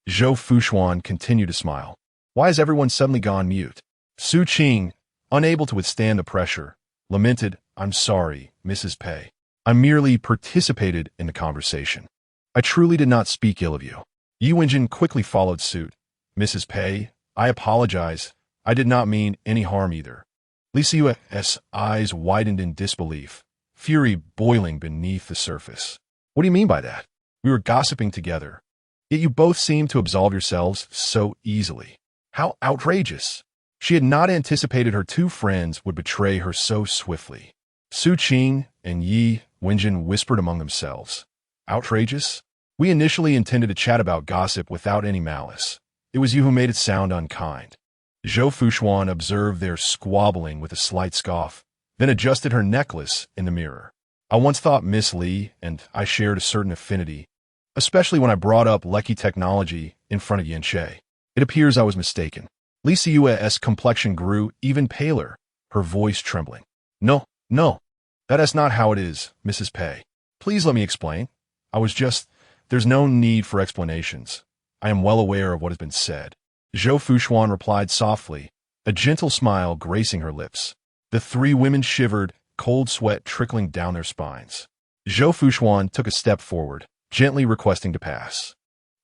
Zhou Fuxuan continued to smile. Why has everyone suddenly gone mute? Su Qing, unable to withstand the pressure, lamented, I'm sorry, Mrs. Pei. I merely participated in the conversation. I truly did not speak ill of you. Yi Wenjin quickly followed suit. Mrs. Pei, I apologize. I did not mean any harm either. Li Siyue's eyes widened in disbelief, fury boiling beneath the surface. What do you mean by that? We were gossiping together. Yet you both seemed to absolve yourselves so easily. How outrageous! She had not anticipated her two friends would betray her so swiftly. Su Qing and Yi Wenjin whispered among themselves. Outrageous? We initially intended to chat about gossip without any malice. It was you who made it sound unkind. Zhou Fuxuan observed their squabbling with a slight scoff, then adjusted her necklace in the mirror. I once thought Miss Li and I shared a certain affinity, especially when I brought up Lecky technology in front of Yance. It appears I was mistaken. Li Siyue's complexion grew even paler, her voice trembling. No, that is not how it is, Mrs. Pei. Please let me explain. There's no need for explanations. I am well aware of what has been said. Zhou Fuxuan replied softly, a gentle smile gracing her lips. The three women shivered, cold sweat trickling down their spines. Zhou Fuxuan took a step forward, gently requesting to pass.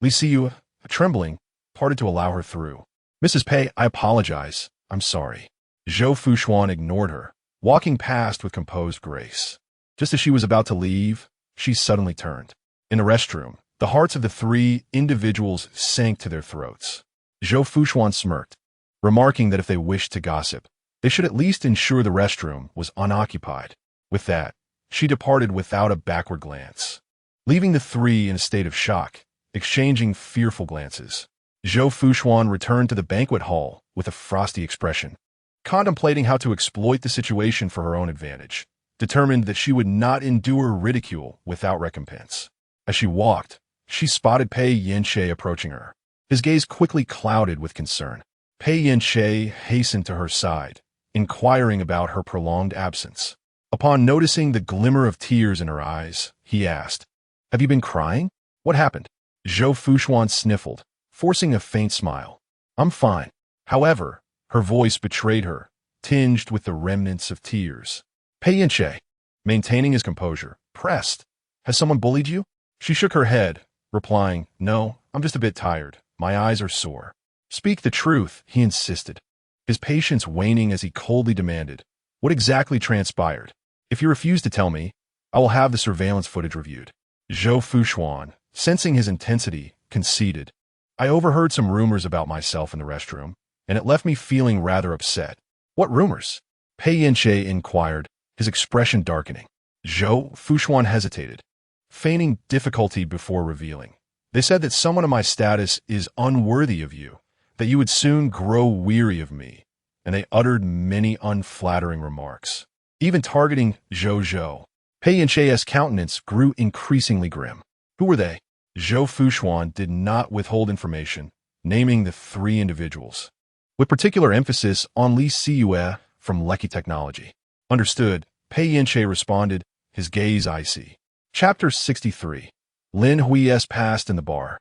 Li Siyue, trembling, parted to allow her through. Mrs. Pei, I apologize. I'm sorry. Zhou Fuxuan ignored her, walking past with composed grace. Just as she was about to leave, she suddenly turned. In the restroom, the hearts of the three individuals sank to their throats. Zhou Fuxuan smirked, remarking that if they wished to gossip, they should at least ensure the restroom was unoccupied. With that, she departed without a backward glance, leaving the three in a state of shock, exchanging fearful glances. Zhou Fuxuan returned to the banquet hall with a frosty expression, contemplating how to exploit the situation for her own advantage, determined that she would not endure ridicule without recompense. As she walked, she spotted Pei Yance approaching her. His gaze quickly clouded with concern. Pei Yance hastened to her side, inquiring about her prolonged absence. Upon noticing the glimmer of tears in her eyes, he asked, Have you been crying? What happened? Zhou Fuxuan sniffled, forcing a faint smile. I'm fine. However, her voice betrayed her, tinged with the remnants of tears. Pei Yance, maintaining his composure, pressed, Has someone bullied you? She shook her head, replying, No, I'm just a bit tired. My eyes are sore. Speak the truth, he insisted, his patience waning as he coldly demanded, What exactly transpired? If you refuse to tell me, I will have the surveillance footage reviewed. Zhou Fuxuan, sensing his intensity, conceded, I overheard some rumors about myself in the restroom, and it left me feeling rather upset. What rumors? Pei Yance inquired, his expression darkening. Zhou Fuxuan hesitated, feigning difficulty before revealing. They said that someone of my status is unworthy of you, that you would soon grow weary of me, and they uttered many unflattering remarks, even targeting Zhou. Pei Yance's countenance grew increasingly grim. Who were they? Zhou Fuxuan did not withhold information, naming the three individuals, with particular emphasis on Li Siyue from Lecky Technology. Understood, Pei Yance responded, his gaze icy. Chapter 63. Lin Hui's passed in the bar.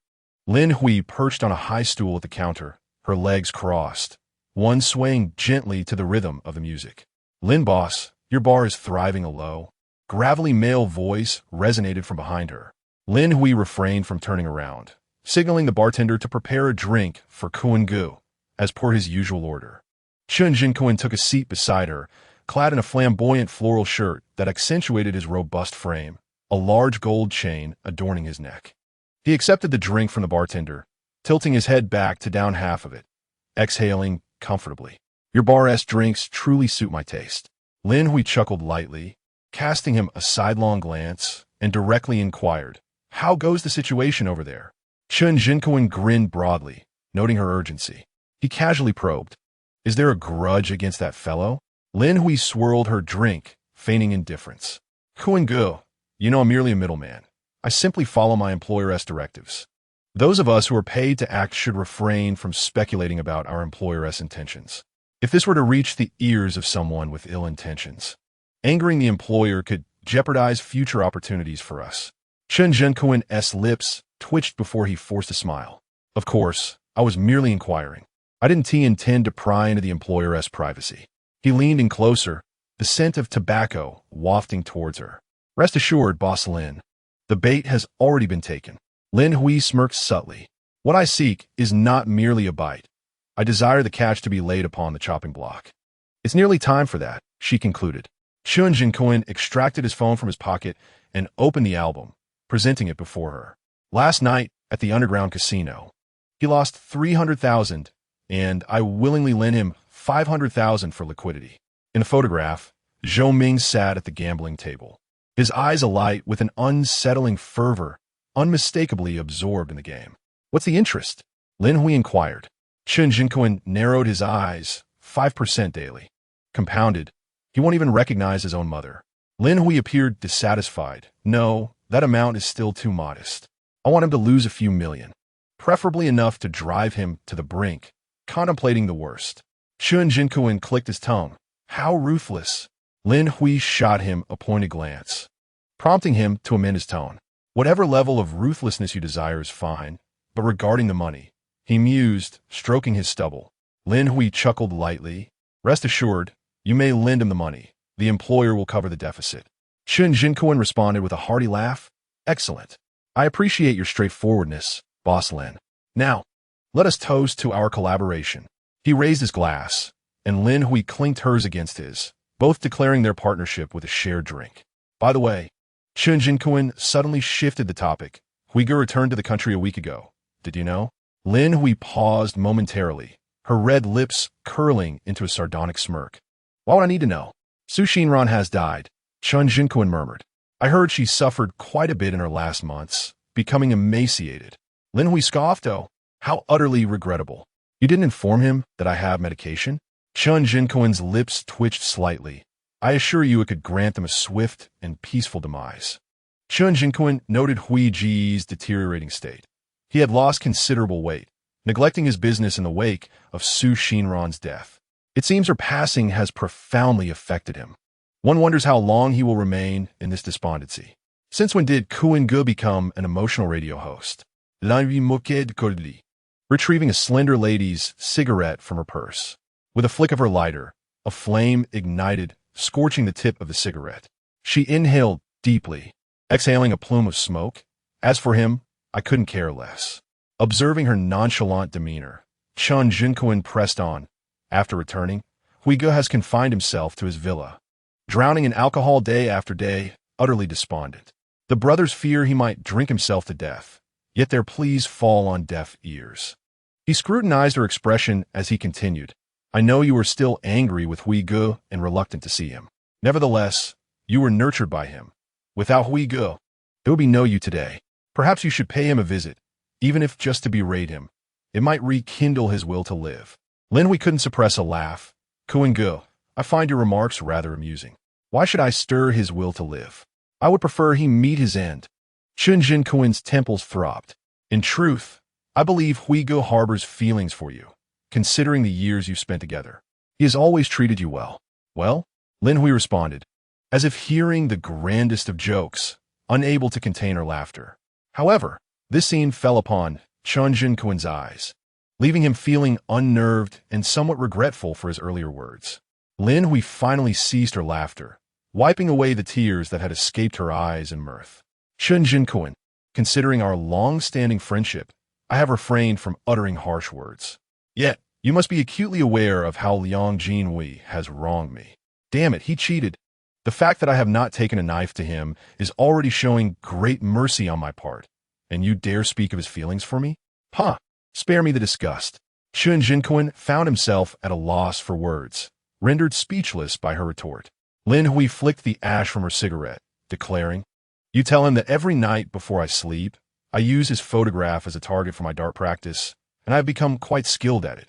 Lin Hui perched on a high stool at the counter, her legs crossed, one swaying gently to the rhythm of the music. Lin boss, your bar is thriving. A low, gravelly male voice resonated from behind her. Lin Hui refrained from turning around, signaling the bartender to prepare a drink for Kuan Gu, as per his usual order. Chun Jinkuan took a seat beside her, clad in a flamboyant floral shirt that accentuated his robust frame, a large gold chain adorning his neck. He accepted the drink from the bartender, tilting his head back to down half of it, exhaling comfortably. Your bar-ass drinks truly suit my taste. Lin Hui chuckled lightly, casting him a sidelong glance, and directly inquired, "How goes the situation over there?" Chen Jinkuan grinned broadly, noting her urgency. He casually probed, "Is there a grudge against that fellow?" Lin Hui swirled her drink, feigning indifference. "Kuan Ge, you know I'm merely a middleman. I simply follow my employer's directives. Those of us who are paid to act should refrain from speculating about our employer's intentions. If this were to reach the ears of someone with ill intentions, angering the employer could jeopardize future opportunities for us." Chen Zhenkuan's lips twitched before he forced a smile. "Of course, I was merely inquiring. I didn't intend to pry into the employer's privacy." He leaned in closer, the scent of tobacco wafting towards her. "Rest assured, Boss Lin, the bait has already been taken." Lin Hui smirked subtly. "What I seek is not merely a bite. I desire the catch to be laid upon the chopping block." "It's nearly time for that," she concluded. Chen Jinkuan extracted his phone from his pocket and opened the album, presenting it before her. "Last night, at the underground casino, he lost 300,000, and I willingly lent him 500,000 for liquidity." In a photograph, Zhou Ming sat at the gambling table, his eyes alight with an unsettling fervor, unmistakably absorbed in the game. "What's the interest?" Lin Hui inquired. Chen Jinkuan narrowed his eyes. 5% daily. Compounded. He won't even recognize his own mother. Lin Hui appeared dissatisfied. "No, that amount is still too modest. I want him to lose a few million, preferably enough to drive him to the brink," contemplating the worst. Chen Jinkuan clicked his tongue. "How ruthless." Lin Hui shot him a pointed glance, prompting him to amend his tone. "Whatever level of ruthlessness you desire is fine, but regarding the money," he mused, stroking his stubble. Lin Hui chuckled lightly. "Rest assured, you may lend him the money. The employer will cover the deficit." Chen Jinkuan responded with a hearty laugh. "Excellent. I appreciate your straightforwardness, Boss Lin. Now, let us toast to our collaboration." He raised his glass, and Lin Hui clinked hers against his, both declaring their partnership with a shared drink. "By the way," Chen Jinkuan suddenly shifted the topic, "Huiger returned to the country a week ago. Did you know?" Lin Hui paused momentarily, her red lips curling into a sardonic smirk. "Why would I need to know?" "Su Xinran has died," Chen Jinkuan murmured. "I heard she suffered quite a bit in her last months, becoming emaciated." Lin Hui scoffed. "Oh, how utterly regrettable. You didn't inform him that I have medication?" Chen Jinkuan's lips twitched slightly. "I assure you it could grant them a swift and peaceful demise." Chen Jinkuan noted Hui Ji's deteriorating state. He had lost considerable weight, neglecting his business in the wake of Su Xinran's death. It seems her passing has profoundly affected him. One wonders how long he will remain in this despondency. Since when did Kuan Ge become an emotional radio host? L'envie moquée de Cordy, retrieving a slender lady's cigarette from her purse. With a flick of her lighter, a flame ignited, scorching the tip of the cigarette. She inhaled deeply, exhaling a plume of smoke. As for him, I couldn't care less. Observing her nonchalant demeanor, Chen Jinkuan pressed on. After returning, Huige has confined himself to his villa, drowning in alcohol day after day, utterly despondent. The brothers fear he might drink himself to death, yet their pleas fall on deaf ears. He scrutinized her expression as he continued. "I know you are still angry with Huige and reluctant to see him. Nevertheless, you were nurtured by him. Without Huige, there would be no you today. Perhaps you should pay him a visit, even if just to berate him. It might rekindle his will to live." Lin Hui couldn't suppress a laugh. "Kuan Ge, I find your remarks rather amusing. Why should I stir his will to live? I would prefer he meet his end." Chen Jinkuan's temples throbbed. "In truth, I believe Huige harbors feelings for you, considering the years you've spent together. He has always treated you well." "Well?" Lin Hui responded, as if hearing the grandest of jokes, unable to contain her laughter. However, this scene fell upon Chen Jinkuan's eyes, leaving him feeling unnerved and somewhat regretful for his earlier words. Lin Hui finally ceased her laughter, wiping away the tears that had escaped her eyes in mirth. "Chen Jinkuan, considering our long-standing friendship, I have refrained from uttering harsh words. Yet, you must be acutely aware of how Liang Jinhui has wronged me. Damn it, he cheated. The fact that I have not taken a knife to him is already showing great mercy on my part, and you dare speak of his feelings for me? Huh, spare me the disgust." Chen Jinkuan found himself at a loss for words, rendered speechless by her retort. Lin Hui flicked the ash from her cigarette, declaring, You tell him that every night before I sleep, I use his photograph as a target for my dart practice, and I have become quite skilled at it.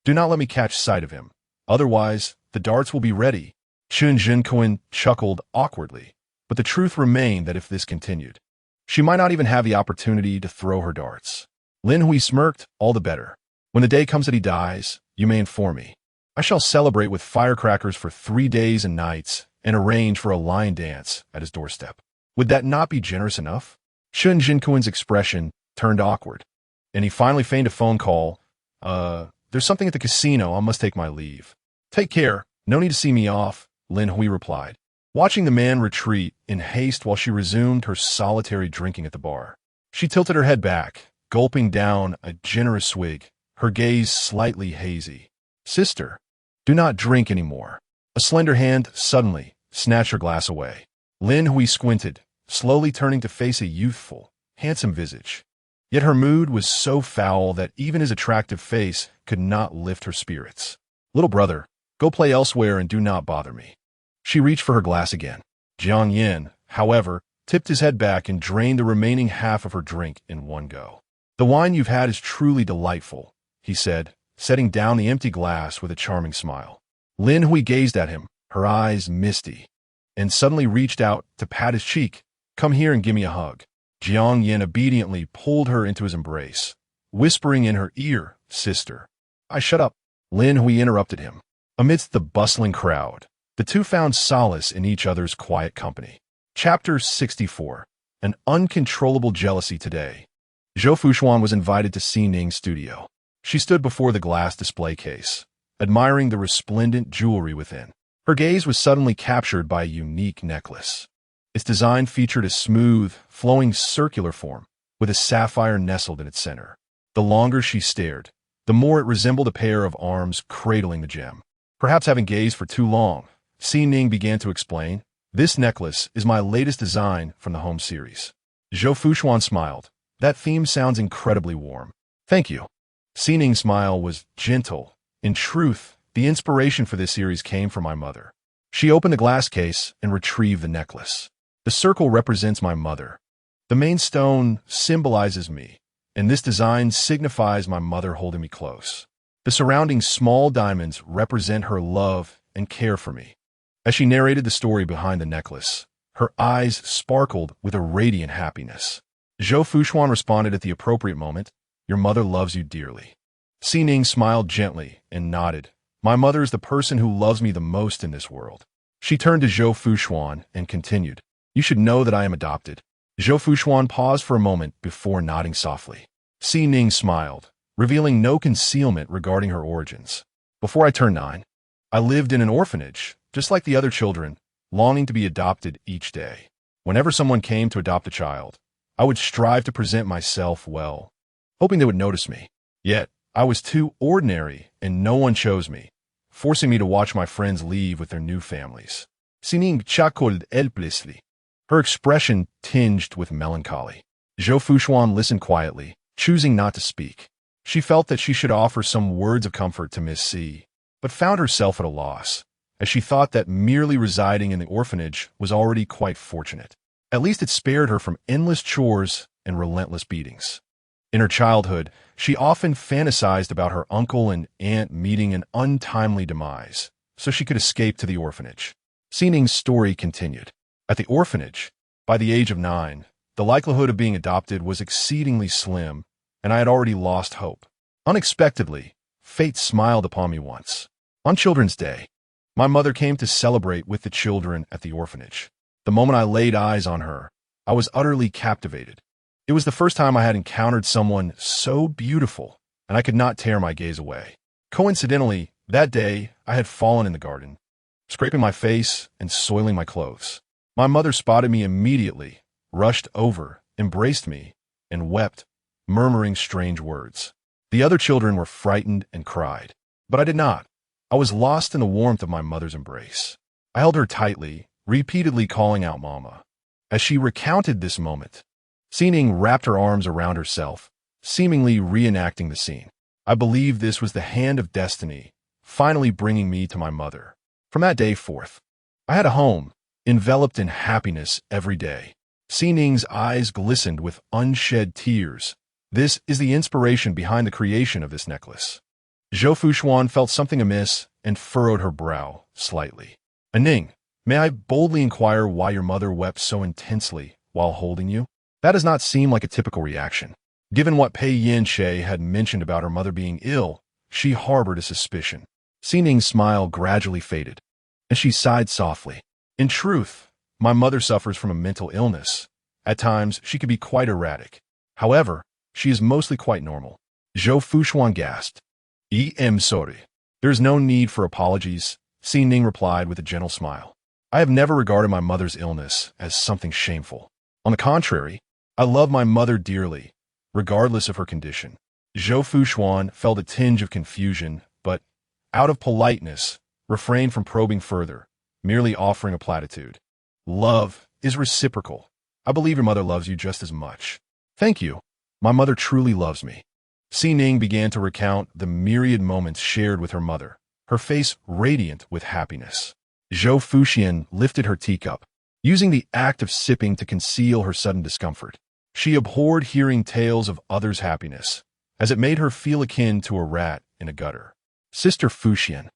Do not let me catch sight of him. Otherwise, the darts will be ready. Zhou Fuxuan chuckled awkwardly, but the truth remained that if this continued, she might not even have the opportunity to throw her darts. Lin Hui smirked, all the better. When the day comes that he dies, you may inform me. I shall celebrate with firecrackers for 3 days and nights and arrange for a lion dance at his doorstep. Would that not be generous enough? Zhou Fuxuan's expression turned awkward, and he finally feigned a phone call. There's something at the casino. I must take my leave. Take care. No need to see me off, Lin Hui replied, watching the man retreat in haste while she resumed her solitary drinking at the bar. She tilted her head back, gulping down a generous swig, her gaze slightly hazy. Sister, do not drink anymore. A slender hand suddenly snatched her glass away. Lin Hui squinted, slowly turning to face a youthful, handsome visage. Yet her mood was so foul that even his attractive face could not lift her spirits. Little brother, go play elsewhere and do not bother me. She reached for her glass again. Jiang Yin, however, tipped his head back and drained the remaining half of her drink in one go. The wine you've had is truly delightful, he said, setting down the empty glass with a charming smile. Lin Hui gazed at him, her eyes misty, and suddenly reached out to pat his cheek. Come here and give me a hug. Jiang Yin obediently pulled her into his embrace, whispering in her ear, Sister. Shut up. Lin Hui interrupted him. Amidst the bustling crowd, the two found solace in each other's quiet company. Chapter 64. An Uncontrollable Jealousy Today. Zhou Fuxuan was invited to Xining's studio. She stood before the glass display case, admiring the resplendent jewelry within. Her gaze was suddenly captured by a unique necklace. Its design featured a smooth, flowing circular form, with a sapphire nestled in its center. The longer she stared, the more it resembled a pair of arms cradling the gem. Perhaps having gazed for too long, Xining began to explain, This necklace is my latest design from the home series. Zhou Fuxuan smiled. That theme sounds incredibly warm. Thank you. Xining's smile was gentle. In truth, the inspiration for this series came from my mother. She opened the glass case and retrieved the necklace. The circle represents my mother. The main stone symbolizes me, and this design signifies my mother holding me close. The surrounding small diamonds represent her love and care for me. As she narrated the story behind the necklace, her eyes sparkled with a radiant happiness. Zhou Fuxuan responded at the appropriate moment, Your mother loves you dearly. Xining smiled gently and nodded. My mother is the person who loves me the most in this world. She turned to Zhou Fuxuan and continued, You should know that I am adopted. Zhou Fuxuan paused for a moment before nodding softly. Xining smiled, revealing no concealment regarding her origins. Before I turned 9, I lived in an orphanage, just like the other children, longing to be adopted each day. Whenever someone came to adopt a child, I would strive to present myself well, hoping they would notice me. Yet, I was too ordinary and no one chose me, forcing me to watch my friends leave with their new families. Xining chuckled helplessly, her expression tinged with melancholy. Zhou Fuxuan listened quietly, choosing not to speak. She felt that she should offer some words of comfort to Miss C, but found herself at a loss, as she thought that merely residing in the orphanage was already quite fortunate. At least it spared her from endless chores and relentless beatings. In her childhood, she often fantasized about her uncle and aunt meeting an untimely demise, so she could escape to the orphanage. Xining's story continued. At the orphanage, by the age of 9, the likelihood of being adopted was exceedingly slim, and I had already lost hope. Unexpectedly, fate smiled upon me once. On Children's Day, my mother came to celebrate with the children at the orphanage. The moment I laid eyes on her, I was utterly captivated. It was the first time I had encountered someone so beautiful, and I could not tear my gaze away. Coincidentally, that day, I had fallen in the garden, scraping my face and soiling my clothes. My mother spotted me immediately, rushed over, embraced me, and wept, murmuring strange words. The other children were frightened and cried, but I did not. I was lost in the warmth of my mother's embrace. I held her tightly, repeatedly calling out Mama. As she recounted this moment, Xining wrapped her arms around herself, seemingly reenacting the scene. I believe this was the hand of destiny, finally bringing me to my mother. From that day forth, I had a home, enveloped in happiness every day. Xining's eyes glistened with unshed tears. This is the inspiration behind the creation of this necklace. Zhou Fuxuan felt something amiss and furrowed her brow slightly. Ning, may I boldly inquire why your mother wept so intensely while holding you? That does not seem like a typical reaction. Given what Pei Yance had mentioned about her mother being ill, she harbored a suspicion. Xining's smile gradually faded, and she sighed softly. In truth, my mother suffers from a mental illness. At times, she can be quite erratic. However, she is mostly quite normal. Zhou Fuxuan gasped. I'm sorry. There is no need for apologies, Xining replied with a gentle smile. I have never regarded my mother's illness as something shameful. On the contrary, I love my mother dearly, regardless of her condition. Zhou Fuxuan felt a tinge of confusion, but, out of politeness, refrained from probing further, merely offering a platitude. Love is reciprocal. I believe your mother loves you just as much. Thank you. My mother truly loves me. Xining began to recount the myriad moments shared with her mother, her face radiant with happiness. Zhou Fuxuan lifted her teacup, using the act of sipping to conceal her sudden discomfort. She abhorred hearing tales of others' happiness, as it made her feel akin to a rat in a gutter. Sister Fuxuan,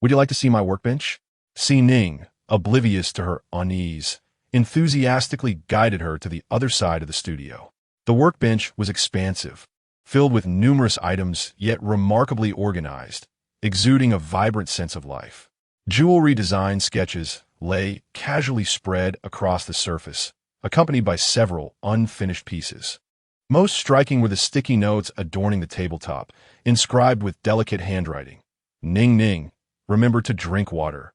would you like to see my workbench? Xining, oblivious to her unease, enthusiastically guided her to the other side of the studio. The workbench was expansive, filled with numerous items yet remarkably organized, exuding a vibrant sense of life. Jewelry design sketches lay casually spread across the surface, accompanied by several unfinished pieces. Most striking were the sticky notes adorning the tabletop, inscribed with delicate handwriting. Ning Ning, remember to drink water.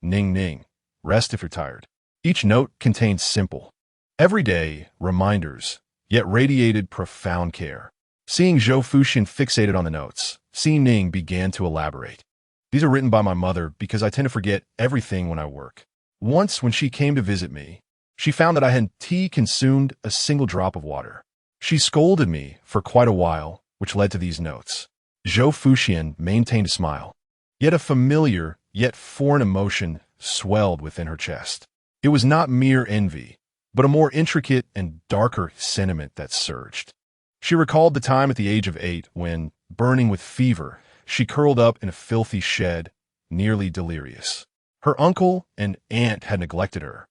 Ning Ning, rest if you're tired. Each note contained simple, everyday reminders, yet radiated profound care. Seeing Zhou Fuxuan fixated on the notes, Xining began to elaborate. These are written by my mother because I tend to forget everything when I work. Once, when she came to visit me, she found that I had consumed a single drop of water. She scolded me for quite a while, which led to these notes. Zhou Fuxuan maintained a smile. Yet a familiar, yet foreign emotion swelled within her chest. It was not mere envy, but a more intricate and darker sentiment that surged. She recalled the time at the age of 8 when, burning with fever, she curled up in a filthy shed, nearly delirious. Her uncle and aunt had neglected her,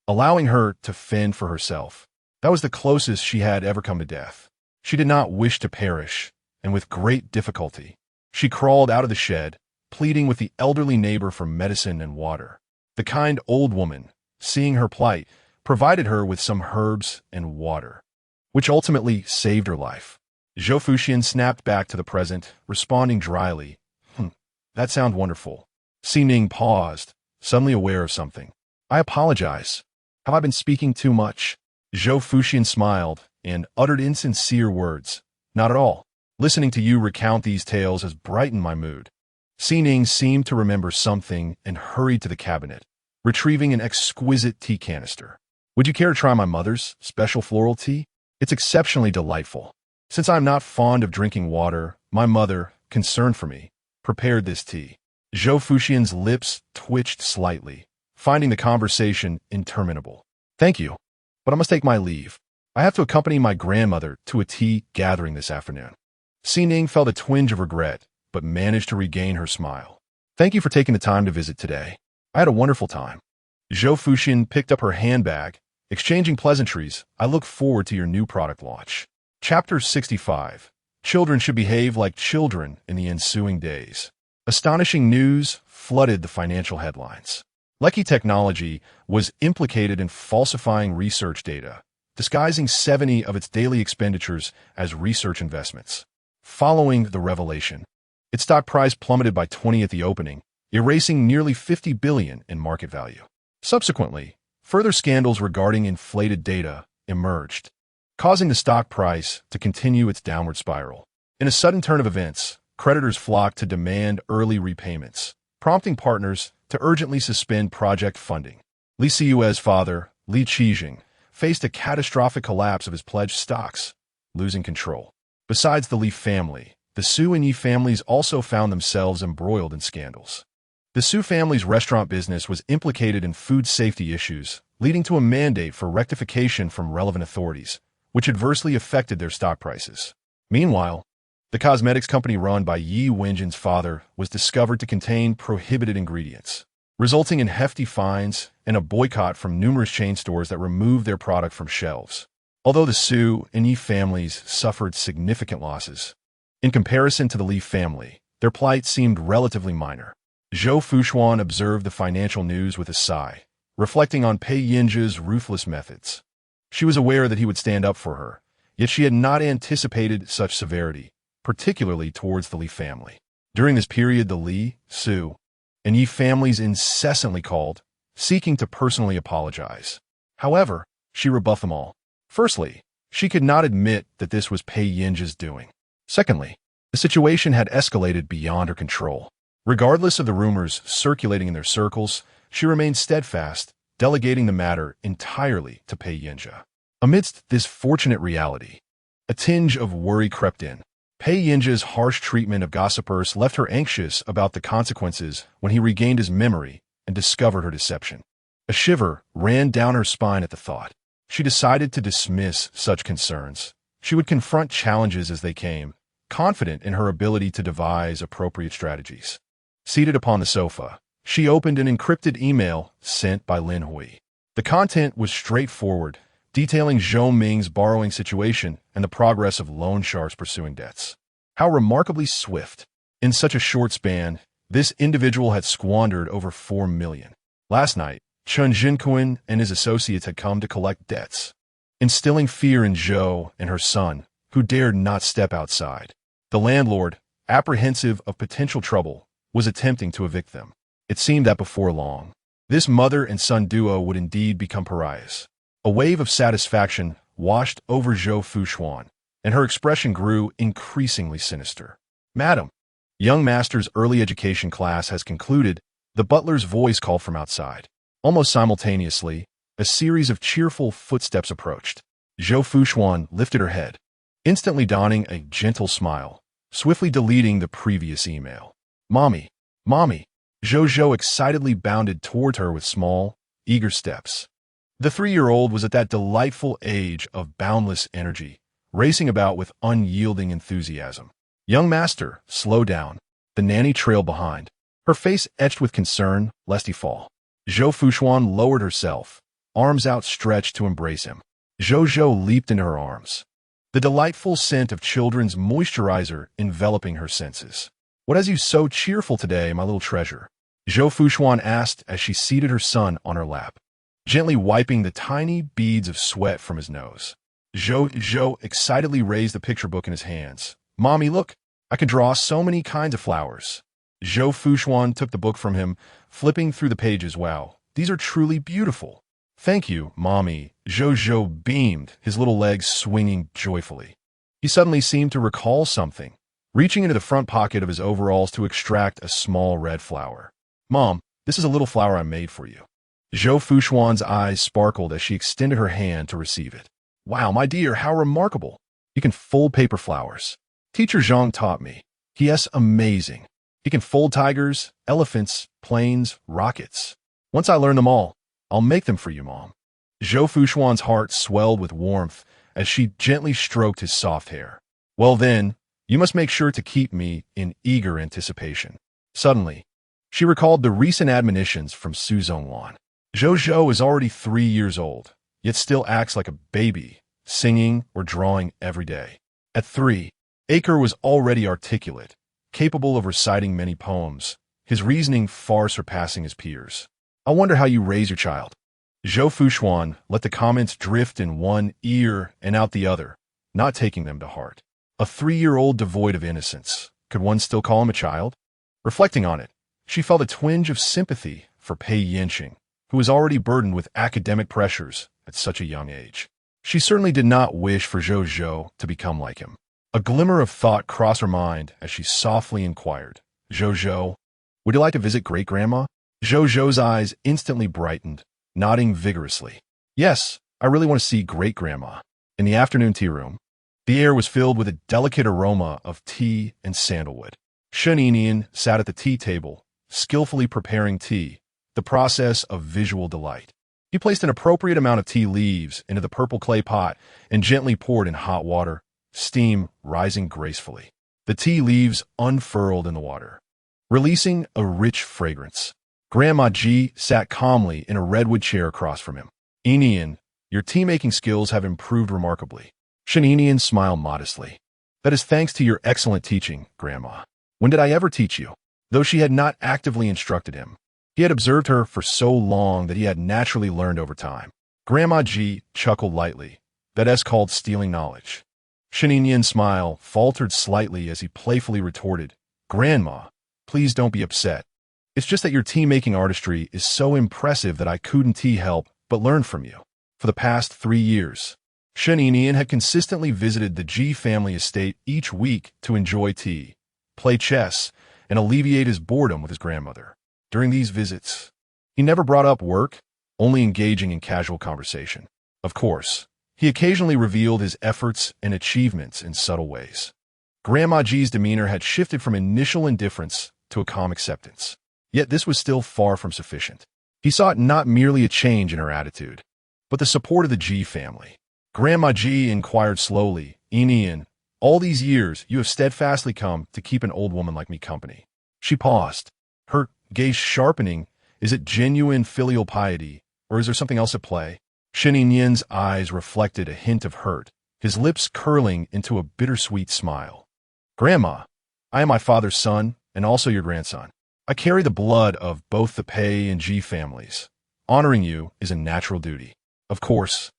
allowing her to fend for herself. That was the closest she had ever come to death. She did not wish to perish, and with great difficulty, she crawled out of the shed, pleading with the elderly neighbor for medicine and water. The kind old woman, seeing her plight, provided her with some herbs and water, which ultimately saved her life. Zhou Fuxuan snapped back to the present, responding dryly, that sounds wonderful. Xining paused, suddenly aware of something. I apologize. Have I been speaking too much? Zhou Fuxuan smiled and uttered insincere words. Not at all. Listening to you recount these tales has brightened my mood. Xining seemed to remember something and hurried to the cabinet, retrieving an exquisite tea canister. Would you care to try my mother's special floral tea? It's exceptionally delightful. Since I'm not fond of drinking water, my mother, concerned for me, prepared this tea. Zhou Fuxuan's lips twitched slightly, finding the conversation interminable. Thank you, but I must take my leave. I have to accompany my grandmother to a tea gathering this afternoon. Xining felt a twinge of regret, but managed to regain her smile. Thank you for taking the time to visit today. I had a wonderful time. Zhou Fuxuan picked up her handbag, exchanging pleasantries. I look forward to your new product launch. Chapter 65. Children should behave like children in the ensuing days. Astonishing news flooded the financial headlines. Lecky Technology was implicated in falsifying research data, disguising 70 of its daily expenditures as research investments. Following the revelation, its stock price plummeted by 20 at the opening, erasing nearly $50 billion in market value. Subsequently, further scandals regarding inflated data emerged, causing the stock price to continue its downward spiral. In a sudden turn of events, creditors flocked to demand early repayments, prompting partners to urgently suspend project funding. Li Siyue's father, Li Qijing, faced a catastrophic collapse of his pledged stocks, losing control. Besides the Li family, the Su and Yi families also found themselves embroiled in scandals. The Su family's restaurant business was implicated in food safety issues, leading to a mandate for rectification from relevant authorities, which adversely affected their stock prices. Meanwhile, the cosmetics company run by Yi Wenjin's father was discovered to contain prohibited ingredients, resulting in hefty fines and a boycott from numerous chain stores that removed their product from shelves. Although the Su and Yi families suffered significant losses, in comparison to the Li family, their plight seemed relatively minor. Zhou Fuxuan observed the financial news with a sigh, reflecting on Pei Yance's ruthless methods. She was aware that he would stand up for her, yet she had not anticipated such severity, particularly towards the Li family. During this period, the Li, Su, and Yi families incessantly called, seeking to personally apologize. However, she rebuffed them all. Firstly, she could not admit that this was Pei Yance's doing. Secondly, the situation had escalated beyond her control. Regardless of the rumors circulating in their circles, she remained steadfast, delegating the matter entirely to Pei Yance. Amidst this fortunate reality, a tinge of worry crept in. Pei Yance's harsh treatment of gossipers left her anxious about the consequences when he regained his memory and discovered her deception. A shiver ran down her spine at the thought. She decided to dismiss such concerns. She would confront challenges as they came, confident in her ability to devise appropriate strategies. Seated upon the sofa, she opened an encrypted email sent by Lin Hui. The content was straightforward, detailing Zhou Ming's borrowing situation and the progress of loan sharks pursuing debts. How remarkably swift. In such a short span, this individual had squandered over 4 million. Last night, Chen Jinquan and his associates had come to collect debts, instilling fear in Zhou and her son, who dared not step outside. The landlord, apprehensive of potential trouble, was attempting to evict them. It seemed that before long, this mother and son duo would indeed become pariahs. A wave of satisfaction washed over Zhou Fuxuan, and her expression grew increasingly sinister. "Madam, young master's early education class has concluded," the butler's voice called from outside. Almost simultaneously, a series of cheerful footsteps approached. Zhou Fuxuan lifted her head, instantly donning a gentle smile, swiftly deleting the previous email. "Mommy, Mommy!" Zhou excitedly bounded toward her with small, eager steps. The 3-year-old was at that delightful age of boundless energy, racing about with unyielding enthusiasm. "Young master, slow down." The nanny trailed behind, her face etched with concern lest he fall. Zhou Fuxuan lowered herself, arms outstretched to embrace him. Zhou leaped into her arms, the delightful scent of children's moisturizer enveloping her senses. "What has you so cheerful today, my little treasure?" Zhou Fuxuan asked as she seated her son on her lap, gently wiping the tiny beads of sweat from his nose. Zhou excitedly raised the picture book in his hands. "Mommy, look, I can draw so many kinds of flowers." Zhou Fuxuan took the book from him, flipping through the pages. "Wow, these are truly beautiful." "Thank you, Mommy." Zhou beamed, his little legs swinging joyfully. He suddenly seemed to recall something, reaching into the front pocket of his overalls to extract a small red flower. "Mom, this is a little flower I made for you." Zhou Fuxuan's eyes sparkled as she extended her hand to receive it. "Wow, my dear, how remarkable. You can fold paper flowers. Teacher Zhang taught me. Yes, amazing. He can fold tigers, elephants, planes, rockets. Once I learn them all, I'll make them for you, Mom." Zhou Fuxuan's heart swelled with warmth as she gently stroked his soft hair. "Well then, you must make sure to keep me in eager anticipation." Suddenly, she recalled the recent admonitions from Su Zhongwan. Zhou is already 3 years old, yet still acts like a baby, singing or drawing every day. At 3, Acre was already articulate, capable of reciting many poems, his reasoning far surpassing his peers. "I wonder how you raise your child." Zhou Fuxuan let the comments drift in one ear and out the other, not taking them to heart. A 3-year-old devoid of innocence. Could one still call him a child? Reflecting on it, she felt a twinge of sympathy for Pei Yance, who was already burdened with academic pressures at such a young age. She certainly did not wish for Zhou to become like him. A glimmer of thought crossed her mind as she softly inquired, "Zhou, would you like to visit great-grandma?" Zhou's eyes instantly brightened, nodding vigorously. "Yes, I really want to see great-grandma." In the afternoon tea room, the air was filled with a delicate aroma of tea and sandalwood. Shen Yinian sat at the tea table, skillfully preparing tea, the process of visual delight. He placed an appropriate amount of tea leaves into the purple clay pot and gently poured in hot water, steam rising gracefully. The tea leaves unfurled in the water, releasing a rich fragrance. Grandma Ji sat calmly in a redwood chair across from him. Enian, your tea-making skills have improved remarkably. Shen Enian smiled modestly. That is thanks to your excellent teaching, Grandma. When did I ever teach you? Though she had not actively instructed him, he had observed her for so long that he had naturally learned over time. Grandma Ji chuckled lightly. That is called stealing knowledge. Shen Enian's smile faltered slightly as he playfully retorted, Grandma, please don't be upset. It's just that your tea-making artistry is so impressive that I couldn't help but learn from you. For the past 3 years, Shen Enian had consistently visited the Ji family estate each week to enjoy tea, play chess, and alleviate his boredom with his grandmother. During these visits, he never brought up work, only engaging in casual conversation. Of course, he occasionally revealed his efforts and achievements in subtle ways. Grandma Ji's demeanor had shifted from initial indifference to a calm acceptance. Yet this was still far from sufficient. He sought not merely a change in her attitude, but the support of the Ji family. Grandma Ji inquired slowly, Enian, all these years you have steadfastly come to keep an old woman like me company. She paused, her gaze sharpening. Is it genuine filial piety, or is there something else at play? Shen Enian's eyes reflected a hint of hurt, his lips curling into a bittersweet smile. Grandma, I am my father's son, and also your grandson. I carry the blood of both the Pei and Ji families. Honoring you is a natural duty. Of course,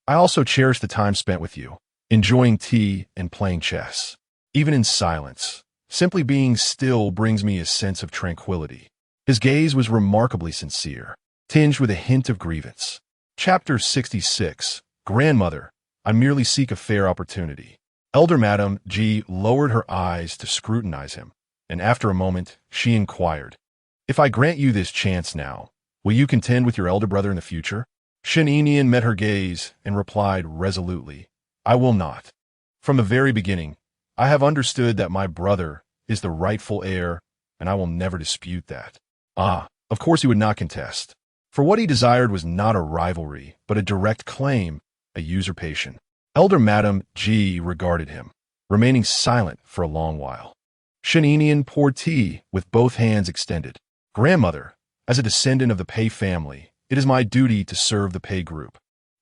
I also cherish the time spent with you, enjoying tea and playing chess. Even in silence, simply being still brings me a sense of tranquility. His gaze was remarkably sincere, tinged with a hint of grievance. Chapter 66. Grandmother, I merely seek a fair opportunity. Elder Madame Ji lowered her eyes to scrutinize him, and after a moment, she inquired, If I grant you this chance now, will you contend with your elder brother in the future? Shen Enian met her gaze and replied resolutely, I will not. From the very beginning, I have understood that my brother is the rightful heir, and I will never dispute that. Of course he would not contest. For what he desired was not a rivalry, but a direct claim, a usurpation. Elder Madame Ji regarded him, remaining silent for a long while. Shen Enian poured tea with both hands extended. Grandmother, as a descendant of the Pei family, it is my duty to serve the Pei group.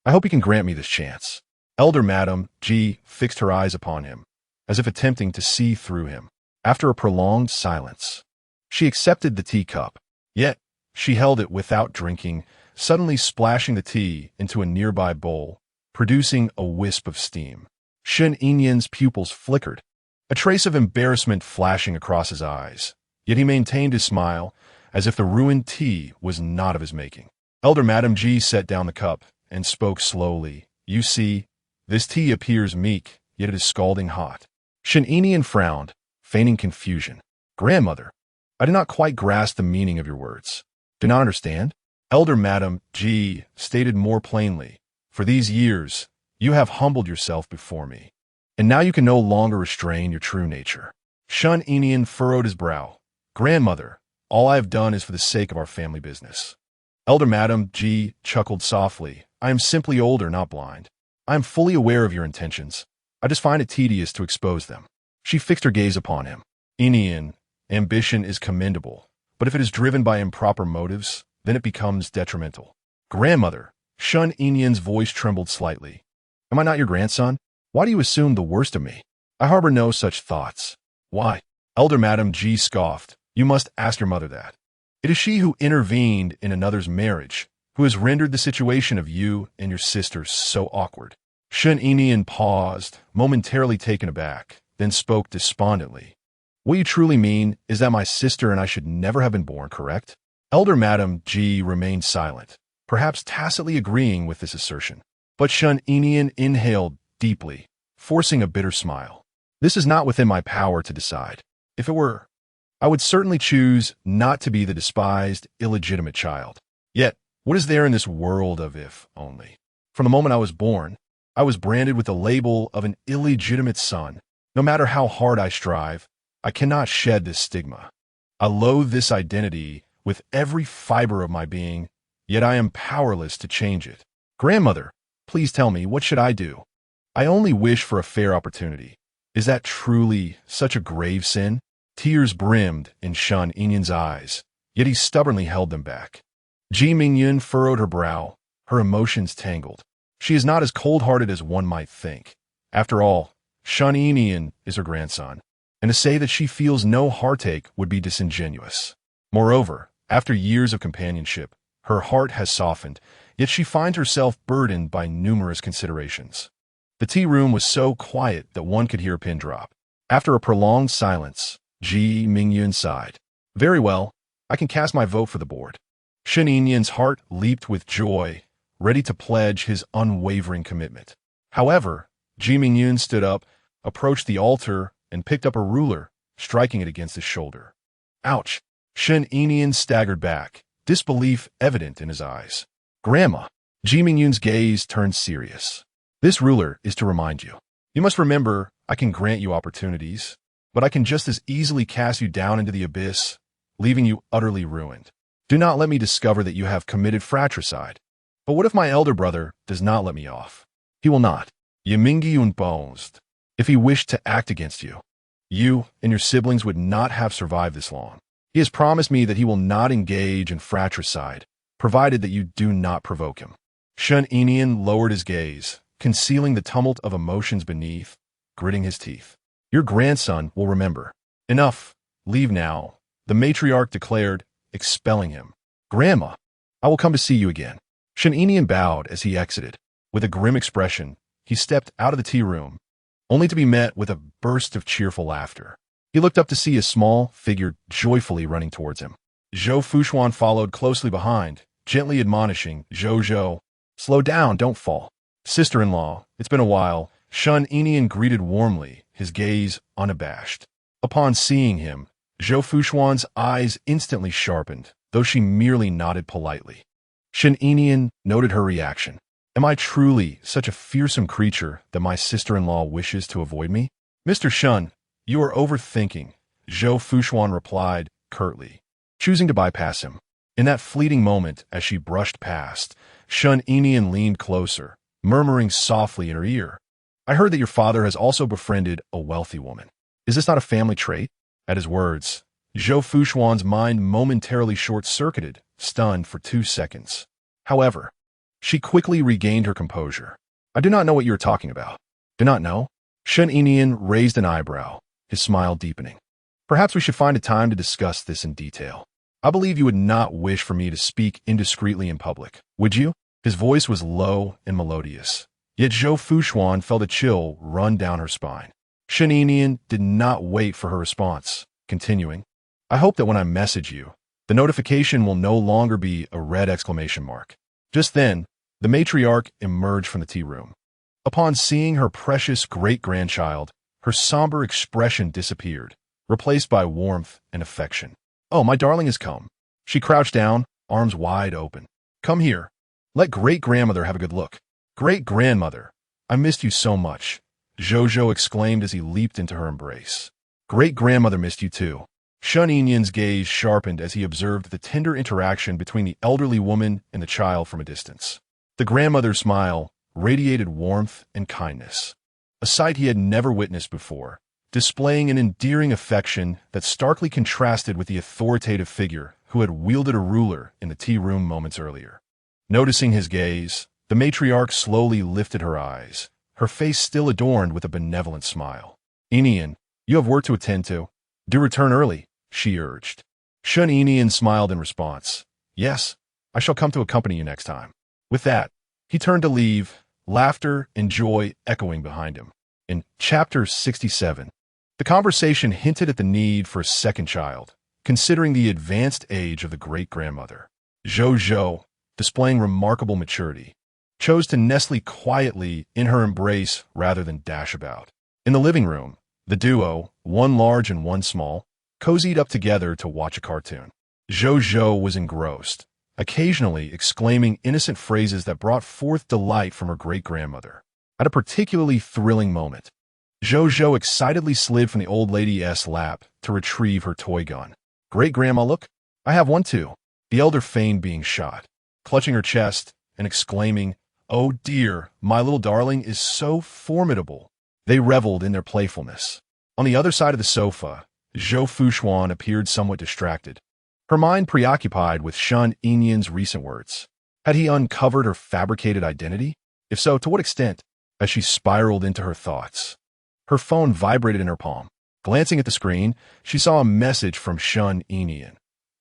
I hope you can grant me this chance. Elder Madame Ji fixed her eyes upon him, as if attempting to see through him. After a prolonged silence, she accepted the teacup. Yet, she held it without drinking, suddenly splashing the tea into a nearby bowl, producing a wisp of steam. Shen Enian's pupils flickered, a trace of embarrassment flashing across his eyes. Yet he maintained his smile, as if the ruined tea was not of his making. Elder Madame Ji set down the cup and spoke slowly. You see, this tea appears meek, yet it is scalding hot. Shen Enian frowned, feigning confusion. Grandmother, I do not quite grasp the meaning of your words. Do not understand? Elder Madame Ji stated more plainly, For these years, you have humbled yourself before me, and now you can no longer restrain your true nature. Shen Enian furrowed his brow. Grandmother, all I have done is for the sake of our family business. Elder Madame Ji chuckled softly. I am simply older, not blind. I am fully aware of your intentions. I just find it tedious to expose them. She fixed her gaze upon him. Enian, ambition is commendable, but if it is driven by improper motives, then it becomes detrimental. Grandmother, Shen Enian's voice trembled slightly. Am I not your grandson? Why do you assume the worst of me? I harbor no such thoughts. Why? Elder Madame Ji scoffed. You must ask your mother that. It is she who intervened in another's marriage, who has rendered the situation of you and your sister so awkward. Shen Enian paused, momentarily taken aback, then spoke despondently. What you truly mean is that my sister and I should never have been born, correct? Elder Madame Ji remained silent, perhaps tacitly agreeing with this assertion. But Shen Enian inhaled deeply, forcing a bitter smile. This is not within my power to decide. If it were, I would certainly choose not to be the despised, illegitimate child. Yet, what is there in this world of if only? From the moment I was born, I was branded with the label of an illegitimate son. No matter how hard I strive, I cannot shed this stigma. I loathe this identity with every fiber of my being, yet I am powerless to change it. Grandmother, please tell me, what should I do? I only wish for a fair opportunity. Is that truly such a grave sin? Tears brimmed in Shen Yinyan's eyes, yet he stubbornly held them back. Ji Mingyun furrowed her brow, her emotions tangled. She is not as cold-hearted as one might think. After all, Shen Yinyan is her grandson, and to say that she feels no heartache would be disingenuous. Moreover, after years of companionship, her heart has softened, yet she finds herself burdened by numerous considerations. The tea room was so quiet that one could hear a pin drop. After a prolonged silence, Ji Mingyun sighed. Very well, I can cast my vote for the board. Shen Yinyan's heart leaped with joy, ready to pledge his unwavering commitment. However, Ji Mingyun stood up, approached the altar, and picked up a ruler, striking it against his shoulder. Ouch! Shen Yinyan staggered back, disbelief evident in his eyes. Grandma! Ji Mingyun's gaze turned serious. This ruler is to remind you. You must remember, I can grant you opportunities, but I can just as easily cast you down into the abyss, leaving you utterly ruined. Do not let me discover that you have committed fratricide. But what if my elder brother does not let me off? He will not. Yimingiyun boast. If he wished to act against you, you and your siblings would not have survived this long. He has promised me that he will not engage in fratricide, provided that you do not provoke him. Shen Yinyan lowered his gaze, concealing the tumult of emotions beneath, gritting his teeth. Your grandson will remember. Enough. Leave now, the matriarch declared, expelling him. Grandma, I will come to see you again. Shen Yinyan bowed as he exited. With a grim expression, he stepped out of the tea room, only to be met with a burst of cheerful laughter. He looked up to see a small figure joyfully running towards him. Zhou Fuxuan followed closely behind, gently admonishing, Zhou, slow down, don't fall. Sister-in-law, it's been a while. Shen Yinyan greeted warmly, his gaze unabashed. Upon seeing him, Zhou Fuxuan's eyes instantly sharpened, though she merely nodded politely. Shen Yinyan noted her reaction. Am I truly such a fearsome creature that my sister-in-law wishes to avoid me? Mr. Shen, you are overthinking, Zhou Fuxuan replied curtly, choosing to bypass him. In that fleeting moment, as she brushed past, Shen Yinyan leaned closer, murmuring softly in her ear. I heard that your father has also befriended a wealthy woman. Is this not a family trait? At his words, Zhou Fuxuan's mind momentarily short-circuited, stunned for 2 seconds. However, she quickly regained her composure. I do not know what you are talking about. Do not know? Shen Yinyan raised an eyebrow, his smile deepening. Perhaps we should find a time to discuss this in detail. I believe you would not wish for me to speak indiscreetly in public, would you? His voice was low and melodious, yet Zhou Fuxuan felt a chill run down her spine. Shen Yinyan did not wait for her response, continuing, I hope that when I message you, the notification will no longer be a red exclamation mark. Just then, the matriarch emerged from the tea room. Upon seeing her precious great-grandchild, her somber expression disappeared, replaced by warmth and affection. Oh, my darling has come. She crouched down, arms wide open. Come here. Let great-grandmother have a good look. Great-grandmother, I missed you so much, Zhou exclaimed as he leaped into her embrace. Great-grandmother missed you too. Shen Yinyan's gaze sharpened as he observed the tender interaction between the elderly woman and the child from a distance. The grandmother's smile radiated warmth and kindness, a sight he had never witnessed before, displaying an endearing affection that starkly contrasted with the authoritative figure who had wielded a ruler in the tea room moments earlier. Noticing his gaze, the matriarch slowly lifted her eyes, her face still adorned with a benevolent smile. Yinyan, you have work to attend to. Do return early, she urged. Shen Yinyan smiled in response. Yes, I shall come to accompany you next time. With that, he turned to leave, laughter and joy echoing behind him. In Chapter 67, the conversation hinted at the need for a second child, considering the advanced age of the great-grandmother. Zhou, displaying remarkable maturity, chose to nestle quietly in her embrace rather than dash about. In the living room, the duo, one large and one small, cozied up together to watch a cartoon. Zhou was engrossed, occasionally exclaiming innocent phrases that brought forth delight from her great-grandmother. At a particularly thrilling moment, Zhou excitedly slid from the old lady's lap to retrieve her toy gun. Great-grandma, look, I have one too. The elder feigned being shot. clutching her chest and exclaiming, "Oh dear, my little darling is so formidable." They reveled in their playfulness. On the other side of the sofa, Zhou Fuxuan appeared somewhat distracted, her mind preoccupied with Shun Yinyan's recent words. Had he uncovered her fabricated identity? If so, to what extent? As she spiraled into her thoughts, her phone vibrated in her palm. Glancing at the screen, she saw a message from Shun Yinyan.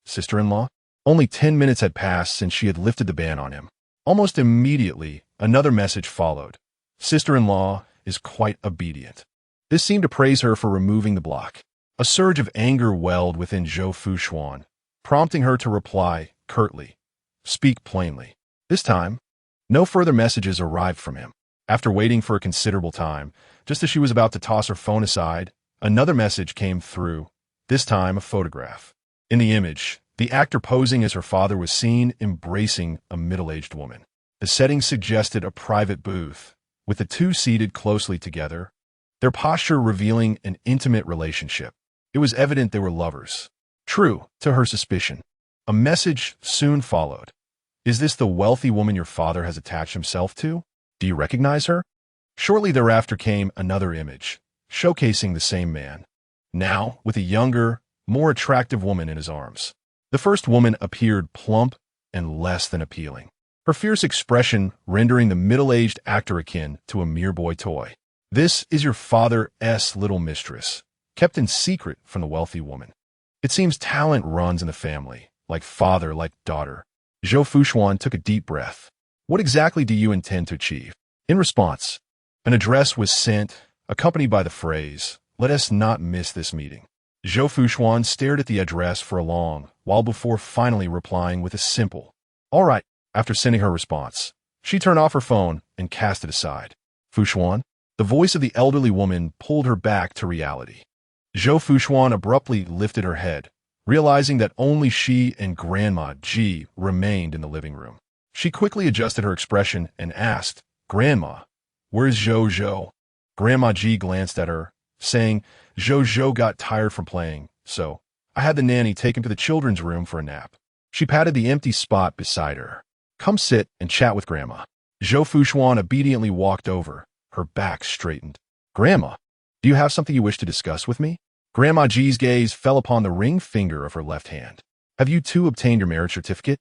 Sister-in-law? Only 10 minutes had passed since she had lifted the ban on him. Almost immediately, another message followed. Sister-in-law is quite obedient. This seemed to praise her for removing the block. A surge of anger welled within Zhou Fuxuan, prompting her to reply curtly, "Speak plainly." This time, no further messages arrived from him. After waiting for a considerable time, just as she was about to toss her phone aside, another message came through, this time a photograph. In the image, the actor posing as her father was seen embracing a middle-aged woman. The setting suggested a private booth, with the two seated closely together, their posture revealing an intimate relationship. It was evident they were lovers. True to her suspicion, a message soon followed. "Is this the wealthy woman your father has attached himself to? Do you recognize her?" Shortly thereafter came another image, showcasing the same man, now with a younger, more attractive woman in his arms. The first woman appeared plump and less than appealing, her fierce expression rendering the middle-aged actor akin to a mere boy toy. "This is your father's little mistress, kept in secret from the wealthy woman. It seems talent runs in the family, like father, like daughter." Zhou Fuxuan took a deep breath. "What exactly do you intend to achieve?" In response, an address was sent, accompanied by the phrase, "Let us not miss this meeting." Zhou Fuxuan stared at the address for a long while before finally replying with a simple, "All right." After sending her response, she turned off her phone and cast it aside. "Fuxuan?" The voice of the elderly woman pulled her back to reality. Zhou Fuxuan abruptly lifted her head, realizing that only she and Grandma Ji remained in the living room. She quickly adjusted her expression and asked, "Grandma, where's Zhou?" Grandma Ji glanced at her, saying, "Zhou got tired from playing, so I had the nanny take him to the children's room for a nap." She patted the empty spot beside her. "Come sit and chat with Grandma." Zhou Fuxuan obediently walked over, her back straightened. "Grandma, do you have something you wish to discuss with me?" Grandma Ji's gaze fell upon the ring finger of her left hand. "Have you too obtained your marriage certificate?"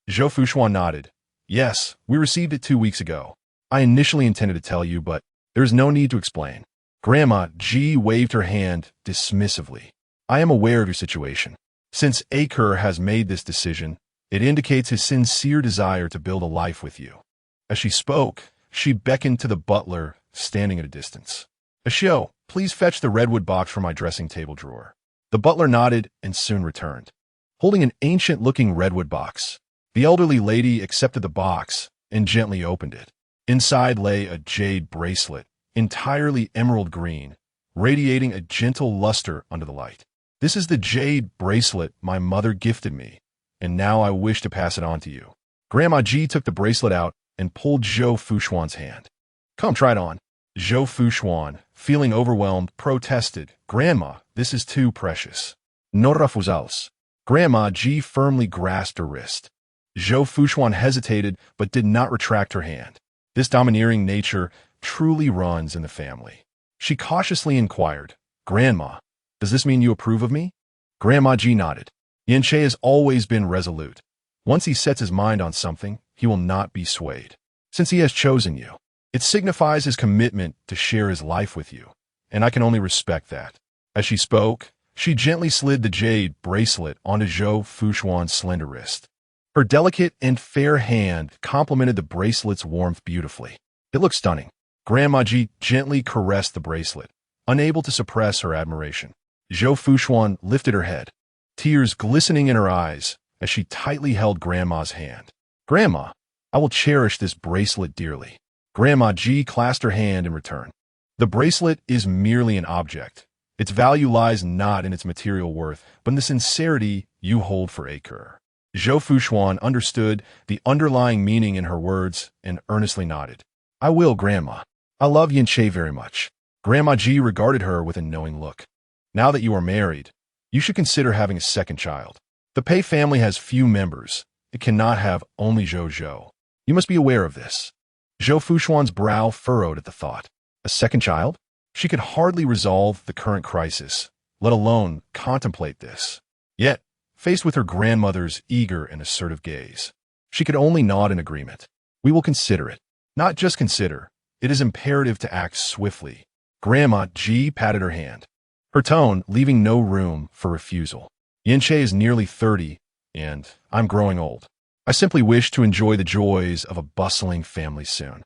Zhou Fuxuan nodded. "Yes, we received it 2 weeks ago. I initially intended to tell you, but there is no need to explain." Grandma Ji waved her hand dismissively. "I am aware of your situation. Since Aker has made this decision, it indicates his sincere desire to build a life with you." As she spoke, she beckoned to the butler, standing at a distance. "Ashio, please fetch the redwood box from my dressing table drawer." The butler nodded and soon returned, holding an ancient-looking redwood box. The elderly lady accepted the box and gently opened it. Inside lay a jade bracelet, entirely emerald green, radiating a gentle luster under the light. "This is the jade bracelet my mother gifted me, and now I wish to pass it on to you." Grandma Ji took the bracelet out and pulled Zhou Fuxuan's hand. "Come, try it on." Zhou Fuxuan, feeling overwhelmed, protested, "Grandma, this is too precious." "No refusals." Grandma Ji firmly grasped her wrist. Zhou Fuxuan hesitated but did not retract her hand. This domineering nature truly runs in the family. She cautiously inquired, "Grandma, does this mean you approve of me?" Grandma Ji nodded. Yanche has always been resolute. Once he sets his mind on something, he will not be swayed. Since he has chosen you, it signifies his commitment to share his life with you, and I can only respect that. As she spoke, she gently slid the jade bracelet onto Zhou Fuxuan's slender wrist. Her delicate and fair hand complemented the bracelet's warmth beautifully. It looked stunning. Grandma Ji gently caressed the bracelet, unable to suppress her admiration. Zhou Fuxuan lifted her head, tears glistening in her eyes as she tightly held Grandma's hand. "Grandma, I will cherish this bracelet dearly." Grandma Ji clasped her hand in return. "The bracelet is merely an object. Its value lies not in its material worth, but in the sincerity you hold for Aker." Zhou Fuxuan understood the underlying meaning in her words and earnestly nodded. "I will, Grandma. I love Yanche very much." Grandma Ji regarded her with a knowing look. "Now that you are married, you should consider having a second child. The Pei family has few members, It cannot have only Zhou. You must be aware of this. Zhou Fuxuan's brow furrowed at the thought. A second child? She could hardly resolve the current crisis, let alone contemplate this. Yet, faced with her grandmother's eager and assertive gaze, she could only nod in agreement. We will consider it. Not just consider. It is imperative to act swiftly. Grandma Ji patted her hand, her tone leaving no room for refusal. Yance is nearly 30, and I'm growing old. I simply wish to enjoy the joys of a bustling family soon.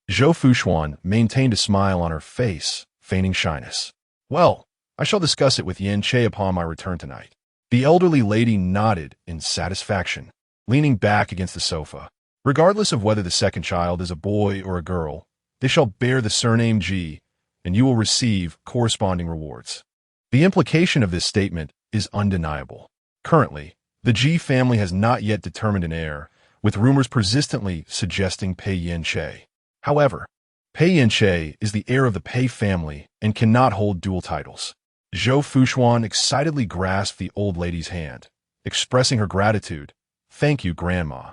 Zhou Fuxuan maintained a smile on her face, feigning shyness. Well, I shall discuss it with Yance upon my return tonight. The elderly lady nodded in satisfaction, leaning back against the sofa. Regardless of whether the second child is a boy or a girl, they shall bear the surname Ji, and you will receive corresponding rewards. The implication of this statement is undeniable. Currently, the Ji family has not yet determined an heir, with rumors persistently suggesting Pei Yance. However, Pei Yance is the heir of the Pei family and cannot hold dual titles. Zhou Fuxuan excitedly grasped the old lady's hand, expressing her gratitude. Thank you, Grandma,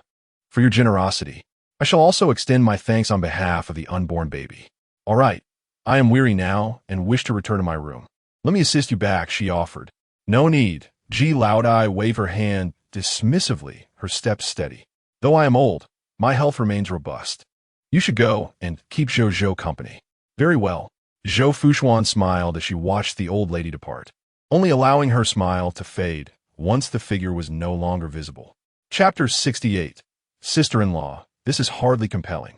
for your generosity. I shall also extend my thanks on behalf of the unborn baby. All right, I am weary now and wish to return to my room. Let me assist you back, she offered. No need. Ji Loudeye waved her hand dismissively, her steps steady. Though I am old, my health remains robust. You should go and keep Zhou company. Very well. Zhou Fuxuan smiled as she watched the old lady depart, only allowing her smile to fade once the figure was no longer visible. Chapter 68. Sister-in-law. This is hardly compelling.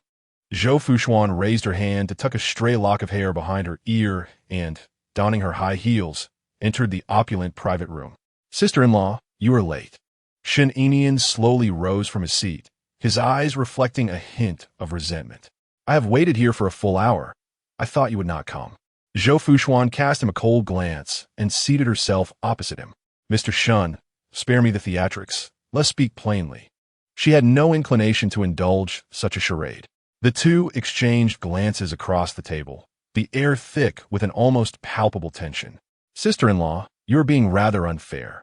Zhou Fuxuan raised her hand to tuck a stray lock of hair behind her ear and, donning her high heels, entered the opulent private room. Sister-in-law, you are late. Shen Enian slowly rose from his seat, his eyes reflecting a hint of resentment. I have waited here for a full hour. I thought you would not come. Zhou Fuxuan cast him a cold glance and seated herself opposite him. Mr. Shun, spare me the theatrics. Let's speak plainly. She had no inclination to indulge such a charade. The two exchanged glances across the table, the air thick with an almost palpable tension. Sister-in-law, you are being rather unfair.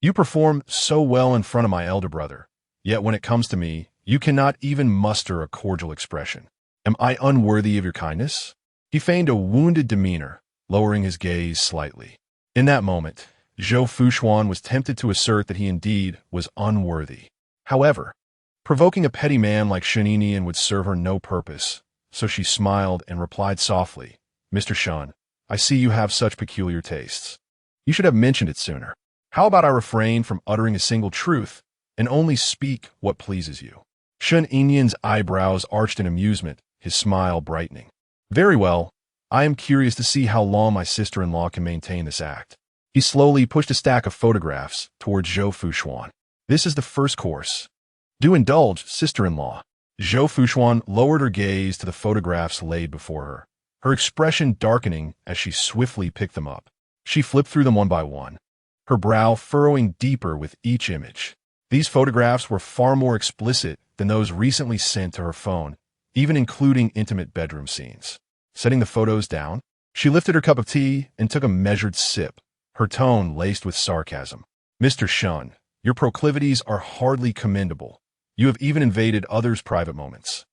You perform so well in front of my elder brother, yet when it comes to me, you cannot even muster a cordial expression. Am I unworthy of your kindness? He feigned a wounded demeanor, lowering his gaze slightly. In that moment, Zhou Fuxuan was tempted to assert that he indeed was unworthy. However, provoking a petty man like Shen Enian would serve her no purpose, so she smiled and replied softly, Mr. Shun, I see you have such peculiar tastes. You should have mentioned it sooner. How about I refrain from uttering a single truth and only speak what pleases you? Shen Enian's eyebrows arched in amusement, his smile brightening. Very well. I am curious to see how long my sister-in-law can maintain this act. He slowly pushed a stack of photographs towards Zhou Fuxuan. This is the first course. Do indulge, sister-in-law. Zhou Fuxuan lowered her gaze to the photographs laid before her, her expression darkening as she swiftly picked them up. She flipped through them one by one, her brow furrowing deeper with each image. These photographs were far more explicit than those recently sent to her phone, even including intimate bedroom scenes. Setting the photos down, she lifted her cup of tea and took a measured sip, her tone laced with sarcasm. Mr. Shun, your proclivities are hardly commendable. You have even invaded others' private moments.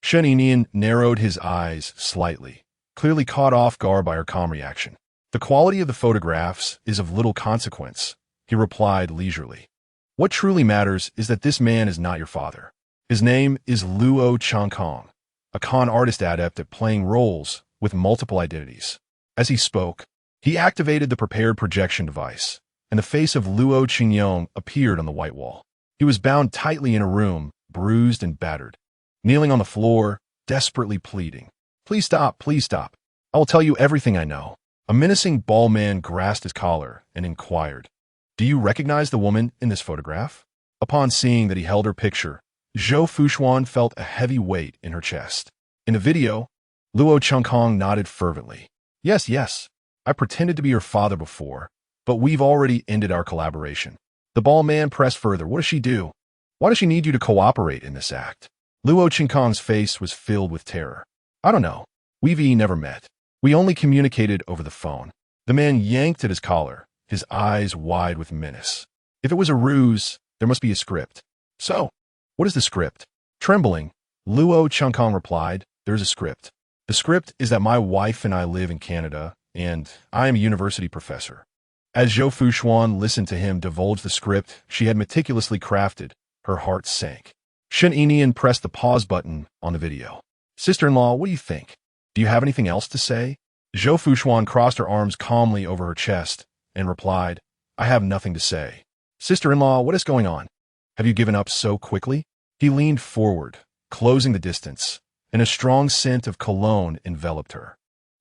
Shen Enian narrowed his eyes slightly, clearly caught off guard by her calm reaction. The quality of the photographs is of little consequence, he replied leisurely. What truly matters is that this man is not your father. His name is Luo Changkong, a con artist adept at playing roles with multiple identities. As he spoke, he activated the prepared projection device, and the face of Luo Qingyong appeared on the white wall. He was bound tightly in a room, bruised and battered, kneeling on the floor, desperately pleading. Please stop, please stop. I will tell you everything I know. A menacing bald man grasped his collar and inquired, Do you recognize the woman in this photograph? Upon seeing that he held her picture, Zhou Fuxuan felt a heavy weight in her chest. In the video, Luo Changkong nodded fervently. Yes, yes. I pretended to be your father before, but we've already ended our collaboration. The bald man pressed further. What does she do? Why does she need you to cooperate in this act? Luo Changkong's face was filled with terror. I don't know. We've never met. We only communicated over the phone. The man yanked at his collar, his eyes wide with menace. If it was a ruse, there must be a script. So, What is the script? Trembling, Luo Chungkong replied, there's a script. The script is that my wife and I live in Canada, and I am a university professor. As Zhou Fuxuan listened to him divulge the script she had meticulously crafted, her heart sank. Shen Yinian pressed the pause button on the video. Sister-in-law, what do you think? Do you have anything else to say? Zhou Fuxuan crossed her arms calmly over her chest and replied, I have nothing to say. Sister-in-law, what is going on? Have you given up so quickly? He leaned forward, closing the distance, and a strong scent of cologne enveloped her.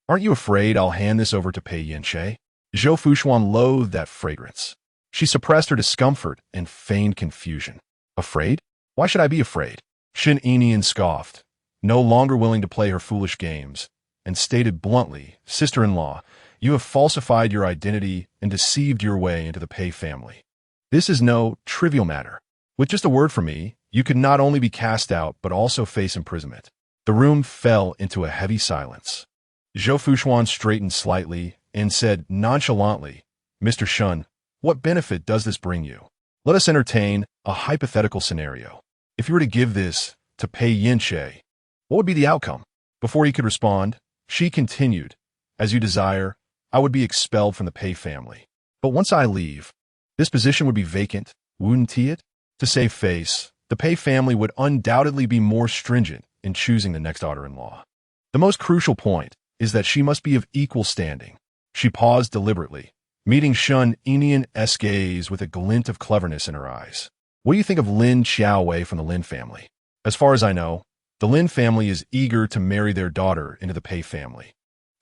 Aren't you afraid I'll hand this over to Pei Yance? Zhou Fuxuan loathed that fragrance. She suppressed her discomfort and feigned confusion. Afraid? Why should I be afraid? Shen Yinian scoffed, no longer willing to play her foolish games, and stated bluntly, Sister-in-law, you have falsified your identity and deceived your way into the Pei family. This is no trivial matter. With just a word from me, you could not only be cast out but also face imprisonment. The room fell into a heavy silence. Zhou Fuxuan straightened slightly and said nonchalantly, Mr. Shun, what benefit does this bring you? Let us entertain a hypothetical scenario. If you were to give this to Pei Yance, what would be the outcome? Before he could respond, she continued, as you desire, I would be expelled from the Pei family. But once I leave, this position would be vacant, wouldn't it? To save face, the Pei family would undoubtedly be more stringent in choosing the next daughter-in-law. The most crucial point is that she must be of equal standing. She paused deliberately, meeting Shen Yinian's gaze with a glint of cleverness in her eyes. What do you think of Lin Xiaowei from the Lin family? As far as I know, the Lin family is eager to marry their daughter into the Pei family.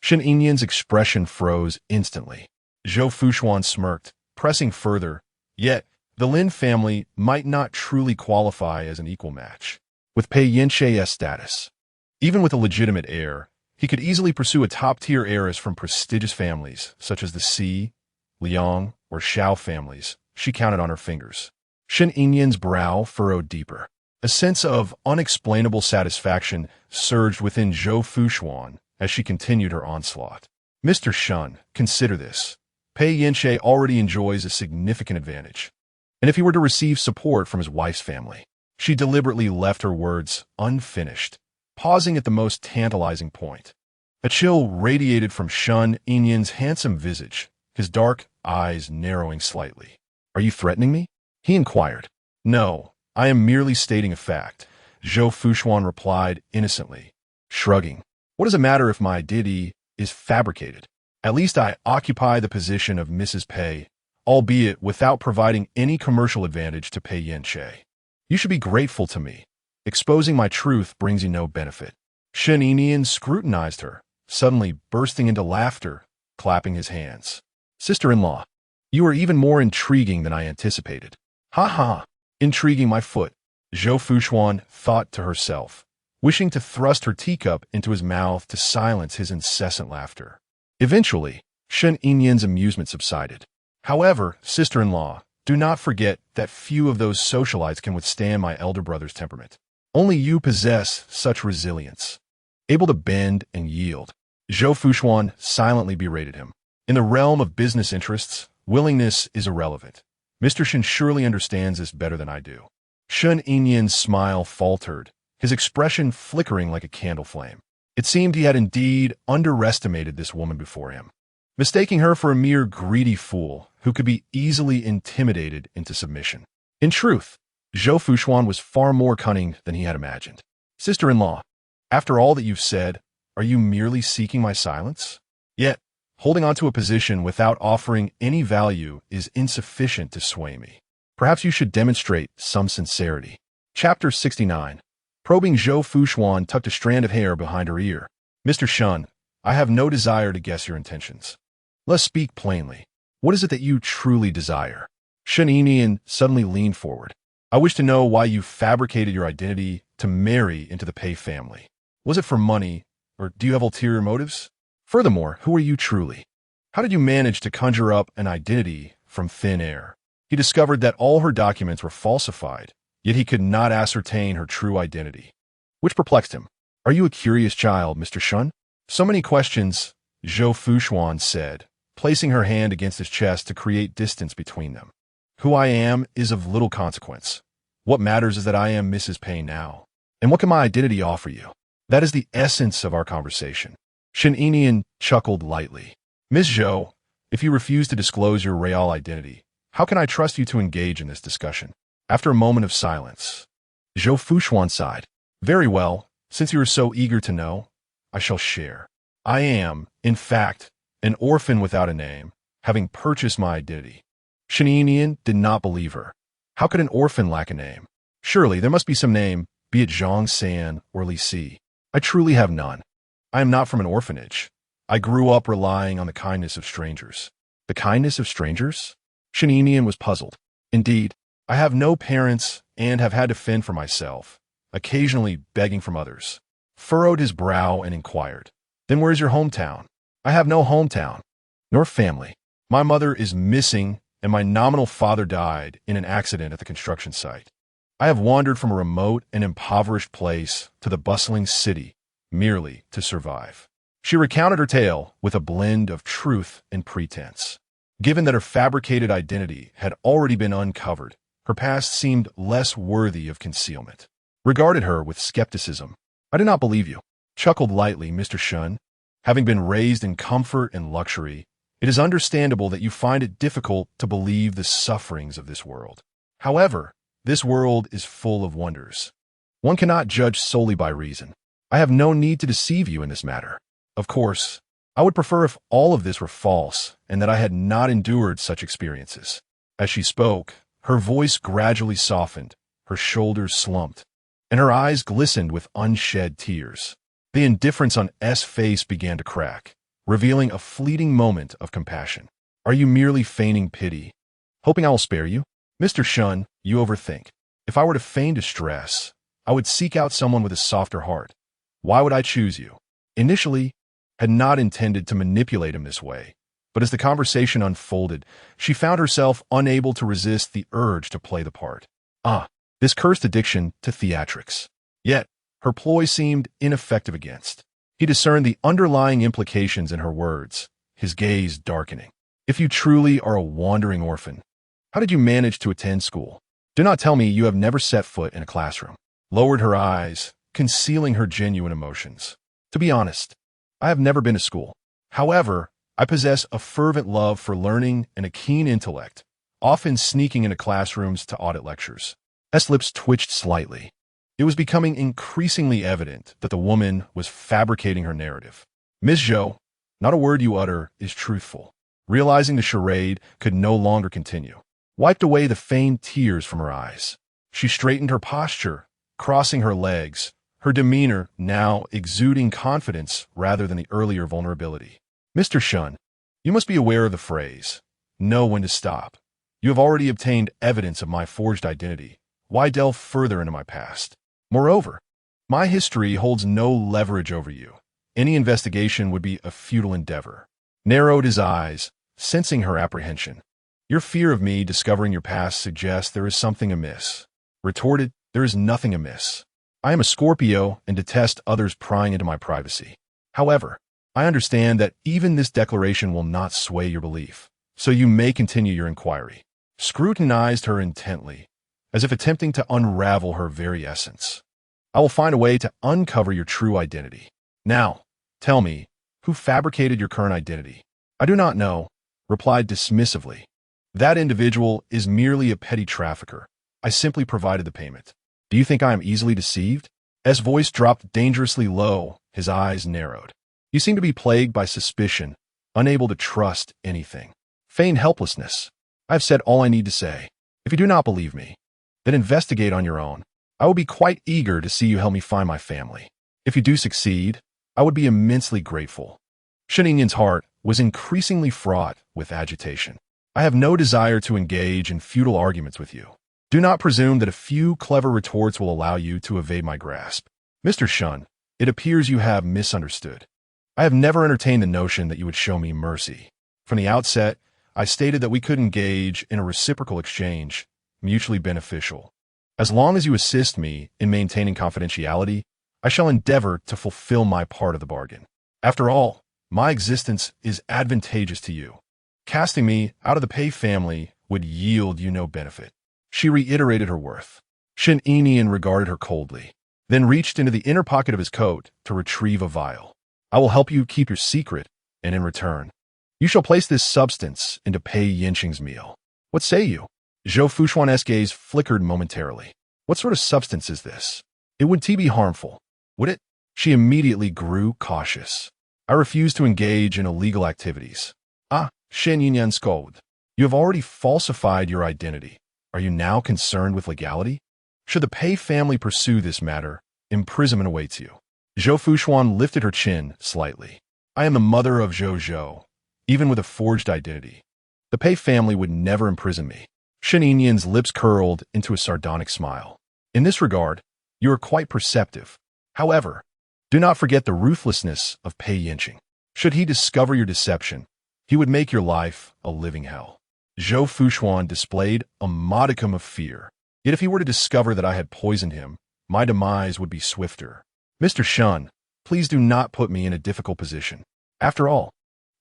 Shen Yinian's expression froze instantly. Zhou Fuxuan smirked, pressing further, yet the Lin family might not truly qualify as an equal match. With Pei Yance's status, even with a legitimate heir, he could easily pursue a top-tier heiress from prestigious families, such as the Xi, Liang, or Xiao families. She counted on her fingers. Shen Yinian's brow furrowed deeper. A sense of unexplainable satisfaction surged within Zhou Fuxuan as she continued her onslaught. Mr. Shun, consider this. Pei Yance already enjoys a significant advantage. And if he were to receive support from his wife's family, she deliberately left her words unfinished, pausing at the most tantalizing point. A chill radiated from Shen Yinian's handsome visage, his dark eyes narrowing slightly. Are you threatening me? He inquired. No, I am merely stating a fact, Zhou Fuxuan replied innocently, shrugging. What does it matter if my identity is fabricated? At least I occupy the position of Mrs. Pei, albeit without providing any commercial advantage to Pei Yance. You should be grateful to me. Exposing my truth brings you no benefit. Shen Yinian scrutinized her, suddenly bursting into laughter, clapping his hands. Sister-in-law, you are even more intriguing than I anticipated. Ha ha, intriguing my foot, Zhou Fuxuan thought to herself, wishing to thrust her teacup into his mouth to silence his incessant laughter. Eventually, Shen Yinian's amusement subsided. However, sister-in-law, do not forget that few of those socialites can withstand my elder brother's temperament. Only you possess such resilience. Able to bend and yield. Zhou Fuxuan silently berated him. In the realm of business interests, willingness is irrelevant. Mr. Shen surely understands this better than I do. Shen Yinian's smile faltered, his expression flickering like a candle flame. It seemed he had indeed underestimated this woman before him, mistaking her for a mere greedy fool who could be easily intimidated into submission. In truth, Zhou Fuxuan was far more cunning than he had imagined. Sister-in-law, after all that you've said, are you merely seeking my silence? Yet, holding on to a position without offering any value is insufficient to sway me. Perhaps you should demonstrate some sincerity. Chapter 69. Probing Zhou Fuxuan tucked a strand of hair behind her ear. Mr. Shun, I have no desire to guess your intentions. Let's speak plainly. What is it that you truly desire? Shen Yinian suddenly leaned forward. I wish to know why you fabricated your identity to marry into the Pei family. Was it for money, or do you have ulterior motives? Furthermore, who are you truly? How did you manage to conjure up an identity from thin air? He discovered that all her documents were falsified, yet he could not ascertain her true identity, which perplexed him. Are you a curious child, Mr. Shun? So many questions, Zhou Fuxuan said, placing her hand against his chest to create distance between them. Who I am is of little consequence. What matters is that I am Mrs. Pei now. And what can my identity offer you? That is the essence of our conversation. Shen Yinian chuckled lightly. Miss Zhou, if you refuse to disclose your real identity, how can I trust you to engage in this discussion? After a moment of silence, Zhou Fuxuan sighed. Very well, since you are so eager to know, I shall share. I am, in fact, an orphan without a name, having purchased my identity. Shen Yinian did not believe her. How could an orphan lack a name? Surely there must be some name, be it Zhang San or Li Si. I truly have none. I am not from an orphanage. I grew up relying on the kindness of strangers. The kindness of strangers? Shen Yinian was puzzled. Indeed, I have no parents and have had to fend for myself, occasionally begging from others. Furrowed his brow and inquired, Then where is your hometown? I have no hometown, nor family. My mother is missing, and my nominal father died in an accident at the construction site. I have wandered from a remote and impoverished place to the bustling city, merely to survive. She recounted her tale with a blend of truth and pretense. Given that her fabricated identity had already been uncovered, her past seemed less worthy of concealment. Regarded her with skepticism. I do not believe you. Chuckled lightly, Mr. Shun. Having been raised in comfort and luxury, it is understandable that you find it difficult to believe the sufferings of this world. However, this world is full of wonders. One cannot judge solely by reason. I have no need to deceive you in this matter. Of course, I would prefer if all of this were false and that I had not endured such experiences. As she spoke, her voice gradually softened, her shoulders slumped, and her eyes glistened with unshed tears. The indifference on S' face began to crack, revealing a fleeting moment of compassion. Are you merely feigning pity, hoping I will spare you? Mr. Shun, you overthink. If I were to feign distress, I would seek out someone with a softer heart. Why would I choose you? Initially, had not intended to manipulate him this way, but as the conversation unfolded, she found herself unable to resist the urge to play the part. This cursed addiction to theatrics. Yet, her ploy seemed ineffective against. He discerned the underlying implications in her words, his gaze darkening. If you truly are a wandering orphan, how did you manage to attend school? Do not tell me you have never set foot in a classroom. Lowered her eyes, concealing her genuine emotions. To be honest, I have never been to school. However, I possess a fervent love for learning and a keen intellect, often sneaking into classrooms to audit lectures. S' lips twitched slightly. It was becoming increasingly evident that the woman was fabricating her narrative. Ms. Zhou, not a word you utter is truthful. Realizing the charade could no longer continue, wiped away the feigned tears from her eyes. She straightened her posture, crossing her legs, her demeanor now exuding confidence rather than the earlier vulnerability. Mr. Shun, you must be aware of the phrase, know when to stop. You have already obtained evidence of my forged identity. Why delve further into my past? Moreover, my history holds no leverage over you. Any investigation would be a futile endeavor. Narrowed his eyes, sensing her apprehension. Your fear of me discovering your past suggests there is something amiss. Retorted, there is nothing amiss. I am a Scorpio and detest others prying into my privacy. However, I understand that even this declaration will not sway your belief, so you may continue your inquiry. Scrutinized her intently, as if attempting to unravel her very essence. I will find a way to uncover your true identity. Now, tell me, who fabricated your current identity? I do not know, replied dismissively. That individual is merely a petty trafficker. I simply provided the payment. Do you think I am easily deceived? S' voice dropped dangerously low, his eyes narrowed. You seem to be plagued by suspicion, unable to trust anything. Feign helplessness. I have said all I need to say. If you do not believe me, then investigate on your own. I will be quite eager to see you help me find my family. If you do succeed, I would be immensely grateful. Shen Yinyan's heart was increasingly fraught with agitation. I have no desire to engage in futile arguments with you. Do not presume that a few clever retorts will allow you to evade my grasp. Mr. Shun, it appears you have misunderstood. I have never entertained the notion that you would show me mercy. From the outset, I stated that we could engage in a reciprocal exchange, mutually beneficial. As long as you assist me in maintaining confidentiality, I shall endeavor to fulfill my part of the bargain. After all, my existence is advantageous to you. Casting me out of the Pei family would yield you no benefit. She reiterated her worth. Shen Yinian regarded her coldly, then reached into the inner pocket of his coat to retrieve a vial. I will help you keep your secret, and in return, you shall place this substance into Pei Yance's meal. What say you? Zhou Fuxuan's gaze flickered momentarily. What sort of substance is this? It would be harmful, would it? She immediately grew cautious. I refuse to engage in illegal activities. Ah, Shen Yinyan scolded. You have already falsified your identity. Are you now concerned with legality? Should the Pei family pursue this matter, imprisonment awaits you. Zhou Fuxuan lifted her chin slightly. I am the mother of Zhou, even with a forged identity. The Pei family would never imprison me. Shen Yinyan's lips curled into a sardonic smile. In this regard, you are quite perceptive. However, do not forget the ruthlessness of Pei Yance. Should he discover your deception, he would make your life a living hell. Zhou Fuxuan displayed a modicum of fear. Yet if he were to discover that I had poisoned him, my demise would be swifter. Mr. Shun, please do not put me in a difficult position. After all,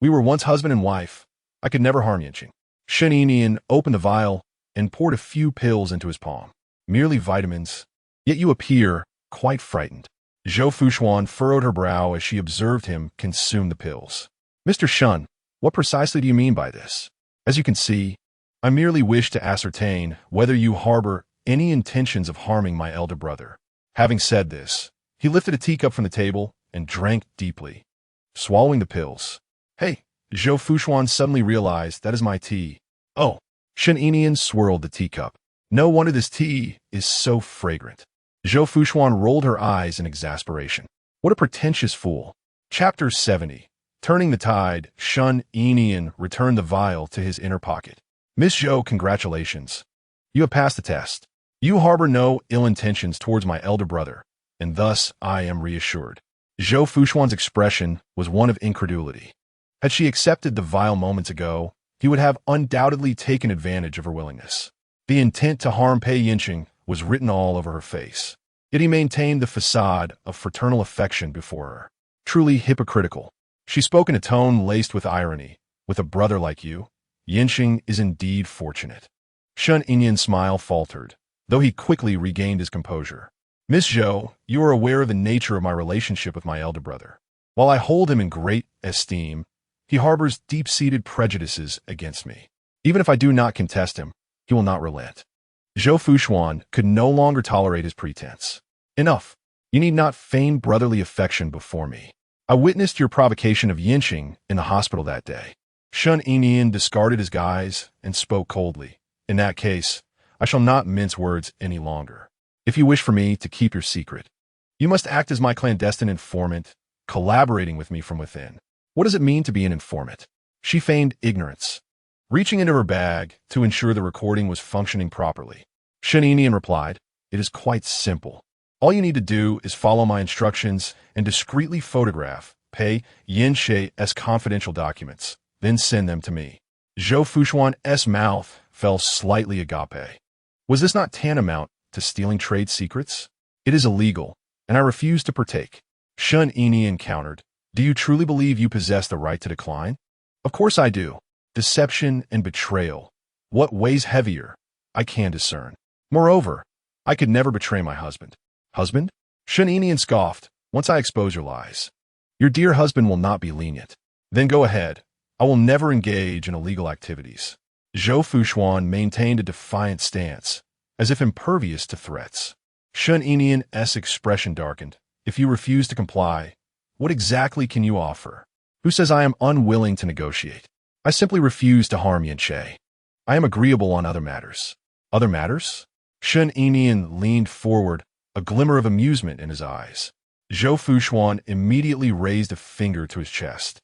we were once husband and wife. I could never harm Yance. Shen Yinian opened the vial and poured a few pills into his palm. Merely vitamins. Yet you appear quite frightened. Zhou Fuxuan furrowed her brow as she observed him consume the pills. Mr. Shun, what precisely do you mean by this? As you can see, I merely wish to ascertain whether you harbor any intentions of harming my elder brother. Having said this, he lifted a teacup from the table and drank deeply, swallowing the pills. Hey, Zhou Fuxuan suddenly realized that is my tea. Oh, Shen Yinian swirled the teacup. No wonder this tea is so fragrant. Zhou Fuxuan rolled her eyes in exasperation. What a pretentious fool. Chapter 70. Turning the tide, Shen Yinian returned the vial to his inner pocket. Miss Zhou, congratulations. You have passed the test. You harbor no ill intentions towards my elder brother, and thus I am reassured. Zhou Fuxuan's expression was one of incredulity. Had she accepted the vial moments ago, he would have undoubtedly taken advantage of her willingness. The intent to harm Pei Yance was written all over her face. Yet he maintained the facade of fraternal affection before her. Truly hypocritical. She spoke in a tone laced with irony. With a brother like you, Yance is indeed fortunate. Shen Yinyan's smile faltered, though he quickly regained his composure. Miss Zhou, you are aware of the nature of my relationship with my elder brother. While I hold him in great esteem, he harbors deep-seated prejudices against me. Even if I do not contest him, he will not relent. Zhou Fuxuan could no longer tolerate his pretense. Enough. You need not feign brotherly affection before me. I witnessed your provocation of Yinxing in the hospital that day. Shen Yinian discarded his guise and spoke coldly. In that case, I shall not mince words any longer. If you wish for me to keep your secret, you must act as my clandestine informant, collaborating with me from within. What does it mean to be an informant? She feigned ignorance, reaching into her bag to ensure the recording was functioning properly. Shen Yinian replied, it is quite simple. All you need to do is follow my instructions and discreetly photograph Pei Yance's confidential documents, then send them to me. Zhou Fuxuan's mouth fell slightly agape. Was this not tantamount to stealing trade secrets? It is illegal, and I refuse to partake. Shen Yinian countered, do you truly believe you possess the right to decline? Of course I do. Deception and betrayal. What weighs heavier? I can discern. Moreover, I could never betray my husband. Husband? Shen Yinian scoffed, once I expose your lies. Your dear husband will not be lenient. Then go ahead. I will never engage in illegal activities. Zhou Fuxuan maintained a defiant stance, as if impervious to threats. Shen Yinian's expression darkened. If you refuse to comply, what exactly can you offer? Who says I am unwilling to negotiate? I simply refuse to harm Yance. I am agreeable on other matters. Other matters? Shen Yinian leaned forward, a glimmer of amusement in his eyes. Zhou Fuxuan immediately raised a finger to his chest,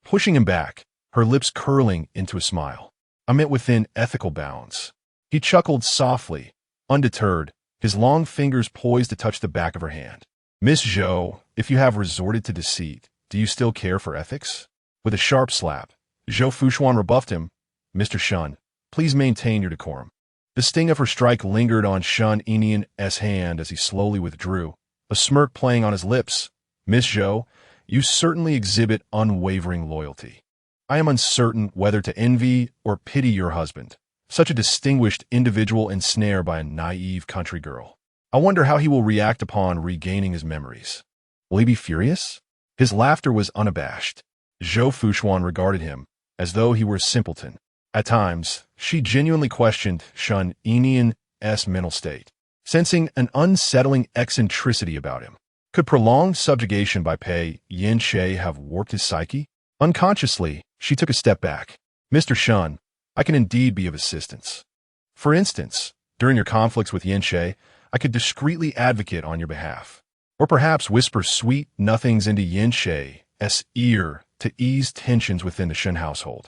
pushing him back, her lips curling into a smile. I meant within ethical bounds. He chuckled softly, undeterred, his long fingers poised to touch the back of her hand. Miss Zhou, if you have resorted to deceit, do you still care for ethics? With a sharp slap, Zhou Fuxuan rebuffed him. Mr. Shun, please maintain your decorum. The sting of her strike lingered on Shen Yinian's hand as he slowly withdrew, a smirk playing on his lips. Miss Zhou, you certainly exhibit unwavering loyalty. I am uncertain whether to envy or pity your husband, such a distinguished individual ensnared by a naive country girl. I wonder how he will react upon regaining his memories. Will he be furious? His laughter was unabashed. Zhou Fuxuan regarded him as though he were a simpleton. At times, she genuinely questioned Shun Enian's mental state, sensing an unsettling eccentricity about him. Could prolonged subjugation by Pei Yance have warped his psyche? Unconsciously, she took a step back. Mr. Shun, I can indeed be of assistance. For instance, during your conflicts with Yance, I could discreetly advocate on your behalf. Or perhaps whisper sweet nothings into Yance's ear to ease tensions within the Shun household.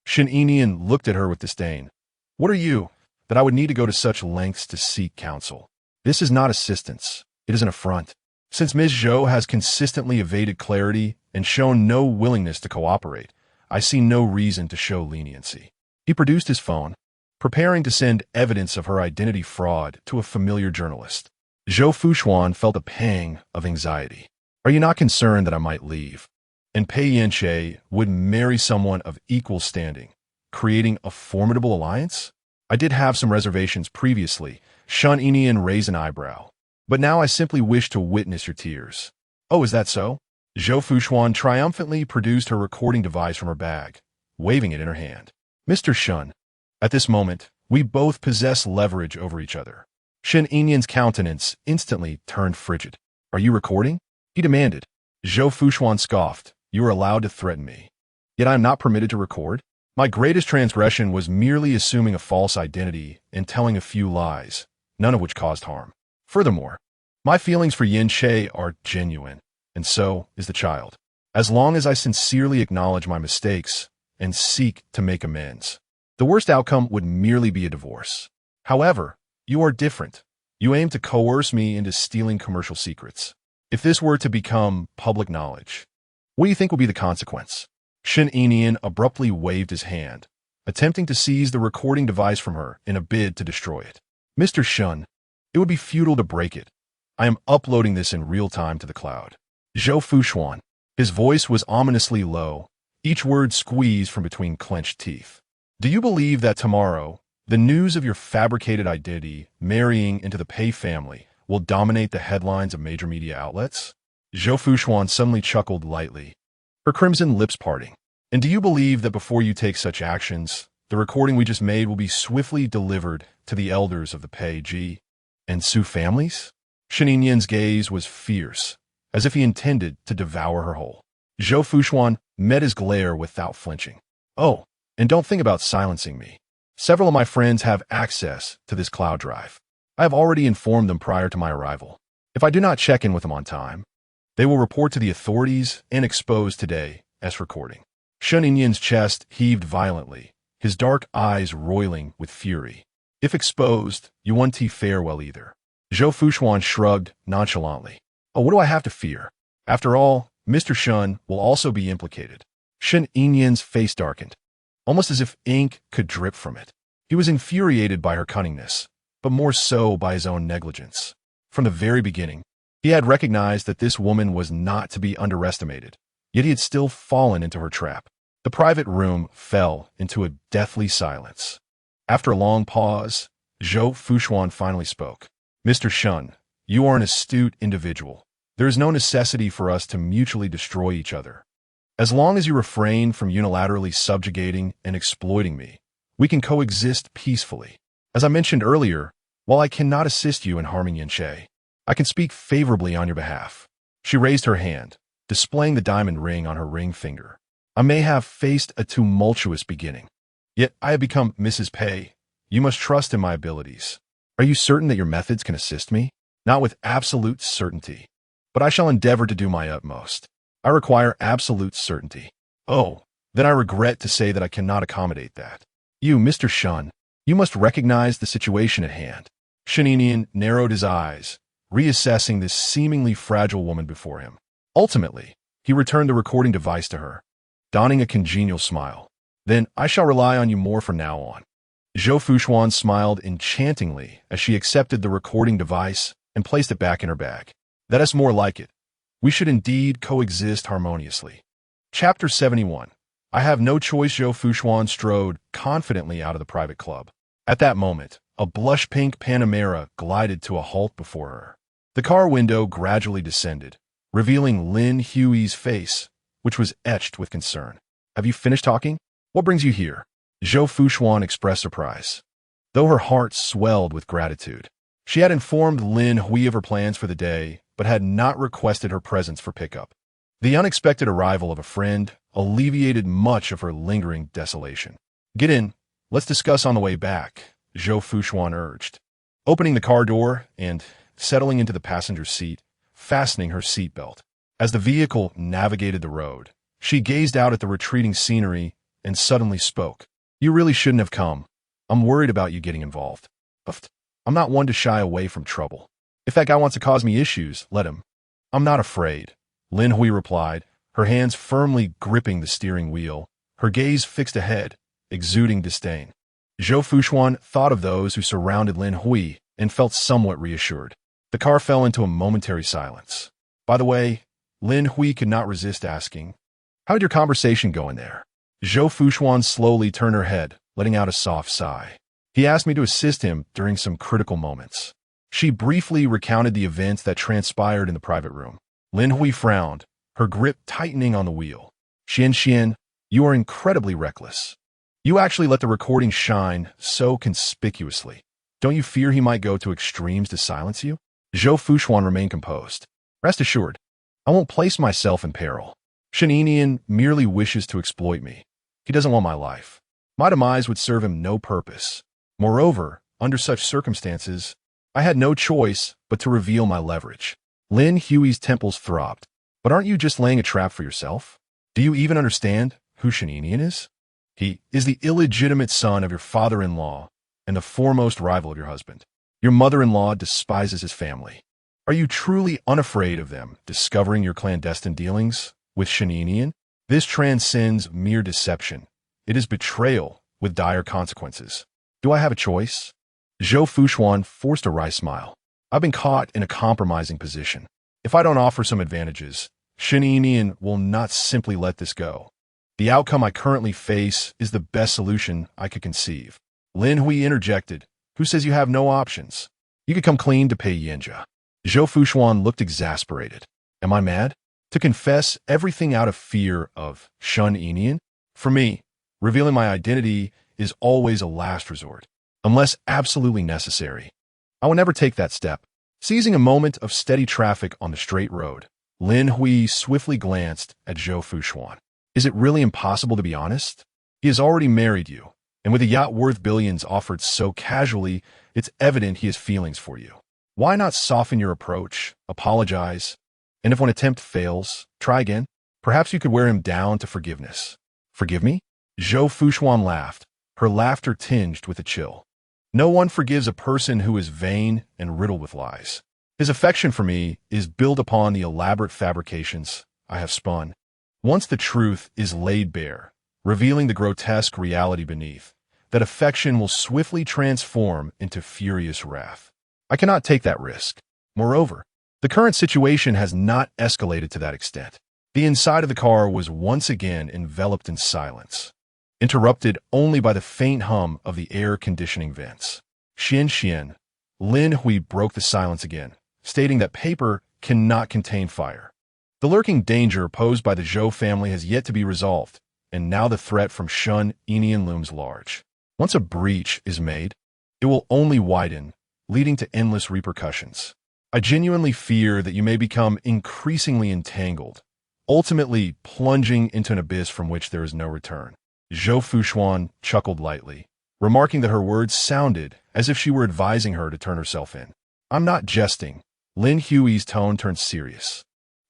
Shin Enian looked at her with disdain. What are you, that I would need to go to such lengths to seek counsel? This is not assistance. It is an affront. Since Ms. Zhou has consistently evaded clarity and shown no willingness to cooperate, I see no reason to show leniency. He produced his phone, preparing to send evidence of her identity fraud to a familiar journalist. Zhou Fuxuan felt a pang of anxiety. Are you not concerned that I might leave? And Pei Yance would marry someone of equal standing, creating a formidable alliance? I did have some reservations previously. Shun Enian raised an eyebrow. But now I simply wish to witness your tears. Oh, is that so? Zhou Fuxuan triumphantly produced her recording device from her bag, waving it in her hand. Mr. Shun, at this moment, we both possess leverage over each other. Shin Enian's countenance instantly turned frigid. Are you recording? He demanded. Zhou Fuxuan scoffed. You are allowed to threaten me. Yet I am not permitted to record? My greatest transgression was merely assuming a false identity and telling a few lies, none of which caused harm. Furthermore, my feelings for Yance are genuine, and so is the child. As long as I sincerely acknowledge my mistakes and seek to make amends, the worst outcome would merely be a divorce. However, you are different. You aim to coerce me into stealing commercial secrets. If this were to become public knowledge, what do you think will be the consequence? Shin Enian abruptly waved his hand, attempting to seize the recording device from her in a bid to destroy it. Mr. Shun, it would be futile to break it. I am uploading this in real time to the cloud. Zhou Fuxuan. His voice was ominously low, each word squeezed from between clenched teeth. Do you believe that tomorrow, the news of your fabricated identity marrying into the Pei family will dominate the headlines of major media outlets? Zhou Fuxuan suddenly chuckled lightly, her crimson lips parting. And do you believe that before you take such actions, the recording we just made will be swiftly delivered to the elders of the Pei Ji and Su families? Shin Enian's gaze was fierce, as if he intended to devour her whole. Zhou Fuxuan met his glare without flinching. Oh, and don't think about silencing me. Several of my friends have access to this cloud drive. I have already informed them prior to my arrival. If I do not check in with them on time, they will report to the authorities and expose today's recording. Shun Enian's chest heaved violently, his dark eyes roiling with fury. If exposed, you won't fare well either. Zhou Fuxuan shrugged nonchalantly. Oh, what do I have to fear? After all, Mr. Shun will also be implicated. Shin Enian's face darkened, almost as if ink could drip from it. He was infuriated by her cunningness, but more so by his own negligence. From the very beginning, he had recognized that this woman was not to be underestimated, yet he had still fallen into her trap. The private room fell into a deathly silence. After a long pause, Zhou Fuxuan finally spoke. Mr. Shun, you are an astute individual. There is no necessity for us to mutually destroy each other. As long as you refrain from unilaterally subjugating and exploiting me, we can coexist peacefully. As I mentioned earlier, while I cannot assist you in harming Yance, I can speak favorably on your behalf. She raised her hand, displaying the diamond ring on her ring finger. I may have faced a tumultuous beginning, yet I have become Mrs. Pei. You must trust in my abilities. Are you certain that your methods can assist me? Not with absolute certainty, but I shall endeavor to do my utmost. I require absolute certainty. Oh, then I regret to say that I cannot accommodate that. You, Mr. Shun, you must recognize the situation at hand. Shin Enian narrowed his eyes, reassessing this seemingly fragile woman before him. Ultimately, he returned the recording device to her, donning a congenial smile. Then I shall rely on you more from now on. Zhou Fuxuan smiled enchantingly as she accepted the recording device and placed it back in her bag. That is more like it. We should indeed coexist harmoniously. Chapter 71. I have no choice. Zhou Fuxuan strode confidently out of the private club. At that moment, A blush-pink Panamera glided to a halt before her. The car window gradually descended, revealing Lin Hui's face, which was etched with concern. "Have you finished talking? What brings you here?" Zhou Fuxuan expressed surprise, though her heart swelled with gratitude. She had informed Lin Hui of her plans for the day, but had not requested her presence for pickup. The unexpected arrival of a friend alleviated much of her lingering desolation. "Get in. Let's discuss on the way back," Zhou Fuxuan urged, opening the car door and settling into the passenger seat, fastening her seatbelt. As the vehicle navigated the road, she gazed out at the retreating scenery and suddenly spoke. "You really shouldn't have come. I'm worried about you getting involved. I'm not one to shy away from trouble. If that guy wants to cause me issues, let him." "I'm not afraid," Lin Hui replied, her hands firmly gripping the steering wheel, her gaze fixed ahead, exuding disdain. Zhou Fuxuan thought of those who surrounded Lin Hui and felt somewhat reassured. The car fell into a momentary silence. By the way, Lin Hui could not resist asking, "How did your conversation go in there?" Zhou Fuxuan slowly turned her head, letting out a soft sigh. "He asked me to assist him during some critical moments." She briefly recounted the events that transpired in the private room. Lin Hui frowned, her grip tightening on the wheel. "Xian, you are incredibly reckless. You actually let the recording shine so conspicuously. Don't you fear he might go to extremes to silence you?" Zhou Fuxuan remained composed. "Rest assured, I won't place myself in peril. Shen merely wishes to exploit me. He doesn't want my life. My demise would serve him no purpose. Moreover, under such circumstances, I had no choice but to reveal my leverage." Lin Hui's temples throbbed. "But aren't you just laying a trap for yourself? Do you even understand who Shen is? He is the illegitimate son of your father-in-law and the foremost rival of your husband. Your mother-in-law despises his family. Are you truly unafraid of them discovering your clandestine dealings with Shen? This transcends mere deception. It is betrayal with dire consequences. Do I have a choice?" Zhou Fuxuan forced a wry smile. "I've been caught in a compromising position. If I don't offer some advantages, Shen will not simply let this go. The outcome I currently face is the best solution I could conceive." Lin Hui interjected. "Who says you have no options? You could come clean to Pei Yance." Zhou Fuxuan looked exasperated. "Am I mad? To confess everything out of fear of Shen? For me, revealing my identity is always a last resort, unless absolutely necessary. I will never take that step." Seizing a moment of steady traffic on the straight road, Lin Hui swiftly glanced at Zhou Fuxuan. "Is it really impossible to be honest? He has already married you, and with a yacht worth billions offered so casually, it's evident he has feelings for you. Why not soften your approach, apologize, and if one attempt fails, try again? Perhaps you could wear him down to forgiveness." "Forgive me?" Zhou Fuxuan laughed, her laughter tinged with a chill. "No one forgives a person who is vain and riddled with lies. His affection for me is built upon the elaborate fabrications I have spun. Once the truth is laid bare, revealing the grotesque reality beneath, that affection will swiftly transform into furious wrath. I cannot take that risk. Moreover, the current situation has not escalated to that extent." The inside of the car was once again enveloped in silence, interrupted only by the faint hum of the air conditioning vents. "Xian," Lin Hui broke the silence again, stating that paper cannot contain fire. The lurking danger posed by the Zhou family has yet to be resolved, and now the threat from Shen looms large. Once a breach is made, it will only widen, leading to endless repercussions. I genuinely fear that you may become increasingly entangled, ultimately plunging into an abyss from which there is no return. Zhou Fuxuan chuckled lightly, remarking that her words sounded as if she were advising her to turn herself in. "I'm not jesting." Lin Hui's tone turned serious.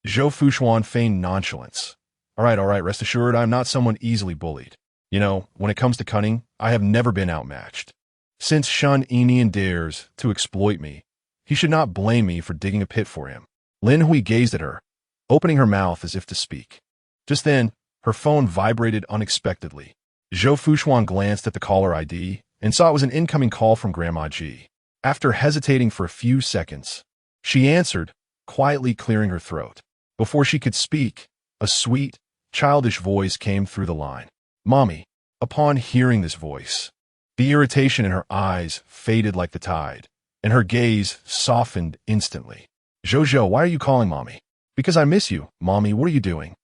Zhou Fuxuan feigned nonchalance. All right, rest assured I'm not someone easily bullied. You know, when it comes to cunning, I have never been outmatched. Since Shen dares to exploit me, he should not blame me for digging a pit for him." Lin Hui gazed at her, opening her mouth as if to speak. Just then, her phone vibrated unexpectedly. Zhou Fuxuan glanced at the caller ID and saw it was an incoming call from Grandma Ji. After hesitating for a few seconds, she answered, quietly clearing her throat. Before she could speak, a sweet, childish voice came through the line. "Mommy." Upon hearing this voice, The irritation in her eyes faded like the tide, and her gaze softened instantly. Zhou, why are you calling Mommy? Because I miss you. Mommy, what are you doing?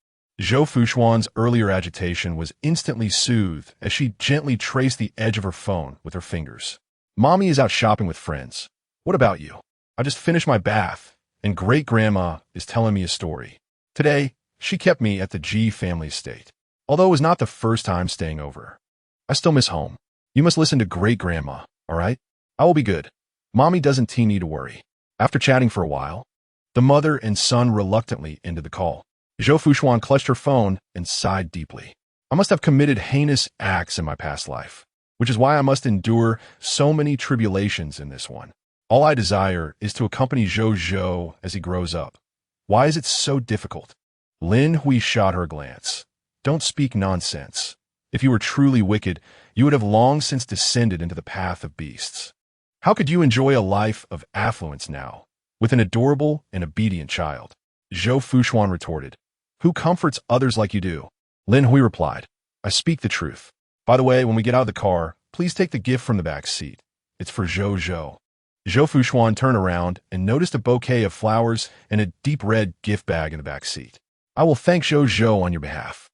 Zhou Fuxuan's earlier agitation was instantly soothed as she gently traced the edge of her phone with her fingers. Mommy is out shopping with friends. What about you? I just finished my bath, and great-grandma is telling me a story. Today, she kept me at the G family estate. Although it was not the first time staying over. I still miss home. You must listen to great-grandma, all right? I will be good. Mommy doesn't need to worry. After chatting for a while, the mother and son reluctantly ended the call. Zhou Fuxuan clutched her phone and sighed deeply. I must have committed heinous acts in my past life, which is why I must endure so many tribulations in this one. All I desire is to accompany Zhou as he grows up. Why is it so difficult? Lin Hui shot her a glance. Don't speak nonsense. If you were truly wicked, you would have long since descended into the path of beasts. How could you enjoy a life of affluence now, with an adorable and obedient child? Zhou Fuxuan retorted. Who comforts others like you do? Lin Hui replied. I speak the truth. By the way, when we get out of the car, please take the gift from the back seat. It's for Zhou. Zhou Fuxuan turned around and noticed a bouquet of flowers and a deep red gift bag in the back seat. I will thank Zhou on your behalf.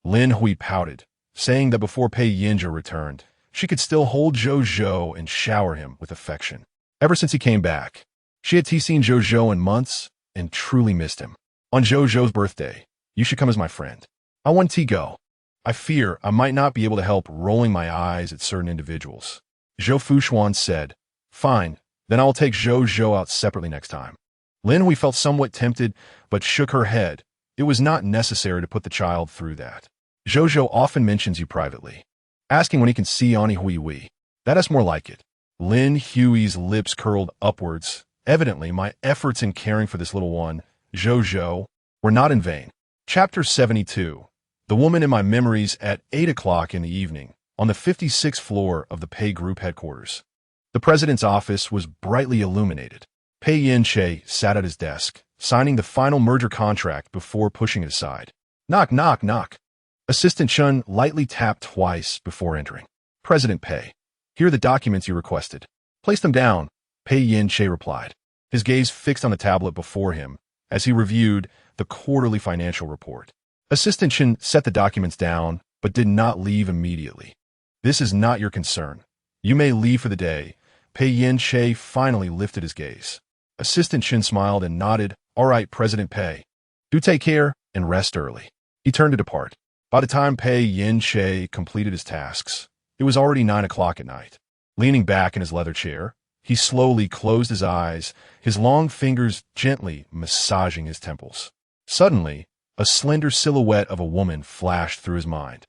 Lin Hui pouted, saying that before Pei Yance returned, she could still hold Zhou and shower him with affection. Ever since he came back, she had seen Zhou in months and truly missed him. On Zhou's birthday, you should come as my friend. I want to go. I fear I might not be able to help rolling my eyes at certain individuals. Zhou Fuxuan said, Fine, then I will take Zhou out separately next time. Lin Hui felt somewhat tempted, but shook her head. It was not necessary to put the child through that. Zhou often mentions you privately, asking when he can see Ani Hui. That is more like it. Lin Hui's lips curled upwards. Evidently, my efforts in caring for this little one, Zhou, were not in vain. Chapter 72. The woman in my memories at 8 o'clock in the evening, on the 56th floor of the Pei Group headquarters. The president's office was brightly illuminated. Pei Yance sat at his desk, signing the final merger contract before pushing it aside. Knock, knock, knock. Assistant Chun lightly tapped twice before entering. President Pei, here are the documents you requested. Place them down, Pei Yance replied, his gaze fixed on the tablet before him as he reviewed the quarterly financial report. Assistant Chen set the documents down, but did not leave immediately. This is not your concern. You may leave for the day. Pei Yance finally lifted his gaze. Assistant Chen smiled and nodded. All right, President Pei. Do take care and rest early. He turned to depart. By the time Pei Yance completed his tasks, it was already 9 o'clock at night. Leaning back in his leather chair, he slowly closed his eyes, his long fingers gently massaging his temples. Suddenly, a slender silhouette of a woman flashed through his mind.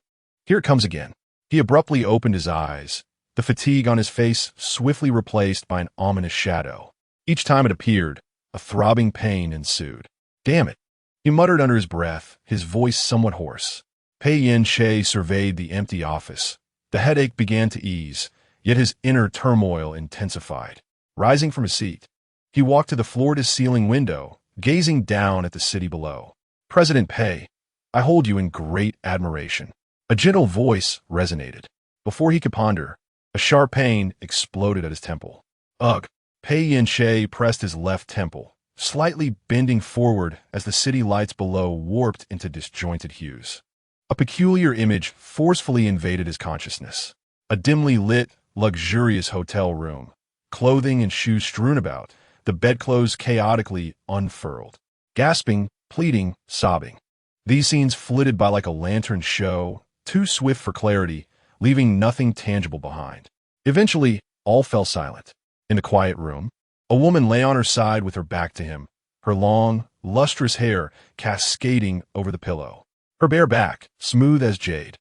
Here it comes again. He abruptly opened his eyes, the fatigue on his face swiftly replaced by an ominous shadow. Each time it appeared, a throbbing pain ensued. Damn it, he muttered under his breath, his voice somewhat hoarse. Pei Yance surveyed the empty office. The headache began to ease, yet his inner turmoil intensified. Rising from his seat, he walked to the floor-to-ceiling window, gazing down at the city below. President Pei, I hold you in great admiration. A gentle voice resonated. Before he could ponder, a sharp pain exploded at his temple. Ugh! Pei Yance pressed his left temple, slightly bending forward as the city lights below warped into disjointed hues. A peculiar image forcefully invaded his consciousness. A dimly lit, luxurious hotel room, clothing and shoes strewn about, the bedclothes chaotically unfurled. Gasping, pleading, sobbing. These scenes flitted by like a lantern show, too swift for clarity, leaving nothing tangible behind. Eventually, all fell silent. In the quiet room, a woman lay on her side with her back to him, her long, lustrous hair cascading over the pillow. Her bare back, smooth as jade,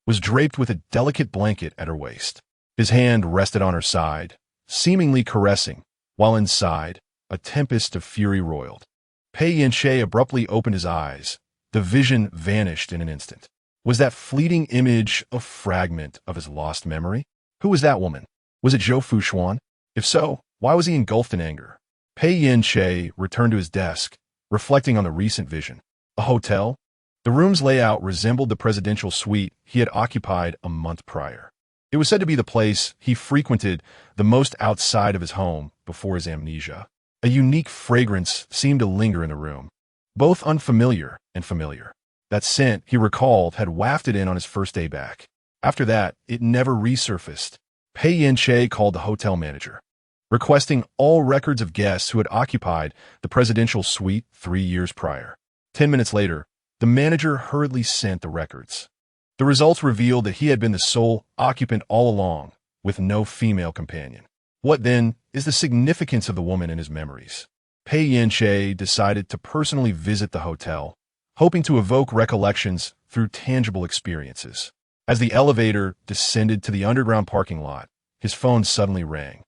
was draped with a delicate blanket at her waist. His hand rested on her side, seemingly caressing, while inside, a tempest of fury roiled. Pei Yance abruptly opened his eyes. The vision vanished in an instant. Was that fleeting image a fragment of his lost memory? Who was that woman? Was it Zhou Fuxuan? If so, why was he engulfed in anger? Pei Yance returned to his desk, reflecting on the recent vision. A hotel? The room's layout resembled the presidential suite he had occupied a month prior. It was said to be the place he frequented the most outside of his home before his amnesia. A unique fragrance seemed to linger in the room, both unfamiliar and familiar. That scent, he recalled, had wafted in on his first day back. After that, it never resurfaced. Pei Yance called the hotel manager, requesting all records of guests who had occupied the presidential suite 3 years prior. 10 minutes later, the manager hurriedly sent the records. The results revealed that he had been the sole occupant all along, with no female companion. What, then, is the significance of the woman in his memories? Pei Yance decided to personally visit the hotel, hoping to evoke recollections through tangible experiences. As the elevator descended to the underground parking lot, his phone suddenly rang.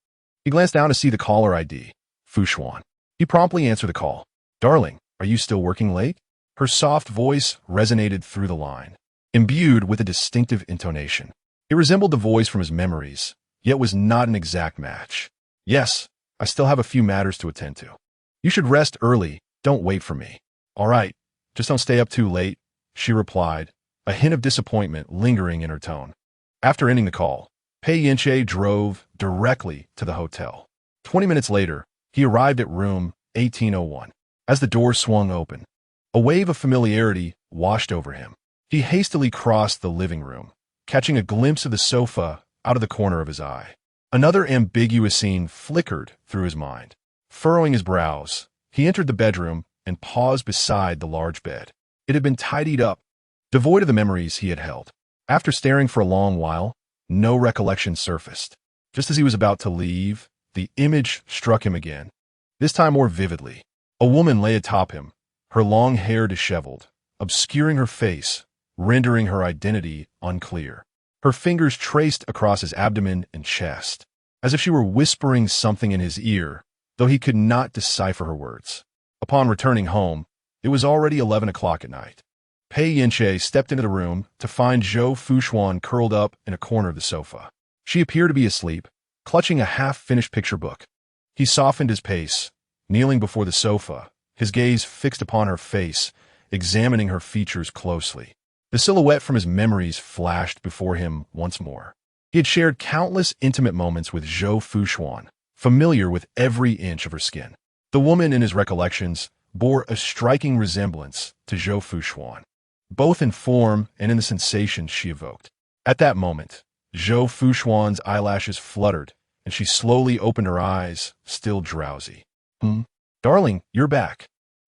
He glanced down to see the caller ID, Fuxuan. He promptly answered the call. "Darling, are you still working late?" Her soft voice resonated through the line, imbued with a distinctive intonation. It resembled the voice from his memories, yet was not an exact match. "Yes, I still have a few matters to attend to. You should rest early, don't wait for me." "All right, just don't stay up too late," she replied, a hint of disappointment lingering in her tone. After ending the call, Pei Yance drove directly to the hotel. 20 minutes later, he arrived at room 1801. As the door swung open, a wave of familiarity washed over him. He hastily crossed the living room, catching a glimpse of the sofa out of the corner of his eye. Another ambiguous scene flickered through his mind. Furrowing his brows, he entered the bedroom and paused beside the large bed. It had been tidied up, devoid of the memories he had held. After staring for a long while, no recollection surfaced. Just as he was about to leave, the image struck him again, this time more vividly. A woman lay atop him, her long hair disheveled, obscuring her face, rendering her identity unclear. Her fingers traced across his abdomen and chest, as if she were whispering something in his ear, though he could not decipher her words. Upon returning home, it was already 11 o'clock at night. Pei Yance stepped into the room to find Zhou Fuxuan curled up in a corner of the sofa. She appeared to be asleep, clutching a half-finished picture book. He softened his pace, kneeling before the sofa, his gaze fixed upon her face, examining her features closely. The silhouette from his memories flashed before him once more. He had shared countless intimate moments with Zhou Fuxuan, familiar with every inch of her skin. The woman in his recollections bore a striking resemblance to Zhou Fuxuan, both in form and in the sensations she evoked. At that moment, Zhou Fuxuan's eyelashes fluttered, and she slowly opened her eyes, still drowsy. Darling, you're back."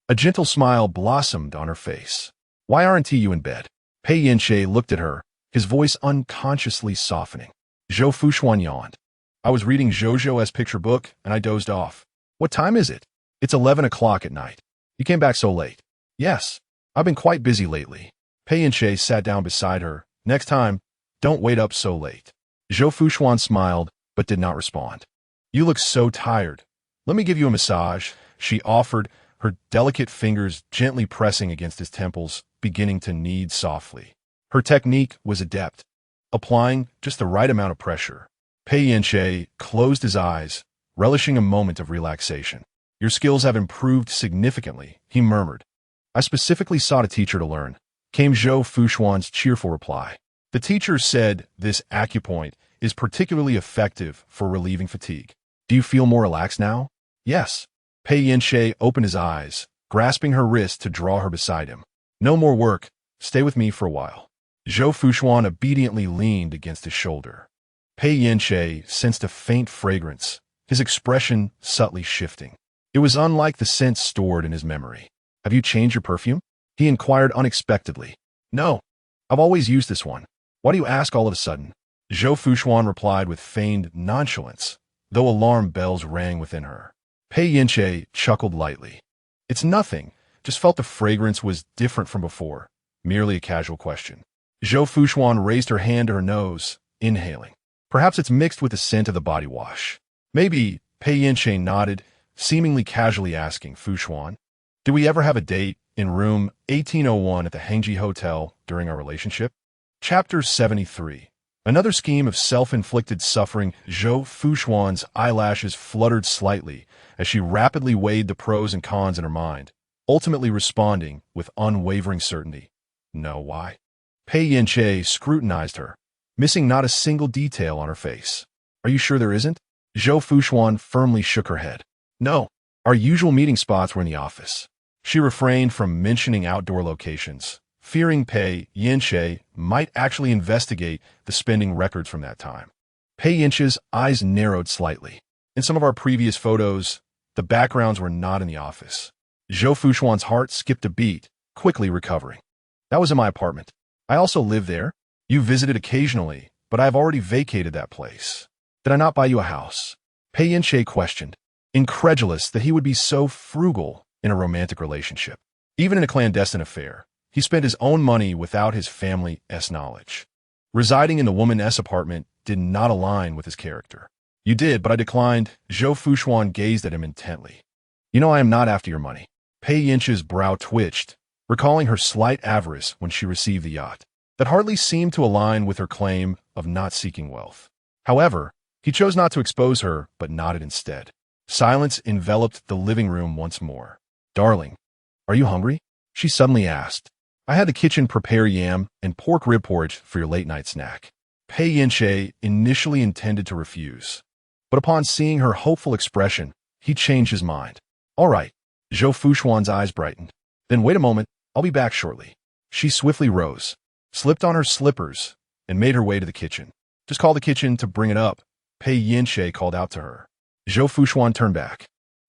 A gentle smile blossomed on her face. "Why aren't you in bed?" Pei Yance looked at her, his voice unconsciously softening. Zhou Fuxuan yawned. "I was reading Zhou's picture book, and I dozed off." "What time is it?" "It's 11 o'clock at night." "You came back so late." "Yes, I've been quite busy lately." Pei Yance sat down beside her. "Next time, don't wait up so late." Zhou Fuxuan smiled, but did not respond. "You look so tired. Let me give you a massage," she offered, her delicate fingers gently pressing against his temples, beginning to knead softly. Her technique was adept, applying just the right amount of pressure. Pei Yance closed his eyes, relishing a moment of relaxation. "Your skills have improved significantly," he murmured. "I specifically sought a teacher to learn," came Zhou Fuxuan's cheerful reply. "The teacher said this acupoint is particularly effective for relieving fatigue. Do you feel more relaxed now?" "Yes." Pei Yance opened his eyes, grasping her wrist to draw her beside him. "No more work. Stay with me for a while." Zhou Fuxuan obediently leaned against his shoulder. Pei Yance sensed a faint fragrance, his expression subtly shifting. It was unlike the scent stored in his memory. "Have you changed your perfume?" he inquired unexpectedly. "No, I've always used this one. Why do you ask all of a sudden?" Zhou Fuxuan replied with feigned nonchalance, though alarm bells rang within her. Pei Yance chuckled lightly. "It's nothing, just felt the fragrance was different from before. Merely a casual question." Zhou Fuxuan raised her hand to her nose, inhaling. "Perhaps it's mixed with the scent of the body wash." "Maybe," Pei Yance nodded, seemingly casually asking, "Fuxuan, did we ever have a date in room 1801 at the Hengji Hotel during our relationship?" Chapter 73. Another scheme of self-inflicted suffering. Zhou Fuxuan's eyelashes fluttered slightly as she rapidly weighed the pros and cons in her mind, ultimately responding with unwavering certainty. "No, why?" Pei Yance scrutinized her, missing not a single detail on her face. Are you sure there isn't? Zhou Fuxuan firmly shook her head. No, our usual meeting spots were in the office. She refrained from mentioning outdoor locations, fearing Pei Yance might actually investigate the spending records from that time. Pei Yance's eyes narrowed slightly. In some of our previous photos, the backgrounds were not in the office. Zhou Fuxuan's heart skipped a beat, quickly recovering. That was in my apartment. I also live there. You visited occasionally, but I have already vacated that place. Did I not buy you a house? Pei Yance questioned, incredulous that he would be so frugal in a romantic relationship. Even in a clandestine affair, he spent his own money without his family's knowledge. Residing in the woman's apartment did not align with his character. You did, but I declined. Zhou Fuxuan gazed at him intently. You know I am not after your money. Pei Yance's brow twitched, recalling her slight avarice when she received the yacht. That hardly seemed to align with her claim of not seeking wealth. However, he chose not to expose her, but nodded instead. Silence enveloped the living room once more. Darling, are you hungry? She suddenly asked. I had the kitchen prepare yam and pork rib porridge for your late-night snack. Pei Yance initially intended to refuse, but upon seeing her hopeful expression, he changed his mind. All right. Zhou Fuxuan's eyes brightened. Then wait a moment, I'll be back shortly. She swiftly rose, slipped on her slippers, and made her way to the kitchen. Just call the kitchen to bring it up, Pei Yance called out to her. Zhou Fuxuan turned back,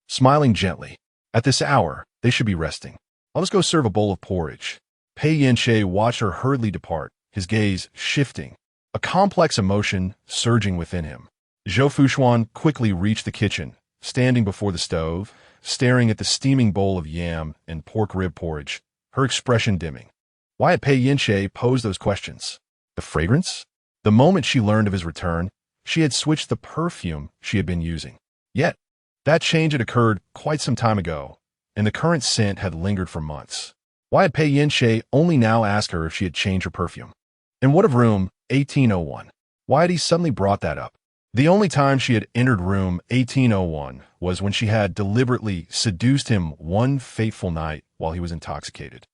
smiling gently. At this hour, they should be resting. I'll just go serve a bowl of porridge. Pei Yance watched her hurriedly depart, his gaze shifting, a complex emotion surging within him. Zhou Fuxuan quickly reached the kitchen, standing before the stove, staring at the steaming bowl of yam and pork rib porridge, her expression dimming. Why had Pei Yance posed those questions? The fragrance? The moment she learned of his return, she had switched the perfume she had been using. Yet, that change had occurred quite some time ago, and the current scent had lingered for months. Why had Pei Yance only now asked her if she had changed her perfume? And what of room 1801? Why had he suddenly brought that up? The only time she had entered room 1801 was when she had deliberately seduced him one fateful night while he was intoxicated.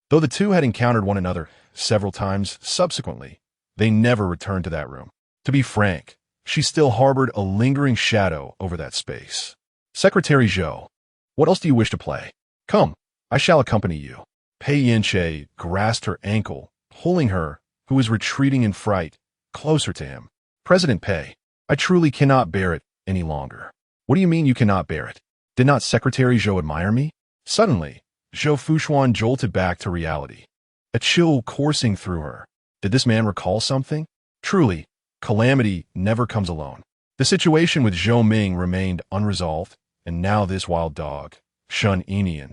Though the two had encountered one another several times subsequently, they never returned to that room. To be frank, she still harbored a lingering shadow over that space. Secretary Zhou, what else do you wish to play? Come, I shall accompany you. Pei Yance grasped her ankle, pulling her, who was retreating in fright, closer to him. President Pei, I truly cannot bear it any longer. What do you mean you cannot bear it? Did not Secretary Zhou admire me? Suddenly, Zhou Fuxuan jolted back to reality, a chill coursing through her. Did this man recall something? Truly, calamity never comes alone. The situation with Zhou Ming remained unresolved, and now this wild dog, Shun Enian,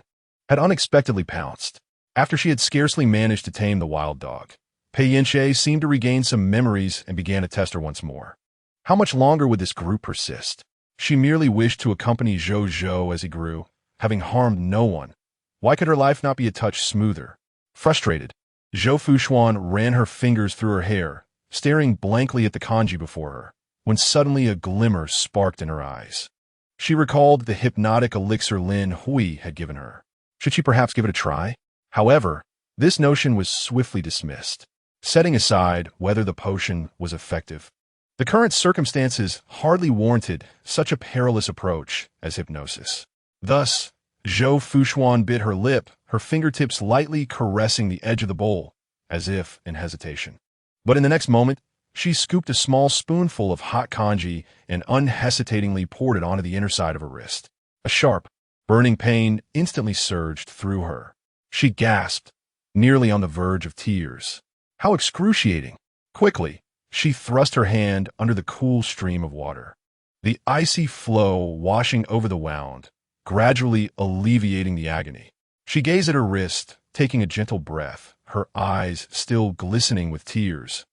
had unexpectedly pounced. After she had scarcely managed to tame the wild dog, Pei Yance seemed to regain some memories and began to test her once more. How much longer would this group persist? She merely wished to accompany Zhou as he grew, having harmed no one. Why could her life not be a touch smoother? Frustrated, Zhou Fuxuan ran her fingers through her hair, staring blankly at the kanji before her, when suddenly a glimmer sparked in her eyes. She recalled the hypnotic elixir Lin Hui had given her. Should she perhaps give it a try? However, this notion was swiftly dismissed, setting aside whether the potion was effective. The current circumstances hardly warranted such a perilous approach as hypnosis. Thus, Zhou Fuxuan bit her lip, her fingertips lightly caressing the edge of the bowl, as if in hesitation. But in the next moment, she scooped a small spoonful of hot kanji and unhesitatingly poured it onto the inner side of her wrist. A sharp, burning pain instantly surged through her. She gasped, nearly on the verge of tears. How excruciating! Quickly, she thrust her hand under the cool stream of water, the icy flow washing over the wound, gradually alleviating the agony. She gazed at her wrist, taking a gentle breath, her eyes still glistening with tears.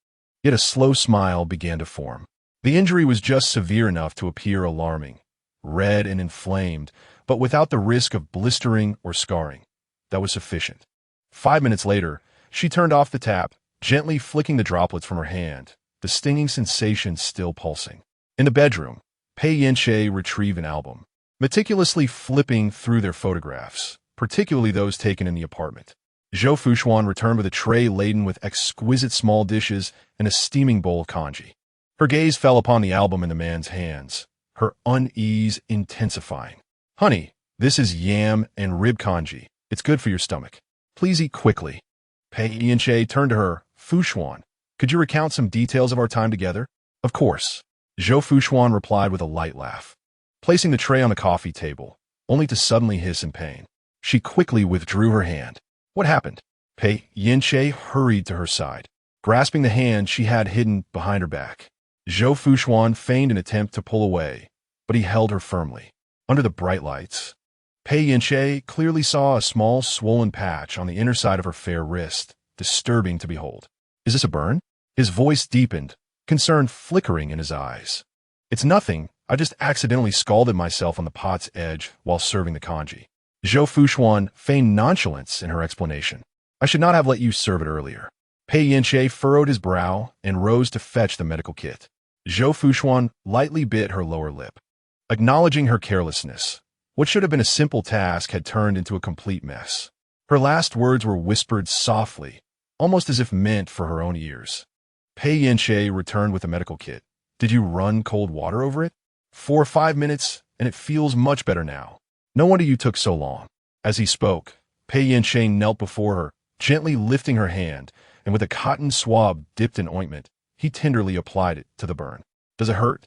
Yet a slow smile began to form. The injury was just severe enough to appear alarming, red and inflamed, but without the risk of blistering or scarring. That was sufficient. 5 minutes later, she turned off the tap, gently flicking the droplets from her hand, the stinging sensation still pulsing. In the bedroom, Pei Yance retrieved an album, meticulously flipping through their photographs, particularly those taken in the apartment. Zhou Fuxuan returned with a tray laden with exquisite small dishes and a steaming bowl of congee. Her gaze fell upon the album in the man's hands, her unease intensifying. "Honey, this is yam and rib congee. It's good for your stomach. Please eat quickly." Pei Yance turned to her. "Fuxuan, could you recount some details of our time together?" "Of course." Zhou Fuxuan replied with a light laugh, placing the tray on the coffee table, only to suddenly hiss in pain. She quickly withdrew her hand. "What happened?" Pei Yance hurried to her side, grasping the hand she had hidden behind her back. Zhou Fuxuan feigned an attempt to pull away, but he held her firmly. Under the bright lights, Pei Yance clearly saw a small swollen patch on the inner side of her fair wrist, disturbing to behold. "Is this a burn?" His voice deepened, concern flickering in his eyes. "It's nothing. I just accidentally scalded myself on the pot's edge while serving the congee." Zhou Fuxuan feigned nonchalance in her explanation. "I should not have let you serve it earlier." Pei Yance furrowed his brow and rose to fetch the medical kit. Zhou Fuxuan lightly bit her lower lip. Acknowledging her carelessness, what should have been a simple task had turned into a complete mess. Her last words were whispered softly, almost as if meant for her own ears. Pei Yance returned with the medical kit. "Did you run cold water over it?" "4 or 5 minutes, and it feels much better now." "No wonder you took so long." As he spoke, Pei Yance knelt before her, gently lifting her hand, and with a cotton swab dipped in ointment, he tenderly applied it to the burn. "Does it hurt?"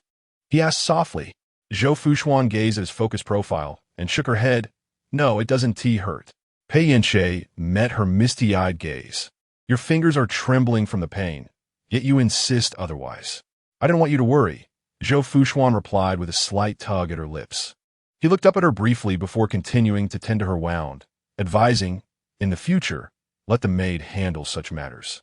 he asked softly. Zhou Fuxuan gazed at his focused profile and shook her head. "No, it doesn't hurt." Pei Yance met her misty-eyed gaze. "Your fingers are trembling from the pain, yet you insist otherwise." "I didn't want you to worry," Zhou Fuxuan replied with a slight tug at her lips. He looked up at her briefly before continuing to tend to her wound, advising, "In the future, let the maid handle such matters.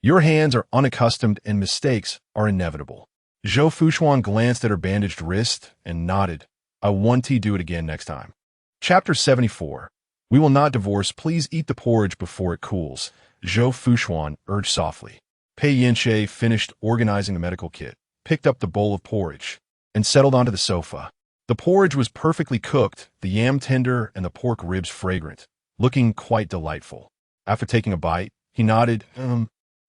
Your hands are unaccustomed and mistakes are inevitable." Zhou Fuxuan glanced at her bandaged wrist and nodded. "I want to do it again next time." Chapter 74. "We will not divorce. Please eat the porridge before it cools," Zhou Fuxuan urged softly. Pei Yance finished organizing the medical kit, picked up the bowl of porridge, and settled onto the sofa. The porridge was perfectly cooked, the yam tender and the pork ribs fragrant, looking quite delightful. After taking a bite, he nodded,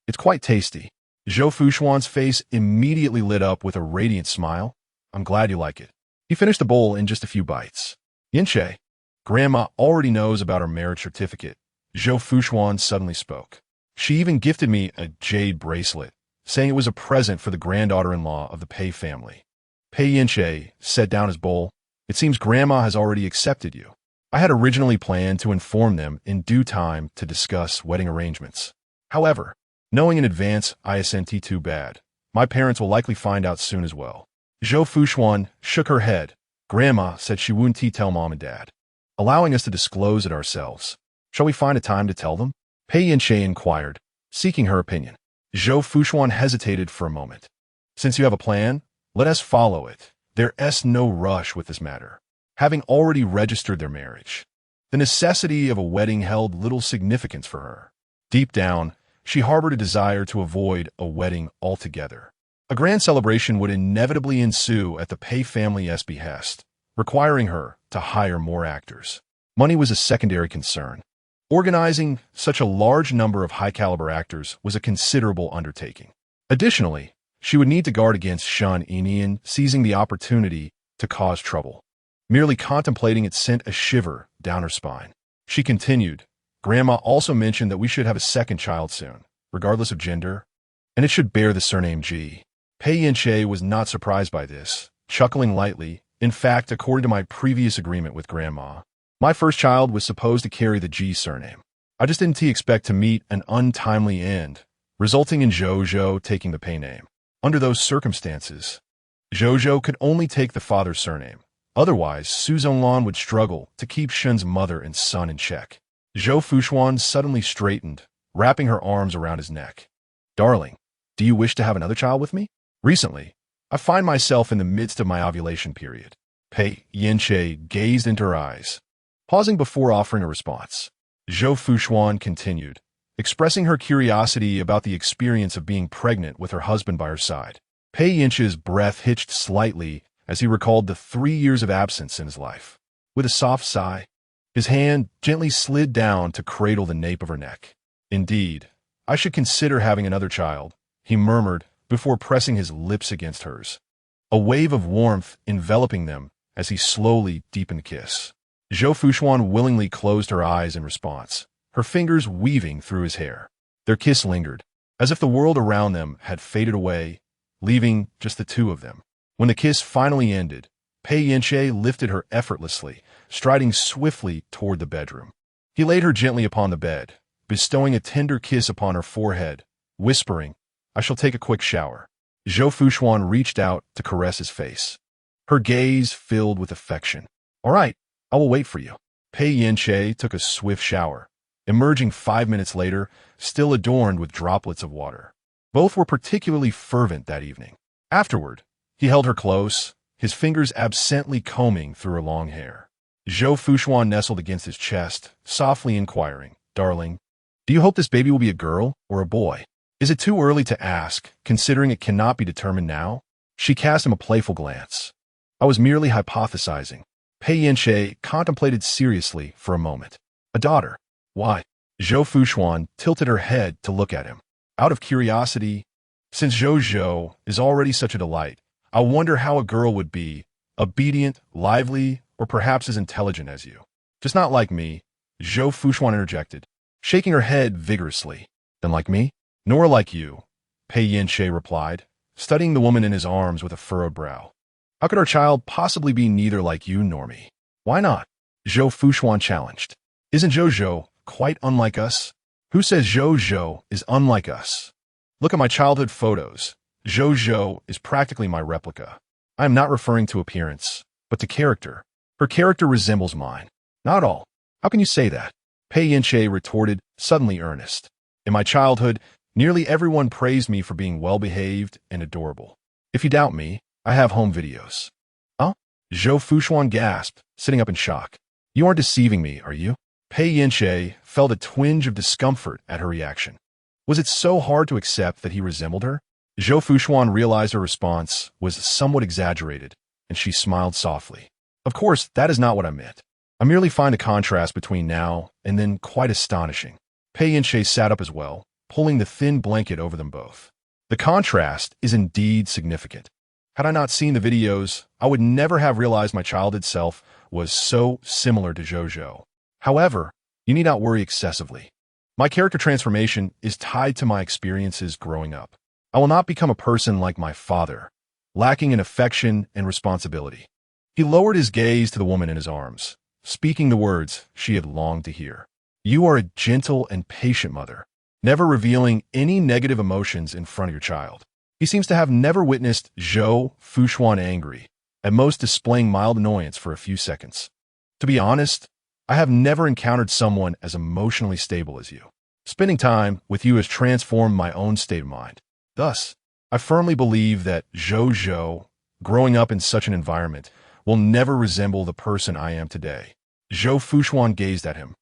"It's quite tasty." Zhou Fuxuan's face immediately lit up with a radiant smile. "I'm glad you like it." He finished the bowl in just a few bites. "Yance, Grandma already knows about our marriage certificate." Zhou Fuxuan suddenly spoke. "She even gifted me a jade bracelet, saying it was a present for the granddaughter-in-law of the Pei family." Pei Yance set down his bowl. "It seems Grandma has already accepted you." "I had originally planned to inform them in due time to discuss wedding arrangements. However, knowing in advance isn't too bad. My parents will likely find out soon as well." Zhou Fuxuan shook her head. "Grandma said she wouldn't tell Mom and Dad, allowing us to disclose it ourselves. Shall we find a time to tell them?" Pei Yance inquired, seeking her opinion. Zhou Fuxuan hesitated for a moment. "Since you have a plan, let us follow it. There's no rush with this matter." Having already registered their marriage, the necessity of a wedding held little significance for her. Deep down, she harbored a desire to avoid a wedding altogether. A grand celebration would inevitably ensue at the Pei family's behest, requiring her to hire more actors. Money was a secondary concern. Organizing such a large number of high-caliber actors was a considerable undertaking. Additionally, she would need to guard against Shan Yinian seizing the opportunity to cause trouble. Merely contemplating it sent a shiver down her spine. She continued, "Grandma also mentioned that we should have a second child soon, regardless of gender, and it should bear the surname G." Pei Yance was not surprised by this, chuckling lightly. "In fact, according to my previous agreement with Grandma, my first child was supposed to carry the G surname. I just didn't expect to meet an untimely end, resulting in Zhou taking the Pei name. Under those circumstances, Zhou could only take the father's surname. Otherwise, Su Zhonglan would struggle to keep Shen's mother and son in check." Zhou Fuxuan suddenly straightened, wrapping her arms around his neck. "Darling, do you wish to have another child with me? Recently, I find myself in the midst of my ovulation period." Pei Yance gazed into her eyes, pausing before offering a response. Zhou Fuxuan continued, expressing her curiosity about the experience of being pregnant with her husband by her side. Pei Yance's breath hitched slightly as he recalled the 3 years of absence in his life. With a soft sigh, His hand gently slid down to cradle the nape of her neck. Indeed, I should consider having another child, he murmured before pressing his lips against hers. A wave of warmth enveloping them as he slowly deepened the kiss. Zhou Fuxuan willingly closed her eyes in response, her fingers weaving through his hair. Their kiss lingered, as if the world around them had faded away, leaving just the two of them. When the kiss finally ended, Pei Yance lifted her effortlessly, striding swiftly toward the bedroom. He laid her gently upon the bed, bestowing a tender kiss upon her forehead, whispering, "I shall take a quick shower." Zhou Fuxuan reached out to caress his face. Her gaze filled with affection. "All right, I will wait for you." Pei Yance took a swift shower, emerging 5 minutes later, still adorned with droplets of water. Both were particularly fervent that evening. Afterward, he held her close, his fingers absently combing through her long hair. Zhou Fuxuan nestled against his chest, softly inquiring, "Darling, do you hope this baby will be a girl or a boy? Is it too early to ask, considering it cannot be determined now?" She cast him a playful glance. "I was merely hypothesizing." Pei Yance contemplated seriously for a moment. "A daughter. Why?" Zhou Fuxuan tilted her head to look at him. "Out of curiosity, since Zhou is already such a delight, I wonder how a girl would be, obedient, lively, or perhaps as intelligent as you." "Just not like me," Zhou Fuxuan interjected, shaking her head vigorously. "Then like me?" "Nor like you," Pei Yance replied, studying the woman in his arms with a furrowed brow. "How could our child possibly be neither like you nor me?" "Why not?" Zhou Fuxuan challenged. "Isn't Zhou quite unlike us?" "Who says Zhou is unlike us? Look at my childhood photos. Zhou is practically my replica. I am not referring to appearance, but to character. Her character resembles mine." "Not at all. How can you say that?" Pei Yance retorted, suddenly earnest. "In my childhood, nearly everyone praised me for being well-behaved and adorable. If you doubt me, I have home videos." "Huh?" Zhou Fuxuan gasped, sitting up in shock. "You aren't deceiving me, are you?" Pei Yance felt a twinge of discomfort at her reaction. Was it so hard to accept that he resembled her? Zhou Fuxuan realized her response was somewhat exaggerated, and she smiled softly. "Of course, that is not what I meant. I merely find the contrast between now and then quite astonishing." Pei Yance sat up as well, pulling the thin blanket over them both. "The contrast is indeed significant. Had I not seen the videos, I would never have realized my childhood self was so similar to Zhou. However, you need not worry excessively. My character transformation is tied to my experiences growing up. I will not become a person like my father, lacking in affection and responsibility." He lowered his gaze to the woman in his arms, speaking the words she had longed to hear. "You are a gentle and patient mother, never revealing any negative emotions in front of your child." He seems to have never witnessed Zhou Fuxuan angry, at most displaying mild annoyance for a few seconds. "To be honest, I have never encountered someone as emotionally stable as you. Spending time with you has transformed my own state of mind. Thus, I firmly believe that Zhou, growing up in such an environment, will never resemble the person I am today." Zhou Fuxuan gazed at him,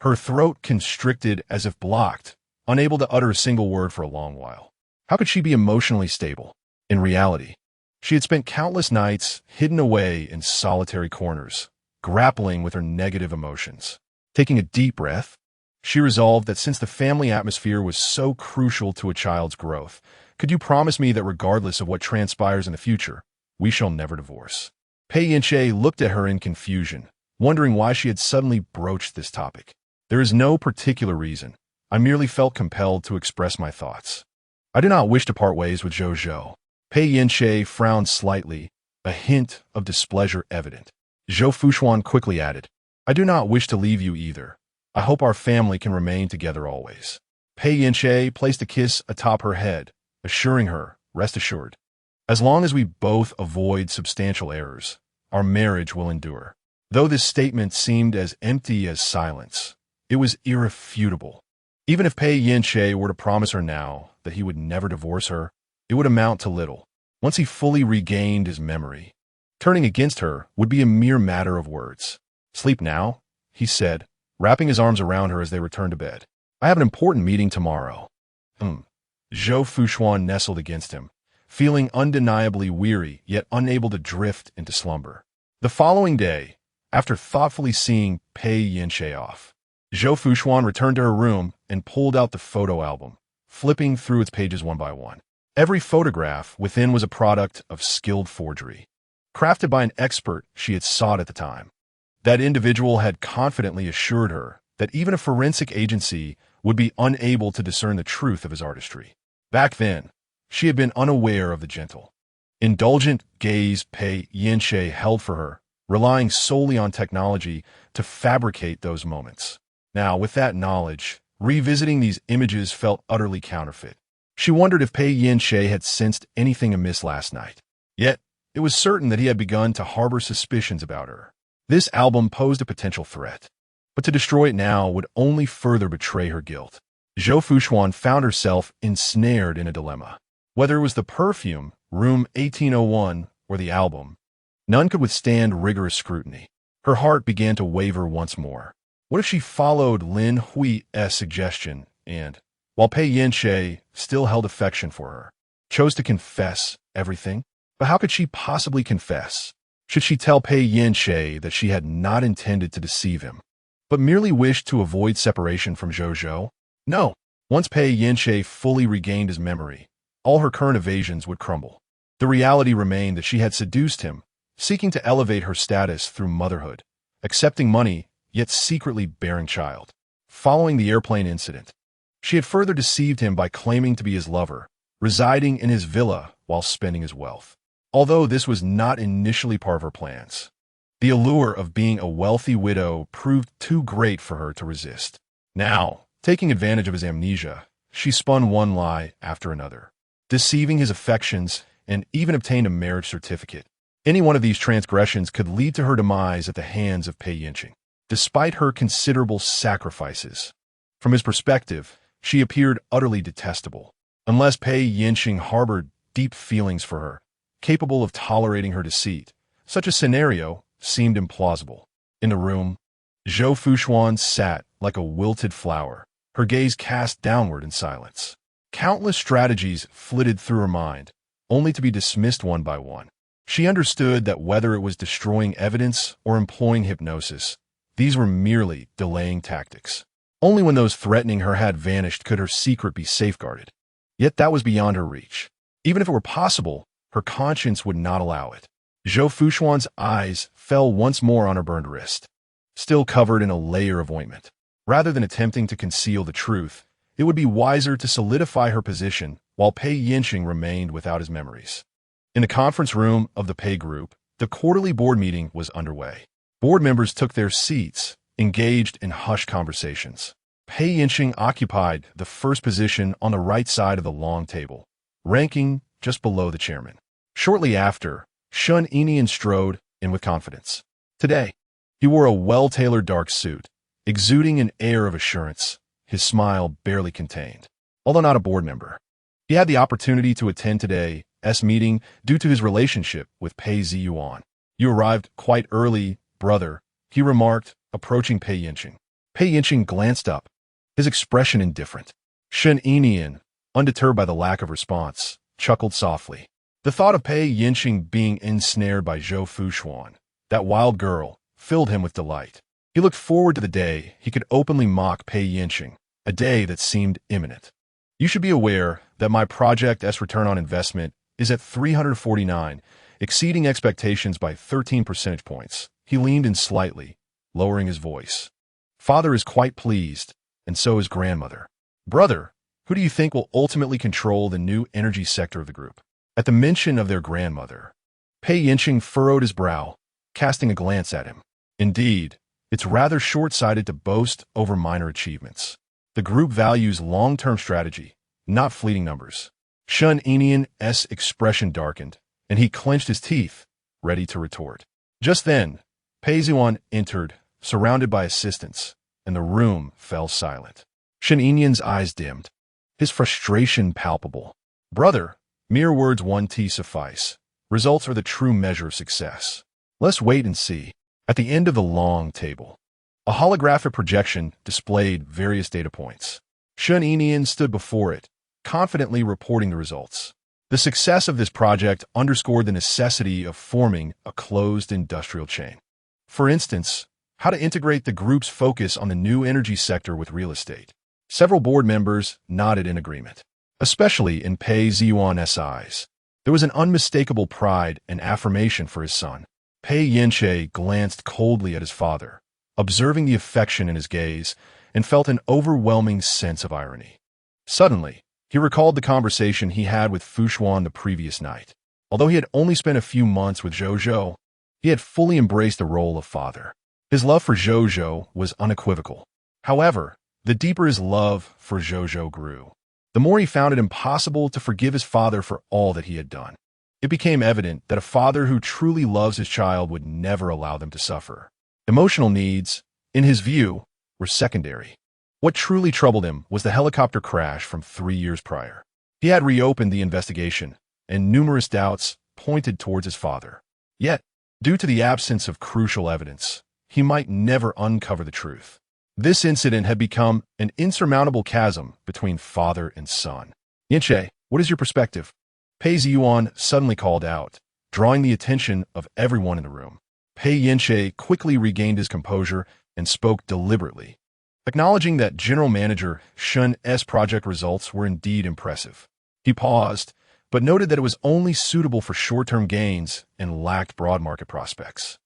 her throat constricted as if blocked, unable to utter a single word for a long while. How could she be emotionally stable? In reality, she had spent countless nights hidden away in solitary corners, grappling with her negative emotions. Taking a deep breath, she resolved that since the family atmosphere was so crucial to a child's growth, "Could you promise me that regardless of what transpires in the future, we shall never divorce?" Pei Yance looked at her in confusion, wondering why she had suddenly broached this topic. "There is no particular reason. I merely felt compelled to express my thoughts. I do not wish to part ways with Zhou." Pei Yance frowned slightly, a hint of displeasure evident. Zhou Fuxuan quickly added, "I do not wish to leave you either. I hope our family can remain together always." Pei Yance placed a kiss atop her head, assuring her, "Rest assured. As long as we both avoid substantial errors, our marriage will endure." Though this statement seemed as empty as silence, it was irrefutable. Even if Pei Yance were to promise her now that he would never divorce her, it would amount to little. Once he fully regained his memory, turning against her would be a mere matter of words. "Sleep now," he said, wrapping his arms around her as they returned to bed. "I have an important meeting tomorrow." Zhou Fuxuan nestled against him, feeling undeniably weary yet unable to drift into slumber. The following day, After thoughtfully seeing Pei Yance off, Zhou Fuxuan returned to her room and pulled out the photo album, flipping through its pages one by one. Every photograph within was a product of skilled forgery, crafted by an expert she had sought at the time. That individual had confidently assured her that even a forensic agency would be unable to discern the truth of his artistry. Back then, she had been unaware of the gentle, indulgent gaze Pei Yance held for her, relying solely on technology to fabricate those moments. Now, with that knowledge, revisiting these images felt utterly counterfeit. She wondered if Pei Yance had sensed anything amiss last night. Yet, it was certain that he had begun to harbor suspicions about her. This album posed a potential threat, but to destroy it now would only further betray her guilt. Zhou Fuxuan found herself ensnared in a dilemma. Whether it was the perfume, room 1801, or the album, none could withstand rigorous scrutiny. Her heart began to waver once more. What if she followed Lin Hui's suggestion and, while Pei Yance still held affection for her, chose to confess everything? But how could she possibly confess? Should she tell Pei Yance that she had not intended to deceive him, but merely wished to avoid separation from Zhou? No. Once Pei Yance fully regained his memory, all her current evasions would crumble. The reality remained that she had seduced him, seeking to elevate her status through motherhood, accepting money, yet secretly bearing child. Following the airplane incident, she had further deceived him by claiming to be his lover, residing in his villa while spending his wealth. Although this was not initially part of her plans, the allure of being a wealthy widow proved too great for her to resist. Now, taking advantage of his amnesia, she spun one lie after another, deceiving his affections and even obtained a marriage certificate. Any one of these transgressions could lead to her demise at the hands of Pei Yance. Despite her considerable sacrifices, from his perspective, she appeared utterly detestable. Unless Pei Yance harbored deep feelings for her, capable of tolerating her deceit, such a scenario seemed implausible. In the room, Zhou Fuxuan sat like a wilted flower, her gaze cast downward in silence. Countless strategies flitted through her mind, only to be dismissed one by one. She understood that whether it was destroying evidence or employing hypnosis, these were merely delaying tactics. Only when those threatening her had vanished could her secret be safeguarded. Yet that was beyond her reach. Even if it were possible, her conscience would not allow it. Zhou Fuxuan's eyes fell once more on her burned wrist, still covered in a layer of ointment. Rather than attempting to conceal the truth, it would be wiser to solidify her position while Pei Yance remained without his memories. In the conference room of the Pei Group, the quarterly board meeting was underway. Board members took their seats, engaged in hushed conversations. Pei Yance occupied the first position on the right side of the long table, ranking just below the chairman. Shortly after, Zhou Fuxuan strode in with confidence. Today, he wore a well-tailored dark suit, exuding an air of assurance, his smile barely contained. Although not a board member, he had the opportunity to attend today's meeting due to his relationship with Pei Ziyuan. "You arrived quite early, brother," he remarked, approaching Pei Yance. Pei Yance glanced up, his expression indifferent. Zhou Fuxuan, undeterred by the lack of response, chuckled softly. The thought of Pei Yance being ensnared by Zhou Fuxuan, that wild girl, filled him with delight. He looked forward to the day he could openly mock Pei Yance, a day that seemed imminent. "You should be aware that my project's return on investment is at 349, exceeding expectations by 13 percentage points. He leaned in slightly, lowering his voice. "Father is quite pleased, and so is grandmother. Brother, who do you think will ultimately control the new energy sector of the group?" At the mention of their grandmother, Pei Yance furrowed his brow, casting a glance at him. Indeed, it's rather short-sighted to boast over minor achievements. The group values long-term strategy, not fleeting numbers. Zhou Fuxuan's expression darkened, and he clenched his teeth, ready to retort. Just then, Pei Ziyuan entered, surrounded by assistants, and the room fell silent. Zhou Fuxuan's eyes dimmed, his frustration palpable. "Brother, mere words won't suffice. Results are the true measure of success. Let's wait and see." At the end of the long table, a holographic projection displayed various data points. Zhou Fuxuan stood before it, confidently reporting the results. The success of this project underscored the necessity of forming a closed industrial chain. For instance, how to integrate the group's focus on the new energy sector with real estate. Several board members nodded in agreement, especially in Pei Yance eyes. There was an unmistakable pride and affirmation for his son. Pei Yance glanced coldly at his father, observing the affection in his gaze, and felt an overwhelming sense of irony. Suddenly, he recalled the conversation he had with Fuxuan the previous night. Although he had only spent a few months with Zhou, he had fully embraced the role of father. His love for Zhou was unequivocal. However, the deeper his love for Zhou grew, the more he found it impossible to forgive his father for all that he had done. It became evident that a father who truly loves his child would never allow them to suffer. Emotional needs, in his view, were secondary. What truly troubled him was the helicopter crash from 3 years prior. He had reopened the investigation, and numerous doubts pointed towards his father. Yet, due to the absence of crucial evidence, he might never uncover the truth. This incident had become an insurmountable chasm between father and son. Yance, what is your perspective? Pei Yance suddenly called out, drawing the attention of everyone in the room. Pei Yance quickly regained his composure and spoke deliberately, acknowledging that General Manager Shun's project results were indeed impressive. He paused, but noted that it was only suitable for short-term gains and lacked broad market prospects.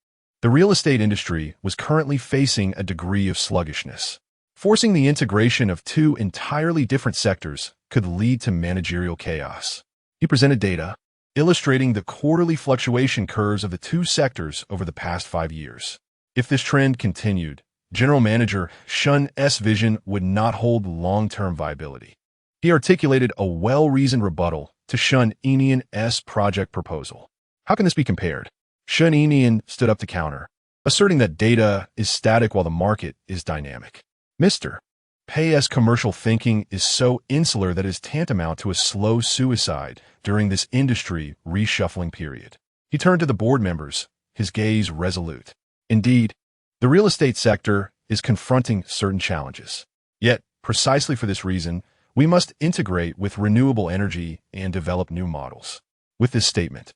The real estate industry was currently facing a degree of sluggishness. Forcing the integration of two entirely different sectors could lead to managerial chaos. He presented data, illustrating the quarterly fluctuation curves of the two sectors over the past 5 years. If this trend continued, General Manager Shun's vision would not hold long-term viability. He articulated a well-reasoned rebuttal to Shun's project proposal. How can this be compared? Shun stood up to counter, asserting that data is static while the market is dynamic. Mr. Pei's commercial thinking is so insular that it is tantamount to a slow suicide during this industry reshuffling period. He turned to the board members, his gaze resolute. Indeed, the real estate sector is confronting certain challenges. Yet, precisely for this reason, we must integrate with renewable energy and develop new models. With this statement,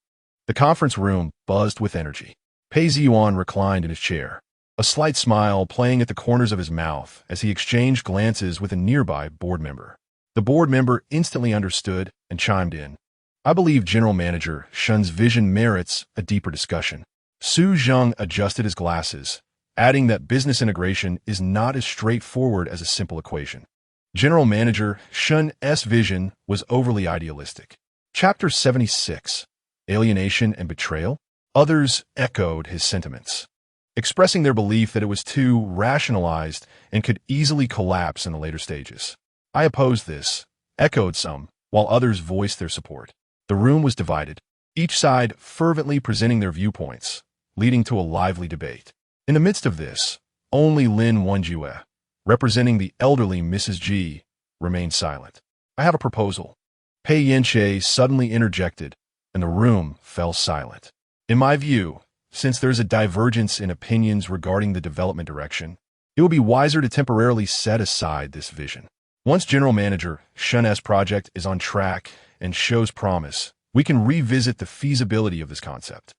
the conference room buzzed with energy. Pei Yance reclined in his chair, a slight smile playing at the corners of his mouth as he exchanged glances with a nearby board member. The board member instantly understood and chimed in. I believe General Manager Shun's vision merits a deeper discussion. Su Zheng adjusted his glasses, adding that business integration is not as straightforward as a simple equation. General Manager Shun's vision was overly idealistic. Chapter 76, Alienation and Betrayal? Others echoed his sentiments, expressing their belief that it was too rationalized and could easily collapse in the later stages. I opposed this, echoed some, while others voiced their support. The room was divided, each side fervently presenting their viewpoints, leading to a lively debate. In the midst of this, only Lin Wenjue, representing the elderly Mrs. G, remained silent. I have a proposal. Pei Yance suddenly interjected, and the room fell silent. In my view, since there is a divergence in opinions regarding the development direction, it would be wiser to temporarily set aside this vision. Once General Manager Shun's project is on track and shows promise, we can revisit the feasibility of this concept.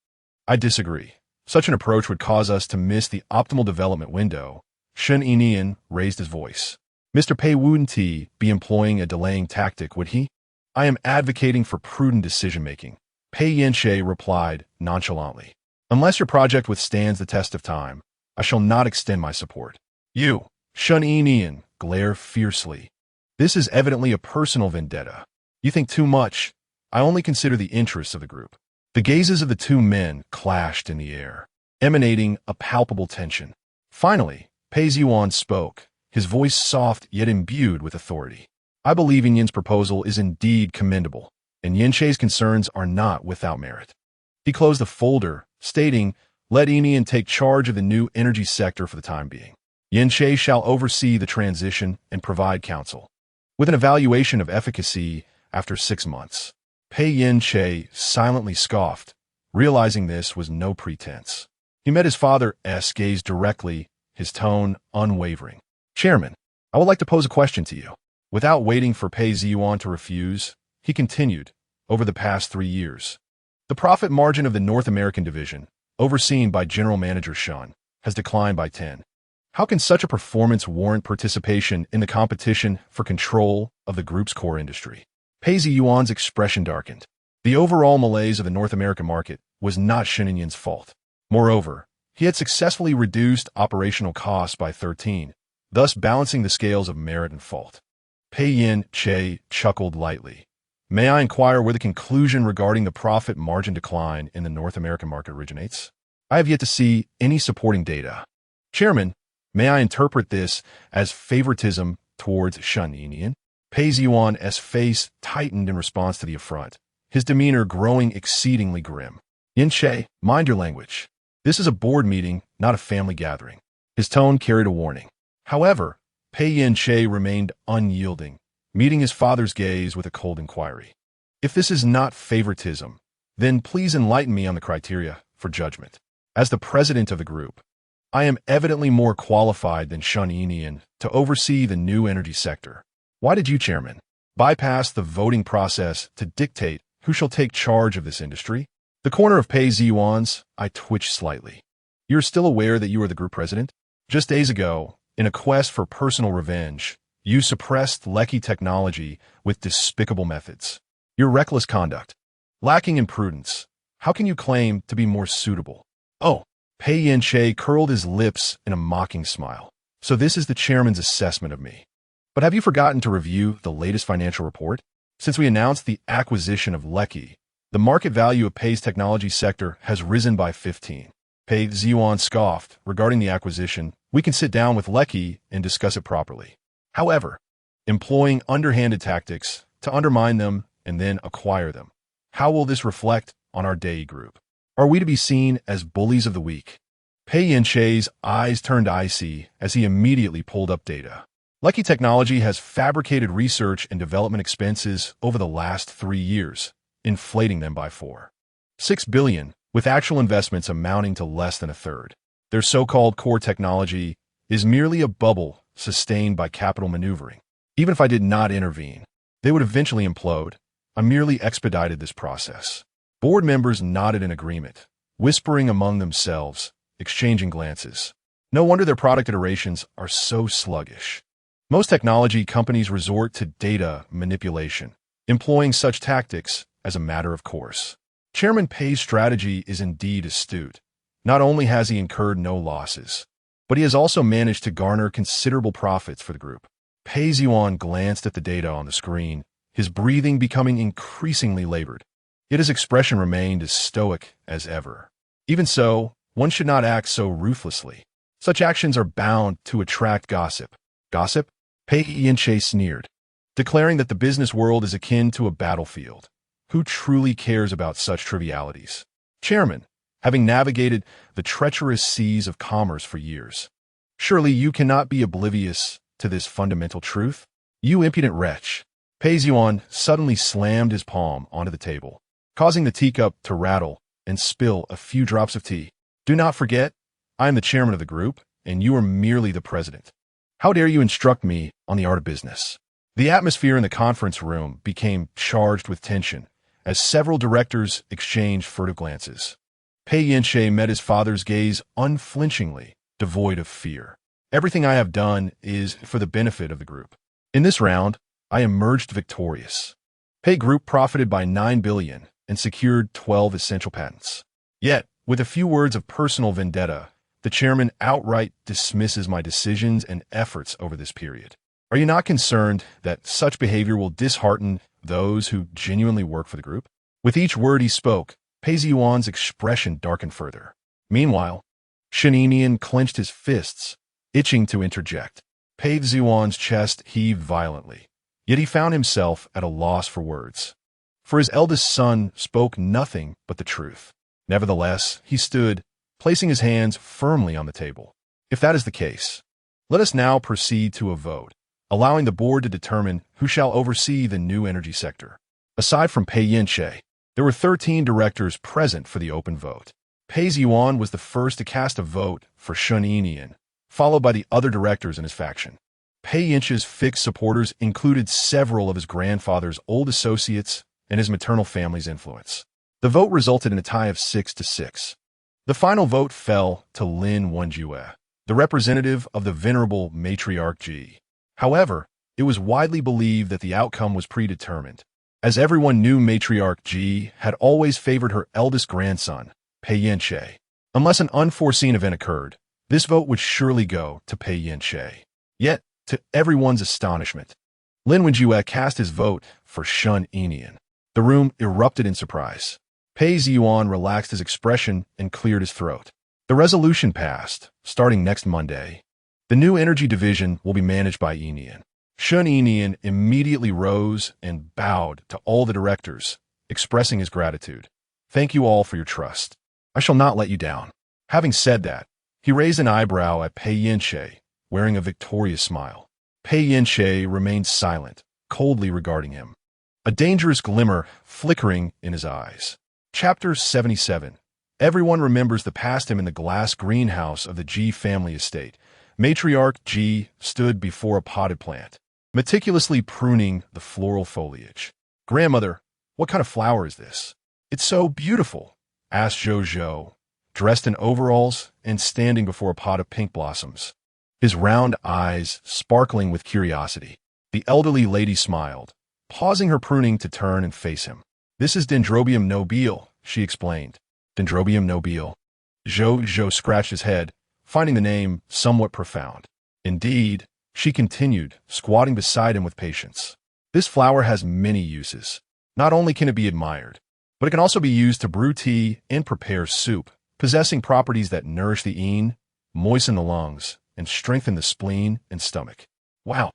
I disagree. Such an approach would cause us to miss the optimal development window. Shun raised his voice. Mr. Pei wouldn't be employing a delaying tactic, would he? I am advocating for prudent decision-making. Pei Yance replied nonchalantly. Unless your project withstands the test of time, I shall not extend my support. You, Shun glared fiercely. This is evidently a personal vendetta. You think too much. I only consider the interests of the group. The gazes of the two men clashed in the air, emanating a palpable tension. Finally, Pei Yance spoke, his voice soft yet imbued with authority. I believe Yin's proposal is indeed commendable, and Yance's concerns are not without merit. He closed the folder, stating, let Yin take charge of the new energy sector for the time being. Yance shall oversee the transition and provide counsel, with an evaluation of efficacy after 6 months. Pei Yance silently scoffed, realizing this was no pretense. He met his father's gaze directly, his tone unwavering. Chairman, I would like to pose a question to you. Without waiting for Pei Yance to refuse, he continued, over the past 3 years, the profit margin of the North American division, overseen by General Manager Shun, has declined by 10. How can such a performance warrant participation in the competition for control of the group's core industry? Pei Yuan's expression darkened. The overall malaise of the North American market was not Shenanian's fault. Moreover, he had successfully reduced operational costs by 13, thus balancing the scales of merit and fault. Pei Yance chuckled lightly. May I inquire where the conclusion regarding the profit margin decline in the North American market originates? I have yet to see any supporting data. Chairman, may I interpret this as favoritism towards Shenanian? Pei Yuan's face tightened in response to the affront, his demeanor growing exceedingly grim. Yance, mind your language. This is a board meeting, not a family gathering. His tone carried a warning. However, Pei Yance remained unyielding, meeting his father's gaze with a cold inquiry. If this is not favoritism, then please enlighten me on the criteria for judgment. As the president of the group, I am evidently more qualified than Shenanian to oversee the new energy sector. Why did you, Chairman, bypass the voting process to dictate who shall take charge of this industry? The corner of Pei Yuan's eye twitched slightly. You're still aware that you are the group president? Just days ago, in a quest for personal revenge, you suppressed Lecky technology with despicable methods. Your reckless conduct, lacking in prudence, how can you claim to be more suitable? Oh, Pei Yance curled his lips in a mocking smile. So this is the chairman's assessment of me. But have you forgotten to review the latest financial report? Since we announced the acquisition of Lecky, the market value of Pei's technology sector has risen by 15. Pei Yuan scoffed. Regarding the acquisition, we can sit down with Lecky and discuss it properly. However, employing underhanded tactics to undermine them and then acquire them, how will this reflect on our Dei group? Are we to be seen as bullies of the weak? Pei Yance's eyes turned icy as he immediately pulled up data. Lecky Technology has fabricated research and development expenses over the last 3 years, inflating them by 4.6 billion, with actual investments amounting to less than a third. Their so-called core technology is merely a bubble sustained by capital maneuvering. Even if I did not intervene, they would eventually implode. I merely expedited this process. Board members nodded in agreement, whispering among themselves, exchanging glances. No wonder their product iterations are so sluggish. Most technology companies resort to data manipulation, employing such tactics as a matter of course. Chairman Pei's strategy is indeed astute. Not only has he incurred no losses, but he has also managed to garner considerable profits for the group. Pei Yuan glanced at the data on the screen, his breathing becoming increasingly labored. Yet his expression remained as stoic as ever. Even so, one should not act so ruthlessly. Such actions are bound to attract gossip. Gossip? Pei Yance sneered, declaring that the business world is akin to a battlefield. Who truly cares about such trivialities? Chairman, having navigated the treacherous seas of commerce for years, surely you cannot be oblivious to this fundamental truth? You impudent wretch. Pei Yuan suddenly slammed his palm onto the table, causing the teacup to rattle and spill a few drops of tea. Do not forget, I am the chairman of the group, and you are merely the president. How dare you instruct me on the art of business? The atmosphere in the conference room became charged with tension as several directors exchanged furtive glances. Pei Yance met his father's gaze unflinchingly, devoid of fear. Everything I have done is for the benefit of the group. In this round, I emerged victorious. Pei Group profited by 9 billion and secured 12 essential patents. Yet, with a few words of personal vendetta, the chairman outright dismisses my decisions and efforts over this period. Are you not concerned that such behavior will dishearten those who genuinely work for the group? With each word he spoke, Pei Yuan's expression darkened further. Meanwhile, Shenanian clenched his fists, itching to interject. Pei Yuan's chest heaved violently, yet he found himself at a loss for words. For his eldest son spoke nothing but the truth. Nevertheless, he stood, placing his hands firmly on the table. If that is the case, let us now proceed to a vote, allowing the board to determine who shall oversee the new energy sector. Aside from Pei Yance, there were 13 directors present for the open vote. Pei Yuan was the first to cast a vote for Shenanian, followed by the other directors in his faction. Pei Yance's fixed supporters included several of his grandfather's old associates and his maternal family's influence. The vote resulted in a tie of 6-6. The final vote fell to Lin Wenjue, the representative of the venerable matriarch Ji. However, it was widely believed that the outcome was predetermined, as everyone knew matriarch Ji had always favored her eldest grandson, Pei Yance. Unless an unforeseen event occurred, this vote would surely go to Pei Yance. Yet, to everyone's astonishment, Lin Wenjue cast his vote for Shun Enian. The room erupted in surprise. Pei Ziyuan relaxed his expression and cleared his throat. The resolution passed, starting next Monday. The new energy division will be managed by Enian. Shun Enian immediately rose and bowed to all the directors, expressing his gratitude. Thank you all for your trust. I shall not let you down. Having said that, he raised an eyebrow at Pei Yance, wearing a victorious smile. Pei Yance remained silent, coldly regarding him, a dangerous glimmer flickering in his eyes. Chapter 77. Everyone remembers the past him in the glass greenhouse of the Ji family estate. Matriarch Ji stood before a potted plant, meticulously pruning the floral foliage. "Grandmother, what kind of flower is this? It's so beautiful," asked Zhou, dressed in overalls and standing before a pot of pink blossoms, his round eyes sparkling with curiosity. The elderly lady smiled, pausing her pruning to turn and face him. "This is Dendrobium nobile," she explained. "Dendrobium nobile." Zhou scratched his head, finding the name somewhat profound. "Indeed," she continued, squatting beside him with patience. "This flower has many uses. Not only can it be admired, but it can also be used to brew tea and prepare soup, possessing properties that nourish the yin, moisten the lungs, and strengthen the spleen and stomach." "Wow!"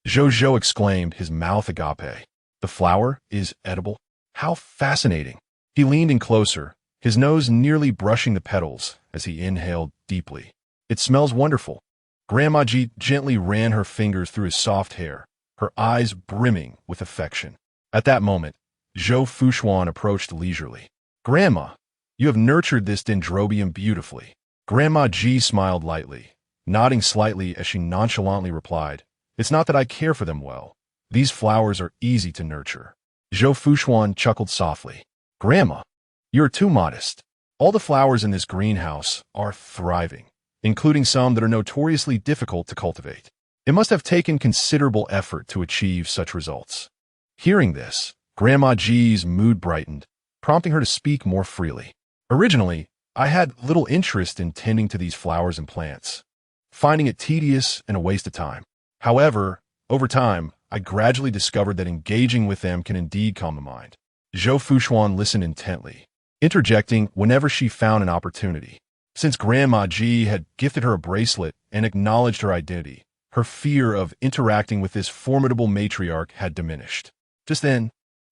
Zhou exclaimed, his mouth agape. "The flower is edible? How fascinating!" He leaned in closer, his nose nearly brushing the petals as he inhaled deeply. "It smells wonderful." Grandma Ji gently ran her fingers through his soft hair, her eyes brimming with affection. At that moment, Zhou Fuxuan approached leisurely. "Grandma, you have nurtured this dendrobium beautifully." Grandma Ji smiled lightly, nodding slightly as she nonchalantly replied, "It's not that I care for them well. These flowers are easy to nurture." Zhou Fuxuan chuckled softly. "Grandma, you are too modest. All the flowers in this greenhouse are thriving, including some that are notoriously difficult to cultivate. It must have taken considerable effort to achieve such results." Hearing this, Grandma Ji's mood brightened, prompting her to speak more freely. "Originally, I had little interest in tending to these flowers and plants, finding it tedious and a waste of time. However, over time, I gradually discovered that engaging with them can indeed calm the mind." Zhou Fuxuan listened intently, interjecting whenever she found an opportunity. Since Grandma Ji had gifted her a bracelet and acknowledged her identity, her fear of interacting with this formidable matriarch had diminished. Just then,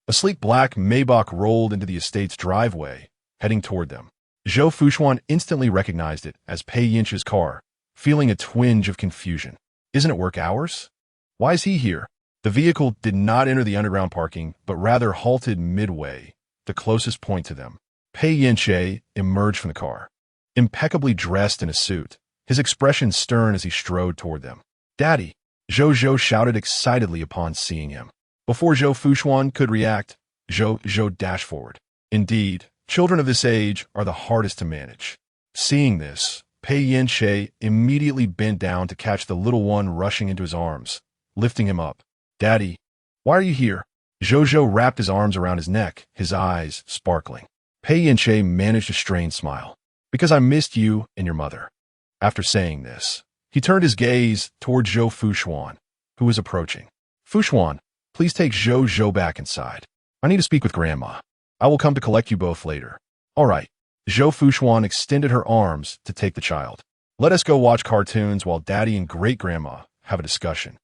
a sleek black Maybach rolled into the estate's driveway, heading toward them. Zhou Fuxuan instantly recognized it as Pei Yance's car, feeling a twinge of confusion. "Isn't it work hours? Why is he here?" The vehicle did not enter the underground parking, but rather halted midway, the closest point to them. Pei Yance emerged from the car, impeccably dressed in a suit, his expression stern as he strode toward them. "Daddy!" Zhou shouted excitedly upon seeing him. Before Zhou Fuxuan could react, Zhou dashed forward. Indeed, children of this age are the hardest to manage. Seeing this, Pei Yance immediately bent down to catch the little one rushing into his arms, lifting him up. "Daddy, why are you here?" Zhou wrapped his arms around his neck, his eyes sparkling. Pei Yance managed a strained smile. "Because I missed you and your mother." After saying this, he turned his gaze toward Zhou Fuxuan, who was approaching. "Fuxuan, please take Zhou back inside. I need to speak with Grandma. I will come to collect you both later." "All right." Zhou Fuxuan extended her arms to take the child. "Let us go watch cartoons while Daddy and Great-Grandma have a discussion."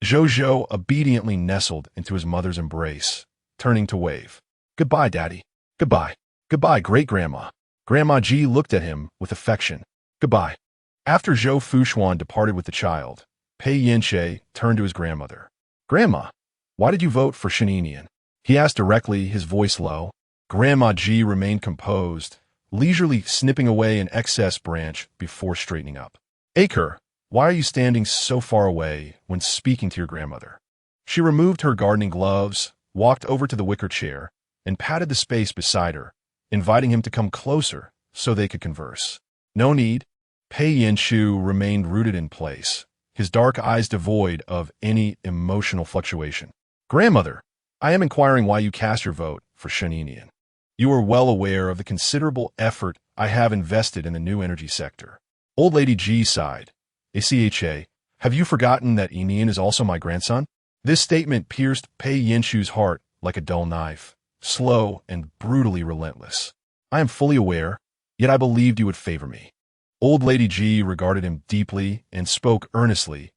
Zhou obediently nestled into his mother's embrace, turning to wave. "Goodbye, Daddy." "Goodbye. Goodbye, Great-Grandma." Grandma Ji looked at him with affection. "Goodbye." After Zhou Fuxuan departed with the child, Pei Yance turned to his grandmother. "Grandma, why did you vote for Sheninian?" he asked directly, his voice low. Grandma Ji remained composed, leisurely snipping away an excess branch before straightening up. "Aker, why are you standing so far away when speaking to your grandmother?" She removed her gardening gloves, walked over to the wicker chair, and patted the space beside her, inviting him to come closer so they could converse. No need. Pei Yance remained rooted in place, his dark eyes devoid of any emotional fluctuation. Grandmother, I am inquiring why you cast your vote for Shenanian. You are well aware of the considerable effort I have invested in the new energy sector. Old Lady G sighed. Acha, have you forgotten that Enian is also my grandson? This statement pierced Pei Yance's heart like a dull knife, slow and brutally relentless. I am fully aware, yet I believed you would favor me. Old Lady G regarded him deeply and spoke earnestly.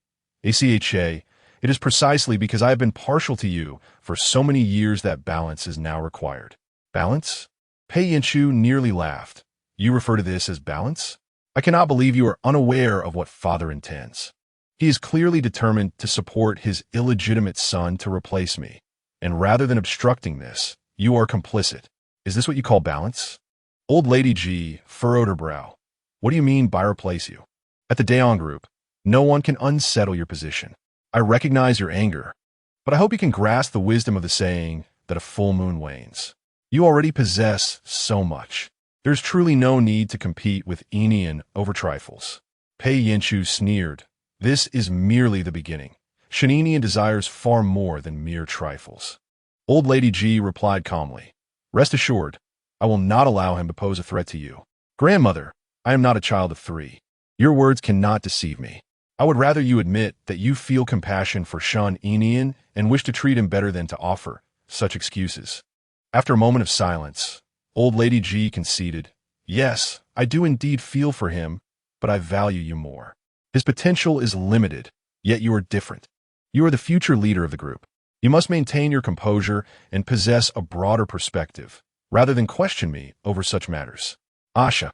Acha, it is precisely because I have been partial to you for so many years that balance is now required. Balance? Pei Yance nearly laughed. You refer to this as balance? I cannot believe you are unaware of what father intends. He is clearly determined to support his illegitimate son to replace me, and rather than obstructing this, you are complicit. Is this what you call balance? Old Lady G furrowed her brow. What do you mean by replace you? At the Daeon Group, no one can unsettle your position. I recognize your anger, but I hope you can grasp the wisdom of the saying that a full moon wanes. You already possess so much. There's truly no need to compete with Enian over trifles. Pei Yance sneered. This is merely the beginning. Shenanian desires far more than mere trifles. Old Lady G replied calmly. Rest assured, I will not allow him to pose a threat to you. Grandmother, I am not a child of 3. Your words cannot deceive me. I would rather you admit that you feel compassion for Shen Enian and wish to treat him better than to offer such excuses. After a moment of silence, Old Lady G conceded, Yes, I do indeed feel for him, but I value you more. His potential is limited, yet you are different. You are the future leader of the group. You must maintain your composure and possess a broader perspective, rather than question me over such matters. Asha,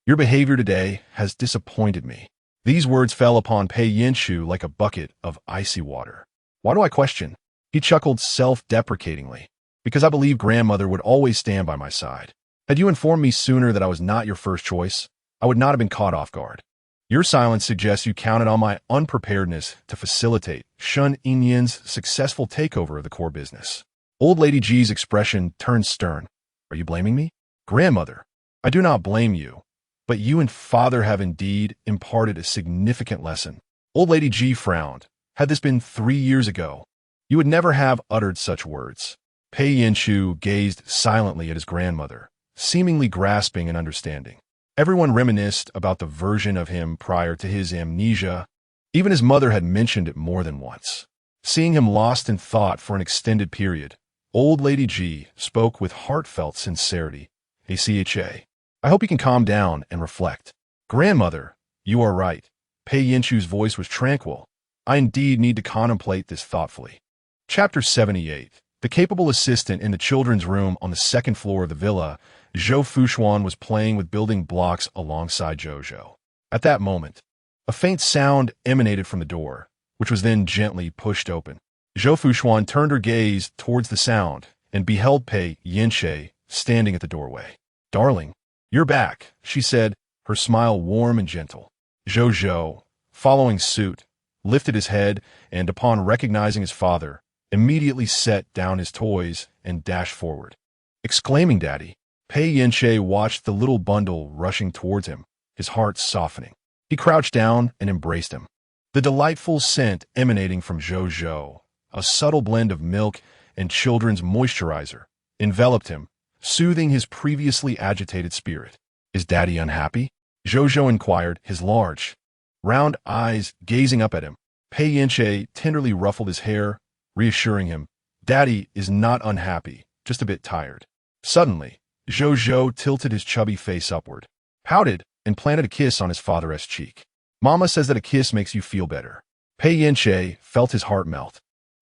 your behavior today has disappointed me. These words fell upon Pei Yance like a bucket of icy water. Why do I question? He chuckled self-deprecatingly. Because I believe grandmother would always stand by my side. Had you informed me sooner that I was not your first choice, I would not have been caught off guard. Your silence suggests you counted on my unpreparedness to facilitate Shen Enian's successful takeover of the core business. Old Lady G's expression turned stern. Are you blaming me? Grandmother, I do not blame you, but you and father have indeed imparted a significant lesson. Old Lady G frowned. Had this been 3 years ago, you would never have uttered such words. Pei Yance gazed silently at his grandmother, seemingly grasping an understanding. Everyone reminisced about the version of him prior to his amnesia. Even his mother had mentioned it more than once. Seeing him lost in thought for an extended period, Old Lady G spoke with heartfelt sincerity. Acha, I hope you can calm down and reflect. Grandmother, you are right. Pei Yance's voice was tranquil. I indeed need to contemplate this thoughtfully. Chapter 78. The capable assistant in the children's room on the second floor of the villa, Zhou Fuxuan was playing with building blocks alongside Jojo. At that moment, a faint sound emanated from the door, which was then gently pushed open. Zhou Fuxuan turned her gaze towards the sound and beheld Pei Yance standing at the doorway. Darling, you're back, she said, her smile warm and gentle. Jojo, following suit, lifted his head and, upon recognizing his father, immediately set down his toys and dashed forward. Exclaiming Daddy, Pei Yance watched the little bundle rushing towards him, his heart softening. He crouched down and embraced him. The delightful scent emanating from Jojo, a subtle blend of milk and children's moisturizer, enveloped him, soothing his previously agitated spirit. Is Daddy unhappy? Jojo inquired, his large, round eyes gazing up at him. Pei Yance tenderly ruffled his hair, reassuring him, Daddy is not unhappy, just a bit tired. Suddenly, Jojo tilted his chubby face upward, pouted, and planted a kiss on his father's cheek. Mama says that a kiss makes you feel better. Pei Yance felt his heart melt,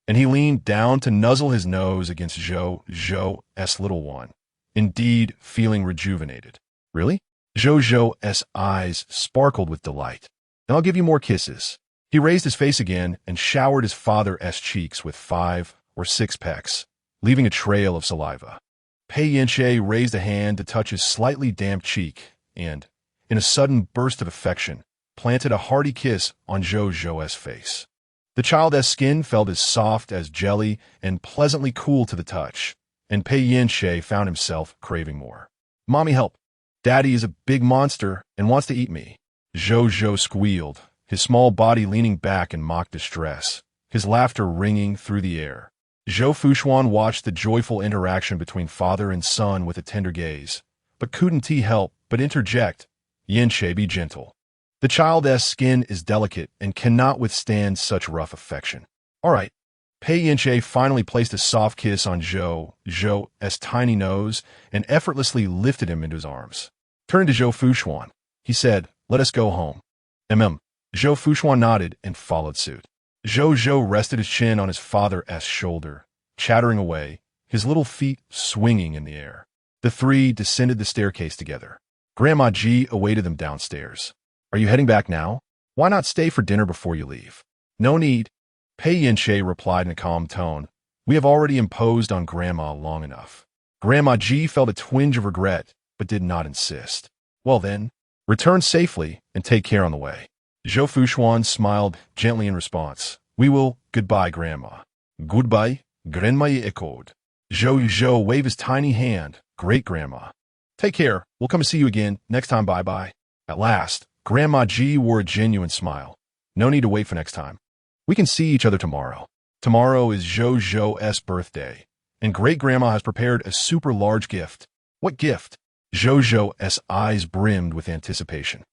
and he leaned down to nuzzle his nose against Jojo's little one, indeed feeling rejuvenated. Really? Jojo's eyes sparkled with delight. Then I'll give you more kisses. He raised his face again and showered his father's cheeks with 5 or 6 pecks, leaving a trail of saliva. Pei Yance raised a hand to touch his slightly damp cheek and, in a sudden burst of affection, planted a hearty kiss on Jojo's face. The child's skin felt as soft as jelly and pleasantly cool to the touch, and Pei Yance found himself craving more. Mommy, help! Daddy is a big monster and wants to eat me. Zhou squealed, his small body leaning back in mock distress, his laughter ringing through the air. Zhou Fuxuan watched the joyful interaction between father and son with a tender gaze, but couldn't he help but interject, Yance, be gentle. The child's skin is delicate and cannot withstand such rough affection. All right. Pei Yance finally placed a soft kiss on Zhou's tiny nose and effortlessly lifted him into his arms. Turning to Zhou Fuxuan, he said, let us go home. Zhou Fuxuan nodded and followed suit. Zhou rested his chin on his father's shoulder, chattering away, his little feet swinging in the air. The three descended the staircase together. Grandma Ji awaited them downstairs. Are you heading back now? Why not stay for dinner before you leave? No need. Pei Yance replied in a calm tone. We have already imposed on Grandma long enough. Grandma Ji felt a twinge of regret, but did not insist. Well then, return safely and take care on the way. Zhou Fuxuan smiled gently in response. We will. Goodbye, Grandma. Goodbye, Grandma echoed. Zhou waved his tiny hand. Great Grandma. Take care. We'll come to see you again. Next time, bye-bye. At last, Grandma Ji wore a genuine smile. No need to wait for next time. We can see each other tomorrow. Tomorrow is Zhou's birthday, and Great-Grandma has prepared a super large gift. What gift? Zhou's eyes brimmed with anticipation.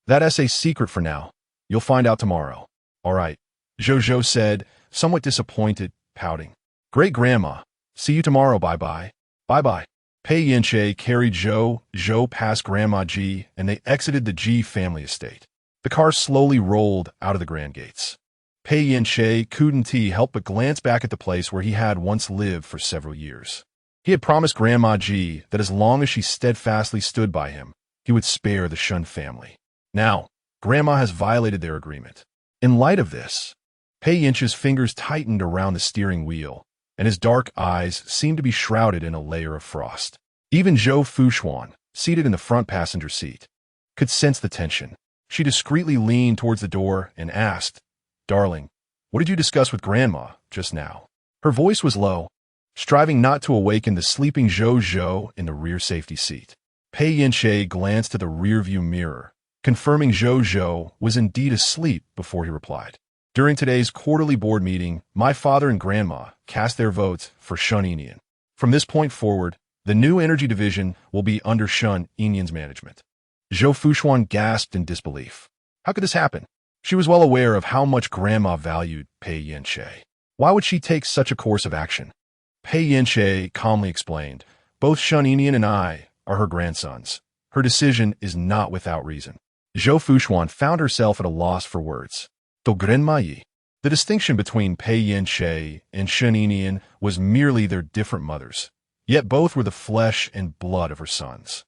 That's a secret for now. You'll find out tomorrow. All right, Zhou said, somewhat disappointed, pouting. Great-Grandma, see you tomorrow, bye-bye. Bye-bye. Pei Yance carried Zhou past Grandma Ji, and they exited the Ji family estate. The car slowly rolled out of the grand gates. Pei Yance couldn't help but glance back at the place where he had once lived for several years. He had promised Grandma Ji that as long as she steadfastly stood by him, he would spare the Shun family. Now, Grandma has violated their agreement. In light of this, Pei Yance's fingers tightened around the steering wheel, and his dark eyes seemed to be shrouded in a layer of frost. Even Zhou Fuxuan, seated in the front passenger seat, could sense the tension. She discreetly leaned towards the door and asked, Darling, what did you discuss with Grandma just now? Her voice was low, striving not to awaken the sleeping Zhou in the rear safety seat. Pei Yance glanced at the rearview mirror, confirming Zhou was indeed asleep before he replied. During today's quarterly board meeting, my father and Grandma cast their votes for Shun Enian. From this point forward, the new energy division will be under Shun Enian's management. Zhou Fuxuan gasped in disbelief. How could this happen? She was well aware of how much Grandma valued Pei Yance. Why would she take such a course of action? Pei Yance calmly explained, both Shun Enian and I are her grandsons. Her decision is not without reason. Zhou Fuxuan found herself at a loss for words. To Grandma Yi. The distinction between Pei Yance and Shun Enian was merely their different mothers, yet both were the flesh and blood of her sons.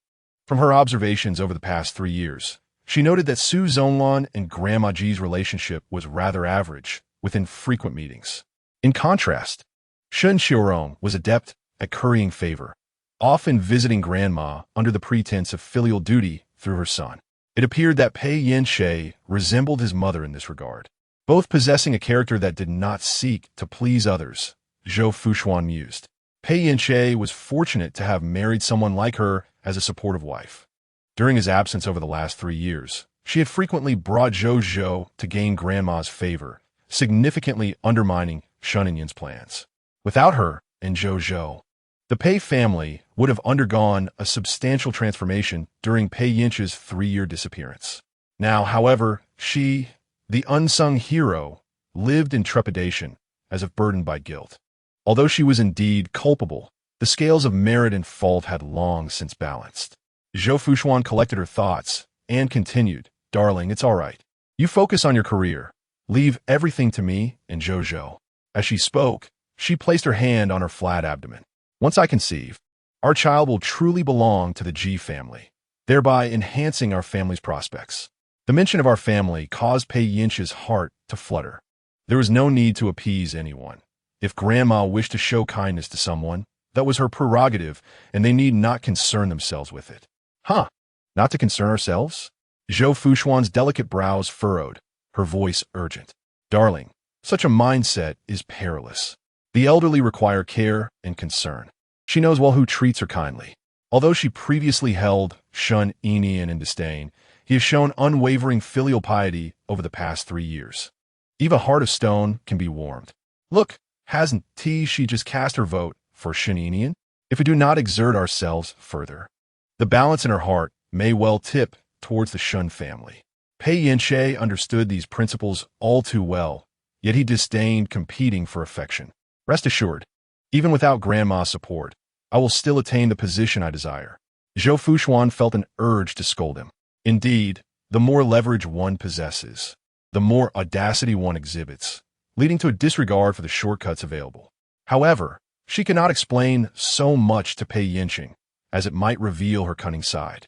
From her observations over the past 3 years, she noted that Su Zhonglan and Grandma Ji's relationship was rather average, with infrequent meetings. In contrast, Shun Xiaorong was adept at currying favor, often visiting Grandma under the pretense of filial duty through her son. It appeared that Pei Yance resembled his mother in this regard, both possessing a character that did not seek to please others, Zhou Fuxuan mused. Pei Yance was fortunate to have married someone like her as a supportive wife. During his absence over the last 3 years, she had frequently brought Zhou to gain Grandma's favor, significantly undermining Shun Enian's plans. Without her and Zhou, the Pei family would have undergone a substantial transformation during Pei Yance's 3-year disappearance. Now, however, she, the unsung hero, lived in trepidation as if burdened by guilt. Although she was indeed culpable, the scales of merit and fault had long since balanced. Zhou Fuxuan collected her thoughts and continued, Darling, it's all right. You focus on your career. Leave everything to me and Zhou. As she spoke, she placed her hand on her flat abdomen. Once I conceive, our child will truly belong to the Ji family, thereby enhancing our family's prospects. The mention of our family caused Pei Yance's heart to flutter. There was no need to appease anyone. If Grandma wished to show kindness to someone, that was her prerogative, and they need not concern themselves with it. Huh? Not to concern ourselves? Zhou Fuxuan's delicate brows furrowed, her voice urgent. Darling, such a mindset is perilous. The elderly require care and concern. She knows well who treats her kindly. Although she previously held Shun Enian in disdain, he has shown unwavering filial piety over the past 3 years. Even a heart of stone can be warmed. Look, hasn't she just cast her vote for Shun Enian? If we do not exert ourselves further, the balance in her heart may well tip towards the Shun family. Pei Yance understood these principles all too well, yet he disdained competing for affection. Rest assured, even without Grandma's support, I will still attain the position I desire. Zhou Fuxuan felt an urge to scold him. Indeed, the more leverage one possesses, the more audacity one exhibits, leading to a disregard for the shortcuts available. However, she cannot explain so much to Pei Yance, as it might reveal her cunning side.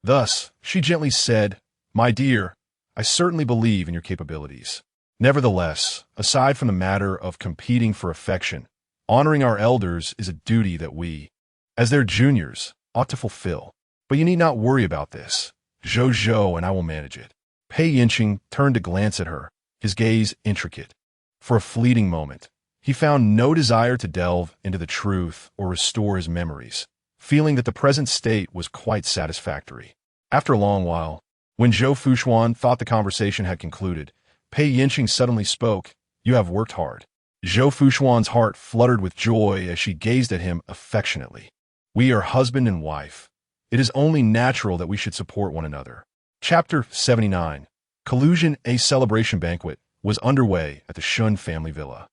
Thus, she gently said, "My dear, I certainly believe in your capabilities. Nevertheless, aside from the matter of competing for affection, honoring our elders is a duty that we, as their juniors, ought to fulfill. But you need not worry about this. Zhou and I will manage it." Pei Yance turned to glance at her, his gaze intricate. For a fleeting moment, he found no desire to delve into the truth or restore his memories, feeling that the present state was quite satisfactory. After a long while, when Zhou Fuxuan thought the conversation had concluded, Pei Yance suddenly spoke, "You have worked hard." Zhou Fuxuan's heart fluttered with joy as she gazed at him affectionately. "We are husband and wife. It is only natural that we should support one another." Chapter 79. Collusion. A celebration banquet was underway at the Shun family villa.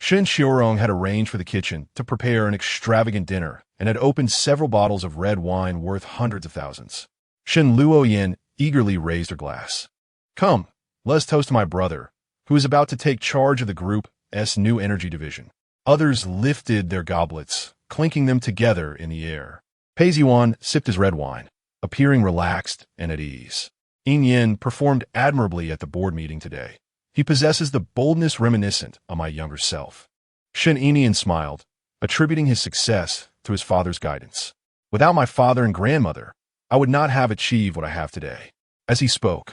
Shen Xiaorong had arranged for the kitchen to prepare an extravagant dinner and had opened several bottles of red wine worth hundreds of thousands. Shen Luoyin eagerly raised her glass. "Come, let us toast to my brother, who is about to take charge of the group's new energy division." Others lifted their goblets, clinking them together in the air. Pei Ziwan sipped his red wine, appearing relaxed and at ease. Yin performed admirably at the board meeting today. He possesses the boldness reminiscent of my younger self. Shen Enian smiled, attributing his success to his father's guidance. "Without my father and grandmother, I would not have achieved what I have today." As he spoke,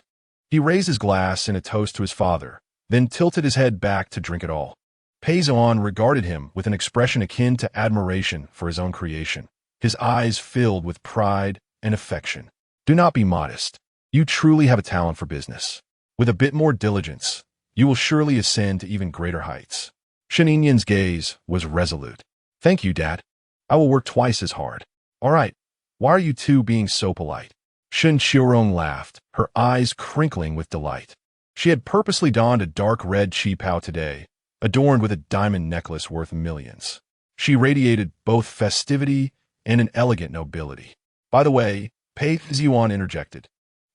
he raised his glass in a toast to his father, then tilted his head back to drink it all. Pei Ziwan regarded him with an expression akin to admiration for his own creation, his eyes filled with pride and affection. "Do not be modest. You truly have a talent for business. With a bit more diligence, you will surely ascend to even greater heights." Shen Enian's gaze was resolute. "Thank you, Dad. I will work twice as hard." "All right. Why are you two being so polite?" Shen Xiaorong laughed, her eyes crinkling with delight. She had purposely donned a dark red qipao today, adorned with a diamond necklace worth millions. She radiated both festivity and an elegant nobility. "By the way," Pei Ziwan interjected,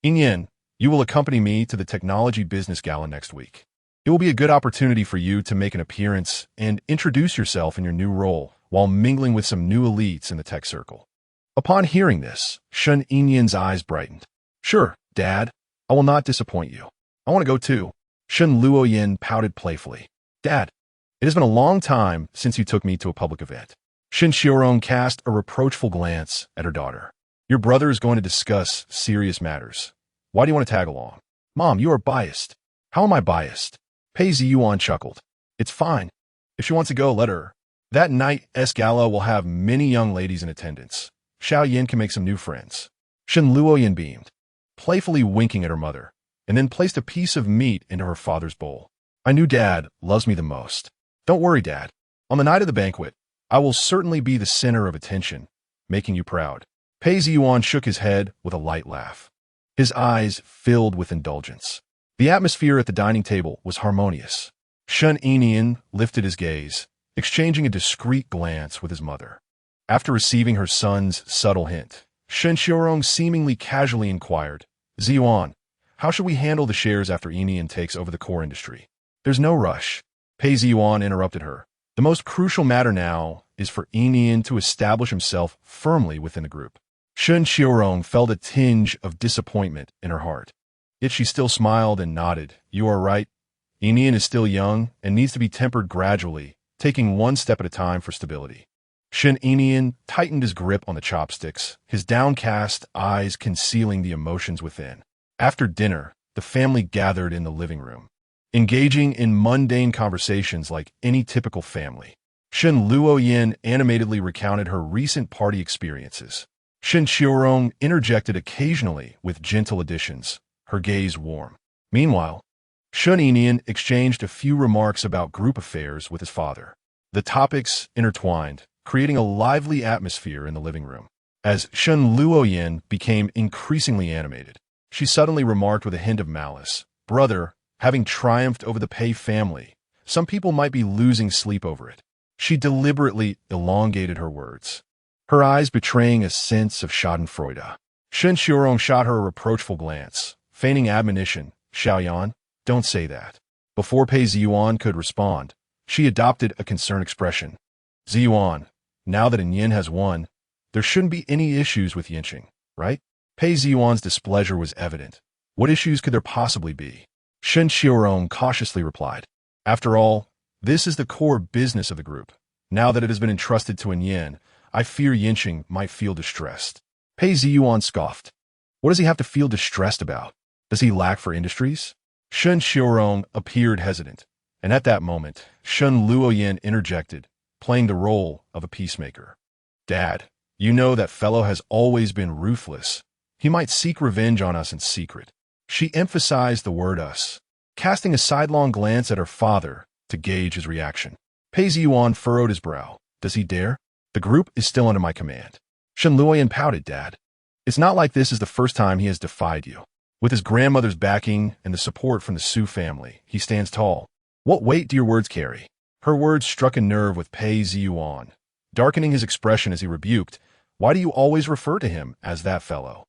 "Yin, you will accompany me to the technology business gala next week. It will be a good opportunity for you to make an appearance and introduce yourself in your new role while mingling with some new elites in the tech circle." Upon hearing this, Shen Enian's eyes brightened. "Sure, Dad. I will not disappoint you. I want to go too." Shen Luoyin pouted playfully. "Dad, it has been a long time since you took me to a public event." Shen Xiaorong cast a reproachful glance at her daughter. "Your brother is going to discuss serious matters. Why do you want to tag along?" "Mom, you are biased." "How am I biased?" Pei Ziyuan chuckled. "It's fine. If she wants to go, let her. That night's gala will have many young ladies in attendance. Xiao Yin can make some new friends." Shen Luoyin beamed, playfully winking at her mother, and then placed a piece of meat into her father's bowl. "I knew Dad loves me the most. Don't worry, Dad. On the night of the banquet, I will certainly be the center of attention, making you proud." Pei Ziyuan shook his head with a light laugh. His eyes filled with indulgence. The atmosphere at the dining table was harmonious. Shen Enian lifted his gaze, exchanging a discreet glance with his mother. After receiving her son's subtle hint, Shen Xiaorong seemingly casually inquired, "Ziyuan, how should we handle the shares after Enian takes over the core industry?" "There's no rush." Pei Ziyuan interrupted her. "The most crucial matter now is for Enian to establish himself firmly within the group." Shen Xiaorong felt a tinge of disappointment in her heart. Yet she still smiled and nodded. "You are right. Enian is still young and needs to be tempered gradually, taking one step at a time for stability." Shen Enian tightened his grip on the chopsticks, his downcast eyes concealing the emotions within. After dinner, the family gathered in the living room, engaging in mundane conversations like any typical family. Shen Luoyin animatedly recounted her recent party experiences. Shen Qiurong interjected occasionally with gentle additions, her gaze warm. Meanwhile, Shun Enian exchanged a few remarks about group affairs with his father. The topics intertwined, creating a lively atmosphere in the living room. As Shun Luoyin became increasingly animated, she suddenly remarked with a hint of malice, "Brother, having triumphed over the Pei family, some people might be losing sleep over it." She deliberately elongated her words, her eyes betraying a sense of schadenfreude. Shen Qiurong shot her a reproachful glance, feigning admonition. "Xiaoyan, don't say that." Before Pei Ziyuan could respond, she adopted a concerned expression. "Ziyuan, now that Yin has won, there shouldn't be any issues with Yinqing, right?" Pei Ziyuan's displeasure was evident. What issues could there possibly be? Shen Qiurong cautiously replied. "After all, this is the core business of the group. Now that it has been entrusted to Yin, I fear Yinqing might feel distressed." Pei Ziyuan scoffed. "What does he have to feel distressed about? Does he lack for industries?" Shen Qiurong appeared hesitant, and at that moment, Shun Luoyin interjected, playing the role of a peacemaker. "Dad, you know that fellow has always been ruthless. He might seek revenge on us in secret." She emphasized the word us, casting a sidelong glance at her father to gauge his reaction. Pei Ziyuan furrowed his brow. "Does he dare? The group is still under my command." Shun Luoyin pouted, "Dad, it's not like this is the first time he has defied you. With his grandmother's backing and the support from the Su family, he stands tall. What weight do your words carry?" Her words struck a nerve with Pei Ziyuan, darkening his expression as he rebuked, "Why do you always refer to him as that fellow?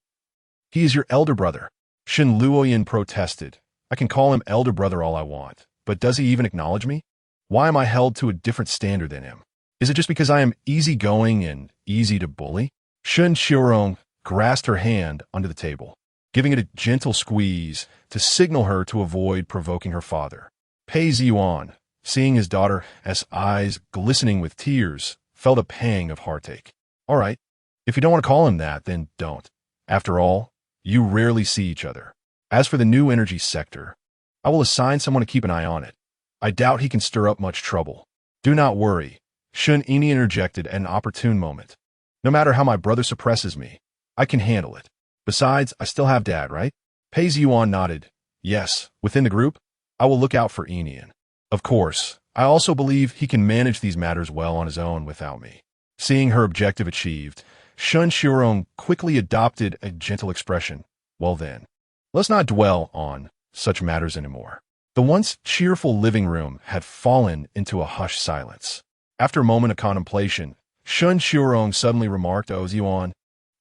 He is your elder brother." Shen Luoyin protested. "I can call him elder brother all I want, but does he even acknowledge me? Why am I held to a different standard than him? Is it just because I am easygoing and easy to bully?" Shen Qiurong grasped her hand under the table, giving it a gentle squeeze to signal her to avoid provoking her father. Pei Ziyuan, seeing his daughter's eyes glistening with tears, felt a pang of heartache. "All right, if you don't want to call him that, then don't. After all, you rarely see each other. As for the new energy sector, I will assign someone to keep an eye on it. I doubt he can stir up much trouble." "Do not worry," Shun Ini interjected at an opportune moment. "No matter how my brother suppresses me, I can handle it. Besides, I still have Dad, right?" Pei Ziyuan nodded. "Yes, within the group, I will look out for Enian. Of course, I also believe he can manage these matters well on his own without me." Seeing her objective achieved, Shun Qiurong quickly adopted a gentle expression. "Well then, let's not dwell on such matters anymore." The once cheerful living room had fallen into a hushed silence. After a moment of contemplation, Shun Qiurong suddenly remarked, "Oh, Ziyuan,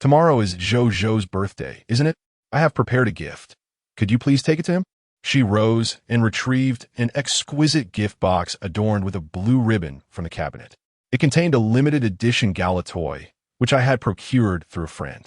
tomorrow is Zhou's birthday, isn't it? I have prepared a gift. Could you please take it to him?" She rose and retrieved an exquisite gift box adorned with a blue ribbon from the cabinet. It contained a limited edition gala toy, which I had procured through a friend.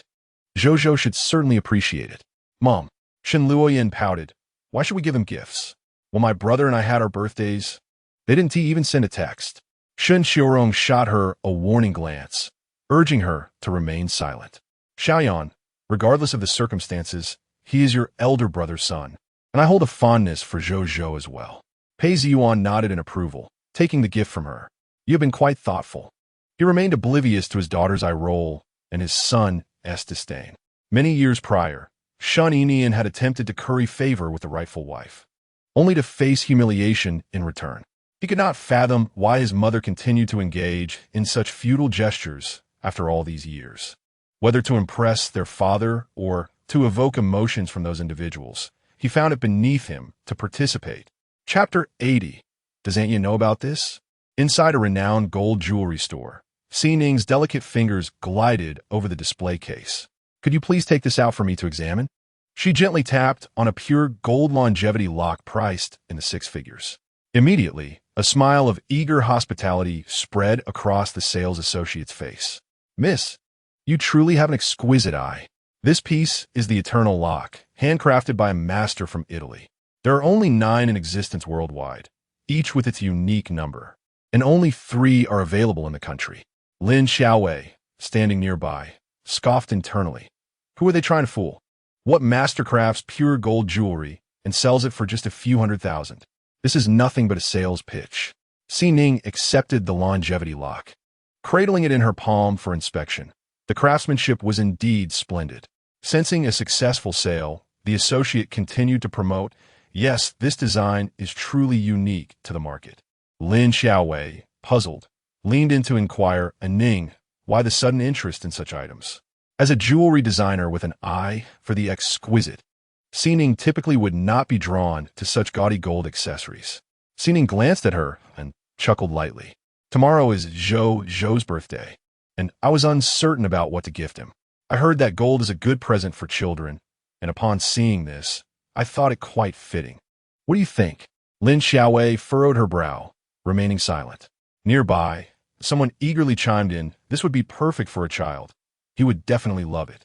Zhou should certainly appreciate it. "Mom," Shen Luoyin pouted, "why should we give him gifts? When my brother and I had our birthdays, they didn't even send a text." Shen Qiurong shot her a warning glance, urging her to remain silent. "Xiaoyan, regardless of the circumstances, he is your elder brother's son, and I hold a fondness for Zhou as well." Pei Ziyuan nodded in approval, taking the gift from her. "You have been quite thoughtful." He remained oblivious to his daughter's eye roll and his son's disdain. Many years prior, Shun Enian had attempted to curry favor with the rightful wife, only to face humiliation in return. He could not fathom why his mother continued to engage in such futile gestures after all these years. Whether to impress their father or to evoke emotions from those individuals, he found it beneath him to participate. Chapter 80. Does Aunt Yin know about this? Inside a renowned gold jewelry store, Si Ning's delicate fingers glided over the display case. "Could you please take this out for me to examine?" She gently tapped on a pure gold longevity lock priced in the 6 figures. Immediately, a smile of eager hospitality spread across the sales associate's face. "Miss, you truly have an exquisite eye. This piece is the Eternal Lock, handcrafted by a master from Italy. There are only 9 in existence worldwide, each with its unique number, and only 3 are available in the country." Lin Xiaowei, standing nearby, scoffed internally. Who are they trying to fool? What master crafts pure gold jewelry and sells it for just a few $100,000? This is nothing but a sales pitch. Si Ning accepted the longevity lock, cradling it in her palm for inspection. The craftsmanship was indeed splendid. Sensing a successful sale, the associate continued to promote, "Yes, this design is truly unique to the market." Lin Xiaowei, puzzled, leaned in to inquire, "Ning, why the sudden interest in such items?" As a jewelry designer with an eye for the exquisite, Ning typically would not be drawn to such gaudy gold accessories. Ning glanced at her and chuckled lightly. "Tomorrow is Zhou's birthday, and I was uncertain about what to gift him. I heard that gold is a good present for children, and upon seeing this, I thought it quite fitting. What do you think?" Lin Xiaowei furrowed her brow, remaining silent. Nearby, someone eagerly chimed in, "This would be perfect for a child. He would definitely love it."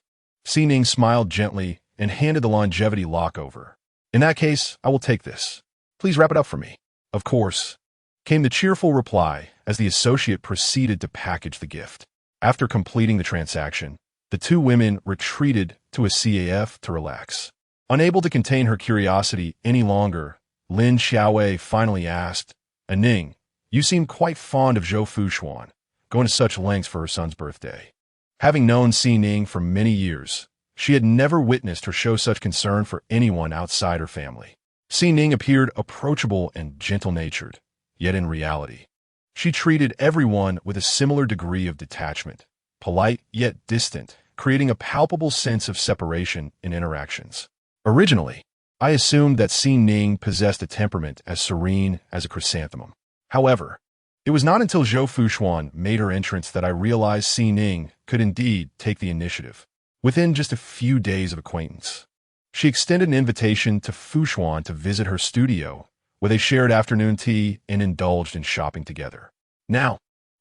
Ning smiled gently and handed the longevity lock over. "In that case, I will take this. Please wrap it up for me." "Of course," came the cheerful reply as the associate proceeded to package the gift. After completing the transaction, the two women retreated to a CAF to relax. Unable to contain her curiosity any longer, Lin Xiaowei finally asked, "Ning, you seem quite fond of Zhou Fuxuan, going to such lengths for her son's birthday." Having known Ning for many years, she had never witnessed her show such concern for anyone outside her family. Ning appeared approachable and gentle-natured, yet in reality, she treated everyone with a similar degree of detachment, polite yet distant, creating a palpable sense of separation in interactions. Originally, I assumed that Ning possessed a temperament as serene as a chrysanthemum. However, it was not until Zhou Fuxuan made her entrance that I realized Ning could indeed take the initiative. Within just a few days of acquaintance, she extended an invitation to Fuxuan to visit her studio, where they shared afternoon tea and indulged in shopping together. Now,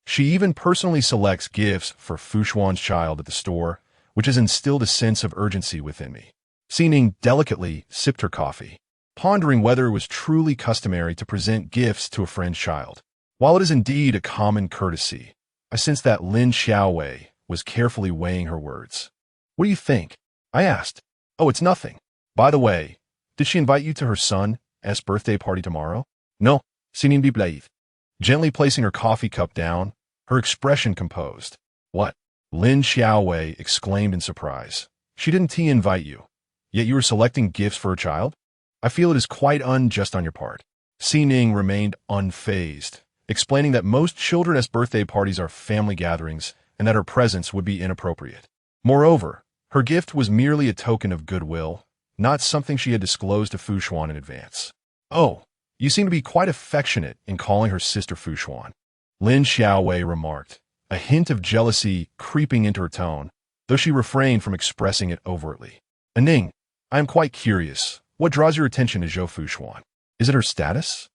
she even personally selects gifts for Fuxuan's child at the store, which has instilled a sense of urgency within me. Ning delicately sipped her coffee, pondering whether it was truly customary to present gifts to a friend's child. While it is indeed a common courtesy, I sensed that Lin Xiaowei was carefully weighing her words. "What do you think?" I asked. "Oh, it's nothing. By the way, did she invite you to her son's birthday party tomorrow?" "No, Ning Biblaive." Gently placing her coffee cup down, her expression composed. "What?" Lin Xiaowei exclaimed in surprise. "She didn't invite you, yet you are selecting gifts for her child? I feel it is quite unjust on your part." Ning remained unfazed, explaining that most children's birthday parties are family gatherings and that her presence would be inappropriate. Moreover, her gift was merely a token of goodwill, not something she had disclosed to Fuxuan in advance. "Oh, you seem to be quite affectionate in calling her sister Fuxuan," Lin Xiaowei remarked, a hint of jealousy creeping into her tone, though she refrained from expressing it overtly. "Ning, I am quite curious. What draws your attention to Zhou Fuxuan? Is it her status?"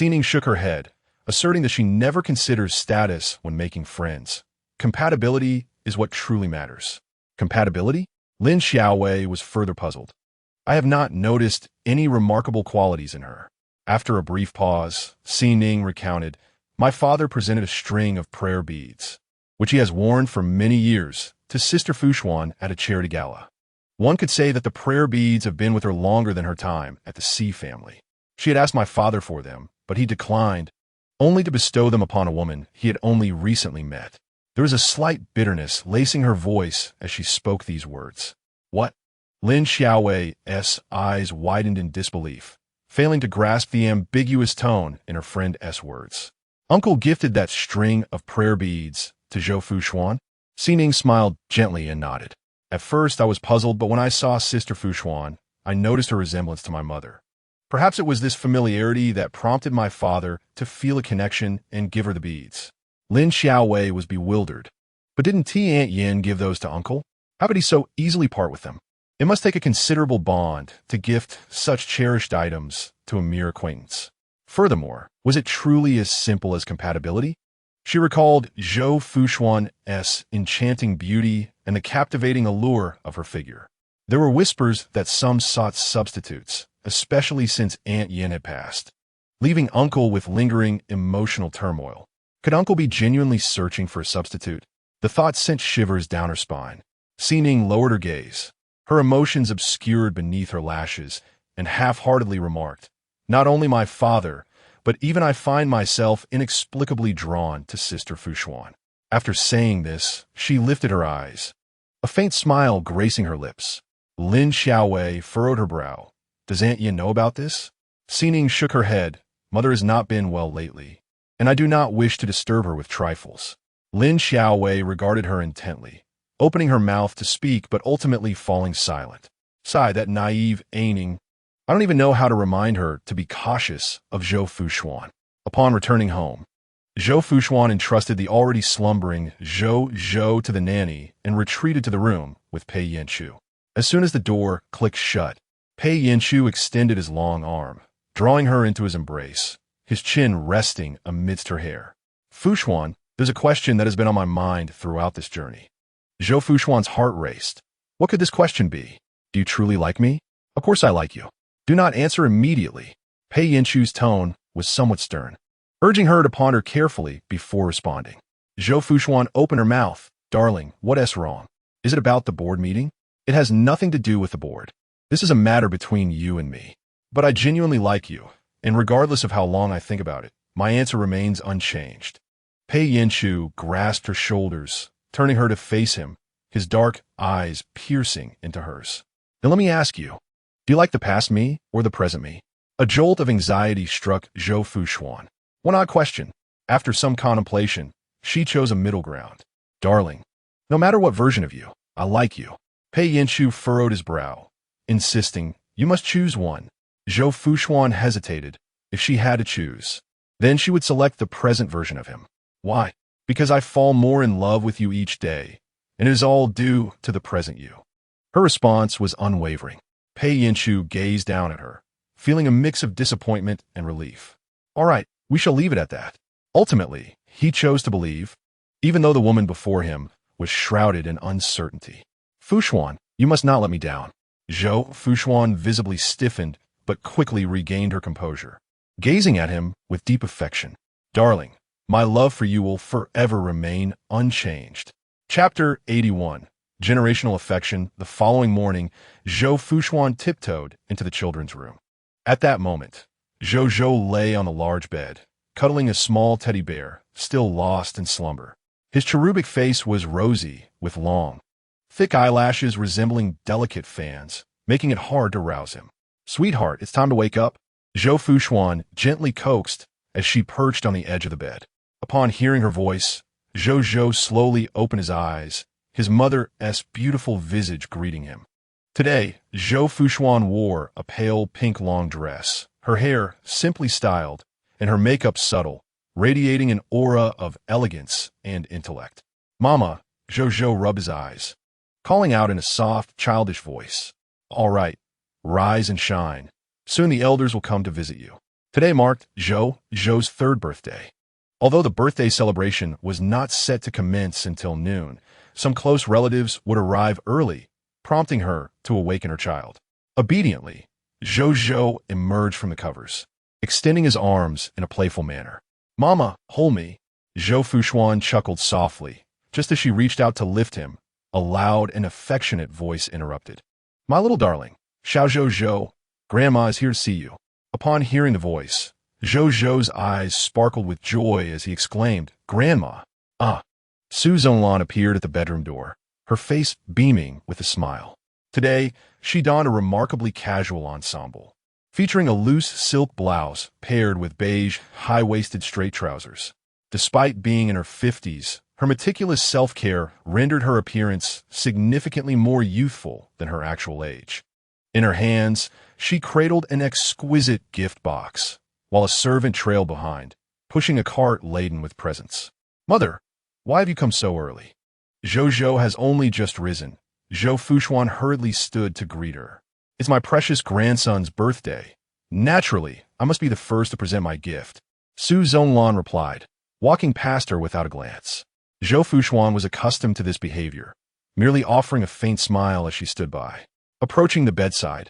Ning shook her head, asserting that she never considers status when making friends. Compatibility is what truly matters. Compatibility? Lin Xiaowei was further puzzled. "I have not noticed any remarkable qualities in her." After a brief pause, Ning recounted, "My father presented a string of prayer beads, which he has worn for many years, to Sister Fuxuan at a charity gala. One could say that the prayer beads have been with her longer than her time at the C family. She had asked my father for them, but he declined, only to bestow them upon a woman he had only recently met." There was a slight bitterness lacing her voice as she spoke these words. "What?" Lin Xiaowei's eyes widened in disbelief, failing to grasp the ambiguous tone in her friend's words. "Uncle gifted that string of prayer beads to Zhou Fuxuan?" Ning smiled gently and nodded. "At first I was puzzled, but when I saw Sister Fuxuan, I noticed her resemblance to my mother. Perhaps it was this familiarity that prompted my father to feel a connection and give her the beads." Lin Xiaowei was bewildered. "But didn't Aunt Yin give those to Uncle? How could he so easily part with them? It must take a considerable bond to gift such cherished items to a mere acquaintance. Furthermore, was it truly as simple as compatibility?" She recalled Zhou Fuxuan's enchanting beauty and the captivating allure of her figure. There were whispers that some sought substitutes, especially since Aunt Yin had passed, leaving Uncle with lingering emotional turmoil. Could Uncle be genuinely searching for a substitute? The thought sent shivers down her spine. Ning lowered her gaze, her emotions obscured beneath her lashes, and half-heartedly remarked, "Not only my father, but even I find myself inexplicably drawn to Sister Fuxuan." After saying this, she lifted her eyes, a faint smile gracing her lips. Lin Xiaowei furrowed her brow. Does Aunt Yin know about this? Xining shook her head. Mother has not been well lately, and I do not wish to disturb her with trifles. Lin Xiaowei regarded her intently, opening her mouth to speak but ultimately falling silent. Sigh, that naive Aining. I don't even know how to remind her to be cautious of Zhou Fuxuan. Upon returning home, Zhou Fuxuan entrusted the already slumbering Zhou to the nanny and retreated to the room with Pei Yance. As soon as the door clicked shut, Pei Yance extended his long arm, drawing her into his embrace, his chin resting amidst her hair. Fuxuan, there's a question that has been on my mind throughout this journey. Zhou Fuxuan's heart raced. What could this question be? Do you truly like me? Of course I like you. Do not answer immediately. Pei Yanchu's tone was somewhat stern, urging her to ponder carefully before responding. Zhou Fuxuan opened her mouth. Darling, what's wrong? Is it about the board meeting? It has nothing to do with the board. This is a matter between you and me. But I genuinely like you, and regardless of how long I think about it, my answer remains unchanged. Pei Yanchu grasped her shoulders, turning her to face him, his dark eyes piercing into hers. Now let me ask you, do you like the past me or the present me? A jolt of anxiety struck Zhou Fuxuan. One odd question. After some contemplation, she chose a middle ground. Darling, no matter what version of you, I like you. Pei Yanchu furrowed his brow, insisting, you must choose one. Zhou Fuxuan hesitated. If she had to choose, then she would select the present version of him. Why? Because I fall more in love with you each day, and it is all due to the present you. Her response was unwavering. Pei Yanchu gazed down at her, feeling a mix of disappointment and relief. All right, we shall leave it at that. Ultimately, he chose to believe, even though the woman before him was shrouded in uncertainty. Fuxuan, you must not let me down. Zhou Fuxuan visibly stiffened, but quickly regained her composure, gazing at him with deep affection. Darling, my love for you will forever remain unchanged. Chapter 81. Generational Affection. The following morning, Zhou Fuxuan tiptoed into the children's room. At that moment, Zhou lay on the large bed, cuddling a small teddy bear, still lost in slumber. His cherubic face was rosy, with long, thick eyelashes resembling delicate fans, making it hard to rouse him. Sweetheart, it's time to wake up. Zhou Fuxuan gently coaxed as she perched on the edge of the bed. Upon hearing her voice, Zhou slowly opened his eyes, his mother's beautiful visage greeting him. Today, Zhou Fuxuan wore a pale pink long dress, her hair simply styled, and her makeup subtle, radiating an aura of elegance and intellect. Mama, Zhou rubbed his eyes, calling out in a soft, childish voice. All right, rise and shine. Soon the elders will come to visit you. Today marked Zhou's third birthday. Although the birthday celebration was not set to commence until noon, some close relatives would arrive early, prompting her to awaken her child. Obediently, Zhou emerged from the covers, extending his arms in a playful manner. Mama, hold me. Zhou Fuxuan chuckled softly. Just as she reached out to lift him, a loud and affectionate voice interrupted. My little darling, Zhou, Grandma is here to see you. Upon hearing the voice, Zhou's eyes sparkled with joy as he exclaimed, Grandma! Ah! Su Zhonglan appeared at the bedroom door, her face beaming with a smile. Today, she donned a remarkably casual ensemble, featuring a loose silk blouse paired with beige, high-waisted straight trousers. Despite being in her 50s, her meticulous self-care rendered her appearance significantly more youthful than her actual age. In her hands, she cradled an exquisite gift box, while a servant trailed behind, pushing a cart laden with presents. Mother, why have you come so early? Zhou has only just risen. Zhou Fuxuan hurriedly stood to greet her. It's my precious grandson's birthday. Naturally, I must be the first to present my gift. Su Zhonglan replied, walking past her without a glance. Zhou Fuxuan was accustomed to this behavior, merely offering a faint smile as she stood by. Approaching the bedside,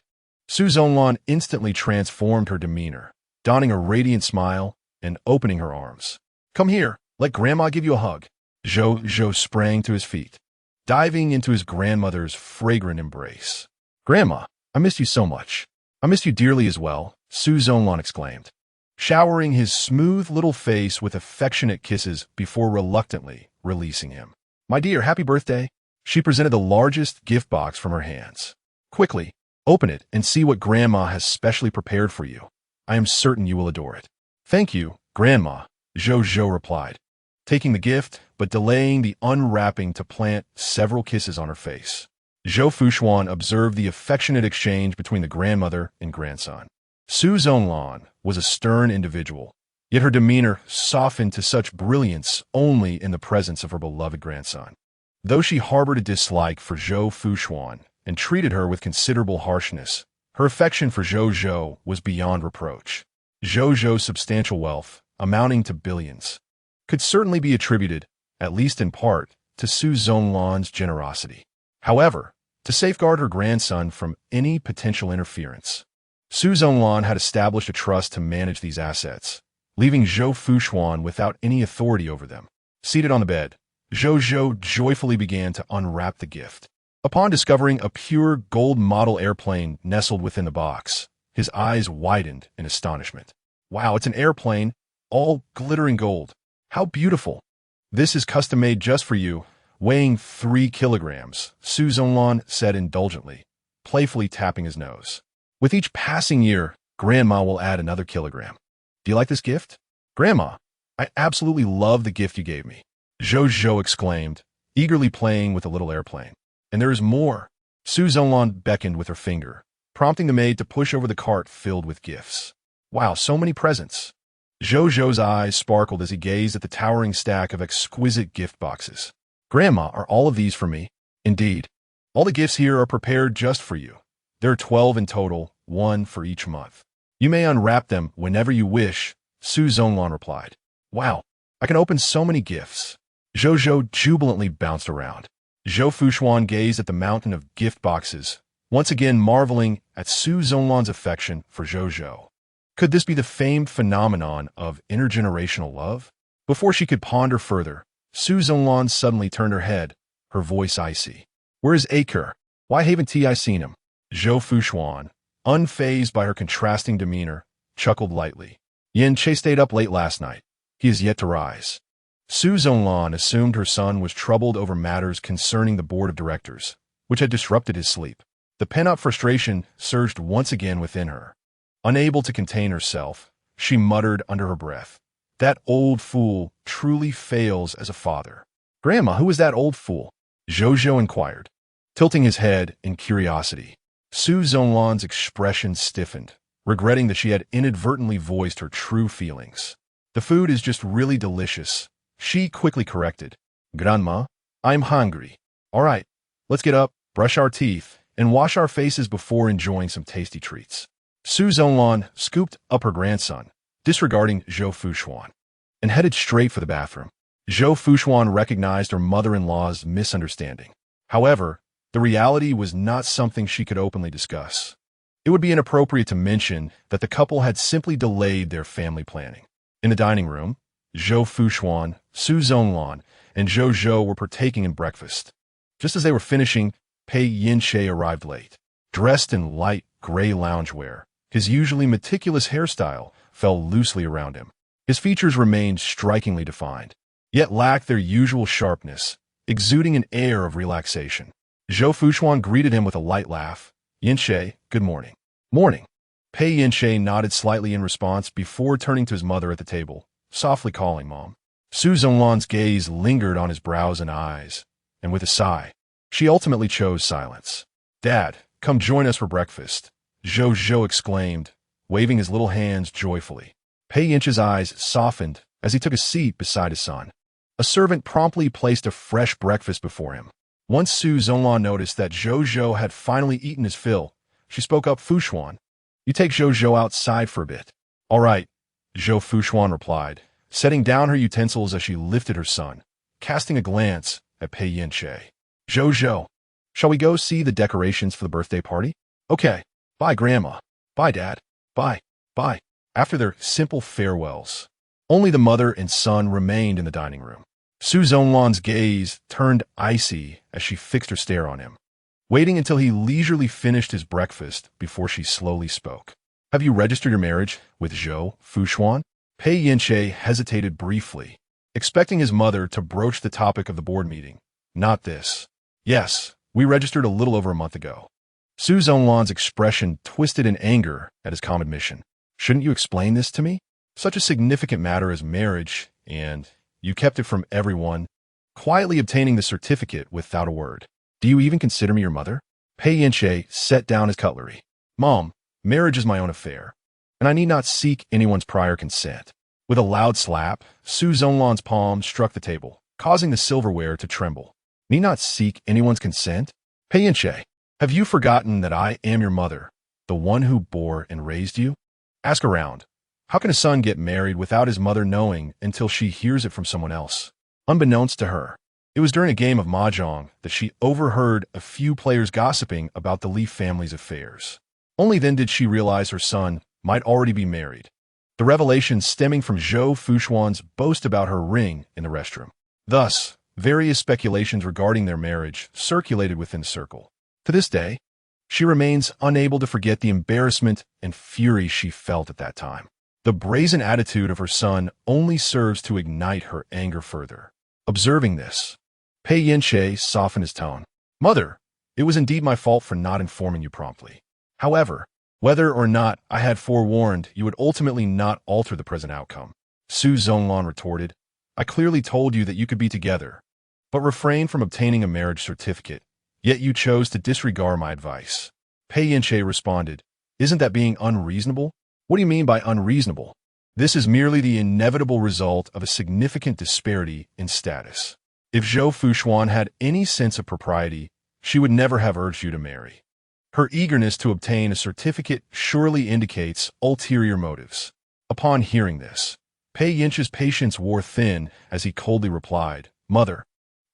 Su Zhonglan instantly transformed her demeanor, donning a radiant smile and opening her arms. Come here, let Grandma give you a hug. Zhou sprang to his feet, diving into his grandmother's fragrant embrace. Grandma, I missed you so much. I missed you dearly as well, Su Zhonglan exclaimed, showering his smooth little face with affectionate kisses before reluctantly releasing him. My dear, happy birthday. She presented the largest gift box from her hands. Quickly, open it and see what Grandma has specially prepared for you. I am certain you will adore it. Thank you, Grandma, Zhou replied, taking the gift but delaying the unwrapping to plant several kisses on her face. Zhou Fuxuan observed the affectionate exchange between the grandmother and grandson. Su Zhonglan was a stern individual, yet her demeanor softened to such brilliance only in the presence of her beloved grandson. Though she harbored a dislike for Zhou Fuxuan and treated her with considerable harshness, her affection for Zhou was beyond reproach. Zhou's substantial wealth, amounting to billions, could certainly be attributed, at least in part, to Su Zhonglan's generosity. However, to safeguard her grandson from any potential interference, Su Zhonglan had established a trust to manage these assets, leaving Zhou Fuxuan without any authority over them. Seated on the bed, Zhou joyfully began to unwrap the gift. Upon discovering a pure gold model airplane nestled within the box, his eyes widened in astonishment. Wow, it's an airplane, all glittering gold. How beautiful. This is custom-made just for you, weighing 3 kilograms, Su Zhonglan said indulgently, playfully tapping his nose. With each passing year, Grandma will add another kilogram. Do you like this gift? Grandma, I absolutely love the gift you gave me, Zhou exclaimed, eagerly playing with the little airplane. And there is more. Su Zhonglan beckoned with her finger, prompting the maid to push over the cart filled with gifts. Wow, so many presents. Zhou's eyes sparkled as he gazed at the towering stack of exquisite gift boxes. Grandma, are all of these for me? Indeed. All the gifts here are prepared just for you. There are 12 in total, 1 for each month. You may unwrap them whenever you wish, Su Zhonglan replied. Wow, I can open so many gifts. Zhou jubilantly bounced around. Zhou Fuxuan gazed at the mountain of gift boxes, once again marveling at Su Zhonglan's affection for Zhou. Could this be the famed phenomenon of intergenerational love? Before she could ponder further, Su Zhonglan suddenly turned her head, her voice icy. Where is Aker? Why haven't I seen him? Zhou Fuxuan, unfazed by her contrasting demeanor, chuckled lightly. Yance stayed up late last night. He is yet to rise. Su Zhonglan assumed her son was troubled over matters concerning the board of directors, which had disrupted his sleep. The pent-up frustration surged once again within her. Unable to contain herself, she muttered under her breath, That old fool truly fails as a father. Grandma, who is that old fool? Zhou inquired, tilting his head in curiosity. Su Zhonglan's expression stiffened, regretting that she had inadvertently voiced her true feelings. The food is just really delicious, she quickly corrected. Grandma, I'm hungry. All right, let's get up, brush our teeth, and wash our faces before enjoying some tasty treats. Su Zhonglan scooped up her grandson, disregarding Zhou Fuxuan, and headed straight for the bathroom. Zhou Fuxuan recognized her mother-in-law's misunderstanding. However, the reality was not something she could openly discuss. It would be inappropriate to mention that the couple had simply delayed their family planning. In the dining room, Zhou Fuxuan, Su Zhonglan, and Zhou were partaking in breakfast. Just as they were finishing, Pei Yance arrived late. Dressed in light gray loungewear, his usually meticulous hairstyle fell loosely around him. His features remained strikingly defined, yet lacked their usual sharpness, exuding an air of relaxation. Zhou Fuxuan greeted him with a light laugh. Yance, good morning. Morning. Pei Yance nodded slightly in response before turning to his mother at the table, softly calling Mom. Su Zhonglan's gaze lingered on his brows and eyes, and with a sigh, she ultimately chose silence. Dad, come join us for breakfast, Zhou exclaimed, waving his little hands joyfully. Pei Yance's eyes softened as he took a seat beside his son. A servant promptly placed a fresh breakfast before him. Once Su Zhonglan noticed that Zhou had finally eaten his fill, she spoke up. Fuxuan, you take Zhou outside for a bit. All right, Zhou Fuxuan replied, setting down her utensils as she lifted her son, casting a glance at Pei Yance. Zhou, shall we go see the decorations for the birthday party? Okay. Bye, Grandma. Bye, Dad. Bye. Bye. After their simple farewells, only the mother and son remained in the dining room. Su Zhonglan's gaze turned icy as she fixed her stare on him, waiting until he leisurely finished his breakfast before she slowly spoke. Have you registered your marriage with Zhou Fuxuan? Pei Yance hesitated briefly, expecting his mother to broach the topic of the board meeting. Not this. Yes, we registered a little over a month ago. Su Zhonglan's expression twisted in anger at his calm admission. Shouldn't you explain this to me? Such a significant matter as marriage, and you kept it from everyone, quietly obtaining the certificate without a word. Do you even consider me your mother? Pei Yance set down his cutlery. Mom, marriage is my own affair, and I need not seek anyone's prior consent. With a loud slap, Su Zhonglan's palm struck the table, causing the silverware to tremble. Need not seek anyone's consent? Pei Yance, have you forgotten that I am your mother, the one who bore and raised you? Ask around. How can a son get married without his mother knowing until she hears it from someone else? Unbeknownst to her, it was during a game of mahjong that she overheard a few players gossiping about the Li family's affairs. Only then did she realize her son might already be married. The revelation stemming from Zhou Fuxuan's boast about her ring in the restroom. Thus, various speculations regarding their marriage circulated within the circle. To this day, she remains unable to forget the embarrassment and fury she felt at that time. The brazen attitude of her son only serves to ignite her anger further. Observing this, Pei Yance softened his tone. Mother, it was indeed my fault for not informing you promptly. However, whether or not I had forewarned, you would ultimately not alter the present outcome. Su Zhonglan retorted, I clearly told you that you could be together, but refrained from obtaining a marriage certificate, yet you chose to disregard my advice. Pei Yance responded, Isn't that being unreasonable? What do you mean by unreasonable? This is merely the inevitable result of a significant disparity in status. If Zhou Fuxuan had any sense of propriety, she would never have urged you to marry. Her eagerness to obtain a certificate surely indicates ulterior motives. Upon hearing this, Pei Yance's patience wore thin as he coldly replied, Mother,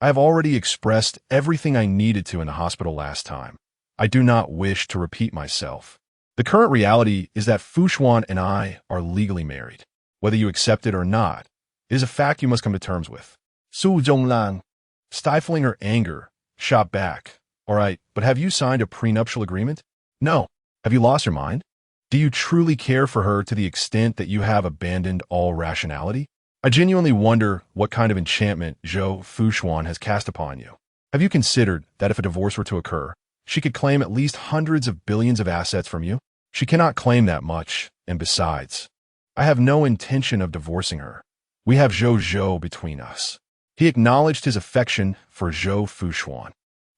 I have already expressed everything I needed to in the hospital last time. I do not wish to repeat myself. The current reality is that Fuxuan and I are legally married. Whether you accept it or not, it is a fact you must come to terms with. Su Zhonglan, stifling her anger, shot back. All right, but have you signed a prenuptial agreement? No. Have you lost your mind? Do you truly care for her to the extent that you have abandoned all rationality? I genuinely wonder what kind of enchantment Zhou Fuxuan has cast upon you. Have you considered that if a divorce were to occur, she could claim at least hundreds of billions of assets from you? She cannot claim that much, and besides, I have no intention of divorcing her. We have Zhou between us. He acknowledged his affection for Zhou Fuxuan,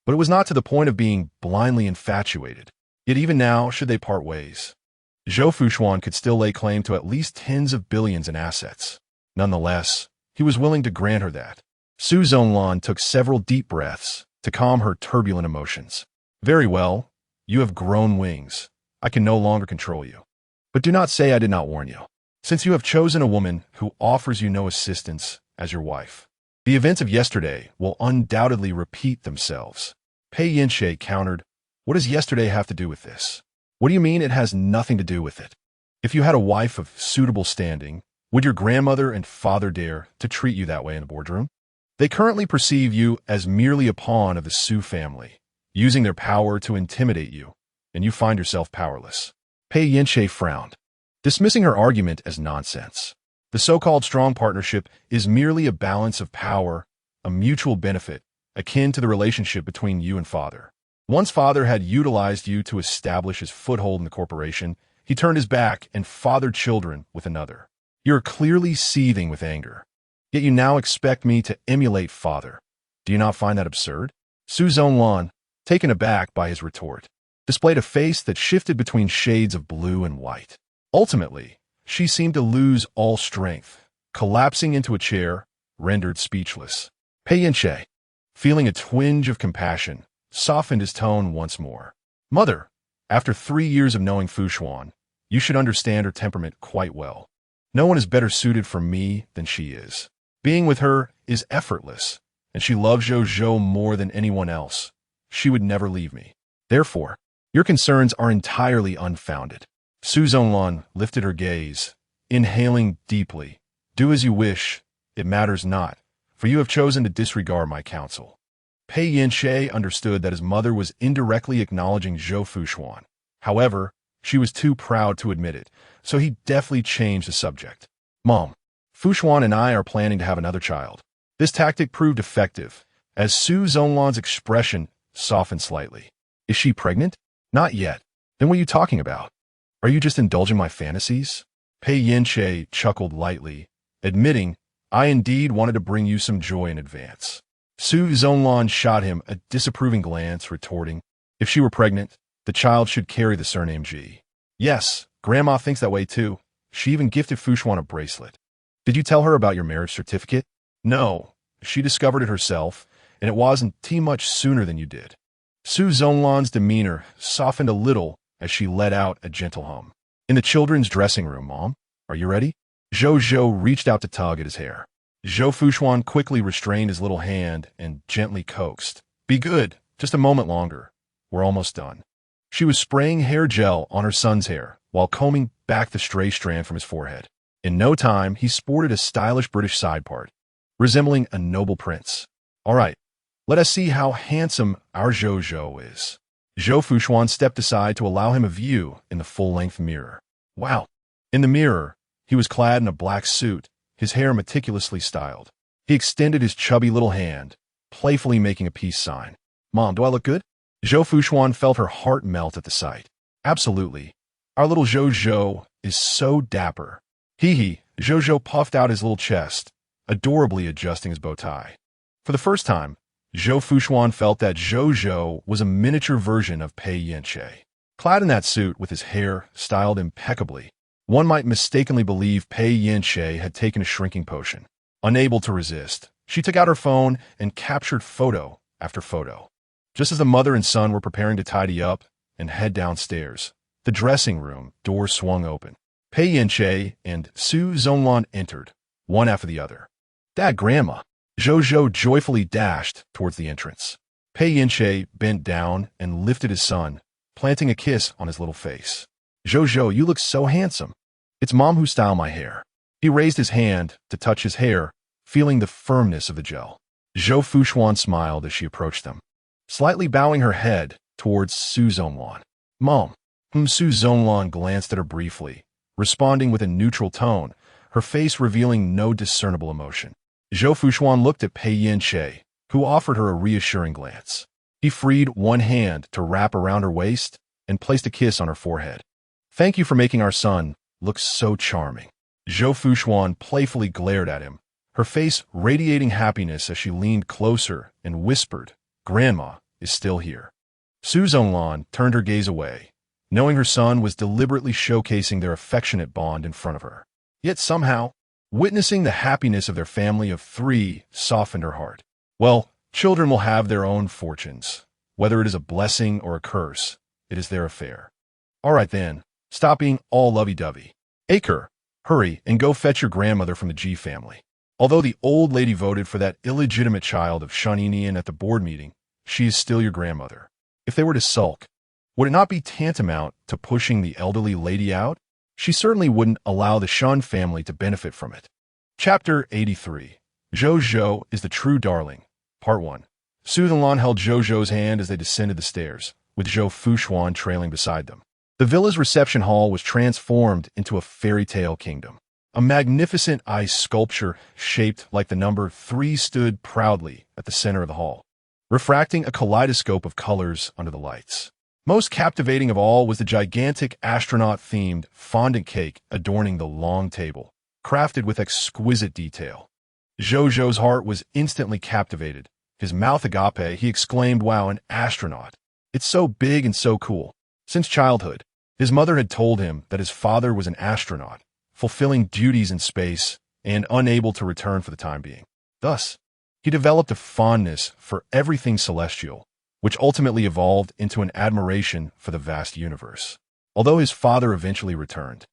but it was not to the point of being blindly infatuated. Yet even now, should they part ways, Zhou Fuxuan could still lay claim to at least tens of billions in assets. Nonetheless, he was willing to grant her that. Su Zhonglan took several deep breaths to calm her turbulent emotions. Very well, you have grown wings. I can no longer control you. But do not say I did not warn you. Since you have chosen a woman who offers you no assistance as your wife, the events of yesterday will undoubtedly repeat themselves. Pei Yance countered, What does yesterday have to do with this? What do you mean it has nothing to do with it? If you had a wife of suitable standing, would your grandmother and father dare to treat you that way in the boardroom? They currently perceive you as merely a pawn of the Su family, using their power to intimidate you, and you find yourself powerless. Pei Yance frowned, dismissing her argument as nonsense. The so-called strong partnership is merely a balance of power, a mutual benefit, akin to the relationship between you and father. Once father had utilized you to establish his foothold in the corporation, he turned his back and fathered children with another. You're clearly seething with anger, yet you now expect me to emulate father. Do you not find that absurd? Su Zhonglan, taken aback by his retort, displayed a face that shifted between shades of blue and white. Ultimately, she seemed to lose all strength, collapsing into a chair, rendered speechless. Pei Yance, feeling a twinge of compassion, softened his tone once more. Mother, after 3 years of knowing Fuxuan, you should understand her temperament quite well. No one is better suited for me than she is. Being with her is effortless, and she loves Zhou more than anyone else. She would never leave me. Therefore, your concerns are entirely unfounded. Su Zhonglan lifted her gaze, inhaling deeply. Do as you wish, it matters not, for you have chosen to disregard my counsel. Pei Yance understood that his mother was indirectly acknowledging Zhou Fuxuan. However, she was too proud to admit it, so he deftly changed the subject. Mom, Fuxuan and I are planning to have another child. This tactic proved effective, as Su Zonlan's expression softened slightly. Is she pregnant? Not yet. Then what are you talking about? Are you just indulging my fantasies? Pei Yance chuckled lightly, admitting, I indeed wanted to bring you some joy in advance. Su Zonlan shot him a disapproving glance, retorting, if she were pregnant, the child should carry the surname Ji. Yes, Grandma thinks that way too. She even gifted Fuxuan a bracelet. Did you tell her about your marriage certificate? No, she discovered it herself, and it wasn't too much sooner than you did. Su Zonlan's demeanor softened a little as she let out a gentle hum. In the children's dressing room, Mom, are you ready? Zhou reached out to tug at his hair. Zhou Fuxuan quickly restrained his little hand and gently coaxed. Be good, just a moment longer. We're almost done. She was spraying hair gel on her son's hair while combing back the stray strand from his forehead. In no time, he sported a stylish British side part, resembling a noble prince. All right, let us see how handsome our Zhou is. Zhou Fuxuan stepped aside to allow him a view in the full-length mirror. Wow. In the mirror, he was clad in a black suit, his hair meticulously styled. He extended his chubby little hand, playfully making a peace sign. Mom, do I look good? Zhou Fuxuan felt her heart melt at the sight. Absolutely. Our little Zhou is so dapper. Hee. Zhou puffed out his little chest, adorably adjusting his bow tie. For the first time, Zhou Fuxuan felt that Zhou was a miniature version of Pei Yance. Clad in that suit with his hair styled impeccably, one might mistakenly believe Pei Yance had taken a shrinking potion. Unable to resist, she took out her phone and captured photo after photo. Just as the mother and son were preparing to tidy up and head downstairs, the dressing room door swung open. Pei Yance and Su Zonlan entered, one after the other. Dad, Grandma! Zhou joyfully dashed towards the entrance. Pei Yance bent down and lifted his son, planting a kiss on his little face. Zhou, you look so handsome. It's Mom who styled my hair. He raised his hand to touch his hair, feeling the firmness of the gel. Zhou Fuxuan smiled as she approached them, slightly bowing her head towards Su Zonlan. Mom. Su Zonlan glanced at her briefly, responding with a neutral tone, her face revealing no discernible emotion. Zhou Fuxuan looked at Pei Yance, who offered her a reassuring glance. He freed one hand to wrap around her waist and placed a kiss on her forehead. Thank you for making our son look so charming. Zhou Fuxuan playfully glared at him, her face radiating happiness as she leaned closer and whispered, Grandma is still here. Su Zonlan turned her gaze away, knowing her son was deliberately showcasing their affectionate bond in front of her. Yet somehow, witnessing the happiness of their family of three softened her heart. Well, children will have their own fortunes. Whether it is a blessing or a curse, it is their affair. All right then, stop being all lovey-dovey. Aker, hurry and go fetch your grandmother from the G family. Although the old lady voted for that illegitimate child of Shuninian at the board meeting, she is still your grandmother. If they were to sulk, would it not be tantamount to pushing the elderly lady out? She certainly wouldn't allow the Shun family to benefit from it. Chapter 83. Zhou is the true darling. Part 1. Su Zonlan held Zhou's hand as they descended the stairs, with Zhou Fuxuan trailing beside them. The villa's reception hall was transformed into a fairy tale kingdom. A magnificent ice sculpture shaped like the number 3 stood proudly at the center of the hall, refracting a kaleidoscope of colors under the lights. Most captivating of all was the gigantic astronaut-themed fondant cake adorning the long table, crafted with exquisite detail. Zhou's heart was instantly captivated. His mouth agape, he exclaimed, wow, an astronaut. It's so big and so cool. Since childhood, his mother had told him that his father was an astronaut, fulfilling duties in space and unable to return for the time being. Thus, he developed a fondness for everything celestial, which ultimately evolved into an admiration for the vast universe. Although his father eventually returned,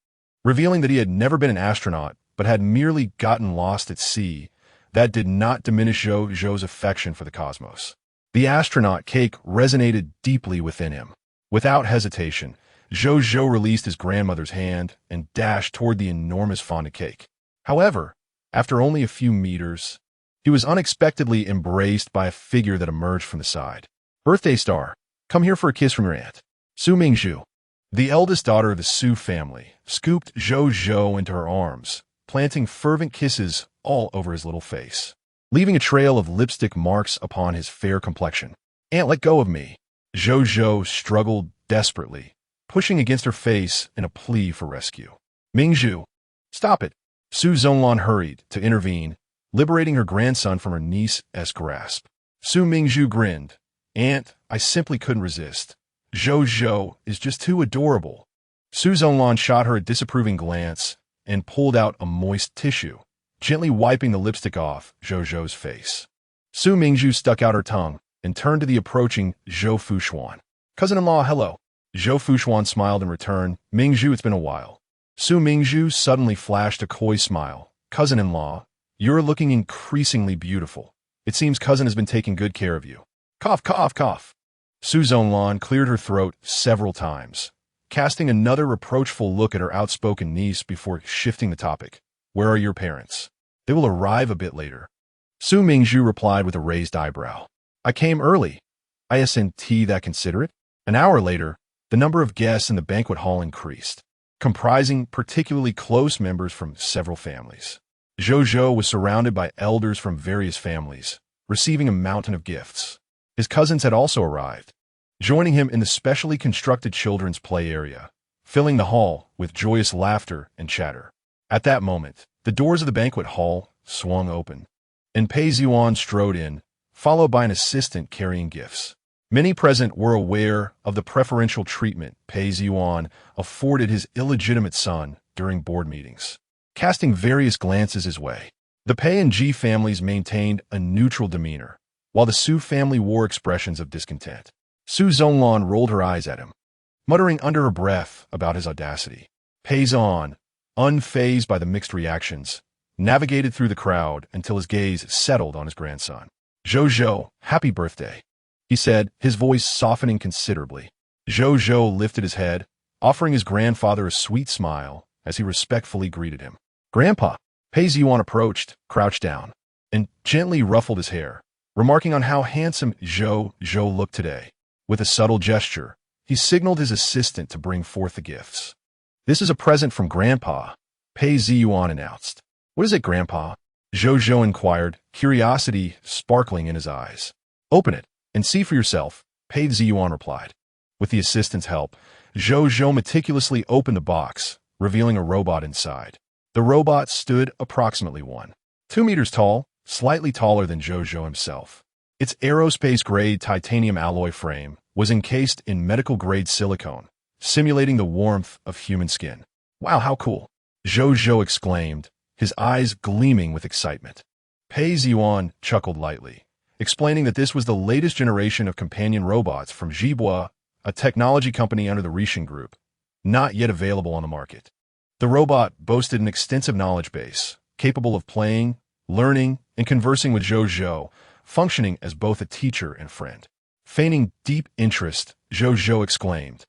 revealing that he had never been an astronaut but had merely gotten lost at sea, that did not diminish Zhou's affection for the cosmos. The astronaut cake resonated deeply within him. Without hesitation, Zhou released his grandmother's hand and dashed toward the enormous fondant cake. However, after only a few meters, he was unexpectedly embraced by a figure that emerged from the side. Birthday star, come here for a kiss from your aunt. Su Mingzhu, the eldest daughter of the Su family, scooped Zhou into her arms, planting fervent kisses all over his little face, leaving a trail of lipstick marks upon his fair complexion. "Aunt, let go of me." Zhou struggled desperately, pushing against her face in a plea for rescue. "Mingzhu, stop it." Su Zhonglun hurried to intervene, liberating her grandson from her niece's grasp. Su Mingzhu grinned. "Aunt, I simply couldn't resist. Zhou is just too adorable." Su Zhonglun shot her a disapproving glance and pulled out a moist tissue, gently wiping the lipstick off Zhou's face. Su Mingzhu stuck out her tongue and turned to the approaching Zhou Fuxuan. "Cousin-in-law, hello." Zhou Fuxuan smiled in return. "Mingzhu, it's been a while." Su Mingzhu suddenly flashed a coy smile. "Cousin-in-law, you're looking increasingly beautiful. It seems cousin has been taking good care of you." Cough, cough, cough. Su Zhonglun cleared her throat several times, casting another reproachful look at her outspoken niece before shifting the topic. "Where are your parents?" "They will arrive a bit later." Su Mingzhu replied with a raised eyebrow. "I came early. Isn't that considerate?" An hour later, the number of guests in the banquet hall increased, comprising particularly close members from several families. Zhou was surrounded by elders from various families, receiving a mountain of gifts. His cousins had also arrived, joining him in the specially constructed children's play area, filling the hall with joyous laughter and chatter. At that moment, the doors of the banquet hall swung open, and Pei Yance strode in, followed by an assistant carrying gifts. Many present were aware of the preferential treatment Pei Yance afforded his illegitimate son during board meetings, casting various glances his way. The Pei and Ji families maintained a neutral demeanor, while the Su family wore expressions of discontent. Su Zhonglun rolled her eyes at him, muttering under her breath about his audacity. Pei Zan, unfazed by the mixed reactions, navigated through the crowd until his gaze settled on his grandson. "Zhou, happy birthday," he said, his voice softening considerably. Zhou lifted his head, offering his grandfather a sweet smile as he respectfully greeted him. "Grandpa." Pei Yance approached, crouched down, and gently ruffled his hair, remarking on how handsome Zhou looked today. With a subtle gesture, he signaled his assistant to bring forth the gifts. "This is a present from Grandpa," Pei Yance announced. "What is it, Grandpa?" Zhou inquired, curiosity sparkling in his eyes. "Open it and see for yourself," Pei Yance replied. With the assistant's help, Zhou meticulously opened the box, revealing a robot inside. The robot stood approximately 1.2 meters tall, slightly taller than Zhou himself. Its aerospace-grade titanium alloy frame was encased in medical-grade silicone, simulating the warmth of human skin. "Wow, how cool!" Zhou exclaimed, his eyes gleaming with excitement. Pei Yance chuckled lightly, explaining that this was the latest generation of companion robots from Zhibua, a technology company under the Rishin Group, not yet available on the market. The robot boasted an extensive knowledge base, capable of playing, learning, and conversing with Zhou, functioning as both a teacher and friend. Feigning deep interest, Zhou exclaimed,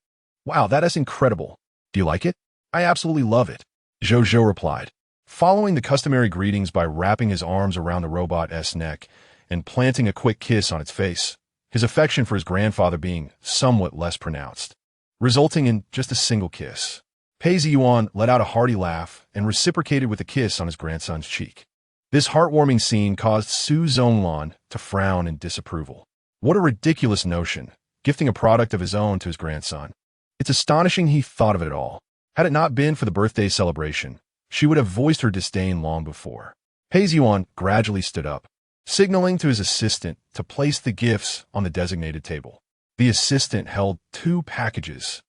"Wow, that is incredible. Do you like it?" "I absolutely love it," Zhou replied, following the customary greetings by wrapping his arms around the robot's neck and planting a quick kiss on its face, his affection for his grandfather being somewhat less pronounced, resulting in just a single kiss. Pei Yance let out a hearty laugh and reciprocated with a kiss on his grandson's cheek. This heartwarming scene caused Su Zhonglun to frown in disapproval. What a ridiculous notion, gifting a product of his own to his grandson. It's astonishing he thought of it at all. Had it not been for the birthday celebration, she would have voiced her disdain long before. Pei Yance gradually stood up, signaling to his assistant to place the gifts on the designated table. The assistant held 2 packages,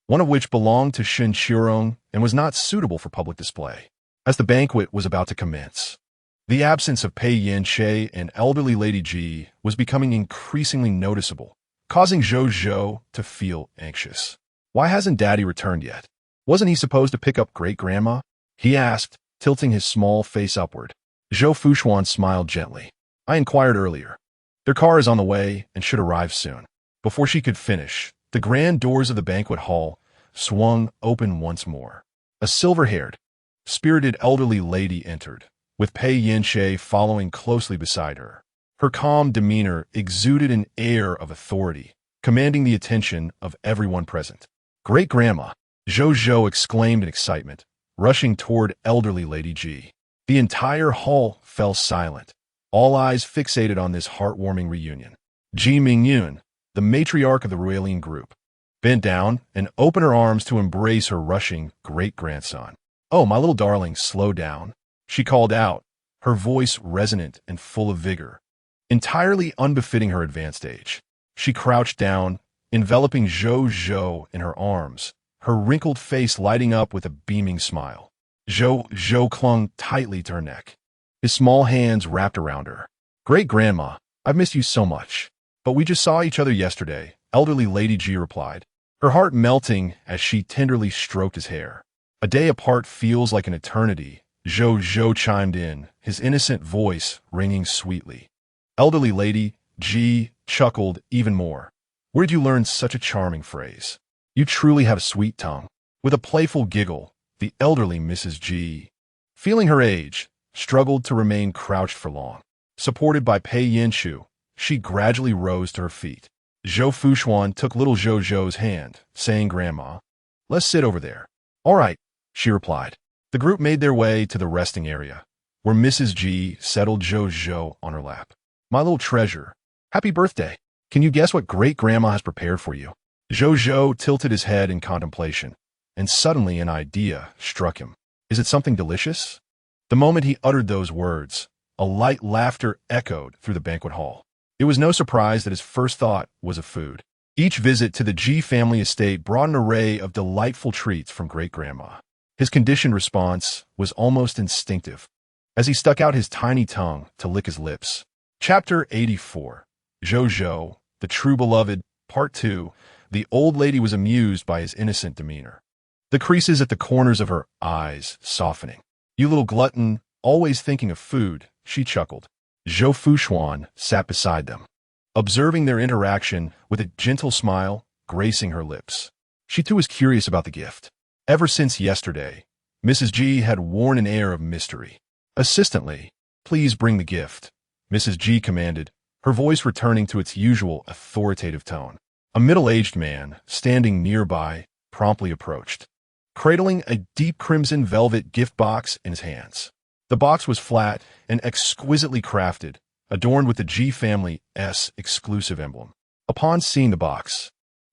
one of which belonged to Shen Shirong and was not suitable for public display. As the banquet was about to commence, the absence of Pei Yance and elderly Lady Ji was becoming increasingly noticeable, causing Zhou to feel anxious. "Why hasn't Daddy returned yet? Wasn't he supposed to pick up Great-Grandma?" he asked, tilting his small face upward. Zhou Fuxuan smiled gently. "I inquired earlier. Their car is on the way and should arrive soon." Before she could finish, the grand doors of the banquet hall swung open once more. A silver-haired, spirited elderly lady entered, with Pei Yance following closely beside her. Her calm demeanor exuded an air of authority, commanding the attention of everyone present. "Great-Grandma!" Zhou exclaimed in excitement, rushing toward elderly Lady G. The entire hall fell silent, all eyes fixated on this heartwarming reunion. Ji Mingyun, the matriarch of the Ruilin group, bent down and opened her arms to embrace her rushing great-grandson. "Oh, my little darling, slow down," she called out, her voice resonant and full of vigor, entirely unbefitting her advanced age. She crouched down, enveloping Zhou in her arms, her wrinkled face lighting up with a beaming smile. Zhou clung tightly to her neck, his small hands wrapped around her. "Great-grandma, I've missed you so much. But we just saw each other yesterday," elderly Lady G replied, her heart melting as she tenderly stroked his hair. "A day apart feels like an eternity," Zhou chimed in, his innocent voice ringing sweetly. Elderly Lady G chuckled even more. "Where did you learn such a charming phrase? You truly have a sweet tongue." With a playful giggle, the elderly Mrs. G, feeling her age, struggled to remain crouched for long. Supported by Pei Yance, she gradually rose to her feet. Zhou Fuxuan took little Zhou's hand, saying, "Grandma, let's sit over there." "All right," she replied. The group made their way to the resting area, where Mrs. G settled Zhou on her lap. "My little treasure, happy birthday. Can you guess what great-grandma has prepared for you?" Zhou tilted his head in contemplation, and suddenly an idea struck him. "Is it something delicious?" The moment he uttered those words, a light laughter echoed through the banquet hall. It was no surprise that his first thought was of food. Each visit to the G family estate brought an array of delightful treats from great-grandma. His conditioned response was almost instinctive, as he stuck out his tiny tongue to lick his lips. Chapter 84. Zhou, the True Beloved, Part 2. The old lady was amused by his innocent demeanor, the creases at the corners of her eyes softening. "You little glutton, always thinking of food," she chuckled. Zhou Fuxuan sat beside them, observing their interaction with a gentle smile gracing her lips. She too was curious about the gift. Ever since yesterday, Mrs. G had worn an air of mystery. "Assistantly, please bring the gift," Mrs. G commanded, her voice returning to its usual authoritative tone. A middle-aged man, standing nearby, promptly approached, cradling a deep crimson velvet gift box in his hands. The box was flat and exquisitely crafted, adorned with the G family's exclusive emblem. Upon seeing the box,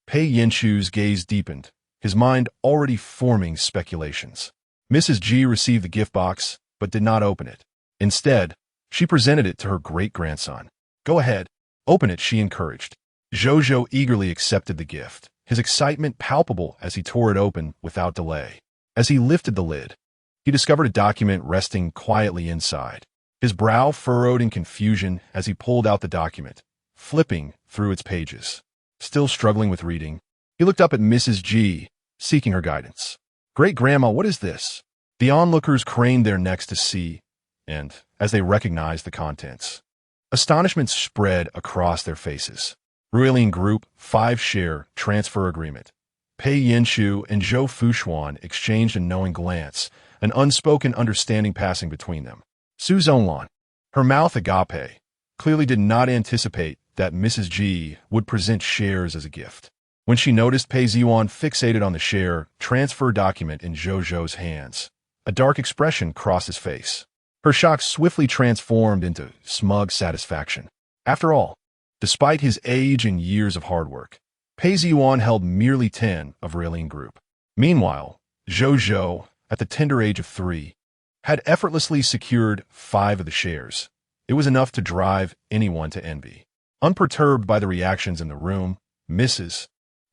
Pei Yance's gaze deepened, his mind already forming speculations. Mrs. G received the gift box, but did not open it. Instead, she presented it to her great-grandson. "Go ahead, open it," she encouraged. Zhou eagerly accepted the gift, his excitement palpable as he tore it open without delay. As he lifted the lid, he discovered a document resting quietly inside. His brow furrowed in confusion as he pulled out the document, flipping through its pages. Still struggling with reading, he looked up at Mrs. G, seeking her guidance. "Great-grandma, what is this?" The onlookers craned their necks to see, and, as they recognized the contents, astonishment spread across their faces. Ruilin Group 5-share transfer agreement. Pei Yance and Zhou Fuxuan exchanged a knowing glance, an unspoken understanding passing between them. Su Zhonglan, her mouth agape, clearly did not anticipate that Mrs. G would present shares as a gift. When she noticed Pei Ziwan fixated on the share transfer document in Zhou's hands, a dark expression crossed his face. Her shock swiftly transformed into smug satisfaction. After all, despite his age and years of hard work, Pei Ziwan held merely 10 of Ruilin Group. Meanwhile, Zhou, at the tender age of 3, had effortlessly secured 5 of the shares. It was enough to drive anyone to envy. Unperturbed by the reactions in the room, Mrs.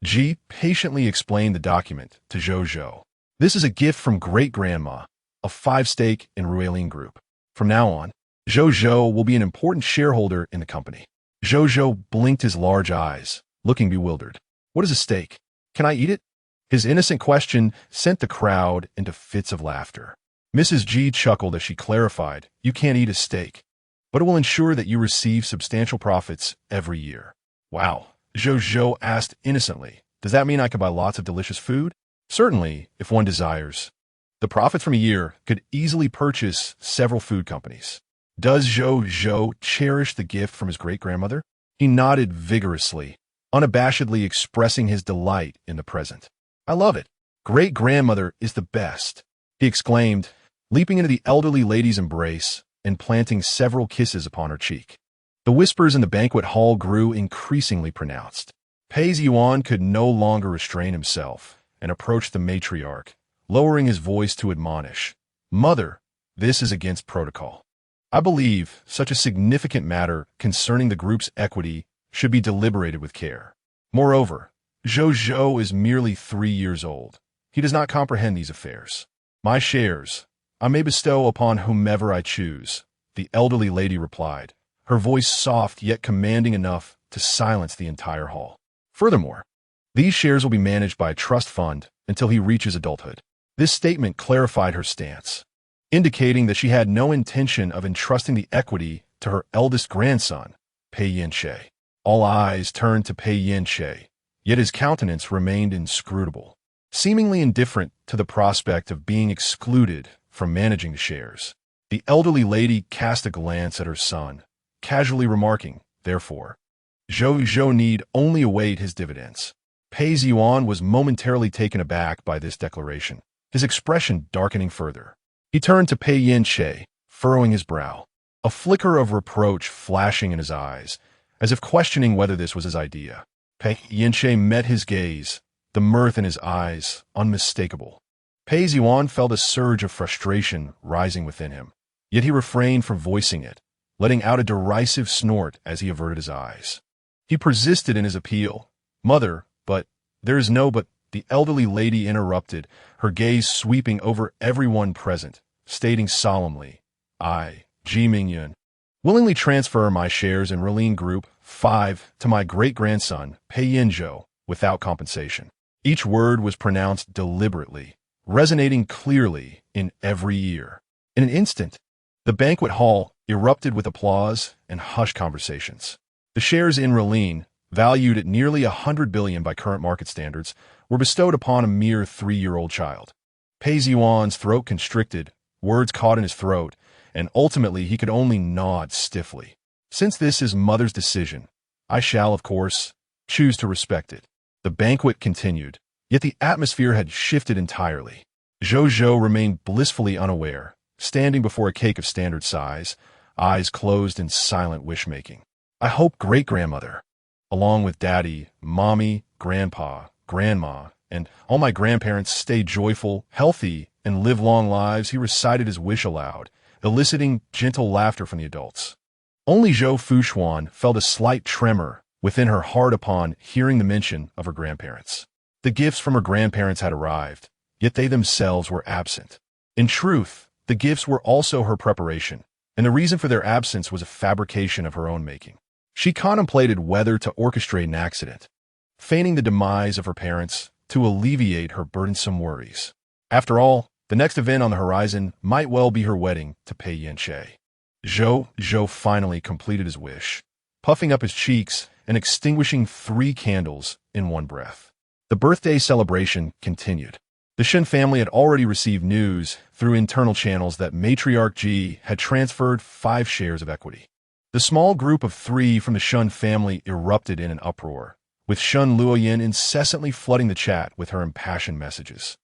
G patiently explained the document to Zhou. "This is a gift from great-grandma, a 5-stake in Ruilin Group. From now on, Zhou will be an important shareholder in the company." Zhou blinked his large eyes, looking bewildered. "What is a stake? Can I eat it?" His innocent question sent the crowd into fits of laughter. Mrs. G chuckled as she clarified, "You can't eat a steak, but it will ensure that you receive substantial profits every year." "Wow," Zhou asked innocently, "does that mean I can buy lots of delicious food?" "Certainly, if one desires. The profits from a year could easily purchase several food companies." Does Zhou cherish the gift from his great-grandmother? He nodded vigorously, unabashedly expressing his delight in the present. "I love it. Great-grandmother is the best." he exclaimed, leaping into the elderly lady's embrace and planting several kisses upon her cheek. The whispers in the banquet hall grew increasingly pronounced. Pei Yuan could no longer restrain himself and approached the matriarch, lowering his voice to admonish, "Mother, this is against protocol. I believe such a significant matter concerning the group's equity should be deliberated with care. Moreover, Zhou is merely 3 years old. He does not comprehend these affairs. My shares I may bestow upon whomever I choose," the elderly lady replied, her voice soft yet commanding enough to silence the entire hall. Furthermore, these shares will be managed by a trust fund until he reaches adulthood. This statement clarified her stance, indicating that she had no intention of entrusting the equity to her eldest grandson, Pei Yance. All eyes turned to Pei Yance, yet his countenance remained inscrutable, seemingly indifferent to the prospect of being excluded from managing the shares. The elderly lady cast a glance at her son, casually remarking, therefore, Zhou need only await his dividends. Pei Yuan was momentarily taken aback by this declaration, his expression darkening further. He turned to Pei Yance, furrowing his brow, a flicker of reproach flashing in his eyes, as if questioning whether this was his idea. Pei Yance met his gaze, the mirth in his eyes unmistakable. Pei Yuan felt a surge of frustration rising within him, yet he refrained from voicing it, letting out a derisive snort as he averted his eyes. He persisted in his appeal, "Mother, but there is no but," the elderly lady interrupted, her gaze sweeping over everyone present, stating solemnly, "I, Ji Mingyun, willingly transfer my shares in Relin Group 5 to my great-grandson, Pei Yinzhou, without compensation." Each word was pronounced deliberately, resonating clearly in every ear. In an instant, the banquet hall erupted with applause and hushed conversations. The shares in Relin, valued at nearly 100 billion by current market standards, were bestowed upon a mere 3-year-old child. Pei Yuan's throat constricted, words caught in his throat, and ultimately he could only nod stiffly. "Since this is mother's decision, I shall, of course, choose to respect it." The banquet continued, yet the atmosphere had shifted entirely. Zhou remained blissfully unaware, standing before a cake of standard size, eyes closed in silent wish-making. "I hope great-grandmother, along with daddy, mommy, grandpa, grandma, and all my grandparents stay joyful, healthy, and live long lives," he recited his wish aloud, eliciting gentle laughter from the adults. Only Zhou Fuxuan felt a slight tremor within her heart upon hearing the mention of her grandparents. The gifts from her grandparents had arrived, yet they themselves were absent. In truth, the gifts were also her preparation, and the reason for their absence was a fabrication of her own making. She contemplated whether to orchestrate an accident, feigning the demise of her parents to alleviate her burdensome worries. After all, the next event on the horizon might well be her wedding to Pei Yance. Zhou finally completed his wish, puffing up his cheeks and extinguishing 3 candles in one breath. The birthday celebration continued. The Shen family had already received news through internal channels that Matriarch Ji had transferred 5 shares of equity. The small group of 3 from the Shun family erupted in an uproar, with Shun Luoyin incessantly flooding the chat with her impassioned messages.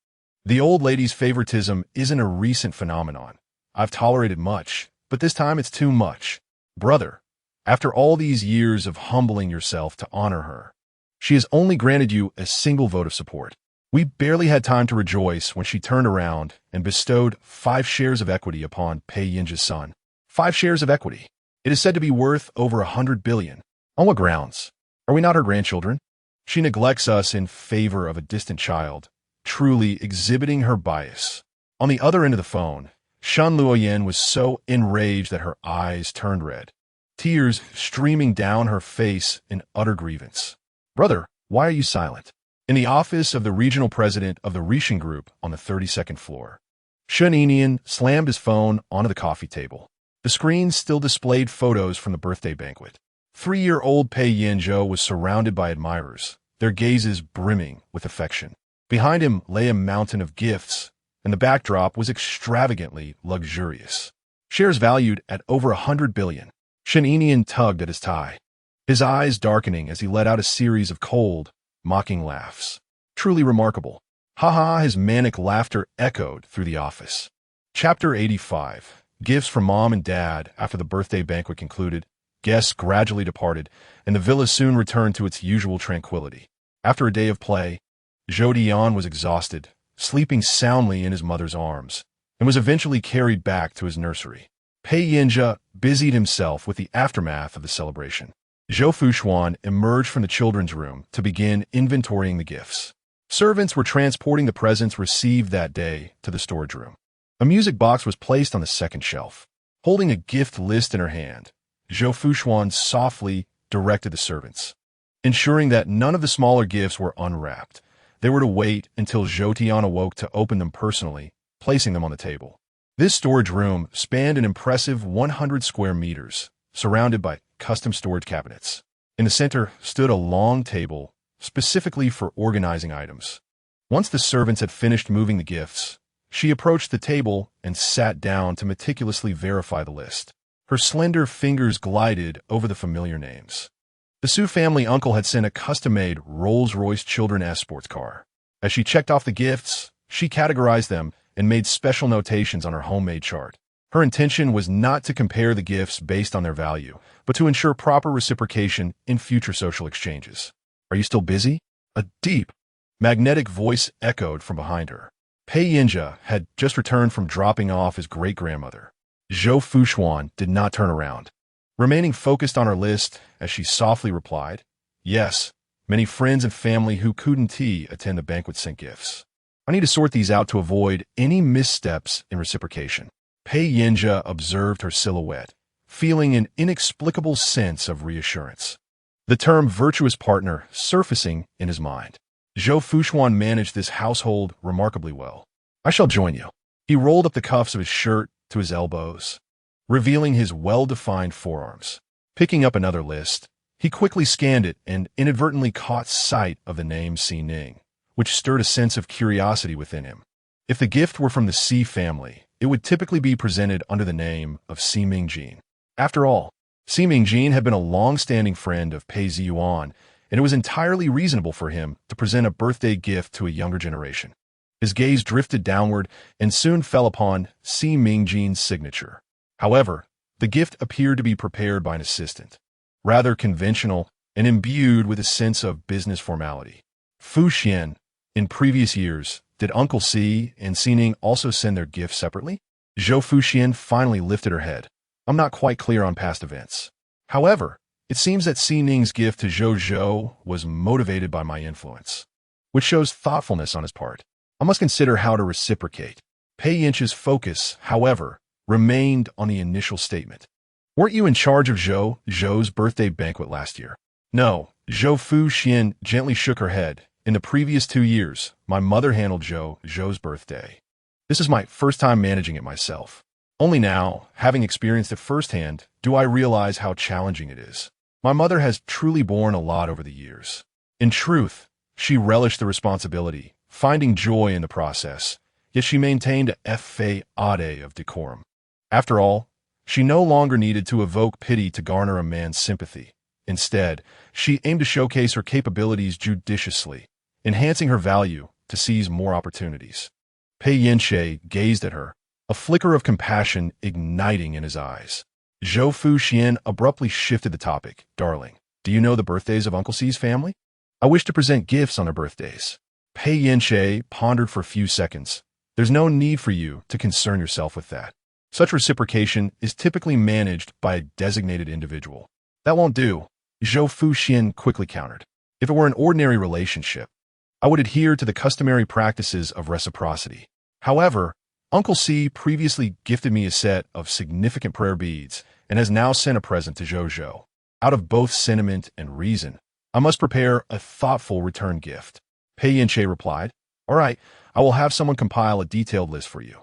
"The old lady's favoritism isn't a recent phenomenon. I've tolerated much, but this time it's too much. Brother, after all these years of humbling yourself to honor her, she has only granted you a single vote of support. We barely had time to rejoice when she turned around and bestowed 5 shares of equity upon Pei Yinzhe's son. 5 shares of equity. It is said to be worth over 100 billion. On what grounds? Are we not her grandchildren? She neglects us in favor of a distant child, truly exhibiting her bias." On the other end of the phone, Shan Luoyin was so enraged that her eyes turned red, tears streaming down her face in utter grievance. "Brother, why are you silent?" In the office of the regional president of the Rishin Group on the 32nd floor, Shen Inian slammed his phone onto the coffee table. The screen still displayed photos from the birthday banquet. 3-year-old Pei Yinzhou was surrounded by admirers, their gazes brimming with affection. Behind him lay a mountain of gifts, and the backdrop was extravagantly luxurious. Shares valued at over 100 billion. Shen Inian tugged at his tie, his eyes darkening as he let out a series of cold, mocking laughs. "Truly remarkable. Ha ha, his manic laughter echoed through the office. Chapter 85. Gifts from Mom and Dad. After the birthday banquet concluded, guests gradually departed, and the villa soon returned to its usual tranquility. After a day of play, Zhou Fuxuan was exhausted, sleeping soundly in his mother's arms, and was eventually carried back to his nursery. Pei Yance busied himself with the aftermath of the celebration. Zhou Fuxuan emerged from the children's room to begin inventorying the gifts. Servants were transporting the presents received that day to the storage room. A music box was placed on the second shelf. Holding a gift list in her hand, Zhou Fuxuan softly directed the servants, ensuring that none of the smaller gifts were unwrapped. They were to wait until Zhou Tian awoke to open them personally, placing them on the table. This storage room spanned an impressive 100 square meters, surrounded by custom storage cabinets. In the center stood a long table, specifically for organizing items. Once the servants had finished moving the gifts, she approached the table and sat down to meticulously verify the list. Her slender fingers glided over the familiar names. The Su family uncle had sent a custom-made Rolls-Royce Children sports car. As she checked off the gifts, she categorized them and made special notations on her homemade chart. Her intention was not to compare the gifts based on their value, but to ensure proper reciprocation in future social exchanges. "Are you still busy?" A deep, magnetic voice echoed from behind her. Pei Yance had just returned from dropping off his great-grandmother. Zhou Fuxuan did not turn around, remaining focused on her list as she softly replied, "Yes, many friends and family who couldn't attend the banquet sent gifts. I need to sort these out to avoid any missteps in reciprocation." Pei Yance observed her silhouette, feeling an inexplicable sense of reassurance. The term virtuous partner surfacing in his mind. Zhou Fuxuan managed this household remarkably well. "I shall join you." He rolled up the cuffs of his shirt to his elbows, revealing his well-defined forearms. Picking up another list, he quickly scanned it and inadvertently caught sight of the name Si Ning, which stirred a sense of curiosity within him. If the gift were from the Si family, it would typically be presented under the name of Si Mingjin. After all, Si Mingjin had been a long-standing friend of Pei Ziyuan, and it was entirely reasonable for him to present a birthday gift to a younger generation. His gaze drifted downward and soon fell upon Si Mingjin's signature. However, the gift appeared to be prepared by an assistant, rather conventional and imbued with a sense of business formality. Fuxian, in previous years, did Uncle Si and Si Ning also send their gifts separately? Zhou Fuxian finally lifted her head. "I'm not quite clear on past events. However, it seems that Si Ning's gift to Zhou was motivated by my influence, which shows thoughtfulness on his part. I must consider how to reciprocate." Pei Yance's focus, however, remained on the initial statement. "Weren't you in charge of Zhou's birthday banquet last year?" "No." Zhou Fuxian gently shook her head. "In the previous 2 years, my mother handled Zhou's birthday. This is my first time managing it myself. Only now, having experienced it firsthand, do I realize how challenging it is. My mother has truly borne a lot over the years. In truth, she relished the responsibility, finding joy in the process, yet she maintained a facade of decorum. After all, she no longer needed to evoke pity to garner a man's sympathy. Instead, she aimed to showcase her capabilities judiciously, enhancing her value to seize more opportunities." Pei Yance gazed at her, a flicker of compassion igniting in his eyes. Zhou Fuxian abruptly shifted the topic. "Darling, do you know the birthdays of Uncle C's family? I wish to present gifts on their birthdays." Pei Yance pondered for a few seconds. "There's no need for you to concern yourself with that. Such reciprocation is typically managed by a designated individual." "That won't do," Zhou Fuxian quickly countered. "If it were an ordinary relationship, I would adhere to the customary practices of reciprocity. However, Uncle C previously gifted me a set of significant prayer beads and has now sent a present to Zhou. Out of both sentiment and reason, I must prepare a thoughtful return gift." Pei Yance replied, "All right, I will have someone compile a detailed list for you.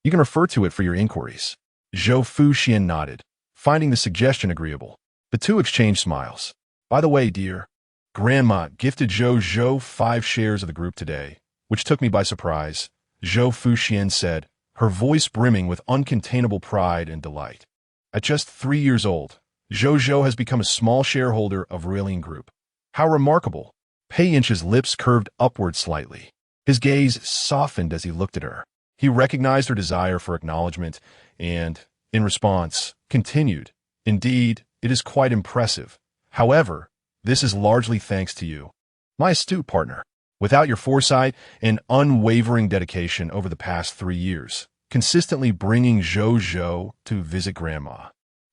You can refer to it for your inquiries." Zhou Fuxian nodded, finding the suggestion agreeable. The two exchanged smiles. "By the way, dear, Grandma gifted Zhou 5 shares of the group today, which took me by surprise," Zhou Fuxian said, her voice brimming with uncontainable pride and delight. "At just 3 years old, Zhou has become a small shareholder of Rillian Group. How remarkable!" Pei Yance's lips curved upward slightly. His gaze softened as he looked at her. He recognized her desire for acknowledgement and, in response, continued, "Indeed, it is quite impressive. However, this is largely thanks to you, my astute partner. Without your foresight and unwavering dedication over the past 3 years, consistently bringing Zhou to visit Grandma,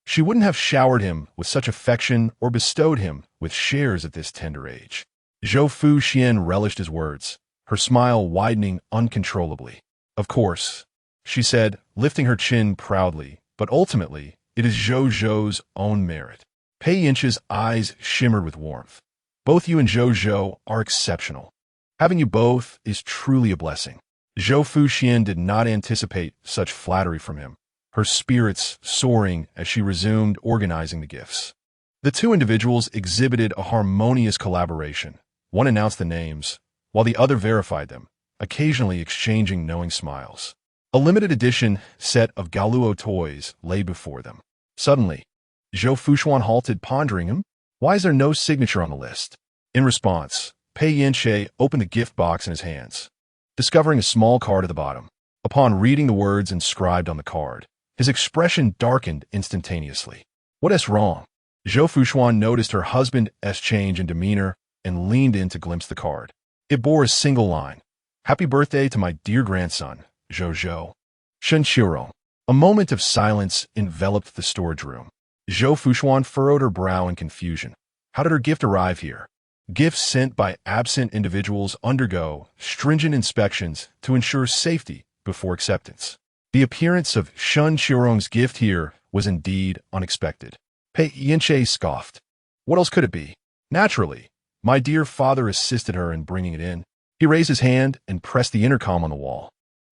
she wouldn't have showered him with such affection or bestowed him with shares at this tender age." Zhou Fuxuan relished his words, her smile widening uncontrollably. "Of course," she said, lifting her chin proudly, "but ultimately, it is Zhou's own merit." Pei Yance's eyes shimmered with warmth. "Both you and Zhou are exceptional. Having you both is truly a blessing." Zhou Fuxuan did not anticipate such flattery from him, her spirits soaring as she resumed organizing the gifts. The two individuals exhibited a harmonious collaboration. One announced the names, while the other verified them, occasionally exchanging knowing smiles. A limited edition set of Galuo toys lay before them. Suddenly, Zhou Fuxuan halted, pondering him. Why is there no signature on the list? In response, Pei Yance opened the gift box in his hands, discovering a small card at the bottom. Upon reading the words inscribed on the card, his expression darkened instantaneously. "What is wrong?" Zhou Fuxuan noticed her husband's change in demeanor and leaned in to glimpse the card. It bore a single line: "Happy birthday to my dear grandson, Zhou. Shenqiurong." A moment of silence enveloped the storage room. Zhou Fuxuan furrowed her brow in confusion. How did her gift arrive here? Gifts sent by absent individuals undergo stringent inspections to ensure safety before acceptance. The appearance of Shenqiurong's gift here was indeed unexpected. Pei Yance scoffed. What else could it be? Naturally, my dear father assisted her in bringing it in. He raised his hand and pressed the intercom on the wall.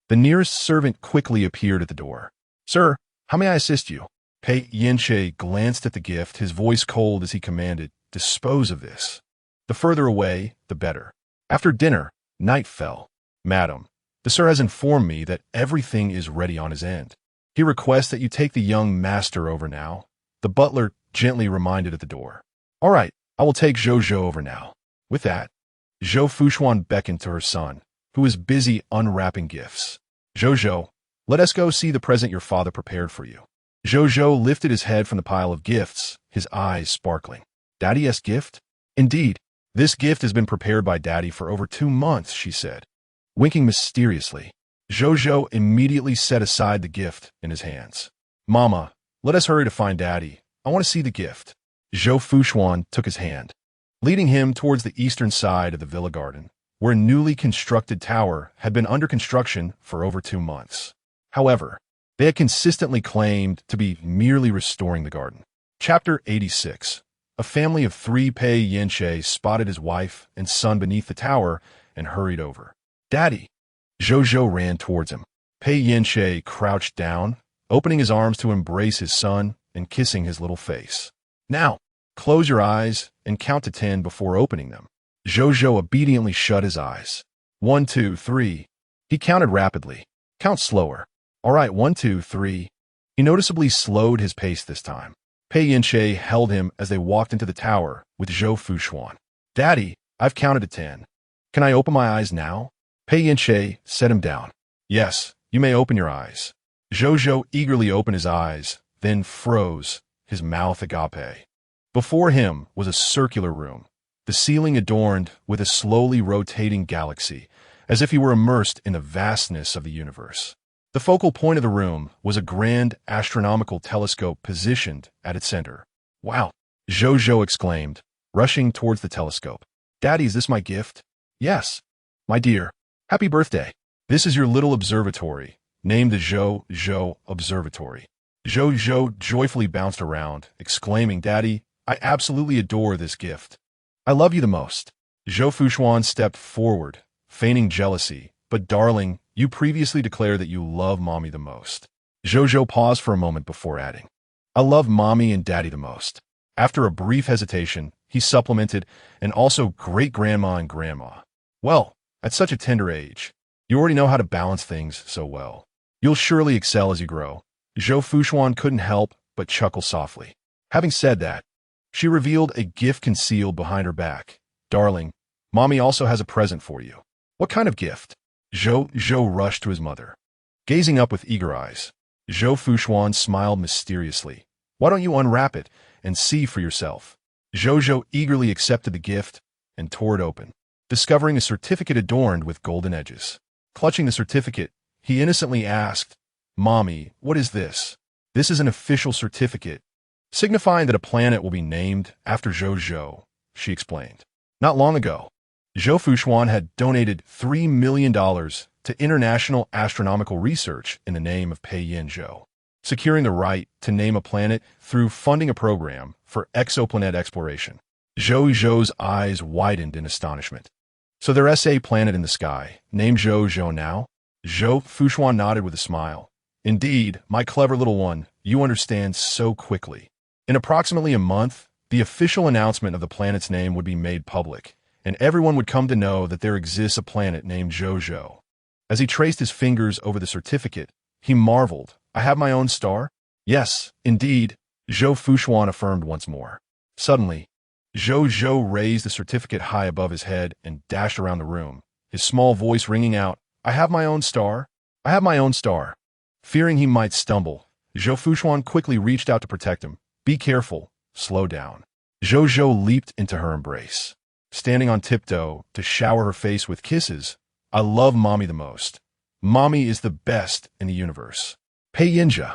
The nearest servant quickly appeared at the door. "Sir, how may I assist you?" Pei Yance glanced at the gift, his voice cold as he commanded, "Dispose of this. The further away, the better." After dinner, night fell. "Madam, the sir has informed me that everything is ready on his end. He requests that you take the young master over now," the butler gently reminded at the door. "All right, I will take Zhou over now." With that, Zhou Fuxuan beckoned to her son, who was busy unwrapping gifts. "Zhou, let us go see the present your father prepared for you." Zhou lifted his head from the pile of gifts, his eyes sparkling. "Daddy's gift?" "Indeed, this gift has been prepared by Daddy for over 2 months," she said, winking mysteriously. Zhou immediately set aside the gift in his hands. "Mama, let us hurry to find Daddy. I want to see the gift." Zhou Fuxuan took his hand, leading him towards the eastern side of the villa garden, where a newly constructed tower had been under construction for over 2 months. However, they had consistently claimed to be merely restoring the garden. Chapter 86. A family of 3. Pei Yance spotted his wife and son beneath the tower and hurried over. "Daddy!" Zhou ran towards him. Pei Yance crouched down, opening his arms to embrace his son and kissing his little face. "Now, close your eyes and count to 10 before opening them." Zhou obediently shut his eyes. 1, 2, 3. He counted rapidly. "Count slower." "All right, 1, 2, 3. He noticeably slowed his pace this time. Pei Yance held him as they walked into the tower with Zhou Fuxuan. "Daddy, I've counted to 10. Can I open my eyes now?" Pei Yance set him down. "Yes, you may open your eyes." Zhou eagerly opened his eyes, then froze, his mouth agape. Before him was a circular room, the ceiling adorned with a slowly rotating galaxy, as if he were immersed in the vastness of the universe. The focal point of the room was a grand astronomical telescope positioned at its center. "Wow!" Zhou exclaimed, rushing towards the telescope. "Daddy, is this my gift?" "Yes, my dear. Happy birthday. This is your little observatory, named the Zhou Observatory." Zhou joyfully bounced around, exclaiming, "Daddy, I absolutely adore this gift. I love you the most." Zhou Fuxuan stepped forward, feigning jealousy. "But darling, you previously declared that you love Mommy the most." Zhou paused for a moment before adding, "I love Mommy and Daddy the most." After a brief hesitation, he supplemented, "and also great-grandma and grandma." "Well, at such a tender age, you already know how to balance things so well. You'll surely excel as you grow." Zhou Fuxuan couldn't help but chuckle softly. Having said that, she revealed a gift concealed behind her back. "Darling, Mommy also has a present for you." What kind of gift? Zhou rushed to his mother. Gazing up with eager eyes, Zhou Fuxuan smiled mysteriously. Why don't you unwrap it and see for yourself? Zhou eagerly accepted the gift and tore it open, discovering a certificate adorned with golden edges. Clutching the certificate, he innocently asked, "Mommy, what is this?" "This is an official certificate, signifying that a planet will be named after Zhou," she explained. Not long ago, Zhou Fuxuan had donated $3 million to international astronomical research in the name of Pei Yance, securing the right to name a planet through funding a program for exoplanet exploration. Zhou's eyes widened in astonishment. So there's a planet in the sky, named Zhou now? Zhou Fuxuan nodded with a smile. Indeed, my clever little one, you understand so quickly. In approximately a month, the official announcement of the planet's name would be made public, and everyone would come to know that there exists a planet named Zhou. As he traced his fingers over the certificate, he marveled. I have my own star? Yes, indeed, Zhou Fuxuan affirmed once more. Suddenly, Zhou raised the certificate high above his head and dashed around the room, his small voice ringing out, I have my own star. I have my own star. Fearing he might stumble, Zhou Fuxuan quickly reached out to protect him. Be careful. Slow down. Zhou leaped into her embrace, standing on tiptoe to shower her face with kisses. I love Mommy the most. Mommy is the best in the universe. Pei Yance,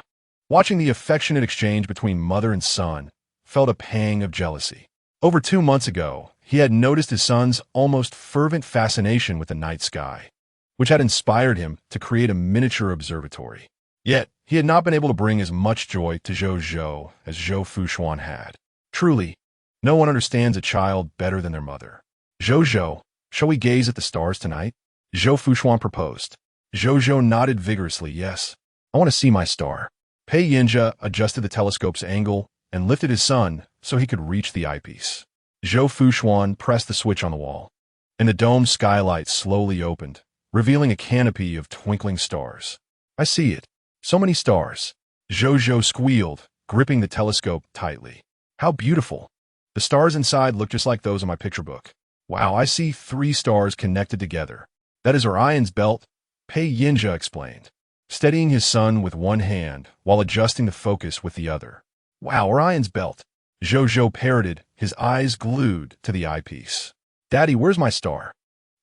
watching the affectionate exchange between mother and son, felt a pang of jealousy. Over 2 months ago, he had noticed his son's almost fervent fascination with the night sky, which had inspired him to create a miniature observatory. Yet, he had not been able to bring as much joy to Zhou as Zhou Fuxuan had. Truly, no one understands a child better than their mother. Zhou, shall we gaze at the stars tonight? Zhou Fuxuan proposed. Zhou nodded vigorously, yes. I want to see my star. Pei Yance adjusted the telescope's angle and lifted his son so he could reach the eyepiece. Zhou Fuxuan pressed the switch on the wall, and the domed skylight slowly opened, revealing a canopy of twinkling stars. I see it. So many stars. Zhou squealed, gripping the telescope tightly. How beautiful. The stars inside look just like those in my picture book. Wow, I see 3 stars connected together. That is Orion's belt, Pei Yance explained, steadying his son with one hand while adjusting the focus with the other. Wow, Orion's belt. Zhou parroted, his eyes glued to the eyepiece. Daddy, where's my star?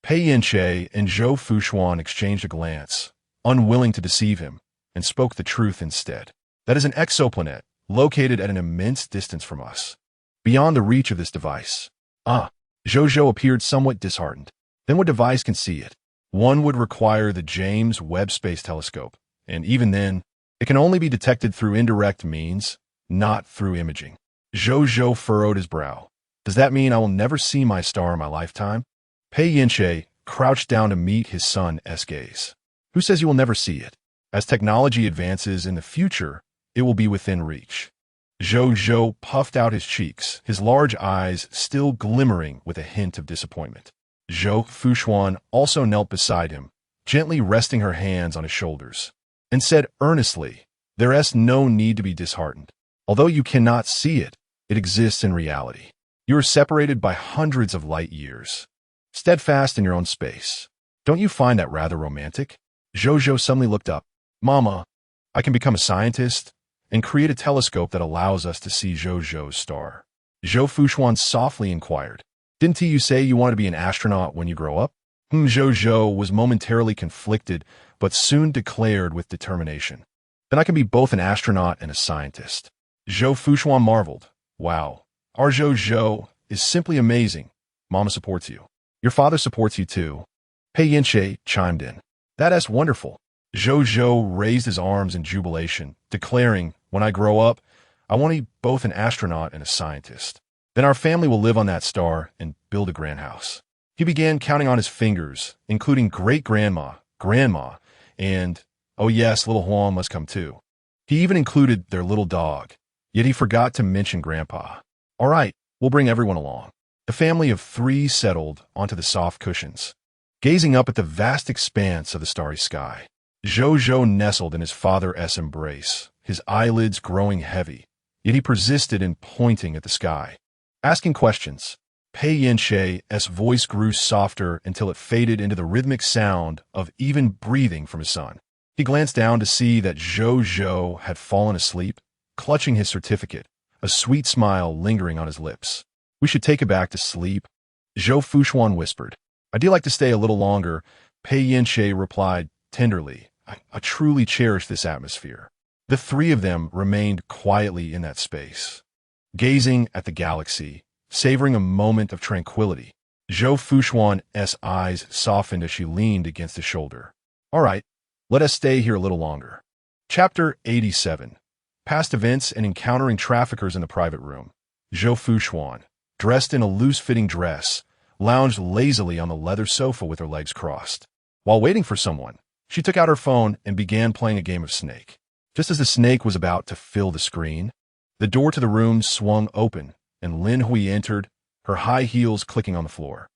Pei Yance and Zhou Fuxuan exchanged a glance, unwilling to deceive him, and spoke the truth instead. That is an exoplanet, located at an immense distance from us, beyond the reach of this device. Zhou appeared somewhat disheartened. Then what device can see it? One would require the James Webb Space Telescope, and even then, it can only be detected through indirect means, not through imaging. Zhou furrowed his brow. Does that mean I will never see my star in my lifetime? Pei Yance crouched down to meet his son's gaze. Who says you will never see it? As technology advances in the future, it will be within reach. Zhou puffed out his cheeks, his large eyes still glimmering with a hint of disappointment. Zhou Fuxuan also knelt beside him, gently resting her hands on his shoulders, and said earnestly, there is no need to be disheartened. Although you cannot see it, it exists in reality. You are separated by hundreds of light years, steadfast in your own space. Don't you find that rather romantic? Zhou suddenly looked up. Mama, I can become a scientist and create a telescope that allows us to see Zhou's star. Zhou Fuxuan softly inquired. Didn't you say you want to be an astronaut when you grow up? Zhou was momentarily conflicted, but soon declared with determination. Then I can be both an astronaut and a scientist. Zhou Fuxuan marveled. Wow, our Zhou is simply amazing. Mama supports you. Your father supports you too. Pei Yance chimed in. That's wonderful. Zhou raised his arms in jubilation, declaring, when I grow up, I want to be both an astronaut and a scientist. Then our family will live on that star and build a grand house. He began counting on his fingers, including great-grandma, grandma, and, oh yes, little Huang must come too. He even included their little dog, yet he forgot to mention Grandpa. All right, we'll bring everyone along. The family of 3 settled onto the soft cushions, gazing up at the vast expanse of the starry sky. Zhou nestled in his father's embrace, his eyelids growing heavy, yet he persisted in pointing at the sky, asking questions. Pei Yance's voice grew softer until it faded into the rhythmic sound of even breathing from his son. He glanced down to see that Zhou had fallen asleep, clutching his certificate, a sweet smile lingering on his lips. "We should take it back to sleep," Zhou Fuxuan whispered. "I'd like to stay a little longer," Pei Yance replied tenderly. I truly cherish this atmosphere." The three of them remained quietly in that space, gazing at the galaxy, savoring a moment of tranquility. Zhou Fuxuan's eyes softened as she leaned against his shoulder. "All right, let us stay here a little longer." Chapter 87. Past events and encountering traffickers in the private room. Zhou Fuxuan, dressed in a loose-fitting dress, lounged lazily on the leather sofa with her legs crossed. While waiting for someone, she took out her phone and began playing a game of Snake. Just as the snake was about to fill the screen, the door to the room swung open, and Lin Hui entered, her high heels clicking on the floor.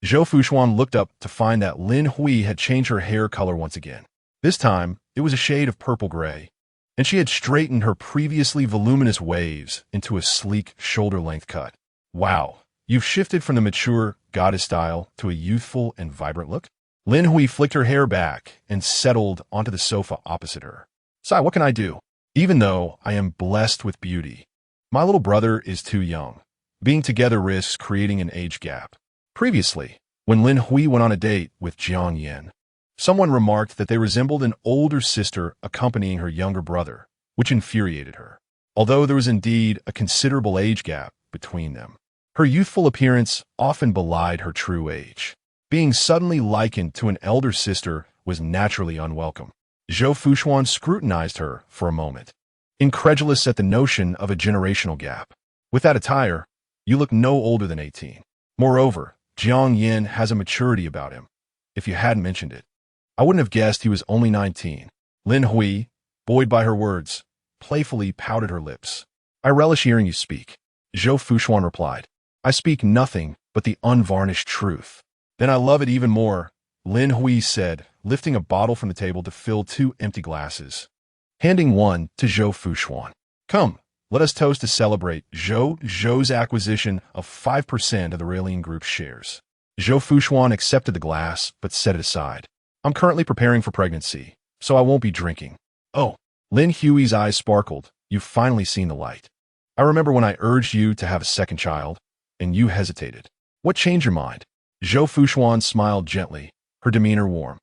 Zhou Fuxuan looked up to find that Lin Hui had changed her hair color once again. This time, it was a shade of purple-gray, and she had straightened her previously voluminous waves into a sleek, shoulder-length cut. "Wow, you've shifted from the mature, goddess style to a youthful and vibrant look?" Lin Hui flicked her hair back and settled onto the sofa opposite her. "Sai, what can I do? Even though I am blessed with beauty, my little brother is too young. Being together risks creating an age gap." Previously, when Lin Hui went on a date with Jiang Yan, someone remarked that they resembled an older sister accompanying her younger brother, which infuriated her. Although there was indeed a considerable age gap between them, her youthful appearance often belied her true age. Being suddenly likened to an elder sister was naturally unwelcome. Zhou Fuxuan scrutinized her for a moment, incredulous at the notion of a generational gap. "With that attire, you look no older than 18. Moreover, Jiang Yan has a maturity about him. If you hadn't mentioned it, I wouldn't have guessed he was only 19. Lin Hui, buoyed by her words, playfully pouted her lips. "I relish hearing you speak," Zhou Fuxuan replied. "I speak nothing but the unvarnished truth." "Then I love it even more," Lin Hui said, lifting a bottle from the table to fill 2 empty glasses, handing one to Zhou Fuxuan. "Come, let us toast to celebrate Zhou's acquisition of 5% of the Raylene Group's shares." Zhou Fuxuan accepted the glass, but set it aside. "I'm currently preparing for pregnancy, so I won't be drinking." "Oh," Lin Hui's eyes sparkled. "You've finally seen the light. I remember when I urged you to have a second child, and you hesitated. What changed your mind?" Zhou Fuxuan smiled gently, her demeanor warm.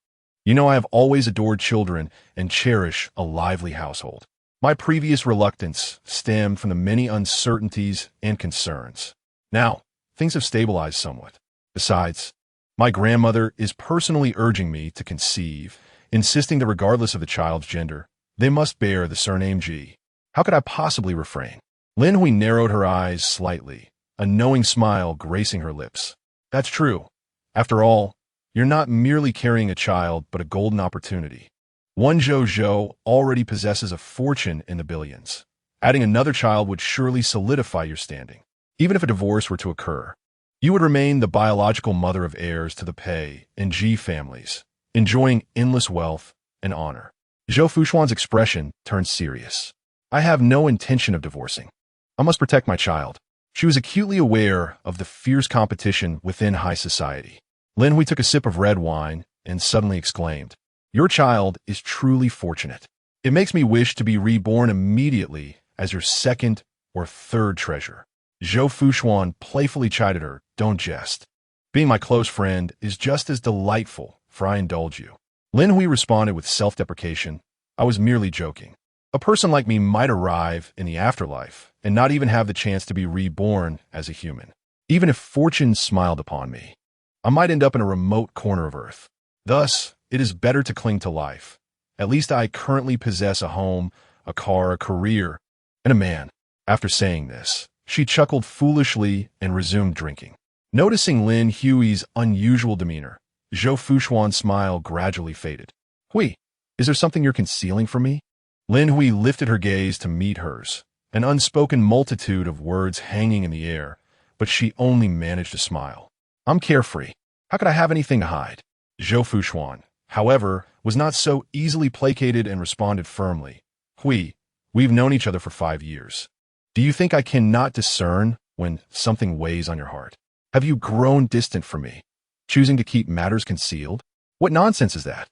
"You know I have always adored children and cherish a lively household. My previous reluctance stemmed from the many uncertainties and concerns. Now, things have stabilized somewhat. Besides, my grandmother is personally urging me to conceive, insisting that regardless of the child's gender, they must bear the surname Ji. How could I possibly refrain?" Lin Hui narrowed her eyes slightly, a knowing smile gracing her lips. "That's true. After all, you're not merely carrying a child, but a golden opportunity. One Zhou already possesses a fortune in the billions. Adding another child would surely solidify your standing. Even if a divorce were to occur, you would remain the biological mother of heirs to the Pei and Ji families, enjoying endless wealth and honor." Zhou Fuxuan's expression turned serious. "I have no intention of divorcing. I must protect my child." She was acutely aware of the fierce competition within high society. Lin Hui took a sip of red wine and suddenly exclaimed, "Your child is truly fortunate. It makes me wish to be reborn immediately as your second or third treasure." Zhou Fuxuan playfully chided her, "Don't jest. Being my close friend is just as delightful, for I indulge you." Lin Hui responded with self-deprecation, "I was merely joking. A person like me might arrive in the afterlife and not even have the chance to be reborn as a human. Even if fortune smiled upon me, I might end up in a remote corner of Earth. Thus, it is better to cling to life. At least I currently possess a home, a car, a career, and a man." After saying this, she chuckled foolishly and resumed drinking. Noticing Lin Hui's unusual demeanor, Zhou Fuxuan's smile gradually faded. "Hui, is there something you're concealing from me?" Lin Hui lifted her gaze to meet hers, an unspoken multitude of words hanging in the air, but she only managed to smile. "I'm carefree. How could I have anything to hide?" Zhou Fuxuan, however, was not so easily placated and responded firmly. "Hui, we've known each other for 5 years. Do you think I cannot discern when something weighs on your heart?" Have you grown distant from me, choosing to keep matters concealed? What nonsense is that?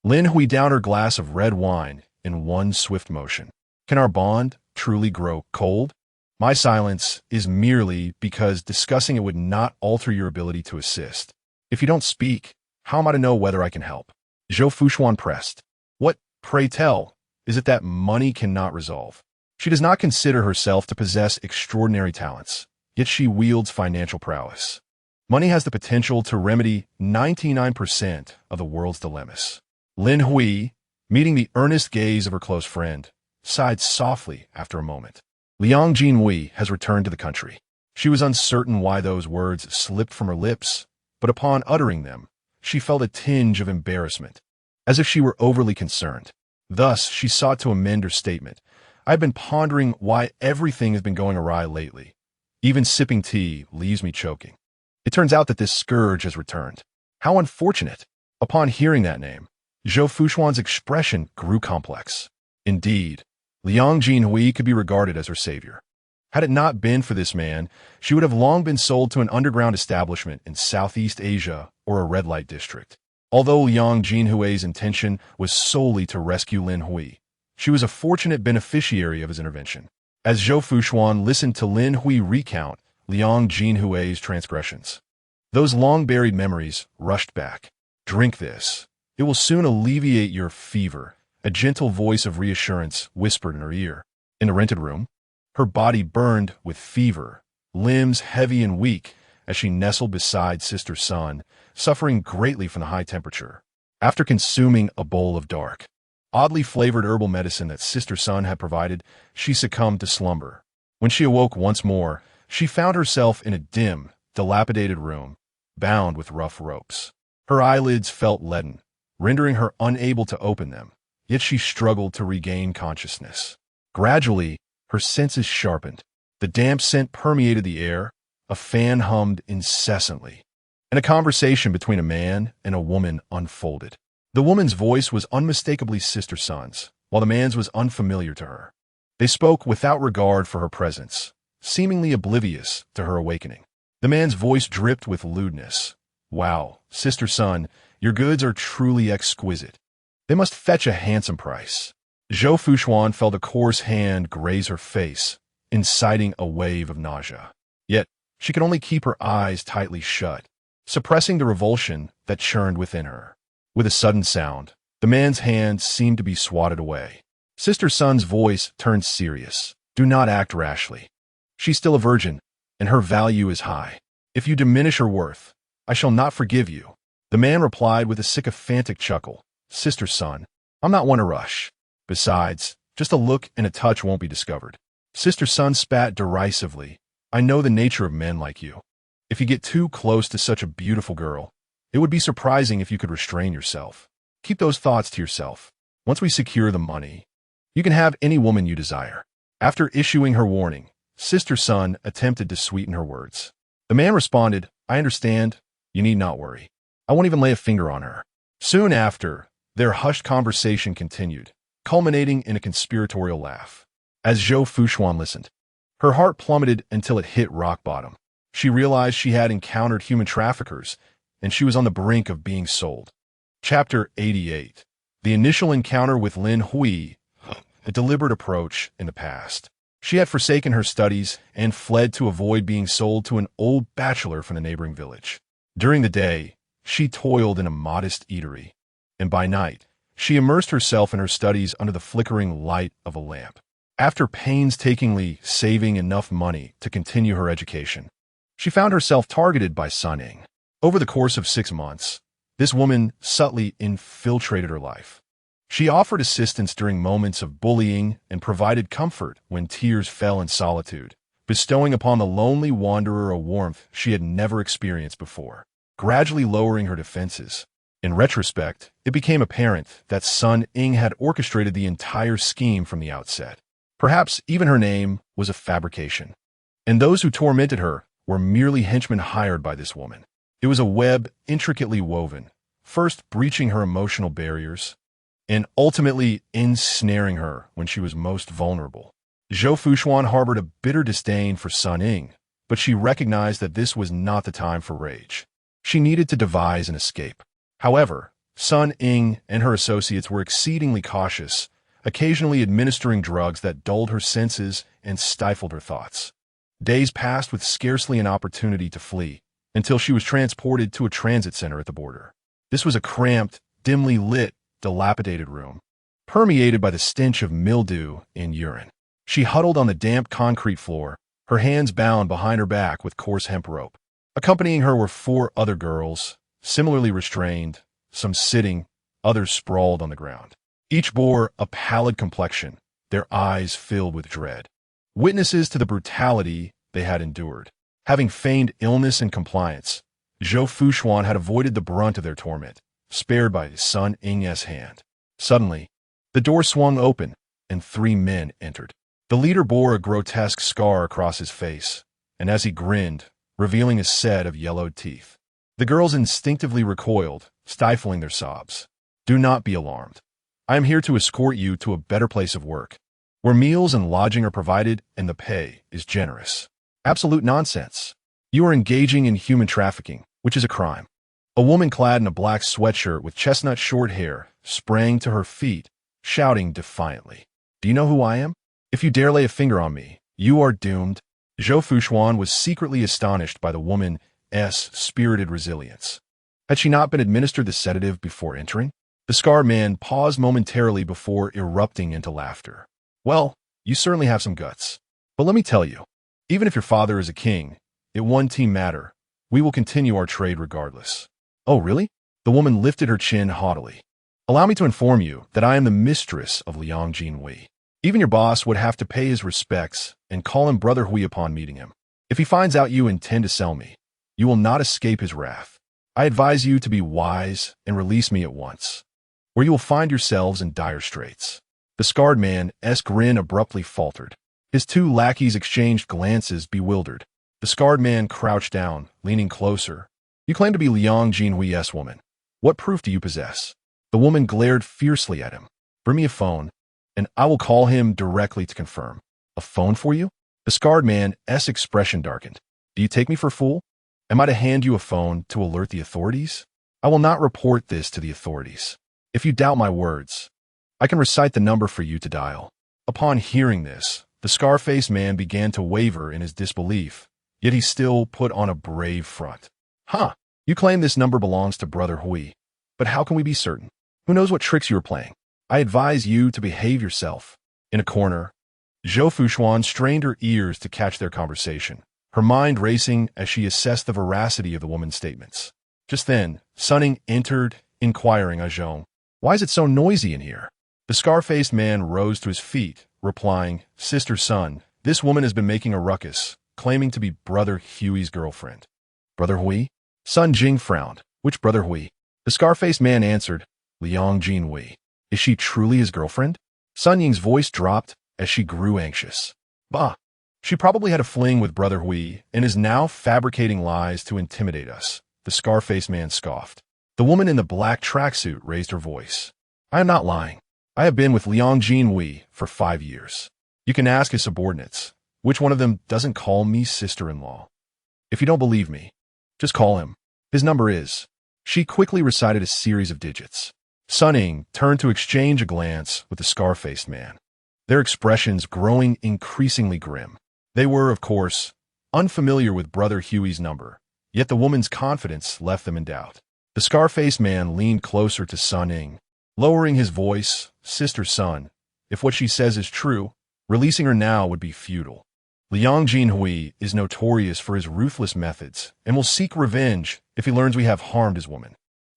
Lin Hui downed her glass of red wine in one swift motion. Can our bond truly grow cold? My silence is merely because discussing it would not alter your ability to assist. If you don't speak, how am I to know whether I can help? Zhou Fuxuan pressed. What, pray tell, is it that money cannot resolve? She does not consider herself to possess extraordinary talents, yet she wields financial prowess. Money has the potential to remedy 99% of the world's dilemmas. Lin Hui, meeting the earnest gaze of her close friend, sighed softly after a moment. Liang Jinhui has returned to the country. She was uncertain why those words slipped from her lips, but upon uttering them, she felt a tinge of embarrassment, as if she were overly concerned. Thus, she sought to amend her statement. I've been pondering why everything has been going awry lately. Even sipping tea leaves me choking. It turns out that this scourge has returned. How unfortunate. Upon hearing that name, Zhou Fuxuan's expression grew complex. Indeed, Liang Jinhui could be regarded as her savior. Had it not been for this man, she would have long been sold to an underground establishment in Southeast Asia or a red light district. Although Liang Jinhui's intention was solely to rescue Lin Hui, she was a fortunate beneficiary of his intervention. As Zhou Fuxuan listened to Lin Hui recount Liang Jinhui's transgressions, those long-buried memories rushed back. Drink this. It will soon alleviate your fever, a gentle voice of reassurance whispered in her ear. In the rented room, her body burned with fever, limbs heavy and weak as she nestled beside Sister Sun, suffering greatly from the high temperature. After consuming a bowl of dark, oddly flavored herbal medicine that Sister Sun had provided, she succumbed to slumber. When she awoke once more, she found herself in a dim, dilapidated room, bound with rough ropes. Her eyelids felt leaden, rendering her unable to open them, yet she struggled to regain consciousness. Gradually, her senses sharpened. The damp scent permeated the air, a fan hummed incessantly, and a conversation between a man and a woman unfolded. The woman's voice was unmistakably Sister Sun's, while the man's was unfamiliar to her. They spoke without regard for her presence, seemingly oblivious to her awakening. The man's voice dripped with lewdness. Wow, Sister Sun, your goods are truly exquisite. They must fetch a handsome price. Zhou Fuxuan felt a coarse hand graze her face, inciting a wave of nausea. Yet, she could only keep her eyes tightly shut, suppressing the revulsion that churned within her. With a sudden sound, the man's hand seemed to be swatted away. Sister Sun's voice turned serious. Do not act rashly. She's still a virgin, and her value is high. If you diminish her worth, I shall not forgive you. The man replied with a sycophantic chuckle. Sister Sun, I'm not one to rush. Besides, just a look and a touch won't be discovered. Sister Sun spat derisively. I know the nature of men like you. If you get too close to such a beautiful girl, it would be surprising if you could restrain yourself. Keep those thoughts to yourself. Once we secure the money, you can have any woman you desire. After issuing her warning, Sister Sun attempted to sweeten her words. The man responded, I understand. You need not worry. I won't even lay a finger on her. Soon after, their hushed conversation continued, culminating in a conspiratorial laugh. As Zhou Fuxuan listened, her heart plummeted until it hit rock bottom. She realized she had encountered human traffickers, and she was on the brink of being sold. Chapter 88. The initial encounter with Lin Hui, a deliberate approach in the past. She had forsaken her studies and fled to avoid being sold to an old bachelor from the neighboring village. During the day, she toiled in a modest eatery, and by night, she immersed herself in her studies under the flickering light of a lamp. After painstakingly saving enough money to continue her education, she found herself targeted by Sun Ying. Over the course of 6 months, this woman subtly infiltrated her life. She offered assistance during moments of bullying and provided comfort when tears fell in solitude, bestowing upon the lonely wanderer a warmth she had never experienced before, gradually lowering her defenses. In retrospect, it became apparent that Sun Ying had orchestrated the entire scheme from the outset. Perhaps even her name was a fabrication, and those who tormented her were merely henchmen hired by this woman. It was a web intricately woven, first breaching her emotional barriers, and ultimately ensnaring her when she was most vulnerable. Zhou Fuxuan harbored a bitter disdain for Sun Ying, but she recognized that this was not the time for rage. She needed to devise an escape. However, Sun Ying and her associates were exceedingly cautious, occasionally administering drugs that dulled her senses and stifled her thoughts. Days passed with scarcely an opportunity to flee, until she was transported to a transit center at the border. This was a cramped, dimly lit, dilapidated room, permeated by the stench of mildew and urine. She huddled on the damp concrete floor, her hands bound behind her back with coarse hemp rope. Accompanying her were 4 other girls, similarly restrained, some sitting, others sprawled on the ground. Each bore a pallid complexion, their eyes filled with dread. Witnesses to the brutality they had endured. Having feigned illness and compliance, Zhou Fuxuan had avoided the brunt of their torment, spared by Sun Ying's hand. Suddenly, the door swung open, and 3 men entered. The leader bore a grotesque scar across his face, and as he grinned, revealing a set of yellowed teeth. The girls instinctively recoiled, stifling their sobs. "Do not be alarmed. I am here to escort you to a better place of work, where meals and lodging are provided and the pay is generous." Absolute nonsense. You are engaging in human trafficking, which is a crime. A woman clad in a black sweatshirt with chestnut short hair sprang to her feet, shouting defiantly, "Do you know who I am? If you dare lay a finger on me, you are doomed." Zhou Fuxuan was secretly astonished by the woman's spirited resilience. Had she not been administered the sedative before entering? The scarred man paused momentarily before erupting into laughter. "Well, you certainly have some guts. But let me tell you, even if your father is a king, it won't matter. We will continue our trade regardless." "Oh, really?" The woman lifted her chin haughtily. "Allow me to inform you that I am the mistress of Liang Jinhui. Even your boss would have to pay his respects and call him Brother Hui upon meeting him. If he finds out you intend to sell me, you will not escape his wrath. I advise you to be wise and release me at once, or you will find yourselves in dire straits." The scarred man's grin abruptly faltered. His 2 lackeys exchanged glances, bewildered. The scarred man crouched down, leaning closer. "You claim to be Liang Jinhui's woman. What proof do you possess?" The woman glared fiercely at him. "Bring me a phone, and I will call him directly to confirm." "A phone for you?" The scarred man's expression darkened. "Do you take me for a fool? Am I to hand you a phone to alert the authorities? I will not report this to the authorities. If you doubt my words, I can recite the number for you to dial." Upon hearing this, the scar-faced man began to waver in his disbelief, yet he still put on a brave front. "Huh, you claim this number belongs to Brother Hui, but how can we be certain? Who knows what tricks you are playing? I advise you to behave yourself." In a corner, Zhou Fuxuan strained her ears to catch their conversation, her mind racing as she assessed the veracity of the woman's statements. Just then, Sun Ying entered, inquiring of Zhou, "Why is it so noisy in here?" The scar-faced man rose to his feet, replying, "Sister Sun, this woman has been making a ruckus, claiming to be Brother Hui's girlfriend." "Brother Hui?" Sun Jing frowned. "Which Brother Hui?" The scar-faced man answered, "Liang Jinhui. Is she truly his girlfriend?" Sun Ying's voice dropped as she grew anxious. "Bah! She probably had a fling with Brother Hui and is now fabricating lies to intimidate us," the scar-faced man scoffed. The woman in the black tracksuit raised her voice. "I am not lying. I have been with Liang Jinhui for 5 years. You can ask his subordinates. Which one of them doesn't call me sister-in-law? If you don't believe me, just call him. His number is..." She quickly recited a series of digits. Sun Ying turned to exchange a glance with the scar-faced man, their expressions growing increasingly grim. They were, of course, unfamiliar with Brother Hui's number, yet the woman's confidence left them in doubt. The scar-faced man leaned closer to Sun Ying, lowering his voice. "Sister Sun, if what she says is true, releasing her now would be futile. Liang Jinhui is notorious for his ruthless methods and will seek revenge if he learns we have harmed his woman.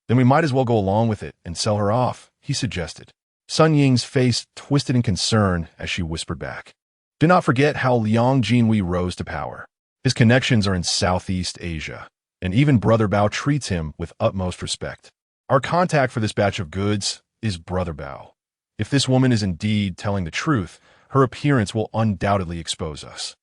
Then we might as well go along with it and sell her off," he suggested. Sun Ying's face twisted in concern as she whispered back, "Do not forget how Liang Jinhui rose to power. His connections are in Southeast Asia, and even Brother Bao treats him with utmost respect. Our contact for this batch of goods is Brother Bao. If this woman is indeed telling the truth, her appearance will undoubtedly expose us."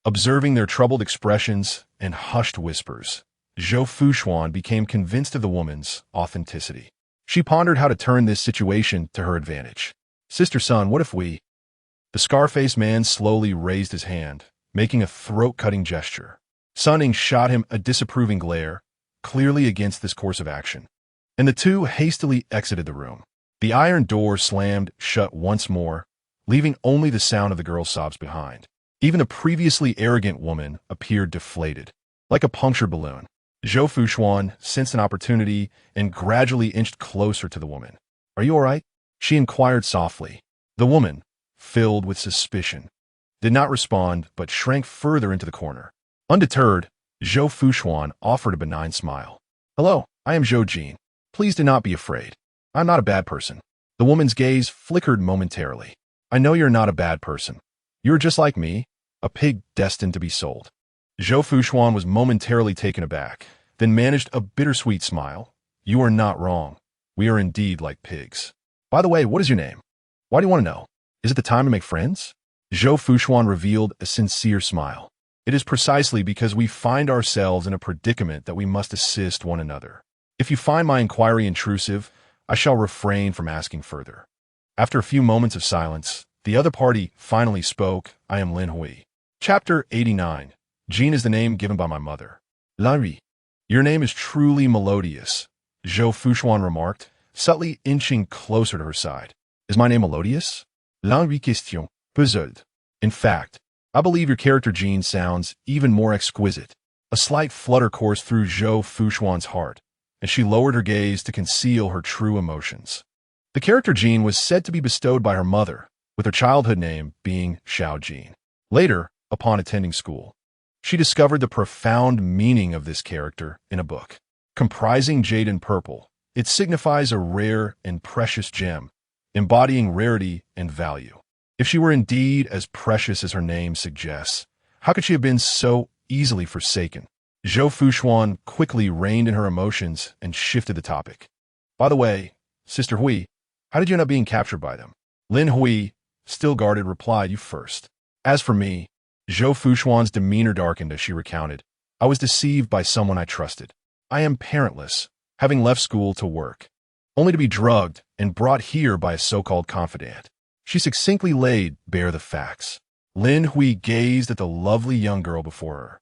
Observing their troubled expressions and hushed whispers, Zhou Fuxuan became convinced of the woman's authenticity. She pondered how to turn this situation to her advantage. "Sister Sun, what if we..." The scar-faced man slowly raised his hand, making a throat-cutting gesture. Sunning shot him a disapproving glare, clearly against this course of action, and the two hastily exited the room. The iron door slammed shut once more, leaving only the sound of the girl's sobs behind. Even the previously arrogant woman appeared deflated, like a punctured balloon. Zhou Fuxuan sensed an opportunity and gradually inched closer to the woman. "Are you all right?" she inquired softly. The woman, filled with suspicion, did not respond but shrank further into the corner. Undeterred, Zhou Fuxuan offered a benign smile. "Hello, I am Zhou Jin. Please do not be afraid. I'm not a bad person." The woman's gaze flickered momentarily. "I know you're not a bad person. You're just like me, a pig destined to be sold." Zhou Fuxuan was momentarily taken aback, then managed a bittersweet smile. "You are not wrong. We are indeed like pigs. By the way, what is your name? Why do you want to know? Is it the time to make friends?" Zhou Fuxuan revealed a sincere smile. "It is precisely because we find ourselves in a predicament that we must assist one another. If you find my inquiry intrusive, I shall refrain from asking further." After a few moments of silence, the other party finally spoke. "I am Lin Hui." Chapter 89. Jean is the name given by my mother. "Larry, your name is truly melodious," Zhou Fuxuan remarked, subtly inching closer to her side. "Is my name melodious?" "Larry question, puzzled. In fact, I believe your character Jean sounds even more exquisite." A slight flutter coursed through Zhou Fuxuan's heart, and she lowered her gaze to conceal her true emotions. The character Jean was said to be bestowed by her mother, with her childhood name being Xiao Jean. Later, upon attending school, she discovered the profound meaning of this character in a book. Comprising jade and purple, it signifies a rare and precious gem, embodying rarity and value. If she were indeed as precious as her name suggests, how could she have been so easily forsaken? Zhou Fuxuan quickly reined in her emotions and shifted the topic. "By the way, Sister Hui, how did you end up being captured by them?" Lin Hui, still guarded, replied, "You first." "As for me," Zhou Fuxuan's demeanor darkened as she recounted, "I was deceived by someone I trusted. I am parentless, having left school to work, only to be drugged and brought here by a so-called confidant." She succinctly laid bare the facts. Lin Hui gazed at the lovely young girl before her,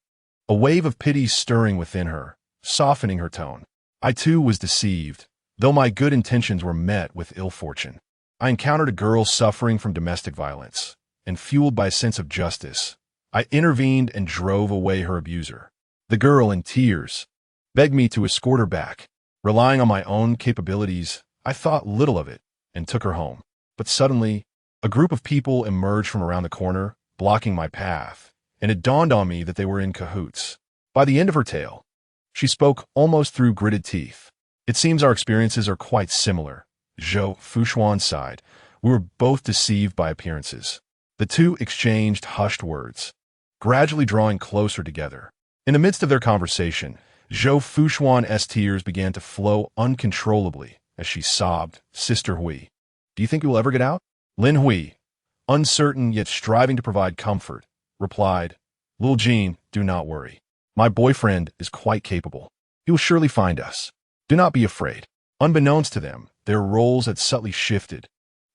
a wave of pity stirring within her, softening her tone. "I too was deceived, though my good intentions were met with ill fortune. I encountered a girl suffering from domestic violence, and fueled by a sense of justice, I intervened and drove away her abuser. The girl, in tears, begged me to escort her back. Relying on my own capabilities, I thought little of it and took her home. But suddenly, a group of people emerged from around the corner, blocking my path, and it dawned on me that they were in cahoots." By the end of her tale, she spoke almost through gritted teeth. "It seems our experiences are quite similar." Zhou Fuxuan sighed. "We were both deceived by appearances." The two exchanged hushed words, gradually drawing closer together. In the midst of their conversation, Zhou Fuxuan's tears began to flow uncontrollably as she sobbed, "Sister Hui, do you think you will ever get out?" Lin Hui, uncertain yet striving to provide comfort, replied, "Lil Jean, do not worry. My boyfriend is quite capable. He will surely find us. Do not be afraid." Unbeknownst to them, their roles had subtly shifted,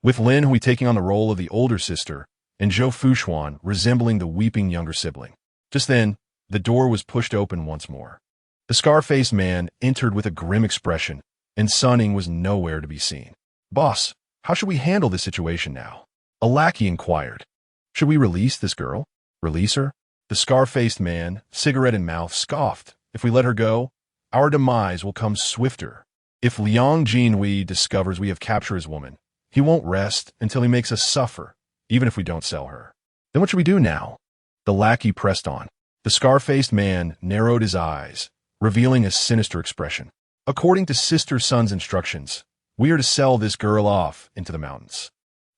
with Lin Hui taking on the role of the older sister and Zhou Fuxuan resembling the weeping younger sibling. Just then, the door was pushed open once more. The scar-faced man entered with a grim expression, and Sunning was nowhere to be seen. "Boss, how should we handle this situation now?" A lackey inquired. "Should we release this girl? Release her?" The scar-faced man, cigarette in mouth, scoffed. "If we let her go, our demise will come swifter. If Liang Jinhui discovers we have captured his woman, he won't rest until he makes us suffer, even if we don't sell her." "Then what should we do now?" The lackey pressed on. The scar-faced man narrowed his eyes, revealing a sinister expression. "According to Sister Sun's instructions, we are to sell this girl off into the mountains.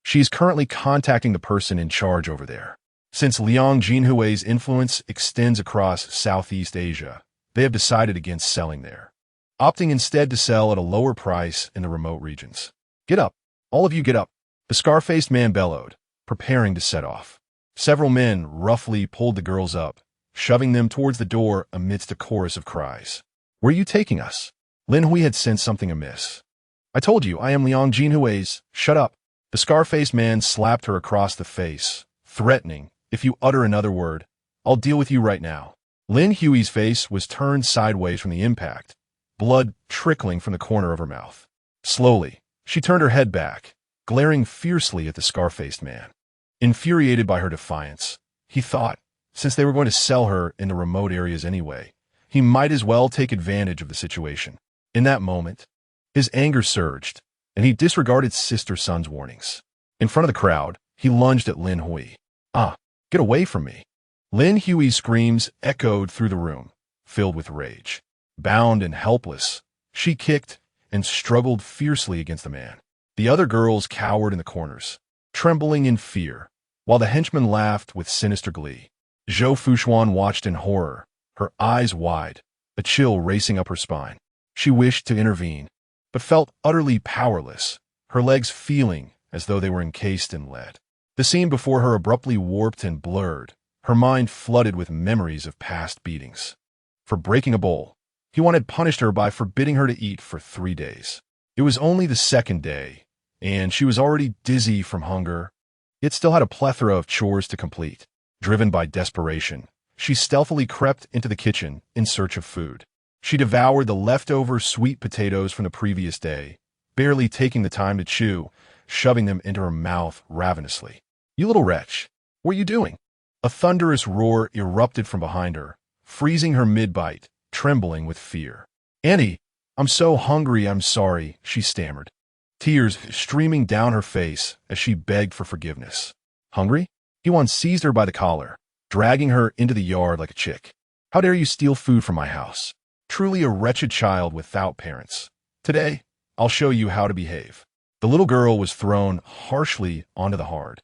She is currently contacting the person in charge over there. Since Liang Jinhui's influence extends across Southeast Asia, they have decided against selling there, opting instead to sell at a lower price in the remote regions." "Get up. All of you get up." The scar-faced man bellowed, preparing to set off. Several men roughly pulled the girls up, shoving them towards the door amidst a chorus of cries. "Where are you taking us?" Lin Hui had sensed something amiss. "I told you, I am Liang Jinhui's. Shut up." The scar-faced man slapped her across the face, threatening, "If you utter another word, I'll deal with you right now." Lin Hui's face was turned sideways from the impact, blood trickling from the corner of her mouth. Slowly, she turned her head back, glaring fiercely at the scar-faced man. Infuriated by her defiance, he thought, since they were going to sell her in the remote areas anyway, he might as well take advantage of the situation. In that moment, his anger surged, and he disregarded Sister Sun's warnings. In front of the crowd, he lunged at Lin Hui. "Ah, get away from me!" Lin Hui's screams echoed through the room, filled with rage. Bound and helpless, she kicked and struggled fiercely against the man. The other girls cowered in the corners, trembling in fear, while the henchmen laughed with sinister glee. Zhou Fuxuan watched in horror, her eyes wide, a chill racing up her spine. She wished to intervene, but felt utterly powerless, her legs feeling as though they were encased in lead. The scene before her abruptly warped and blurred, her mind flooded with memories of past beatings. For breaking a bowl, Huan had punished her by forbidding her to eat for 3 days. It was only the second day, and she was already dizzy from hunger, yet still had a plethora of chores to complete. Driven by desperation, she stealthily crept into the kitchen in search of food. She devoured the leftover sweet potatoes from the previous day, barely taking the time to chew, shoving them into her mouth ravenously. "You little wretch, what are you doing?" A thunderous roar erupted from behind her, freezing her mid-bite, trembling with fear. "Auntie, I'm so hungry, I'm sorry," she stammered, tears streaming down her face as she begged for forgiveness. "Hungry?" Huan seized her by the collar, dragging her into the yard like a chick. "How dare you steal food from my house? Truly a wretched child without parents. Today, I'll show you how to behave." The little girl was thrown harshly onto the hard,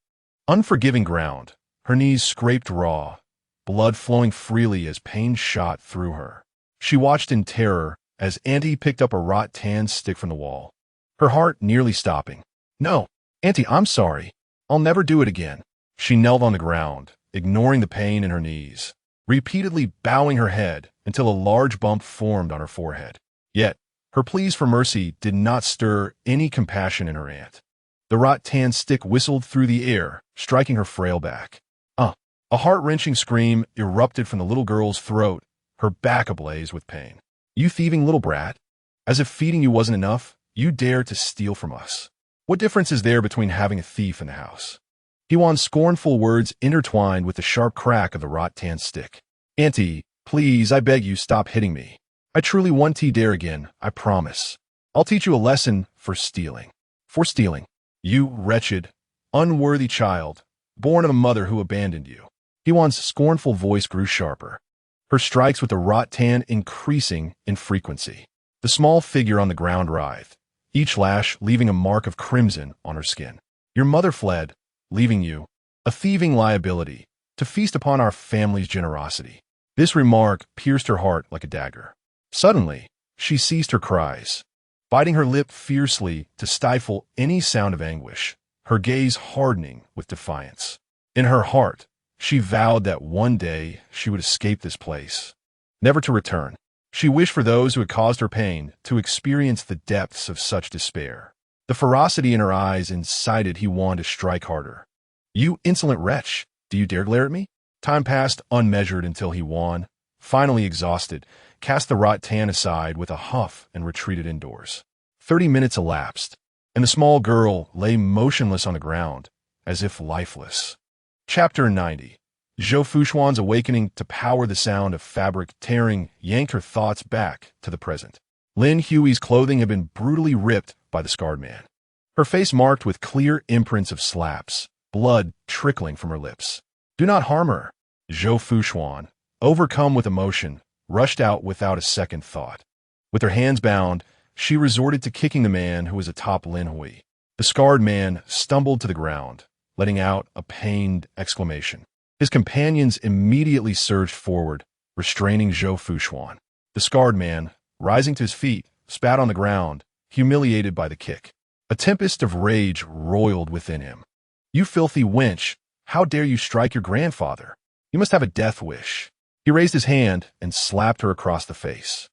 unforgiving ground, her knees scraped raw, blood flowing freely as pain shot through her. She watched in terror as Auntie picked up a rattan stick from the wall, her heart nearly stopping. "No, Auntie, I'm sorry. I'll never do it again." She knelt on the ground, ignoring the pain in her knees, repeatedly bowing her head until a large bump formed on her forehead. Yet, her pleas for mercy did not stir any compassion in her aunt. The rattan stick whistled through the air, striking her frail back. A heart-wrenching scream erupted from the little girl's throat, her back ablaze with pain. "You thieving little brat! As if feeding you wasn't enough, you dare to steal from us. What difference is there between having a thief in the house?" Huan's scornful words intertwined with the sharp crack of the rattan stick. "Auntie, please, I beg you, stop hitting me. I truly won't dare again, I promise. I'll teach you a lesson for stealing. For stealing. You wretched, unworthy child, born of a mother who abandoned you." Huan's scornful voice grew sharper, her strikes with the rattan increasing in frequency. The small figure on the ground writhed, each lash leaving a mark of crimson on her skin. "Your mother fled, leaving you, a thieving liability, to feast upon our family's generosity." This remark pierced her heart like a dagger. Suddenly, she ceased her cries, biting her lip fiercely to stifle any sound of anguish, her gaze hardening with defiance. In her heart, she vowed that one day she would escape this place, never to return. She wished for those who had caused her pain to experience the depths of such despair. The ferocity in her eyes incited Huan to strike harder. "You insolent wretch, do you dare glare at me?" Time passed unmeasured until Huan, finally exhausted, cast the rattan aside with a huff and retreated indoors. 30 minutes elapsed, and the small girl lay motionless on the ground, as if lifeless. Chapter 90. Zhou Fuxuan's awakening to power the sound of fabric tearing yanked her thoughts back to the present. Lin Hui's clothing had been brutally ripped by the scarred man, her face marked with clear imprints of slaps, blood trickling from her lips. "Do not harm her." Zhou Fuxuan, overcome with emotion, rushed out without a second thought. With her hands bound, she resorted to kicking the man who was atop Lin Hui. The scarred man stumbled to the ground, letting out a pained exclamation. His companions immediately surged forward, restraining Zhou Fuxuan. The scarred man, rising to his feet, spat on the ground, humiliated by the kick. A tempest of rage roiled within him. "You filthy wench! How dare you strike your grandfather? You must have a death wish." He raised his hand and slapped her across the face.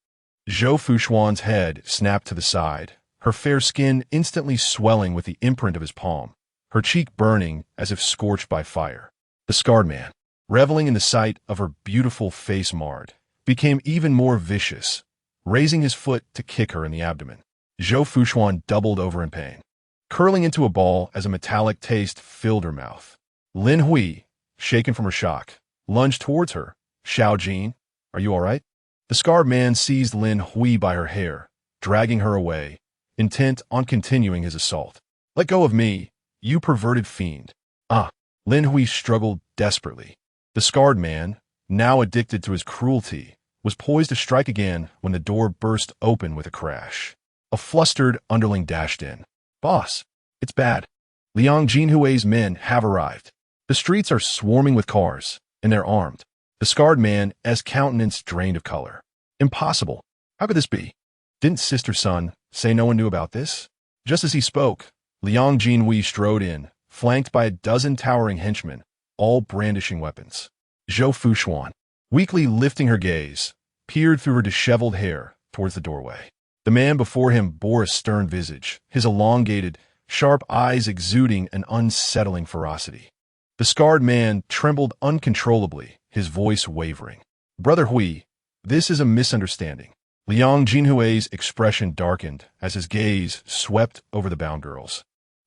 Zhou Fuxuan's head snapped to the side, her fair skin instantly swelling with the imprint of his palm, her cheek burning as if scorched by fire. The scarred man, reveling in the sight of her beautiful face marred, became even more vicious, raising his foot to kick her in the abdomen. Zhou Fuxuan doubled over in pain, curling into a ball as a metallic taste filled her mouth. Lin Hui, shaken from her shock, lunged towards her. "Xiao Jin, are you all right?" The scarred man seized Lin Hui by her hair, dragging her away, intent on continuing his assault. "Let go of me, you perverted fiend." "Ah!" Lin Hui struggled desperately. The scarred man, now addicted to his cruelty, was poised to strike again when the door burst open with a crash. A flustered underling dashed in. "Boss, it's bad. Liang Jinhui's men have arrived. The streets are swarming with cars, and they're armed." The scarred man's countenance drained of color. "Impossible. How could this be? Didn't Sister Sun say no one knew about this?" Just as he spoke, Liang Jinhui strode in, flanked by a dozen towering henchmen, all brandishing weapons. Zhou Fuxuan, weakly lifting her gaze, peered through her disheveled hair towards the doorway. The man before him bore a stern visage, his elongated, sharp eyes exuding an unsettling ferocity. The scarred man trembled uncontrollably, his voice wavering. "Brother Hui, this is a misunderstanding." Liang Jinhui's expression darkened as his gaze swept over the bound girls,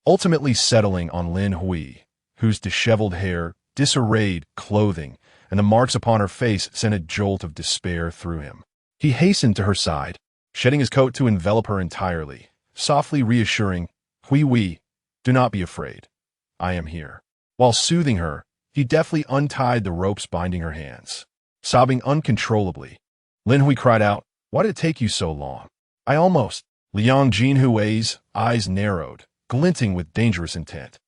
ultimately settling on Lin Hui, whose disheveled hair, disarrayed clothing, and the marks upon her face sent a jolt of despair through him. He hastened to her side, shedding his coat to envelop her entirely, softly reassuring, "Hui, do not be afraid. I am here." While soothing her, he deftly untied the ropes binding her hands. Sobbing uncontrollably, Lin Hui cried out, "Why did it take you so long? I almost—" Liang Jinhui's eyes narrowed, glinting with dangerous intent.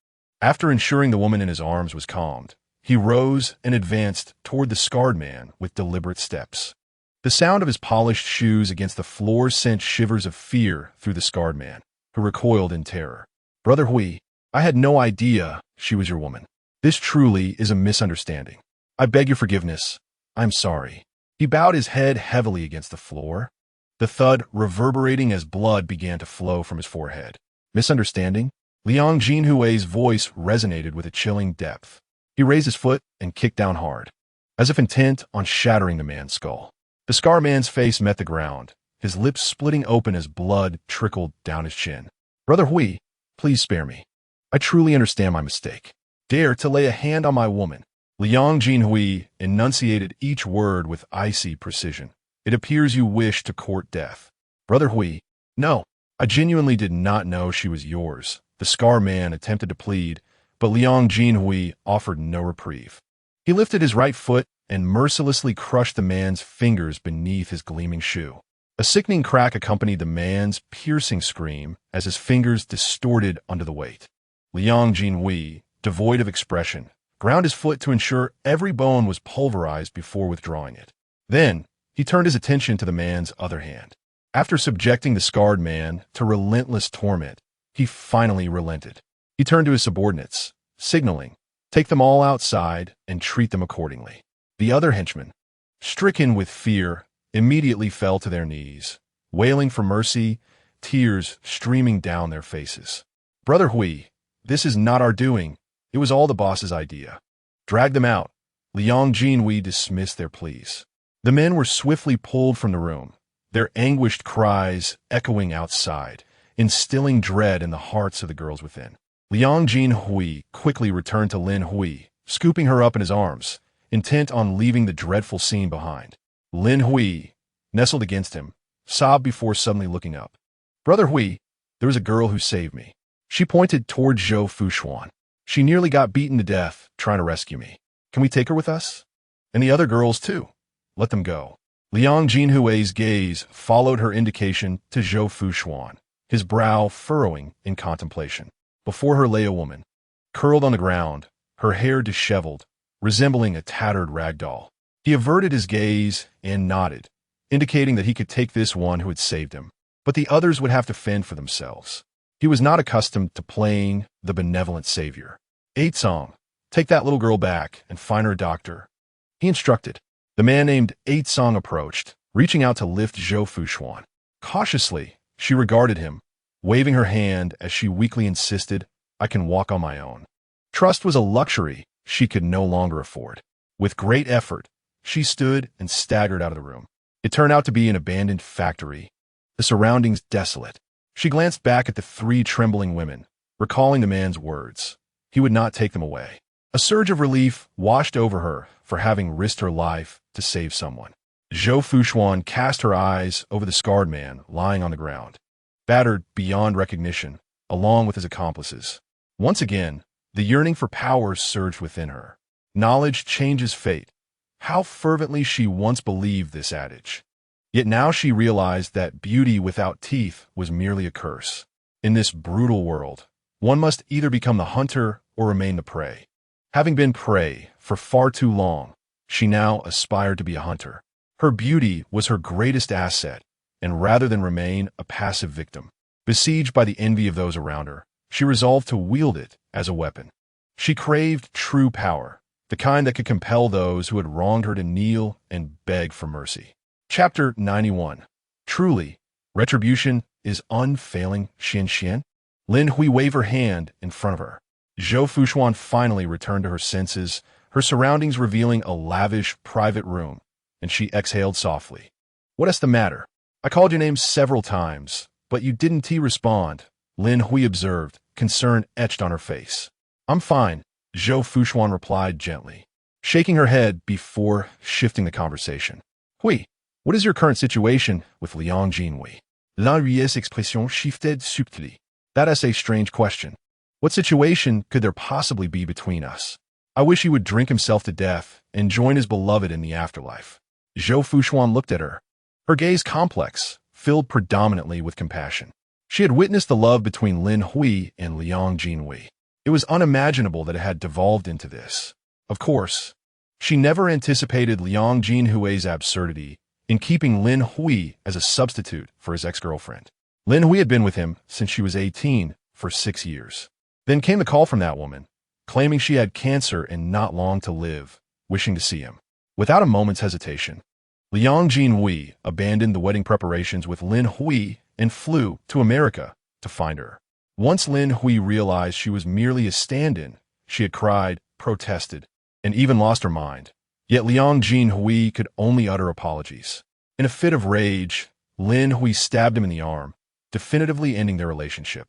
After ensuring the woman in his arms was calmed, he rose and advanced toward the scarred man with deliberate steps. The sound of his polished shoes against the floor sent shivers of fear through the scarred man, who recoiled in terror. "Brother Hui, I had no idea she was your woman. This truly is a misunderstanding. I beg your forgiveness. I'm sorry." He bowed his head heavily against the floor, the thud reverberating as blood began to flow from his forehead. "Misunderstanding?" Liang Jinhui's voice resonated with a chilling depth. He raised his foot and kicked down hard, as if intent on shattering the man's skull. The scar man's face met the ground, his lips splitting open as blood trickled down his chin. "Brother Hui, please spare me. I truly understand my mistake. Dare to lay a hand on my woman." Liang Jinhui enunciated each word with icy precision. "It appears you wish to court death." "Brother Hui, no. I genuinely did not know she was yours." The scar man attempted to plead, but Liang Jinhui offered no reprieve. He lifted his right foot and mercilessly crushed the man's fingers beneath his gleaming shoe. A sickening crack accompanied the man's piercing scream as his fingers distorted under the weight. Liang Jinhui, devoid of expression, ground his foot to ensure every bone was pulverized before withdrawing it. Then, he turned his attention to the man's other hand. After subjecting the scarred man to relentless torment, he finally relented. He turned to his subordinates, signaling, "Take them all outside and treat them accordingly." The other henchmen, stricken with fear, immediately fell to their knees, wailing for mercy, tears streaming down their faces. "Brother Hui, this is not our doing. It was all the boss's idea. Drag them out." Liang Jinhui dismissed their pleas. The men were swiftly pulled from the room, their anguished cries echoing outside, instilling dread in the hearts of the girls within. Liang Jinhui quickly returned to Lin Hui, scooping her up in his arms, intent on leaving the dreadful scene behind. Lin Hui, nestled against him, sobbed before suddenly looking up. "Brother Hui, there was a girl who saved me." She pointed toward Zhou Fuxuan. "She nearly got beaten to death trying to rescue me. Can we take her with us? And the other girls, too. Let them go." Liang Jinhui's gaze followed her indication to Zhou Fuxuan, his brow furrowing in contemplation. Before her lay a woman, curled on the ground, her hair disheveled, resembling a tattered rag doll. He averted his gaze and nodded, indicating that he could take this one who had saved him, but the others would have to fend for themselves. He was not accustomed to playing the benevolent savior. "Song, take that little girl back and find her a doctor," he instructed. The man named Song approached, reaching out to lift Zhou Fuxuan. Cautiously, she regarded him, waving her hand as she weakly insisted, "I can walk on my own." Trust was a luxury she could no longer afford. With great effort, she stood and staggered out of the room. It turned out to be an abandoned factory, the surroundings desolate. She glanced back at the three trembling women, recalling the man's words. He would not take them away. A surge of relief washed over her for having risked her life to save someone. Zhou Fuxuan cast her eyes over the scarred man lying on the ground, battered beyond recognition, along with his accomplices. Once again, the yearning for power surged within her. Knowledge changes fate. How fervently she once believed this adage. Yet now she realized that beauty without teeth was merely a curse. In this brutal world, one must either become the hunter or remain the prey. Having been prey for far too long, she now aspired to be a hunter. Her beauty was her greatest asset, and rather than remain a passive victim, besieged by the envy of those around her, she resolved to wield it as a weapon. She craved true power, the kind that could compel those who had wronged her to kneel and beg for mercy. Chapter 91. Truly, retribution is unfailing, Xian Xian. Lin Hui waved her hand in front of her. Zhou Fuxuan finally returned to her senses, her surroundings revealing a lavish, private room, and she exhaled softly. What's the matter? I called your name several times, but you didn't respond, Lin Hui observed, concern etched on her face. I'm fine, Zhou Fuxuan replied gently, shaking her head before shifting the conversation. Hui, what is your current situation with Liang Jinwei? La Rue's expression shifted subtly. That is a strange question. What situation could there possibly be between us? I wish he would drink himself to death and join his beloved in the afterlife. Zhou Fuxuan looked at her, her gaze complex, filled predominantly with compassion. She had witnessed the love between Lin Hui and Liang Jinwei. It was unimaginable that it had devolved into this. Of course, she never anticipated Liang Jinhui's absurdity in keeping Lin Hui as a substitute for his ex-girlfriend. Lin Hui had been with him since she was 18 for 6 years. Then came the call from that woman, claiming she had cancer and not long to live, wishing to see him. Without a moment's hesitation, Liang Jinhui abandoned the wedding preparations with Lin Hui and flew to America to find her. Once Lin Hui realized she was merely a stand-in, she had cried, protested, and even lost her mind. Yet Liang Jinhui could only utter apologies. In a fit of rage, Lin Hui stabbed him in the arm, definitively ending their relationship.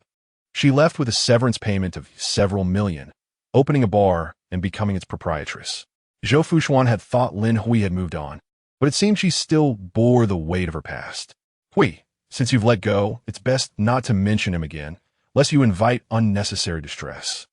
She left with a severance payment of several million, opening a bar and becoming its proprietress. Zhou Fuxuan had thought Lin Hui had moved on, but it seemed she still bore the weight of her past. Hui, since you've let go, it's best not to mention him again, lest you invite unnecessary distress.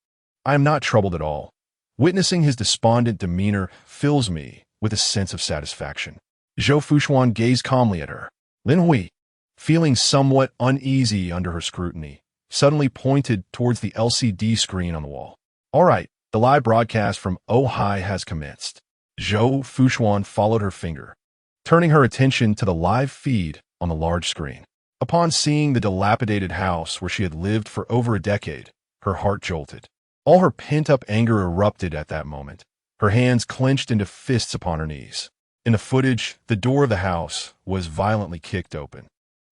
I am not troubled at all. Witnessing his despondent demeanor fills me with a sense of satisfaction. Zhou Fuxuan gazed calmly at her. Lin Hui, feeling somewhat uneasy under her scrutiny, suddenly pointed towards the LCD screen on the wall. All right, the live broadcast from Ohio has commenced. Zhou Fuxuan followed her finger, turning her attention to the live feed on the large screen. Upon seeing the dilapidated house where she had lived for over a decade, her heart jolted. All her pent-up anger erupted at that moment, her hands clenched into fists upon her knees. In the footage, the door of the house was violently kicked open.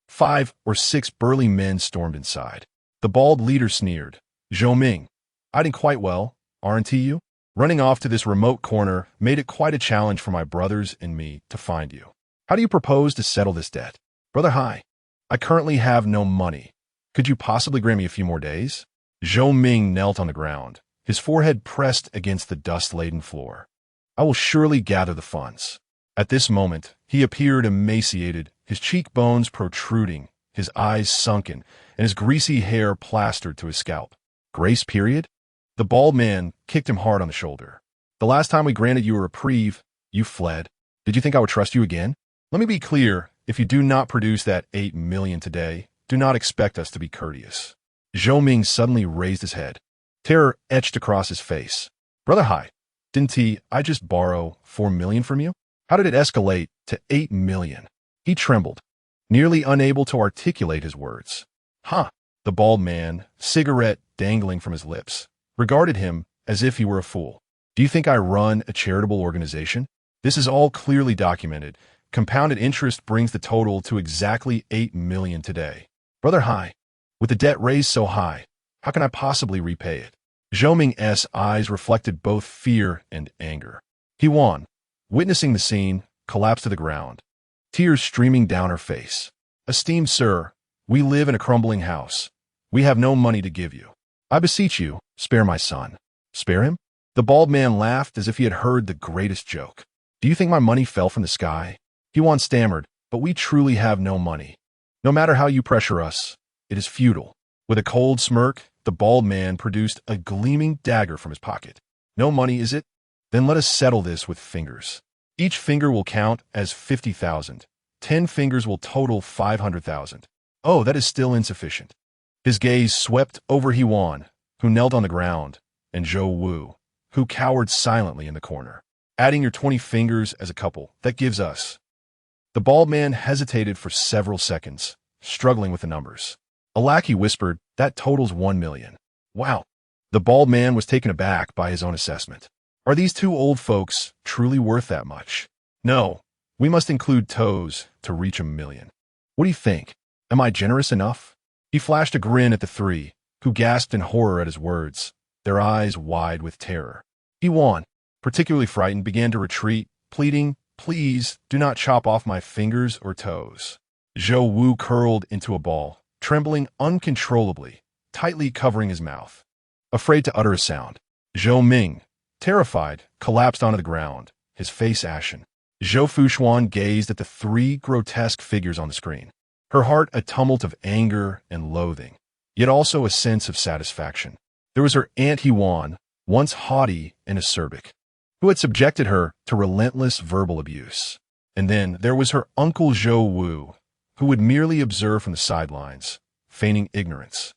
5 or 6 burly men stormed inside. The bald leader sneered. Zhou Ming, hiding quite well, aren't you? Running off to this remote corner made it quite a challenge for my brothers and me to find you. How do you propose to settle this debt? Brother Hai, I currently have no money. Could you possibly grant me a few more days? Zhou Ming knelt on the ground, his forehead pressed against the dust-laden floor. I will surely gather the funds. At this moment, he appeared emaciated, his cheekbones protruding, his eyes sunken, and his greasy hair plastered to his scalp. Grace period? The bald man kicked him hard on the shoulder. The last time we granted you a reprieve, you fled. Did you think I would trust you again? Let me be clear, if you do not produce that 8 million today, do not expect us to be courteous. Zhou Ming suddenly raised his head. Terror etched across his face. Brother Hai, didn't I just borrow 4 million from you? How did it escalate to 8 million? He trembled, nearly unable to articulate his words. Huh. The bald man, cigarette dangling from his lips, regarded him as if he were a fool. Do you think I run a charitable organization? This is all clearly documented. Compounded interest brings the total to exactly 8 million today. Brother Hai, with the debt raised so high, how can I possibly repay it? Zhou Ming's eyes reflected both fear and anger. He won. Witnessing the scene, collapsed to the ground, tears streaming down her face. Esteemed sir, we live in a crumbling house. We have no money to give you. I beseech you, spare my son. Spare him? The bald man laughed as if he had heard the greatest joke. Do you think my money fell from the sky? Yuan stammered, but we truly have no money. No matter how you pressure us, it is futile. With a cold smirk, the bald man produced a gleaming dagger from his pocket. No money, is it? Then let us settle this with fingers. Each finger will count as 50,000. 10 fingers will total 500,000. Oh, that is still insufficient. His gaze swept over Yuan, who knelt on the ground, and Zhou Wu, who cowered silently in the corner. Adding your 20 fingers as a couple, that gives us. The bald man hesitated for several seconds, struggling with the numbers. A lackey whispered, that totals 1 million. Wow. The bald man was taken aback by his own assessment. Are these two old folks truly worth that much? No, we must include toes to reach 1 million. What do you think? Am I generous enough? He flashed a grin at the three, who gasped in horror at his words, their eyes wide with terror. Yuan, particularly frightened, began to retreat, pleading, please do not chop off my fingers or toes. Zhou Wu curled into a ball, trembling uncontrollably, tightly covering his mouth. Afraid to utter a sound, Zhou Ming, terrified, collapsed onto the ground, his face ashen. Zhou Fuxuan gazed at the three grotesque figures on the screen, her heart a tumult of anger and loathing, yet also a sense of satisfaction. There was her Aunt Yuan, once haughty and acerbic, who had subjected her to relentless verbal abuse. And then there was her uncle Zhou Wu, who would merely observe from the sidelines, feigning ignorance,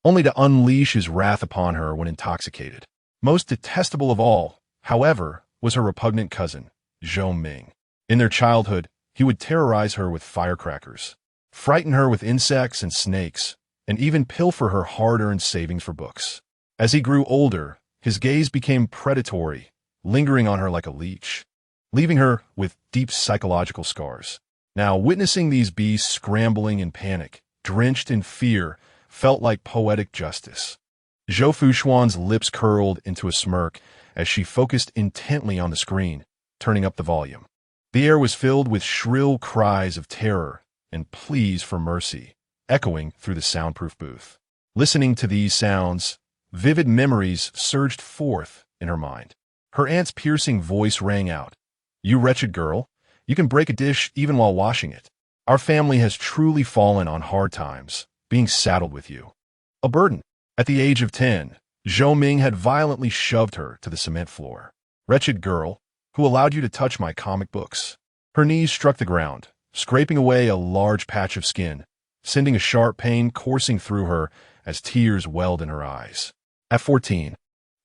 only to unleash his wrath upon her when intoxicated. Most detestable of all, however, was her repugnant cousin, Zhou Ming. In their childhood, he would terrorize her with firecrackers, frighten her with insects and snakes, and even pilfer her hard-earned savings for books. As he grew older, his gaze became predatory, lingering on her like a leech, leaving her with deep psychological scars. Now, witnessing these beasts scrambling in panic, drenched in fear, felt like poetic justice. Zhou Fuxuan's lips curled into a smirk as she focused intently on the screen, turning up the volume. The air was filled with shrill cries of terror and pleas for mercy, echoing through the soundproof booth. Listening to these sounds, vivid memories surged forth in her mind. Her aunt's piercing voice rang out. You wretched girl, you can break a dish even while washing it. Our family has truly fallen on hard times, being saddled with you. A burden. At the age of 10, Zhou Ming had violently shoved her to the cement floor. Wretched girl, who allowed you to touch my comic books. Her knees struck the ground, scraping away a large patch of skin, sending a sharp pain coursing through her as tears welled in her eyes. At 14,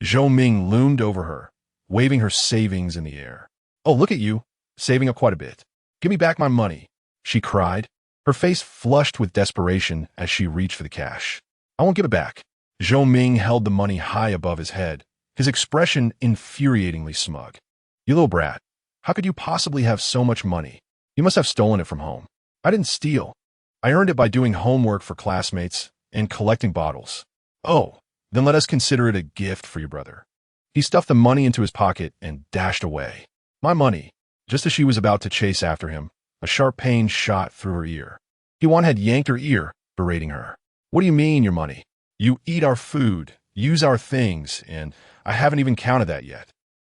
Zhou Ming loomed over her, waving her savings in the air. Oh, look at you, saving up quite a bit. Give me back my money, she cried, her face flushed with desperation as she reached for the cash. I won't give it back. Zhou Ming held the money high above his head, his expression infuriatingly smug. You little brat, how could you possibly have so much money? You must have stolen it from home. I didn't steal. I earned it by doing homework for classmates and collecting bottles. Oh, then let us consider it a gift for your brother. He stuffed the money into his pocket and dashed away. My money. Just as she was about to chase after him, a sharp pain shot through her ear. Yuan had yanked her ear, berating her. What do you mean, your money? You eat our food, use our things, and I haven't even counted that yet.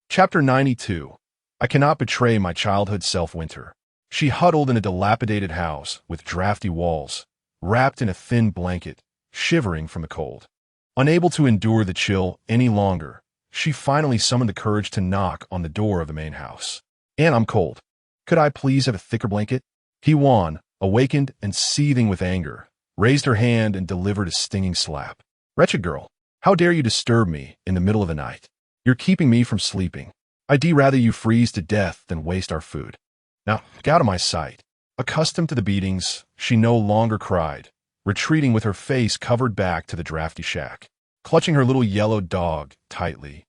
Chapter 92. I cannot betray my childhood self winter. She huddled in a dilapidated house with drafty walls, wrapped in a thin blanket, shivering from the cold. Unable to endure the chill any longer, she finally summoned the courage to knock on the door of the main house. Aunt, I'm cold. Could I please have a thicker blanket? Yuan, awakened and seething with anger, raised her hand and delivered a stinging slap. Wretched girl, how dare you disturb me in the middle of the night? You're keeping me from sleeping. I'd rather you freeze to death than waste our food. Now, get out of my sight. Accustomed to the beatings, she no longer cried, retreating with her face covered back to the drafty shack, clutching her little yellow dog tightly.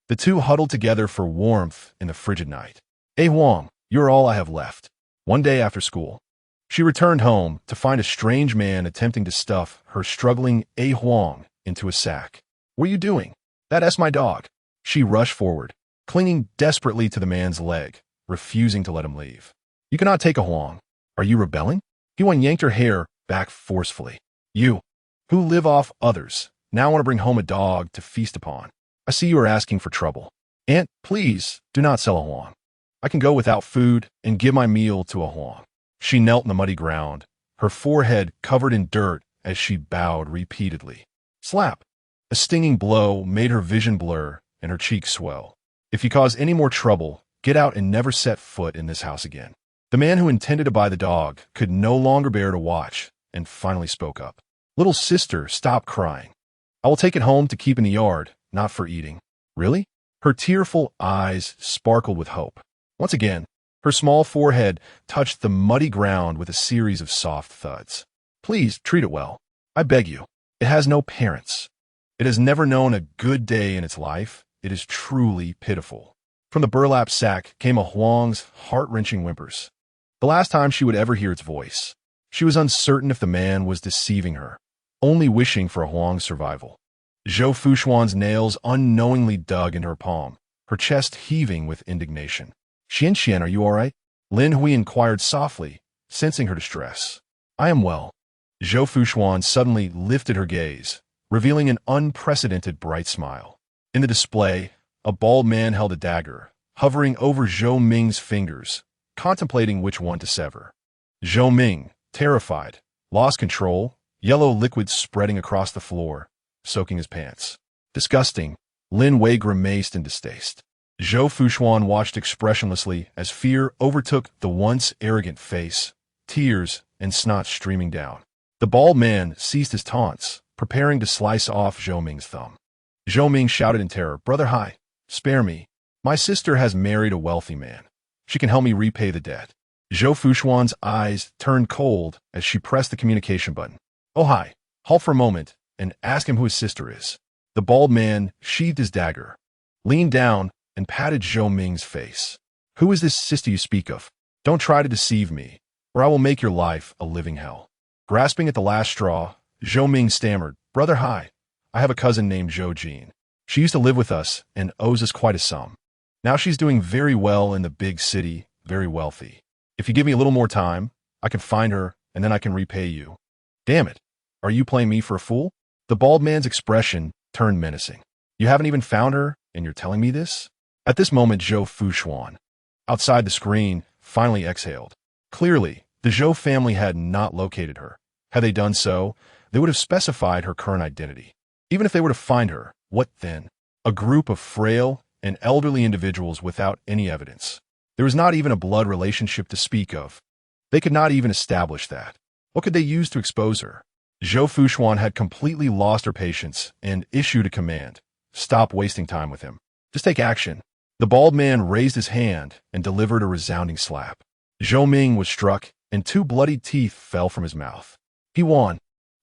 The two huddled together for warmth in the frigid night. Huang, you're all I have left. One day after school, she returned home to find a strange man attempting to stuff her struggling Huang into a sack. What are you doing? That's my dog. She rushed forward, clinging desperately to the man's leg, refusing to let him leave. You cannot take a Huang. Are you rebelling? Huan yanked her hair back forcefully. You, who live off others, now want to bring home a dog to feast upon. I see you are asking for trouble. Aunt, please, do not sell a Huang. I can go without food and give my meal to a Huang. She knelt in the muddy ground, her forehead covered in dirt as she bowed repeatedly. Slap! A stinging blow made her vision blur and her cheeks swell. If you cause any more trouble, get out and never set foot in this house again. The man who intended to buy the dog could no longer bear to watch and finally spoke up. Little sister, stop crying. I will take it home to keep in the yard, not for eating. Really? Her tearful eyes sparkled with hope. Once again, her small forehead touched the muddy ground with a series of soft thuds. Please treat it well. I beg you. It has no parents. It has never known a good day in its life. It is truly pitiful. From the burlap sack came a Huang's heart-wrenching whimpers. The last time she would ever hear its voice. She was uncertain if the man was deceiving her, only wishing for a Huang's survival. Zhou Fuxuan's nails unknowingly dug into her palm, her chest heaving with indignation. Xian, are you all right? Lin Hui inquired softly, sensing her distress. I am well. Zhou Fuxuan suddenly lifted her gaze, revealing an unprecedented bright smile. In the display, a bald man held a dagger, hovering over Zhou Ming's fingers, contemplating which one to sever. Zhou Ming, terrified, lost control, yellow liquid spreading across the floor, soaking his pants. Disgusting, Lin Wei grimaced in distaste. Zhou Fuxuan watched expressionlessly as fear overtook the once arrogant face, tears and snot streaming down. The bald man ceased his taunts, preparing to slice off Zhou Ming's thumb. Zhou Ming shouted in terror, Brother Hai, spare me. My sister has married a wealthy man. She can help me repay the debt. Zhou Fuxuan's eyes turned cold as she pressed the communication button. Oh Hai, halt for a moment and ask him who his sister is. The bald man sheathed his dagger, leaned down, and patted Zhou Ming's face. Who is this sister you speak of? Don't try to deceive me, or I will make your life a living hell. Grasping at the last straw, Zhou Ming stammered, Brother Hai, I have a cousin named Zhou Jin. She used to live with us and owes us quite a sum. Now she's doing very well in the big city, very wealthy. If you give me a little more time, I can find her and then I can repay you. Damn it, are you playing me for a fool? The bald man's expression turned menacing. You haven't even found her and you're telling me this? At this moment, Zhou Fuxuan, outside the screen, finally exhaled. Clearly, the Zhou family had not located her. Had they done so, they would have specified her current identity. Even if they were to find her, what then? A group of frail and elderly individuals without any evidence. There was not even a blood relationship to speak of. They could not even establish that. What could they use to expose her? Zhou Fuxuan had completely lost her patience and issued a command. Stop wasting time with him. Just take action. The bald man raised his hand and delivered a resounding slap. Zhou Ming was struck, and 2 bloody teeth fell from his mouth. He won.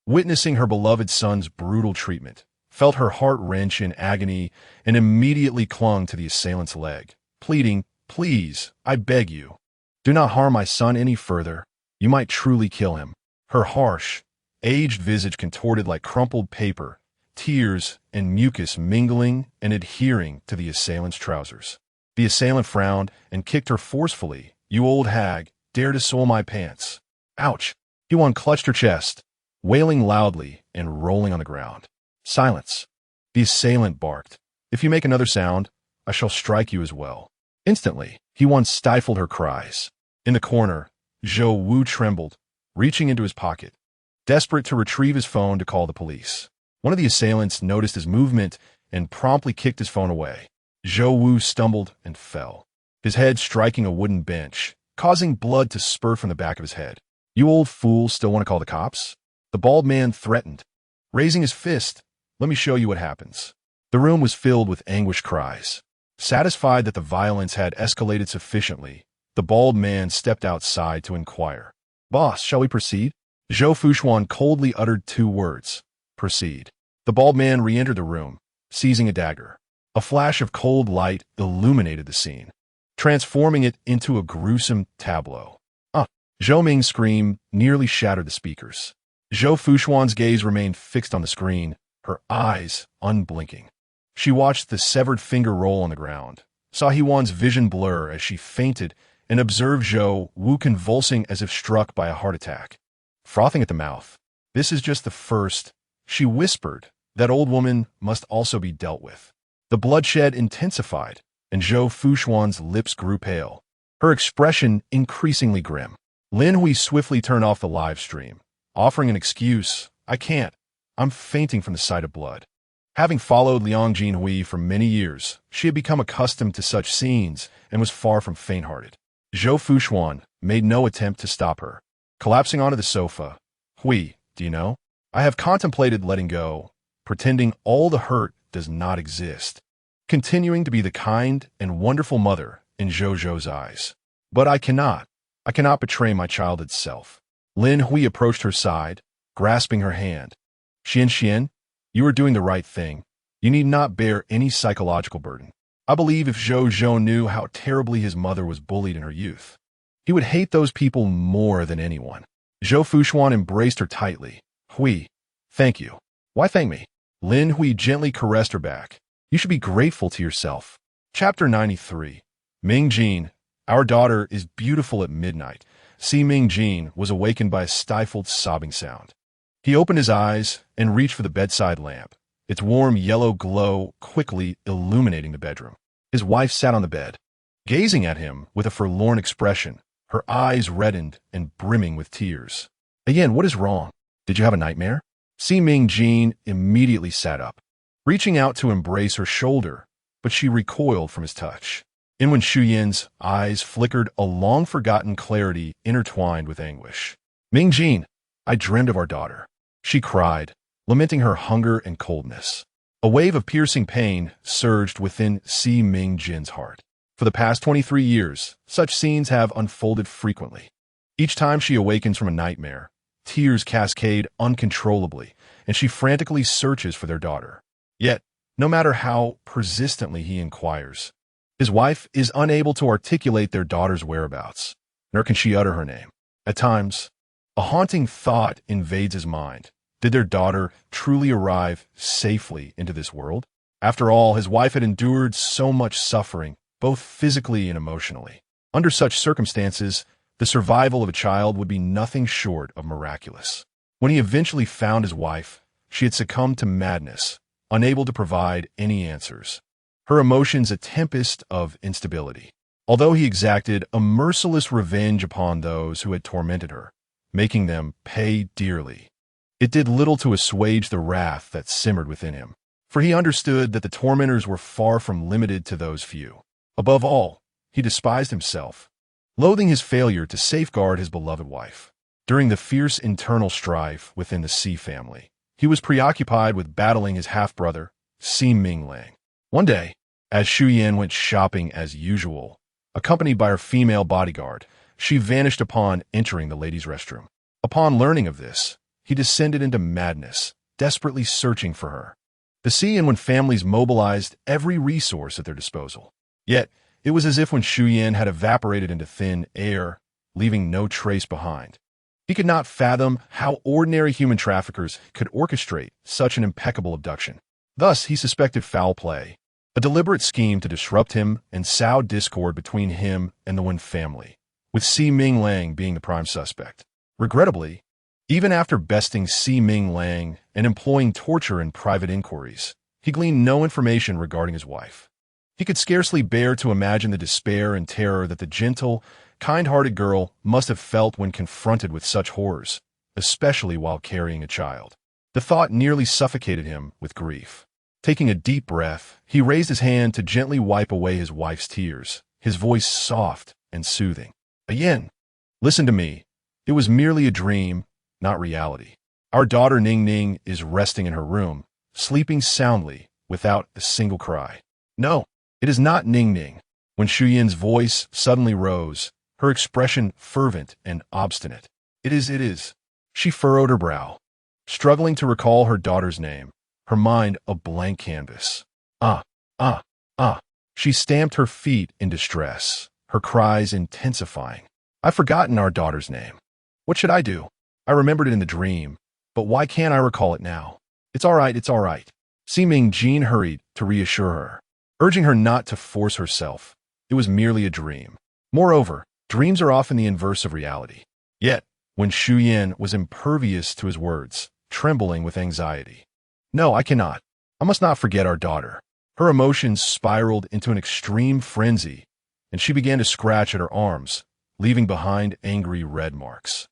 Witnessing her beloved son's brutal treatment, felt her heart wrench in agony, and immediately clung to the assailant's leg, pleading, Please, I beg you, do not harm my son any further. You might truly kill him. Her harsh, aged visage contorted like crumpled paper, tears and mucus mingling and adhering to the assailant's trousers. The assailant frowned and kicked her forcefully. You old hag, dare to soil my pants. Ouch! Yuan clutched her chest, wailing loudly and rolling on the ground. Silence. The assailant barked. If you make another sound, I shall strike you as well. Instantly, Yuan stifled her cries. In the corner, Zhou Wu trembled, reaching into his pocket, desperate to retrieve his phone to call the police. One of the assailants noticed his movement and promptly kicked his phone away. Zhou Wu stumbled and fell, his head striking a wooden bench, causing blood to spurt from the back of his head. You old fool still want to call the cops? The bald man threatened. Raising his fist, let me show you what happens. The room was filled with anguished cries. Satisfied that the violence had escalated sufficiently, the bald man stepped outside to inquire. Boss, shall we proceed? Zhou Fuxuan coldly uttered 2 words. Proceed. The bald man re-entered the room, seizing a dagger. A flash of cold light illuminated the scene, transforming it into a gruesome tableau. Zhou Ming's scream nearly shattered the speakers. Zhou Fuxuan's gaze remained fixed on the screen, her eyes unblinking. She watched the severed finger roll on the ground, saw Hewan's vision blur as she fainted and observed Zhou Wu convulsing as if struck by a heart attack. Frothing at the mouth. "This is just the first," she whispered. "That old woman must also be dealt with." The bloodshed intensified, and Zhou Fuxuan's lips grew pale, her expression increasingly grim. Lin Hui swiftly turned off the live stream, offering an excuse. "I can't. I'm fainting from the sight of blood." Having followed Liang Jinhui for many years, she had become accustomed to such scenes and was far from faint-hearted. Zhou Fuxuan made no attempt to stop her. Collapsing onto the sofa, "Hui, do you know? I have contemplated letting go, pretending all the hurt does not exist, continuing to be the kind and wonderful mother in Zhou's eyes. But I cannot betray my childhood self." Lin Hui approached her side, grasping her hand. Xian, you are doing the right thing. You need not bear any psychological burden. I believe if Zhou knew how terribly his mother was bullied in her youth, he would hate those people more than anyone. Zhou Fuxuan embraced her tightly. "Hui, thank you." "Why thank me?" Lin Hui gently caressed her back. "You should be grateful to yourself." Chapter 93. Ming Jin. Our daughter is beautiful at midnight. Ming Jin was awakened by a stifled sobbing sound. He opened his eyes and reached for the bedside lamp, its warm yellow glow quickly illuminating the bedroom. His wife sat on the bed, gazing at him with a forlorn expression, her eyes reddened and brimming with tears. "Again, what is wrong? Did you have a nightmare?" Ming Jin immediately sat up, reaching out to embrace her shoulder, but she recoiled from his touch. Inwen Shuyan's eyes flickered a long-forgotten clarity intertwined with anguish. "Ming Jin, I dreamed of our daughter," she cried, lamenting her hunger and coldness. A wave of piercing pain surged within Ming Jin's heart. For the past 23 years, such scenes have unfolded frequently. Each time she awakens from a nightmare, tears cascade uncontrollably, and she frantically searches for their daughter. Yet, no matter how persistently he inquires, his wife is unable to articulate their daughter's whereabouts, nor can she utter her name. At times, a haunting thought invades his mind. Did their daughter truly arrive safely into this world? After all, his wife had endured so much suffering, both physically and emotionally. Under such circumstances, the survival of a child would be nothing short of miraculous. When he eventually found his wife, she had succumbed to madness, unable to provide any answers. Her emotions a tempest of instability. Although he exacted a merciless revenge upon those who had tormented her, making them pay dearly, it did little to assuage the wrath that simmered within him, for he understood that the tormentors were far from limited to those few. Above all, he despised himself, loathing his failure to safeguard his beloved wife. During the fierce internal strife within the Si family, he was preoccupied with battling his half-brother, Si Minglang. One day, as Xu Yan went shopping as usual, accompanied by her female bodyguard, she vanished upon entering the ladies' restroom. Upon learning of this, he descended into madness, desperately searching for her. The Si and Wen families mobilized every resource at their disposal. Yet, it was as if when Xu Yan had evaporated into thin air, leaving no trace behind. He could not fathom how ordinary human traffickers could orchestrate such an impeccable abduction. Thus, he suspected foul play, a deliberate scheme to disrupt him and sow discord between him and the Wen family, with Si Minglang being the prime suspect. Regrettably, even after besting Si Minglang and employing torture and private inquiries, he gleaned no information regarding his wife. He could scarcely bear to imagine the despair and terror that the gentle, kind-hearted girl must have felt when confronted with such horrors, especially while carrying a child. The thought nearly suffocated him with grief. Taking a deep breath, he raised his hand to gently wipe away his wife's tears, his voice soft and soothing. "Yen, listen to me. It was merely a dream, not reality. Our daughter Ning is resting in her room, sleeping soundly, without a single cry." "No, it is not Ning." When Xu Yan's voice suddenly rose, her expression fervent and obstinate. It is. She furrowed her brow, struggling to recall her daughter's name, her mind a blank canvas. She stamped her feet in distress, her cries intensifying. "I've forgotten our daughter's name. What should I do? I remembered it in the dream, but why can't I recall it now?" It's all right. Ming Jin hurried to reassure her. urging her not to force herself. It was merely a dream. Moreover, dreams are often the inverse of reality. Yet, when Xu Yan was impervious to his words, trembling with anxiety. No, I cannot. I must not forget our daughter. Her emotions spiraled into an extreme frenzy, and she began to scratch at her arms, leaving behind angry red marks.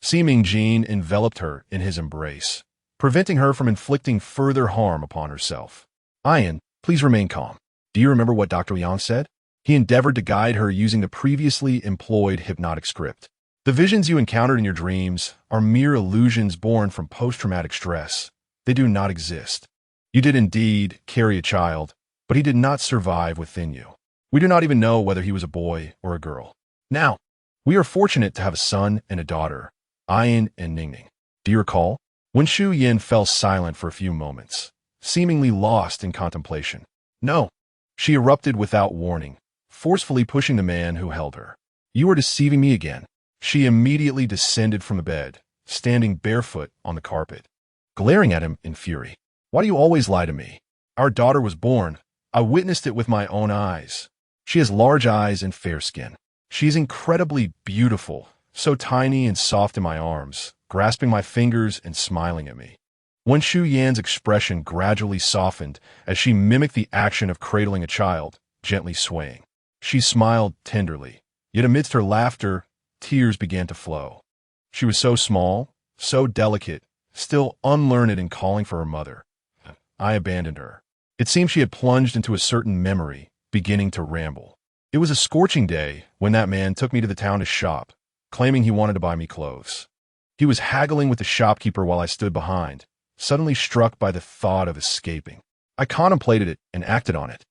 Seeming Jean enveloped her in his embrace, preventing her from inflicting further harm upon herself. Ayan, please remain calm. Do you remember what Dr. Yang said? He endeavored to guide her using the previously employed hypnotic script. The visions you encountered in your dreams are mere illusions born from post-traumatic stress. They do not exist. You did indeed carry a child, but he did not survive within you. We do not even know whether he was a boy or a girl. Now, we are fortunate to have a son and a daughter, Ayan and Ningning. Do you recall? When Xu Yan fell silent for a few moments, seemingly lost in contemplation. No, she erupted without warning, forcefully pushing the man who held her. You are deceiving me again. She immediately descended from the bed, standing barefoot on the carpet, glaring at him in fury. Why do you always lie to me? Our daughter was born. I witnessed it with my own eyes. She has large eyes and fair skin. She is incredibly beautiful, so tiny and soft in my arms, grasping my fingers and smiling at me. When Xu Yan's expression gradually softened as she mimicked the action of cradling a child, gently swaying. She smiled tenderly, yet amidst her laughter, tears began to flow. She was so small, so delicate, still unlearned in calling for her mother. I abandoned her. It seemed she had plunged into a certain memory, beginning to ramble. It was a scorching day when that man took me to the town to shop, claiming he wanted to buy me clothes. He was haggling with the shopkeeper while I stood behind, suddenly struck by the thought of escaping. I contemplated it and acted on it,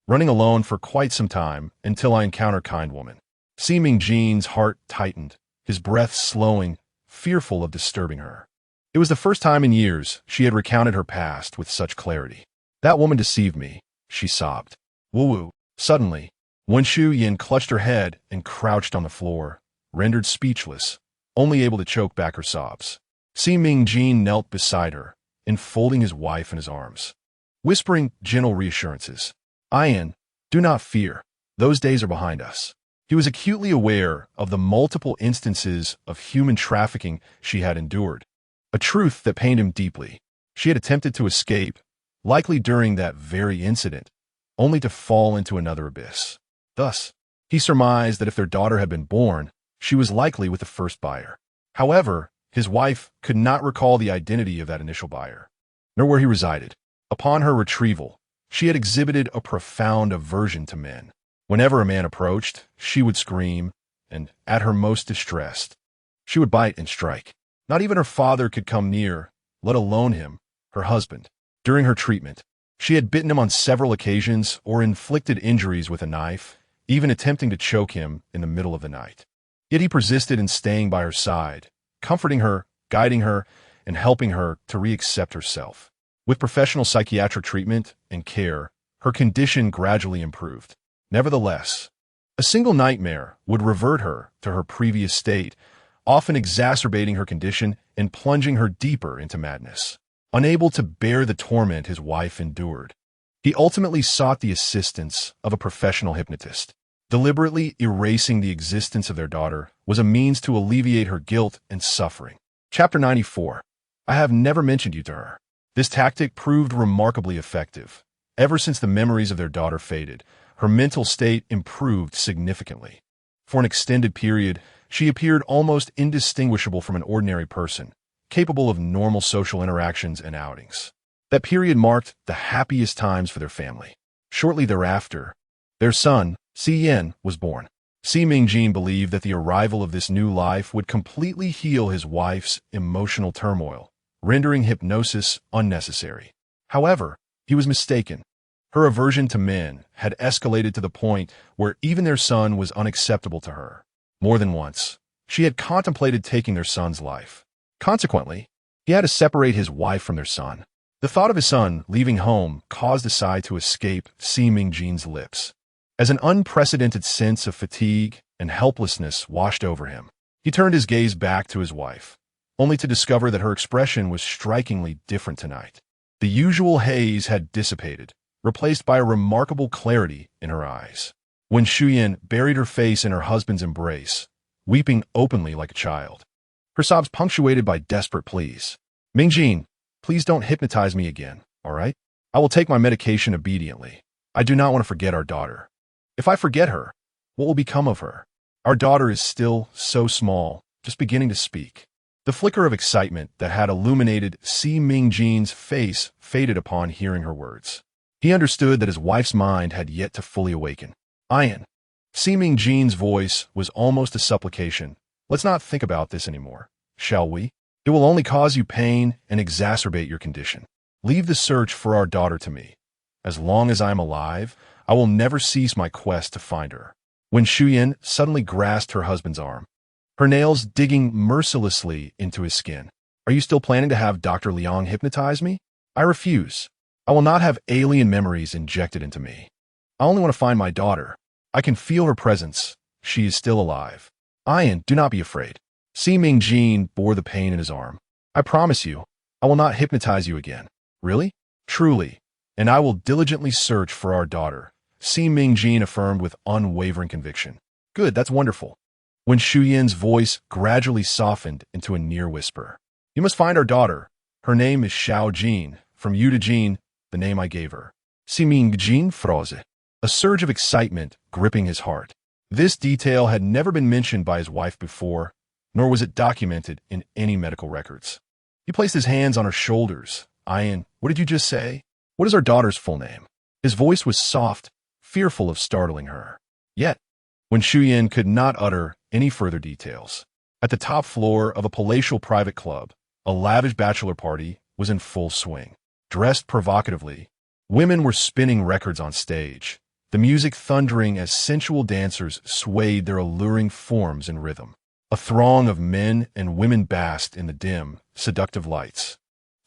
running alone for quite some time until I encountered Kind Woman. Seeming Jean's heart tightened, his breath slowing, fearful of disturbing her. It was the first time in years she had recounted her past with such clarity. That woman deceived me, she sobbed. Woo-woo. Suddenly, when Xu Yan clutched her head and crouched on the floor, rendered speechless, only able to choke back her sobs. Seeming Jean knelt beside her, enfolding his wife in his arms, whispering gentle reassurances. Ayan, do not fear. Those days are behind us. He was acutely aware of the multiple instances of human trafficking she had endured, a truth that pained him deeply. She had attempted to escape, likely during that very incident, only to fall into another abyss. Thus, he surmised that if their daughter had been born, she was likely with the first buyer. However, his wife could not recall the identity of that initial buyer, nor where he resided. Upon her retrieval, she had exhibited a profound aversion to men. Whenever a man approached, she would scream, and, at her most distressed, she would bite and strike. Not even her father could come near, let alone him, her husband. During her treatment, she had bitten him on several occasions or inflicted injuries with a knife, even attempting to choke him in the middle of the night. Yet he persisted in staying by her side, comforting her, guiding her, and helping her to re-accept herself. With professional psychiatric treatment and care, her condition gradually improved. Nevertheless, a single nightmare would revert her to her previous state, often exacerbating her condition and plunging her deeper into madness. Unable to bear the torment his wife endured, he ultimately sought the assistance of a professional hypnotist. Deliberately erasing the existence of their daughter was a means to alleviate her guilt and suffering. Chapter 94. I have never mentioned you to her. This tactic proved remarkably effective. Ever since the memories of their daughter faded, her mental state improved significantly. For an extended period, she appeared almost indistinguishable from an ordinary person, capable of normal social interactions and outings. That period marked the happiest times for their family. Shortly thereafter, their son, Xian, was born. Seeming Jean believed that the arrival of this new life would completely heal his wife's emotional turmoil, rendering hypnosis unnecessary. However, he was mistaken. Her aversion to men had escalated to the point where even their son was unacceptable to her. More than once, she had contemplated taking their son's life. Consequently, he had to separate his wife from their son. The thought of his son leaving home caused a sigh to escape Seeming Jean's lips. As an unprecedented sense of fatigue and helplessness washed over him, he turned his gaze back to his wife, only to discover that her expression was strikingly different tonight. The usual haze had dissipated, replaced by a remarkable clarity in her eyes. When Shuyan buried her face in her husband's embrace, weeping openly like a child, her sobs punctuated by desperate pleas. Mingjin, please don't hypnotize me again, all right? I will take my medication obediently. I do not want to forget our daughter. If I forget her, what will become of her? Our daughter is still so small, just beginning to speak. The flicker of excitement that had illuminated Si Mingjin's face faded upon hearing her words. He understood that his wife's mind had yet to fully awaken. Ian. Si Mingjin's voice was almost a supplication. Let's not think about this anymore, shall we? It will only cause you pain and exacerbate your condition. Leave the search for our daughter to me. As long as I am alive, I will never cease my quest to find her. When Shuyan suddenly grasped her husband's arm, her nails digging mercilessly into his skin. Are you still planning to have Dr. Liang hypnotize me? I refuse. I will not have alien memories injected into me. I only want to find my daughter. I can feel her presence. She is still alive. Ian, do not be afraid. Si Mingjin bore the pain in his arm. I promise you, I will not hypnotize you again. Really? Truly. And I will diligently search for our daughter. Si Mingjin affirmed with unwavering conviction. Good, that's wonderful. When Shuyan's voice gradually softened into a near whisper. You must find our daughter. Her name is Xiao Jin. From you to Jin, the name I gave her. Si Mingjin froze. A surge of excitement gripping his heart. This detail had never been mentioned by his wife before, nor was it documented in any medical records. He placed his hands on her shoulders. Ian, what did you just say? What is our daughter's full name? His voice was soft, fearful of startling her. Yet, when Shuyan could not utter any further details, at the top floor of a palatial private club, a lavish bachelor party was in full swing. Dressed provocatively, women were spinning records on stage, the music thundering as sensual dancers swayed their alluring forms in rhythm. A throng of men and women basked in the dim, seductive lights,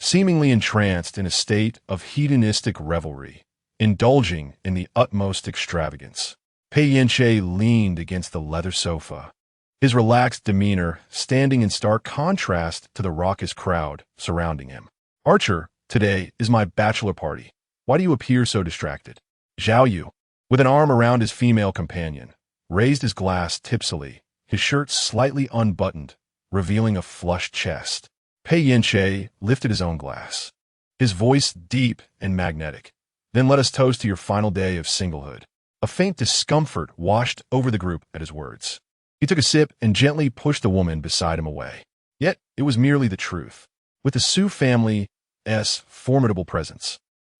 seemingly entranced in a state of hedonistic revelry, indulging in the utmost extravagance. Pei Yance leaned against the leather sofa, his relaxed demeanor standing in stark contrast to the raucous crowd surrounding him. Archer, today is my bachelor party. Why do you appear so distracted? Zhao Yu, with an arm around his female companion, raised his glass tipsily, his shirt slightly unbuttoned, revealing a flushed chest. Pei Yance lifted his own glass, his voice deep and magnetic. Then let us toast to your final day of singlehood. A faint discomfort washed over the group at his words. He took a sip and gently pushed the woman beside him away. Yet it was merely the truth. With the Su family's formidable presence,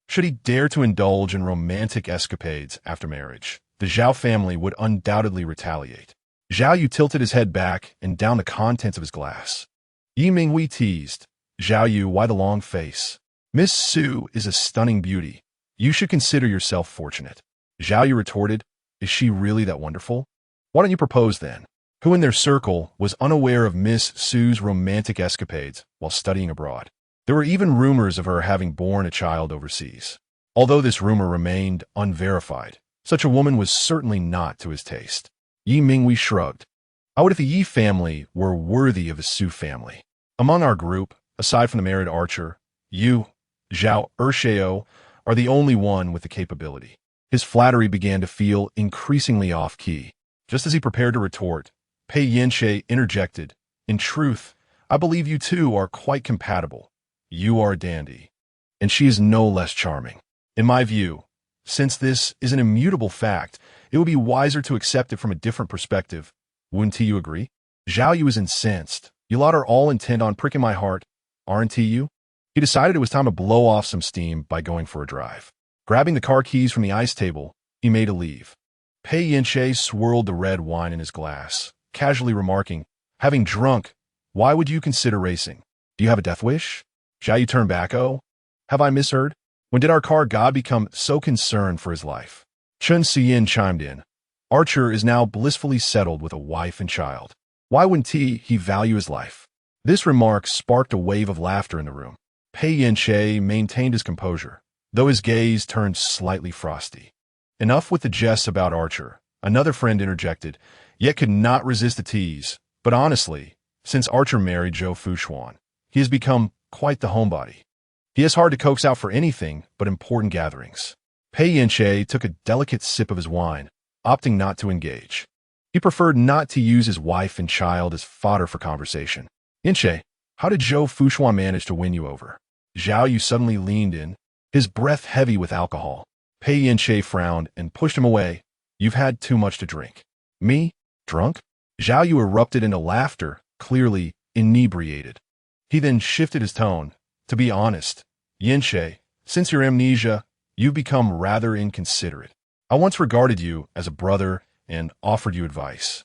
should he dare to indulge in romantic escapades after marriage, the Zhao family would undoubtedly retaliate. Zhao Yu tilted his head back and downed the contents of his glass. Yi Minghui teased. Zhao Yu, why the long face? Miss Su is a stunning beauty. You should consider yourself fortunate. Zhao Yu retorted, is she really that wonderful? Why don't you propose then? Who in their circle was unaware of Miss Su's romantic escapades while studying abroad? There were even rumors of her having borne a child overseas. Although this rumor remained unverified, such a woman was certainly not to his taste. Yi Minghui shrugged. How would if the Yi family were worthy of the Su family? Among our group, aside from the married archer, you, Zhao Ershao, are the only one with the capability. His flattery began to feel increasingly off-key. Just as he prepared to retort, Pei Yance interjected, in truth, I believe you two are quite compatible. You are a dandy, and she is no less charming. In my view, since this is an immutable fact, it would be wiser to accept it from a different perspective. Wouldn't you agree? Zhao Yu was incensed. You lot are all intent on pricking my heart, aren't you? He decided it was time to blow off some steam by going for a drive. Grabbing the car keys from the ice table, he made a leave. Pei Yance swirled the red wine in his glass, casually remarking, having drunk, why would you consider racing? Do you have a death wish? Shall you turn back, oh? Have I misheard? When did our car god become so concerned for his life? Chun Siyin chimed in. Archer is now blissfully settled with a wife and child. Why wouldn't he value his life? This remark sparked a wave of laughter in the room. Pei Yance maintained his composure, though his gaze turned slightly frosty. Enough with the jests about Archer, another friend interjected, yet could not resist the tease. But honestly, since Archer married Zhou Fuxuan, he has become quite the homebody. He is hard to coax out for anything but important gatherings. Pei Yance took a delicate sip of his wine, opting not to engage. He preferred not to use his wife and child as fodder for conversation. Yance, how did Zhou Fuxuan manage to win you over? Zhao Yu suddenly leaned in, his breath heavy with alcohol. Pei Yance frowned and pushed him away. You've had too much to drink. Me? Drunk? Zhao Yu erupted into laughter, clearly inebriated. He then shifted his tone. To be honest, Yance, since your amnesia, you've become rather inconsiderate. I once regarded you as a brother and offered you advice,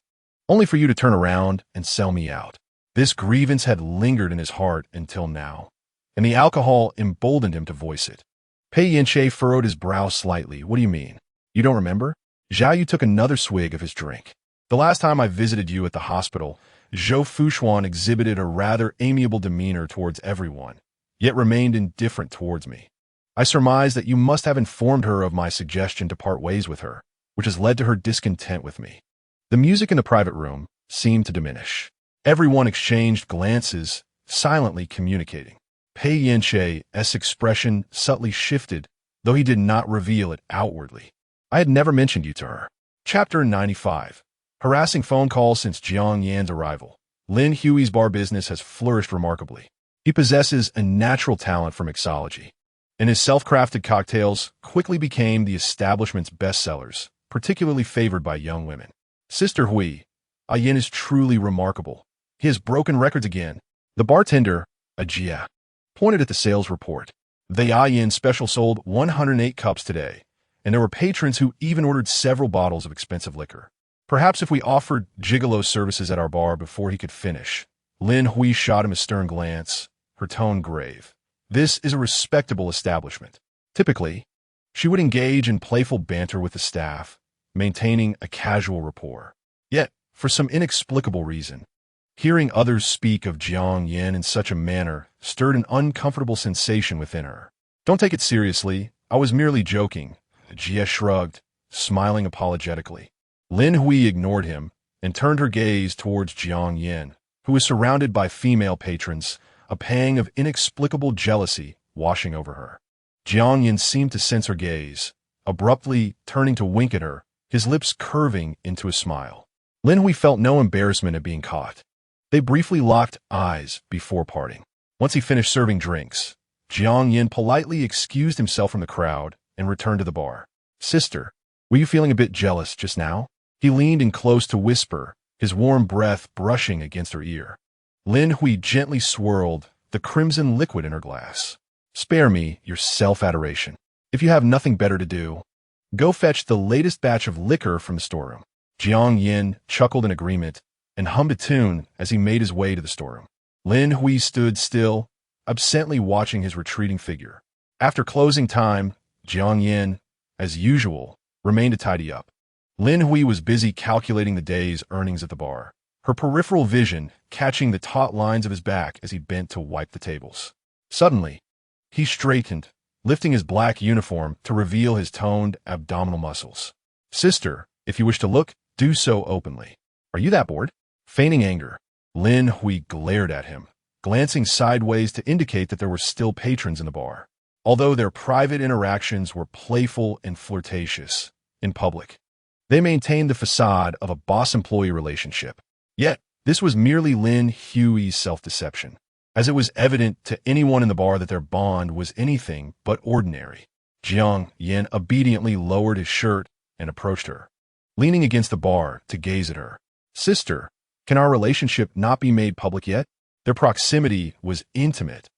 only for you to turn around and sell me out. This grievance had lingered in his heart until now, and the alcohol emboldened him to voice it. Pei Yance furrowed his brow slightly. What do you mean? You don't remember? Zhao Yu took another swig of his drink. The last time I visited you at the hospital, Zhou Fuxuan exhibited a rather amiable demeanor towards everyone, yet remained indifferent towards me. I surmise that you must have informed her of my suggestion to part ways with her, which has led to her discontent with me. The music in the private room seemed to diminish. Everyone exchanged glances, silently communicating. Pei Yance's expression subtly shifted, though he did not reveal it outwardly. I had never mentioned you to her. Chapter 95. Harassing phone calls since Jiang Yan's arrival. Lin Hui's bar business has flourished remarkably. He possesses a natural talent for mixology, and his self-crafted cocktails quickly became the establishment's bestsellers, particularly favored by young women. Sister Hui, Yin is truly remarkable. He has broken records again. The bartender, Jia, pointed at the sales report. The Yin special sold 108 cups today, and there were patrons who even ordered several bottles of expensive liquor. Perhaps if we offered gigolo services at our bar before he could finish. Lin Hui shot him a stern glance, her tone grave. This is a respectable establishment. Typically, she would engage in playful banter with the staff, maintaining a casual rapport. Yet, for some inexplicable reason, hearing others speak of Jiang Yan in such a manner stirred an uncomfortable sensation within her. Don't take it seriously. I was merely joking. Jia shrugged, smiling apologetically. Lin Hui ignored him and turned her gaze towards Jiang Yan, who was surrounded by female patrons, a pang of inexplicable jealousy washing over her. Jiang Yan seemed to sense her gaze, abruptly turning to wink at her, his lips curving into a smile. Lin Hui felt no embarrassment at being caught. They briefly locked eyes before parting. Once he finished serving drinks, Jiang Yan politely excused himself from the crowd and returned to the bar. Sister, were you feeling a bit jealous just now? He leaned in close to whisper, his warm breath brushing against her ear. Lin Hui gently swirled the crimson liquid in her glass. Spare me your self-adoration. If you have nothing better to do, go fetch the latest batch of liquor from the storeroom. Jiang Yan chuckled in agreement and hummed a tune as he made his way to the storeroom. Lin Hui stood still, absently watching his retreating figure. After closing time, Jiang Yan, as usual, remained to tidy up. Lin Hui was busy calculating the day's earnings at the bar, her peripheral vision catching the taut lines of his back as he bent to wipe the tables. Suddenly, he straightened, lifting his black uniform to reveal his toned abdominal muscles. Sister, if you wish to look, do so openly. Are you that bored? Feigning anger, Lin Hui glared at him, glancing sideways to indicate that there were still patrons in the bar. Although their private interactions were playful and flirtatious, in public, they maintained the facade of a boss-employee relationship. Yet, this was merely Lin Hui's self-deception, as it was evident to anyone in the bar that their bond was anything but ordinary. Jiang Yan obediently lowered his shirt and approached her, leaning against the bar to gaze at her. Sister, can our relationship not be made public yet? Their proximity was intimate,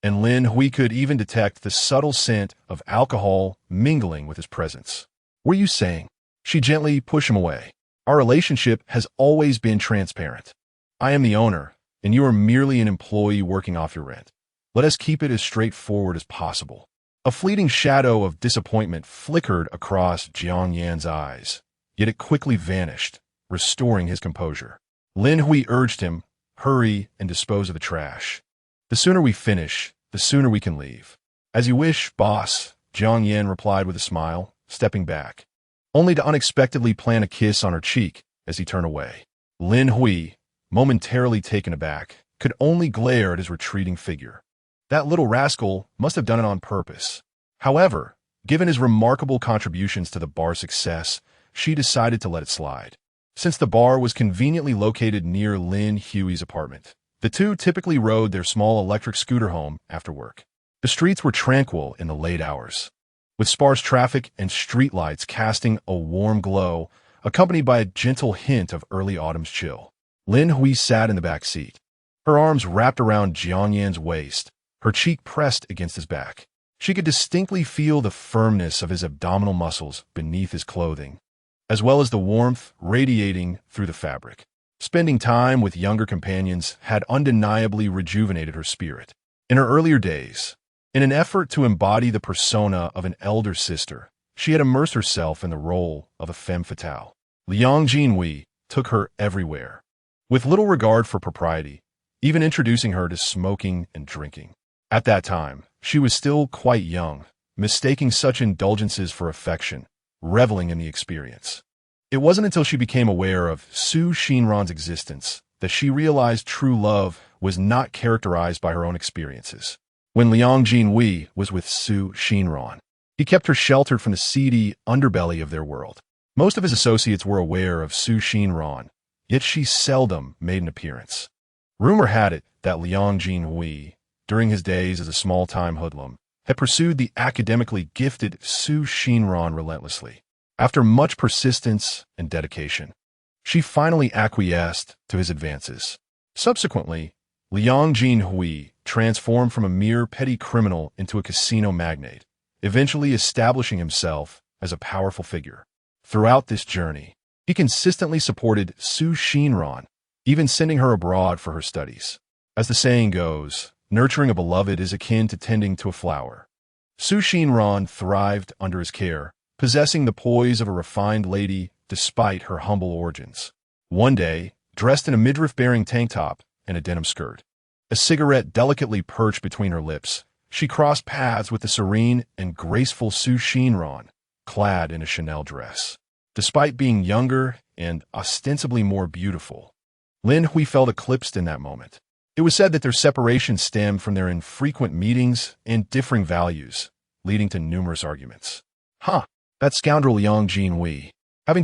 and Lin Hui could even detect the subtle scent of alcohol mingling with his presence. What are you saying? She gently pushed him away. Our relationship has always been transparent. I am the owner, and you are merely an employee working off your rent. Let us keep it as straightforward as possible. A fleeting shadow of disappointment flickered across Jiang Yan's eyes, yet it quickly vanished, restoring his composure. Lin Hui urged him, hurry and dispose of the trash. The sooner we finish, the sooner we can leave. As you wish, boss, Jiang Yan replied with a smile, stepping back, only to unexpectedly plant a kiss on her cheek as he turned away. Lin Hui, momentarily taken aback, could only glare at his retreating figure. That little rascal must have done it on purpose. However, Given his remarkable contributions to the bar's success, she decided to let it slide. Since the bar was conveniently located near Lin Huey's apartment, the two typically rode their small electric scooter home after work. The streets were tranquil in the late hours, with sparse traffic and streetlights casting a warm glow, accompanied by a gentle hint of early autumn's chill. Lin Hui sat in the back seat, her arms wrapped around Jiangyan's waist, her cheek pressed against his back. She could distinctly feel the firmness of his abdominal muscles beneath his clothing, as well as the warmth radiating through the fabric. Spending time with younger companions had undeniably rejuvenated her spirit. In her earlier days, in an effort to embody the persona of an elder sister, she had immersed herself in the role of a femme fatale. Liang Jinhui took her everywhere, with little regard for propriety, even introducing her to smoking and drinking. At that time, she was still quite young, mistaking such indulgences for affection, reveling in the experience. It wasn't until she became aware of Su Xinran's existence that she realized true love was not characterized by her own experiences. When Liang Jinhui was with Su Xinran, he kept her sheltered from the seedy underbelly of their world. Most of his associates were aware of Su Xinran, yet she seldom made an appearance. Rumor had it that Liang Jinhui, during his days as a small-time hoodlum, had pursued the academically gifted Su Xinran relentlessly. After much persistence and dedication, she finally acquiesced to his advances. Subsequently, Liang Jinhui transformed from a mere petty criminal into a casino magnate, eventually establishing himself as a powerful figure. Throughout this journey, he consistently supported Su Xinran, even sending her abroad for her studies. As the saying goes, nurturing a beloved is akin to tending to a flower. Su Xinran thrived under his care, possessing the poise of a refined lady despite her humble origins. One day, dressed in a midriff-bearing tank top and a denim skirt, a cigarette delicately perched between her lips, she crossed paths with the serene and graceful Su Xinran, clad in a Chanel dress. Despite being younger and ostensibly more beautiful, Lin Hui felt eclipsed in that moment. It was said that their separation stemmed from their infrequent meetings and differing values, leading to numerous arguments. That scoundrel Liang Jinhui.